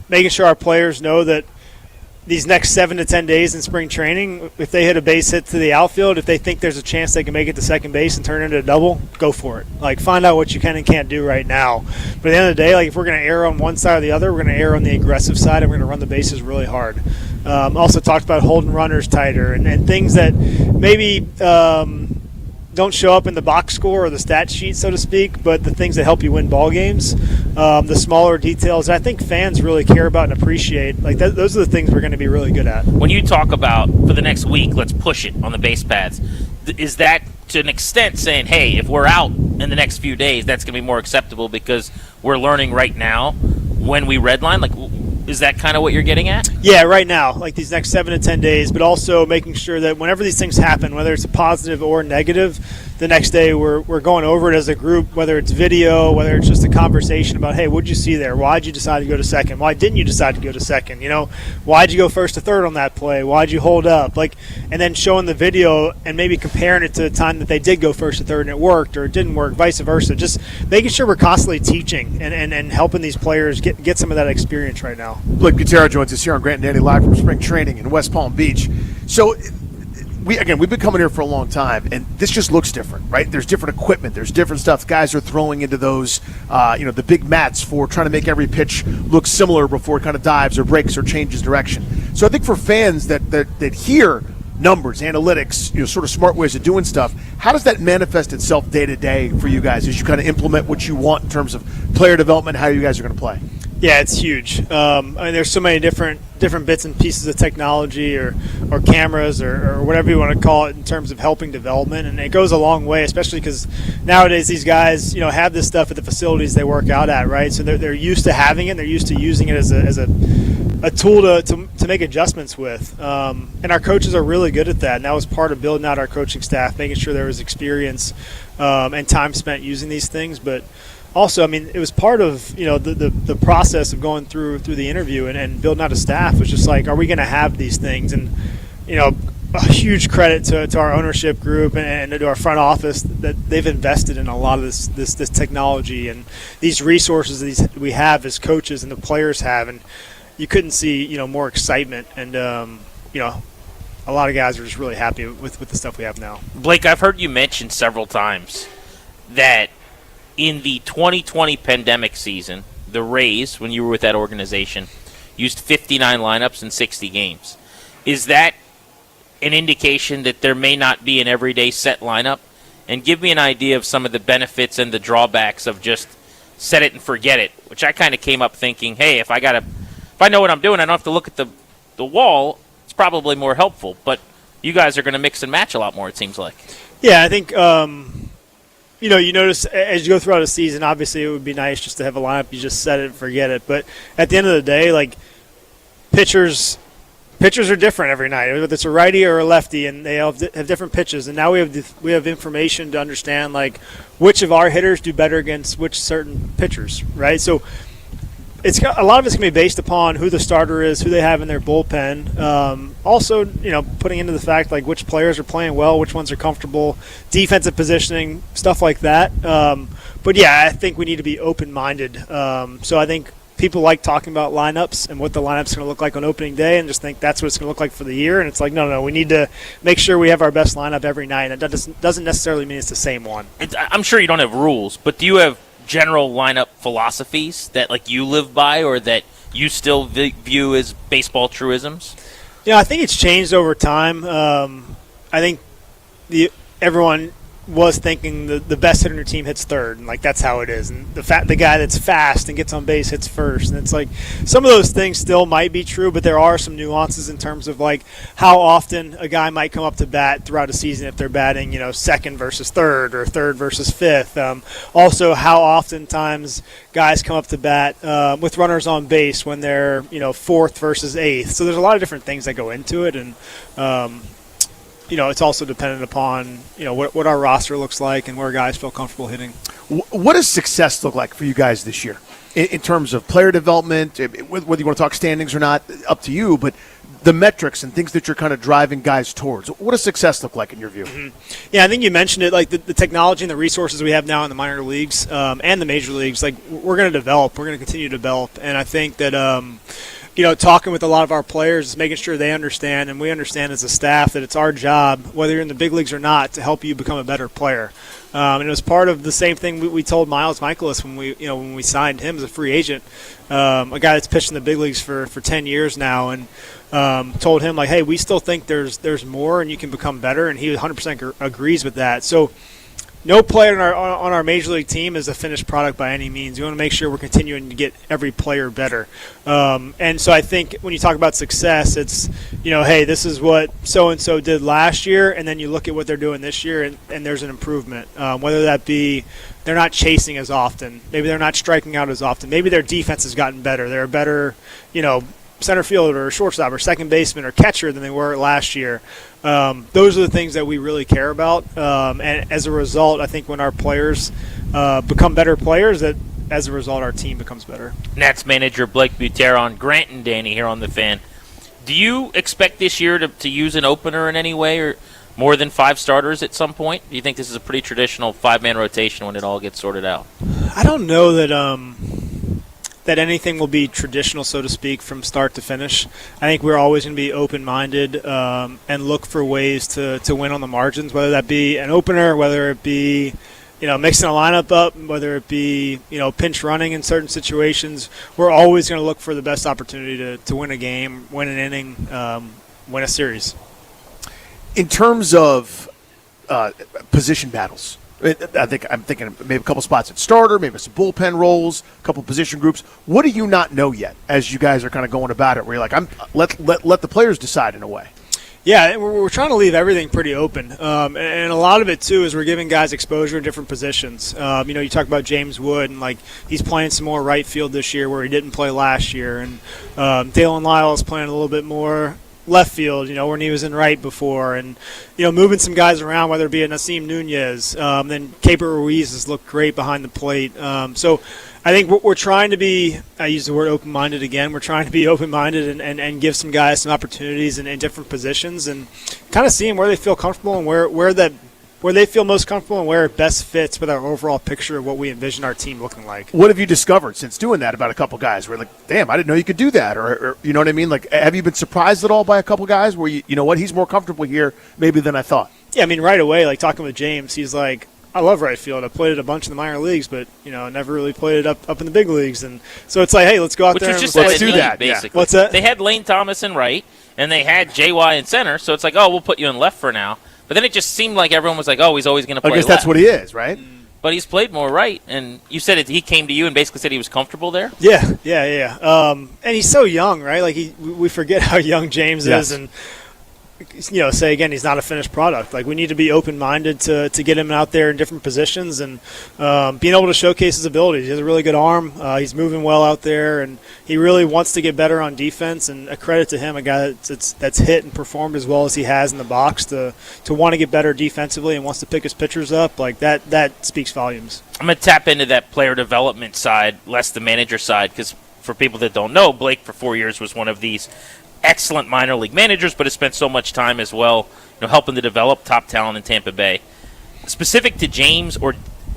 making sure our players know that these next 7 to 10 days in spring training, if they hit a base hit to the outfield, if they think there's a chance they can make it to second base and turn into a double, go for it. Like, find out what you can and can't do right now. But at the end of the day, like if we're going to err on one side or the other, we're going to err on the aggressive side, and we're going to run the bases really hard. Also talked about holding runners tighter and things that maybe don't show up in the box score or the stat sheet, so to speak, but the things that help you win ball games, the smaller details, I think fans really care about and appreciate. Like those are the things we're going to be really good at. When you talk about for the next week, let's push it on the base paths, is that to an extent saying, hey, if we're out in the next few days, that's going to be more acceptable because we're learning right now when we redline? Like, is that kind of what you're getting at? Yeah, right now, like these next 7 to 10 days, but also making sure that whenever these things happen, whether it's a positive or negative, the next day we're going over it as a group, whether it's video, whether it's just a conversation about, hey, what'd you see there? Why'd you decide to go to second? Why didn't you decide to go to second? Why'd you go first to third on that play? Why'd you hold up? And then showing the video and maybe comparing it to the time that they did go first to third and it worked or it didn't work, vice versa. Just making sure we're constantly teaching and helping these players get some of that experience right now. Blake Butra joins us here on Grant and Danny live from spring training in West Palm Beach. So, we've been coming here for a long time, and this just looks different, right? There's different equipment. There's different stuff. Guys are throwing into those, the big mats for trying to make every pitch look similar before it kind of dives or breaks or changes direction. So I think for fans that hear numbers, analytics, sort of smart ways of doing stuff, how does that manifest itself day to day for you guys as you kind of implement what you want in terms of player development, how you guys are going to play? Yeah, it's huge. There's so many different bits and pieces of technology or cameras or whatever you want to call it in terms of helping development, and it goes a long way, especially because nowadays these guys have this stuff at the facilities they work out at, right? So they're used to having it, and they're used to using it as a tool to make adjustments with, and our coaches are really good at that. And that was part of building out our coaching staff, making sure there was experience and time spent using these things, but also, it was part of the process of going through the interview and building out a staff was just like, are we going to have these things? And a huge credit to our ownership group and to our front office that they've invested in a lot of this technology and these resources we have as coaches and the players have, and you couldn't see more excitement, and a lot of guys are just really happy with the stuff we have now. Blake, I've heard you mention several times that in the 2020 pandemic season, the Rays, when you were with that organization, used 59 lineups in 60 games. Is that an indication that there may not be an everyday set lineup? And give me an idea of some of the benefits and the drawbacks of just set it and forget it, which I kind of came up thinking, hey, if I know what I'm doing, I don't have to look at the wall. It's probably more helpful. But you guys are going to mix and match a lot more, it seems like. Yeah, I think you notice as you go throughout a season, obviously it would be nice just to have a lineup. You just set it and forget it. But at the end of the day, like, pitchers are different every night, whether it's a righty or a lefty, and they have different pitches. And now we have information to understand, like, which of our hitters do better against which certain pitchers, right? So a lot of it's going to be based upon who the starter is, who they have in their bullpen. Also, putting into the fact, like, which players are playing well, which ones are comfortable, defensive positioning, stuff like that. But, yeah, I think we need to be open-minded. So I think people like talking about lineups and what the lineup's going to look like on opening day and just think that's what it's going to look like for the year. And it's like, no, we need to make sure we have our best lineup every night. And that doesn't necessarily mean it's the same one. I'm sure you don't have rules, but do you have general lineup philosophies that, like, you live by or that you still view as baseball truisms? Yeah, I think it's changed over time. I think everyone was thinking the best hitter in your team hits third, and, like, that's how it is. And the guy that's fast and gets on base hits first. And it's like some of those things still might be true, but there are some nuances in terms of, like, how often a guy might come up to bat throughout a season if they're batting, second versus third or third versus fifth. Also, how oftentimes guys come up to bat with runners on base when they're, fourth versus eighth. So there's a lot of different things that go into it, and it's also dependent upon, what our roster looks like and where guys feel comfortable hitting. What does success look like for you guys this year in terms of player development, whether you want to talk standings or not, up to you, but the metrics and things that you're kind of driving guys towards? What does success look like in your view? Mm-hmm. Yeah, I think you mentioned it, like the technology and the resources we have now in the minor leagues and the major leagues. Like, we're going to develop. We're going to continue to develop. And I think that talking with a lot of our players is making sure they understand, and we understand as a staff that it's our job, whether you're in the big leagues or not, to help you become a better player. And it was part of the same thing we told Miles Michaelis when we signed him as a free agent, a guy that's pitched in the big leagues for 10 years now, and told him, like, hey, we still think there's more and you can become better, and he 100% agrees with that. So no player on our major league team is a finished product by any means. We want to make sure we're continuing to get every player better. And so I think when you talk about success, it's, hey, this is what so-and-so did last year, and then you look at what they're doing this year, and there's an improvement. Whether that be they're not chasing as often, maybe they're not striking out as often, maybe their defense has gotten better. They're a better, center fielder or shortstop or second baseman or catcher than they were last year. Those are the things that we really care about. And as a result, I think when our players become better players, that as a result our team becomes better. Nats manager Blake Butra on Grant and Danny here on The Fan. Do you expect this year to use an opener in any way or more than 5 starters at some point? Do you think this is a pretty traditional 5-man rotation when it all gets sorted out? I don't know that that anything will be traditional, so to speak, from start to finish. I think we're always going to be open-minded and look for ways to win on the margins, whether that be an opener, whether it be mixing a lineup up, whether it be pinch running in certain situations. We're always going to look for the best opportunity to win a game, win an inning, win a series. In terms of position battles, I'm thinking maybe a couple spots at starter, maybe some bullpen roles, a couple position groups. What do you not know yet as you guys are kind of going about it, where you're like, let the players decide in a way? Yeah, we're trying to leave everything pretty open. And a lot of it, too, is we're giving guys exposure in different positions. You talk about James Wood, and, like, he's playing some more right field this year where he didn't play last year. And Dalen Lyle is playing a little bit more left field, when he was in right before, and moving some guys around, whether it be a Nasim Nunez, then Caper Ruiz has looked great behind the plate. So I think we're trying to be, I use the word open-minded again, we're trying to be open-minded and give some guys some opportunities in different positions and kind of seeing where they feel comfortable and where they feel most comfortable and where it best fits with our overall picture of what we envision our team looking like. What have you discovered since doing that about a couple guys where like, damn, I didn't know you could do that? Or you know what I mean? Like, have you been surprised at all by a couple guys where you know what, he's more comfortable here maybe than I thought? Yeah, I mean, right away, like talking with James, he's like, I love right field. I played it a bunch in the minor leagues, but never really played it up in the big leagues. And so it's like, hey, let's go out there and let's do that. Basically, What's that? They had Lane Thomas in right, and they had JY in center. So it's like, oh, we'll put you in left for now. But then it just seemed like everyone was like, oh, he's always going to play I guess left. that's what he is, right? But he's played more right, and you said he came to you and basically said he was comfortable there? Yeah. And he's so young, right? Like we forget how young James is, and say again, he's not a finished product. Like we need to be open-minded to get him out there in different positions and being able to showcase his abilities. He has a really good arm. He's moving well out there, and he really wants to get better on defense. And a credit to him, a guy that's hit and performed as well as he has in the box to want to get better defensively and wants to pick his pitchers up. Like that speaks volumes. I'm going to tap into that player development side, less the manager side, because for people that don't know, Blake for 4 years was one of these excellent minor league managers, but has spent so much time as well, helping to develop top talent in Tampa Bay. Specific to James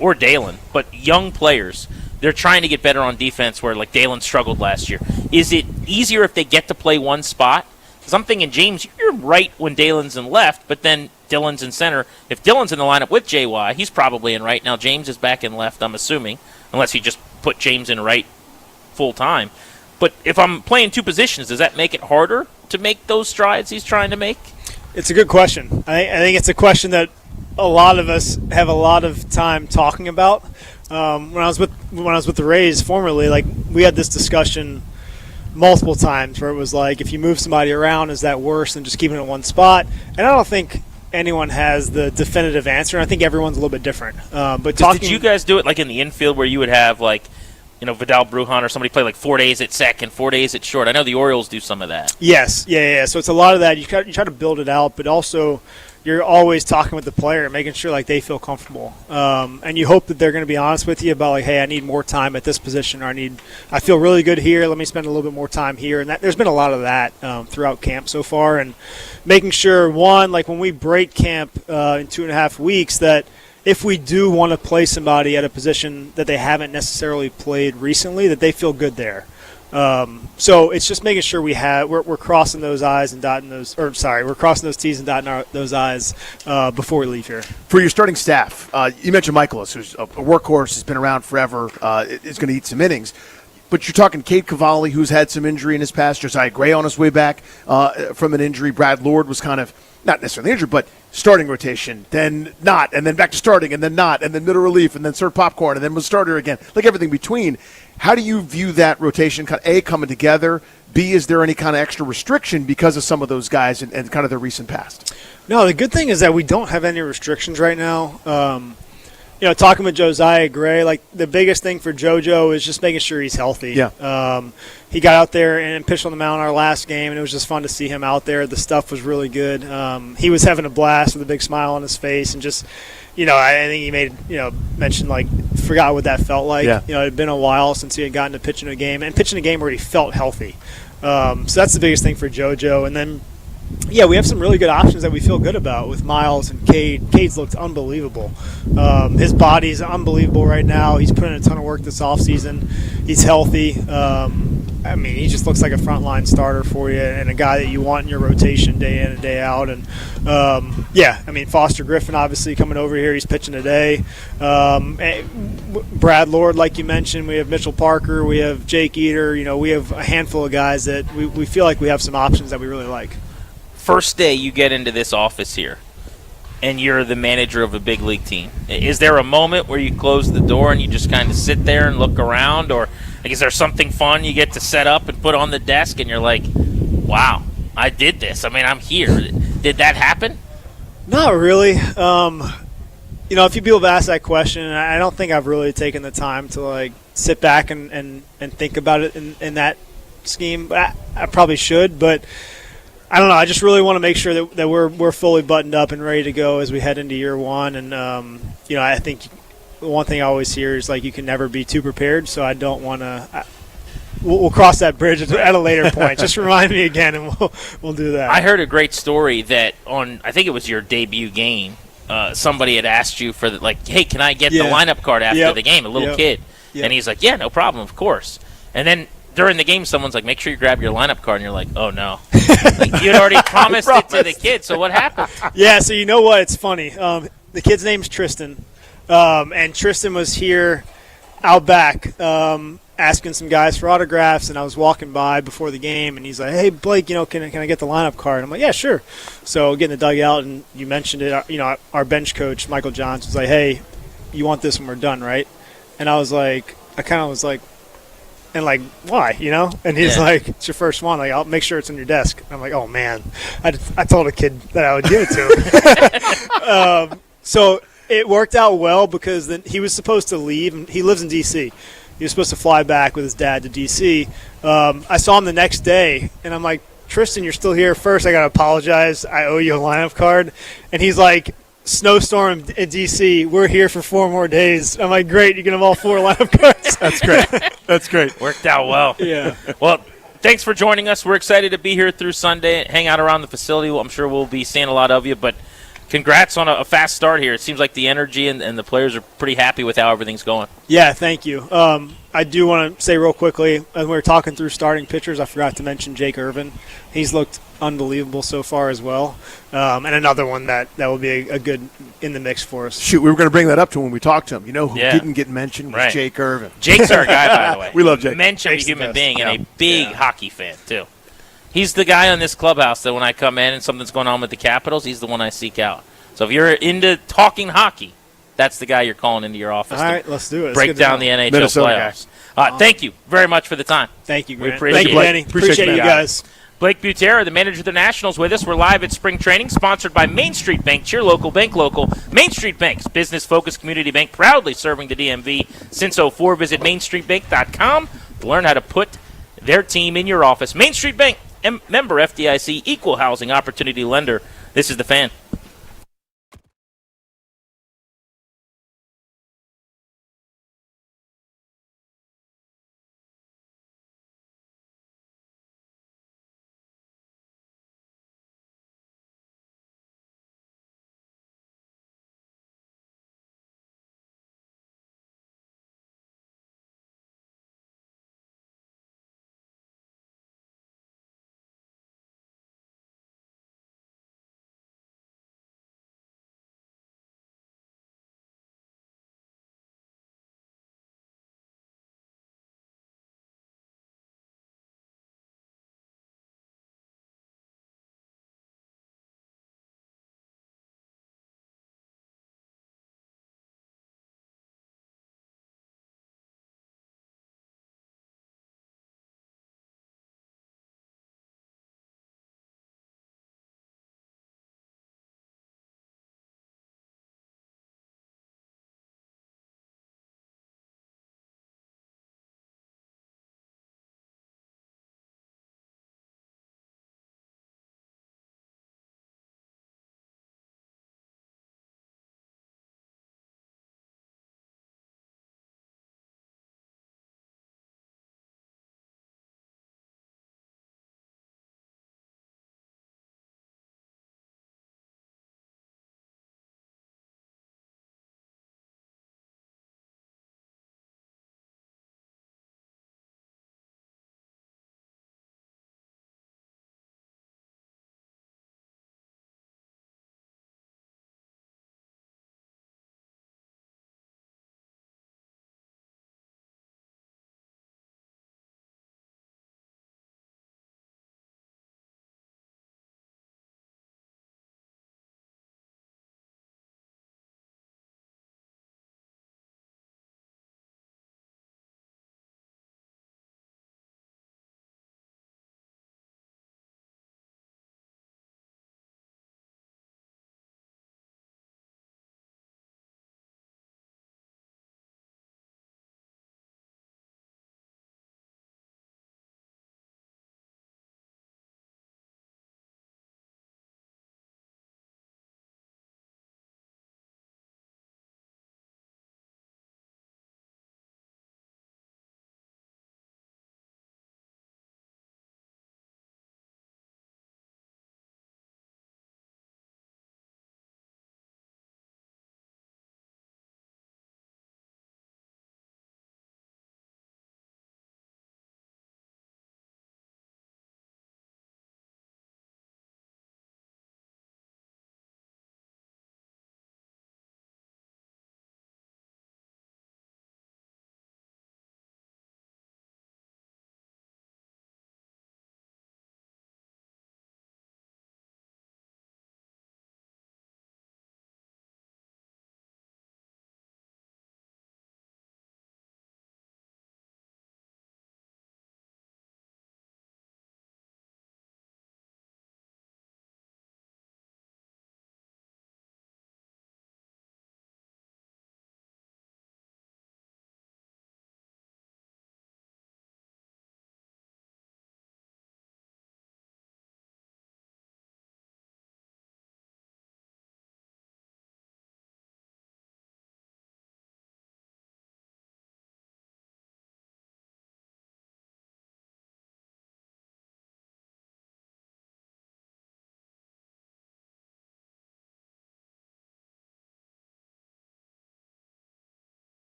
or Dalen, but young players, they're trying to get better on defense where like Dalen struggled last year. Is it easier if they get to play one spot? Because I'm thinking, James, you're right when Dalen's in left, but then Dylan's in center. If Dylan's in the lineup with JY, he's probably in right. Now James is back in left, I'm assuming, unless he just put James in right full time. But if I'm playing two positions, does that make it harder to make those strides he's trying to make? It's a good question. I think it's a question that a lot of us have a lot of time talking about. When I was with the Rays formerly, like we had this discussion multiple times where it was like, if you move somebody around, is that worse than just keeping it in one spot? And I don't think anyone has the definitive answer. And I think everyone's a little bit different. But did you guys do it like in the infield where you would have like, Vidal Brujan or somebody play like 4 days at second, 4 days at short? I know the Orioles do some of that. Yes, yeah. So it's a lot of that. You try to build it out, but also you're always talking with the player and making sure like they feel comfortable. And you hope that they're going to be honest with you about like, hey, I need more time at this position, or I feel really good here. Let me spend a little bit more time here. And there's been a lot of that throughout camp so far, and making sure like when we break camp in 2.5 weeks that if we do want to play somebody at a position that they haven't necessarily played recently, that they feel good there. So it's just making sure we're crossing those I's and dotting those, we're crossing those T's and dotting those I's before we leave here. For your starting staff, you mentioned Michaelis, who's a workhorse, has been around forever, is going to eat some innings. But you're talking Cade Cavalli, who's had some injury in his past. Josiah Gray on his way back from an injury. Brad Lord was kind of not necessarily injured, but starting rotation, then not, and then back to starting, and then not, and then middle relief, and then serve popcorn, and then was starter again, like everything between. How do you view that rotation, kind of A, coming together, B, is there any kind of extra restriction because of some of those guys and kind of their recent past? No, the good thing is that we don't have any restrictions right now. Talking with Josiah Gray, like the biggest thing for JoJo is just making sure he's healthy. Yeah. He got out there and pitched on the mound our last game, and it was just fun to see him out there. The stuff was really good. He was having a blast with a big smile on his face, and just, I think he made, mentioned like forgot what that felt like. Yeah. It had been a while since he had gotten to pitching a game where he felt healthy. So that's the biggest thing for JoJo, and then. Yeah, we have some really good options that we feel good about with Miles and Cade. Cade's looked unbelievable. His body's unbelievable right now. He's put in a ton of work this offseason. He's healthy. He just looks like a frontline starter for you and a guy that you want in your rotation day in and day out. And, Foster Griffin obviously coming over here. He's pitching today. Brad Lord, like you mentioned. We have Mitchell Parker. We have Jake Eater. We have a handful of guys that we feel like we have some options that we really like. First day you get into this office here and you're the manager of a big league team, is there a moment where you close the door and you just kind of sit there and look around, or is there something fun you get to set up and put on the desk and you're like, wow, I did this, I'm here? Did that happen? Not really. A few people have asked that question, and I don't think I've really taken the time to like sit back and think about it in that scheme. But I probably should, but I don't know. I just really want to make sure that we're fully buttoned up and ready to go as we head into year one. And I think the one thing I always hear is like you can never be too prepared. So I don't want to. We'll cross that bridge at a later point. Just remind me again, and we'll do that. I heard a great story that I think it was your debut game. Somebody had asked you for hey, can I get the lineup card after the game? A little kid, and he's like, yeah, no problem, of course. And then during the game, someone's like, make sure you grab your lineup card, and you're like, oh no, you'd already promised it to the kid. So what happened? Yeah, so you know what? It's funny. The kid's name's Tristan, and Tristan was here out back. Asking some guys for autographs, and I was walking by before the game, and he's like, hey, Blake, can I get the lineup card? I'm like, yeah, sure. So getting the dugout, and you mentioned it, our bench coach, Michael Johns, was like, hey, you want this when we're done, right? And I kind of was like, and like, why, And he's like, it's your first one. Like, I'll make sure it's on your desk. And I'm like, oh, man. I told a kid that I would give it to him. So it worked out well because then he was supposed to leave, and he lives in D.C., he was supposed to fly back with his dad to D.C. I saw him the next day, and I'm like, Tristan, you're still here. First, I got to apologize. I owe you a lineup card. And he's like, snowstorm in D.C., we're here for 4 more days. I'm like, great, you can have all 4 lineup cards. That's great. That's great. Worked out well. Yeah. Well, thanks for joining us. We're excited to be here through Sunday, hang out around the facility. I'm sure we'll be seeing a lot of you, but congrats on a fast start here. It seems like the energy and the players are pretty happy with how everything's going. Yeah, thank you. I do want to say real quickly, as we were talking through starting pitchers, I forgot to mention Jake Irvin. He's looked unbelievable so far as well. And another one that will be a good in the mix for us. Shoot, we were going to bring that up to him when we talked to him. Who didn't get mentioned was Jake Irvin. Jake's our guy, by the way. We love Jake. Mentioned a human being and a big hockey fan, too. He's the guy on this clubhouse that when I come in and something's going on with the Capitals, he's the one I seek out. So if you're into talking hockey, that's the guy you're calling into your office. All right, let's do it. Break down the NHL Minnesota playoffs. Thank you very much for the time. Thank you, Grant. We appreciate Thank you, Danny. Appreciate you guys. Blake Butra, the manager of the Nationals, with us. We're live at spring training, sponsored by Main Street Bank. Your local bank local. Main Street Bank's business-focused community bank, proudly serving the DMV since '04. Visit mainstreetbank.com to learn how to put their team in your office. Main Street Bank, member FDIC, equal housing opportunity lender. This is The Fan.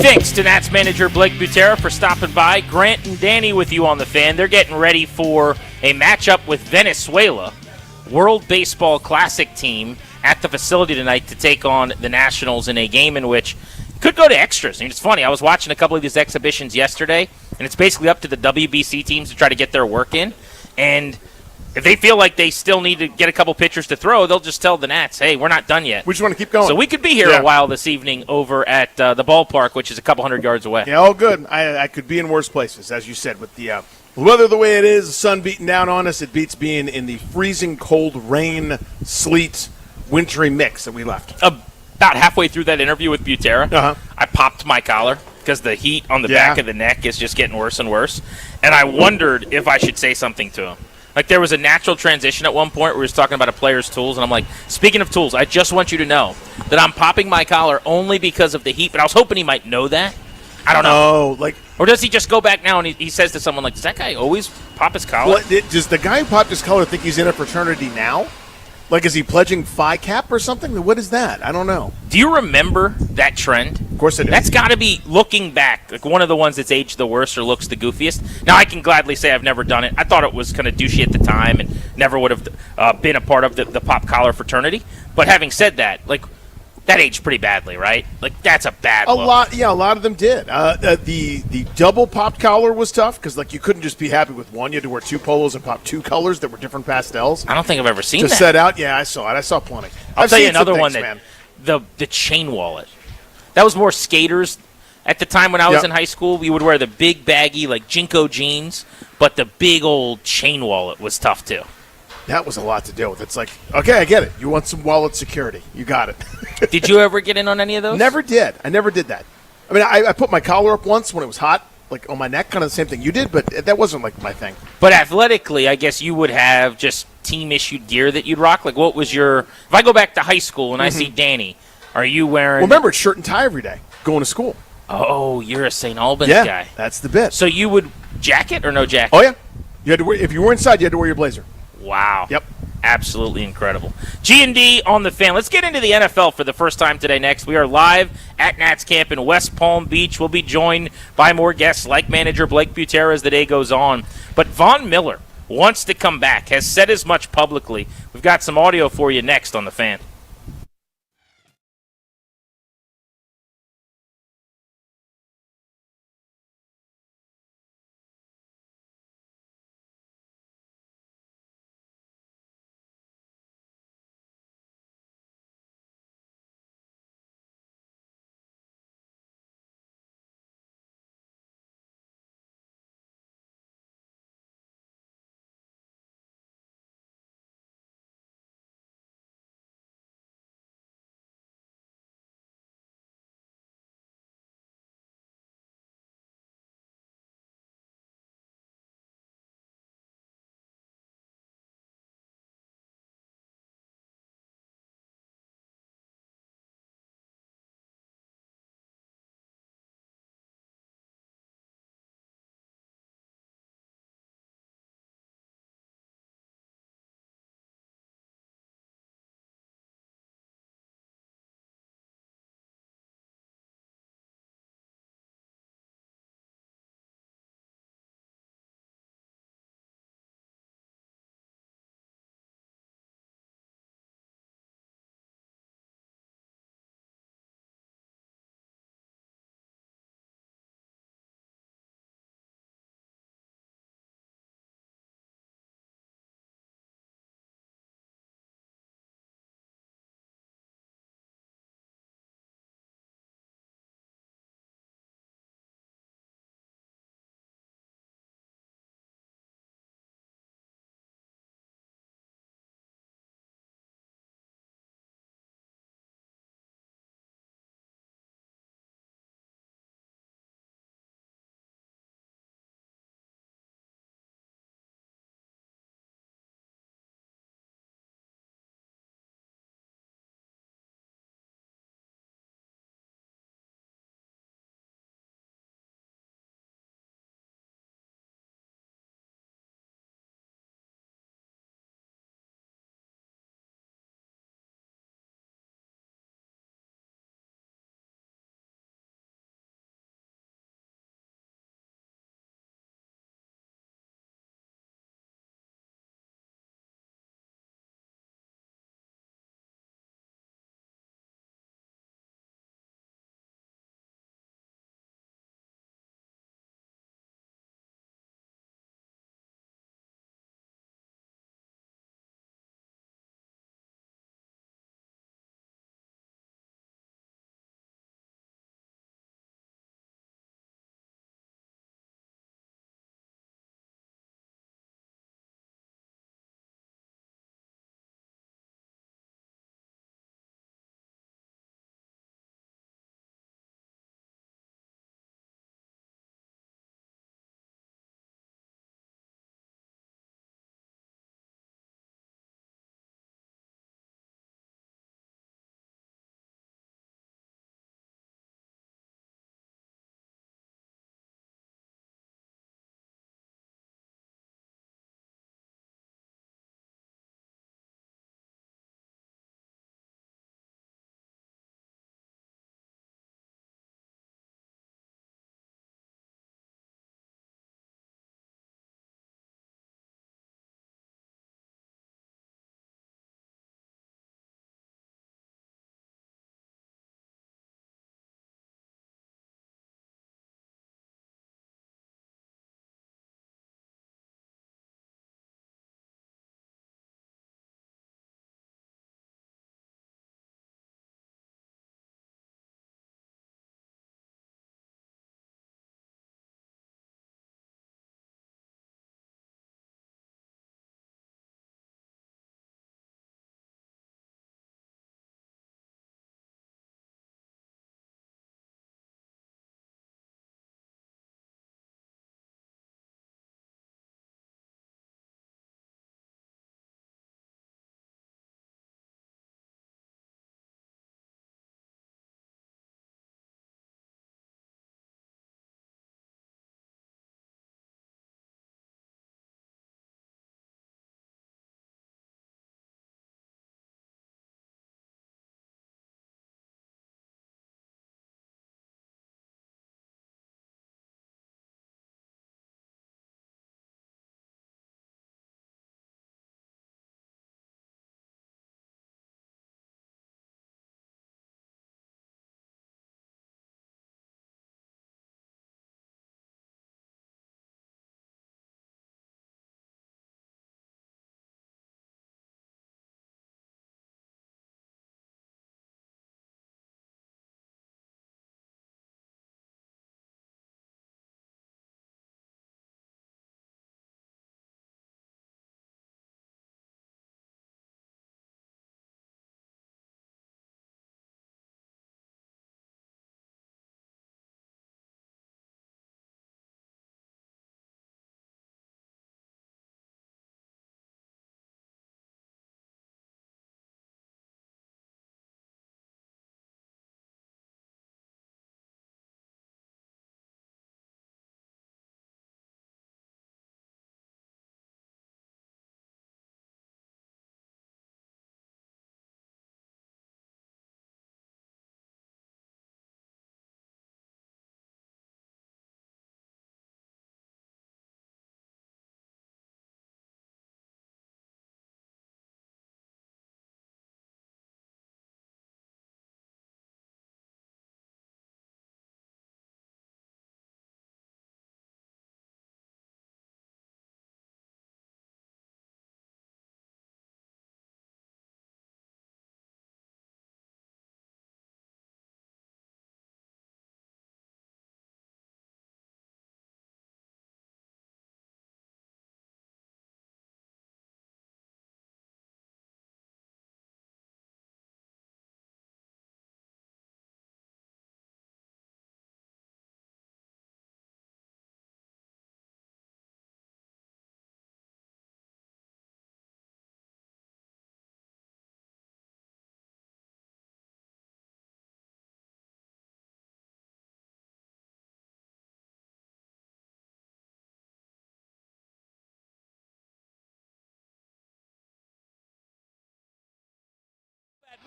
Thanks to Nats manager Blake Butra for stopping by. Grant and Danny with you on the Fan. They're getting ready for a matchup with Venezuela, World Baseball Classic team, at the facility tonight to take on the Nationals in a game in which could go to extras. I mean, it's funny. I was watching a couple of these exhibitions yesterday, and it's basically up to the WBC teams to try to get their work in. And if they feel like they still need to get a couple pitchers to throw, they'll just tell the Nats, hey, we're not done yet. We just want to keep going. So we could be here a while this evening over at the ballpark, which is a couple hundred yards away. Yeah, all good. I could be in worse places, as you said, with the weather the way it is, the sun beating down on us. It beats being in the freezing cold rain, sleet, wintry mix that we left. About halfway through that interview with Butra, I popped my collar because the heat on the back of the neck is just getting worse and worse. And I wondered if I should say something to him. Like, there was a natural transition at one point where he was talking about a player's tools, and I'm like, speaking of tools, I just want you to know that I'm popping my collar only because of the heat, but I was hoping he might know that. I don't know. Or does he just go back now and he says to someone, like, does that guy always pop his collar? Does the guy who popped his collar think he's in a fraternity now? Like, is he pledging Phi Cap or something? What is that? I don't know. Do you remember that trend? Of course I do. That's got to be, looking back, like one of the ones that's aged the worst or looks the goofiest. Now, I can gladly say I've never done it. I thought it was kind of douchey at the time and never would have been a part of the pop collar fraternity. But having said that, like, that aged pretty badly, right? Like, that's a bad look. A lot of them did. The double popped collar was tough because, like, you couldn't just be happy with one. You had to wear two polos and pop two colors that were different pastels. I don't think I've ever seen to that. set out. Yeah, I saw it. I saw plenty. I'll tell you another things, one that man. the chain wallet. That was more skaters at the time when I was in high school. We would wear the big baggy like Jinko jeans, but the big old chain wallet was tough too. That was a lot to deal with. It's like, okay, I get it. You want some wallet security. You got it. Did you ever get in on any of those? Never did. I never did that. I mean, I put my collar up once when it was hot, like on my neck, kind of the same thing you did, but that wasn't like my thing. But athletically, I guess you would have just team-issued gear that you'd rock. Like, what was your... If I go back to high school and I see Danny, are you wearing... Well, remember, it's shirt and tie every day going to school. Oh, you're a St. Albans guy. That's the bit. So you would jacket or no jacket? Oh, yeah. You had to wear, if you were inside, you had to wear your blazer. Wow. Yep. Absolutely incredible. G&D on the Fan. Let's get into the NFL for the first time today next. We are live at Nats Camp in West Palm Beach. We'll be joined by more guests like manager Blake Butra as the day goes on. But Von Miller wants to come back, has said as much publicly. We've got some audio for you next on the Fan.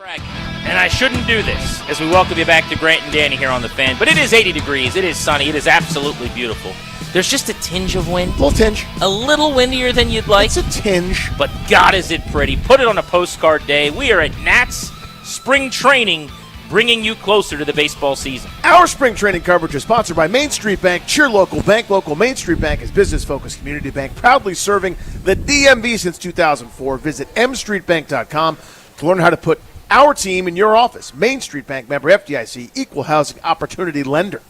And I shouldn't do this as we welcome you back to Grant and Danny here on The Fan. But it is 80 degrees. It is sunny. It is absolutely beautiful. There's just a tinge of wind. A little tinge. A little windier than you'd like. It's a tinge. But God, is it pretty. Put it on a postcard day. We are at Nats Spring Training, bringing you closer to the baseball season. Our spring training coverage is sponsored by Main Street Bank. Cheer local, bank local. Main Street Bank is business-focused community bank, proudly serving the DMV since 2004. Visit mstreetbank.com to learn how to put our team in your office. Main Street Bank, member FDIC, equal housing opportunity lender.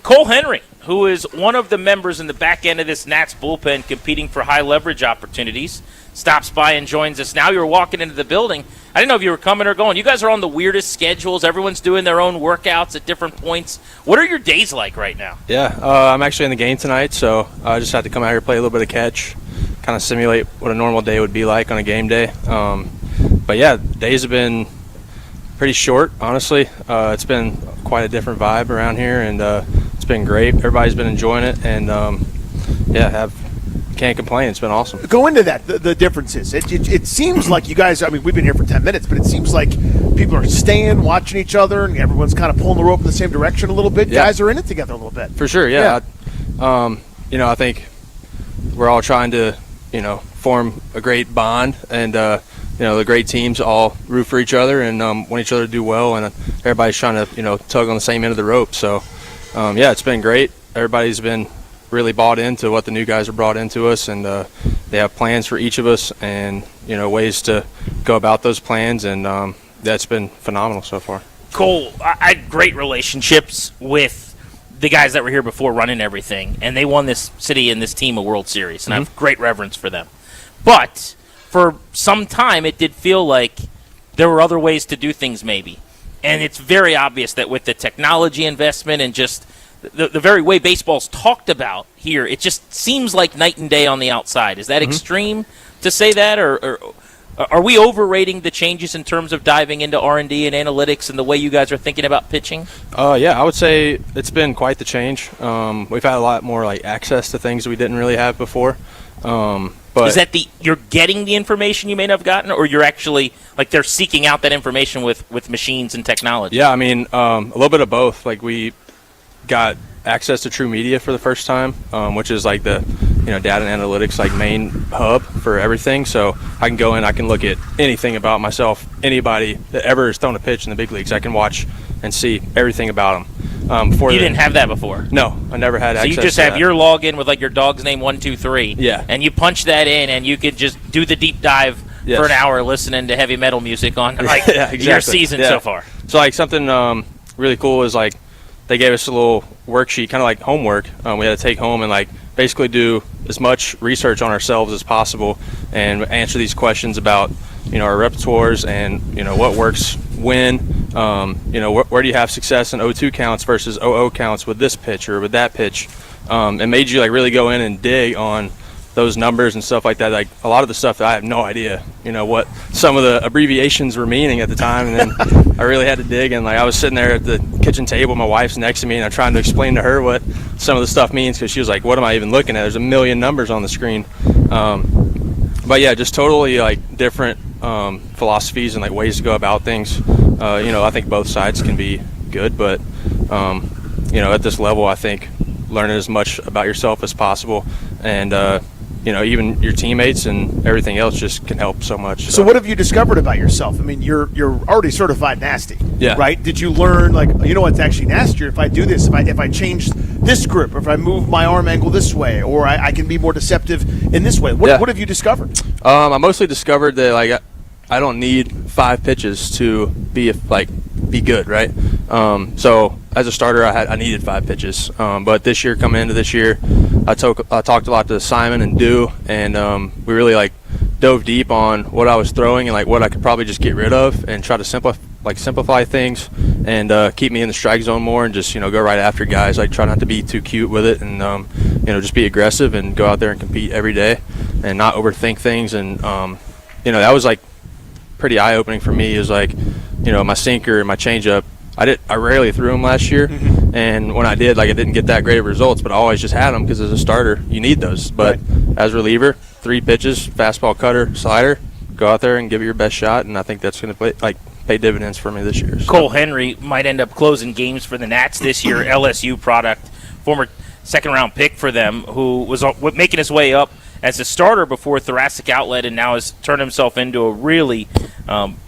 Cole Henry, who is one of the members in the back end of this Nats bullpen competing for high leverage opportunities, stops by and joins us now. You're walking into the building. I didn't know if you were coming or going. You guys are on the weirdest schedules. Everyone's doing their own workouts at different points. What are your days like right now? Yeah, I'm actually in the game tonight, so I just had to come out here, play a little bit of catch, kind of simulate what a normal day would be like on a game day. But yeah, days have been pretty short, honestly. It's been quite a different vibe around here, and it's been great. Everybody's been enjoying it, and can't complain. It's been awesome. Go into that, the differences. It seems like you guys, I mean, we've been here for 10 minutes, but it seems like people are staying, watching each other, and everyone's kind of pulling the rope in the same direction a little bit. Yeah. Guys are in it together a little bit. For sure, yeah. I think we're all trying to, form a great bond, and, the great teams all root for each other and want each other to do well, and everybody's trying to, tug on the same end of the rope. So, it's been great. Everybody's been really bought into what the new guys are brought into us, and they have plans for each of us and, ways to go about those plans, and that's been phenomenal so far. Cole, I had great relationships with the guys that were here before running everything, and they won this city and this team a World Series, and I have great reverence for them. But for some time, it did feel like there were other ways to do things maybe. And it's very obvious that with the technology investment and just the very way baseball's talked about here, it just seems like night and day on the outside. Is that extreme to say that, or are we overrating the changes in terms of diving into R&D and analytics and the way you guys are thinking about pitching? Yeah, I would say it's been quite the change. We've had a lot more access to things we didn't really have before. But is that you're getting the information you may not have gotten, or you're actually they're seeking out that information with machines and technology? Yeah, I mean a little bit of both. We got access to True Media for the first time, which is the data and analytics main hub for everything. So I can go in, I can look at anything about myself, anybody that ever has thrown a pitch in the big leagues. I can watch and see everything about them. You didn't have that before? No, I never had access to that. So you just have your login with your dog's name 123. Yeah. And you punch that in, and you could just do the deep dive for an hour listening to heavy metal music on exactly. your season so far. So something really cool is they gave us a little worksheet, kind of like homework. We had to take home and basically do as much research on ourselves as possible and answer these questions about our repertoires and what works when, where do you have success in 0-2 counts versus 0-0 counts with this pitch or with that pitch. It made you really go in and dig on those numbers and stuff like that. A lot of the stuff that I have no idea, what some of the abbreviations were meaning at the time, and then I really had to dig. And I was sitting there at the kitchen table, my wife's next to me, and I'm trying to explain to her what some of the stuff means, because she was like, "What am I even looking at? There's a million numbers on the screen." But yeah, just totally different philosophies and ways to go about things. I think both sides can be good, but at this level, I think learning as much about yourself as possible, and even your teammates and everything else just can help so much. So what have you discovered about yourself? I mean, you're already certified nasty, right? Did you learn what's actually nastier if I do this, if I change this grip, or if I move my arm angle this way, or I can be more deceptive in this way? What have you discovered? I mostly discovered that I don't need 5 pitches to be good, right? So as a starter, I needed 5 pitches. But this year, coming into this year, I talked a lot to Simon and Dew, and we really dove deep on what I was throwing and what I could probably just get rid of and try to simplify things and keep me in the strike zone more and just go right after guys. Try not to be too cute with it and just be aggressive and go out there and compete every day and not overthink things. And that was pretty eye-opening for me. Is my sinker and my changeup, I rarely threw them last year, and when I did, I didn't get that great of results, but I always just had them because as a starter you need those. But as a reliever, 3 pitches, fastball, cutter, slider, go out there and give it your best shot, and I think that's going to pay dividends for me this year. So. Cole Henry might end up closing games for the Nats this year. LSU product, former second-round pick for them, who was making his way up as a starter before thoracic outlet and now has turned himself into a really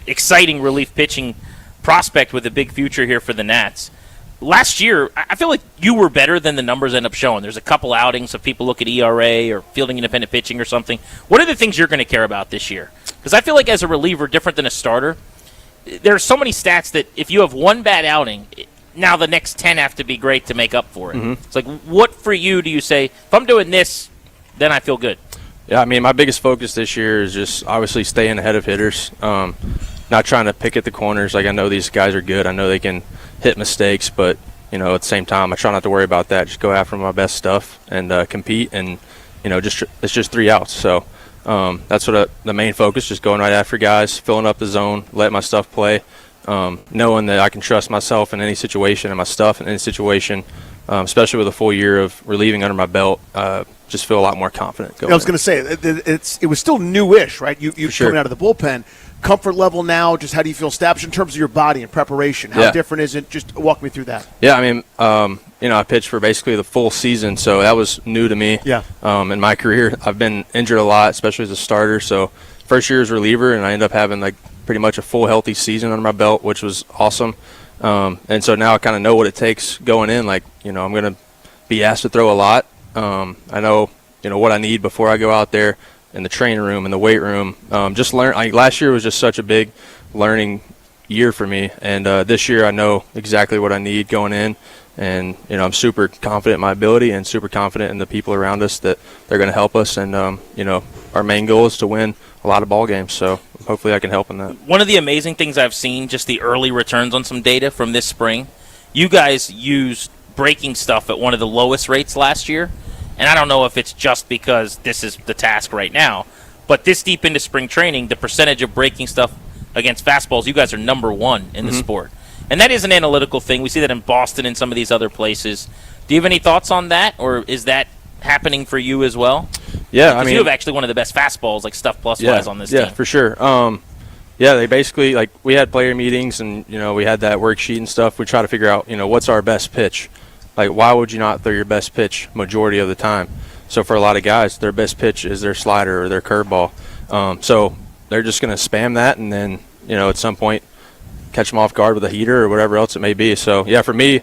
exciting relief pitching prospect with a big future here for the Nats. Last year, I feel like you were better than the numbers end up showing. There's a couple outings of people look at ERA or fielding independent pitching or something. What are the things you're going to care about this year? Because I feel like as a reliever, different than a starter, there are so many stats that if you have one bad outing, now the next 10 have to be great to make up for it. Mm-hmm. It's like, what for you do you say, if I'm doing this, then I feel good? Yeah, I mean, my biggest focus this year is just obviously staying ahead of hitters, not trying to pick at the corners. Like, I know these guys are good. I know they can hit mistakes, but, at the same time, I try not to worry about that. Just go after my best stuff and compete, and, it's just 3 outs. So that's what the main focus, just going right after guys, filling up the zone, letting my stuff play, knowing that I can trust myself in any situation and my stuff in any situation, especially with a full year of relieving under my belt. Just feel a lot more confident going. I was going to say it was still newish, right? You coming out of the bullpen. Comfort level now. Just how do you feel established in terms of your body and preparation? How different is it? Just walk me through that. Yeah, I mean, I pitched for basically the full season, so that was new to me. Yeah. In my career, I've been injured a lot, especially as a starter. So first year as reliever, and I ended up having like pretty much a full healthy season under my belt, which was awesome. And so now I kind of know what it takes going in. Like, I'm going to be asked to throw a lot. I know, what I need before I go out there in the training room, in the weight room. Just learn. Last year was just such a big learning year for me, and this year I know exactly what I need going in, and I'm super confident in my ability and super confident in the people around us that they're going to help us. And our main goal is to win a lot of ball games. So hopefully I can help in that. One of the amazing things I've seen, just the early returns on some data from this spring. You guys used breaking stuff at one of the lowest rates last year. And I don't know if it's just because this is the task right now, but this deep into spring training, the percentage of breaking stuff against fastballs, you guys are number 1 in the sport. And that is an analytical thing. We see that in Boston and some of these other places. Do you have any thoughts on that, or is that happening for you as well? Yeah, I mean, you have actually one of the best fastballs, like stuff plus wise on this team. Yeah, for sure. They basically, we had player meetings, and we had that worksheet and stuff. We try to figure out what's our best pitch. Like, why would you not throw your best pitch majority of the time? So for a lot of guys, their best pitch is their slider or their curveball. So they're just going to spam that, and then, at some point catch them off guard with a heater or whatever else it may be. So, yeah, for me,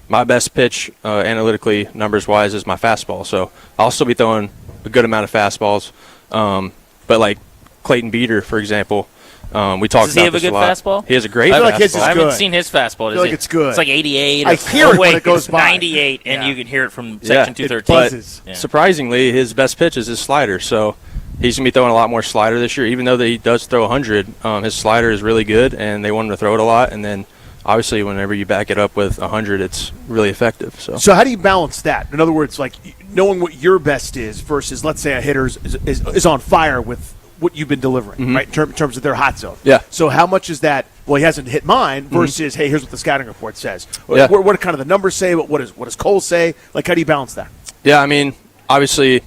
my best pitch analytically, numbers-wise, is my fastball. So I'll still be throwing a good amount of fastballs. But, like, Clayton Beater, for example, we talked about this a lot. Does he have a good fastball? He has a great I feel fastball. like his is I haven't good. seen his fastball. I feel like it's good. It's like 88. I hear it when it goes by. 98, and you can hear it from section 213. But surprisingly, his best pitch is his slider. So he's going to be throwing a lot more slider this year. Even though he does throw 100, his slider is really good, and they want him to throw it a lot. And then, obviously, whenever you back it up with 100, it's really effective. So how do you balance that? In other words, like knowing what your best is versus, let's say, a hitter is on fire with what you've been delivering, right, in terms of their hot zone. Yeah. So how much is that, well, he hasn't hit mine, versus, hey, here's what the scouting report says. Yeah. What do kind of the numbers say? What does Cole say? Like, how do you balance that? Yeah, I mean, obviously,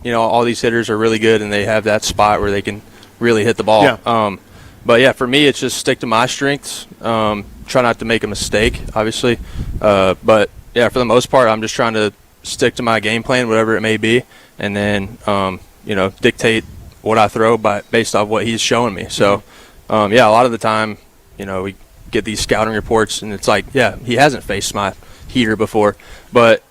all these hitters are really good, and they have that spot where they can really hit the ball. Yeah. But, yeah, for me, it's just stick to my strengths. Try not to make a mistake, obviously. But, yeah, for the most part, I'm just trying to stick to my game plan, whatever it may be, and then, dictate what I throw based off what he's showing me. So, a lot of the time, we get these scouting reports, and it's like, yeah, he hasn't faced my heater before. But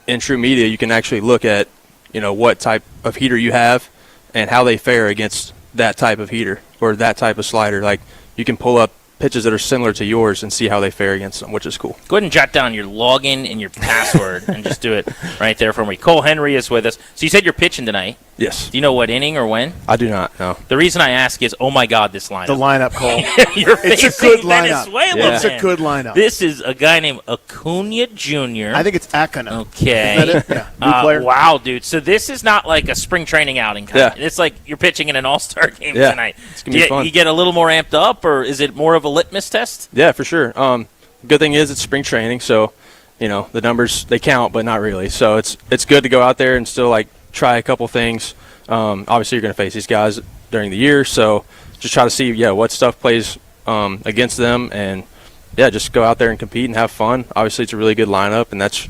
in true media, you can actually look at, what type of heater you have and how they fare against that type of heater or that type of slider. Like, you can pull up pitches that are similar to yours and see how they fare against them, which is cool. Go ahead and jot down your login and your password and just do it right there for me. Cole Henry is with us. So you said you're pitching tonight. Yes. Do you know what inning or when? I do not, no. The reason I ask is, oh, my God, this lineup. The lineup, Cole. You're it's facing a good lineup. Venezuela, It's a good lineup. This is a guy named Acuna Jr. I think it's Acuna. Okay. Isn't that it? Yeah. New player. Wow, dude. So this is not like a spring training outing. Yeah. It's like you're pitching in an all-star game Yeah. tonight. It's going to be fun. You get a little more amped up, or is it more of a litmus test? Yeah, for sure. Good thing is it's spring training, so the numbers, they count, but not really. So it's good to go out there and still try a couple things. Obviously, you're going to face these guys during the year, so just try to see what stuff plays against them, and just go out there and compete and have fun. Obviously, it's a really good lineup, and that's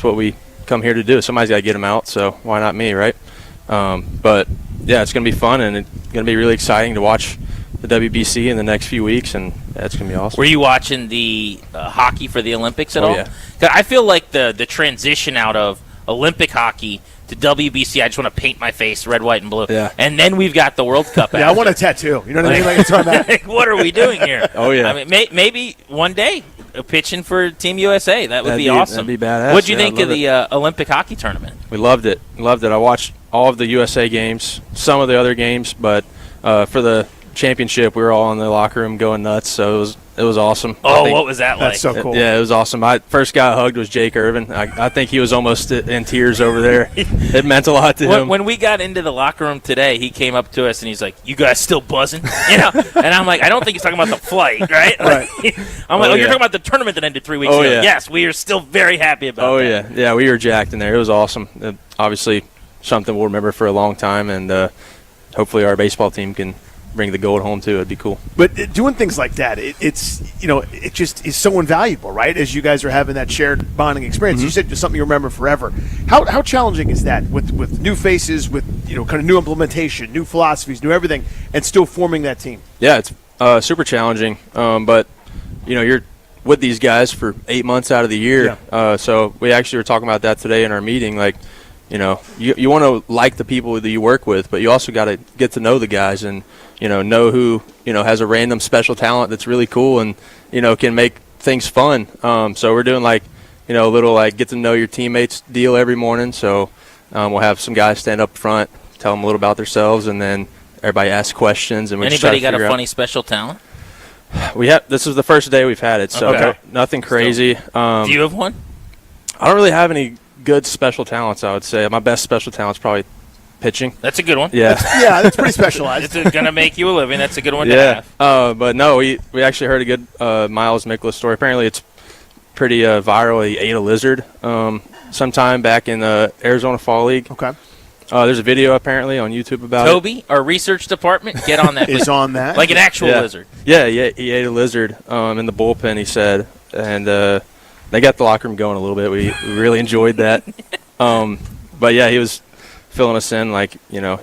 what we come here to do. Somebody's got to get them out, so why not me, right? But it's going to be fun, and it's going to be really exciting to watch the WBC in the next few weeks, and that's going to be awesome. Were you watching the hockey for the Olympics at all? Yeah. 'Cause I feel like the transition out of Olympic hockey to WBC, I just want to paint my face red, white, and blue. Yeah. And then we've got the World Cup. Yeah, I want a tattoo. You know what I mean? Like it's on that. Like, what are we doing here? Oh, yeah. I mean, maybe one day pitching for Team USA. That would be awesome. That'd be badass. What'd you Yeah, think I'd of the Olympic hockey tournament? We loved it. I watched all of the USA games, some of the other games, but for the championship, we were all in the locker room going nuts, so it was awesome. Oh, what was that like? That's so cool. Yeah, it was awesome. I first guy I hugged was Jake Irvin. I think he was almost in tears over there. It meant a lot to him. When we got into the locker room today, he came up to us and he's like, "You guys still buzzing?" And I'm like, "I don't think he's talking about the flight, right?" Right. I'm like, "Oh, you're talking about the tournament that ended 3 weeks ago." Yeah. Yes, we are still very happy about that. Yeah, we were jacked in there. It was awesome. Obviously, something we'll remember for a long time, and hopefully our baseball team can bring the gold home too. It'd be cool. But doing things like that, it's it just is so invaluable, right? As you guys are having that shared bonding experience. You said it's something you remember forever. How challenging is that with new faces, with kind of new implementation, new philosophies, new everything, and still forming that team? Yeah, it's super challenging. But you're with these guys for 8 months out of the year. Yeah. So we actually were talking about that today in our meeting. Like, you want to like the people that you work with, but you also got to get to know the guys and know who has a random special talent that's really cool and can make things fun. So we're doing a little get to know your teammates deal every morning. So we'll have some guys stand up front, tell them a little about themselves, and then everybody asks questions. And we just try to Anybody got a figure funny special talent? This is the first day we've had it, so nothing crazy. Do you have one? I don't really have any good special talents, I would say. My best special talent's probably pitching. That's a good one. Yeah. That's pretty specialized. It's going to make you a living. That's a good one to have. But no, we actually heard a good Miles Mikolas story. Apparently it's pretty viral. He ate a lizard sometime back in the Arizona Fall League. Okay. There's a video apparently on YouTube about Toby, our research department, get on that. Is on that. Like an actual lizard. Yeah, he ate a lizard in the bullpen, he said. And they got the locker room going a little bit. We really enjoyed that. But yeah, he was filling us in.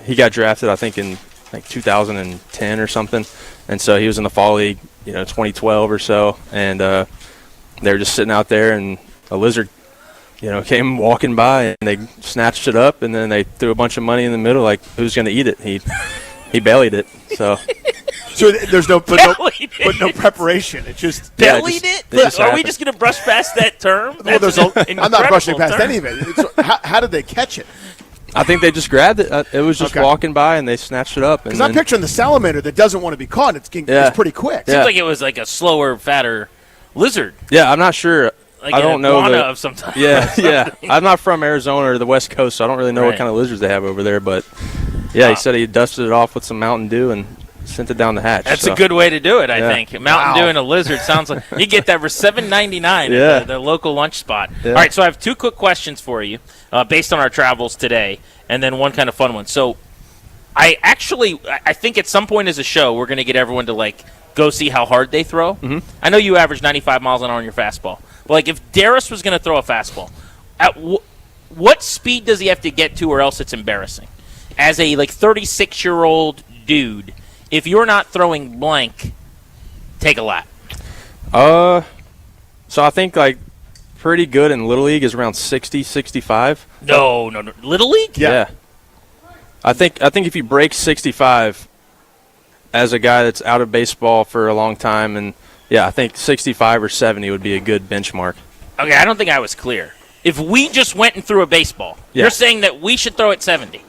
He got drafted, I think, in 2010 or something. And so he was in the Fall League, 2012 or so. And they were just sitting out there, and a lizard, came walking by, and they snatched it up, and then they threw a bunch of money in the middle, like, who's going to eat it? He bellied it, so... So there's no preparation. It's just bellied it. Are we just going to brush past that term? I'm not brushing past any of it. How did they catch it? I think they just grabbed it. It was just walking by, and they snatched it up. Because I'm picturing the salamander that doesn't want to be caught. It's pretty quick. Seems like it was like a slower, fatter lizard. Yeah, I'm not sure. Like I don't know. Of some type. Yeah. I'm not from Arizona or the West Coast, so I don't really know what kind of lizards they have over there. But yeah, he said he dusted it off with some Mountain Dew and sent it down the hatch. That's a good way to do it, I think. Mountain Dew and a lizard sounds like you get that for $7.99 at the local lunch spot. Yeah. All right, so I have two quick questions for you based on our travels today, and then one kind of fun one. So I think at some point as a show, we're going to get everyone to go see how hard they throw. Mm-hmm. I know you average 95 miles an hour on your fastball, but if Darris was going to throw a fastball, at what speed does he have to get to, or else it's embarrassing? As a 36-year-old dude, if you're not throwing blank, take a lap. So I think pretty good in Little League is around 60, 65. No. Little League? Yeah. I think if you break 65 as a guy that's out of baseball for a long time, and I think 65 or 70 would be a good benchmark. Okay, I don't think I was clear. If we just went and threw a baseball, you're saying that we should throw at 70?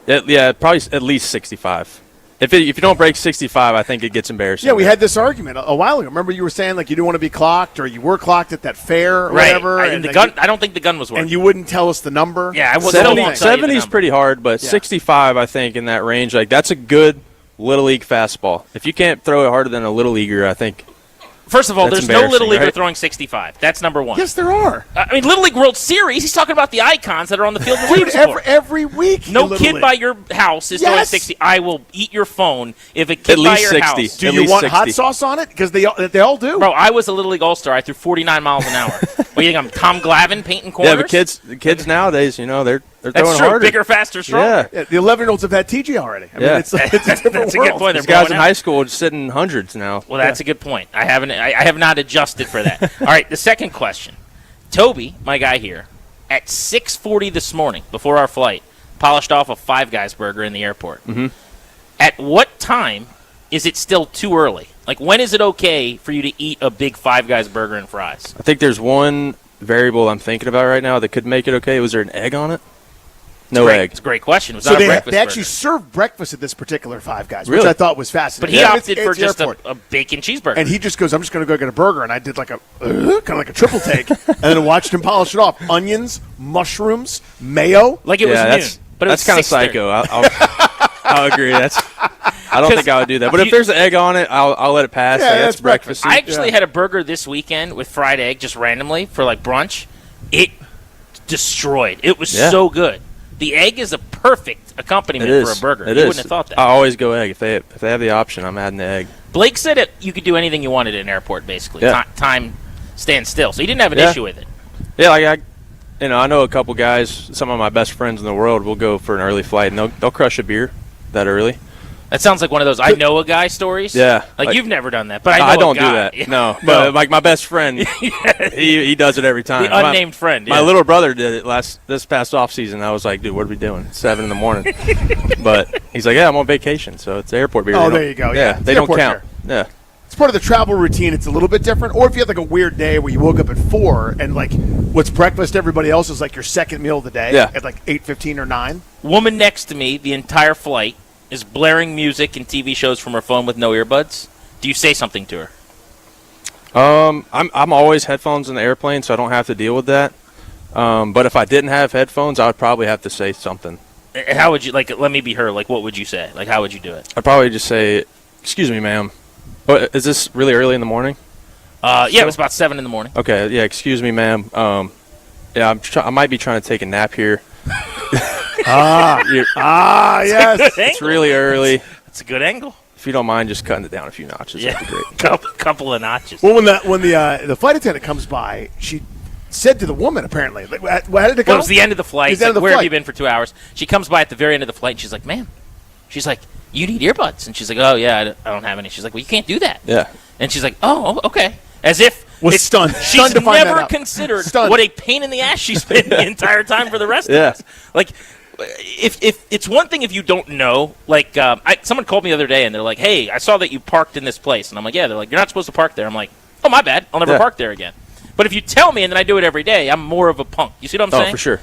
Yeah, probably at least 65. If you don't break 65, I think it gets embarrassing. Yeah, we had this argument a while ago. Remember you were saying you didn't want to be clocked, or you were clocked at that fair or whatever. And the gun, I don't think the gun was working. And you wouldn't tell us the number? Yeah, I was 70 is pretty hard, but 65, I think, in that range, that's a good Little League fastball. If you can't throw it harder than a Little Leaguer, I think First of all, That's there's no Little embarrassing, Leaguer right? throwing 65. That's number one. Yes, there are. I mean, Little League World Series, he's talking about the icons that are on the field. The Dude, every week. no in Little kid League. by your house is throwing Yes. 60. I will eat your phone if a kid At by least your 60. house. Do At you least want 60. hot sauce on it? Because they all do. Bro, I was a Little League All-Star. I threw 49 miles an hour. What do you think? I'm Tom Glavine painting corners? Yeah, but the kids nowadays, they're That's throwing true. harder. Bigger, faster, stronger. Yeah. The 11-year-olds have had TJ already. I mean, Yeah. it's a different That's a world. good point. These They're guys blowing in out. high school are sitting hundreds now. Well, that's a good point. I have not adjusted for that. All right, the second question. Toby, my guy here, at 6:40 this morning, before our flight, polished off a Five Guys burger in the airport. Mm-hmm. At what time is it still too early? Like, when is it okay for you to eat a big Five Guys burger and fries? I think there's one variable I'm thinking about right now that could make it okay. Was there an egg on it? No egg. It's a great question. It was So not a they breakfast actually burger. serve breakfast at this particular Five Guys, which Really? I thought was But fascinating. he Yeah, opted for it's just airport. a bacon cheeseburger. And he just goes, I'm just going to go get a burger. And I did like a kind of like a triple take. And then watched him polish it off. Onions, mushrooms, mayo. like it was noon. But it that's was kind of 6:30. psycho. I'll agree. I don't think I would do that. But if there's an egg on it, I'll let it pass. Yeah, Like, that's that's breakfast. I actually had a burger this weekend with fried egg just randomly for like brunch. It destroyed. It was Yeah. so good. The egg is a perfect accompaniment It is. for a burger. It You is. wouldn't have thought that. I always go egg. If they have the option, I'm adding the egg. Blake said it. You could do anything you wanted at an airport, basically. Yeah. Time stands still. So he didn't have an Yeah. issue with it. Yeah, I know a couple guys. Some of my best friends in the world will go for an early flight, and they'll crush a beer that early. That sounds like one of those I know a guy stories. Yeah, Like you've never done that, but I know don't a guy. do that. No, but like my best friend, he does it every time. The unnamed friend. My yeah. little brother did it this past off season. I was like, dude, what are we doing? It's 7 a.m. But he's like, yeah, I'm on vacation, so it's airport beer. Oh, there you go. Yeah, they it's don't airport count. beer. Yeah. It's part of the travel routine. It's a little bit different. Or if you had like a weird day where you woke up at 4 and like what's breakfast, everybody else is like your second meal of the day Yeah. at like 8:15 or 9. Woman next to me the entire flight is blaring music and TV shows from her phone with no earbuds. Do you say something to her? I'm always headphones in the airplane, so I don't have to deal with that. But if I didn't have headphones, I would probably have to say something. How would you let me be her? Like, what would you say? Like, how would you do it? I'd probably just say, "Excuse me, ma'am. What, is this really early in the morning?" Yeah, it was about 7 in the morning. Okay, yeah. Excuse me, ma'am. Yeah, I might be trying to take a nap here. Yes. It's really early. That's a good angle. If you don't mind, just cutting it down a few notches. Yeah, That'd be great. couple of notches. Well, when the flight attendant comes by, she said to the woman apparently, like, how did it go? Well, it was the end of the flight. It was the end of the Where have flight. you been for 2 hours? She comes by at the very end of the flight, and she's like, ma'am. She's like, you need earbuds. And she's like, oh, yeah, I don't have any. She's like, well, you can't do that. Yeah. And she's like, oh, okay. As if Was it's stunned. She's Stunned to find that never out. considered Stunned. what a pain in the ass she's been the entire time for the rest of Yeah. us. Like, if it's one thing if you don't know, like, someone called me the other day, and they're like, hey, I saw that you parked in this place. And I'm like, yeah. They're like, you're not supposed to park there. I'm like, oh, my bad. I'll never Yeah. park there again. But if you tell me and then I do it every day, I'm more of a punk. You see what I'm saying? Oh, for sure.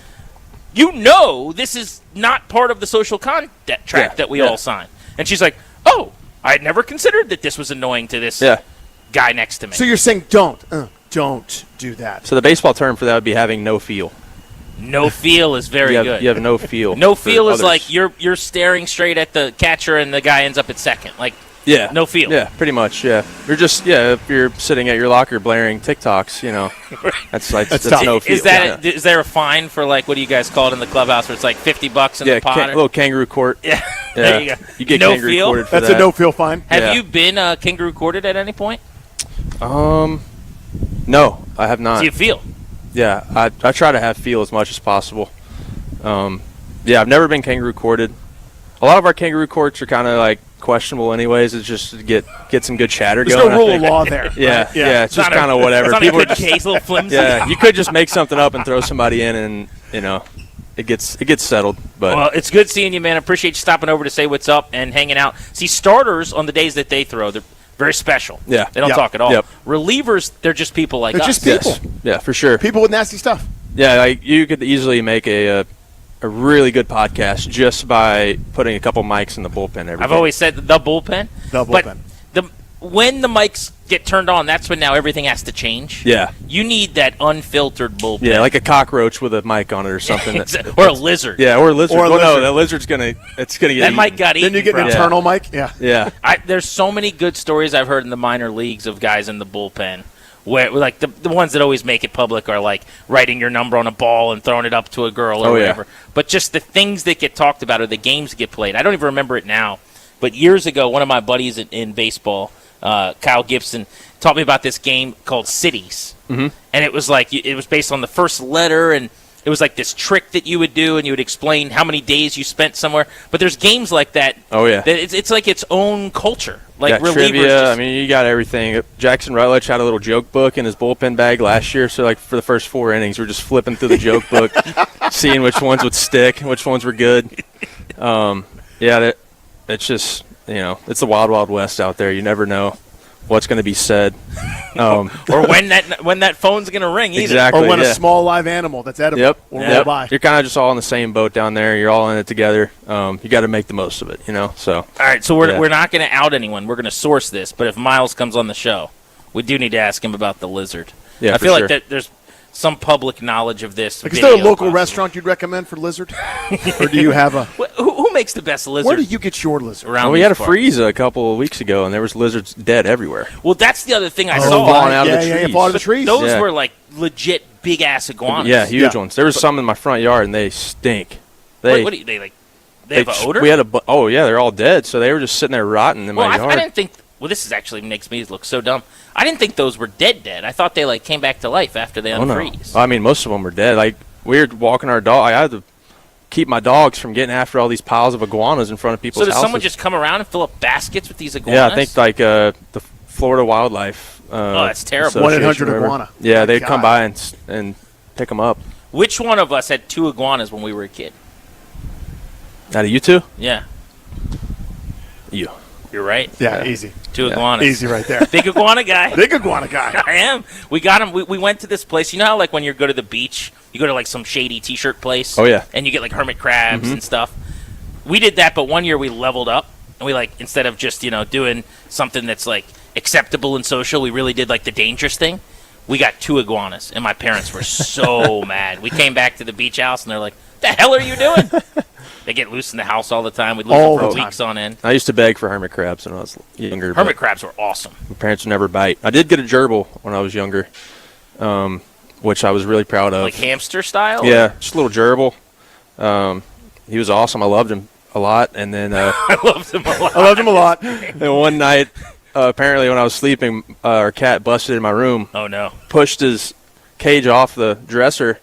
You know this is not part of the social contract that we all sign. And she's like, oh, I had never considered that this was annoying to this guy next to me. So you're saying don't do that. So the baseball term for that would be having no feel. No feel is very good. You have no feel. No for feel is others. like you're staring straight at the catcher and the guy ends up at second. Like, Yeah. no feel. Yeah, pretty much. Yeah. You're just if you're sitting at your locker blaring TikToks, that's like that's tough. no feel. Is that is there a fine for like what do you guys call it in the clubhouse where it's like $50 in the pot? little kangaroo court. Yeah. Yeah. There you go. You get No kangaroo feel? courted for That's that. a no feel fine. Have you been kangaroo courted at any point? No, I have not. Do you feel? Yeah, I try to have feel as much as possible. Yeah, I've never been kangaroo courted. A lot of our kangaroo courts are kind of like questionable, anyways. It's just to get some good chatter There's going. no I rule think. of law there. Yeah, right? yeah, it's just not a- kind of whatever. It's not People a are good just case, a little flimsy. yeah. You could just make something up and throw somebody in, and it gets settled. But Well, it's good seeing you, man. I appreciate you stopping over to say what's up and hanging out. See, starters on the days that they throw, they're very special. Yeah. They don't Yep. talk at all. Yep. Relievers, they're just people like They're us. just people. yes, yeah, for sure. People with nasty stuff. Yeah, like you could easily make a really good podcast just by putting a couple mics in the bullpen every I've day. always said the bullpen. The But bullpen. when the mics get turned on, that's when now everything has to change. Yeah. You need that unfiltered bullpen. Yeah, like a cockroach with a mic on it or something. Or a lizard. Yeah, or a lizard. Or a well, lizard. no, that lizard's gonna get That eaten. mic got eaten. Then you get an bro. internal mic. Yeah. Yeah. There's so many good stories I've heard in the minor leagues of guys in the bullpen where, like, the ones that always make it public are, like, writing your number on a ball and throwing it up to a girl or whatever. But just the things that get talked about or the games that get played. I don't even remember it now. But years ago, one of my buddies in baseball, Kyle Gibson, taught me about this game called Cities. Mm-hmm. And it was like, it was based on the first letter, and it was like this trick that you would do, and you would explain how many days you spent somewhere. But there's games like that. Oh, yeah. That it's like its own culture. Like Yeah, relievers. trivia. just- I mean, you got everything. Jackson Rutledge had a little joke book in his bullpen bag last year. So, like, for the first 4 innings, we're just flipping through the joke book, seeing which ones would stick, which ones were good. It's just, it's the wild, wild west out there. You never know what's going to be said. or when that phone's going to ring either. Exactly. Or when a small live animal that's edible will roll by. You're kind of just all in the same boat down there. You're all in it together. You got to make the most of it, So. All right, so we're not going to out anyone. We're going to source this. But if Miles comes on the show, we do need to ask him about the lizard. Yeah, I for feel sure. like there's some public knowledge of this. Like, is there a video local possible. restaurant you'd recommend for lizard? Or do you have a... Who makes the best lizard? Where do you get your lizard? Around Well, we these had a parts? freeze a couple of weeks ago, and there was lizards dead everywhere. Well, that's the other thing I Oh, saw. falling out of the trees. fall out of the trees. Those Yeah. were like legit big ass iguanas. Yeah, huge ones. There was some in my front yard, and they stink. What do you, they have an odor? We had oh yeah, they're all dead. So they were just sitting there rotting in Well, my I yard. didn't think. Well, this is actually makes me look so dumb. I didn't think those were dead. I thought they like came back to life after they Oh, no. unfreeze. I mean, most of them were dead. Like we were walking our dog. I had to keep my dogs from getting after all these piles of iguanas in front of people's So does houses. someone just come around and fill up baskets with these iguanas? Yeah, I think like the Florida Wildlife. Oh, that's terrible. Association 1-800 or whatever. iguana. Yeah, My they'd come God. by and pick them up. Which one of us had 2 iguanas when we were a kid? Out of you two? Yeah, You. you're right. Yeah, easy. 2 iguanas. Easy right there. Big iguana guy. Big iguana guy. I am. We got him. We went to this place. You know how, like, when you go to the beach, you go to, like, some shady T-shirt place? Oh, yeah. And you get, like, hermit crabs Mhm. and stuff. We did that, but one year we leveled up. And we, like, instead of just, doing something that's, like, acceptable and social, we really did, like, the dangerous thing. We got 2 iguanas, and my parents were so mad. We came back to the beach house, and they're like, the hell are you doing? They get loose in the house all the time. We'd lose All them the for time. weeks on end. I used to beg for hermit crabs when I was younger. Hermit crabs were awesome. My parents would never bite. I did get a gerbil when I was younger, which I was really proud of. Like hamster style? Yeah, just a little gerbil. He was awesome. I loved him a lot. And then I loved him a lot. I loved him a lot. and one night, apparently when I was sleeping, our cat busted in my room. Oh, no. Pushed his cage off the dresser,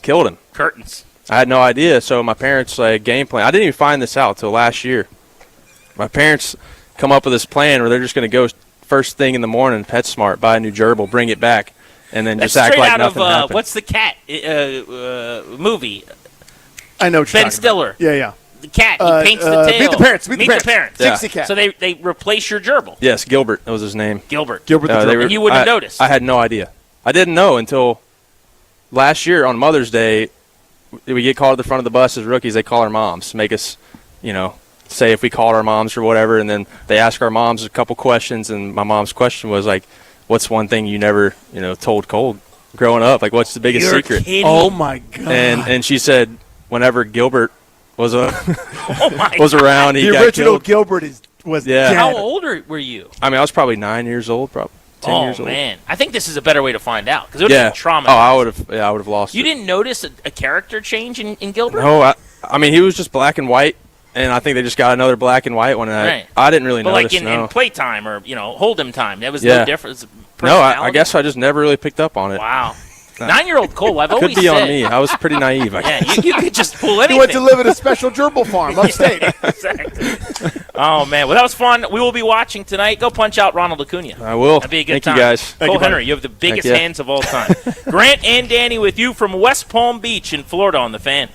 killed him. Curtains. I had no idea. So my parents game plan. I didn't even find this out till last year. My parents come up with this plan where they're just going to go first thing in the morning, PetSmart, buy a new gerbil, bring it back, and then That's just act straight like out nothing of happened. what's the cat movie? I know what you're Ben talking Stiller. about. Yeah, yeah. The cat. He paints the tail. Meet the Parents. Meet the Parents. Yeah. Dixie Cat. So they replace your gerbil. Yes, Gilbert. That was his name. Gilbert. Gilbert the they gerbil. And you wouldn't have noticed. I had no idea. I didn't know until last year on Mother's Day. We get called at the front of the bus as rookies. They call our moms, make us, say if we called our moms or whatever, and then they ask our moms a couple questions. And my mom's question was like, "What's one thing you never, told Cole growing up? Like, what's the biggest You're secret?" kidding. Oh, my God. And she said, whenever Gilbert was Oh my was around, he the got original killed. Gilbert was Yeah. dead. How old were you? I mean, I was probably 9 years old, probably 10 Oh years old. man, I think this is a better way to find out because it would have been traumatizing. Oh, I would have lost. You it. didn't notice a character change in Gilbert? No, I mean, he was just black and white, and I think they just got another black and white one. And Right. I didn't really But notice. like in no, playtime or hold-em time, that was Yeah. no difference. no, I guess I just never really picked up on it. Wow. 9-year-old Cole, I've always Could be said. on me. I was pretty naive. I Yeah, guess. you could just pull He anything. went to live at a special gerbil farm upstate. Exactly. Oh man, well that was fun. We will be watching tonight. Go punch out Ronald Acuna. I will. That'd be a good Thank time. you, guys. Cole you, buddy. Henry, you have the biggest you. hands of all time. Grant and Danny with you from West Palm Beach in Florida on the Fan.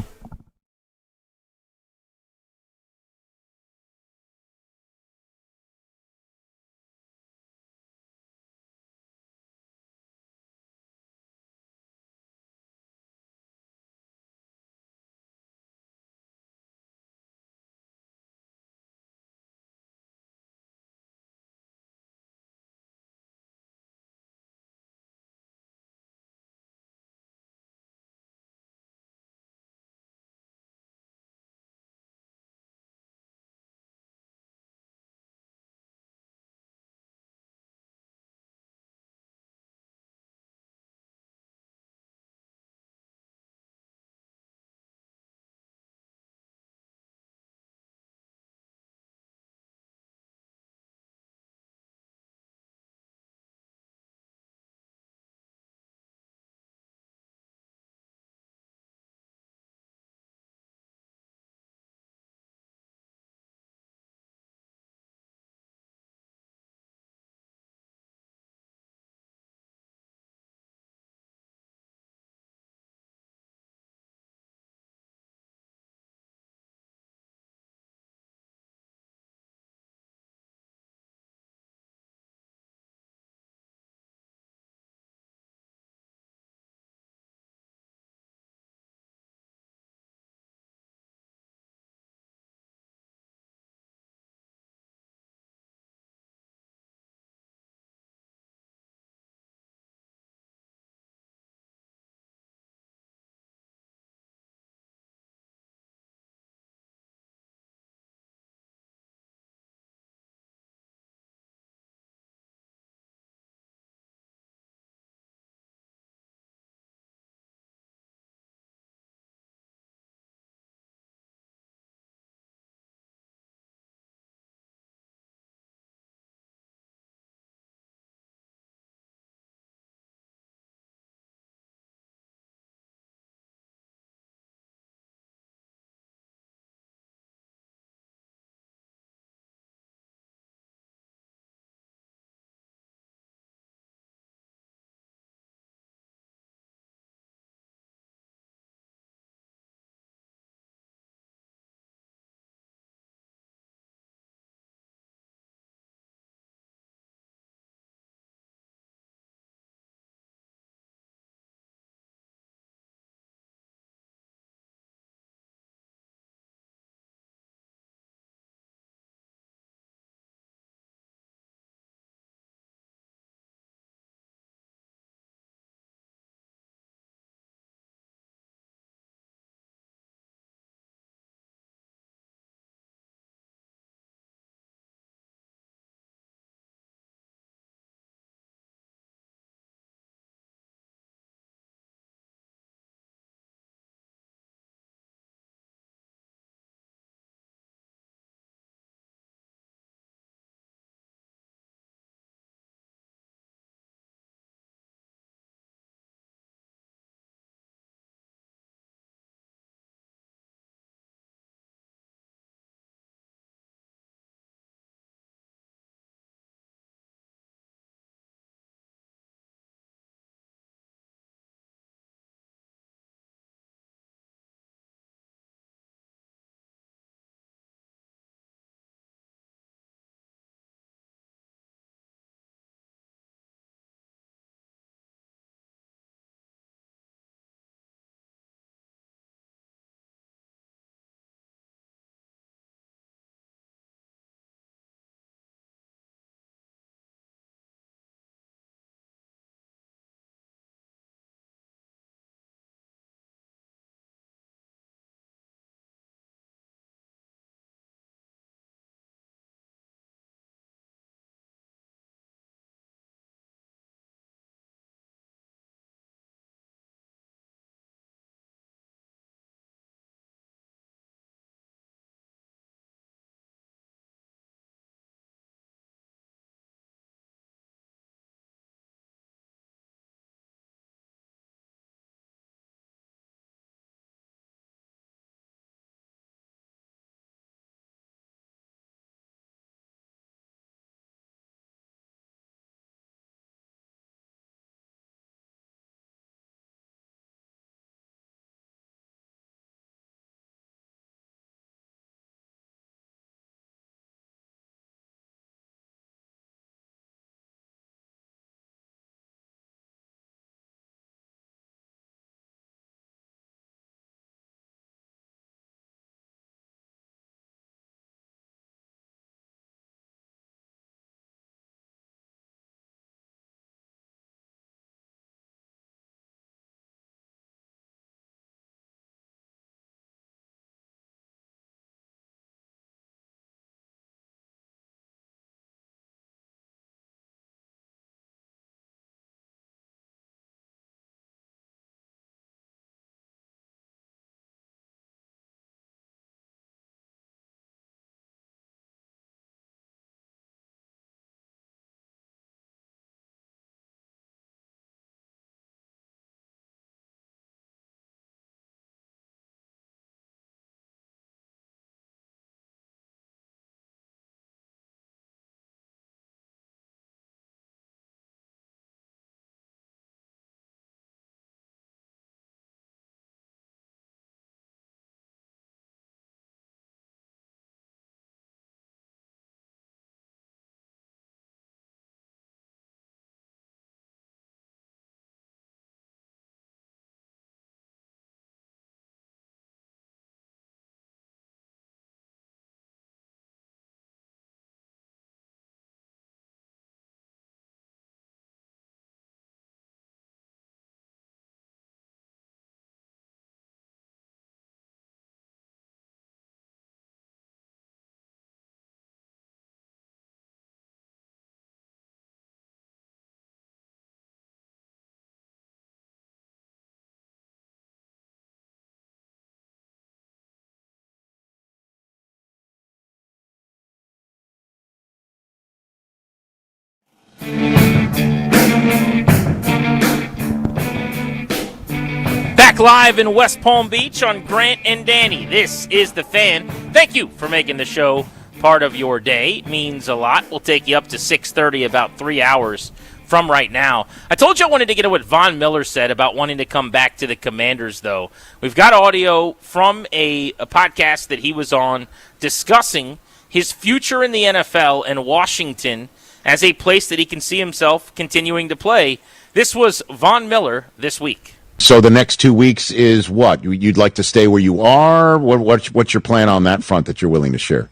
back live in West Palm Beach on Grant and Danny. This is The Fan. Thank you for making the show part of your day. It means a lot. We'll take you up to 6:30, about 3 hours from right now. I told you I wanted to get to what Von Miller said about wanting to come back to the Commanders, though. We've got audio from a podcast that he was on discussing his future in the NFL and Washington as a place that he can see himself continuing to play. This was Von Miller this week. So the next 2 weeks is what? You'd like to stay where you are? What's your plan on that front that you're willing to share,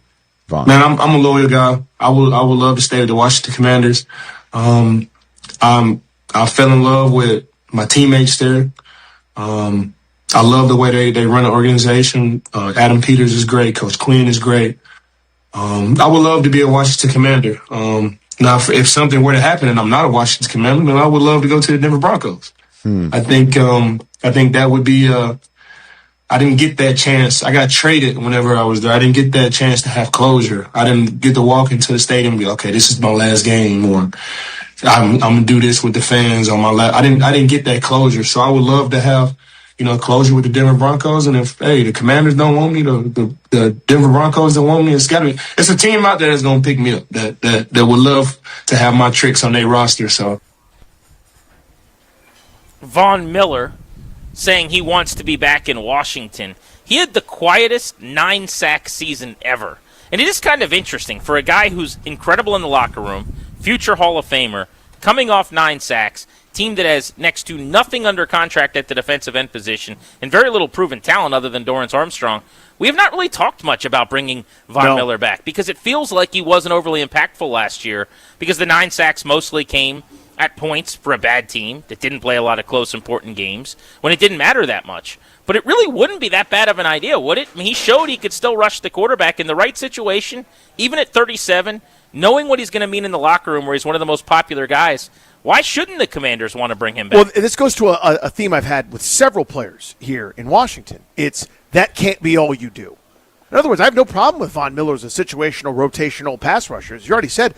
Von? Man, I'm a loyal guy. I would love to stay with the Washington Commanders. I fell in love with my teammates there. I love the way they run the organization. Adam Peters is great. Coach Quinn is great. I would love to be a Washington Commander. Now, if something were to happen and I'm not a Washington Commander, then I would love to go to the Denver Broncos. I think that would be. I didn't get that chance. I got traded whenever I was there. I didn't get that chance to have closure. I didn't get to walk into the stadium and be, okay, this is my last game, or I'm gonna do this with the fans on my last. I didn't get that closure. So I would love to have, closure with the Denver Broncos. And if the Commanders don't want me, the Denver Broncos don't want me, it's a team out there that's gonna pick me up that would love to have my tricks on their roster. So. Von Miller saying he wants to be back in Washington. He had the quietest 9-sack season ever. And it is kind of interesting for a guy who's incredible in the locker room, future Hall of Famer, coming off 9 sacks, team that has next to nothing under contract at the defensive end position and very little proven talent other than Dorrance Armstrong. We have not really talked much about bringing Von Miller back because it feels like he wasn't overly impactful last year because the 9 sacks mostly came at points for a bad team that didn't play a lot of close, important games when it didn't matter that much. But it really wouldn't be that bad of an idea, would it? I mean, he showed he could still rush the quarterback in the right situation, even at 37, knowing what he's going to mean in the locker room where he's one of the most popular guys. Why shouldn't the Commanders want to bring him back? Well, this goes to a theme I've had with several players here in Washington. It's that can't be all you do. In other words, I have no problem with Von Miller as a situational, rotational pass rusher. As you already said,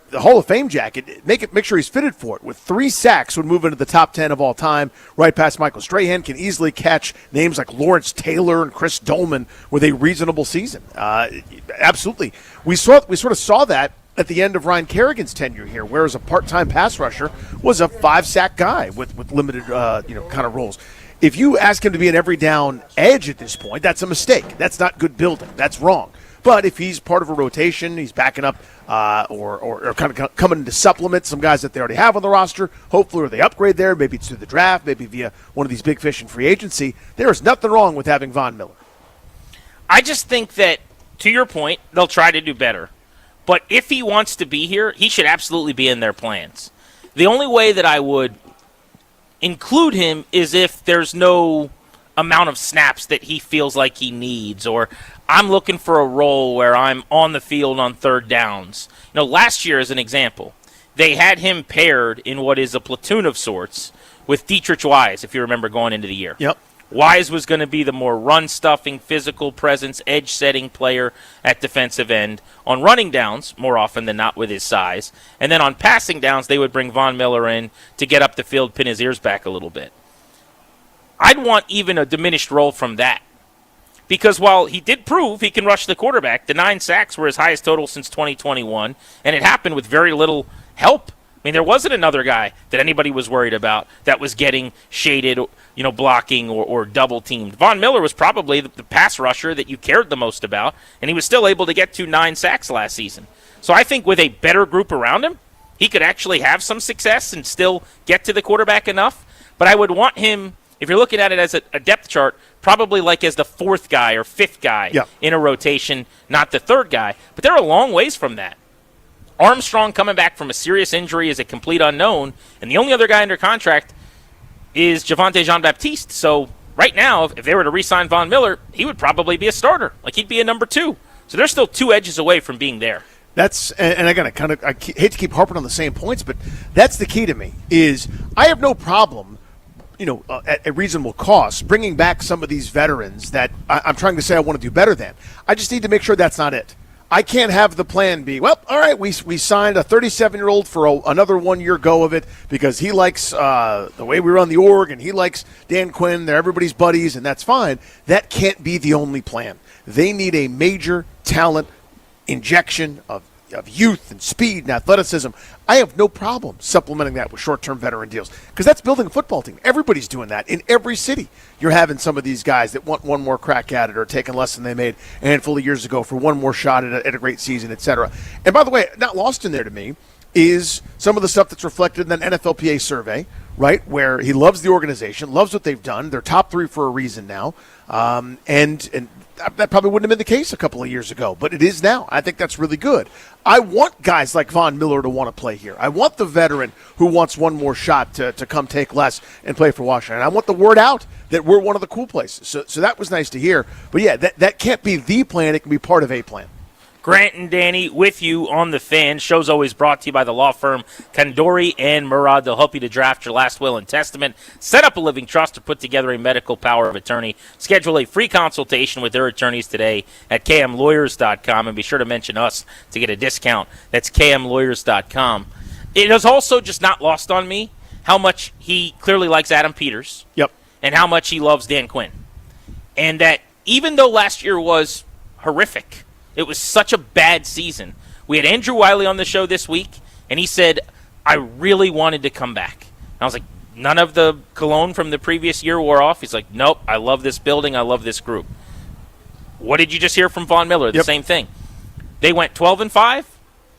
the Hall of Fame jacket, make sure he's fitted for it. With 3 sacks would move into the top 10 of all time, right past Michael Strahan, can easily catch names like Lawrence Taylor and Chris Dolman with a reasonable season. Absolutely. We sort of saw that at the end of Ryan Kerrigan's tenure here, whereas a part-time pass rusher was a 5-sack guy with limited kind of roles. If you ask him to be an every down edge at this point, that's a mistake. That's not good building. That's wrong. But if he's part of a rotation, he's backing up or kind of coming to supplement some guys that they already have on the roster, hopefully, or they upgrade there, maybe it's through the draft, maybe via one of these big fish in free agency, there is nothing wrong with having Von Miller. I just think that, to your point, they'll try to do better. But if he wants to be here, he should absolutely be in their plans. The only way that I would include him is if there's no amount of snaps that he feels like he needs, or I'm looking for a role where I'm on the field on third downs. Last year, as an example, they had him paired in what is a platoon of sorts with Dietrich Wise, if you remember going into the year. Yep. Wise was going to be the more run-stuffing, physical presence, edge-setting player at defensive end. On running downs, more often than not with his size. And then on passing downs, they would bring Von Miller in to get up the field, pin his ears back a little bit. I'd want even a diminished role from that. Because while he did prove he can rush the quarterback, the 9 sacks were his highest total since 2021, and it happened with very little help. I mean, there wasn't another guy that anybody was worried about that was getting shaded, blocking or double-teamed. Von Miller was probably the pass rusher that you cared the most about, and he was still able to get to 9 sacks last season. So I think with a better group around him, he could actually have some success and still get to the quarterback enough. But I would want him, if you're looking at it as a depth chart, probably like as the 4th guy or 5th guy in a rotation, not the 3rd guy. But they're a long ways from that. Armstrong coming back from a serious injury is a complete unknown, and the only other guy under contract is Javonte Jean-Baptiste. So right now, if they were to re-sign Von Miller, he would probably be a starter. Like, he'd be a number 2. So they're still 2 edges away from being there. That's, and again, I hate to keep harping on the same points, but that's the key to me, is I have no problem, at a reasonable cost, bringing back some of these veterans that I'm trying to say I want to do better than. I just need to make sure that's not it. I can't have the plan be, well, all right, we signed a 37-year-old for another 1 year go of it because he likes the way we run the org and he likes Dan Quinn. They're everybody's buddies, and that's fine. That can't be the only plan. They need a major talent injection of youth and speed and athleticism. I have no problem supplementing that with short-term veteran deals because that's building a football team. Everybody's doing that in every city. You're having some of these guys that want one more crack at it or taking less than they made a handful of years ago for one more shot at a great season, etc. And by the way, not lost in there to me is some of the stuff that's reflected in that NFLPA survey, right, where he loves the organization, loves what they've done. They're top 3 for a reason now, and that probably wouldn't have been the case a couple of years ago, but it is now. I think that's really good. I want guys like Von Miller to want to play here. I want the veteran who wants one more shot to come take less and play for Washington. I want the word out that we're one of the cool places. So that was nice to hear. But, yeah, that can't be the plan. It can be part of a plan. Grant and Danny with you on The Fan. Show's always brought to you by the law firm Kandori and Murad. They'll help you to draft your last will and testament, set up a living trust, or put together a medical power of attorney. Schedule a free consultation with their attorneys today at kmlawyers.com, and be sure to mention us to get a discount. That's kmlawyers.com. It is also just not lost on me how much he clearly likes Adam Peters. Yep. And how much he loves Dan Quinn. And that even though last year was horrific, it was such a bad season. We had Andrew Wiley on the show this week, and he said, I really wanted to come back. And I was like, none of the cologne from the previous year wore off? He's like, nope, I love this building, I love this group. What did you just hear from Von Miller? The same thing. They went 12-5,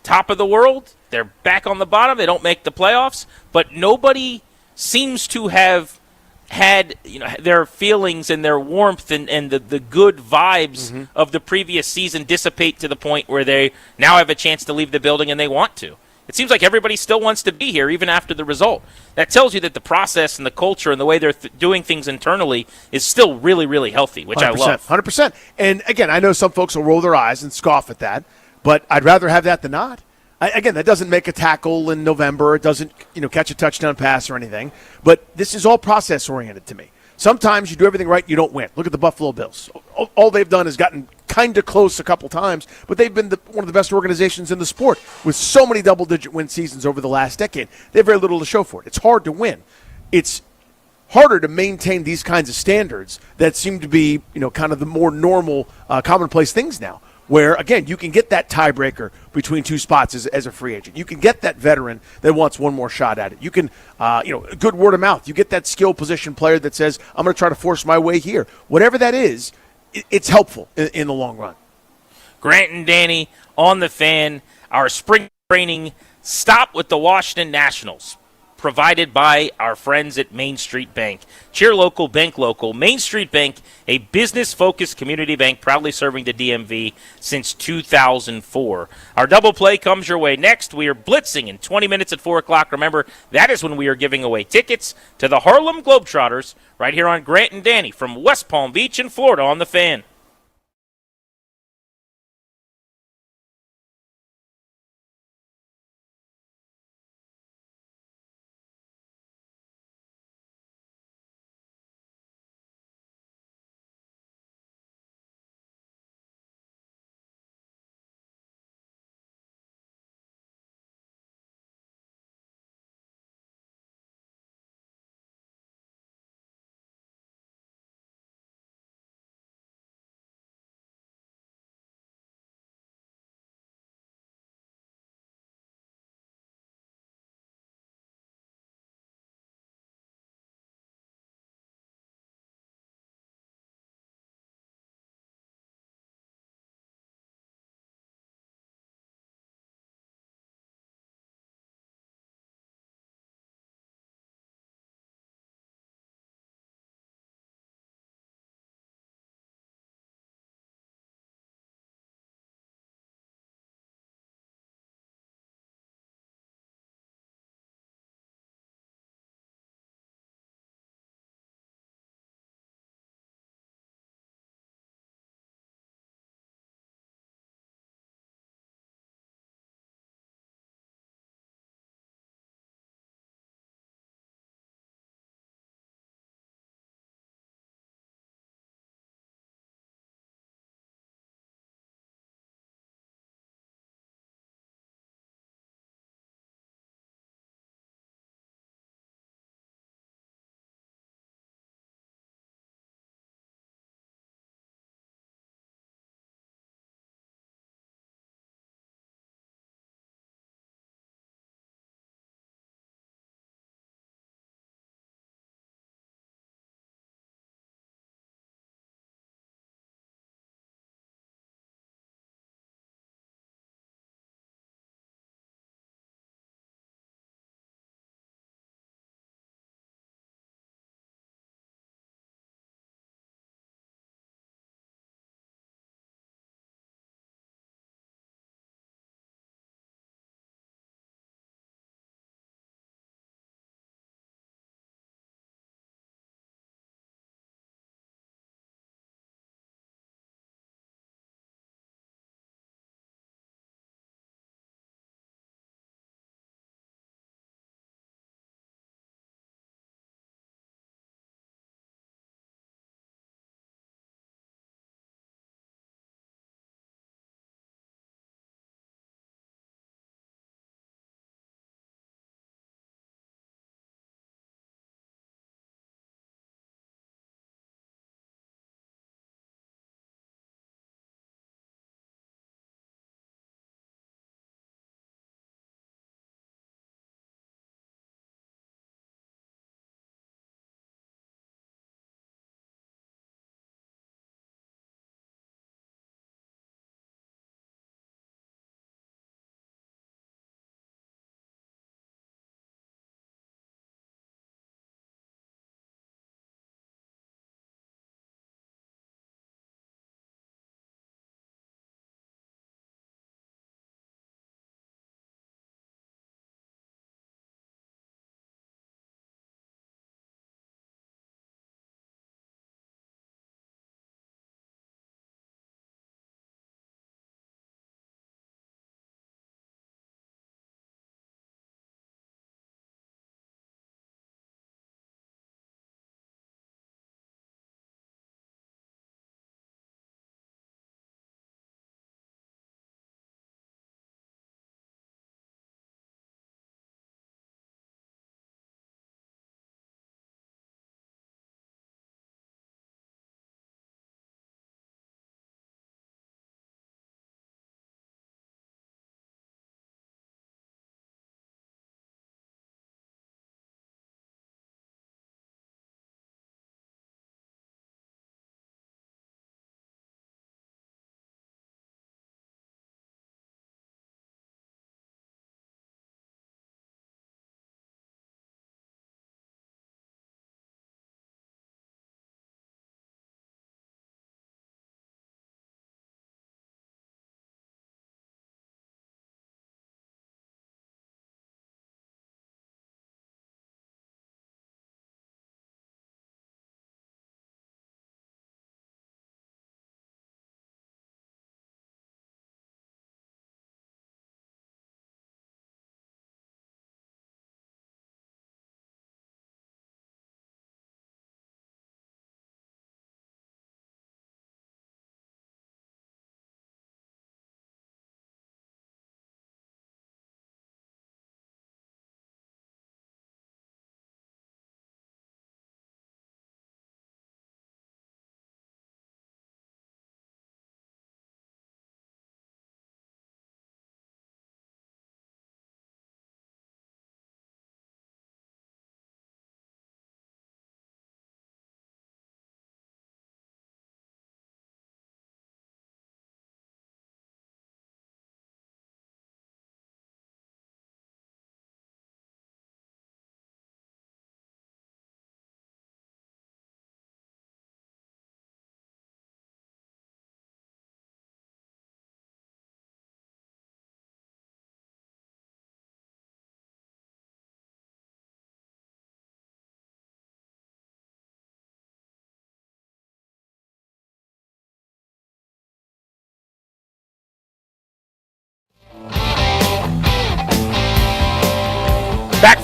top of the world. They're back on the bottom. They don't make the playoffs. But nobody seems to have had their feelings and their warmth and the good vibes of the previous season dissipate to the point where they now have a chance to leave the building and they want to. It seems like everybody still wants to be here even after the result. That tells you that the process and the culture and the way they're doing things internally is still really, really healthy, which 100%, I love. 100%. And, again, I know some folks will roll their eyes and scoff at that, but I'd rather have that than not. Again, that doesn't make a tackle in November. It doesn't, catch a touchdown pass or anything. But this is all process-oriented to me. Sometimes you do everything right, you don't win. Look at the Buffalo Bills. All they've done is gotten kind of close a couple times, but they've been one of the best organizations in the sport with so many double-digit win seasons over the last decade. They have very little to show for it. It's hard to win. It's harder to maintain these kinds of standards that seem to be, kind of the more normal, commonplace things now. Where, again, you can get that tiebreaker between two spots as a free agent. You can get that veteran that wants one more shot at it. You can, good word of mouth. You get that skill position player that says, I'm going to try to force my way here. Whatever that is, it's helpful in the long run. Grant and Danny on The Fan. Our spring training stop with the Washington Nationals, provided by our friends at Main Street Bank. Cheer local, bank local. Main Street Bank, a business-focused community bank proudly serving the DMV since 2004. Our double play comes your way next. We are blitzing in 20 minutes at 4 o'clock. Remember, that is when we are giving away tickets to the Harlem Globetrotters right here on Grant and Danny from West Palm Beach in Florida on The Fan.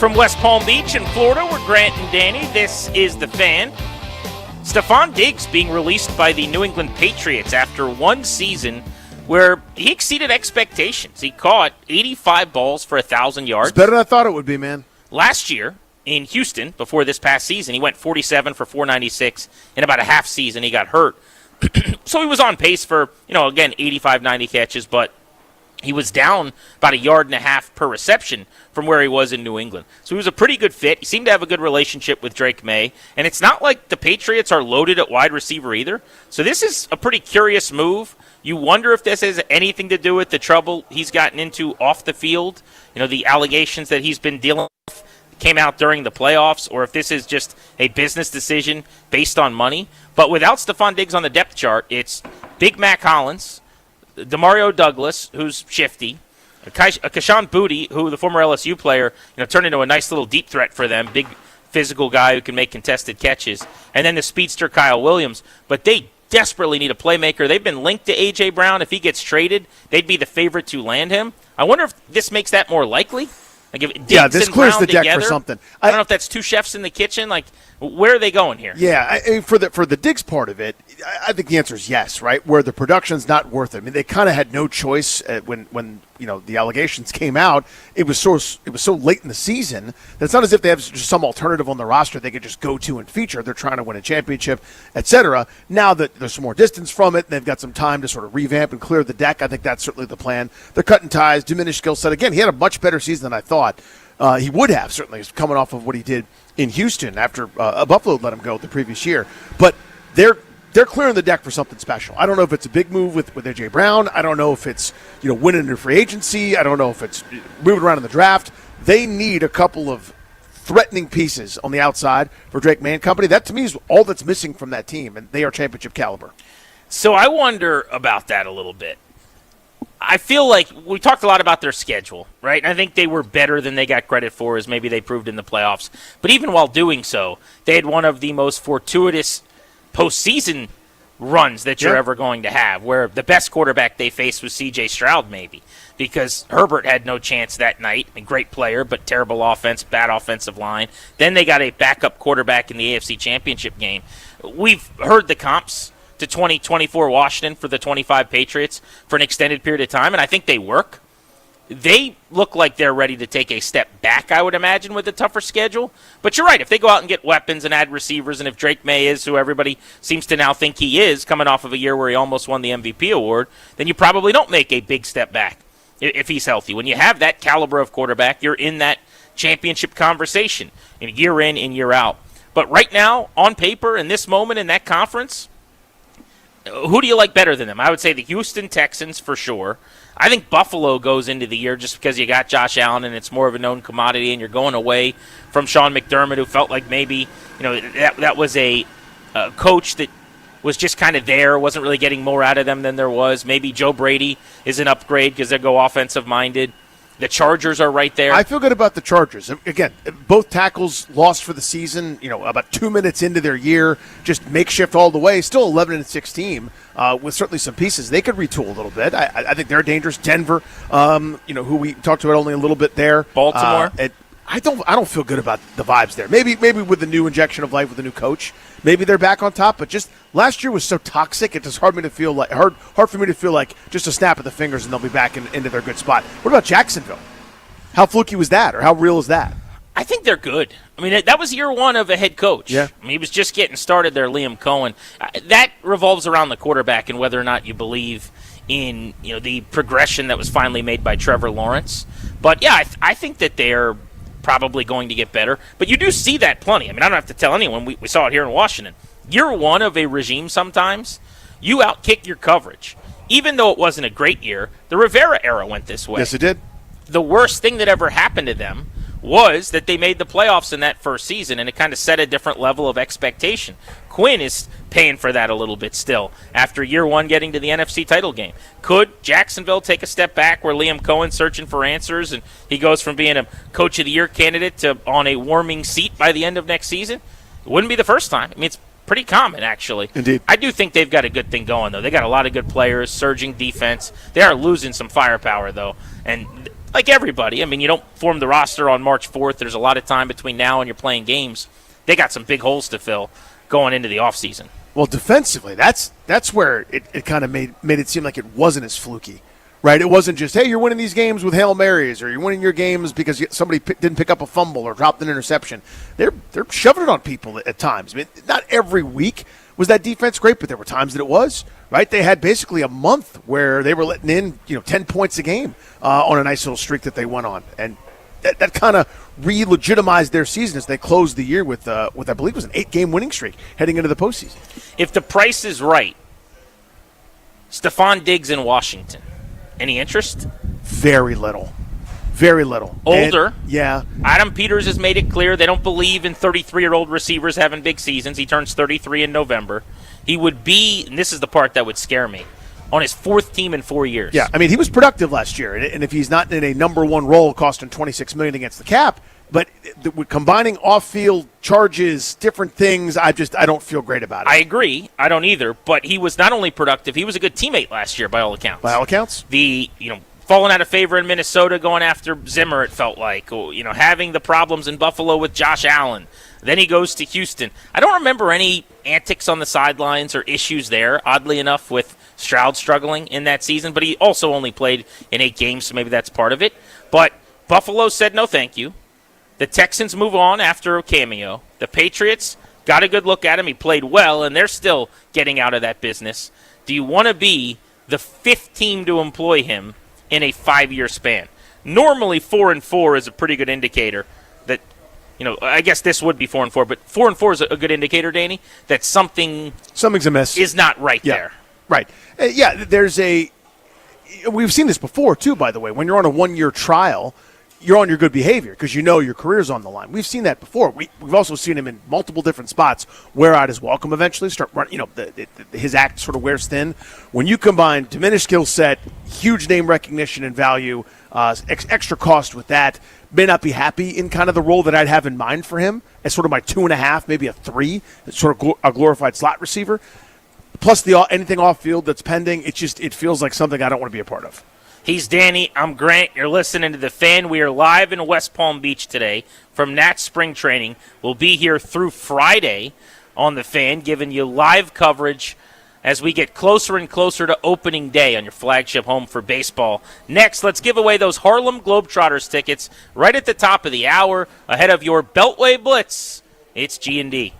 from West Palm Beach in Florida, we're Grant and Danny. This is The Fan. Stephon Diggs being released by the New England Patriots after one season where he exceeded expectations. He caught 85 balls for 1,000 yards. It's better than I thought it would be, man. Last year in Houston, before this past season, he went 47 for 496. In about a half season, he got hurt. So he was on pace for, again, 85, 90 catches, but he was down about 1.5 yards per reception from where he was in New England. So he was a pretty good fit. He seemed to have a good relationship with Drake May. And it's not like the Patriots are loaded at wide receiver either. So this is a pretty curious move. You wonder if this has anything to do with the trouble he's gotten into off the field. The allegations that he's been dealing with came out during the playoffs, or if this is just a business decision based on money. But without Stephon Diggs on the depth chart, it's Big Mac Hollins, Demario Douglas, who's shifty, Kashawn Booty, who the former LSU player, turned into a nice little deep threat for them, big physical guy who can make contested catches, and then the speedster Kyle Williams. But they desperately need a playmaker. They've been linked to A.J. Brown. If he gets traded, they'd be the favorite to land him. I wonder if this makes that more likely. Like if Diggs this and clears Brown the deck together, for something. I don't know if that's two chefs in the kitchen. Like, where are they going here? Yeah, I mean, for the Diggs part of it, I think the answer is yes, right? Where the production's not worth it. I mean, they kind of had no choice when the allegations came out. It was so late in the season that it's not as if they have just some alternative on the roster they could just go to and feature. They're trying to win a championship, etc. Now that there's some more distance from it, and they've got some time to sort of revamp and clear the deck. I think that's certainly the plan. They're cutting ties, diminished skill set. Again, he had a much better season than I thought. He would have, certainly, coming off of what he did in Houston after Buffalo let him go the previous year. But they're clearing the deck for something special. I don't know if it's a big move with A.J. Brown. I don't know if it's winning in free agency. I don't know if it's moving around in the draft. They need a couple of threatening pieces on the outside for Drake May and company. That, to me, is all that's missing from that team, and they are championship caliber. So I wonder about that a little bit. I feel like we talked a lot about their schedule, right? And I think they were better than they got credit for, as maybe they proved in the playoffs. But even while doing so, they had one of the most fortuitous postseason runs that you're ever going to have, where the best quarterback they faced was C.J. Stroud, maybe, because Herbert had no chance that night. A great player, but terrible offense, bad offensive line. Then they got a backup quarterback in the AFC Championship game. We've heard the comps to 2024 Washington for the 25 Patriots for an extended period of time, and I think they work. They look like they're ready to take a step back, I would imagine, with a tougher schedule. But you're right. If they go out and get weapons and add receivers, and if Drake May is who everybody seems to now think he is, coming off of a year where he almost won the MVP award, then you probably don't make a big step back if he's healthy. When you have that caliber of quarterback, you're in that championship conversation year in and year out. But right now, on paper, in this moment, in that conference, who do you like better than them? I would say the Houston Texans for sure. I think Buffalo goes into the year just because you got Josh Allen and it's more of a known commodity, and you're going away from Sean McDermott, who felt like maybe that was a coach that was just kind of there, wasn't really getting more out of them than there was. Maybe Joe Brady is an upgrade because they go offensive-minded. The Chargers are right there. I feel good about the Chargers. Again, both tackles lost for the season, about 2 minutes into their year, just makeshift all the way. Still 11-6 team with certainly some pieces. They could retool a little bit. I think they're dangerous. Denver, who we talked about only a little bit there. Baltimore. I don't feel good about the vibes there. Maybe with the new injection of life with the new coach, maybe they're back on top. But just last year was so toxic, it's just hard for me to feel like just a snap of the fingers and they'll be back into their good spot. What about Jacksonville? How fluky was that, or how real is that? I think they're good. I mean, that was year one of a head coach. Yeah. I mean, he was just getting started there, Liam Cohen. That revolves around the quarterback and whether or not you believe in the progression that was finally made by Trevor Lawrence. But yeah, I think that they're probably going to get better. But you do see that plenty. I mean, I don't have to tell anyone. We saw it here in Washington. Year one of a regime sometimes, you outkick your coverage. Even though it wasn't a great year, the Rivera era went this way. Yes, it did. The worst thing that ever happened to them was that they made the playoffs in that first season, and it kind of set a different level of expectation. Quinn is paying for that a little bit still after year one getting to the NFC title game. Could Jacksonville take a step back where Liam Cohen's searching for answers and he goes from being a Coach of the Year candidate to on a warming seat by the end of next season? It wouldn't be the first time. I mean, it's pretty common, actually. Indeed. I do think they've got a good thing going, though. They got a lot of good players, surging defense. They are losing some firepower, though. And like everybody, I mean, you don't form the roster on March 4th. There's a lot of time between now and you're playing games. They got some big holes to fill going into the offseason. Well, defensively, that's where it kind of made it seem like it wasn't as fluky, right? It wasn't just, hey, you're winning these games with Hail Marys, or you're winning your games because somebody didn't pick up a fumble or dropped an interception. They're shoving it on people at times. I mean, not every week was that defense great, but there were times that it was, right? They had basically a month where they were letting in 10 points a game on a nice little streak that they went on, and that kind of re-legitimized their season as they closed the year with I believe was an 8-game winning streak heading into the postseason. If the price is right, Stephon Diggs in Washington, any interest? Very little. Very little. Older. Yeah. Adam Peters has made it clear they don't believe in 33-year-old receivers having big seasons. He turns 33 in November. He would be, and this is the part that would scare me, on his 4th team in 4 years. Yeah, I mean, he was productive last year, and if he's not in a number one role costing $26 million against the cap, but combining off-field charges, different things, I don't feel great about it. I agree. I don't either, but he was not only productive, he was a good teammate last year by all accounts. By all accounts? Falling out of favor in Minnesota, going after Zimmer, it felt like, having the problems in Buffalo with Josh Allen. Then he goes to Houston. I don't remember any antics on the sidelines or issues there, oddly enough, with Stroud struggling in that season, but he also only played in 8 games, so maybe that's part of it. But Buffalo said no thank you. The Texans move on after a cameo. The Patriots got a good look at him. He played well, and they're still getting out of that business. Do you want to be the 5th team to employ him in a 5-year span? Normally 4-4 is a pretty good indicator that, I guess this would be 4-4, but 4-4 is a good indicator, Danny, that something's amiss, is not right there. Right. We've seen this before, too, by the way. When you're on a 1-year trial, you're on your good behavior because your career's on the line. We've seen that before. We've also seen him in multiple different spots wear out his welcome eventually, start running, his act sort of wears thin. When you combine diminished skill set, huge name recognition and value, extra cost with that, may not be happy in kind of the role that I'd have in mind for him as sort of my 2.5, maybe a 3, sort of a glorified slot receiver. Plus anything off field that's pending, it feels like something I don't want to be a part of. He's Danny. I'm Grant. You're listening to The Fan. We are live in West Palm Beach today from Nats Spring Training. We'll be here through Friday on The Fan, giving you live coverage as we get closer and closer to opening day on your flagship home for baseball. Next, let's give away those Harlem Globetrotters tickets right at the top of the hour ahead of your Beltway Blitz. It's G&D.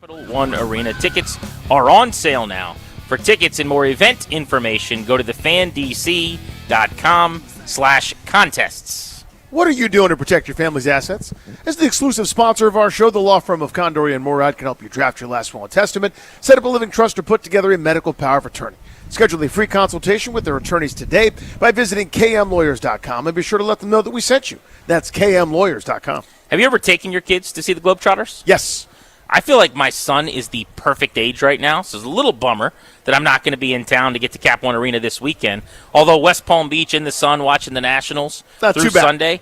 Capital One Arena. Tickets are on sale now. For tickets and more event information, go to thefandc.com/contests. What are you doing to protect your family's assets? As the exclusive sponsor of our show, the law firm of Condori and Morad can help you draft your last will and testament, set up a living trust, or put together a medical power of attorney. Schedule a free consultation with their attorneys today by visiting kmlawyers.com and be sure to let them know that we sent you. That's kmlawyers.com. Have you ever taken your kids to see the Globetrotters? Yes. I feel like my son is the perfect age right now, so it's a little bummer that I'm not going to be in town to get to Cap One Arena this weekend. Although West Palm Beach in the sun watching the Nationals Not through too bad. Sunday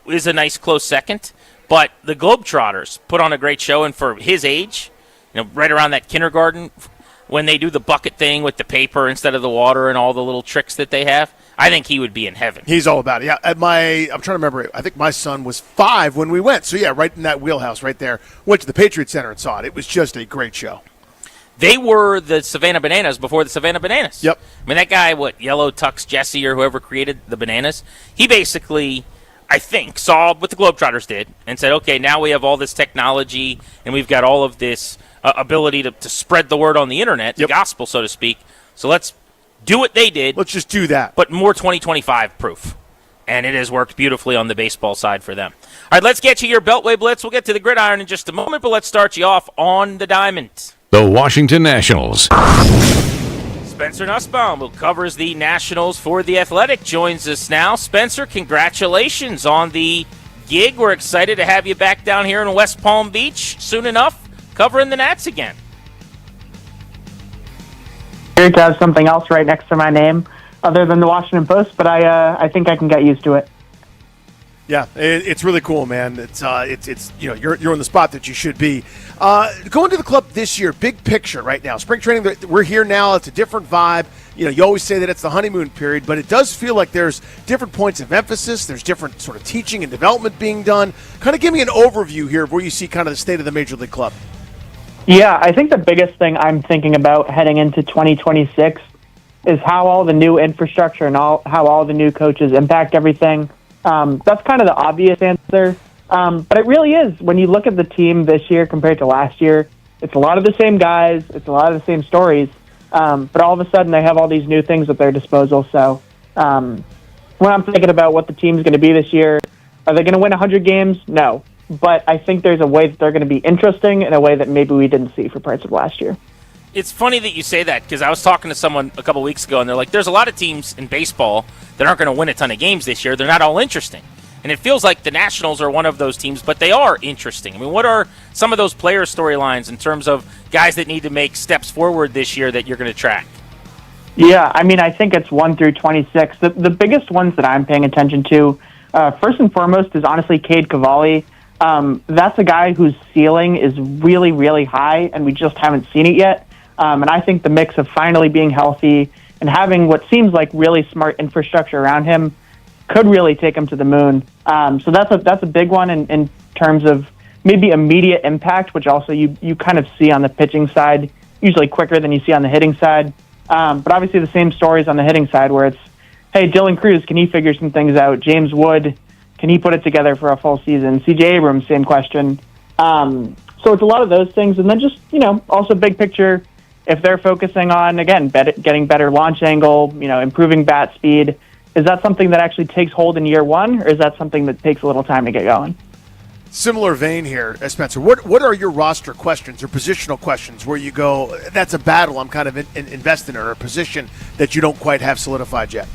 is a nice close second. But the Globetrotters put on a great show, and for his age, right around that kindergarten, when they do the bucket thing with the paper instead of the water and all the little tricks that they have, I think he would be in heaven. He's all about it. Yeah, I'm trying to remember. I think my son was 5 when we went. So, yeah, right in that wheelhouse right there. Went to the Patriot Center and saw it. It was just a great show. They were the Savannah Bananas before the Savannah Bananas. Yep. I mean, that guy, Yellow Tux Jesse or whoever created the Bananas, he basically, I think, saw what the Globetrotters did and said, okay, now we have all this technology and we've got all of this ability to spread the word on the internet, the gospel, so to speak. So let's do what they did. Let's just do that. But more 2025 proof. And it has worked beautifully on the baseball side for them. All right, let's get you your Beltway Blitz. We'll get to the gridiron in just a moment, but let's start you off on the diamond. The Washington Nationals. Spencer Nussbaum, who covers the Nationals for The Athletic, joins us now. Spencer, congratulations on the gig. We're excited to have you back down here in West Palm Beach soon enough, covering the Nats again. Weird to have something else right next to my name other than the Washington Post, but I think I can get used to it. Yeah, it's really cool, man. It's you're in the spot that you should be. Going to the club this year, big picture right now. Spring training, we're here now. It's a different vibe. You always say that it's the honeymoon period, but it does feel like there's different points of emphasis. There's different sort of teaching and development being done. Kind of give me an overview here of where you see kind of the state of the Major League Club. Yeah, I think the biggest thing I'm thinking about heading into 2026 is how all the new infrastructure and how all the new coaches impact everything. That's kind of the obvious answer, but it really is. When you look at the team this year compared to last year, it's a lot of the same guys, it's a lot of the same stories, but all of a sudden they have all these new things at their disposal. So when I'm thinking about what the team's going to be this year, are they going to win 100 games? No. But I think there's a way that they're going to be interesting in a way that maybe we didn't see for parts of last year. It's funny that you say that because I was talking to someone a couple weeks ago, and they're like, there's a lot of teams in baseball that aren't going to win a ton of games this year. They're not all interesting. And it feels like the Nationals are one of those teams, but they are interesting. I mean, what are some of those player storylines in terms of guys that need to make steps forward this year that you're going to track? Yeah, I mean, I think it's 1 through 26. The biggest ones that I'm paying attention to, first and foremost, is honestly Cade Cavalli. That's a guy whose ceiling is really, really high, and we just haven't seen it yet. And I think the mix of finally being healthy and having what seems like really smart infrastructure around him could really take him to the moon. So that's a big one in terms of maybe immediate impact, which also you kind of see on the pitching side, usually quicker than you see on the hitting side. But obviously the same stories on the hitting side where it's, hey, Dylan Cruz, can he figure some things out? James Wood, can he put it together for a full season? CJ Abrams, same question. So it's a lot of those things. And then just, also big picture, if they're focusing on, again, getting better launch angle, improving bat speed, is that something that actually takes hold in year one, or is that something that takes a little time to get going? Similar vein here, Spencer. What are your roster questions or positional questions where you go, that's a battle I'm kind of invested in, or a position that you don't quite have solidified yet?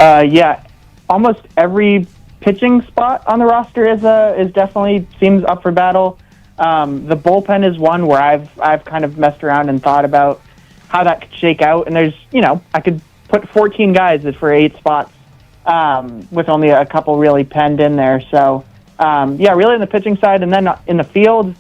Yeah, almost every pitching spot on the roster is definitely seems up for battle. The bullpen is one where I've kind of messed around and thought about how that could shake out. And there's, I could put 14 guys for 8 spots with only a couple really penned in there. So, really in the pitching side. And then in the field,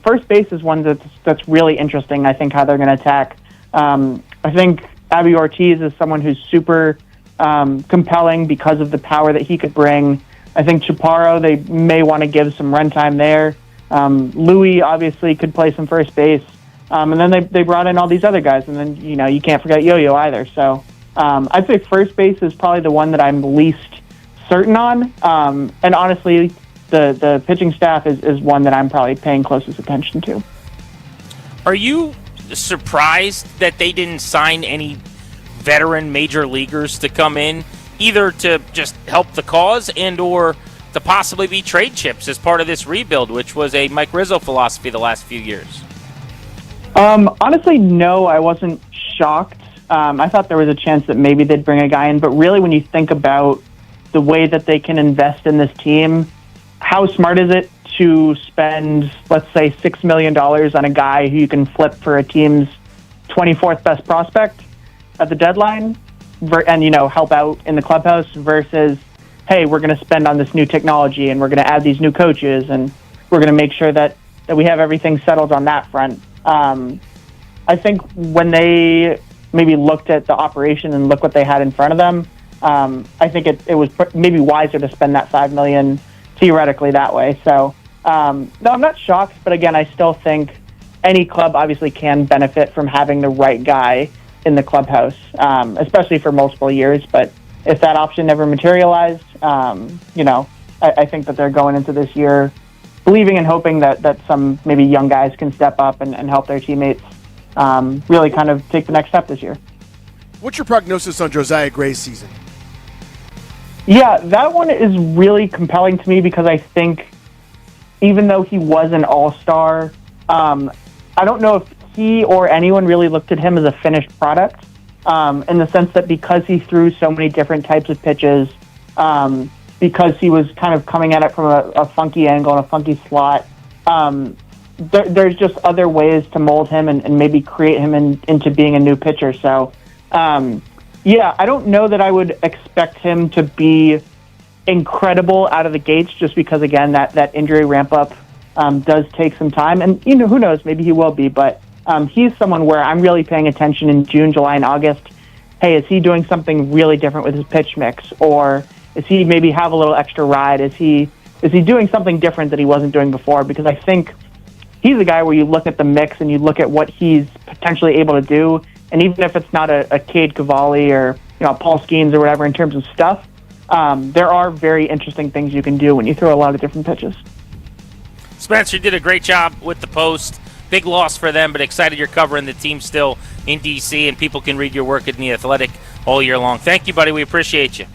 first base is one that's really interesting, I think, how they're going to attack. I think Abby Ortiz is someone who's super compelling because of the power that he could bring. I think Chaparro, they may want to give some run time there. Louis obviously could play some first base. And then they brought in all these other guys. And then, you can't forget Yo-Yo either. So I'd say first base is probably the one that I'm least certain on. And honestly, the pitching staff is one that I'm probably paying closest attention to. Are you surprised that they didn't sign any veteran major leaguers to come in, either to just help the cause and or to possibly be trade chips as part of this rebuild, which was a Mike Rizzo philosophy the last few years? Honestly, no, I wasn't shocked. I thought there was a chance that maybe they'd bring a guy in, but really when you think about the way that they can invest in this team, how smart is it to spend, let's say, $6 million on a guy who you can flip for a team's 24th best prospect at the deadline and, help out in the clubhouse versus, hey, we're going to spend on this new technology and we're going to add these new coaches and we're going to make sure that we have everything settled on that front. I think when they maybe looked at the operation and look what they had in front of them, I think it was maybe wiser to spend that $5 million theoretically that way. So, no, I'm not shocked, but again, I still think any club obviously can benefit from having the right guy in the clubhouse, especially for multiple years. But if that option never materialized, I think that they're going into this year believing and hoping that some maybe young guys can step up and help their teammates really kind of take the next step this year. What's your prognosis on Josiah Gray's season? Yeah, that one is really compelling to me because I think even though he was an all-star, I don't know if he or anyone really looked at him as a finished product in the sense that because he threw so many different types of pitches, because he was kind of coming at it from a funky angle and a funky slot, there's just other ways to mold him and maybe create him into being a new pitcher. So, yeah, I don't know that I would expect him to be incredible out of the gates just because, again, that injury ramp-up does take some time. And, who knows, maybe he will be. But he's someone where I'm really paying attention in June, July, and August. Hey, is he doing something really different with his pitch mix? Or is he maybe have a little extra ride? Is he doing something different that he wasn't doing before? Because I think he's a guy where you look at the mix and you look at what he's potentially able to do, and even if it's not a Cade Cavalli or Paul Skeens or whatever in terms of stuff, there are very interesting things you can do when you throw a lot of different pitches. Spencer, you did a great job with the Post. Big loss for them, but excited you're covering the team still in D.C., and people can read your work in The Athletic all year long. Thank you, buddy. We appreciate you.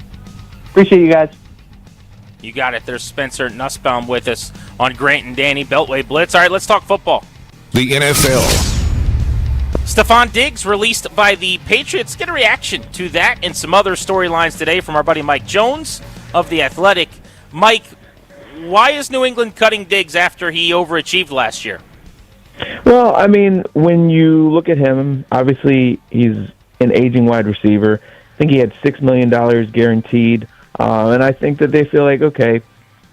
Appreciate you guys. You got it. There's Spencer Nussbaum with us on Grant and Danny Beltway Blitz. All right, let's talk football. The NFL. Stephon Diggs released by the Patriots. Get a reaction to that and some other storylines today from our buddy Mike Jones of The Athletic. Mike, why is New England cutting Diggs after he overachieved last year? Well, I mean, when you look at him, obviously he's an aging wide receiver. I think he had $6 million guaranteed. And I think that they feel like, okay,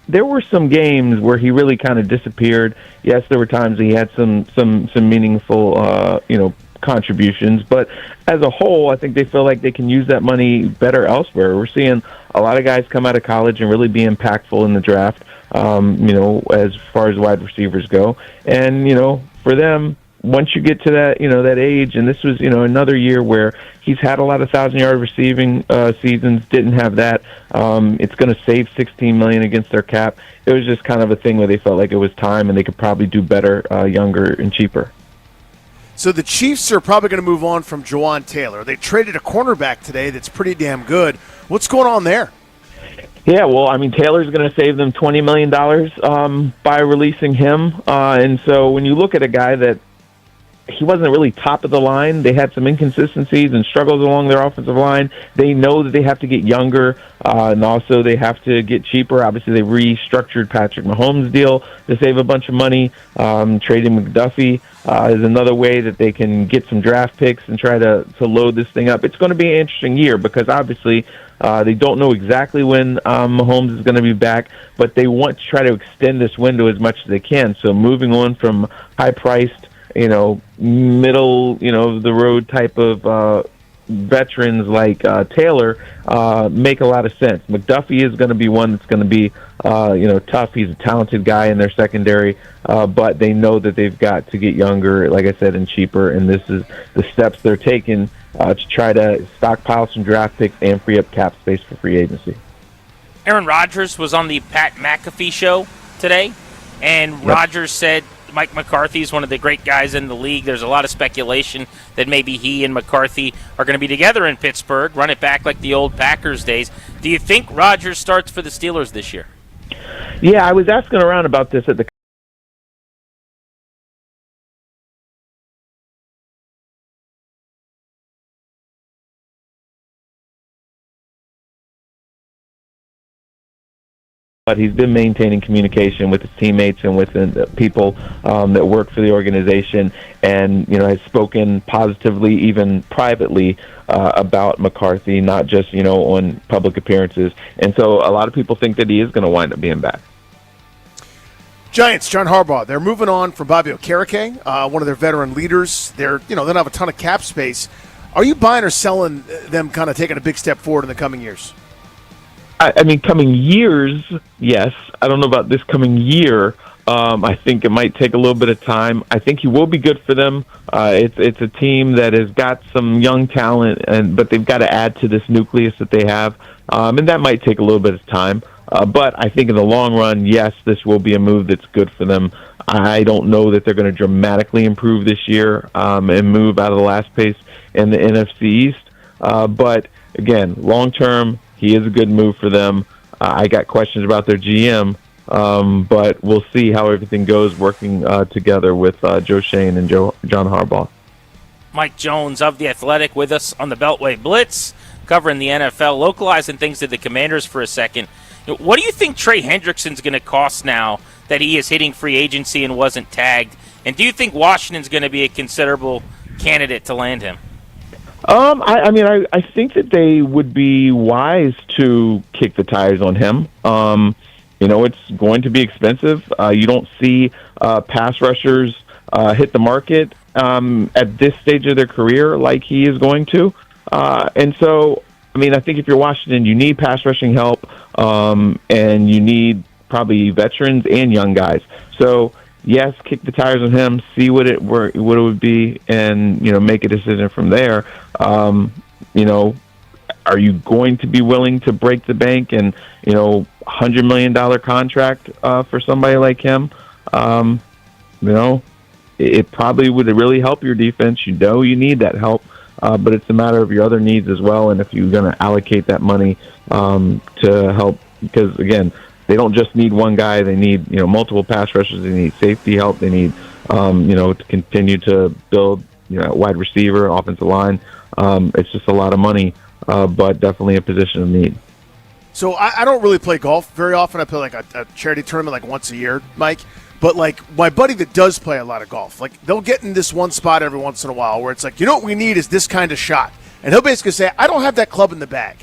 there were some games where he really kind of disappeared. Yes, there were times he had some meaningful, contributions. But as a whole, I think they feel like they can use that money better elsewhere. We're seeing a lot of guys come out of college and really be impactful in the draft, as far as wide receivers go. And, for them, once you get to that, that age, and this was, another year where he's had a lot of 1,000-yard receiving seasons, didn't have that. It's going to save $16 million against their cap. It was just kind of a thing where they felt like it was time, and they could probably do better, younger and cheaper. So the Chiefs are probably going to move on from Jawan Taylor. They traded a cornerback today that's pretty damn good. What's going on there? Yeah, well, I mean, Taylor's going to save them $20 million by releasing him. And so when you look at a guy that he wasn't really top of the line, they had some inconsistencies and struggles along their offensive line. They know that they have to get younger, and also they have to get cheaper. Obviously, they restructured Patrick Mahomes' deal to save a bunch of money. Trading McDuffie is another way that they can get some draft picks and try to load this thing up. It's going to be an interesting year because obviously they don't know exactly when Mahomes is going to be back, but they want to try to extend this window as much as they can. So moving on from high-priced, middle, the road type of veterans like Taylor make a lot of sense. McDuffie is going to be one that's going to be, tough. He's a talented guy in their secondary, but they know that they've got to get younger, like I said, and cheaper, and this is the steps they're taking to try to stockpile some draft picks and free up cap space for free agency. Aaron Rodgers was on the Pat McAfee show today, and Rodgers said Mike McCarthy is one of the great guys in the league. There's a lot of speculation that maybe he and McCarthy are going to be together in Pittsburgh, run it back like the old Packers days. Do you think Rodgers starts for the Steelers this year? Yeah, I was asking around about this at the but he's been maintaining communication with his teammates and with the people that work for the organization, and has spoken positively, even privately, about McCarthy, not just on public appearances. And so a lot of people think that he is going to wind up being back. Giants, John Harbaugh, they're moving on from Bobby Okereke, one of their veteran leaders. They don't have a ton of cap space. Are you buying or selling them kind of taking a big step forward in the coming years? I mean, coming years, yes. I don't know about this coming year. I think it might take a little bit of time. I think he will be good for them. It's a team that has got some young talent, but they've got to add to this nucleus that they have, and that might take a little bit of time. But I think in the long run, yes, this will be a move that's good for them. I don't know that they're going to dramatically improve this year and move out of the last place in the NFC East. But again, long term, he is a good move for them. I got questions about their GM, but we'll see how everything goes working together with Joe Shane and John Harbaugh. Mike Jones of The Athletic with us on the Beltway Blitz, covering the NFL, localizing things to the Commanders for a second. What do you think Trey Hendrickson's going to cost now that he is hitting free agency and wasn't tagged? And do you think Washington's going to be a considerable candidate to land him? I think that they would be wise to kick the tires on him. It's going to be expensive. You don't see pass rushers hit the market at this stage of their career like he is going to. And so, I think if you're Washington, you need pass rushing help, and you need probably veterans and young guys. So, yes, kick the tires on him, see what it would be, and make a decision from there. Are you going to be willing to break the bank and $100 million contract for somebody like him? It probably would really help your defense. You need that help, but it's a matter of your other needs as well. And if you're going to allocate that money to help, because again, they don't just need one guy. They need multiple pass rushers. They need safety help. They need to continue to build wide receiver, offensive line. It's just a lot of money, but definitely a position of need. So I don't really play golf very often. I play like a charity tournament like once a year, Mike. But like my buddy that does play a lot of golf, like they'll get in this one spot every once in a while where it's like, what we need is this kind of shot. And he'll basically say, I don't have that club in the bag.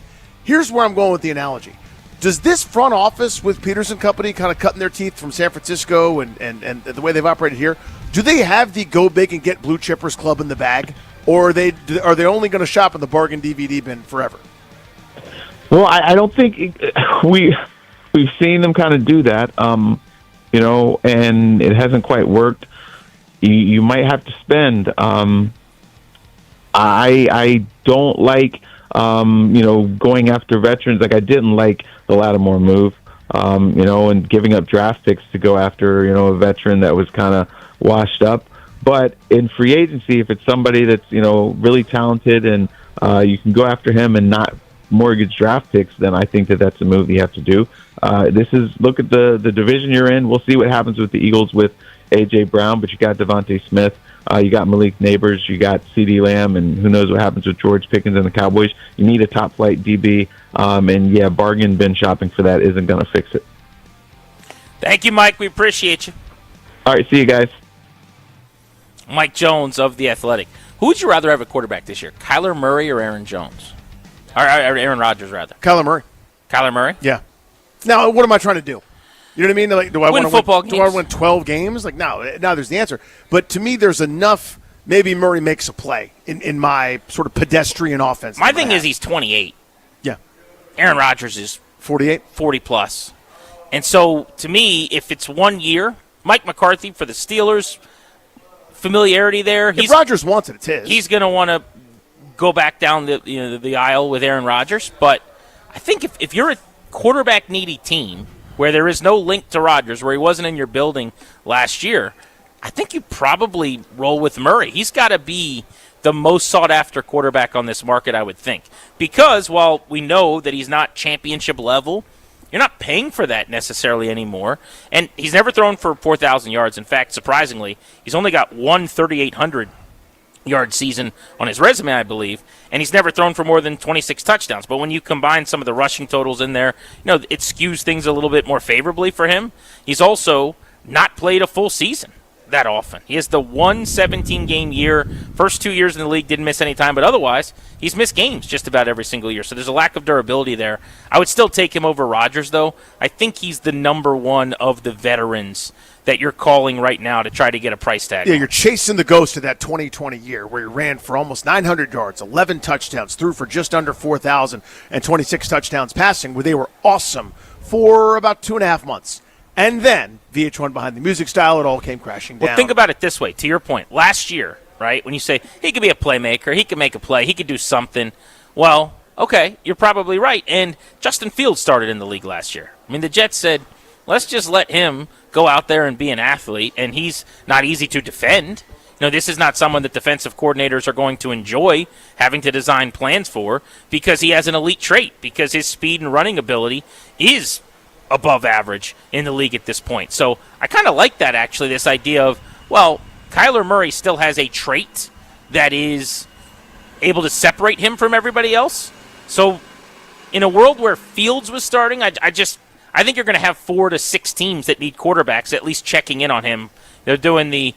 Here's where I'm going with the analogy. Does this front office with Peterson Company kind of cutting their teeth from San Francisco and the way they've operated here, do they have the go big and get blue chippers club in the bag? Or are they only going to shop in the bargain DVD bin forever? Well, I don't think we've seen them kind of do that, and it hasn't quite worked. You might have to spend. I don't like going after veterans. Like I didn't like the Lattimore move, and giving up draft picks to go after a veteran that was kind of washed up. But in free agency, if it's somebody that's really talented and you can go after him and not mortgage draft picks, then I think that's a move you have to do. Look at the division you're in. We'll see what happens with the Eagles with A.J. Brown, but you got Devontae Smith, you got Malik Neighbors, you got CeeDee Lamb, and who knows what happens with George Pickens and the Cowboys. You need a top-flight DB, and bargain bin shopping for that isn't going to fix it. Thank you, Mike. We appreciate you. All right, see you guys. Mike Jones of The Athletic. Who would you rather have a quarterback this year, Kyler Murray or Aaron Jones? Or Aaron Rodgers, rather. Kyler Murray. Kyler Murray? Yeah. Now, what am I trying to do? You know what I mean? Like, do I want to win 12 games? Like, no, there's the answer. But to me, there's enough. Maybe Murray makes a play in my sort of pedestrian offense. My thing is he's 28. Yeah. Aaron Rodgers is 48, 40 plus. And so, to me, if it's 1 year, Mike McCarthy for the Steelers, familiarity there. If Rodgers wants it, it's his. He's going to want to go back down the aisle with Aaron Rodgers. But I think if you're a quarterback needy team where there is no link to Rodgers, where he wasn't in your building last year, I think you probably roll with Murray. He's got to be the most sought-after quarterback on this market, I would think. Because while we know that he's not championship level, you're not paying for that necessarily anymore. And he's never thrown for 4,000 yards. In fact, surprisingly, he's only got one 3,800-yard season on his resume, I believe, and he's never thrown for more than 26 touchdowns. But when you combine some of the rushing totals in there, it skews things a little bit more favorably for him. He's also not played a full season that often. He has the 17-game year. First 2 years in the league didn't miss any time, but otherwise he's missed games just about every single year. So there's a lack of durability there. I would still take him over Rodgers, though. I think he's the number one of the veterans that you're calling right now to try to get a price tag. Yeah, you're chasing the ghost of that 2020 year where he ran for almost 900 yards, 11 touchdowns, threw for just under 4,000, and 26 touchdowns passing, where they were awesome for about 2.5 months. And then VH1 behind the music style, it all came crashing down. Well, think about it this way. To your point, last year, right, when you say he could be a playmaker, he could make a play, he could do something, well, okay, you're probably right. And Justin Fields started in the league last year. I mean, the Jets said, let's just let him go out there and be an athlete, and he's not easy to defend. This is not someone that defensive coordinators are going to enjoy having to design plans for because he has an elite trait, because his speed and running ability is above average in the league at this point. So I kind of like that, actually, this idea of, well, Kyler Murray still has a trait that is able to separate him from everybody else. So in a world where Fields was starting, I think you're going to have 4 to 6 teams that need quarterbacks at least checking in on him. They're doing the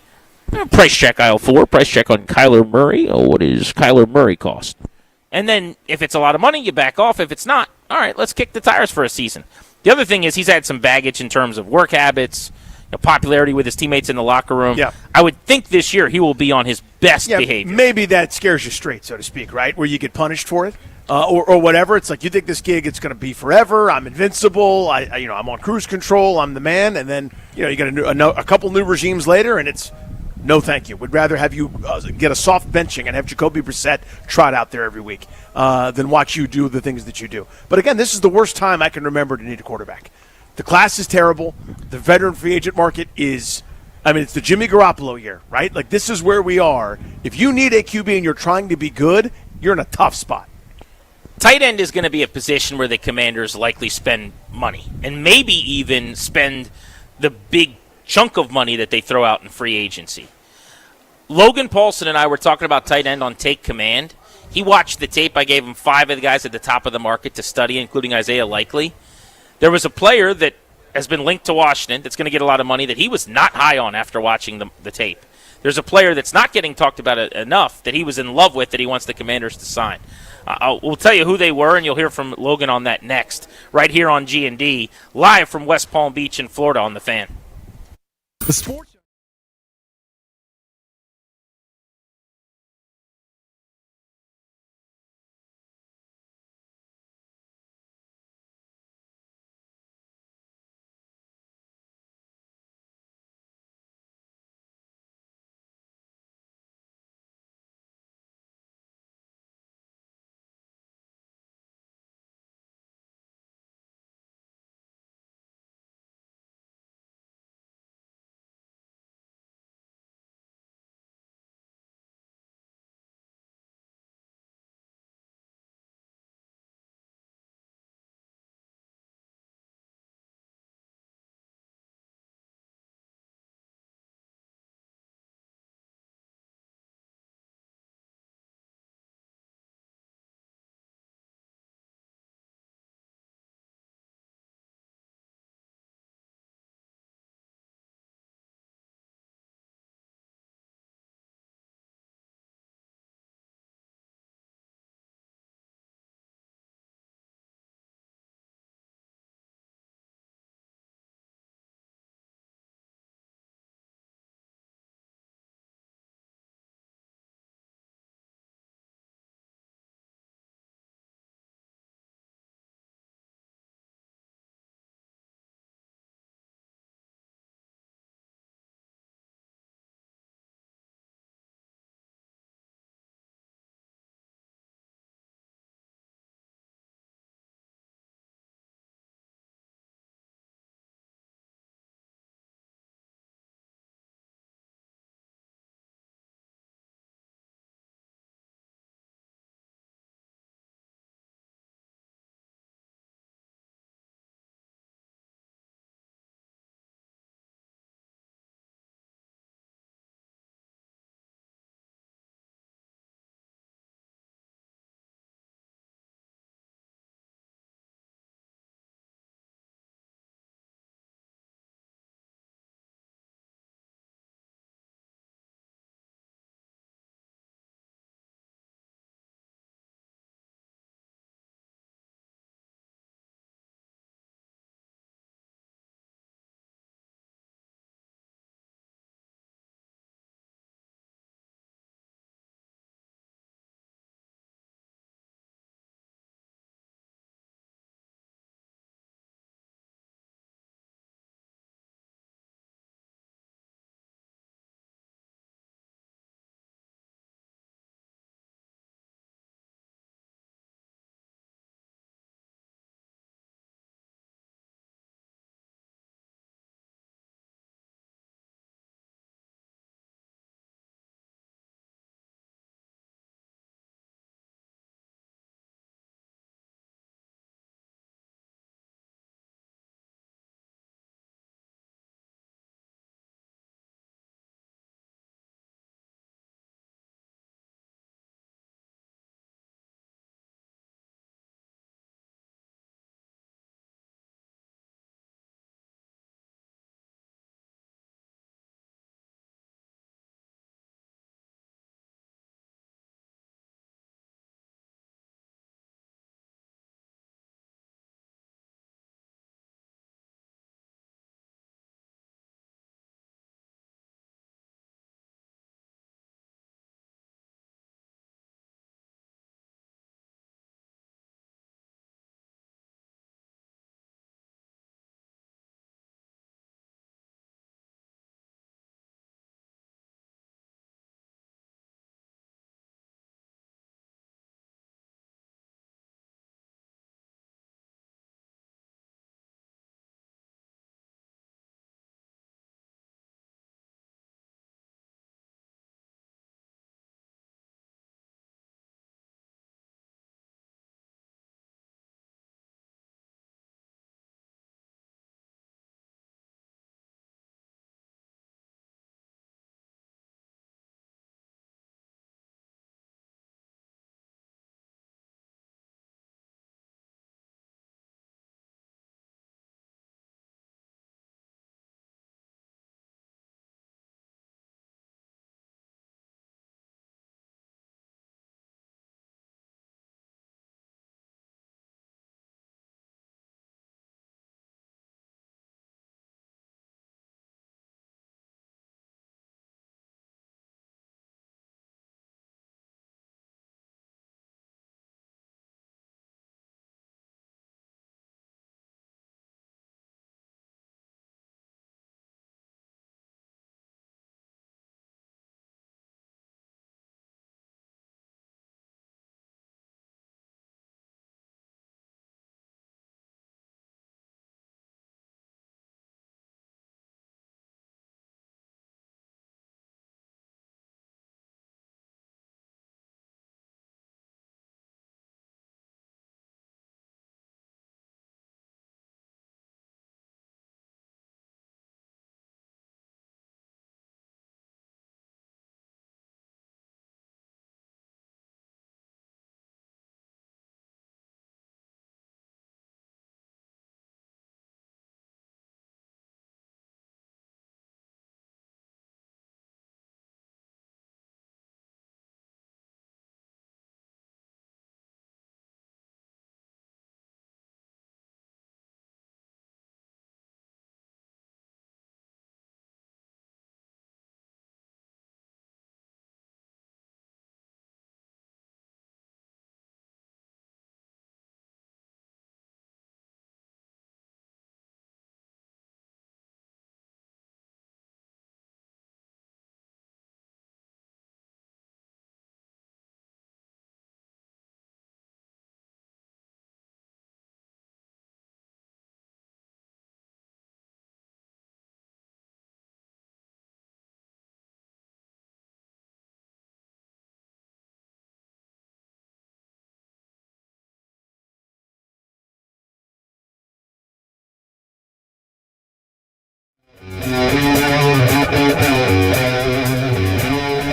price check aisle 4, price check on Kyler Murray. Oh, what does Kyler Murray cost? And then if it's a lot of money, you back off. If it's not, all right, let's kick the tires for a season. The other thing is he's had some baggage in terms of work habits, popularity with his teammates in the locker room. Yeah. I would think this year he will be on his best behavior. Maybe that scares you straight, so to speak, right? Where you get punished for it. Or whatever. It's like you think this gig it's going to be forever. I'm invincible. I'm on cruise control. I'm the man. And then you get a couple new regimes later, and it's no thank you. Would rather have you get a soft benching and have Jacoby Brissett trot out there every week than watch you do the things that you do. But again, this is the worst time I can remember to need a quarterback. The class is terrible. The veteran free agent market is. It's the Jimmy Garoppolo year, right? Like this is where we are. If you need a QB and you're trying to be good, you're in a tough spot. Tight end is going to be a position where the Commanders likely spend money and maybe even spend the big chunk of money that they throw out in free agency. Logan Paulson and I were talking about tight end on Take Command. He watched the tape. I gave him 5 of the guys at the top of the market to study, including Isaiah Likely. There was a player that has been linked to Washington that's going to get a lot of money that he was not high on after watching the tape. There's a player that's not getting talked about enough that he was in love with that he wants the Commanders to sign. We'll tell you who they were, and you'll hear from Logan on that next, right here on G&D, live from West Palm Beach in Florida on The Fan. The sports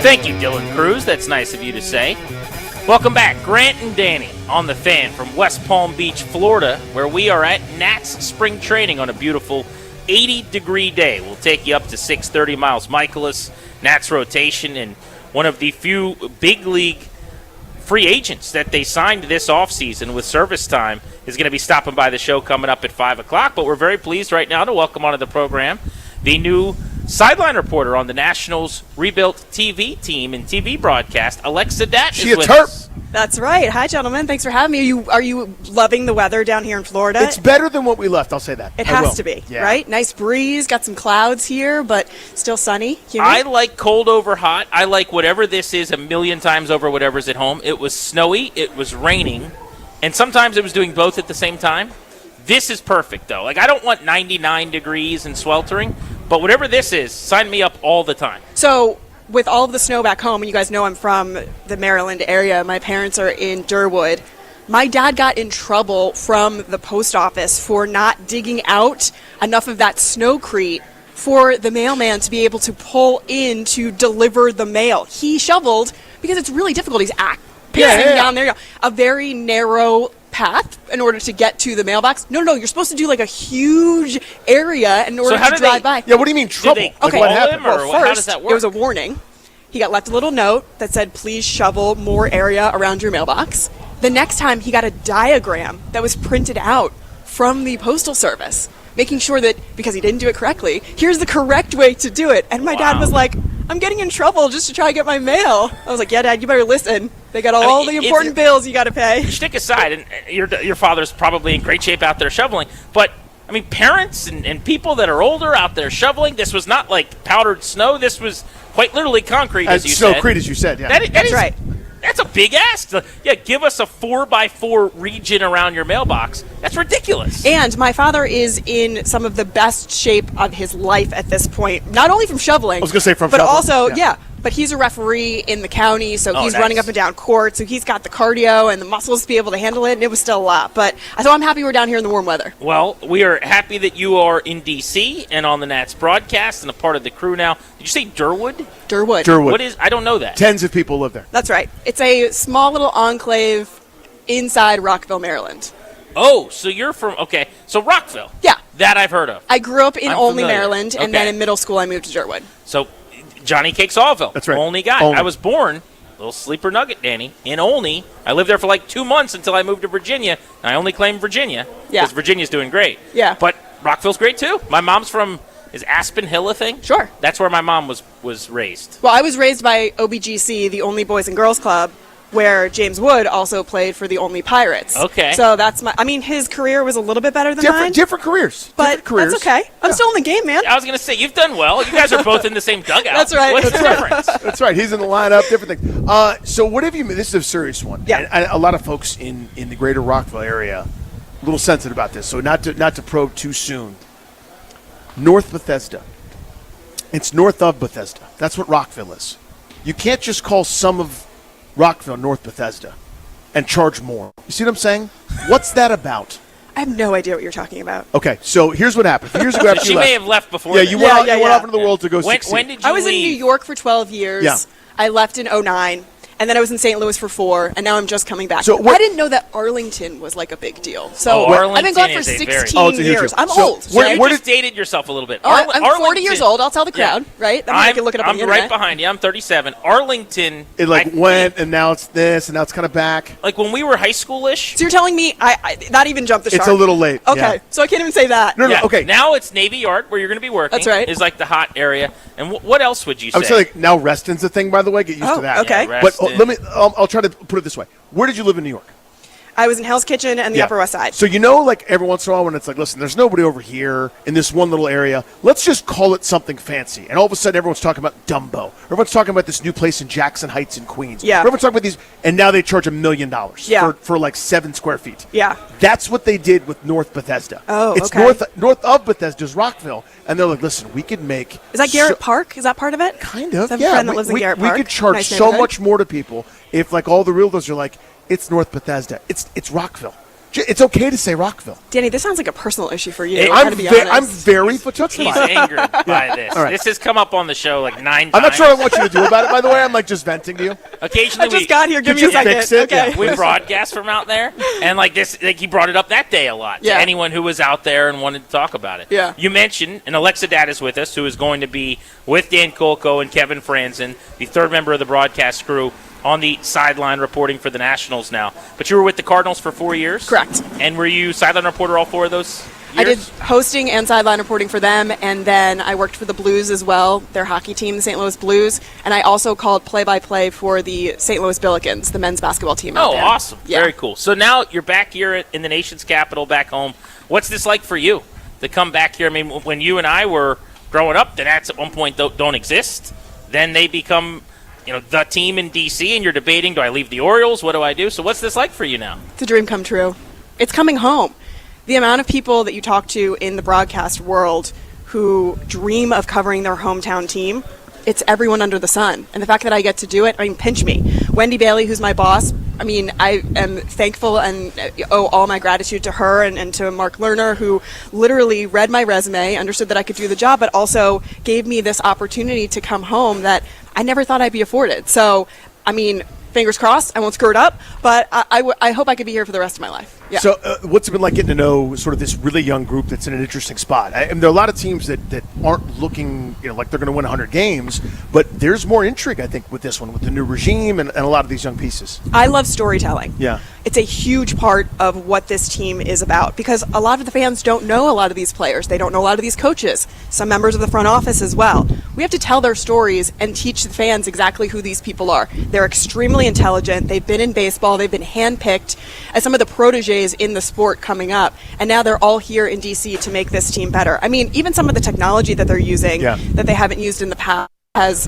Thank you, Dylan Cruz. That's nice of you to say. Welcome back, Grant and Danny on The Fan from West Palm Beach, Florida, where we are at Nats spring training on a beautiful 80-degree day. We'll take you up to 630 Miles Michaelis, Nats rotation, and one of the few big league free agents that they signed this offseason with service time is going to be stopping by the show coming up at 5 o'clock. But we're very pleased right now to welcome onto the program the new sideline reporter on the Nationals rebuilt TV team and TV broadcast, Alexa Dat. She a Terp. That's right. Hi, gentlemen. Thanks for having me. Are you loving the weather down here in Florida? It's better than what we left, I'll say that. It has to be, right? Nice breeze, got some clouds here, but still sunny. Humid. I like cold over hot. I like whatever this is a million times over whatever's at home. It was snowy, it was raining, and sometimes it was doing both at the same time. This is perfect, though. Like, I don't want 99 degrees and sweltering, but whatever this is, sign me up all the time. So, with all of the snow back home, and you guys know I'm from the Maryland area, my parents are in Durwood. My dad got in trouble from the post office for not digging out enough of that snowcrete for the mailman to be able to pull in to deliver the mail. He shoveled because it's really difficult. He's pacing down there, a very narrow path in order to get to the mailbox. No, you're supposed to do like a huge area in order to drive by. Yeah, what do you mean trouble? Okay, what happened? Well, how first, does that work? there was a warning. He got left a little note that said, please shovel more area around your mailbox. The next time, he got a diagram that was printed out from the Postal Service, making sure that, because he didn't do it correctly, here's the correct way to do it. And my dad was like, I'm getting in trouble just to try to get my mail. I was like, yeah, Dad, you better listen. They got all the important bills you got to pay. Stick aside, and your father's probably in great shape out there shoveling, but I mean, parents and people that are older out there shoveling, this was not like powdered snow. This was quite literally concrete, as you said. Snowcrete, as you said, yeah. That's right. That's a big ask. Give us a 4x4 region around your mailbox. That's ridiculous. And my father is in some of the best shape of his life at this point, not only from shoveling. I was going to say from but shoveling. also, but he's a referee in the county, so he's nice. running up and down court, so he's got the cardio and the muscles to be able to handle it, and it was still a lot. But so I'm happy we're down here in the warm weather. Well, we are happy that you are in D.C. and on the Nats broadcast and a part of the crew now. Did you say Durwood? Durwood. What is? I don't know that. Tens of people live there. That's right. It's a small little enclave inside Rockville, Maryland. Oh, so you're from, so Rockville. Yeah. That I've heard of. I grew up in I'm Olney, familiar. Maryland, and then in middle school I moved to Durwood. So Johnny Cakes Allville. That's right. Olney guy. Olney. I was born, little sleeper nugget, Danny, in Olney. I lived there for like 2 months until I moved to Virginia. I only claim Virginia because Virginia's doing great. Yeah. But Rockville's great too. My mom's from, is Aspen Hill a thing? Sure. That's where my mom was raised. Well, I was raised by OBGC, the Only Boys and Girls Club, where James Wood also played for the Only Pirates. Okay. So that's his career was a little bit better than mine. Different careers. But that's okay. I'm still in the game, man. I was going to say, you've done well. You guys are both in the same dugout. That's right. What's the difference? That's right. He's in the lineup, different things. So what have you, this is a serious one. Yeah. And a lot of folks in the greater Rockville area, a little sensitive about this, so not to probe too soon. North Bethesda. It's north of Bethesda. That's what Rockville is. You can't just call some of Rockville North Bethesda and charge more. You see what I'm saying? What's that about? I have no idea what you're talking about. Okay, so here's what happened. Years ago, after She you left, may have left before. Yeah, then. you went out into the world to go succeed. When did you I was leave? in New York for 12 years. Yeah. I left in 2009. And then I was in St. Louis for 4, and now I'm just coming back. So I didn't know that Arlington was like a big deal. So I've been gone for 16 years. I'm old. You just dated yourself a little bit. I'm 40 years old. I'll tell the crowd, right? That means I can look it up on the internet. I'm right behind you. I'm 37. Arlington. It went, and now it's this, and now it's kind of back. Like when we were high schoolish. So you're telling me I not even jump the shark? It's a little late. Okay, yeah. so I can't even say that. No, okay. Now it's Navy Yard, where you're going to be working. That's right. Is like the hot area. And what else would you say? I would say like now Reston's a thing, by the way. Get used to that. Okay. Yeah, but let me. I'll try to put it this way. Where did you live in New York? I was in Hell's Kitchen and the Upper West Side. So like every once in a while when it's like, listen, there's nobody over here in this one little area. Let's just call it something fancy. And all of a sudden everyone's talking about Dumbo. Everyone's talking about this new place in Jackson Heights in Queens. Yeah. Everyone's talking about these, and now they charge $1 million for like 7 square feet. Yeah. That's what they did with North Bethesda. Oh, it's okay. north of Bethesda's Rockville. And they're like, listen, we could make... Is that Garrett Park? Is that part of it? Kind of, I have a friend that lives in Garrett Park. We could charge so much more to people if like all the realtors are like, it's North Bethesda. It's Rockville. It's okay to say Rockville. Danny, this sounds like a personal issue for you. I'm to be honest. very fatouched He's by it. angered by this. All right. This has come up on the show like 9 times. I'm not sure what I want you to do about it, by the way. I'm like just venting to you. Occasionally I just got here. Give me a second. Fix it? Okay. Yeah. we broadcast from out there, and like this, like he brought it up that day a lot to Yeah. anyone who was out there and wanted to talk about it. Yeah. You mentioned, and Alexa Dad is with us, who is going to be with Dan Kolko and Kevin Franzen, the third member of the broadcast crew, on the sideline reporting for the Nationals now. But you were with the Cardinals for 4 years? Correct. And were you sideline reporter all 4 of those years? I did hosting and sideline reporting for them, and then I worked for the Blues as well, their hockey team, the St. Louis Blues, and I also called play-by-play for the St. Louis Billikens, the men's basketball team out Oh, there. awesome. Yeah. Very cool. So now you're back here in the nation's capital, back home. What's this like for you to come back here? I mean, when you and I were growing up, the Nats at one point don't exist. Then they become, the team in D.C., and you're debating, do I leave the Orioles? What do I do? So what's this like for you now? It's a dream come true. It's coming home. The amount of people that you talk to in the broadcast world who dream of covering their hometown team, it's everyone under the sun. And the fact that I get to do it, pinch me. Wendy Bailey, who's my boss, I am thankful and owe all my gratitude to her and to Mark Lerner, who literally read my resume, understood that I could do the job, but also gave me this opportunity to come home that I never thought I'd be afforded. So, fingers crossed, I won't screw it up, but I hope I could be here for the rest of my life. Yeah. So what's it been like getting to know sort of this really young group that's in an interesting spot? There are a lot of teams that aren't looking like they're going to win 100 games, but there's more intrigue, I think, with this one, with the new regime and a lot of these young pieces. I love storytelling. Yeah. It's a huge part of what this team is about because a lot of the fans don't know a lot of these players. They don't know a lot of these coaches, some members of the front office as well. We have to tell their stories and teach the fans exactly who these people are. They're extremely intelligent. They've been in baseball. They've been handpicked as some of the proteges in the sport coming up. And now they're all here in D.C. to make this team better. Even some of the technology that they're using that they haven't used in the past has,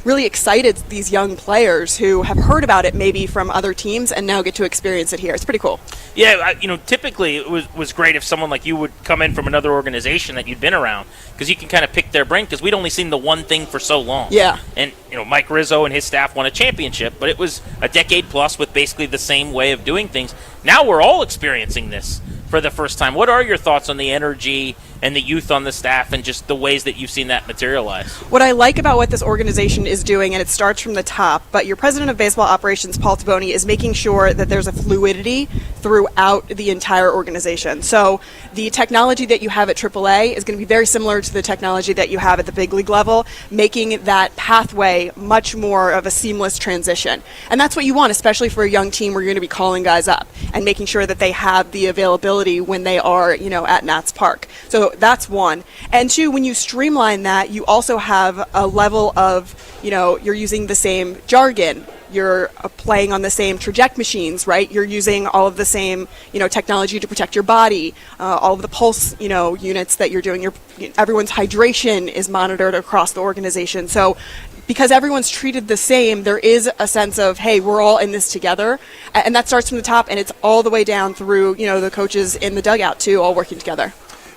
really excited these young players who have heard about it maybe from other teams and now get to experience it here. It's pretty cool. Yeah, typically it was great if someone like you would come in from another organization that you'd been around because you can kind of pick their brain because we'd only seen the one thing for so long. Yeah. And, Mike Rizzo and his staff won a championship, but it was a decade plus with basically the same way of doing things. Now we're all experiencing this for the first time. What are your thoughts on the energy and the youth on the staff and just the ways that you've seen that materialize? What I like about what this organization is doing, and it starts from the top, but your president of baseball operations, Paul Taboni, is making sure that there's a fluidity throughout the entire organization. So the technology that you have at AAA is going to be very similar to the technology that you have at the big league level, making that pathway much more of a seamless transition. And that's what you want, especially for a young team where you're going to be calling guys up and making sure that they have the availability when they are, at Nats Park. So that's one. And two, when you streamline that, you also have a level of, you're using the same jargon. You're playing on the same traject machines, right? You're using all of the same, technology to protect your body, all of the pulse, units that you're doing. Everyone's hydration is monitored across the organization. So because everyone's treated the same, there is a sense of, hey, we're all in this together. And that starts from the top, and it's all the way down through, the coaches in the dugout, too, all working together.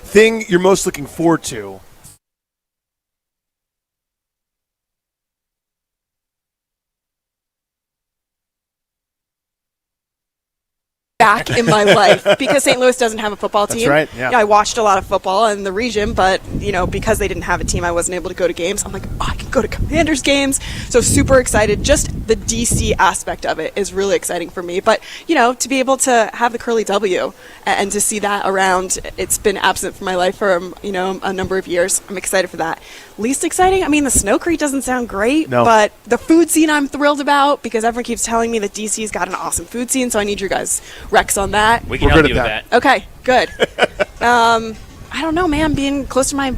Thing you're most looking forward to? Back in my life because St. Louis doesn't have a football team. That's right, yeah. I watched a lot of football in the region, but because they didn't have a team, I wasn't able to go to games. I'm like, I can go to Commanders games. So super excited. Just the DC aspect of it is really exciting for me. But to be able to have the Curly W and to see that around, it's been absent from my life for a number of years. I'm excited for that. Least exciting? The Snowcrete doesn't sound great, but the food scene I'm thrilled about because everyone keeps telling me that DC's got an awesome food scene, so I need your guys' recs on that. We can help you with that. Okay, good. I don't know, man. Being close to my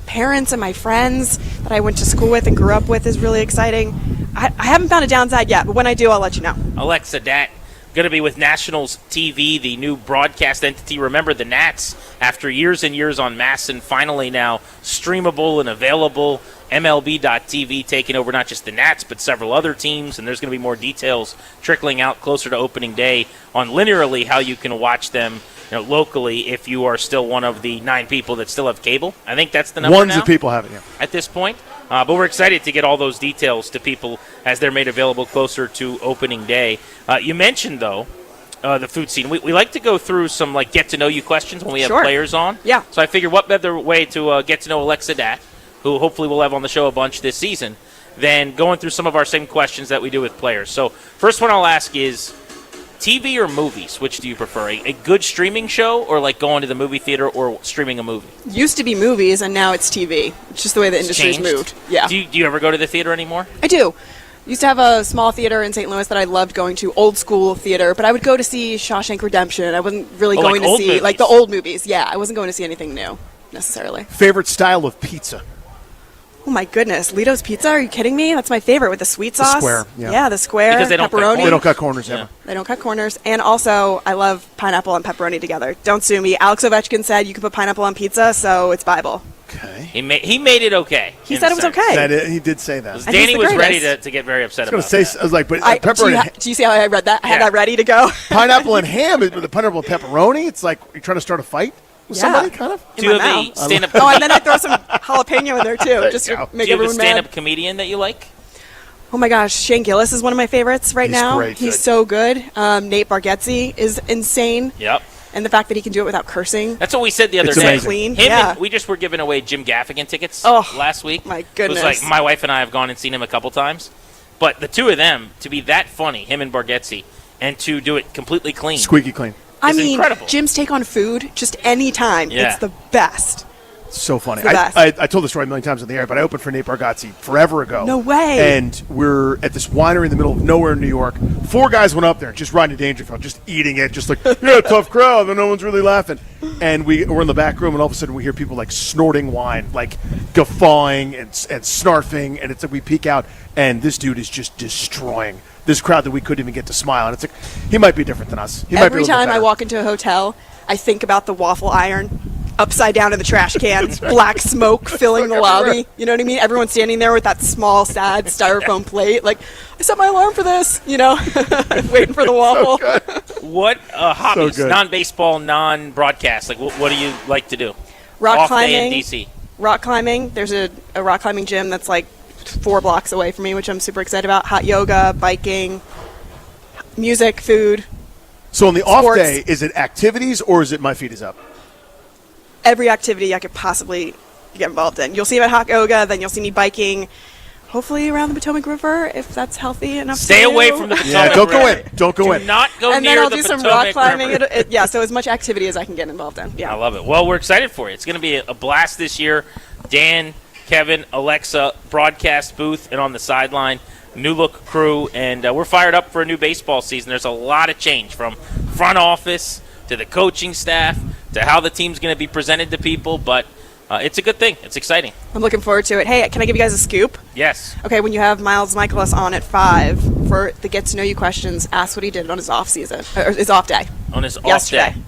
parents and my friends that I went to school with and grew up with is really exciting. I haven't found a downside yet, but when I do, I'll let you know. Alexa Dat, going to be with Nationals TV, the new broadcast entity. Remember the Nats, after years and years on MASN, finally now streamable and available. MLB.TV taking over not just the Nats, but several other teams, and there's going to be more details trickling out closer to opening day on linearly how you can watch them locally if you are still one of the 9 people that still have cable. I think that's the number Ones now of people have it, yeah. at this point. But we're excited to get all those details to people as they're made available closer to opening day. You mentioned, though, the food scene. We like to go through some like get to know you questions when we have Sure. players on. Yeah. So I figured what better way to get to know Alexa Dat, who hopefully we'll have on the show a bunch this season, than going through some of our same questions that we do with players. So first one I'll ask is TV or movies? Which do you prefer? A good streaming show or like going to the movie theater or streaming a movie? Used to be movies, and now it's TV. It's just the way the industry's Changed? moved. Yeah. Do you ever go to the theater anymore? I do. Used to have a small theater in St. Louis that I loved going to, old school theater, but I would go to see Shawshank Redemption. I wasn't really Oh, like going to old see movies. like the old movies. Yeah, I wasn't going to see anything new necessarily. Favorite style of pizza? Oh my goodness, Lito's Pizza? Are you kidding me? That's my favorite with the sweet The sauce. square, yeah. Yeah, the square. Because they don't cut pepperoni. corners. They don't cut corners ever. They don't cut corners. And also, I love pineapple and pepperoni together. Don't sue me. Alex Ovuchkin said you can put pineapple on pizza, so it's Bible. Okay. He made it okay. He in said a it was sense. okay. He did say that. And Danny he's the was ready greatest. to get very upset I was about going to that. say, I was like, but Do pepperoni, you see how I read that? I had that ready to go. pineapple and ham, is with the pineapple and pepperoni. It's like you're trying to start a fight with Yeah. somebody, kind of. In Do you my have a mouth. stand-up? Oh, and then I throw some jalapeno in there too, just to go. make Do you have a everyone stand-up mad. comedian that you like? Oh my gosh, Shane Gillis is one of my favorites right He's now. great. He's Good. so good. Nate Bargatze is insane, Yep. and the fact that he can do it without cursing. That's what we said the other It's day. amazing. Clean. Him Yeah. and we just were giving away Jim Gaffigan tickets Oh, last week. my It goodness. was like my wife and I have gone and seen him a couple times. But the two of them, to be that funny, him and Bargatze, and to do it completely clean. Squeaky clean. I It's mean, incredible. Jim's take on food, just any time, Yeah. it's the best. So funny. It's the best. I told the story a million times on the air, but I opened for Nate Bargatze forever ago. No way. And we're at this winery in the middle of nowhere in New York. 4 guys went up there, just riding Dangerfield, just eating it, just like, yeah, tough crowd, and no one's really laughing. And we're in the back room, and all of a sudden we hear people like snorting wine, like guffawing and snarfing, and it's like we peek out, and this dude is just destroying this crowd that we couldn't even get to smile. And it's like, he might be different than us. He might be a Every little bit time I better. walk into a hotel, I think about the waffle iron upside down in the trash can, black smoke filling the lobby. You know what I mean? Everyone's standing there with that small, sad styrofoam plate. Like, I set my alarm for this, you know, waiting for the waffle. What hobbies, good. non-baseball, non-broadcast, like what do you like to do? Rock Off day in climbing. DC. Rock climbing. There's a rock climbing gym that's like 4 blocks away from me, which I'm super excited about. Hot yoga, biking, music, food. So on the off Sports. day, is it activities or is it my feet is up? Every activity I could possibly get involved in. You'll see me at hot yoga, then you'll see me biking, hopefully around the Potomac River, if that's healthy enough. Stay to away do. from the Potomac Yeah, don't go River. in. Don't go Do in. not go And near then I'll the do some Potomac rock climbing. River. Yeah, so as much activity as I can get involved in. I Yeah. love it. Well, we're excited for it. It's going to be a blast this year. Dan, Kevin, Alexa, broadcast booth, and on the sideline, new look crew, and we're fired up for a new baseball season. There's a lot of change from front office to the coaching staff to how the team's going to be presented to people, but it's a good thing. It's exciting. I'm looking forward to it. Hey, can I give you guys a scoop? Yes. Okay, when you have Miles Michaelis on at 5 for the Get to Know You questions, ask what he did on his off season, or his off day. On his off Yesterday. day.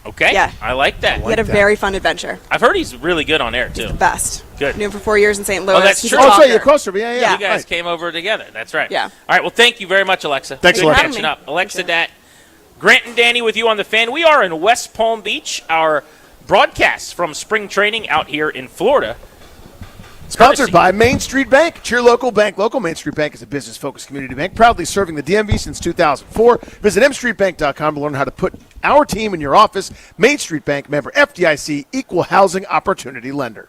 Okay. Yeah. I like that. He had a very fun adventure. I've heard he's really good on air, too. The best. Good. Knew him for 4 years in St. Louis. Oh, that's He's true. a Oh, talker. so you're closer. Yeah, yeah. Yeah. You guys came over together. That's right. Yeah. All right. Well, thank you very much, Alexa. Thanks, Good Alexa. catching up. Alexa Dat, Grant and Danny with you on the Fan. We are in West Palm Beach. Our broadcast from spring training out here in Florida. Sponsored by Main Street Bank. Cheer local, bank local. Main Street Bank is a business-focused community bank, proudly serving the DMV since 2004. Visit mstreetbank.com to learn how to put our team in your office. Main Street Bank, member FDIC, equal housing opportunity lender.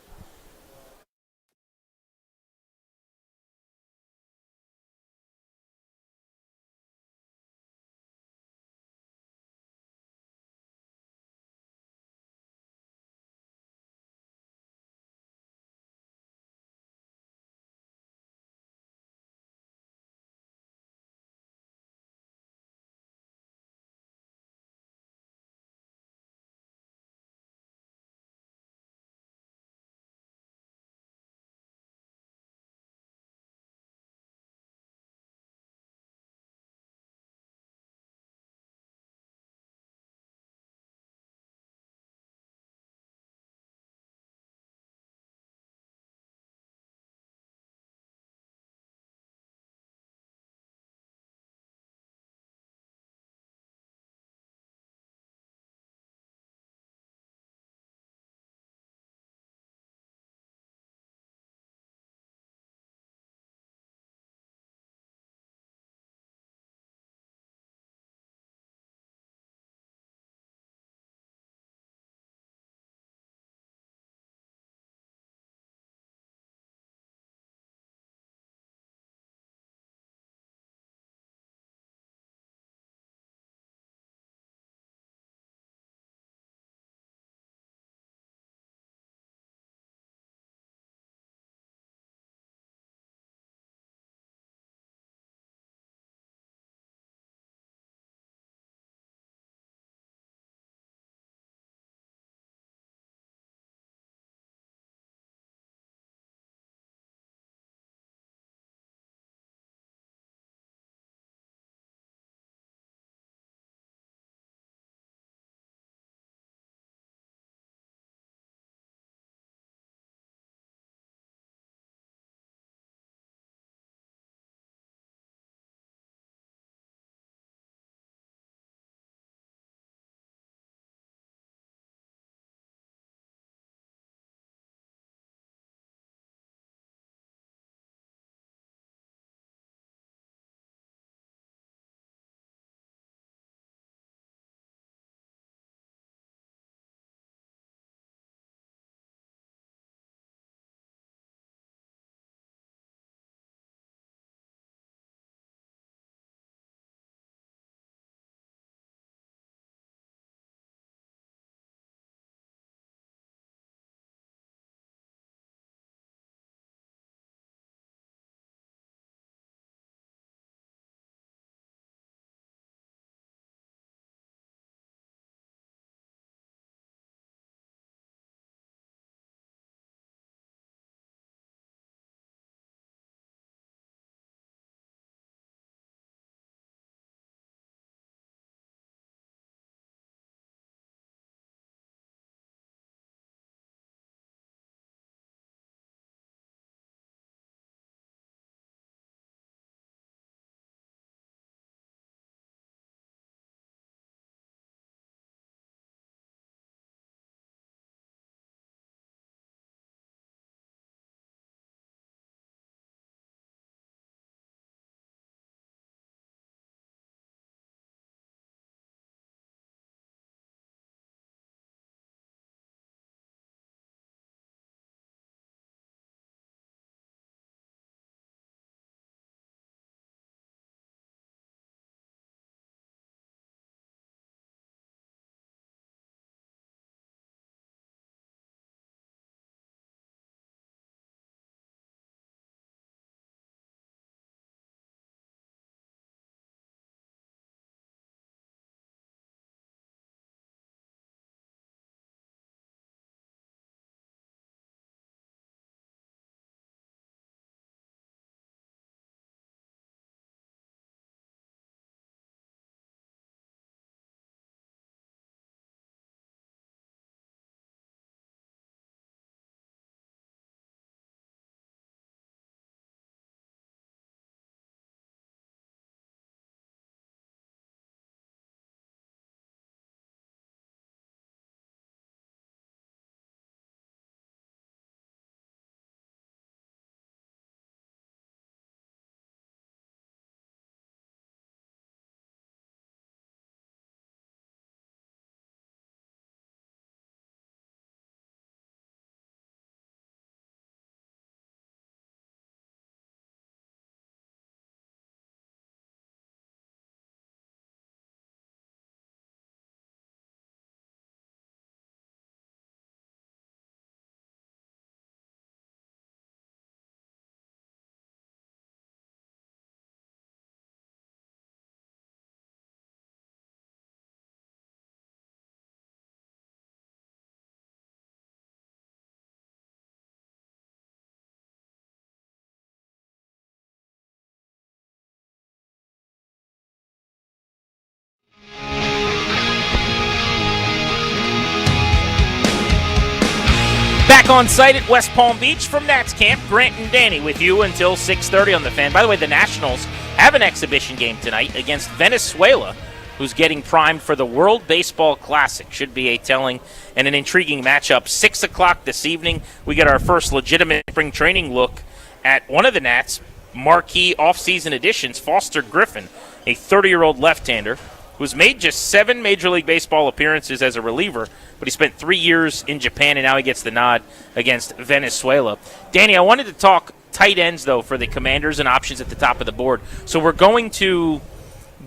on site at West Palm Beach from Nats Camp. Grant and Danny with you until 6:30 on the Fan. By the way, the Nationals have an exhibition game tonight against Venezuela, who's getting primed for the World Baseball Classic. Should be a telling and an intriguing matchup. 6 o'clock this evening, we get our first legitimate spring training look at one of the Nats' marquee offseason additions, Foster Griffin, a 30-year-old left-hander who's made just 7 Major League Baseball appearances as a reliever, but he spent 3 years in Japan, and now he gets the nod against Venezuela. Danny, I wanted to talk tight ends, though, for the Commanders and options at the top of the board. So we're going to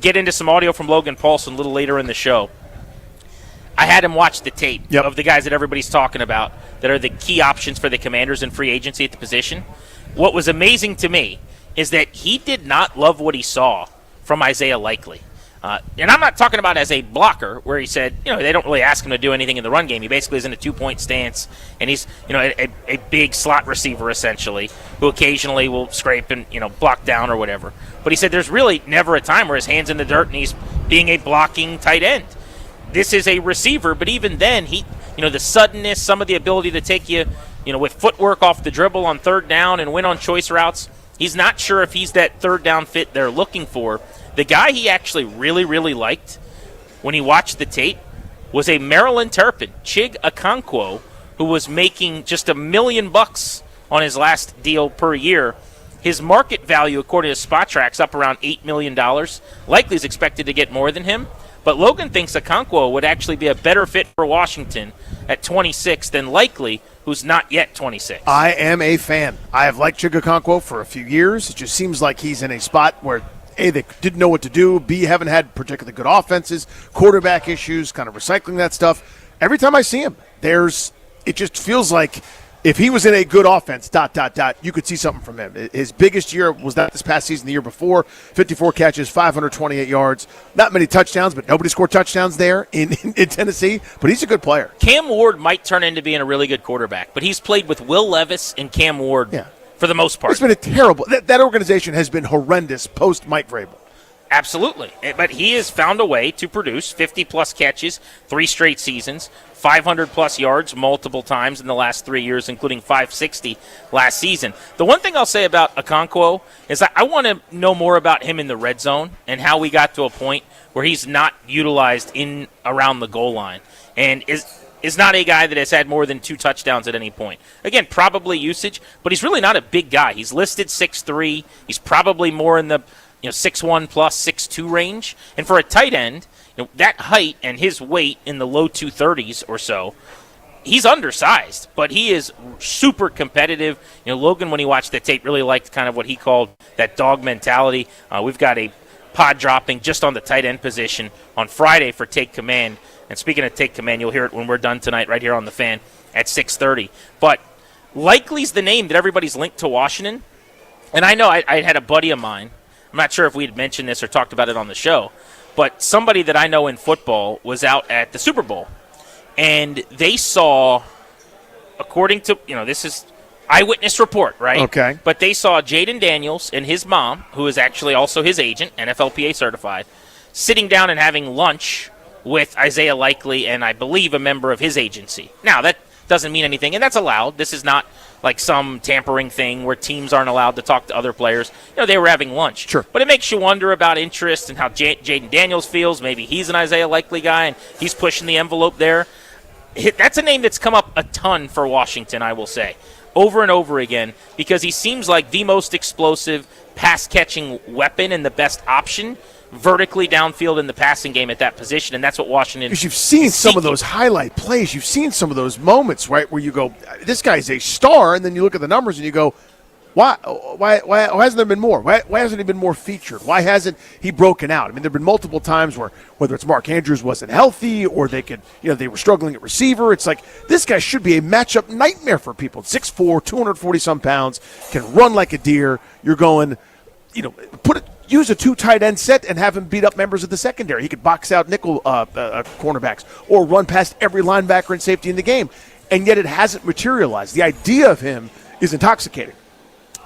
get into some audio from Logan Paulson a little later in the show. I had him watch the tape of the guys that everybody's talking about that are the key options for the Commanders in free agency at the position. What was amazing to me is that he did not love what he saw from Isaiah Likely. And I'm not talking about as a blocker where he said, they don't really ask him to do anything in the run game. He basically is in a 2-point stance, and he's, a big slot receiver essentially who occasionally will scrape and, block down or whatever. But he said there's really never a time where his hand's in the dirt and he's being a blocking tight end. This is a receiver, but even then, he, the suddenness, some of the ability to take you, with footwork off the dribble on third down and win on choice routes, he's not sure if he's that third down fit they're looking for. The guy he actually really, really liked when he watched the tape was a Maryland Terrapin, Chig Okonkwo, who was making just $1 million on his last deal per year. His market value, according to SpotTrack's, up around $8 million. Likely is expected to get more than him. But Logan thinks Okonkwo would actually be a better fit for Washington at 26 than Likely, who's not yet 26. I am a fan. I have liked Chig Okonkwo for a few years. It just seems like he's in a spot where A, they didn't know what to do. B, haven't had particularly good offenses, quarterback issues, kind of recycling that stuff. Every time I see him, it just feels like if he was in a good offense, ... you could see something from him. His biggest year was not this past season, the year before. 54 catches, 528 yards. Not many touchdowns, but nobody scored touchdowns there in Tennessee. But he's a good player. Cam Ward might turn into being a really good quarterback, but he's played with Will Levis and Cam Ward for the most part. It's been a terrible – that organization has been horrendous post-Mike Vrabel. Absolutely. But he has found a way to produce 50-plus catches, 3 straight seasons, 500-plus yards multiple times in the last 3 years, including 560 last season. The one thing I'll say about Okonkwo is I want to know more about him in the red zone and how we got to a point where he's not utilized in around the goal line and is not a guy that has had more than 2 touchdowns at any point. Again, probably usage, but he's really not a big guy. He's listed 6'3". He's probably more in the 6'1 plus 6'2 range. And for a tight end, that height and his weight in the low 230s or so, he's undersized, but he is super competitive. Logan, when he watched the tape, really liked kind of what he called that dog mentality. We've got a pod dropping just on the tight end position on Friday for Take Command. And speaking of Take Command, you'll hear it when we're done tonight right here on the Fan at 6:30. But Likely's the name that everybody's linked to Washington. And I know I had a buddy of mine. I'm not sure if we had mentioned this or talked about it on the show, but somebody that I know in football was out at the Super Bowl, and they saw, according to, this is eyewitness report, right? Okay. But they saw Jaden Daniels and his mom, who is actually also his agent, NFLPA certified, sitting down and having lunch with Isaiah Likely and I believe a member of his agency. Now, that doesn't mean anything, and that's allowed. This is not like some tampering thing where teams aren't allowed to talk to other players. They were having lunch. Sure. But it makes you wonder about interest and how Jaden Daniels feels. Maybe he's an Isaiah Likely guy, and he's pushing the envelope there. That's a name that's come up a ton for Washington, I will say, over and over again, because he seems like the most explosive pass-catching weapon and the best option vertically downfield in the passing game at that position, and that's what Washington. Because you've seen some of those highlight plays, you've seen some of those moments, right, where you go, this guy's a star, and then you look at the numbers and you go, why hasn't there been more? Why hasn't he been more featured? Why hasn't he broken out? I mean, there have been multiple times where whether it's Mark Andrews wasn't healthy or they were struggling at receiver. It's like this guy should be a matchup nightmare for people. 6'4", 240-some pounds, can run like a deer. You're going, use a 2 tight end set and have him beat up members of the secondary. He could box out nickel cornerbacks or run past every linebacker and safety in the game. And yet it hasn't materialized. The idea of him is intoxicating.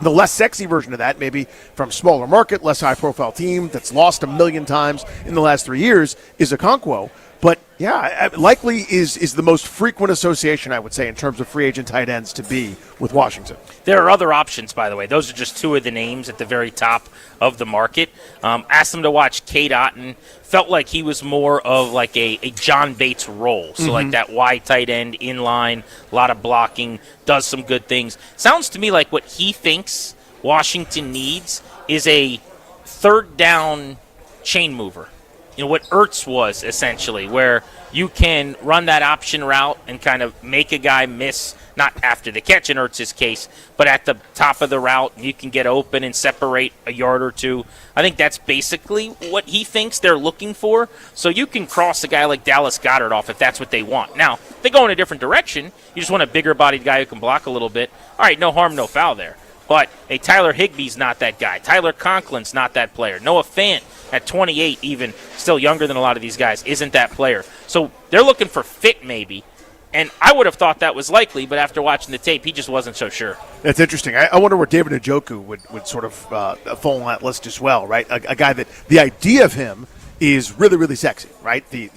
The less sexy version of that, maybe from smaller market, less high-profile team that's lost 1 million times in the last 3 years, is Okonkwo. But yeah, likely is the most frequent association, I would say, in terms of free agent tight ends to be with Washington. There are other options, by the way. Those are just two of the names at the very top of the market. Asked them to watch Cade Otton. Felt like he was more of like a John Bates role. So like that wide tight end, in line, a lot of blocking, does some good things. Sounds to me like what he thinks Washington needs is a third down chain mover. You know, what Ertz was, essentially, where you can run that option route and kind of make a guy miss, not after the catch in Ertz's case, but at the top of the route, you can get open and separate a yard or two. I think that's basically what he thinks they're looking for. So you can cross a guy like Dallas Goedert off if that's what they want. Now, if they go in a different direction, you just want a bigger-bodied guy who can block a little bit. All right, no harm, no foul there. But a Tyler Higbee's not that guy. Tyler Conklin's not that player. Noah Fant at 28, even still younger than a lot of these guys, isn't that player. So they're looking for fit maybe. And I would have thought that was likely, but after watching the tape, he just wasn't so sure. That's interesting. I wonder where David Njoku would sort of fall on that list as well, right? A guy that the idea of him is really, really sexy, right? The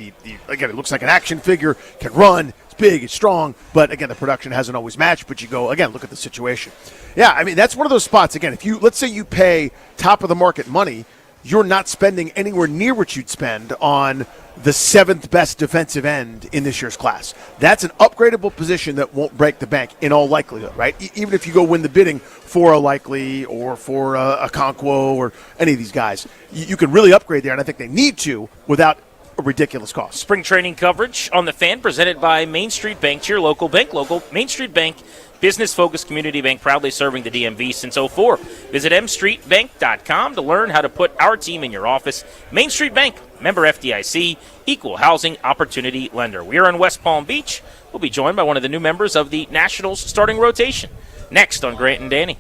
again, it looks like an action figure, can run, it's big, it's strong, but again, the production hasn't always matched. But you go, again, look at the situation. Yeah, I mean, that's one of those spots. Again, if you, let's say you pay top of the market money, you're not spending anywhere near what you'd spend on the seventh best defensive end in this year's class. That's an upgradable position that won't break the bank in all likelihood, right? Even if you go win the bidding for a Likely or for a Conquo or any of these guys, you can really upgrade there, and I think they need to without a ridiculous cost. Spring training coverage on The Fan presented by Main Street Bank, to your local bank. Local Main Street Bank, business-focused community bank, proudly serving the DMV since '04. Visit mstreetbank.com to learn how to put our team in your office. Main Street Bank, member FDIC, equal housing opportunity lender. We are in West Palm Beach. We'll be joined by one of the new members of the Nationals starting rotation. Next on Grant and Danny.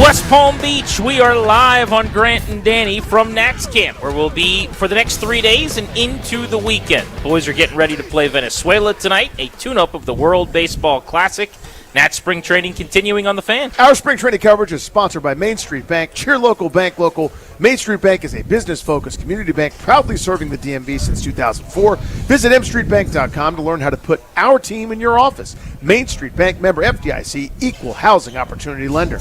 West Palm Beach, we are live on Grant and Danny from Nats Camp, where we'll be for the next 3 days and into the weekend. The boys are getting ready to play Venezuela tonight, a tune-up of the World Baseball Classic. Nats spring training continuing on the Fan. Our spring training coverage is sponsored by Main Street Bank. Cheer local, bank local. Main Street Bank is a business-focused community bank proudly serving the DMV since 2004. Visit mstreetbank.com to learn how to put our team in your office. Main Street Bank, member FDIC, equal housing opportunity lender.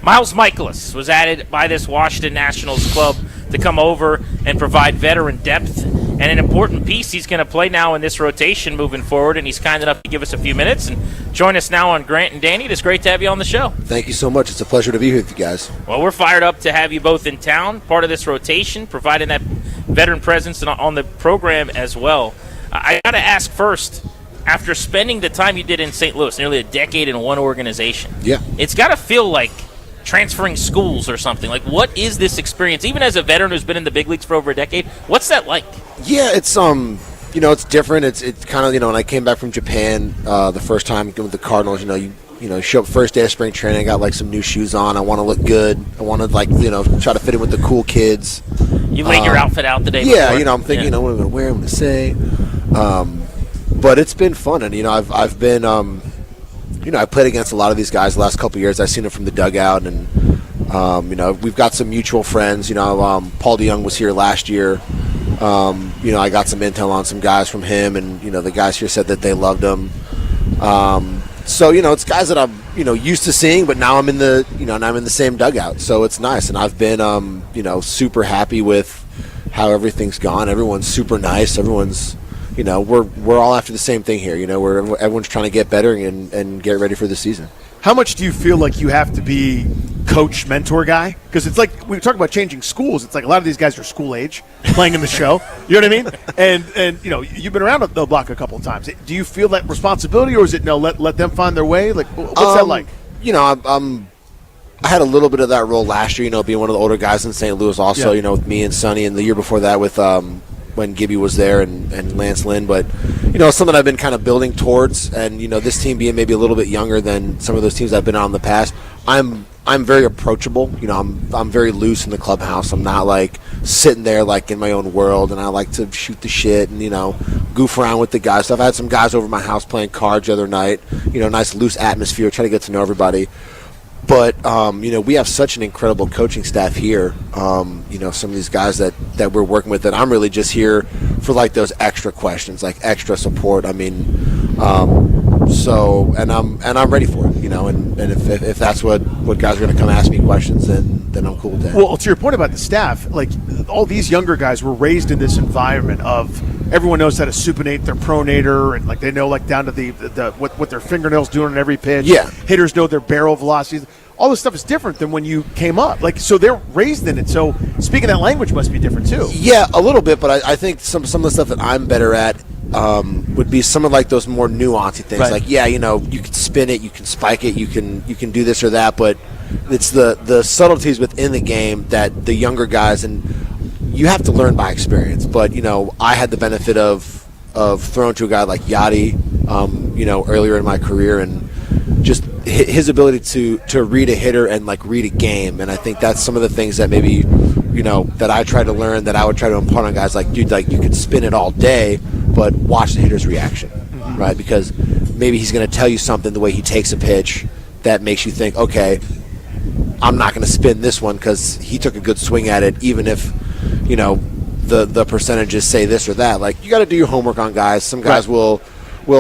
Miles Michaelis was added by this Washington Nationals club to come over and provide veteran depth and an important piece. He's going to play now in this rotation moving forward, and he's kind enough to give us a few minutes and join us now on Grant and Danny. It's great to have you on the show. Thank you so much. It's a pleasure to be here with you guys. Well, we're fired up to have you both in town, part of this rotation, providing that veteran presence on the program as well. I got to ask first, after spending the time you did in St. Louis, nearly a decade in one organization, it's got to feel like transferring schools or something. Like, what is this experience? Even as a veteran who's been in the big leagues for over a decade, what's that like? Yeah, it's it's different. It's kind of, when I came back from Japan the first time with the Cardinals, you show up first day of spring training, I got like some new shoes on. I want to look good. I want to try to fit in with the cool kids. You laid your outfit out the day before. before. I'm thinking, what am I going to wear? I'm going to say. But it's been fun, and I've been I played against a lot of these guys the last couple of years. I've seen them from the dugout, and we've got some mutual friends. Paul DeYoung was here last year. I got some intel on some guys from him, and the guys here said that they loved him. So it's guys that I'm used to seeing, but now I'm in the now I'm in the same dugout, so it's nice. And I've been super happy with how everything's gone. Everyone's super nice. Everyone's we're all after the same thing here. Everyone's trying to get better and get ready for the season. How much do you feel like you have to be coach, mentor guy? Because it's like, we talk about changing schools. It's like a lot of these guys are school age playing in the show. You know what I mean? And you've been around the block a couple of times. Do you feel that responsibility, or is it no, let them find their way? Like, what's that like? I had a little bit of that role last year, being one of the older guys in St. Louis also, with me and Sonny, and the year before that with when Gibby was there and Lance Lynn. But, something I've been kind of building towards, and, this team being maybe a little bit younger than some of those teams I've been on in the past, I'm very approachable. I'm very loose in the clubhouse. I'm not like sitting there like in my own world, and I like to shoot the shit and, goof around with the guys. So I've had some guys over my house playing cards the other night, nice loose atmosphere, try to get to know everybody. But, we have such an incredible coaching staff here. Some of these guys that we're working with, that I'm really just here for like those extra questions, like extra support. I mean, and I'm ready for it, and if that's what guys are going to come ask me questions, then I'm cool with that. Well, to your point about the staff, like all these younger guys were raised in this environment of everyone knows how to supinate their pronator, and like they know like down to the what their fingernails doing on every pitch. Yeah. Hitters know their barrel velocities. All this stuff is different than when you came up. Like, so they're raised in it. So speaking that language must be different too. Yeah, a little bit, but I think some of the stuff that I'm better at would be some of like those more nuancey things. Right. Like, you can spin it, you can spike it, you can do this or that, but it's the subtleties within the game that the younger guys, and you have to learn by experience. But I had the benefit of throwing to a guy like Yachty, earlier in my career, and just his ability to read a hitter and like read a game. And I think that's some of the things that maybe that I try to learn, that I would try to impart on guys. Like, dude, like you could spin it all day, but watch the hitter's reaction, right? Because maybe he's going to tell you something the way he takes a pitch that makes you think, okay, I'm not going to spin this one because he took a good swing at it, even if the percentages say this or that. Like, you got to do your homework on guys. Some guys will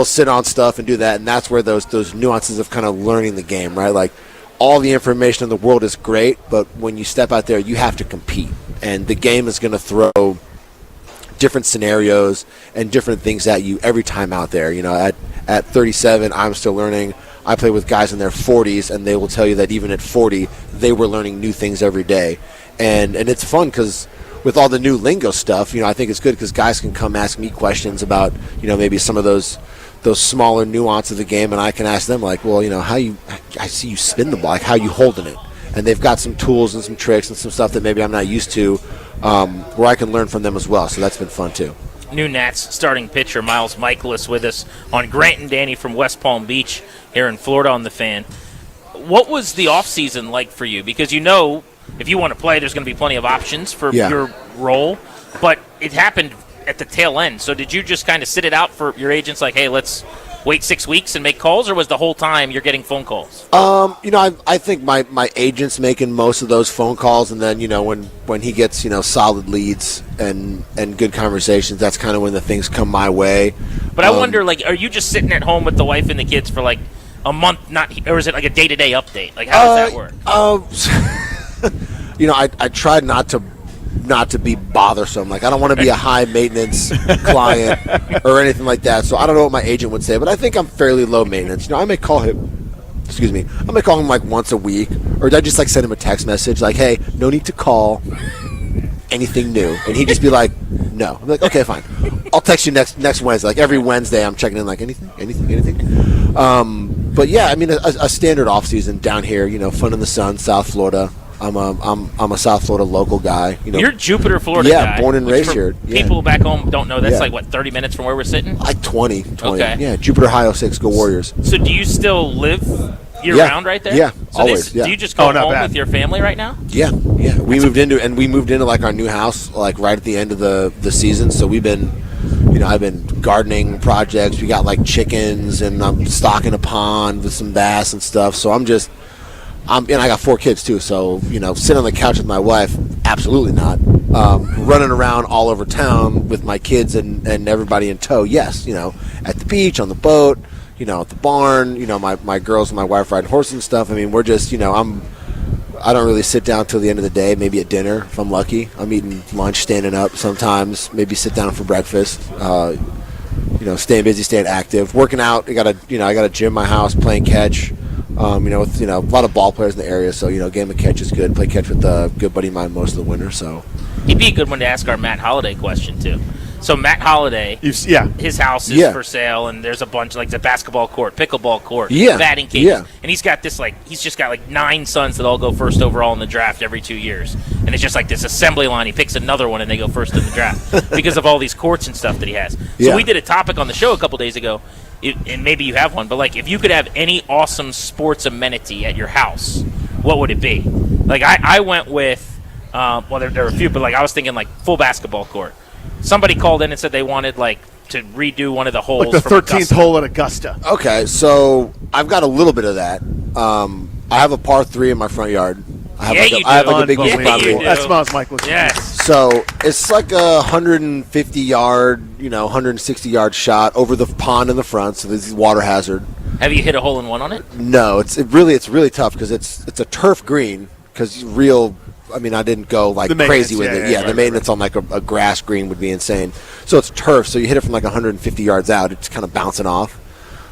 sit on stuff and do that, and that's where those nuances of kind of learning the game, right? Like, all the information in the world is great, but when you step out there, you have to compete, and the game is going to throw different scenarios and different things at you every time out there. At 37, I'm still learning. I play with guys in their 40s, and they will tell you that even at 40, they were learning new things every day, and it's fun because with all the new lingo stuff, I think it's good because guys can come ask me questions about, maybe some of those smaller nuances of the game, and I can ask them like, well, I see you spin the ball, like how you holding it, and they've got some tools and some tricks and some stuff that maybe I'm not used to, where I can learn from them as well. So that's been fun too. New Nats starting pitcher Miles Michaelis with us on Grant and Danny from West Palm Beach here in Florida on the Fan. what was the offseason like for you? Because if you want to play, there's going to be plenty of options for your role, but it happened at the tail end. So did you just kind of sit it out for your agents like, hey, let's wait 6 weeks and make calls, or was the whole time you're getting phone calls? I think my agent's making most of those phone calls, and then when he gets solid leads and good conversations, that's kind of when the things come my way. But I wonder, are you just sitting at home with the wife and the kids for like a month, or is it like a day-to-day update? Like, how does that work? I tried not to be bothersome. Like, I don't want to be a high maintenance client or anything like that. So I don't know what my agent would say, but I think I'm fairly low maintenance. I may call him. Excuse me. I may call him like once a week, or I just send him a text message like, "Hey, no need to call. Anything new?" And he'd just be like, "No." I'm like, "Okay, fine. I'll text you next Wednesday." Like every Wednesday, I'm checking in like anything. But yeah, I mean, a standard off season down here. Fun in the sun, South Florida. I'm a South Florida local guy. You're Jupiter, Florida guy. Yeah, born and raised here. Yeah. People back home don't know. That's 30 minutes from where we're sitting? Like 20. Okay. Yeah, Jupiter High 06, go Warriors. So do you still live year-round right there? Yeah, so always. Do you just go home with your family right now? Yeah. We moved into like our new house like right at the end of the season. So we've been, I've been gardening projects. We got like chickens, and I'm stocking a pond with some bass and stuff. So and I got 4 kids too, so sitting on the couch with my wife, absolutely not. Running around all over town with my kids and everybody in tow, yes. At the beach, on the boat, at the barn. My girls and my wife riding horses and stuff. I mean, we're just, I don't really sit down till the end of the day. Maybe at dinner if I'm lucky. I'm eating lunch, standing up sometimes. Maybe sit down for breakfast. Staying busy, staying active, working out. I got a gym in my house, playing catch. With a lot of ball players in the area, so game of catch is good. Play catch with a good buddy of mine most of the winter. So he'd be a good one to ask our Matt Holliday question too. So Matt Holliday, his house is for sale, and there's a bunch like the basketball court, pickleball court, batting cages, and he's got this he's just got like 9 sons that all go first overall in the draft every 2 years, and it's just like this assembly line. He picks another one, and they go first in the draft because of all these courts and stuff that he has. So we did a topic on the show a couple days ago. And maybe you have one, but if you could have any awesome sports amenity at your house, what would it be? I went with, there were a few, but I was thinking full basketball court. Somebody called in and said they wanted to redo one of the holes. Like the 13th hole at Augusta. Okay, so I've got a little bit of that. I have a par 3 in my front yard. I have a big piece of property. That smells Michael. Yes. So it's like a 150-yard, 160-yard shot over the pond in the front. So there's water hazard. Have you hit a hole in one on it? No, it's really tough because it's a turf green. Because I didn't go crazy with it. The maintenance on a grass green would be insane. So it's turf. So you hit it from 150 yards out. It's kind of bouncing off.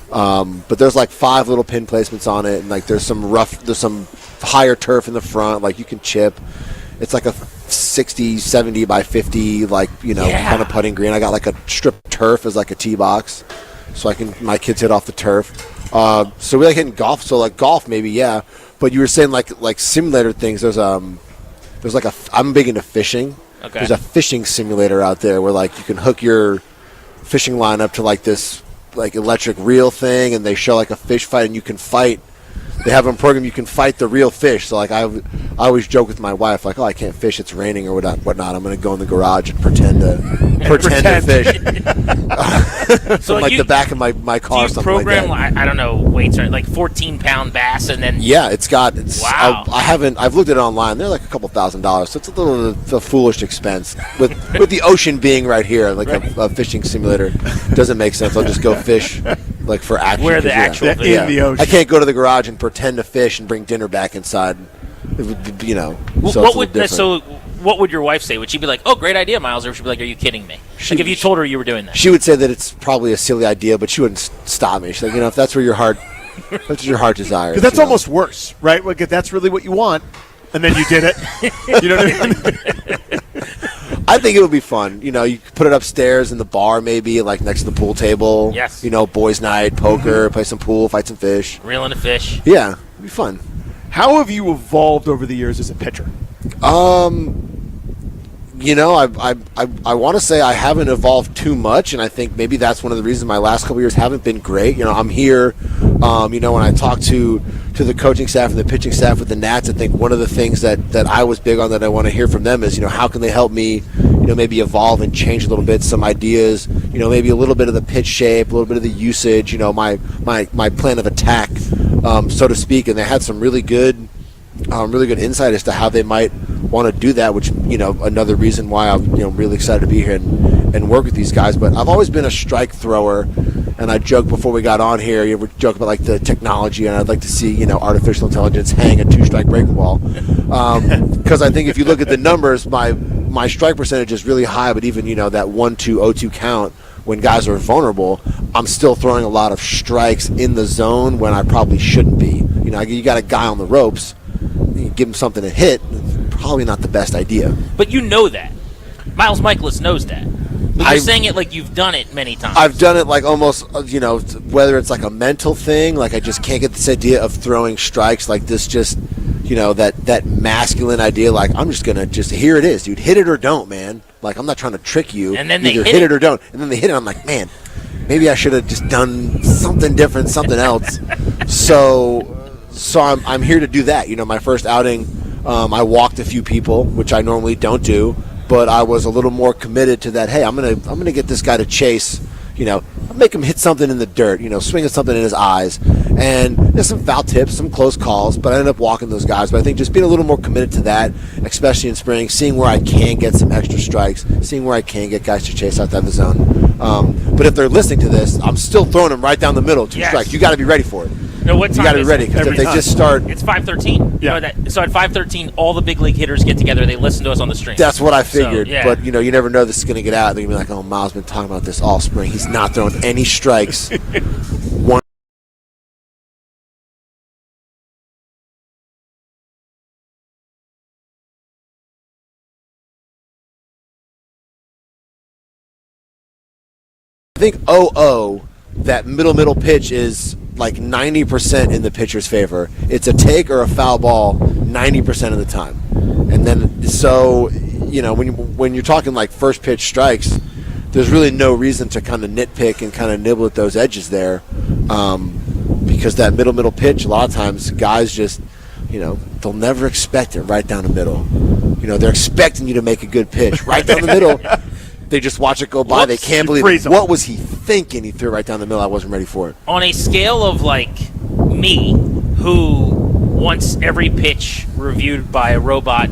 But there's 5 little pin placements on it, and there's some higher turf in the front, you can chip. It's like a 60, 70 by 50, kind of putting green. I got a strip of turf as a tee box, so my kids hit off the turf. So we hitting golf. So golf maybe, yeah. But you were saying like simulator things. There's I'm big into fishing. Okay. There's a fishing simulator out there where you can hook your fishing line up to this electric reel thing, and they show a fish fight, and you can fight. They have a program you can fight the real fish. So I always joke with my wife I can't fish, it's raining or whatnot. I'm going to go in the garage and pretend to fish. So the back of my car, do you something program, like that. I don't know, weights are 14-pound bass, and then wow. I've looked at it online. They're a couple $1,000, so it's a foolish expense with the ocean being right here. A fishing simulator doesn't make sense. I'll just go fish for action. Where the actual in the ocean. I can't go to the garage and pretend to fish and bring dinner back inside. It would be, what would your wife say? Would she be like, "Oh, great idea, Miles," or would she be like, "Are you kidding me?" If you told her you were doing that, she would say that it's probably a silly idea, but she wouldn't stop me. She's like, if that's where your heart desires. Because that's almost worse, right? If that's really what you want, and then you did it. You know what I mean? I think it would be fun. You could put it upstairs in the bar, maybe next to the pool table. Yes. Boys' night, poker, play some pool, fight some fish. Reeling a fish. Yeah, it'd be fun. How have you evolved over the years as a pitcher? I want to say I haven't evolved too much, and I think maybe that's one of the reasons my last couple of years haven't been great. I'm here. When I talked to the coaching staff and the pitching staff with the Nats, I think one of the things that I was big on that I want to hear from them is, how can they help me, maybe evolve and change a little bit, some ideas, maybe a little bit of the pitch shape, a little bit of the usage, my plan of attack, so to speak. And they had some really good insight as to how they might want to do that, which, another reason why I'm, really excited to be here and work with these guys. But I've always been a strike thrower, and I joked before we got on here, we joke about like the technology, and I'd like to see, artificial intelligence hang a 2-strike breaking ball. Because I think if you look at the numbers, my strike percentage is really high, but even, that 1-2, 0-2 count, when guys are vulnerable, I'm still throwing a lot of strikes in the zone when I probably shouldn't be. You got a guy on the ropes, you give him something to hit, probably not the best idea. But you know that. Miles Michaelis knows that. But you're saying it like you've done it many times. I've done it like almost, whether it's like a mental thing, like I just can't get this idea of throwing strikes like this, just, that masculine idea, like I'm just going to here it is, dude. Hit it or don't, man. Like I'm not trying to trick you. And then they either hit it or don't. And then they hit it. I'm like, man, maybe I should have just done something different, something else. So I'm here to do that. My first outing, I walked a few people, which I normally don't do, but I was a little more committed to that. Hey, I'm gonna get this guy to chase. Make him hit something in the dirt. Swing at something in his eyes. And there's some foul tips, some close calls, but I ended up walking those guys. But I think just being a little more committed to that, especially in spring, seeing where I can get some extra strikes, seeing where I can get guys to chase outside the zone. But if they're listening to this, I'm still throwing them right down the middle, 2 strikes. You got to be ready for it. No, what time you got to be is ready, it? because if they just start... It's 5:13. Yeah. So at 5:13, all the big league hitters get together. They listen to us on the stream. That's what I figured. So, yeah. But, you never know this is going to get out. They're going to be like, oh, Miles been talking about this all spring. He's not throwing any strikes. One. I think 0-0, that middle pitch is like 90% in the pitcher's favor. It's a take or a foul ball 90% of the time. And then, so, when you're talking like first pitch strikes, there's really no reason to kind of nitpick and kind of nibble at those edges there, because that middle pitch, a lot of times guys just, they'll never expect it right down the middle. They're expecting you to make a good pitch right down the middle. They just watch it go by. Whoops, they can't believe it. What was he thinking? He threw it right down the middle. I wasn't ready for it. On a scale of like me, who wants every pitch reviewed by a robot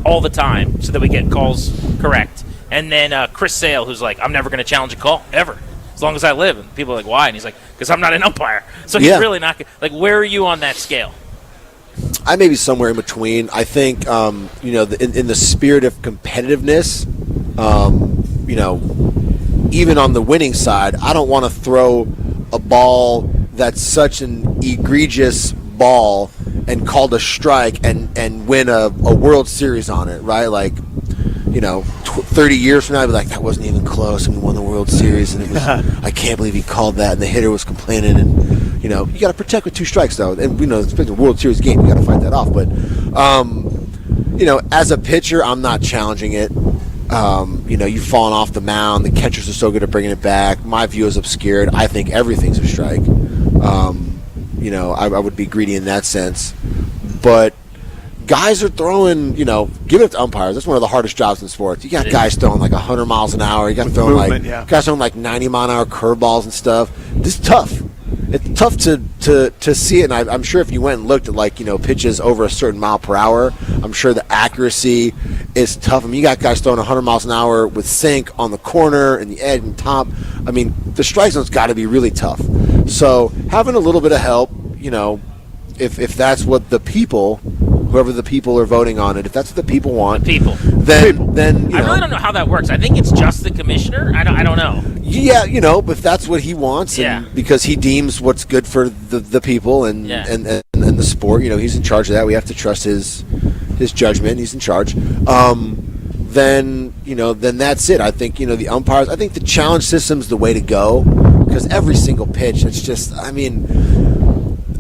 all the time so that we get calls correct, and then Chris Sale, who's like, I'm never going to challenge a call ever as long as I live. And people are like, why? And he's like, because I'm not an umpire. So he's really not like. Where are you on that scale? I may be somewhere in between. I think, in the spirit of competitiveness, even on the winning side, I don't want to throw a ball that's such an egregious ball and called a strike and win a World Series on it, right? Like, 30 years from now, I'd be like, that wasn't even close, and we won the World Series, and it was, I can't believe he called that, and the hitter was complaining, and, you got to protect with 2 strikes, though, and it's a World Series game, you got to fight that off, but, as a pitcher, I'm not challenging it. You've fallen off the mound, the catchers are so good at bringing it back, my view is obscured, I think everything's a strike. I would be greedy in that sense, but guys are throwing, give it to umpires. That's one of the hardest jobs in sports. You got guys throwing like 100 miles an hour. You got throwing guys throwing like 90 mile an hour curveballs and stuff. This is tough. It's tough to see it. And I'm sure if you went and looked at pitches over a certain mile per hour, I'm sure the accuracy is tough. I mean, you got guys throwing 100 miles an hour with sink on the corner and the edge and top. I mean, the strike zone's got to be really tough. So having a little bit of help, if that's what whoever the people are voting on it, if that's what the people want, then I really don't know how that works. I think it's just the commissioner. I don't know. Yeah, but if that's what he wants, and because he deems what's good for the people and the sport, he's in charge of that. We have to trust his judgment. He's in charge. Then that's it. I think the umpires. I think the challenge system's the way to go, because every single pitch, it's just. I mean,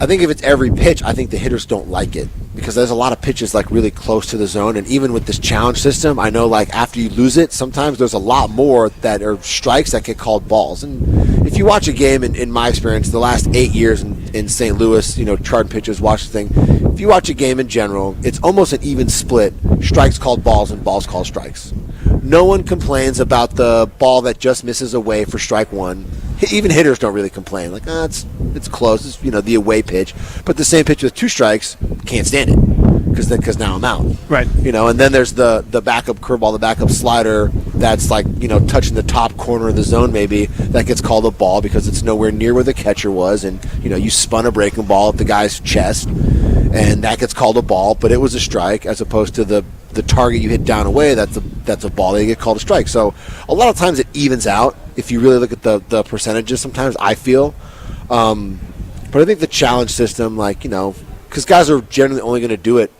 I think if it's every pitch, I think the hitters don't like it, because there's a lot of pitches like really close to the zone, and even with this challenge system, I know like after you lose it, sometimes there's a lot more that are strikes that get called balls. And if you watch a game, in my experience, the last 8 years in St. Louis, charting pitchers, watch the thing. If you watch a game in general, it's almost an even split: strikes called balls and balls called strikes. No one complains about the ball that just misses away for strike one. Even hitters don't really complain. Like, it's close. It's, the away pitch. But the same pitch with 2 strikes, can't stand it because now I'm out. Right. And then there's the backup curveball, the backup slider that's like, touching the top corner of the zone maybe. That gets called a ball because it's nowhere near where the catcher was. And, you spun a breaking ball at the guy's chest. And that gets called a ball, but it was a strike as opposed to the target you hit down away, that's a ball, they get called a strike. So a lot of times it evens out if you really look at the percentages sometimes, I feel. But I think the challenge system, because guys are generally only going to do it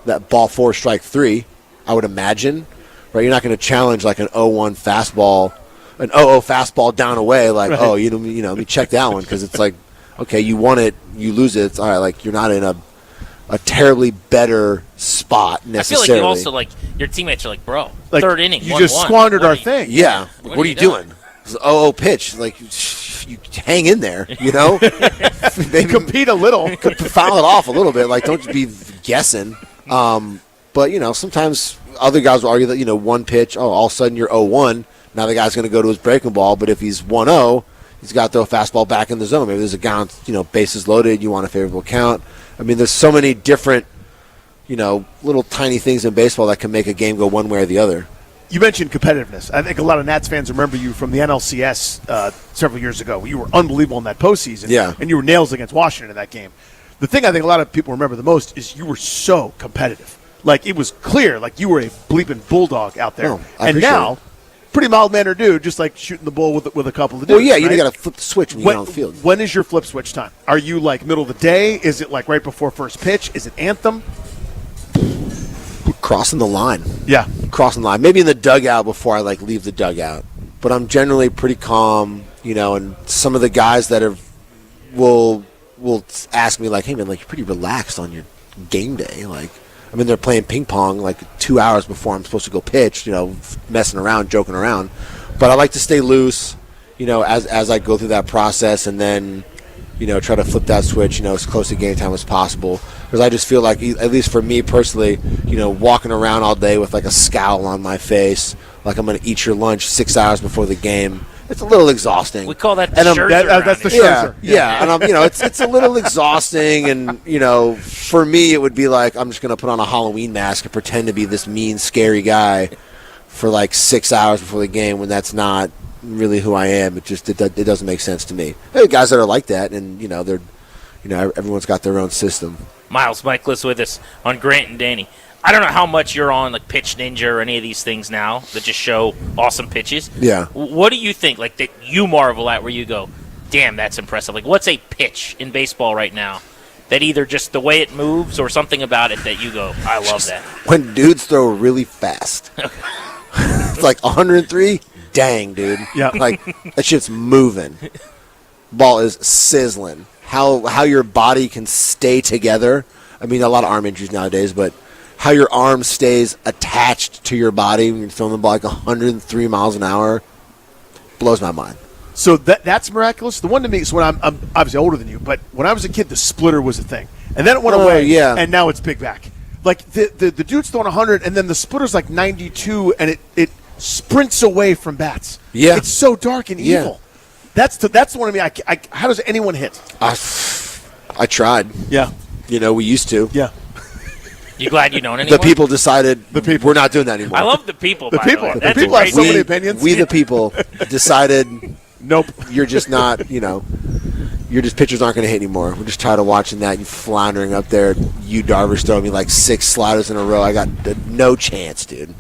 that ball 4, strike 3, I would imagine. Right? You're not going to challenge like an 0-1 fastball, an 0-0 fastball down away, like, right. Let me check that one, because it's like, okay, you won it, you lose it, it's all right, like you're not in a terribly better spot necessarily. I feel like you also your teammates are like, bro, like, third inning, you just squandered our thing. Yeah, what are you doing? It's an 0-0 pitch, like you hang in there, Maybe compete a little, foul it off a little bit, like don't be guessing. But sometimes other guys will argue that one pitch, all of a sudden you're 0-1. Now the guy's going to go to his breaking ball, but if he's 1-0, he's got to throw a fastball back in the zone. Maybe there's a guy, bases loaded, you want a favorable count. I mean, there's so many different, little tiny things in baseball that can make a game go one way or the other. You mentioned competitiveness. I think a lot of Nats fans remember you from the NLCS several years ago. You were unbelievable in that postseason. Yeah. And you were nails against Washington in that game. The thing I think a lot of people remember the most is you were so competitive. Like, it was clear, like you were a bleeping bulldog out there. And now, pretty mild-mannered dude, just like shooting the bull with a couple of dudes. Well, yeah, you right? got to flip the switch when you get on the field. When is your flip switch time? Are you like middle of the day? Is it like right before first pitch? Is it anthem? Crossing the line. Yeah. Crossing the line. Maybe in the dugout before I leave the dugout. But I'm generally pretty calm, and some of the guys that will ask me like, hey man, like you're pretty relaxed on your game day. Like, they're playing ping pong like 2 hours before I'm supposed to go pitch, messing around, joking around. But I like to stay loose, as I go through that process, and then, try to flip that switch, as close to game time as possible. Because I just feel like, at least for me personally, walking around all day with like a scowl on my face, like I'm going to eat your lunch 6 hours before the game. It's a little exhausting. We call that the Scherzer. That's the Scherzer. Yeah. And it's a little exhausting, and for me it would be like I'm just gonna put on a Halloween mask and pretend to be this mean, scary guy for like 6 hours before the game when that's not really who I am. It doesn't make sense to me. There are guys that are like that, and they're everyone's got their own system. Miles Michaelis with us on Grant and Danny. I don't know how much you're on like Pitch Ninja or any of these things now that just show awesome pitches. Yeah. What do you think, like, that you marvel at where you go, damn, that's impressive? Like, what's a pitch in baseball right now that either just the way it moves or something about it that you go, I love that? When dudes throw really fast. It's like 103. Dang, dude. Yeah. Like, that shit's moving. Ball is sizzling. How your body can stay together. A lot of arm injuries nowadays, but how your arm stays attached to your body when you're throwing the ball like 103 miles an hour blows my mind. So that's miraculous. The one to me is when I'm obviously older than you, but when I was a kid, the splitter was a thing. And then it went away, yeah. And now it's big back. Like, the dude's throwing 100, and then the splitter's like 92, and it sprints away from bats. Yeah. It's so dark and evil. That's the one to me. How does anyone hit? I tried. Yeah. We used to. Yeah. You glad you don't anymore? The people decided we're not doing that anymore. I love the people. The by people. The way. The That's people a have great so name. many opinions. We the people decided, nope, you're just not. Your just pitchers aren't going to hit anymore. We're just tired of watching that. You floundering up there. You Darvish throwing me like 6 sliders in a row. I got no chance, dude.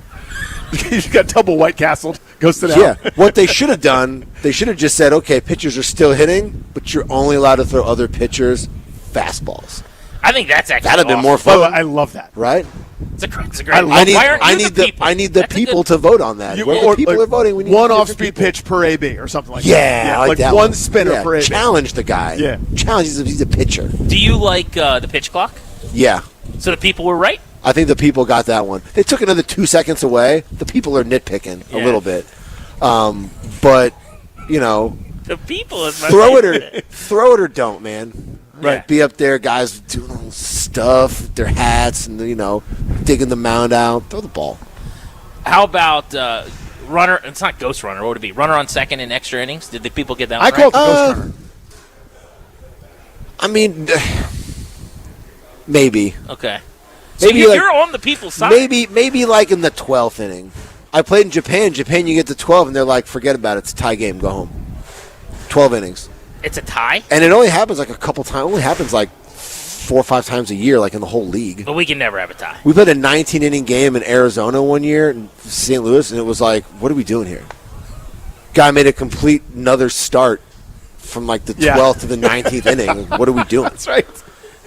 You got double White Castled. Go sit down. Yeah. What they should have done, they should have just said, okay, pitchers are still hitting, but you're only allowed to throw other pitchers fastballs. I think that's actually that'd have been awesome. more fun. I love that. Right? It's a great. I need the people to vote on that. Where the people are voting, we need one off-speed pitch per AB or something like that. Yeah, I like that one spinner per AB. Challenge the guy. Yeah. Challenge. He's a pitcher. Do you like the pitch clock? Yeah. So the people were right. I think the people got that one. They took another 2 seconds away. The people are nitpicking a little bit. But, The people is my throw favorite. throw it or don't, man. Right. Be up there, guys doing all stuff, their hats, and, digging the mound out. Throw the ball. How about runner? It's not ghost runner. What would it be? Runner on second in extra innings. Did the people get that one I called right? the ghost runner. I mean, maybe. Okay. So Maybe you're on the people's side. Maybe like in the 12th inning. I played in Japan. Japan, you get to 12, and they're like, forget about it. It's a tie game. Go home. 12 innings. It's a tie? And it only happens like a couple times. It only happens like 4 or 5 times a year, like in the whole league. But we can never have a tie. We played a 19-inning game in Arizona one year in St. Louis, and it was like, what are we doing here? Guy made a complete another start from like the 12th to the 19th inning. What are we doing? That's right.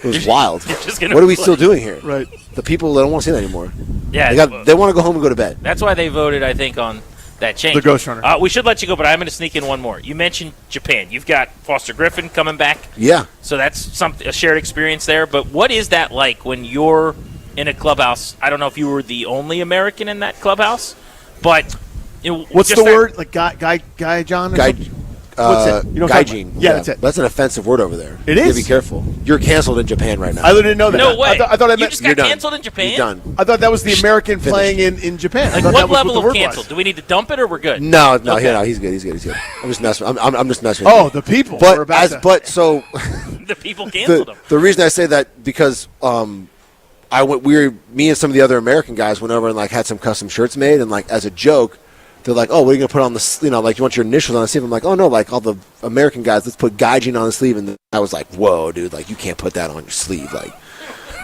It was wild. You're just gonna What are we play. still doing here? Right. The people, they don't want to see that anymore. Yeah. They want to go home and go to bed. That's why they voted, I think, on that change. The ghost runner. We should let you go, but I'm going to sneak in one more. You mentioned Japan. You've got Foster Griffin coming back. Yeah. So that's a shared experience there. But what is that like when you're in a clubhouse? I don't know if you were the only American in that clubhouse, but What's just the that- word? Like guy John? Or something? What's it? You know what I'm talking Gaijin. about? Yeah, that's it. That's an offensive word over there. It You is? gotta be careful. You're canceled in Japan right now. I didn't know that. No way. I thought I You meant just You're got done. canceled in Japan? You're done. I thought that was the American Finished. playing in Japan. I Like thought what that was level the of word canceled? was. Do we need to dump it or we're good? No, Okay. he's good. I'm just messing. I'm just messing. Oh, with you. the people. We're about to- So The people canceled him. the reason I say that because me and some of the other American guys went over and like had some custom shirts made, and like as a joke, they're like, "Oh, what are you gonna put on the like you want your initials on the sleeve?" I'm like, "Oh no, like all the American guys, let's put Gaijin on the sleeve." And I was like, "Whoa, dude, like you can't put that on your sleeve." Like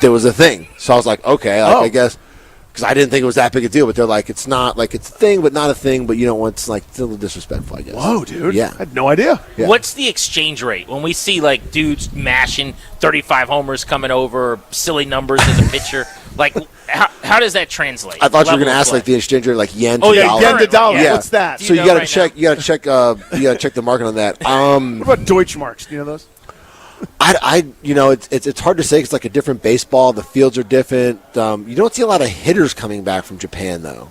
there was a thing, so I was like, "Okay, like, I guess." Because I didn't think it was that big a deal, but they're like, it's not like it's a thing, but not a thing. But you don't want it's like it's a little disrespectful, I guess. Whoa, dude! Yeah, I had no idea. Yeah. What's the exchange rate when we see like dudes mashing 35 homers coming over, silly numbers as a pitcher? Like, how does that translate? I thought you were Level going to of ask play. like the exchange rate, like yen to Oh, yeah, dollar. yen to dollar. Yeah. What's that? So you got to check. You got to check. You got to check the market on that. What about Deutschmarks? Do you know those? It's hard to say. 'Cause it's like a different baseball. The fields are different. You don't see a lot of hitters coming back from Japan, though.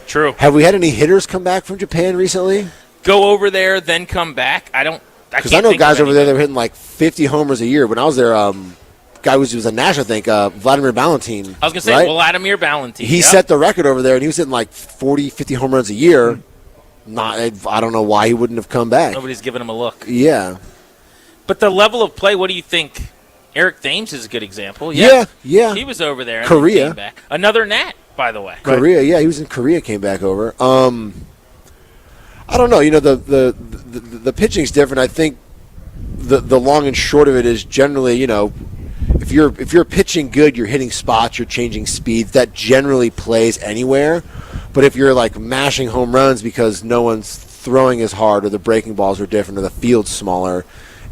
True. Have we had any hitters come back from Japan recently? Go over there, then come back. Because I know guys over there that were hitting like 50 homers a year. When I was there, guy was a national, I think, Vladimir Valentin. I was going to say, right? Vladimir Valentin. He yep. set the record over there, and he was hitting like 40, 50 home runs a year. I don't know why he wouldn't have come back. Nobody's giving him a look. Yeah. But the level of play, what do you think? Eric Thames is a good example. Yeah. He was over there. And Korea. Came back. Another Nat, by the way. Korea, yeah, he was in Korea, came back over. I don't know. The pitching's different. I think the long and short of it is generally, if you're pitching good, you're hitting spots, you're changing speeds. That generally plays anywhere. But if you're like mashing home runs because no one's throwing as hard, or the breaking balls are different, or the field's smaller,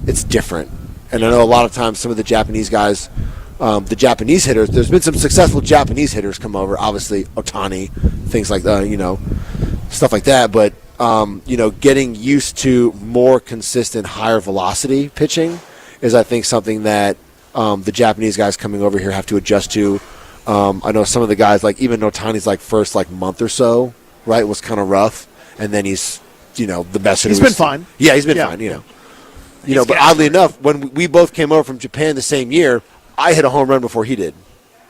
it's different. And I know a lot of times some of the Japanese guys, the Japanese hitters, there's been some successful Japanese hitters come over. Obviously, Otani, things like that, stuff like that. But getting used to more consistent, higher velocity pitching is, I think, something that the Japanese guys coming over here have to adjust to. I know some of the guys, like even Otani's like first like month or so, right, was kind of rough, and then he's the best. He's been fine. Yeah, he's been fine. But oddly enough, when we both came over from Japan the same year, I hit a home run before he did.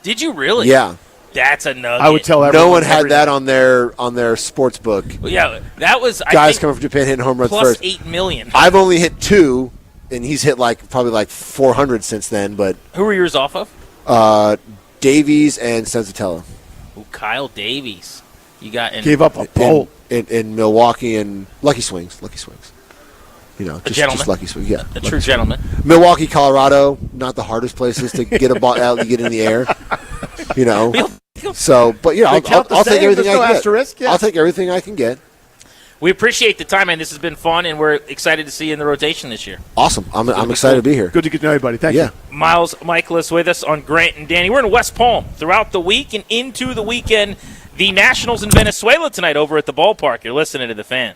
Did you really? Yeah. That's a nugget. I would tell everyone. No one had that on their sports book. Well, yeah, that was I Guys think, coming from Japan hitting home runs plus first. 8 million. I've only hit 2, and he's hit probably like 400 since then. But Who were yours off of? Davies and Senzatella. Ooh, Kyle Davies. You got Gave up a bolt in Milwaukee and Lucky Swings. Gentleman. Just Lucky Swings. Yeah, A true gentleman. Milwaukee, Colorado, not the hardest places to get a ball out and get in the air. So, but I'll take everything I can get. I'll take everything I can get. We appreciate the time, and this has been fun, and we're excited to see you in the rotation this year. Awesome. I'm excited to be here. Good to get to know everybody. Thank you. Miles Michaelis with us on Grant and Danny. We're in West Palm throughout the week and into the weekend. The Nationals in Venezuela tonight over at the ballpark. You're listening to The Fan.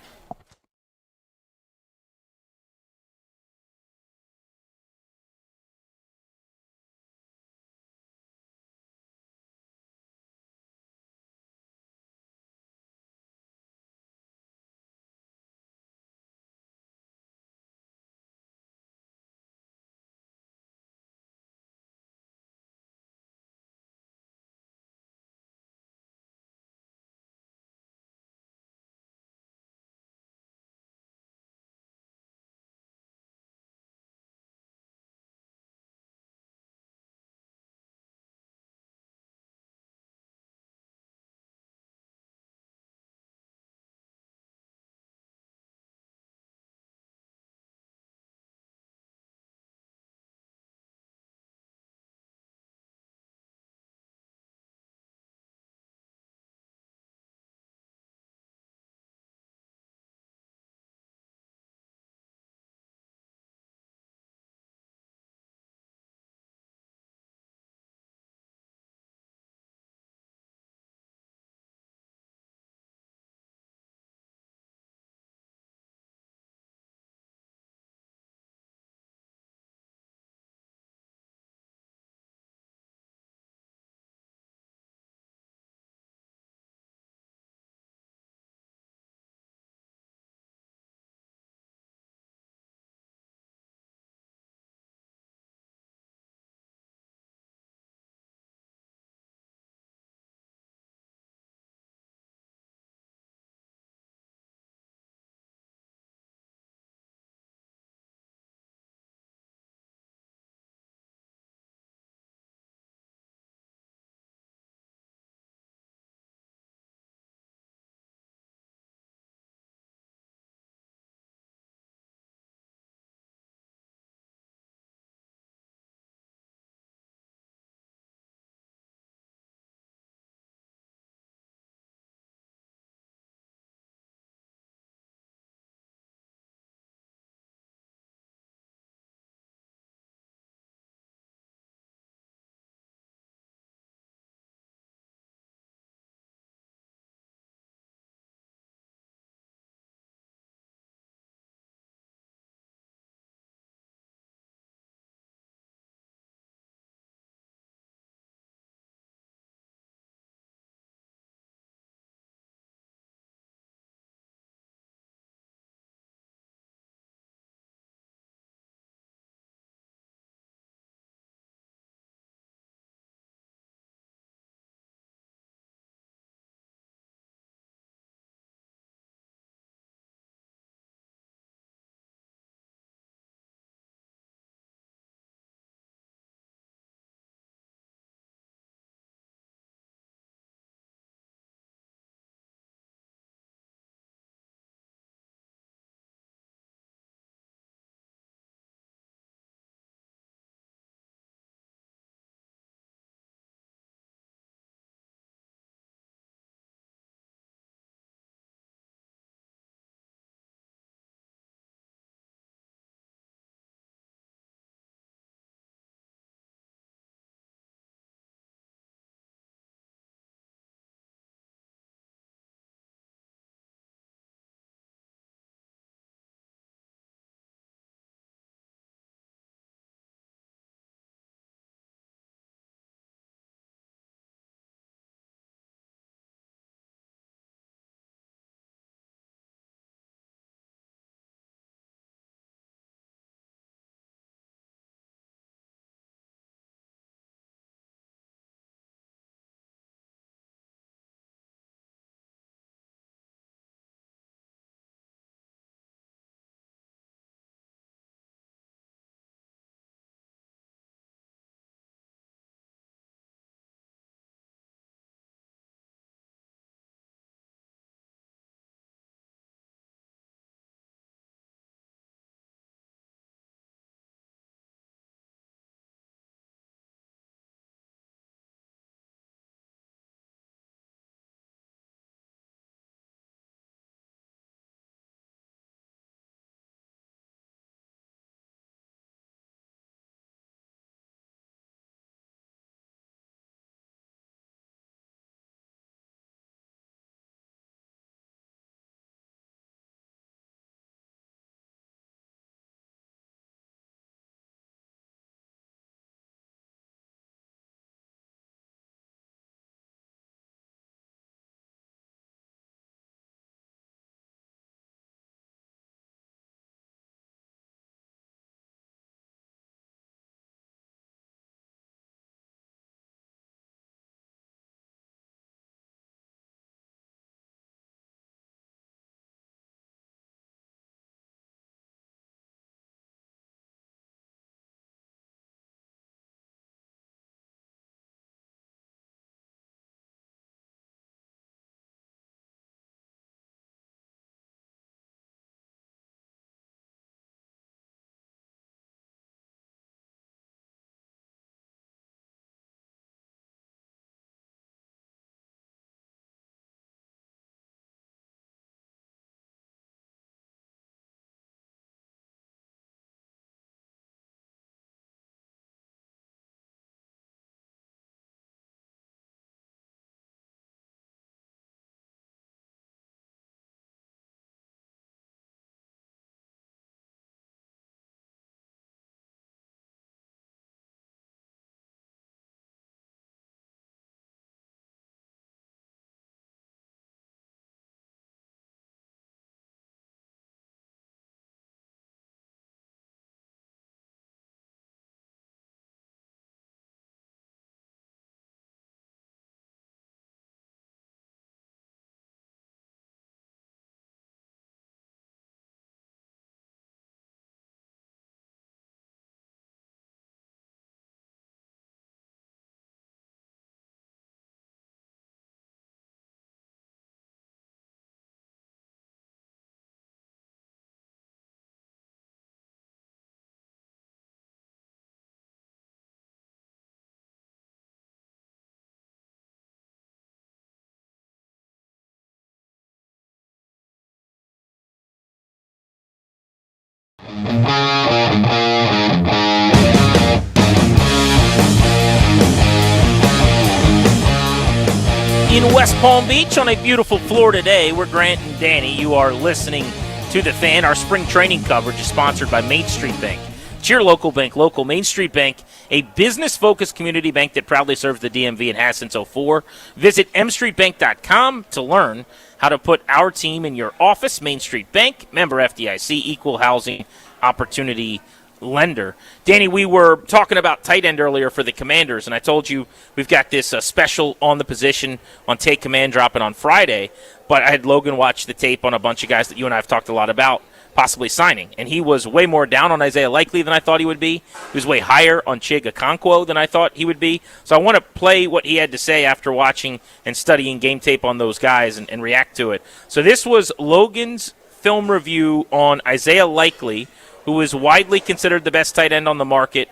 Palm Beach on a beautiful Florida day. We're Grant and Danny. You are listening to The Fan. Our spring training coverage is sponsored by Main Street Bank. It's your local bank, local Main Street Bank, a business-focused community bank that proudly serves the DMV and has since 2004. Visit mstreetbank.com to learn how to put our team in your office. Main Street Bank, member FDIC, equal housing opportunity lender. Danny, we were talking about tight end earlier for the Commanders, and I told you we've got this special on the position on Take Command dropping on Friday, but I had Logan watch the tape on a bunch of guys that you and I have talked a lot about possibly signing, and he was way more down on Isaiah Likely than I thought he would be. He was way higher on Chig Okonkwo than I thought he would be. So I want to play what he had to say after watching and studying game tape on those guys and react to it. So this was Logan's film review on Isaiah Likely, who is widely considered the best tight end on the market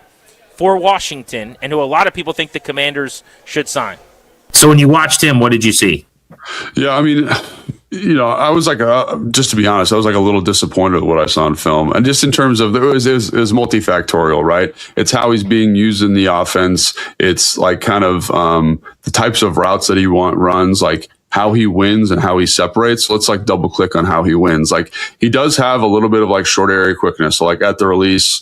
for Washington, and who a lot of people think the Commanders should sign. So when you watched him, what did you see? Yeah, I mean, I was like, just to be honest, I was like a little disappointed with what I saw in film. And just in terms of, it was multifactorial, right? It's how he's being used in the offense. It's like kind of the types of routes that he runs, like how he wins and how he separates. So let's like double click on how he wins. Like he does have a little bit of like short area quickness. So like at the release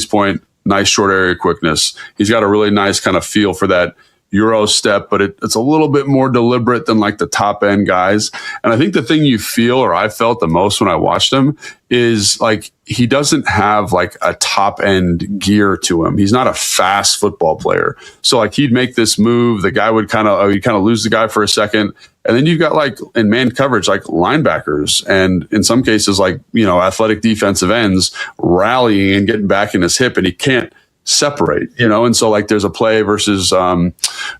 point, nice short area quickness. He's got a really nice kind of feel for that Euro step, but it's a little bit more deliberate than like the top end guys. And I think the thing you feel, or I felt the most when I watched him, is like he doesn't have like a top end gear to him. He's not a fast football player. So like he'd make this move, the guy would kind of lose the guy for a second. And then you've got like in man coverage, like linebackers, and in some cases, like, athletic defensive ends rallying and getting back in his hip, and he can't separate, and so like there's a play versus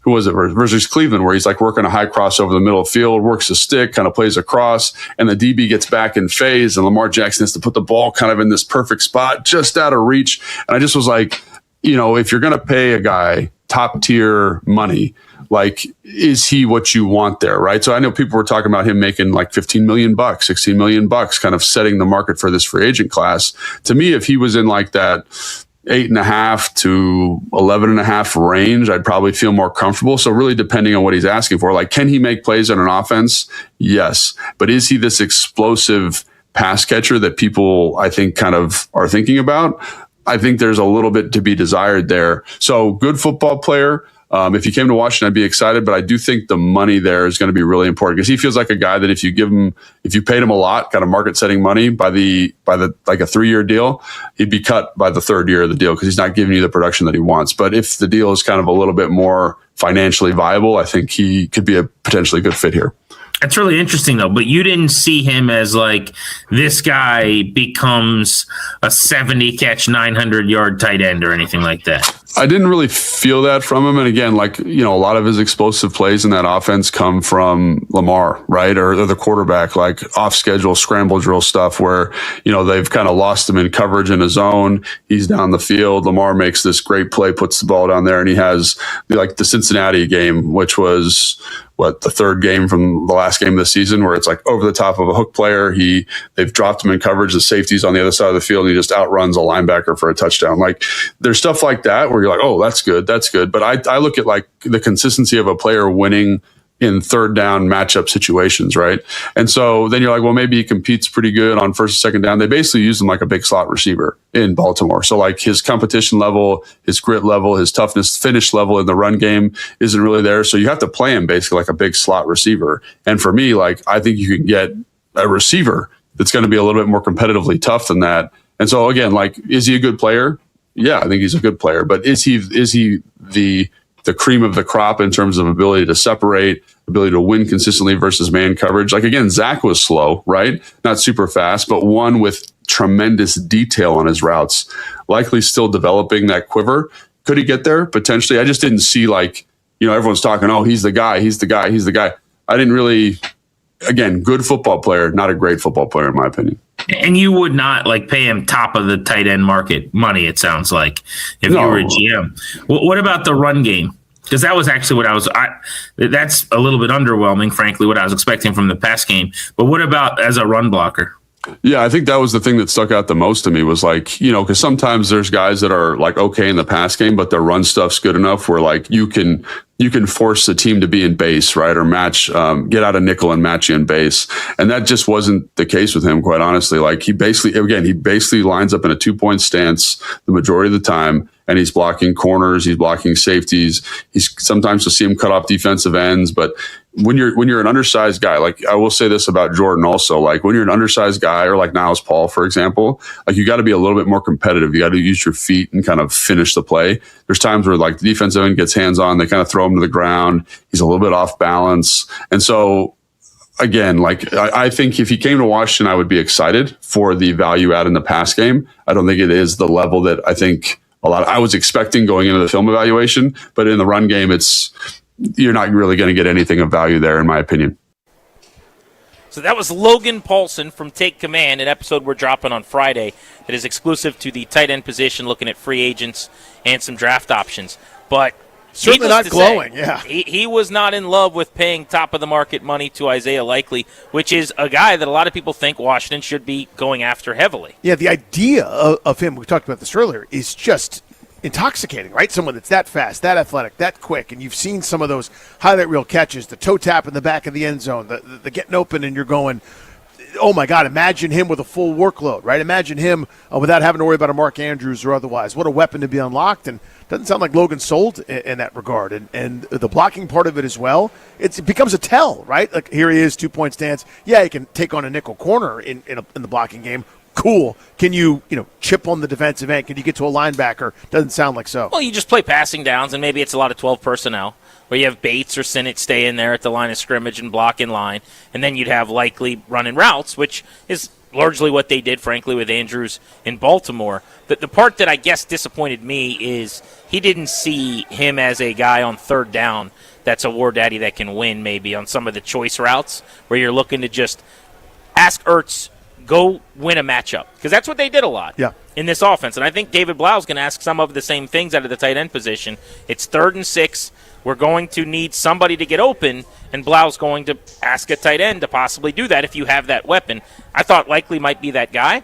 versus Cleveland where he's like working a high cross over the middle of the field, works the stick, kind of plays across, and the DB gets back in phase, and Lamar Jackson has to put the ball kind of in this perfect spot just out of reach. And I just was like, if you're going to pay a guy top tier money, like, is he what you want there, right? So I know people were talking about him making like $15 million, $16 million, kind of setting the market for this free agent class. To me, if he was in like that 8.5 to 11.5 range, I'd probably feel more comfortable. So really depending on what he's asking for, like, can he make plays on an offense? Yes. But is he this explosive pass catcher that people, I think, kind of are thinking about? I think there's a little bit to be desired there. So good football player. If you came to Washington, I'd be excited, but I do think the money there is going to be really important, because he feels like a guy that if you paid him a lot, kind of market setting money by the like a 3-year deal, he'd be cut by the 3rd year of the deal because he's not giving you the production that he wants. But if the deal is kind of a little bit more financially viable, I think he could be a potentially good fit here. That's really interesting, though. But you didn't see him as like this guy becomes a 70-catch, 900-yard tight end or anything like that. I didn't really feel that from him. And again, like, a lot of his explosive plays in that offense come from Lamar, right? Or the quarterback, like off schedule scramble drill stuff where, they've kind of lost him in coverage in his zone. He's down the field. Lamar makes this great play, puts the ball down there, and he has like the Cincinnati game, which was the 3rd game from the last game of the season, where it's like over the top of a hook player. They've dropped him in coverage. The safety's on the other side of the field, and he just outruns a linebacker for a touchdown. Like, there's stuff like that where you're like, oh, that's good. That's good. But I look at like the consistency of a player winning in 3rd down matchup situations, right? And so then you're like, well, maybe he competes pretty good on 1st and 2nd down. They basically use him like a big slot receiver in Baltimore. So like his competition level, his grit level, his toughness, finish level in the run game isn't really there. So you have to play him basically like a big slot receiver. And for me, like, I think you can get a receiver that's going to be a little bit more competitively tough than that. And so again, like, is he a good player? Yeah, I think he's a good player. But is he the cream of the crop in terms of ability to separate, ability to win consistently versus man coverage? Like, again, Zach was slow, right? Not super fast, but one with tremendous detail on his routes. Likely still developing that quiver. Could he get there? Potentially. I just didn't see, like, everyone's talking, oh, he's the guy. I didn't really, again, good football player, not a great football player in my opinion. And you would not like pay him top of the tight end market money, it sounds like, if you were a GM. What about the run game? Because that was actually what that's a little bit underwhelming, frankly, what I was expecting from the pass game. But what about as a run blocker? Yeah, I think that was the thing that stuck out the most to me was like, because sometimes there's guys that are like okay in the pass game, but their run stuff's good enough where like you can you can force the team to be in base, right? Or match, get out of nickel and match you in base. And that just wasn't the case with him, quite honestly. Like he basically lines up in a 2-point stance the majority of the time, and he's blocking corners, he's blocking safeties. Sometimes you'll see him cut off defensive ends, but when you're an undersized guy, like I will say this about Jordan also, like when you're an undersized guy or like Niles Paul, for example, like you got to be a little bit more competitive. You got to use your feet and kind of finish the play. There's times where like the defensive end gets hands on, they kind of throw him to the ground. He's a little bit off balance. And so again, like I think if he came to Washington, I would be excited for the value add in the pass game. I don't think it is the level that I think I was expecting going into the film evaluation, but in the run game, you're not really going to get anything of value there, in my opinion. So that was Logan Paulson from Take Command, an episode we're dropping on Friday that is exclusive to the tight end position, looking at free agents and some draft options. But certainly not glowing, yeah. He was not in love with paying top-of-the-market money to Isaiah Likely, which is a guy that a lot of people think Washington should be going after heavily. Yeah, the idea of him, we talked about this earlier, is just intoxicating, right? Someone that's that fast, that athletic, that quick, and you've seen some of those highlight reel catches, the toe tap in the back of the end zone, the getting open, and you're going, oh my God, imagine him with a full workload, right? Imagine him without having to worry about a Mark Andrews or otherwise. What a weapon to be unlocked, and doesn't sound like Logan sold in that regard. And the blocking part of it as well, it becomes a tell, right? Like here he is, 2-point stance. Yeah, he can take on a nickel corner in the blocking game. Cool. Can you chip on the defensive end? Can you get to a linebacker? Doesn't sound like so. Well, you just play passing downs, and maybe it's a lot of 12 personnel where you have Bates or Sinnott stay in there at the line of scrimmage and block in line, and then you'd have Likely running routes, which is largely what they did, frankly, with Andrews in Baltimore. The part that I guess disappointed me is he didn't see him as a guy on third down that's a war daddy that can win maybe on some of the choice routes where you're looking to just ask Ertz, go win a matchup, because that's what they did a lot in this offense. And I think David Blau's going to ask some of the same things out of the tight end position. It's 3rd and 6. We're going to need somebody to get open, and Blau's going to ask a tight end to possibly do that if you have that weapon. I thought Likely might be that guy.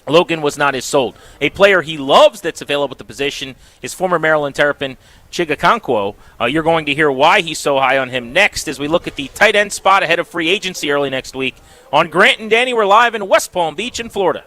Logan was not as sold. A player he loves that's available at the position is former Maryland Terrapin Chigakonkwo. You're going to hear why he's so high on him next as we look at the tight end spot ahead of free agency early next week. On Grant and Danny, we're live in West Palm Beach in Florida.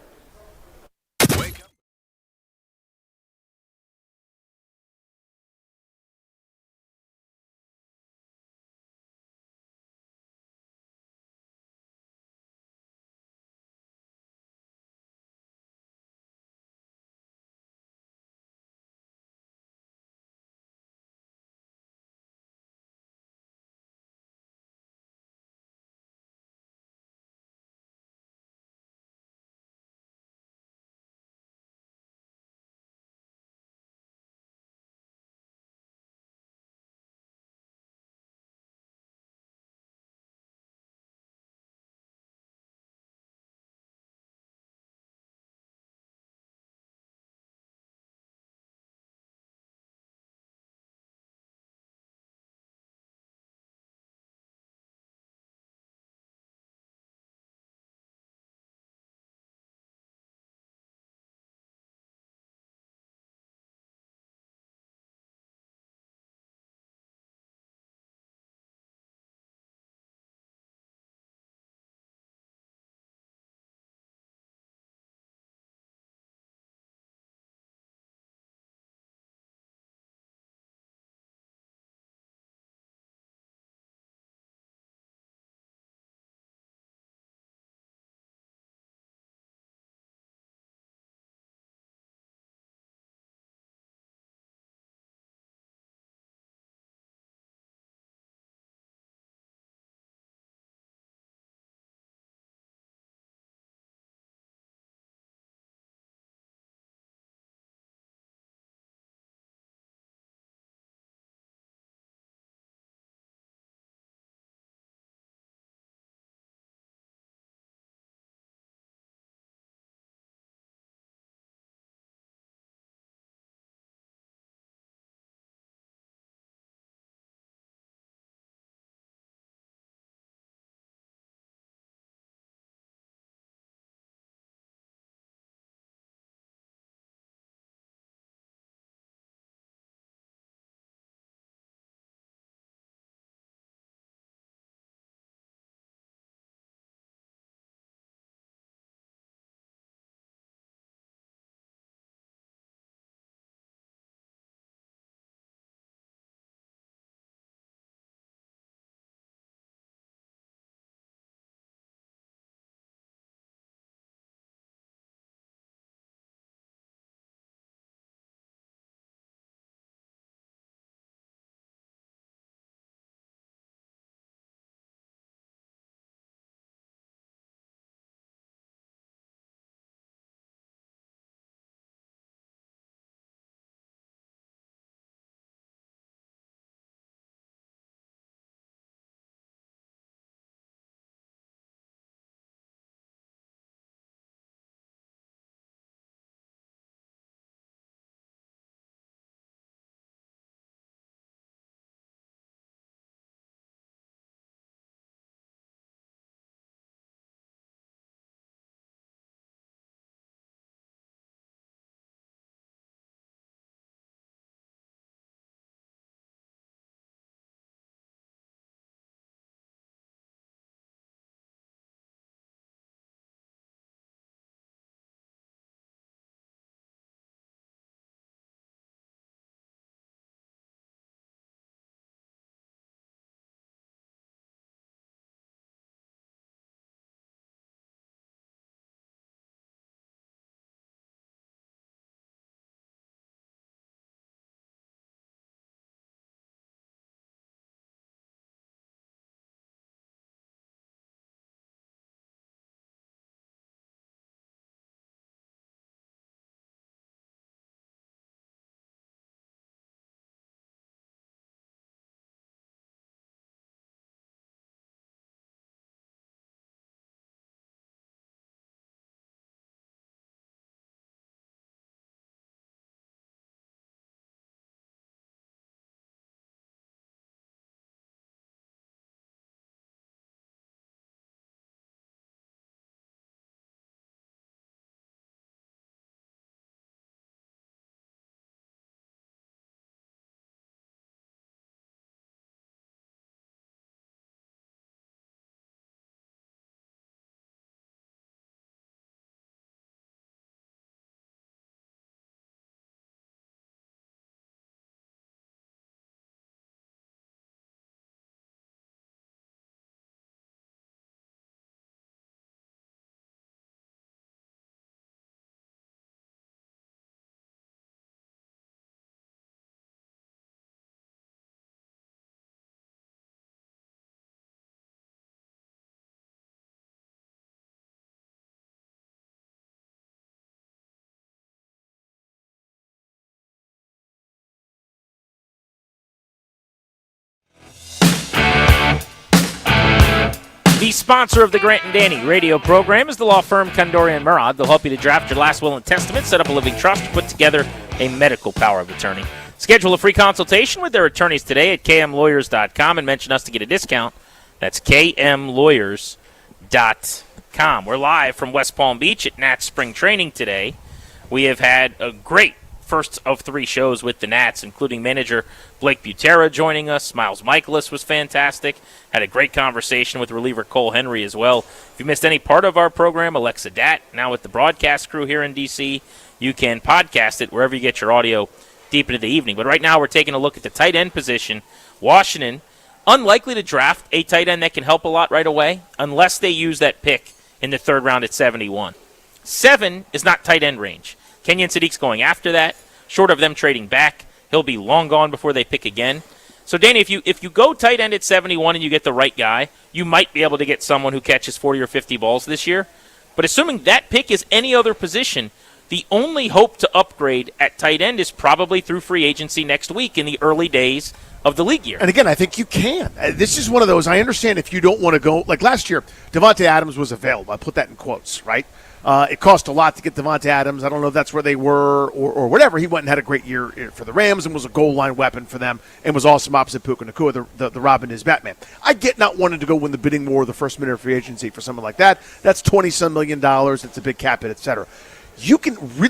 The sponsor of the Grant and Danny radio program is the law firm Kandori and Murad. They'll help you to draft your last will and testament, set up a living trust, put together a medical power of attorney. Schedule a free consultation with their attorneys today at kmlawyers.com and mention us to get a discount. That's kmlawyers.com. We're live from West Palm Beach at Nats Spring Training today. We have had a great first of 3 shows with the Nats, including manager Blake Butra joining us. Miles Michaelis was fantastic. Had a great conversation with reliever Cole Henry as well. If you missed any part of our program, Alexa Dat, now with the broadcast crew here in D.C., you can podcast it wherever you get your audio deep into the evening. But right now we're taking a look at the tight end position. Washington, unlikely to draft a tight end that can help a lot right away unless they use that pick in the 3rd round at 71. 7 is not tight end range. Kenyon Sadiq's going after that. Short of them trading back, he'll be long gone before they pick again. So, Danny, if you go tight end at 71 and you get the right guy, you might be able to get someone who catches 40 or 50 balls this year. But assuming that pick is any other position, the only hope to upgrade at tight end is probably through free agency next week in the early days of the league year. And again, I think you can. This is one of those, I understand if you don't want to go, like last year, Davante Adams was available. I put that in quotes, right? It cost a lot to get Davante Adams. I don't know if that's where they were or whatever. He went and had a great year for the Rams and was a goal line weapon for them and was awesome opposite Puka Nacua, the Robin is Batman. I get not wanting to go win the bidding war the first minute of free agency for someone like that. That's $20-some million. It's a big cap hit, et cetera. You can really